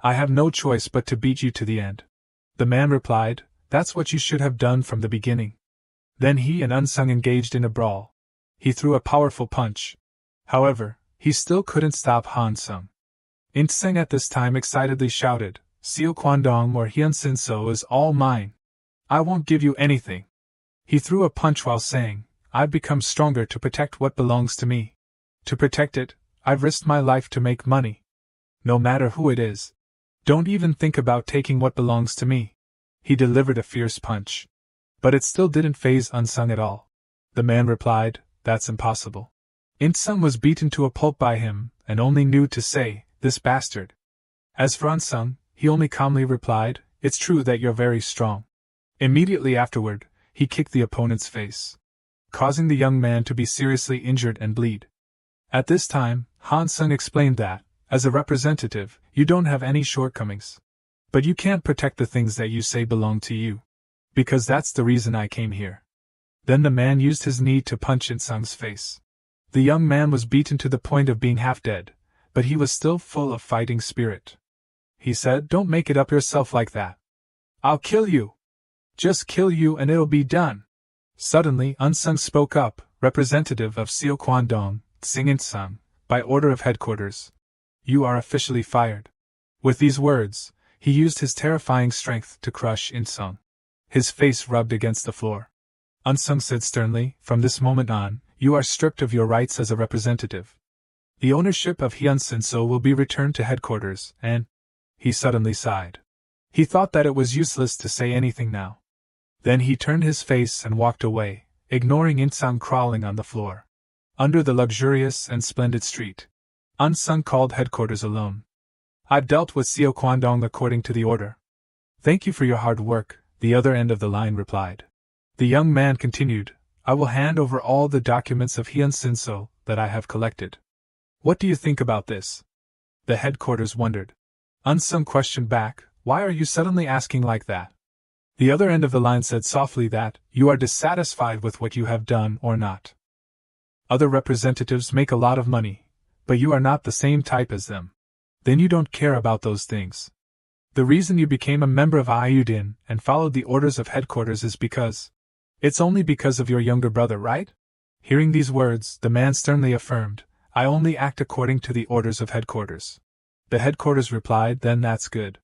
I have no choice but to beat you to the end." The man replied, "That's what you should have done from the beginning." Then he and Unsung engaged in a brawl. He threw a powerful punch. However, he still couldn't stop Hansung. Insung at this time excitedly shouted, "Seo Kwandong or Hyunsin-so is all mine. I won't give you anything." He threw a punch while saying, "I've become stronger to protect what belongs to me. To protect it, I've risked my life to make money. No matter who it is. Don't even think about taking what belongs to me." He delivered a fierce punch. But it still didn't faze Unsung at all. The man replied, "That's impossible." Insung was beaten to a pulp by him, and only knew to say, "This bastard." As for Unsung, he only calmly replied, "It's true that you're very strong." Immediately afterward, he kicked the opponent's face, causing the young man to be seriously injured and bleed. At this time, Hansung explained that, as a representative, you don't have any shortcomings. But you can't protect the things that you say belong to you. Because that's the reason I came here. Then the man used his knee to punch Insung's face. The young man was beaten to the point of being half dead, but he was still full of fighting spirit. He said, "Don't make it up yourself like that. I'll kill you. Just kill you and it'll be done." Suddenly Unsung spoke up, representative of Seo Kwandong, Sing Insung, by order of headquarters. "You are officially fired." With these words, he used his terrifying strength to crush Insung. His face rubbed against the floor. Unsung said sternly, "From this moment on, you are stripped of your rights as a representative. The ownership of Hyunsin-so will be returned to headquarters, and—" He suddenly sighed. He thought that it was useless to say anything now. Then he turned his face and walked away, ignoring Insung crawling on the floor. Under the luxurious and splendid street, Unsung called headquarters alone. "I've dealt with Seo Kwandong according to the order." "Thank you for your hard work," the other end of the line replied. The young man continued, I will hand over all the documents of Hyun Sinso that I have collected. What do you think about this? The headquarters wondered. Unsung questioned back, why are you suddenly asking like that? The other end of the line said softly that, you are dissatisfied with what you have done or not. Other representatives make a lot of money, but you are not the same type as them. Then you don't care about those things. The reason you became a member of Ayudin and followed the orders of headquarters is because... It's only because of your younger brother, right? Hearing these words, the man sternly affirmed, I only act according to the orders of headquarters. The headquarters replied, then that's good.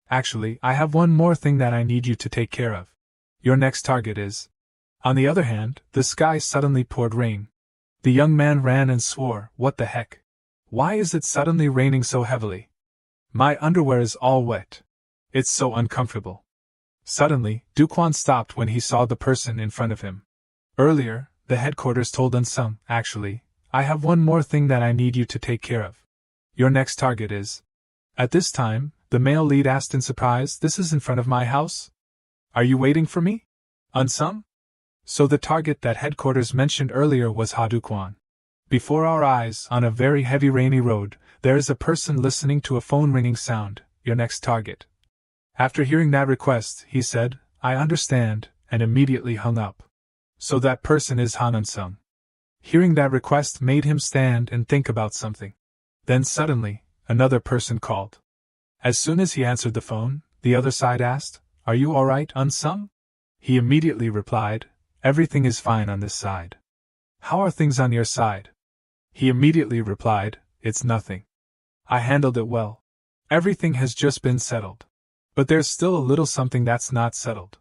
Actually, I have one more thing that I need you to take care of. Your next target is... On the other hand, the sky suddenly poured rain. The young man ran and swore, what the heck? Why is it suddenly raining so heavily? My underwear is all wet. It's so uncomfortable. Suddenly, Do-wan stopped when he saw the person in front of him. Earlier, the headquarters told Unsung, actually, I have one more thing that I need you to take care of. Your next target is... At this time, the male lead asked in surprise, this is in front of my house? Are you waiting for me? Unsung? So the target that headquarters mentioned earlier was Ha-do-kwan. Before our eyes, on a very heavy rainy road, there is a person listening to a phone ringing sound, your next target. After hearing that request, he said, I understand, and immediately hung up. So that person is Han Unsung. Hearing that request made him stand and think about something. Then suddenly, another person called. As soon as he answered the phone, the other side asked, Are you alright, Unsung? He immediately replied, Everything is fine on this side. How are things on your side? He immediately replied, It's nothing. I handled it well. Everything has just been settled. But there's still a little something that's not settled.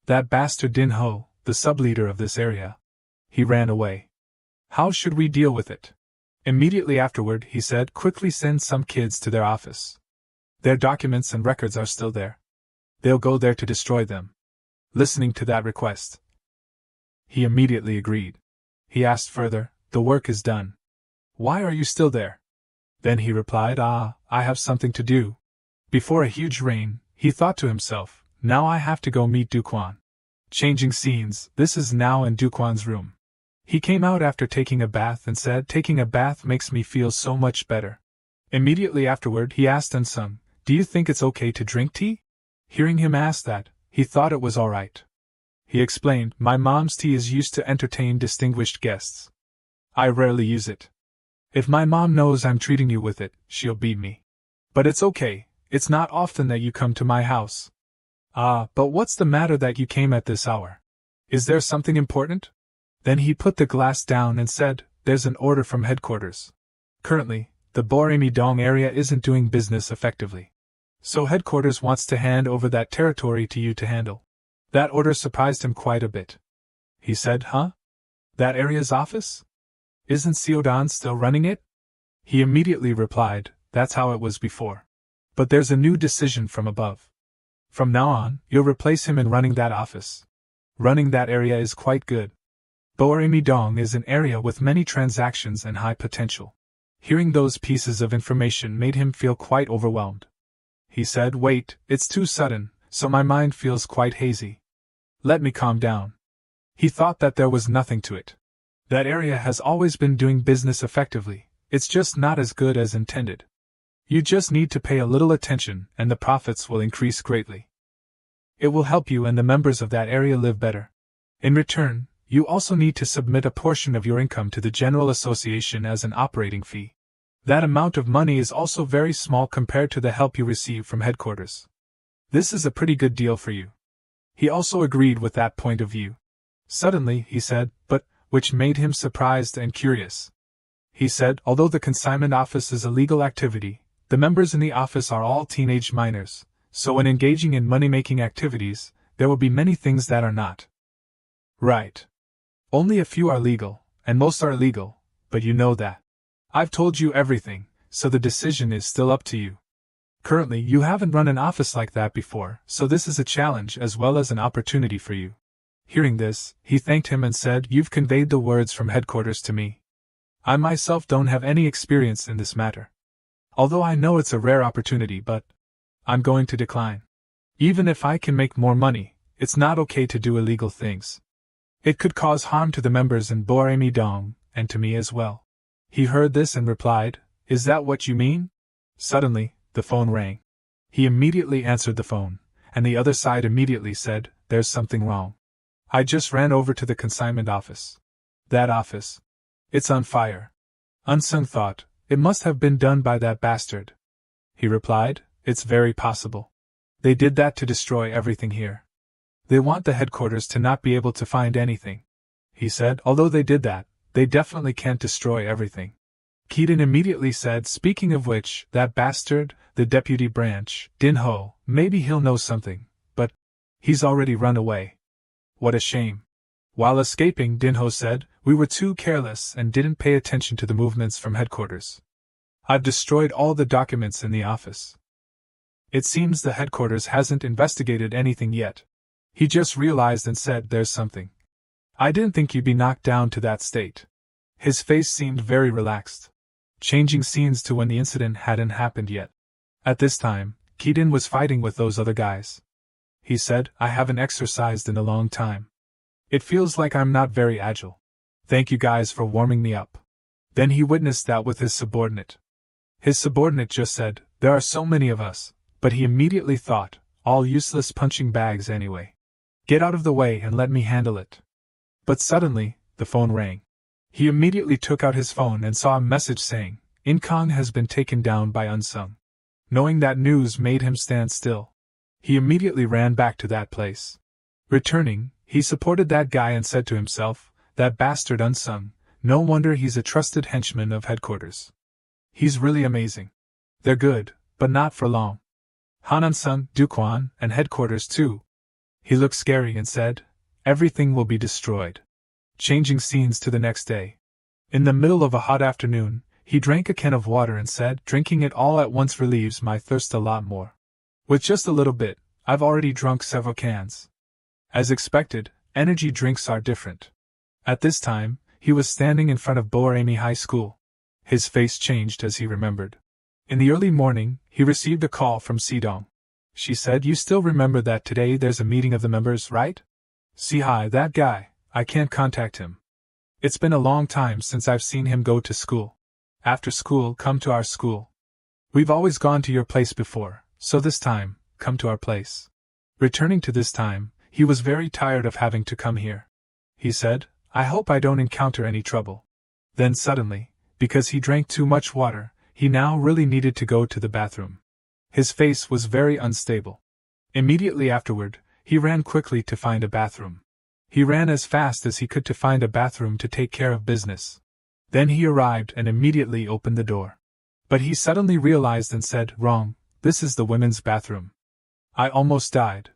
That bastard Din Ho, the sub-leader of this area. He ran away. How should we deal with it? Immediately afterward, he said, quickly send some kids to their office. Their documents and records are still there. They'll go there to destroy them. Listening to that request, he immediately agreed. He asked further, the work is done. Why are you still there? Then he replied, I have something to do. Before a huge rain, he thought to himself, now I have to go meet Do-wan. Changing scenes, this is now in Do-kwan's room. He came out after taking a bath and said, taking a bath makes me feel so much better. Immediately afterward, he asked Unsung, do you think it's okay to drink tea? Hearing him ask that, he thought it was alright. He explained, my mom's tea is used to entertain distinguished guests. I rarely use it. If my mom knows I'm treating you with it, she'll beat me. But it's okay, it's not often that you come to my house. But what's the matter that you came at this hour? Is there something important? Then he put the glass down and said, there's an order from headquarters. Currently, the Boremi-dong area isn't doing business effectively. So headquarters wants to hand over that territory to you to handle. That order surprised him quite a bit. He said, huh? That area's office? Isn't Seodan still running it? He immediately replied, that's how it was before. But there's a new decision from above. From now on, you'll replace him in running that office. Running that area is quite good. Boremi-dong is an area with many transactions and high potential. Hearing those pieces of information made him feel quite overwhelmed. He said, wait, it's too sudden, so my mind feels quite hazy. Let me calm down. He thought that there was nothing to it. That area has always been doing business effectively, it's just not as good as intended. You just need to pay a little attention and the profits will increase greatly. It will help you and the members of that area live better. In return, you also need to submit a portion of your income to the General Association as an operating fee. That amount of money is also very small compared to the help you receive from headquarters. This is a pretty good deal for you. He also agreed with that point of view. Suddenly, he said, but, which made him surprised and curious. He said, although the consignment office is a legal activity, the members in the office are all teenage minors, so when engaging in money-making activities, there will be many things that are not. Right. Only a few are legal, and most are illegal, but you know that. I've told you everything, so the decision is still up to you. Currently, you haven't run an office like that before, so this is a challenge as well as an opportunity for you. Hearing this, he thanked him and said, you've conveyed the words from headquarters to me. I myself don't have any experience in this matter. Although I know it's a rare opportunity, but I'm going to decline. Even if I can make more money, it's not okay to do illegal things. It could cause harm to the members in Borami Dong, and to me as well. He heard this and replied, "Is that what you mean?" Suddenly, the phone rang. He immediately answered the phone, and the other side immediately said, "There's something wrong. I just ran over to the consignment office. That office. It's on fire." Unsung thought, "It must have been done by that bastard." He replied, "It's very possible. They did that to destroy everything here. They want the headquarters to not be able to find anything." He said, "Although they did that, they definitely can't destroy everything." Keaton immediately said, "Speaking of which, that bastard, the deputy branch, Din-ho, maybe he'll know something, but he's already run away. What a shame." While escaping, Din-ho said, "We were too careless and didn't pay attention to the movements from headquarters. I've destroyed all the documents in the office. It seems the headquarters hasn't investigated anything yet." He just realized and said, "There's something. I didn't think you'd be knocked down to that state." His face seemed very relaxed. Changing scenes to when the incident hadn't happened yet. At this time, Keaton was fighting with those other guys. He said, "I haven't exercised in a long time. It feels like I'm not very agile. Thank you guys for warming me up." Then he witnessed that with his subordinate. His subordinate just said, "There are so many of us," but he immediately thought, "All useless punching bags anyway. Get out of the way and let me handle it." But suddenly, the phone rang. He immediately took out his phone and saw a message saying, "Inkong has been taken down by Unsung." Knowing that news made him stand still. He immediately ran back to that place. Returning, he supported that guy and said to himself, "That bastard Unsung, no wonder he's a trusted henchman of headquarters. He's really amazing. They're good, but not for long. Han Unsung, Do-wan, and headquarters too." He looked scary and said, "Everything will be destroyed." Changing scenes to the next day. In the middle of a hot afternoon, he drank a can of water and said, "Drinking it all at once relieves my thirst a lot more. With just a little bit, I've already drunk several cans." As expected, energy drinks are different. At this time, he was standing in front of Boarami High School. His face changed as he remembered. In the early morning, he received a call from Sidong. She said, "You still remember that today there's a meeting of the members, right? See hi, that guy. I can't contact him. It's been a long time since I've seen him go to school. After school, come to our school. We've always gone to your place before, so this time, come to our place." Returning to this time, he was very tired of having to come here. He said, "I hope I don't encounter any trouble." Then suddenly, because he drank too much water, he now really needed to go to the bathroom. His face was very unstable. Immediately afterward, he ran quickly to find a bathroom. He ran as fast as he could to find a bathroom to take care of business. Then he arrived and immediately opened the door. But he suddenly realized and said, "Wrong, this is the women's bathroom. I almost died.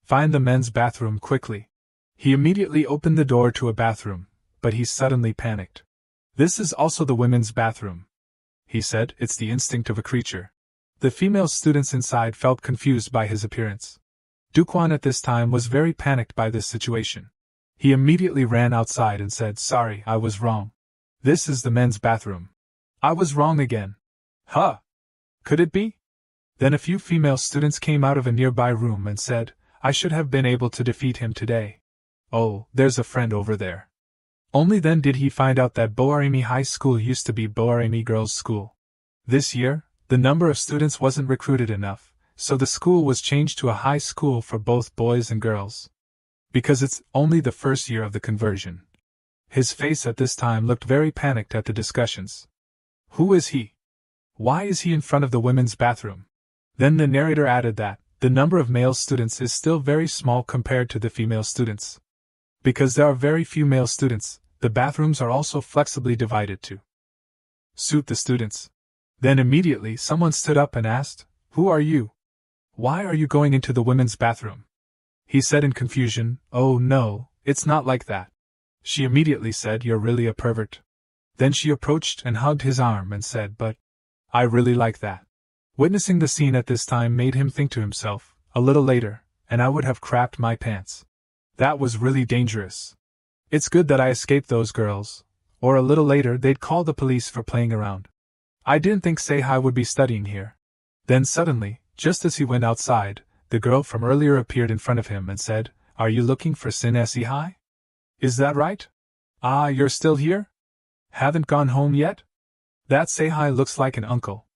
Find the men's bathroom quickly." He immediately opened the door to a bathroom, but he suddenly panicked. "This is also the women's bathroom," he said. "It's the instinct of a creature." The female students inside felt confused by his appearance. Do-wan at this time was very panicked by this situation. He immediately ran outside and said, "Sorry, I was wrong. This is the men's bathroom. I was wrong again." "Huh? Could it be?" Then a few female students came out of a nearby room and said, "I should have been able to defeat him today. Oh, there's a friend over there." Only then did he find out that Boarami High School used to be Boarami Girls' School. This year, the number of students wasn't recruited enough, so the school was changed to a high school for both boys and girls. Because it's only the first year of the conversion. His face at this time looked very panicked at the discussions. Who is he? Why is he in front of the women's bathroom? Then the narrator added that the number of male students is still very small compared to the female students. Because there are very few male students, the bathrooms are also flexibly divided to suit the students. Then immediately someone stood up and asked, "Who are you? Why are you going into the women's bathroom?" He said in confusion, "Oh no, it's not like that." She immediately said, "You're really a pervert." Then she approached and hugged his arm and said, "But I really like that." Witnessing the scene at this time made him think to himself, "A little later, and I would have crapped my pants. That was really dangerous. It's good that I escaped those girls, or a little later they'd call the police for playing around. I didn't think Sei-hai would be studying here." Then suddenly, just as he went outside, the girl from earlier appeared in front of him and said, "Are you looking for Sin Sei-hai?" Is that right? Ah, you're still here? Haven't gone home yet? That Sei-hai looks like an uncle.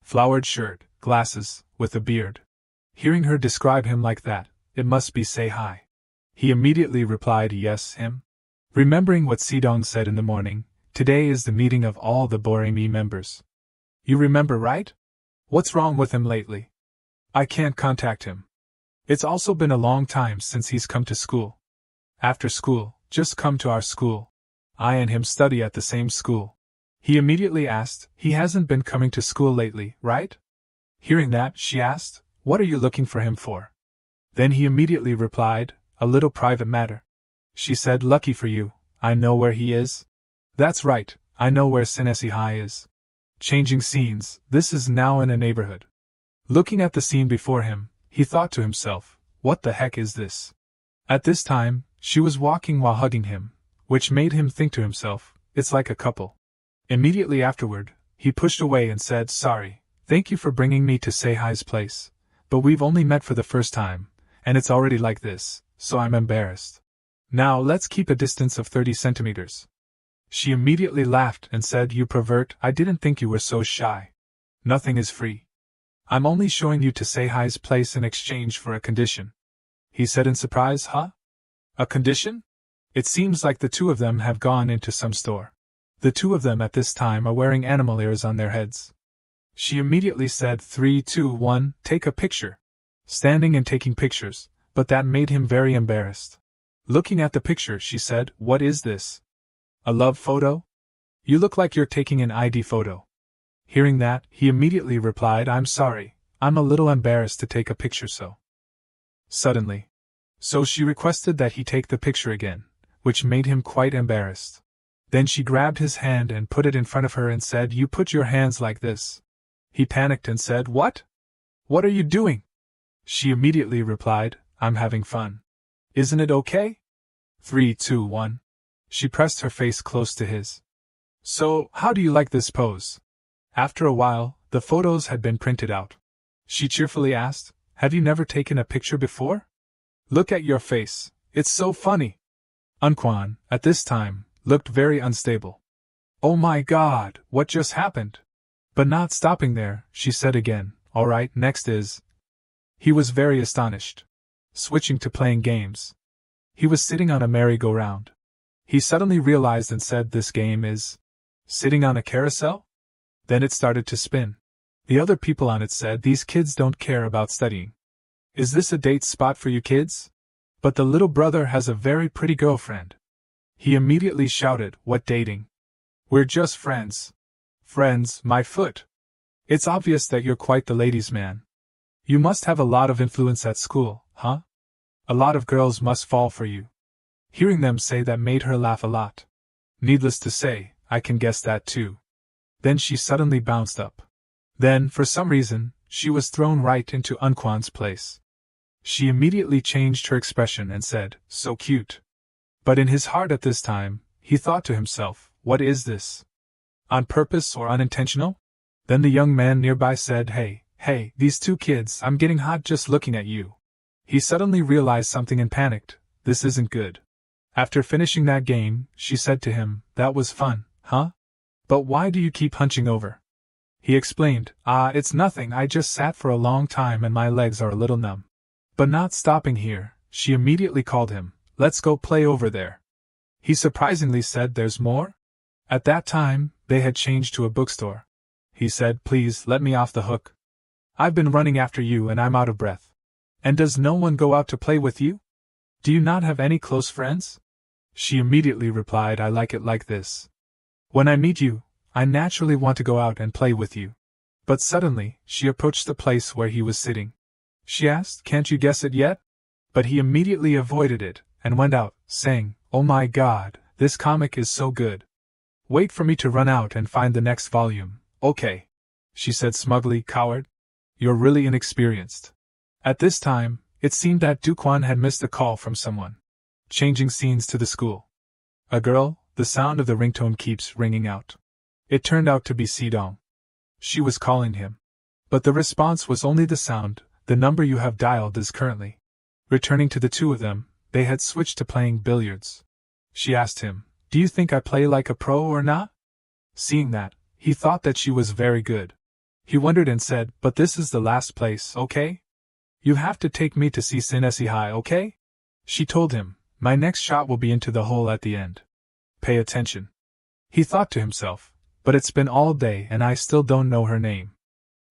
Flowered shirt, glasses, with a beard. Hearing her describe him like that, it must be Sei-hai. He immediately replied yes, him. Remembering what Si-dong said in the morning, today is the meeting of all the Boremi members. You remember, right? What's wrong with him lately? I can't contact him. It's also been a long time since he's come to school. After school, just come to our school. I and him study at the same school. He immediately asked, he hasn't been coming to school lately, right? Hearing that, she asked, what are you looking for him for? Then he immediately replied, a little private matter. She said, lucky for you, I know where he is. That's right, I know where Sei-hai is. Changing scenes, this is now in a neighborhood. Looking at the scene before him, he thought to himself, what the heck is this? At this time, she was walking while hugging him, which made him think to himself, it's like a couple. Immediately afterward, he pushed away and said, sorry, thank you for bringing me to Sei-hai's place, but we've only met for the first time, and it's already like this, so I'm embarrassed. Now let's keep a distance of 30 centimeters. She immediately laughed and said, you pervert, I didn't think you were so shy. Nothing is free. I'm only showing you to Sei-hai's place in exchange for a condition. He said in surprise, huh? A condition? It seems like the two of them have gone into some store. The two of them at this time are wearing animal ears on their heads. She immediately said 3, 2, 1, take a picture. Standing and taking pictures, but that made him very embarrassed. Looking at the picture, she said, what is this? A love photo? You look like you're taking an ID photo. Hearing that, he immediately replied, I'm sorry, I'm a little embarrassed to take a picture so. Suddenly. So she requested that he take the picture again, which made him quite embarrassed. Then she grabbed his hand and put it in front of her and said, you put your hands like this. He panicked and said, what? What are you doing? She immediately replied, I'm having fun. Isn't it okay? 3, 2, 1. She pressed her face close to his. So, how do you like this pose? After a while, the photos had been printed out. She cheerfully asked, have you never taken a picture before? Look at your face, it's so funny. Unkwon, at this time, looked very unstable. Oh my God, what just happened? But not stopping there, she said again, all right, next is. He was very astonished. Switching to playing games. He was sitting on a merry-go-round. He suddenly realized and said, this game is sitting on a carousel? Then it started to spin. The other people on it said, these kids don't care about studying. Is this a date spot for you kids? But the little brother has a very pretty girlfriend. He immediately shouted, what dating? We're just friends. Friends, my foot. It's obvious that you're quite the ladies' man. You must have a lot of influence at school, huh? A lot of girls must fall for you. Hearing them say that made her laugh a lot. Needless to say, I can guess that too. Then she suddenly bounced up. Then, for some reason, she was thrown right into Unkwon's place. She immediately changed her expression and said, so cute. But in his heart at this time, he thought to himself, what is this? On purpose or unintentional? Then the young man nearby said, hey, these two kids, I'm getting hot just looking at you. He suddenly realized something and panicked, this isn't good. After finishing that game, she said to him, that was fun, huh? But why do you keep hunching over? He explained, it's nothing, I just sat for a long time and my legs are a little numb. But not stopping here, she immediately called him, let's go play over there. He surprisingly said, there's more? At that time, they had changed to a bookstore. He said, please let me off the hook. I've been running after you and I'm out of breath. And does no one go out to play with you? Do you not have any close friends? She immediately replied, I like it like this. When I meet you, I naturally want to go out and play with you. But suddenly, she approached the place where he was sitting. She asked, can't you guess it yet? But he immediately avoided it, and went out, saying, oh my God, this comic is so good. Wait for me to run out and find the next volume, okay? She said smugly, coward. You're really inexperienced. At this time, it seemed that Do-wan had missed a call from someone. Changing scenes to the school. A girl, the sound of the ringtone keeps ringing out. It turned out to be Si-dong. She was calling him. But the response was only the sound, the number you have dialed is currently. Returning to the two of them, they had switched to playing billiards. She asked him, "Do you think I play like a pro or not?" Seeing that, he thought that she was very good. He wondered and said, "But this is the last place, okay? You have to take me to see Sinesi High, okay?" She told him, "My next shot will be into the hole at the end. Pay attention." He thought to himself, "But it's been all day and I still don't know her name.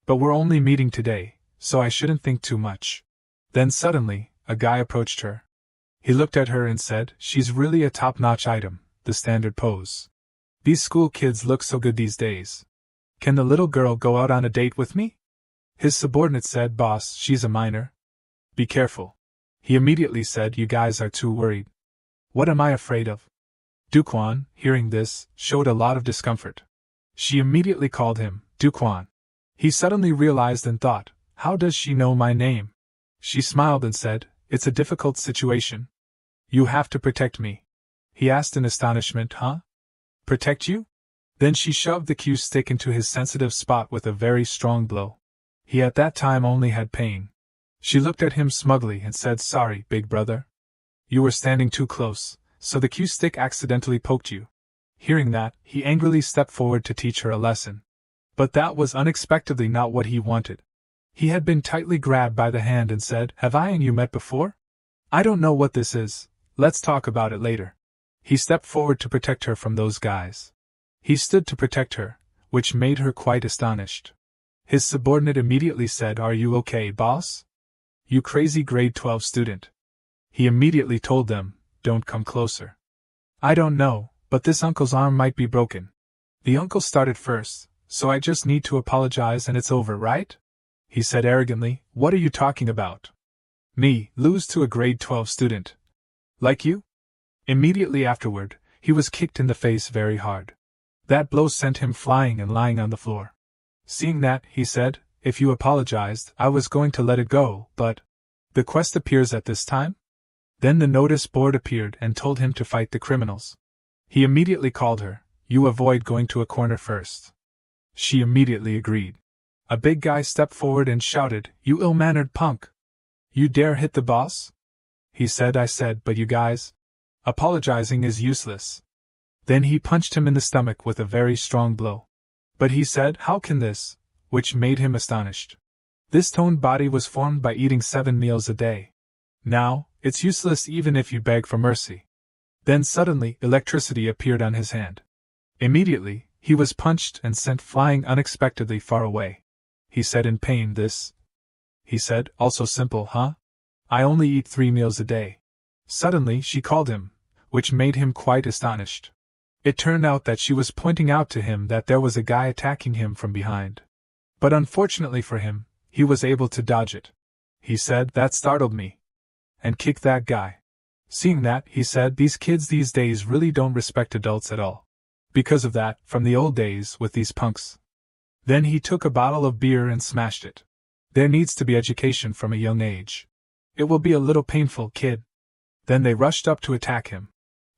But we're only meeting today, so I shouldn't think too much." Then suddenly, a guy approached her. He looked at her and said, "She's really a top-notch item, the standard pose. These school kids look so good these days. Can the little girl go out on a date with me?" His subordinate said, "Boss, she's a minor. Be careful." He immediately said, "You guys are too worried." "What am I afraid of?" Do-wan, hearing this, showed a lot of discomfort. She immediately called him Do-wan. He suddenly realized and thought, "How does she know my name?" She smiled and said, "It's a difficult situation. You have to protect me." He asked in astonishment, "Huh? Protect you?" Then she shoved the cue stick into his sensitive spot with a very strong blow. He at that time only had pain. She looked at him smugly and said, "Sorry, big brother. You were standing too close, so the cue stick accidentally poked you." Hearing that, he angrily stepped forward to teach her a lesson. But that was unexpectedly not what he wanted. He had been tightly grabbed by the hand and said, "Have I and you met before? I don't know what this is, let's talk about it later." He stepped forward to protect her from those guys. He stood to protect her, which made her quite astonished. His subordinate immediately said, "Are you okay, boss? You crazy grade 12 student." He immediately told them, "Don't come closer. I don't know, but this uncle's arm might be broken. The uncle started first, so I just need to apologize and it's over, right?" He said arrogantly, "What are you talking about? Me, lose to a grade 12 student? Like you?" Immediately afterward, he was kicked in the face very hard. That blow sent him flying and lying on the floor. Seeing that, he said, "If you apologized, I was going to let it go, but the quest appears at this time?" Then the notice board appeared and told him to fight the criminals. He immediately called her, "You avoid going to a corner first." She immediately agreed. A big guy stepped forward and shouted, "You ill-mannered punk! You dare hit the boss?" He said, "I said, but you guys. Apologizing is useless." Then he punched him in the stomach with a very strong blow. But he said, "How can this?" which made him astonished. This toned body was formed by eating 7 meals a day. Now, it's useless even if you beg for mercy. Then suddenly, electricity appeared on his hand. Immediately, he was punched and sent flying unexpectedly far away. He said in pain, "This," he said, "also simple, huh? I only eat 3 meals a day." Suddenly she called him, which made him quite astonished. It turned out that she was pointing out to him that there was a guy attacking him from behind. But unfortunately for him, he was able to dodge it. He said, "That startled me," and kicked that guy. Seeing that, he said, "These kids these days really don't respect adults at all. Because of that, from the old days with these punks." Then he took a bottle of beer and smashed it. There needs to be education from a young age. It will be a little painful, kid. Then they rushed up to attack him.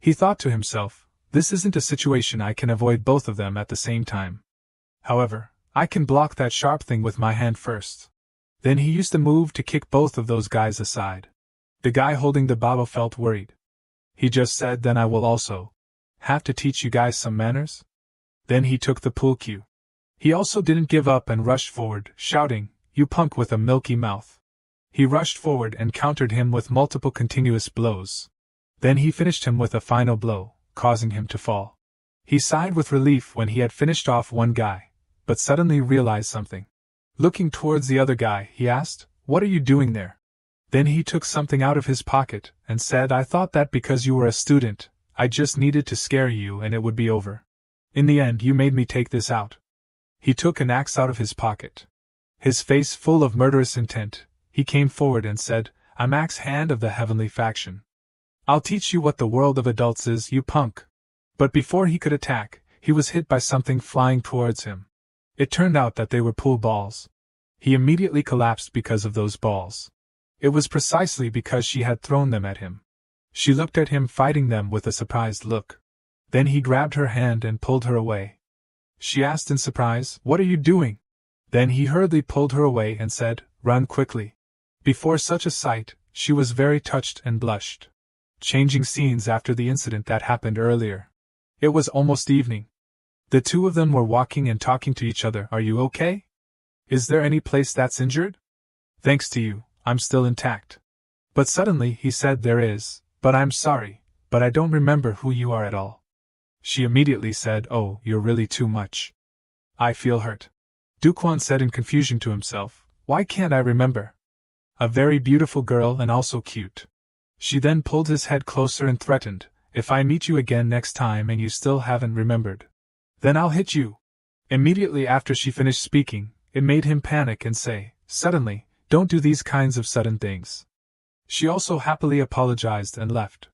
He thought to himself, "This isn't a situation I can avoid both of them at the same time. However, I can block that sharp thing with my hand first." Then he used a move to kick both of those guys aside. The guy holding the bottle felt worried. He just said, "Then I will also have to teach you guys some manners." Then he took the pool cue. He also didn't give up and rushed forward, shouting, "You punk with a milky mouth." He rushed forward and countered him with multiple continuous blows. Then he finished him with a final blow, causing him to fall. He sighed with relief when he had finished off one guy, but suddenly realized something. Looking towards the other guy, he asked, "What are you doing there?" Then he took something out of his pocket and said, "I thought that because you were a student, I just needed to scare you and it would be over. In the end, you made me take this out." He took an axe out of his pocket. His face full of murderous intent, he came forward and said, "I'm Axe Hand of the Heavenly Faction. I'll teach you what the world of adults is, you punk." But before he could attack, he was hit by something flying towards him. It turned out that they were pool balls. He immediately collapsed because of those balls. It was precisely because she had thrown them at him. She looked at him fighting them with a surprised look. Then he grabbed her hand and pulled her away. She asked in surprise, "What are you doing?" Then he hurriedly pulled her away and said, "Run quickly." Before such a sight, she was very touched and blushed. changing scenes after the incident that happened earlier. It was almost evening. The two of them were walking and talking to each other. Are you okay? Is there any place that's injured? Thanks to you, I'm still intact. But suddenly he said there is, but I'm sorry, but I don't remember who you are at all. She immediately said, oh, you're really too much. I feel hurt. Do-wan said in confusion to himself, why can't I remember? A very beautiful girl and also cute. She then pulled his head closer and threatened, if I meet you again next time and you still haven't remembered, then I'll hit you. Immediately after she finished speaking, it made him panic and say, suddenly, don't do these kinds of sudden things. She also happily apologized and left.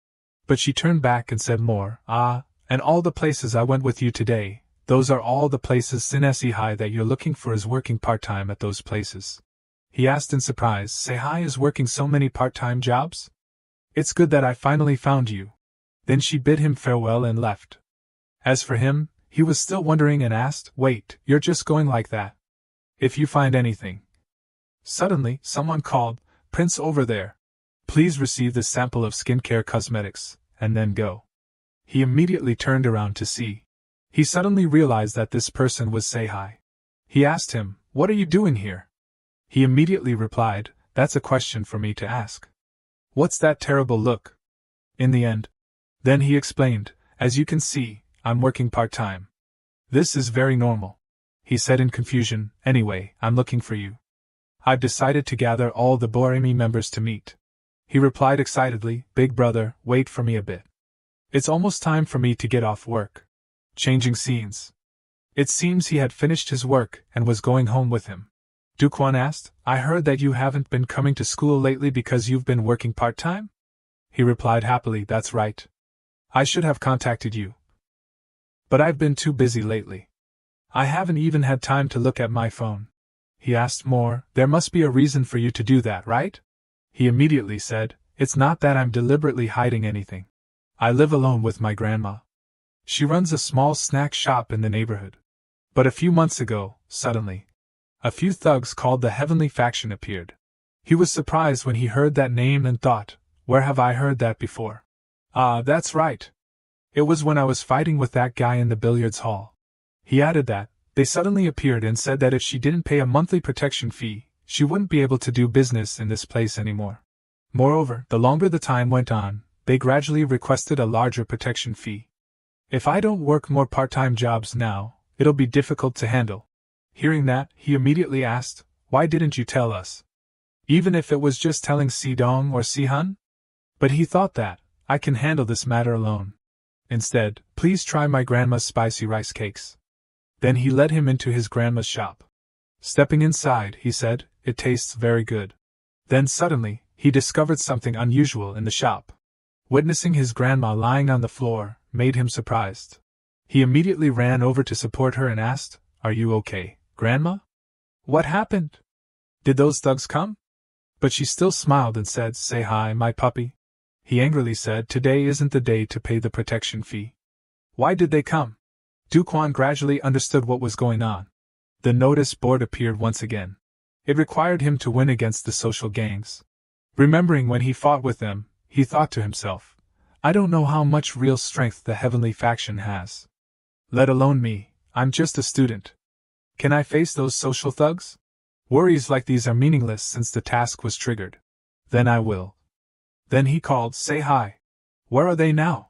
But she turned back and said more, and all the places I went with you today, those are all the places Sinesi High that you're looking for is working part-time at those places. He asked in surprise, Sei is working so many part-time jobs? It's good that I finally found you. Then she bid him farewell and left. As for him, he was still wondering and asked, wait, you're just going like that? If you find anything. Suddenly, someone called, Prince over there. Please receive this sample of skincare cosmetics, and then go. He immediately turned around to see. He suddenly realized that this person was Sei. He asked him, what are you doing here? He immediately replied, that's a question for me to ask. What's that terrible look? In the end. Then he explained, as you can see, I'm working part-time. This is very normal. He said in confusion, anyway, I'm looking for you. I've decided to gather all the Boremi members to meet. He replied excitedly, big brother, wait for me a bit. It's almost time for me to get off work. Changing scenes. It seems he had finished his work and was going home with him. Do-wan asked, I heard that you haven't been coming to school lately because you've been working part-time? He replied happily, that's right. I should have contacted you. But I've been too busy lately. I haven't even had time to look at my phone. He asked more, there must be a reason for you to do that, right? He immediately said, it's not that I'm deliberately hiding anything. I live alone with my grandma. She runs a small snack shop in the neighborhood. But a few months ago, suddenly, a few thugs called the Heavenly Faction appeared. He was surprised when he heard that name and thought, where have I heard that before? That's right. It was when I was fighting with that guy in the billiards hall. He added that, they suddenly appeared and said that if she didn't pay a monthly protection fee, she wouldn't be able to do business in this place anymore. Moreover, the longer the time went on, they gradually requested a larger protection fee. If I don't work more part-time jobs now, it'll be difficult to handle. Hearing that, he immediately asked, why didn't you tell us? Even if it was just telling Si-dong or Si-hun? But he thought that, I can handle this matter alone. Instead, please try my grandma's spicy rice cakes. Then he led him into his grandma's shop. Stepping inside, he said, it tastes very good. Then suddenly, he discovered something unusual in the shop. Witnessing his grandma lying on the floor, made him surprised. He immediately ran over to support her and asked, are you okay, Grandma? What happened? Did those thugs come? But she still smiled and said, say hi, my puppy. He angrily said, today isn't the day to pay the protection fee. Why did they come? Do-wan gradually understood what was going on. The notice board appeared once again. It required him to win against the social gangs. Remembering when he fought with them, he thought to himself, I don't know how much real strength the Heavenly Faction has. Let alone me, I'm just a student. Can I face those social thugs? Worries like these are meaningless since the task was triggered. Then I will. Then he called, say hi. Where are they now?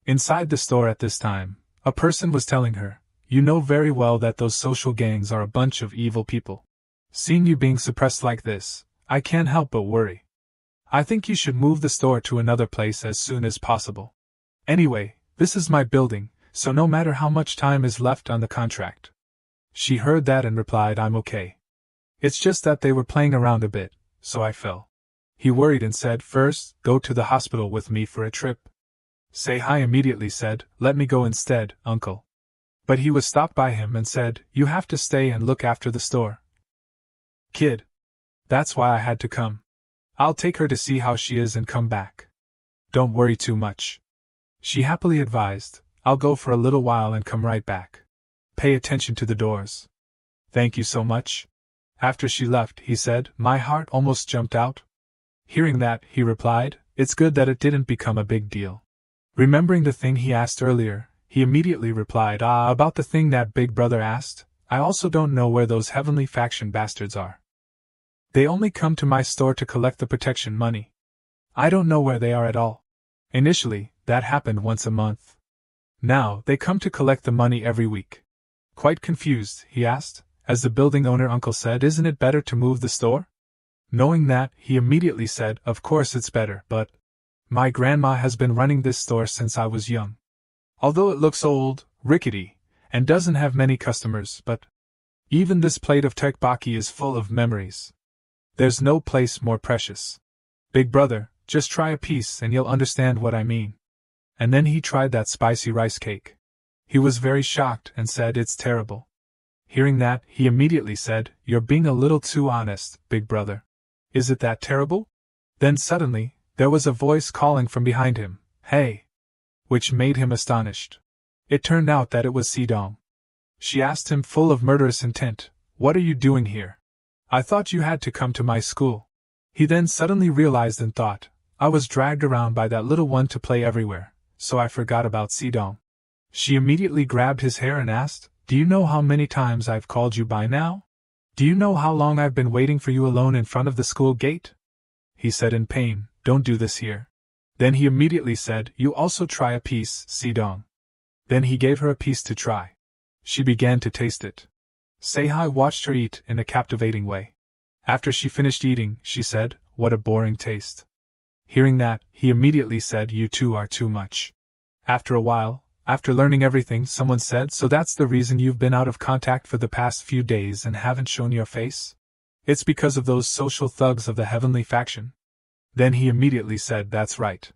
Inside the store at this time, a person was telling her, you know very well that those social gangs are a bunch of evil people. Seeing you being suppressed like this, I can't help but worry. I think you should move the store to another place as soon as possible. Anyway, this is my building, so no matter how much time is left on the contract. She heard that and replied, I'm okay. It's just that they were playing around a bit, so I fell. He worried and said, first, go to the hospital with me for a trip. Sei immediately said, let me go instead, uncle. But he was stopped by him and said, you have to stay and look after the store. Kid. That's why I had to come. I'll take her to see how she is and come back. Don't worry too much. She happily advised, I'll go for a little while and come right back. Pay attention to the doors. Thank you so much. After she left, he said, my heart almost jumped out. Hearing that, he replied, It's good that it didn't become a big deal. Remembering the thing he asked earlier, he immediately replied, about the thing that Big Brother asked, I also don't know where those heavenly faction bastards are. They only come to my store to collect the protection money. I don't know where they are at all. Initially, that happened once a month. Now, they come to collect the money every week. Quite confused, he asked, as the building owner uncle said, isn't it better to move the store? Knowing that, he immediately said, of course it's better, but my grandma has been running this store since I was young. Although it looks old, rickety, and doesn't have many customers, but even this plate of tteokbokki is full of memories. There's no place more precious. Big brother, just try a piece and you'll understand what I mean. And then he tried that spicy rice cake. He was very shocked and said, it's terrible. Hearing that, he immediately said, you're being a little too honest, big brother. Is it that terrible? Then suddenly, there was a voice calling from behind him, hey! Which made him astonished. It turned out that it was Si-dong. She asked him full of murderous intent, what are you doing here? I thought you had to come to my school. He then suddenly realized and thought, I was dragged around by that little one to play everywhere, so I forgot about Si-dong. She immediately grabbed his hair and asked, do you know how many times I've called you by now? Do you know how long I've been waiting for you alone in front of the school gate? He said in pain, don't do this here. Then he immediately said, you also try a piece, Si-dong. Then he gave her a piece to try. She began to taste it. Se-hi watched her eat in a captivating way. After she finished eating, she said, what a boring taste. Hearing that, he immediately said, you two are too much. After a while, after learning everything, someone said, so that's the reason you've been out of contact for the past few days and haven't shown your face? It's because of those social thugs of the heavenly faction? Then he immediately said, that's right.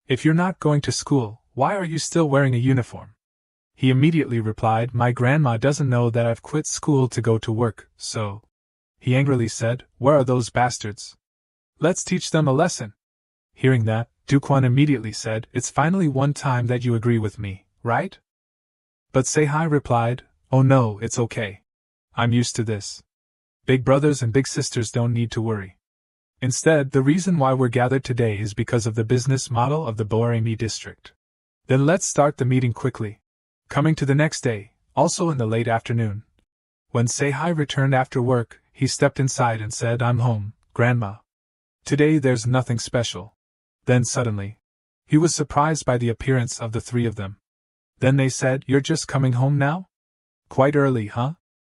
If you're not going to school, why are you still wearing a uniform? He immediately replied, my grandma doesn't know that I've quit school to go to work, so. He angrily said, where are those bastards? Let's teach them a lesson. Hearing that, Do-wan immediately said, it's finally one time that you agree with me, right? But Se-hi replied, oh no, it's okay. I'm used to this. Big brothers and big sisters don't need to worry. Instead, the reason why we're gathered today is because of the business model of the Boarimi district. Then let's start the meeting quickly. Coming to the next day, also in the late afternoon. When Se-hi returned after work, he stepped inside and said, I'm home, Grandma. Today there's nothing special. Then suddenly, he was surprised by the appearance of the three of them. Then they said, you're just coming home now? Quite early, huh?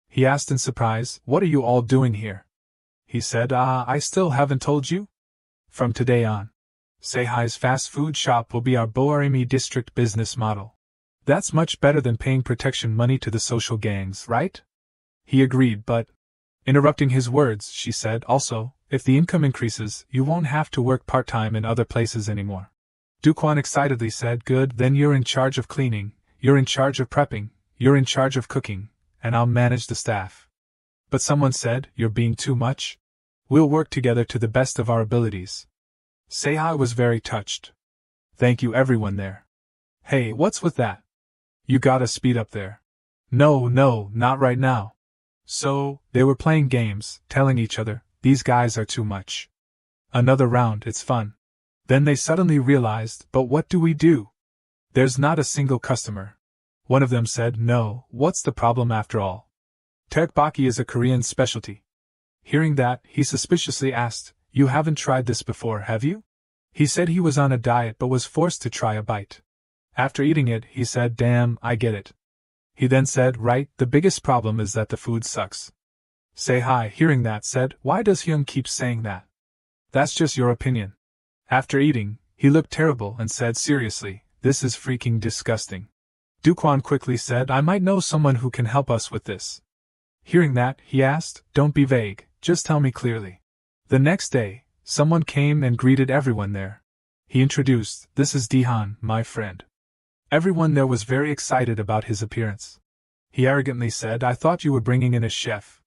He asked in surprise, what are you all doing here? He said, I still haven't told you? From today on, Se-hi's fast food shop will be our Boarimi district business model. That's much better than paying protection money to the social gangs, right? He agreed, but, interrupting his words, she said, also, if the income increases, you won't have to work part-time in other places anymore. Do-wan excitedly said, good, then you're in charge of cleaning, you're in charge of prepping, you're in charge of cooking, and I'll manage the staff. But someone said, you're being too much? We'll work together to the best of our abilities. Se-hi was very touched. Thank you everyone there. Hey, what's with that? You gotta speed up there. No, not right now. So, they were playing games, telling each other, these guys are too much. Another round, it's fun. Then they suddenly realized, but what do we do? There's not a single customer. One of them said, no, what's the problem after all? Tteokbokki is a Korean specialty. Hearing that, he suspiciously asked, you haven't tried this before, have you? He said he was on a diet but was forced to try a bite. After eating it, he said, damn, I get it. He then said, right, the biggest problem is that the food sucks. Se-hi, hearing that, said, why does Hyung keep saying that? That's just your opinion. After eating, he looked terrible and said seriously, this is freaking disgusting. Do-wan quickly said, I might know someone who can help us with this. Hearing that, he asked, don't be vague, just tell me clearly. The next day, someone came and greeted everyone there. He introduced, this is Dehan, my friend. Everyone there was very excited about his appearance. He arrogantly said, I thought you were bringing in a chef.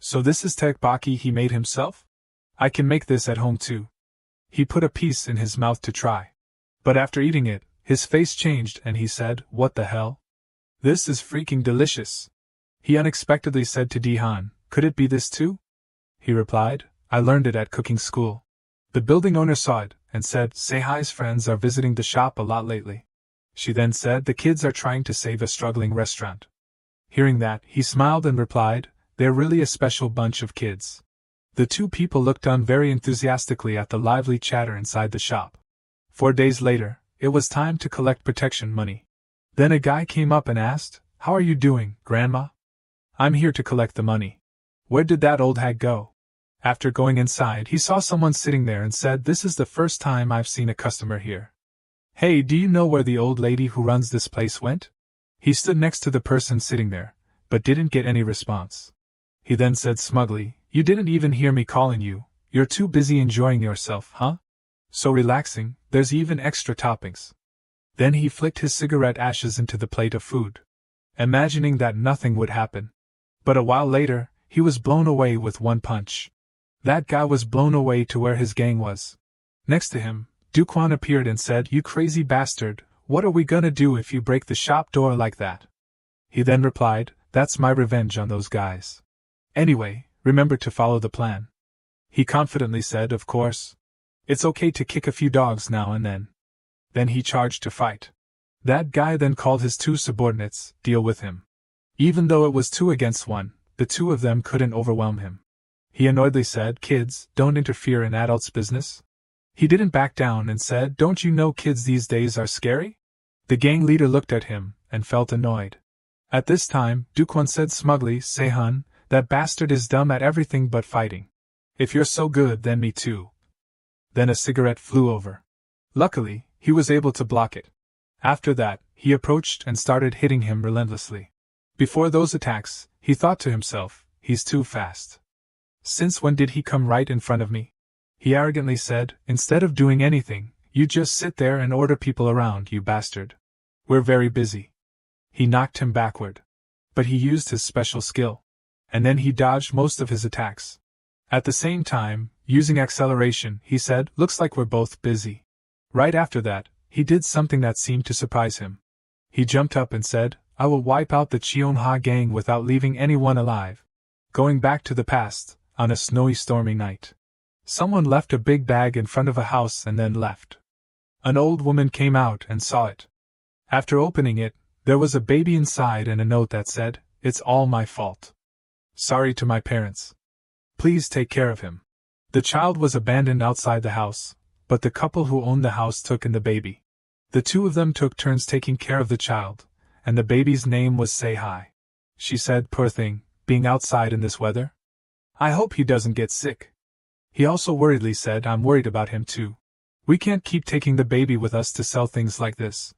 So this is tteokbokki he made himself? I can make this at home too. He put a piece in his mouth to try. But after eating it, his face changed and he said, what the hell? This is freaking delicious. He unexpectedly said to Dehan, could it be this too? He replied, I learned it at cooking school. The building owner saw it, and said, "Sei-hi's friends are visiting the shop a lot lately." She then said, "The kids are trying to save a struggling restaurant." Hearing that, he smiled and replied, "They're really a special bunch of kids." The two people looked on very enthusiastically at the lively chatter inside the shop. 4 days later, it was time to collect protection money. Then a guy came up and asked, "How are you doing, Grandma?" "I'm here to collect the money." "Where did that old hag go?" After going inside, he saw someone sitting there and said, "This is the first time I've seen a customer here. Hey, do you know where the old lady who runs this place went?" He stood next to the person sitting there, but didn't get any response. He then said smugly, "You didn't even hear me calling you. You're too busy enjoying yourself, huh? So relaxing, there's even extra toppings." Then he flicked his cigarette ashes into the plate of food, imagining that nothing would happen. But a while later, he was blown away with one punch. That guy was blown away to where his gang was. Next to him, Do-wan appeared and said, "You crazy bastard, what are we gonna do if you break the shop door like that?" He then replied, "That's my revenge on those guys. Anyway, remember to follow the plan." He confidently said, "Of course. It's okay to kick a few dogs now and then." Then he charged to fight. That guy then called his two subordinates, deal with him. Even though it was 2 against 1, the two of them couldn't overwhelm him. He annoyedly said, "Kids, don't interfere in adults' business." He didn't back down and said, "Don't you know kids these days are scary?" The gang leader looked at him and felt annoyed. At this time, Do-wan said smugly, "Sei-hun, that bastard is dumb at everything but fighting. If you're so good, then me too." Then a cigarette flew over. Luckily, he was able to block it. After that, he approached and started hitting him relentlessly. Before those attacks, he thought to himself, "He's too fast. Since when did he come right in front of me?" He arrogantly said, "Instead of doing anything, you just sit there and order people around, you bastard. We're very busy." He knocked him backward. But he used his special skill. And then he dodged most of his attacks. At the same time, using acceleration, he said, "Looks like we're both busy." Right after that, he did something that seemed to surprise him. He jumped up and said, "I will wipe out the Cheonha gang without leaving anyone alive." Going back to the past, on a snowy stormy night, someone left a big bag in front of a house and then left. An old woman came out and saw it. After opening it, there was a baby inside and a note that said, "It's all my fault. Sorry to my parents. Please take care of him." The child was abandoned outside the house, but the couple who owned the house took in the baby. The two of them took turns taking care of the child, and the baby's name was Sei-hi. She said, "Poor thing, being outside in this weather. I hope he doesn't get sick." He also worriedly said, "I'm worried about him too. We can't keep taking the baby with us to sell things like this."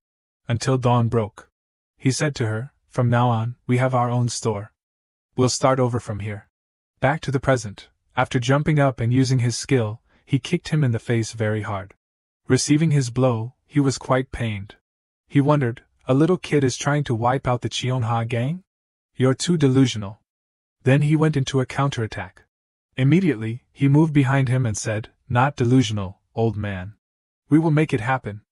Until dawn broke. He said to her, "From now on, we have our own store. We'll start over from here." Back to the present, after jumping up and using his skill, he kicked him in the face very hard. Receiving his blow, he was quite pained. He wondered, a little kid is trying to wipe out the Cheonha gang? You're too delusional. Then he went into a counterattack. Immediately, he moved behind him and said, "Not delusional, old man. We will make it happen."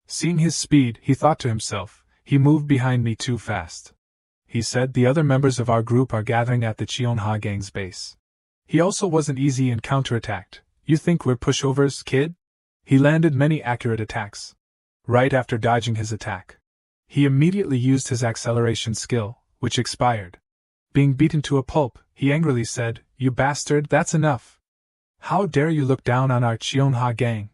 Seeing his speed, he thought to himself, "He moved behind me too fast." He said, "The other members of our group are gathering at the Cheonha gang's base." He also wasn't easy and counterattacked. "You think we're pushovers, kid?" He landed many accurate attacks. Right after dodging his attack, he immediately used his acceleration skill, which expired. Being beaten to a pulp, he angrily said, "You bastard, that's enough. How dare you look down on our Cheonha gang?"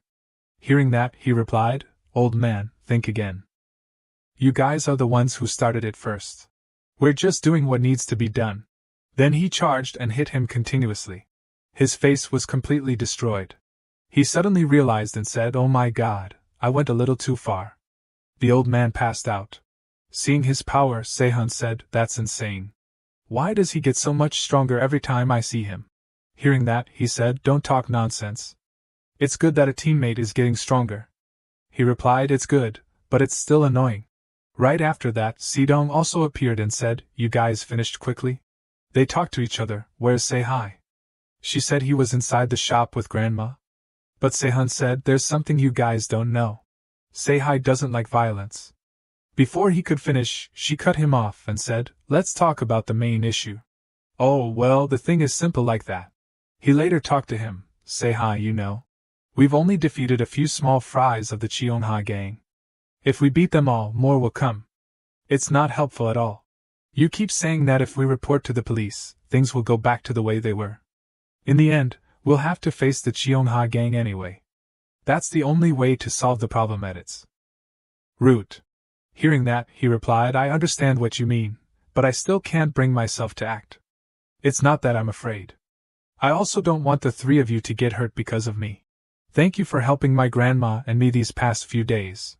Hearing that, he replied, "Old man, think again. You guys are the ones who started it first. We're just doing what needs to be done." Then he charged and hit him continuously. His face was completely destroyed. He suddenly realized and said, "Oh my God, I went a little too far." The old man passed out. Seeing his power, Sei-hun said, "That's insane. Why does he get so much stronger every time I see him?" Hearing that, he said, "Don't talk nonsense. It's good that a teammate is getting stronger." He replied, "It's good, but it's still annoying." Right after that, Sidong also appeared and said, "You guys finished quickly?" They talked to each other. "Where's Sei-hi?" She said he was inside the shop with Grandma. But Sei-hun said, "There's something you guys don't know. Sei-hi doesn't like violence." Before he could finish, she cut him off and said, "Let's talk about the main issue." "Oh, well, the thing is simple like that." He later talked to him. "Sei-hi, you know. We've only defeated a few small fries of the Cheonha gang. If we beat them all, more will come. It's not helpful at all. You keep saying that if we report to the police, things will go back to the way they were. In the end, we'll have to face the Cheonha gang anyway. That's the only way to solve the problem at its root. Hearing that, he replied, I understand what you mean, but I still can't bring myself to act. It's not that I'm afraid. I also don't want the three of you to get hurt because of me. Thank you for helping my grandma and me these past few days.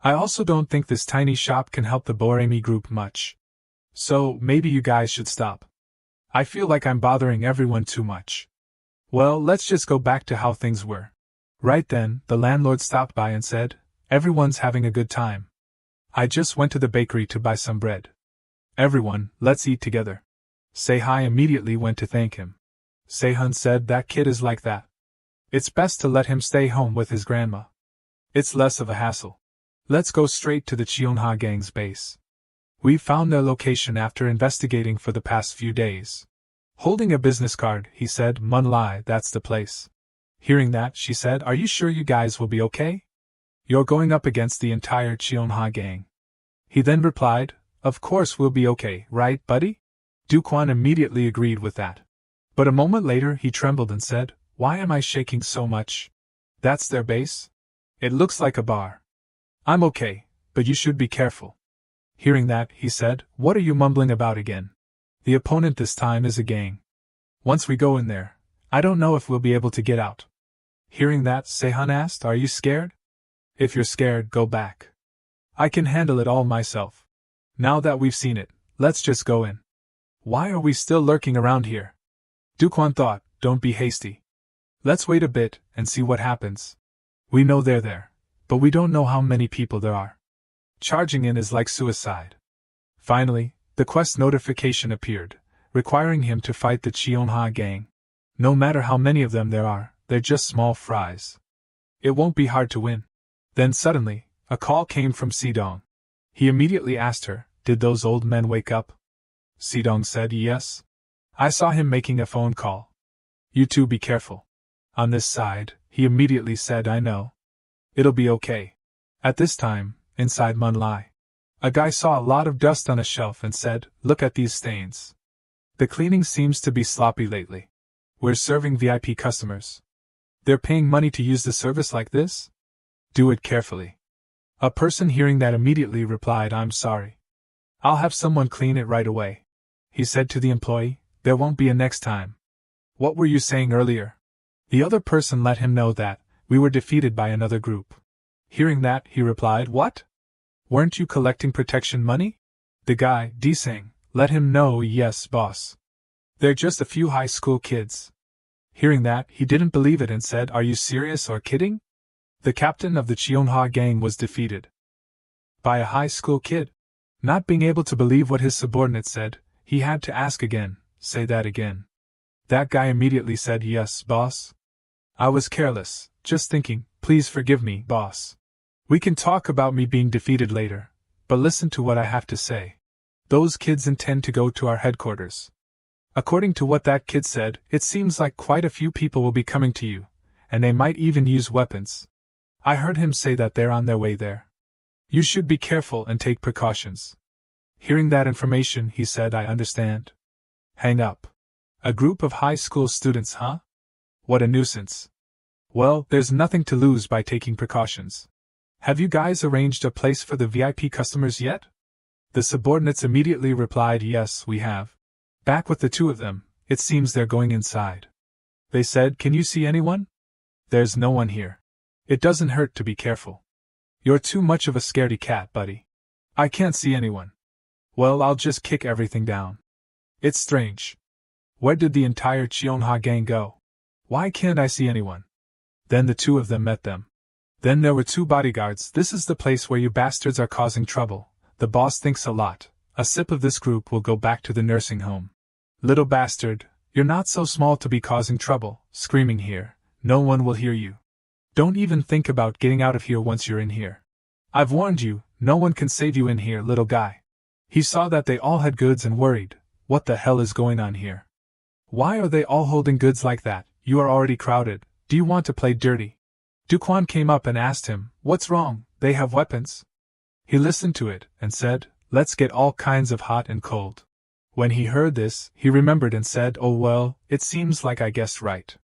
I also don't think this tiny shop can help the Boremi group much. So, maybe you guys should stop. I feel like I'm bothering everyone too much. Well, let's just go back to how things were. Right then, the landlord stopped by and said, Everyone's having a good time. I just went to the bakery to buy some bread. Everyone, let's eat together. Se-hai immediately went to thank him. Se-hun said, That kid is like that. It's best to let him stay home with his grandma. It's less of a hassle. Let's go straight to the Cheonha gang's base. We found their location after investigating for the past few days. Holding a business card, he said, Manhwa, that's the place. Hearing that, she said, Are you sure you guys will be okay? You're going up against the entire Cheonha gang. He then replied, Of course we'll be okay, right, buddy? Do-wan immediately agreed with that. But a moment later he trembled and said, Why am I shaking so much? That's their base? It looks like a bar. I'm okay, but you should be careful. Hearing that, he said, What are you mumbling about again? The opponent this time is a gang. Once we go in there, I don't know if we'll be able to get out. Hearing that, Se-hun asked, Are you scared? If you're scared, go back. I can handle it all myself. Now that we've seen it, let's just go in. Why are we still lurking around here? Do-wan thought, Don't be hasty. Let's wait a bit and see what happens. We know they're there, but we don't know how many people there are. Charging in is like suicide. Finally, the quest notification appeared, requiring him to fight the Cheonha gang. No matter how many of them there are, they're just small fries. It won't be hard to win. Then suddenly, a call came from Si-dong. He immediately asked her, Did those old men wake up? Si-dong said, Yes. I saw him making a phone call. You two be careful. On this side, he immediately said, I know. It'll be okay. At this time, inside Manhwa, a guy saw a lot of dust on a shelf and said, Look at these stains. The cleaning seems to be sloppy lately. We're serving VIP customers. They're paying money to use the service like this? Do it carefully. A person hearing that immediately replied, I'm sorry. I'll have someone clean it right away. He said to the employee, There won't be a next time. What were you saying earlier? The other person let him know that we were defeated by another group. Hearing that, he replied, What? Weren't you collecting protection money? The guy, D-sang, let him know, Yes, boss. They're just a few high school kids. Hearing that, he didn't believe it and said, Are you serious or kidding? The captain of the Cheonha gang was defeated by a high school kid. Not being able to believe what his subordinate said, he had to ask again, Say that again. That guy immediately said, Yes, boss. I was careless, just thinking, Please forgive me, boss. We can talk about me being defeated later, but listen to what I have to say. Those kids intend to go to our headquarters. According to what that kid said, it seems like quite a few people will be coming to you, and they might even use weapons. I heard him say that they're on their way there. You should be careful and take precautions. Hearing that information, he said, I understand. Hang up. A group of high school students, huh? What a nuisance. Well, there's nothing to lose by taking precautions. Have you guys arranged a place for the VIP customers yet? The subordinates immediately replied, Yes, we have. Back with the two of them, it seems they're going inside. They said, Can you see anyone? There's no one here. It doesn't hurt to be careful. You're too much of a scaredy cat, buddy. I can't see anyone. Well, I'll just kick everything down. It's strange. Where did the entire Cheonha gang go? Why can't I see anyone? Then the two of them met them. Then there were two bodyguards. This is the place where you bastards are causing trouble. The boss thinks a lot. A sip of this group will go back to the nursing home. Little bastard, you're not so small to be causing trouble, screaming here. No one will hear you. Don't even think about getting out of here once you're in here. I've warned you, no one can save you in here, little guy. He saw that they all had goods and worried. What the hell is going on here? Why are they all holding goods like that? You are already crowded. Do you want to play dirty? Do-wan came up and asked him, "What's wrong? They have weapons?" He listened to it, and said, "Let's get all kinds of hot and cold." When he heard this, he remembered and said, "Oh well, it seems like I guessed right."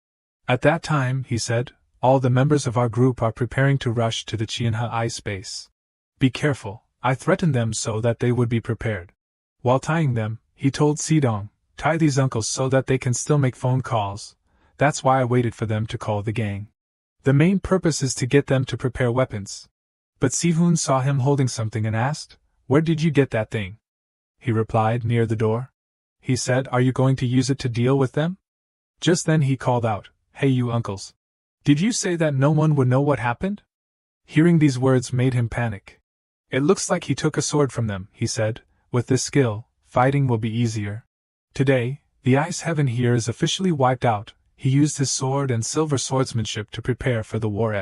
At that time, he said, "All the members of our group are preparing to rush to the Chianha ice base. Be careful." I threatened them so that they would be prepared. While tying them, he told Sidong, "Tie these uncles so that they can still make phone calls. That's why I waited for them to call the gang. The main purpose is to get them to prepare weapons." But Si-hoon saw him holding something and asked, "Where did you get that thing?" He replied, "Near the door." He said, "Are you going to use it to deal with them?" Just then he called out, "Hey you uncles! Did you say that no one would know what happened?" Hearing these words made him panic. "It looks like he took a sword from them," he said. "With this skill, fighting will be easier. Today, the ice heaven here is officially wiped out." He used his sword and silver swordsmanship to prepare for the war.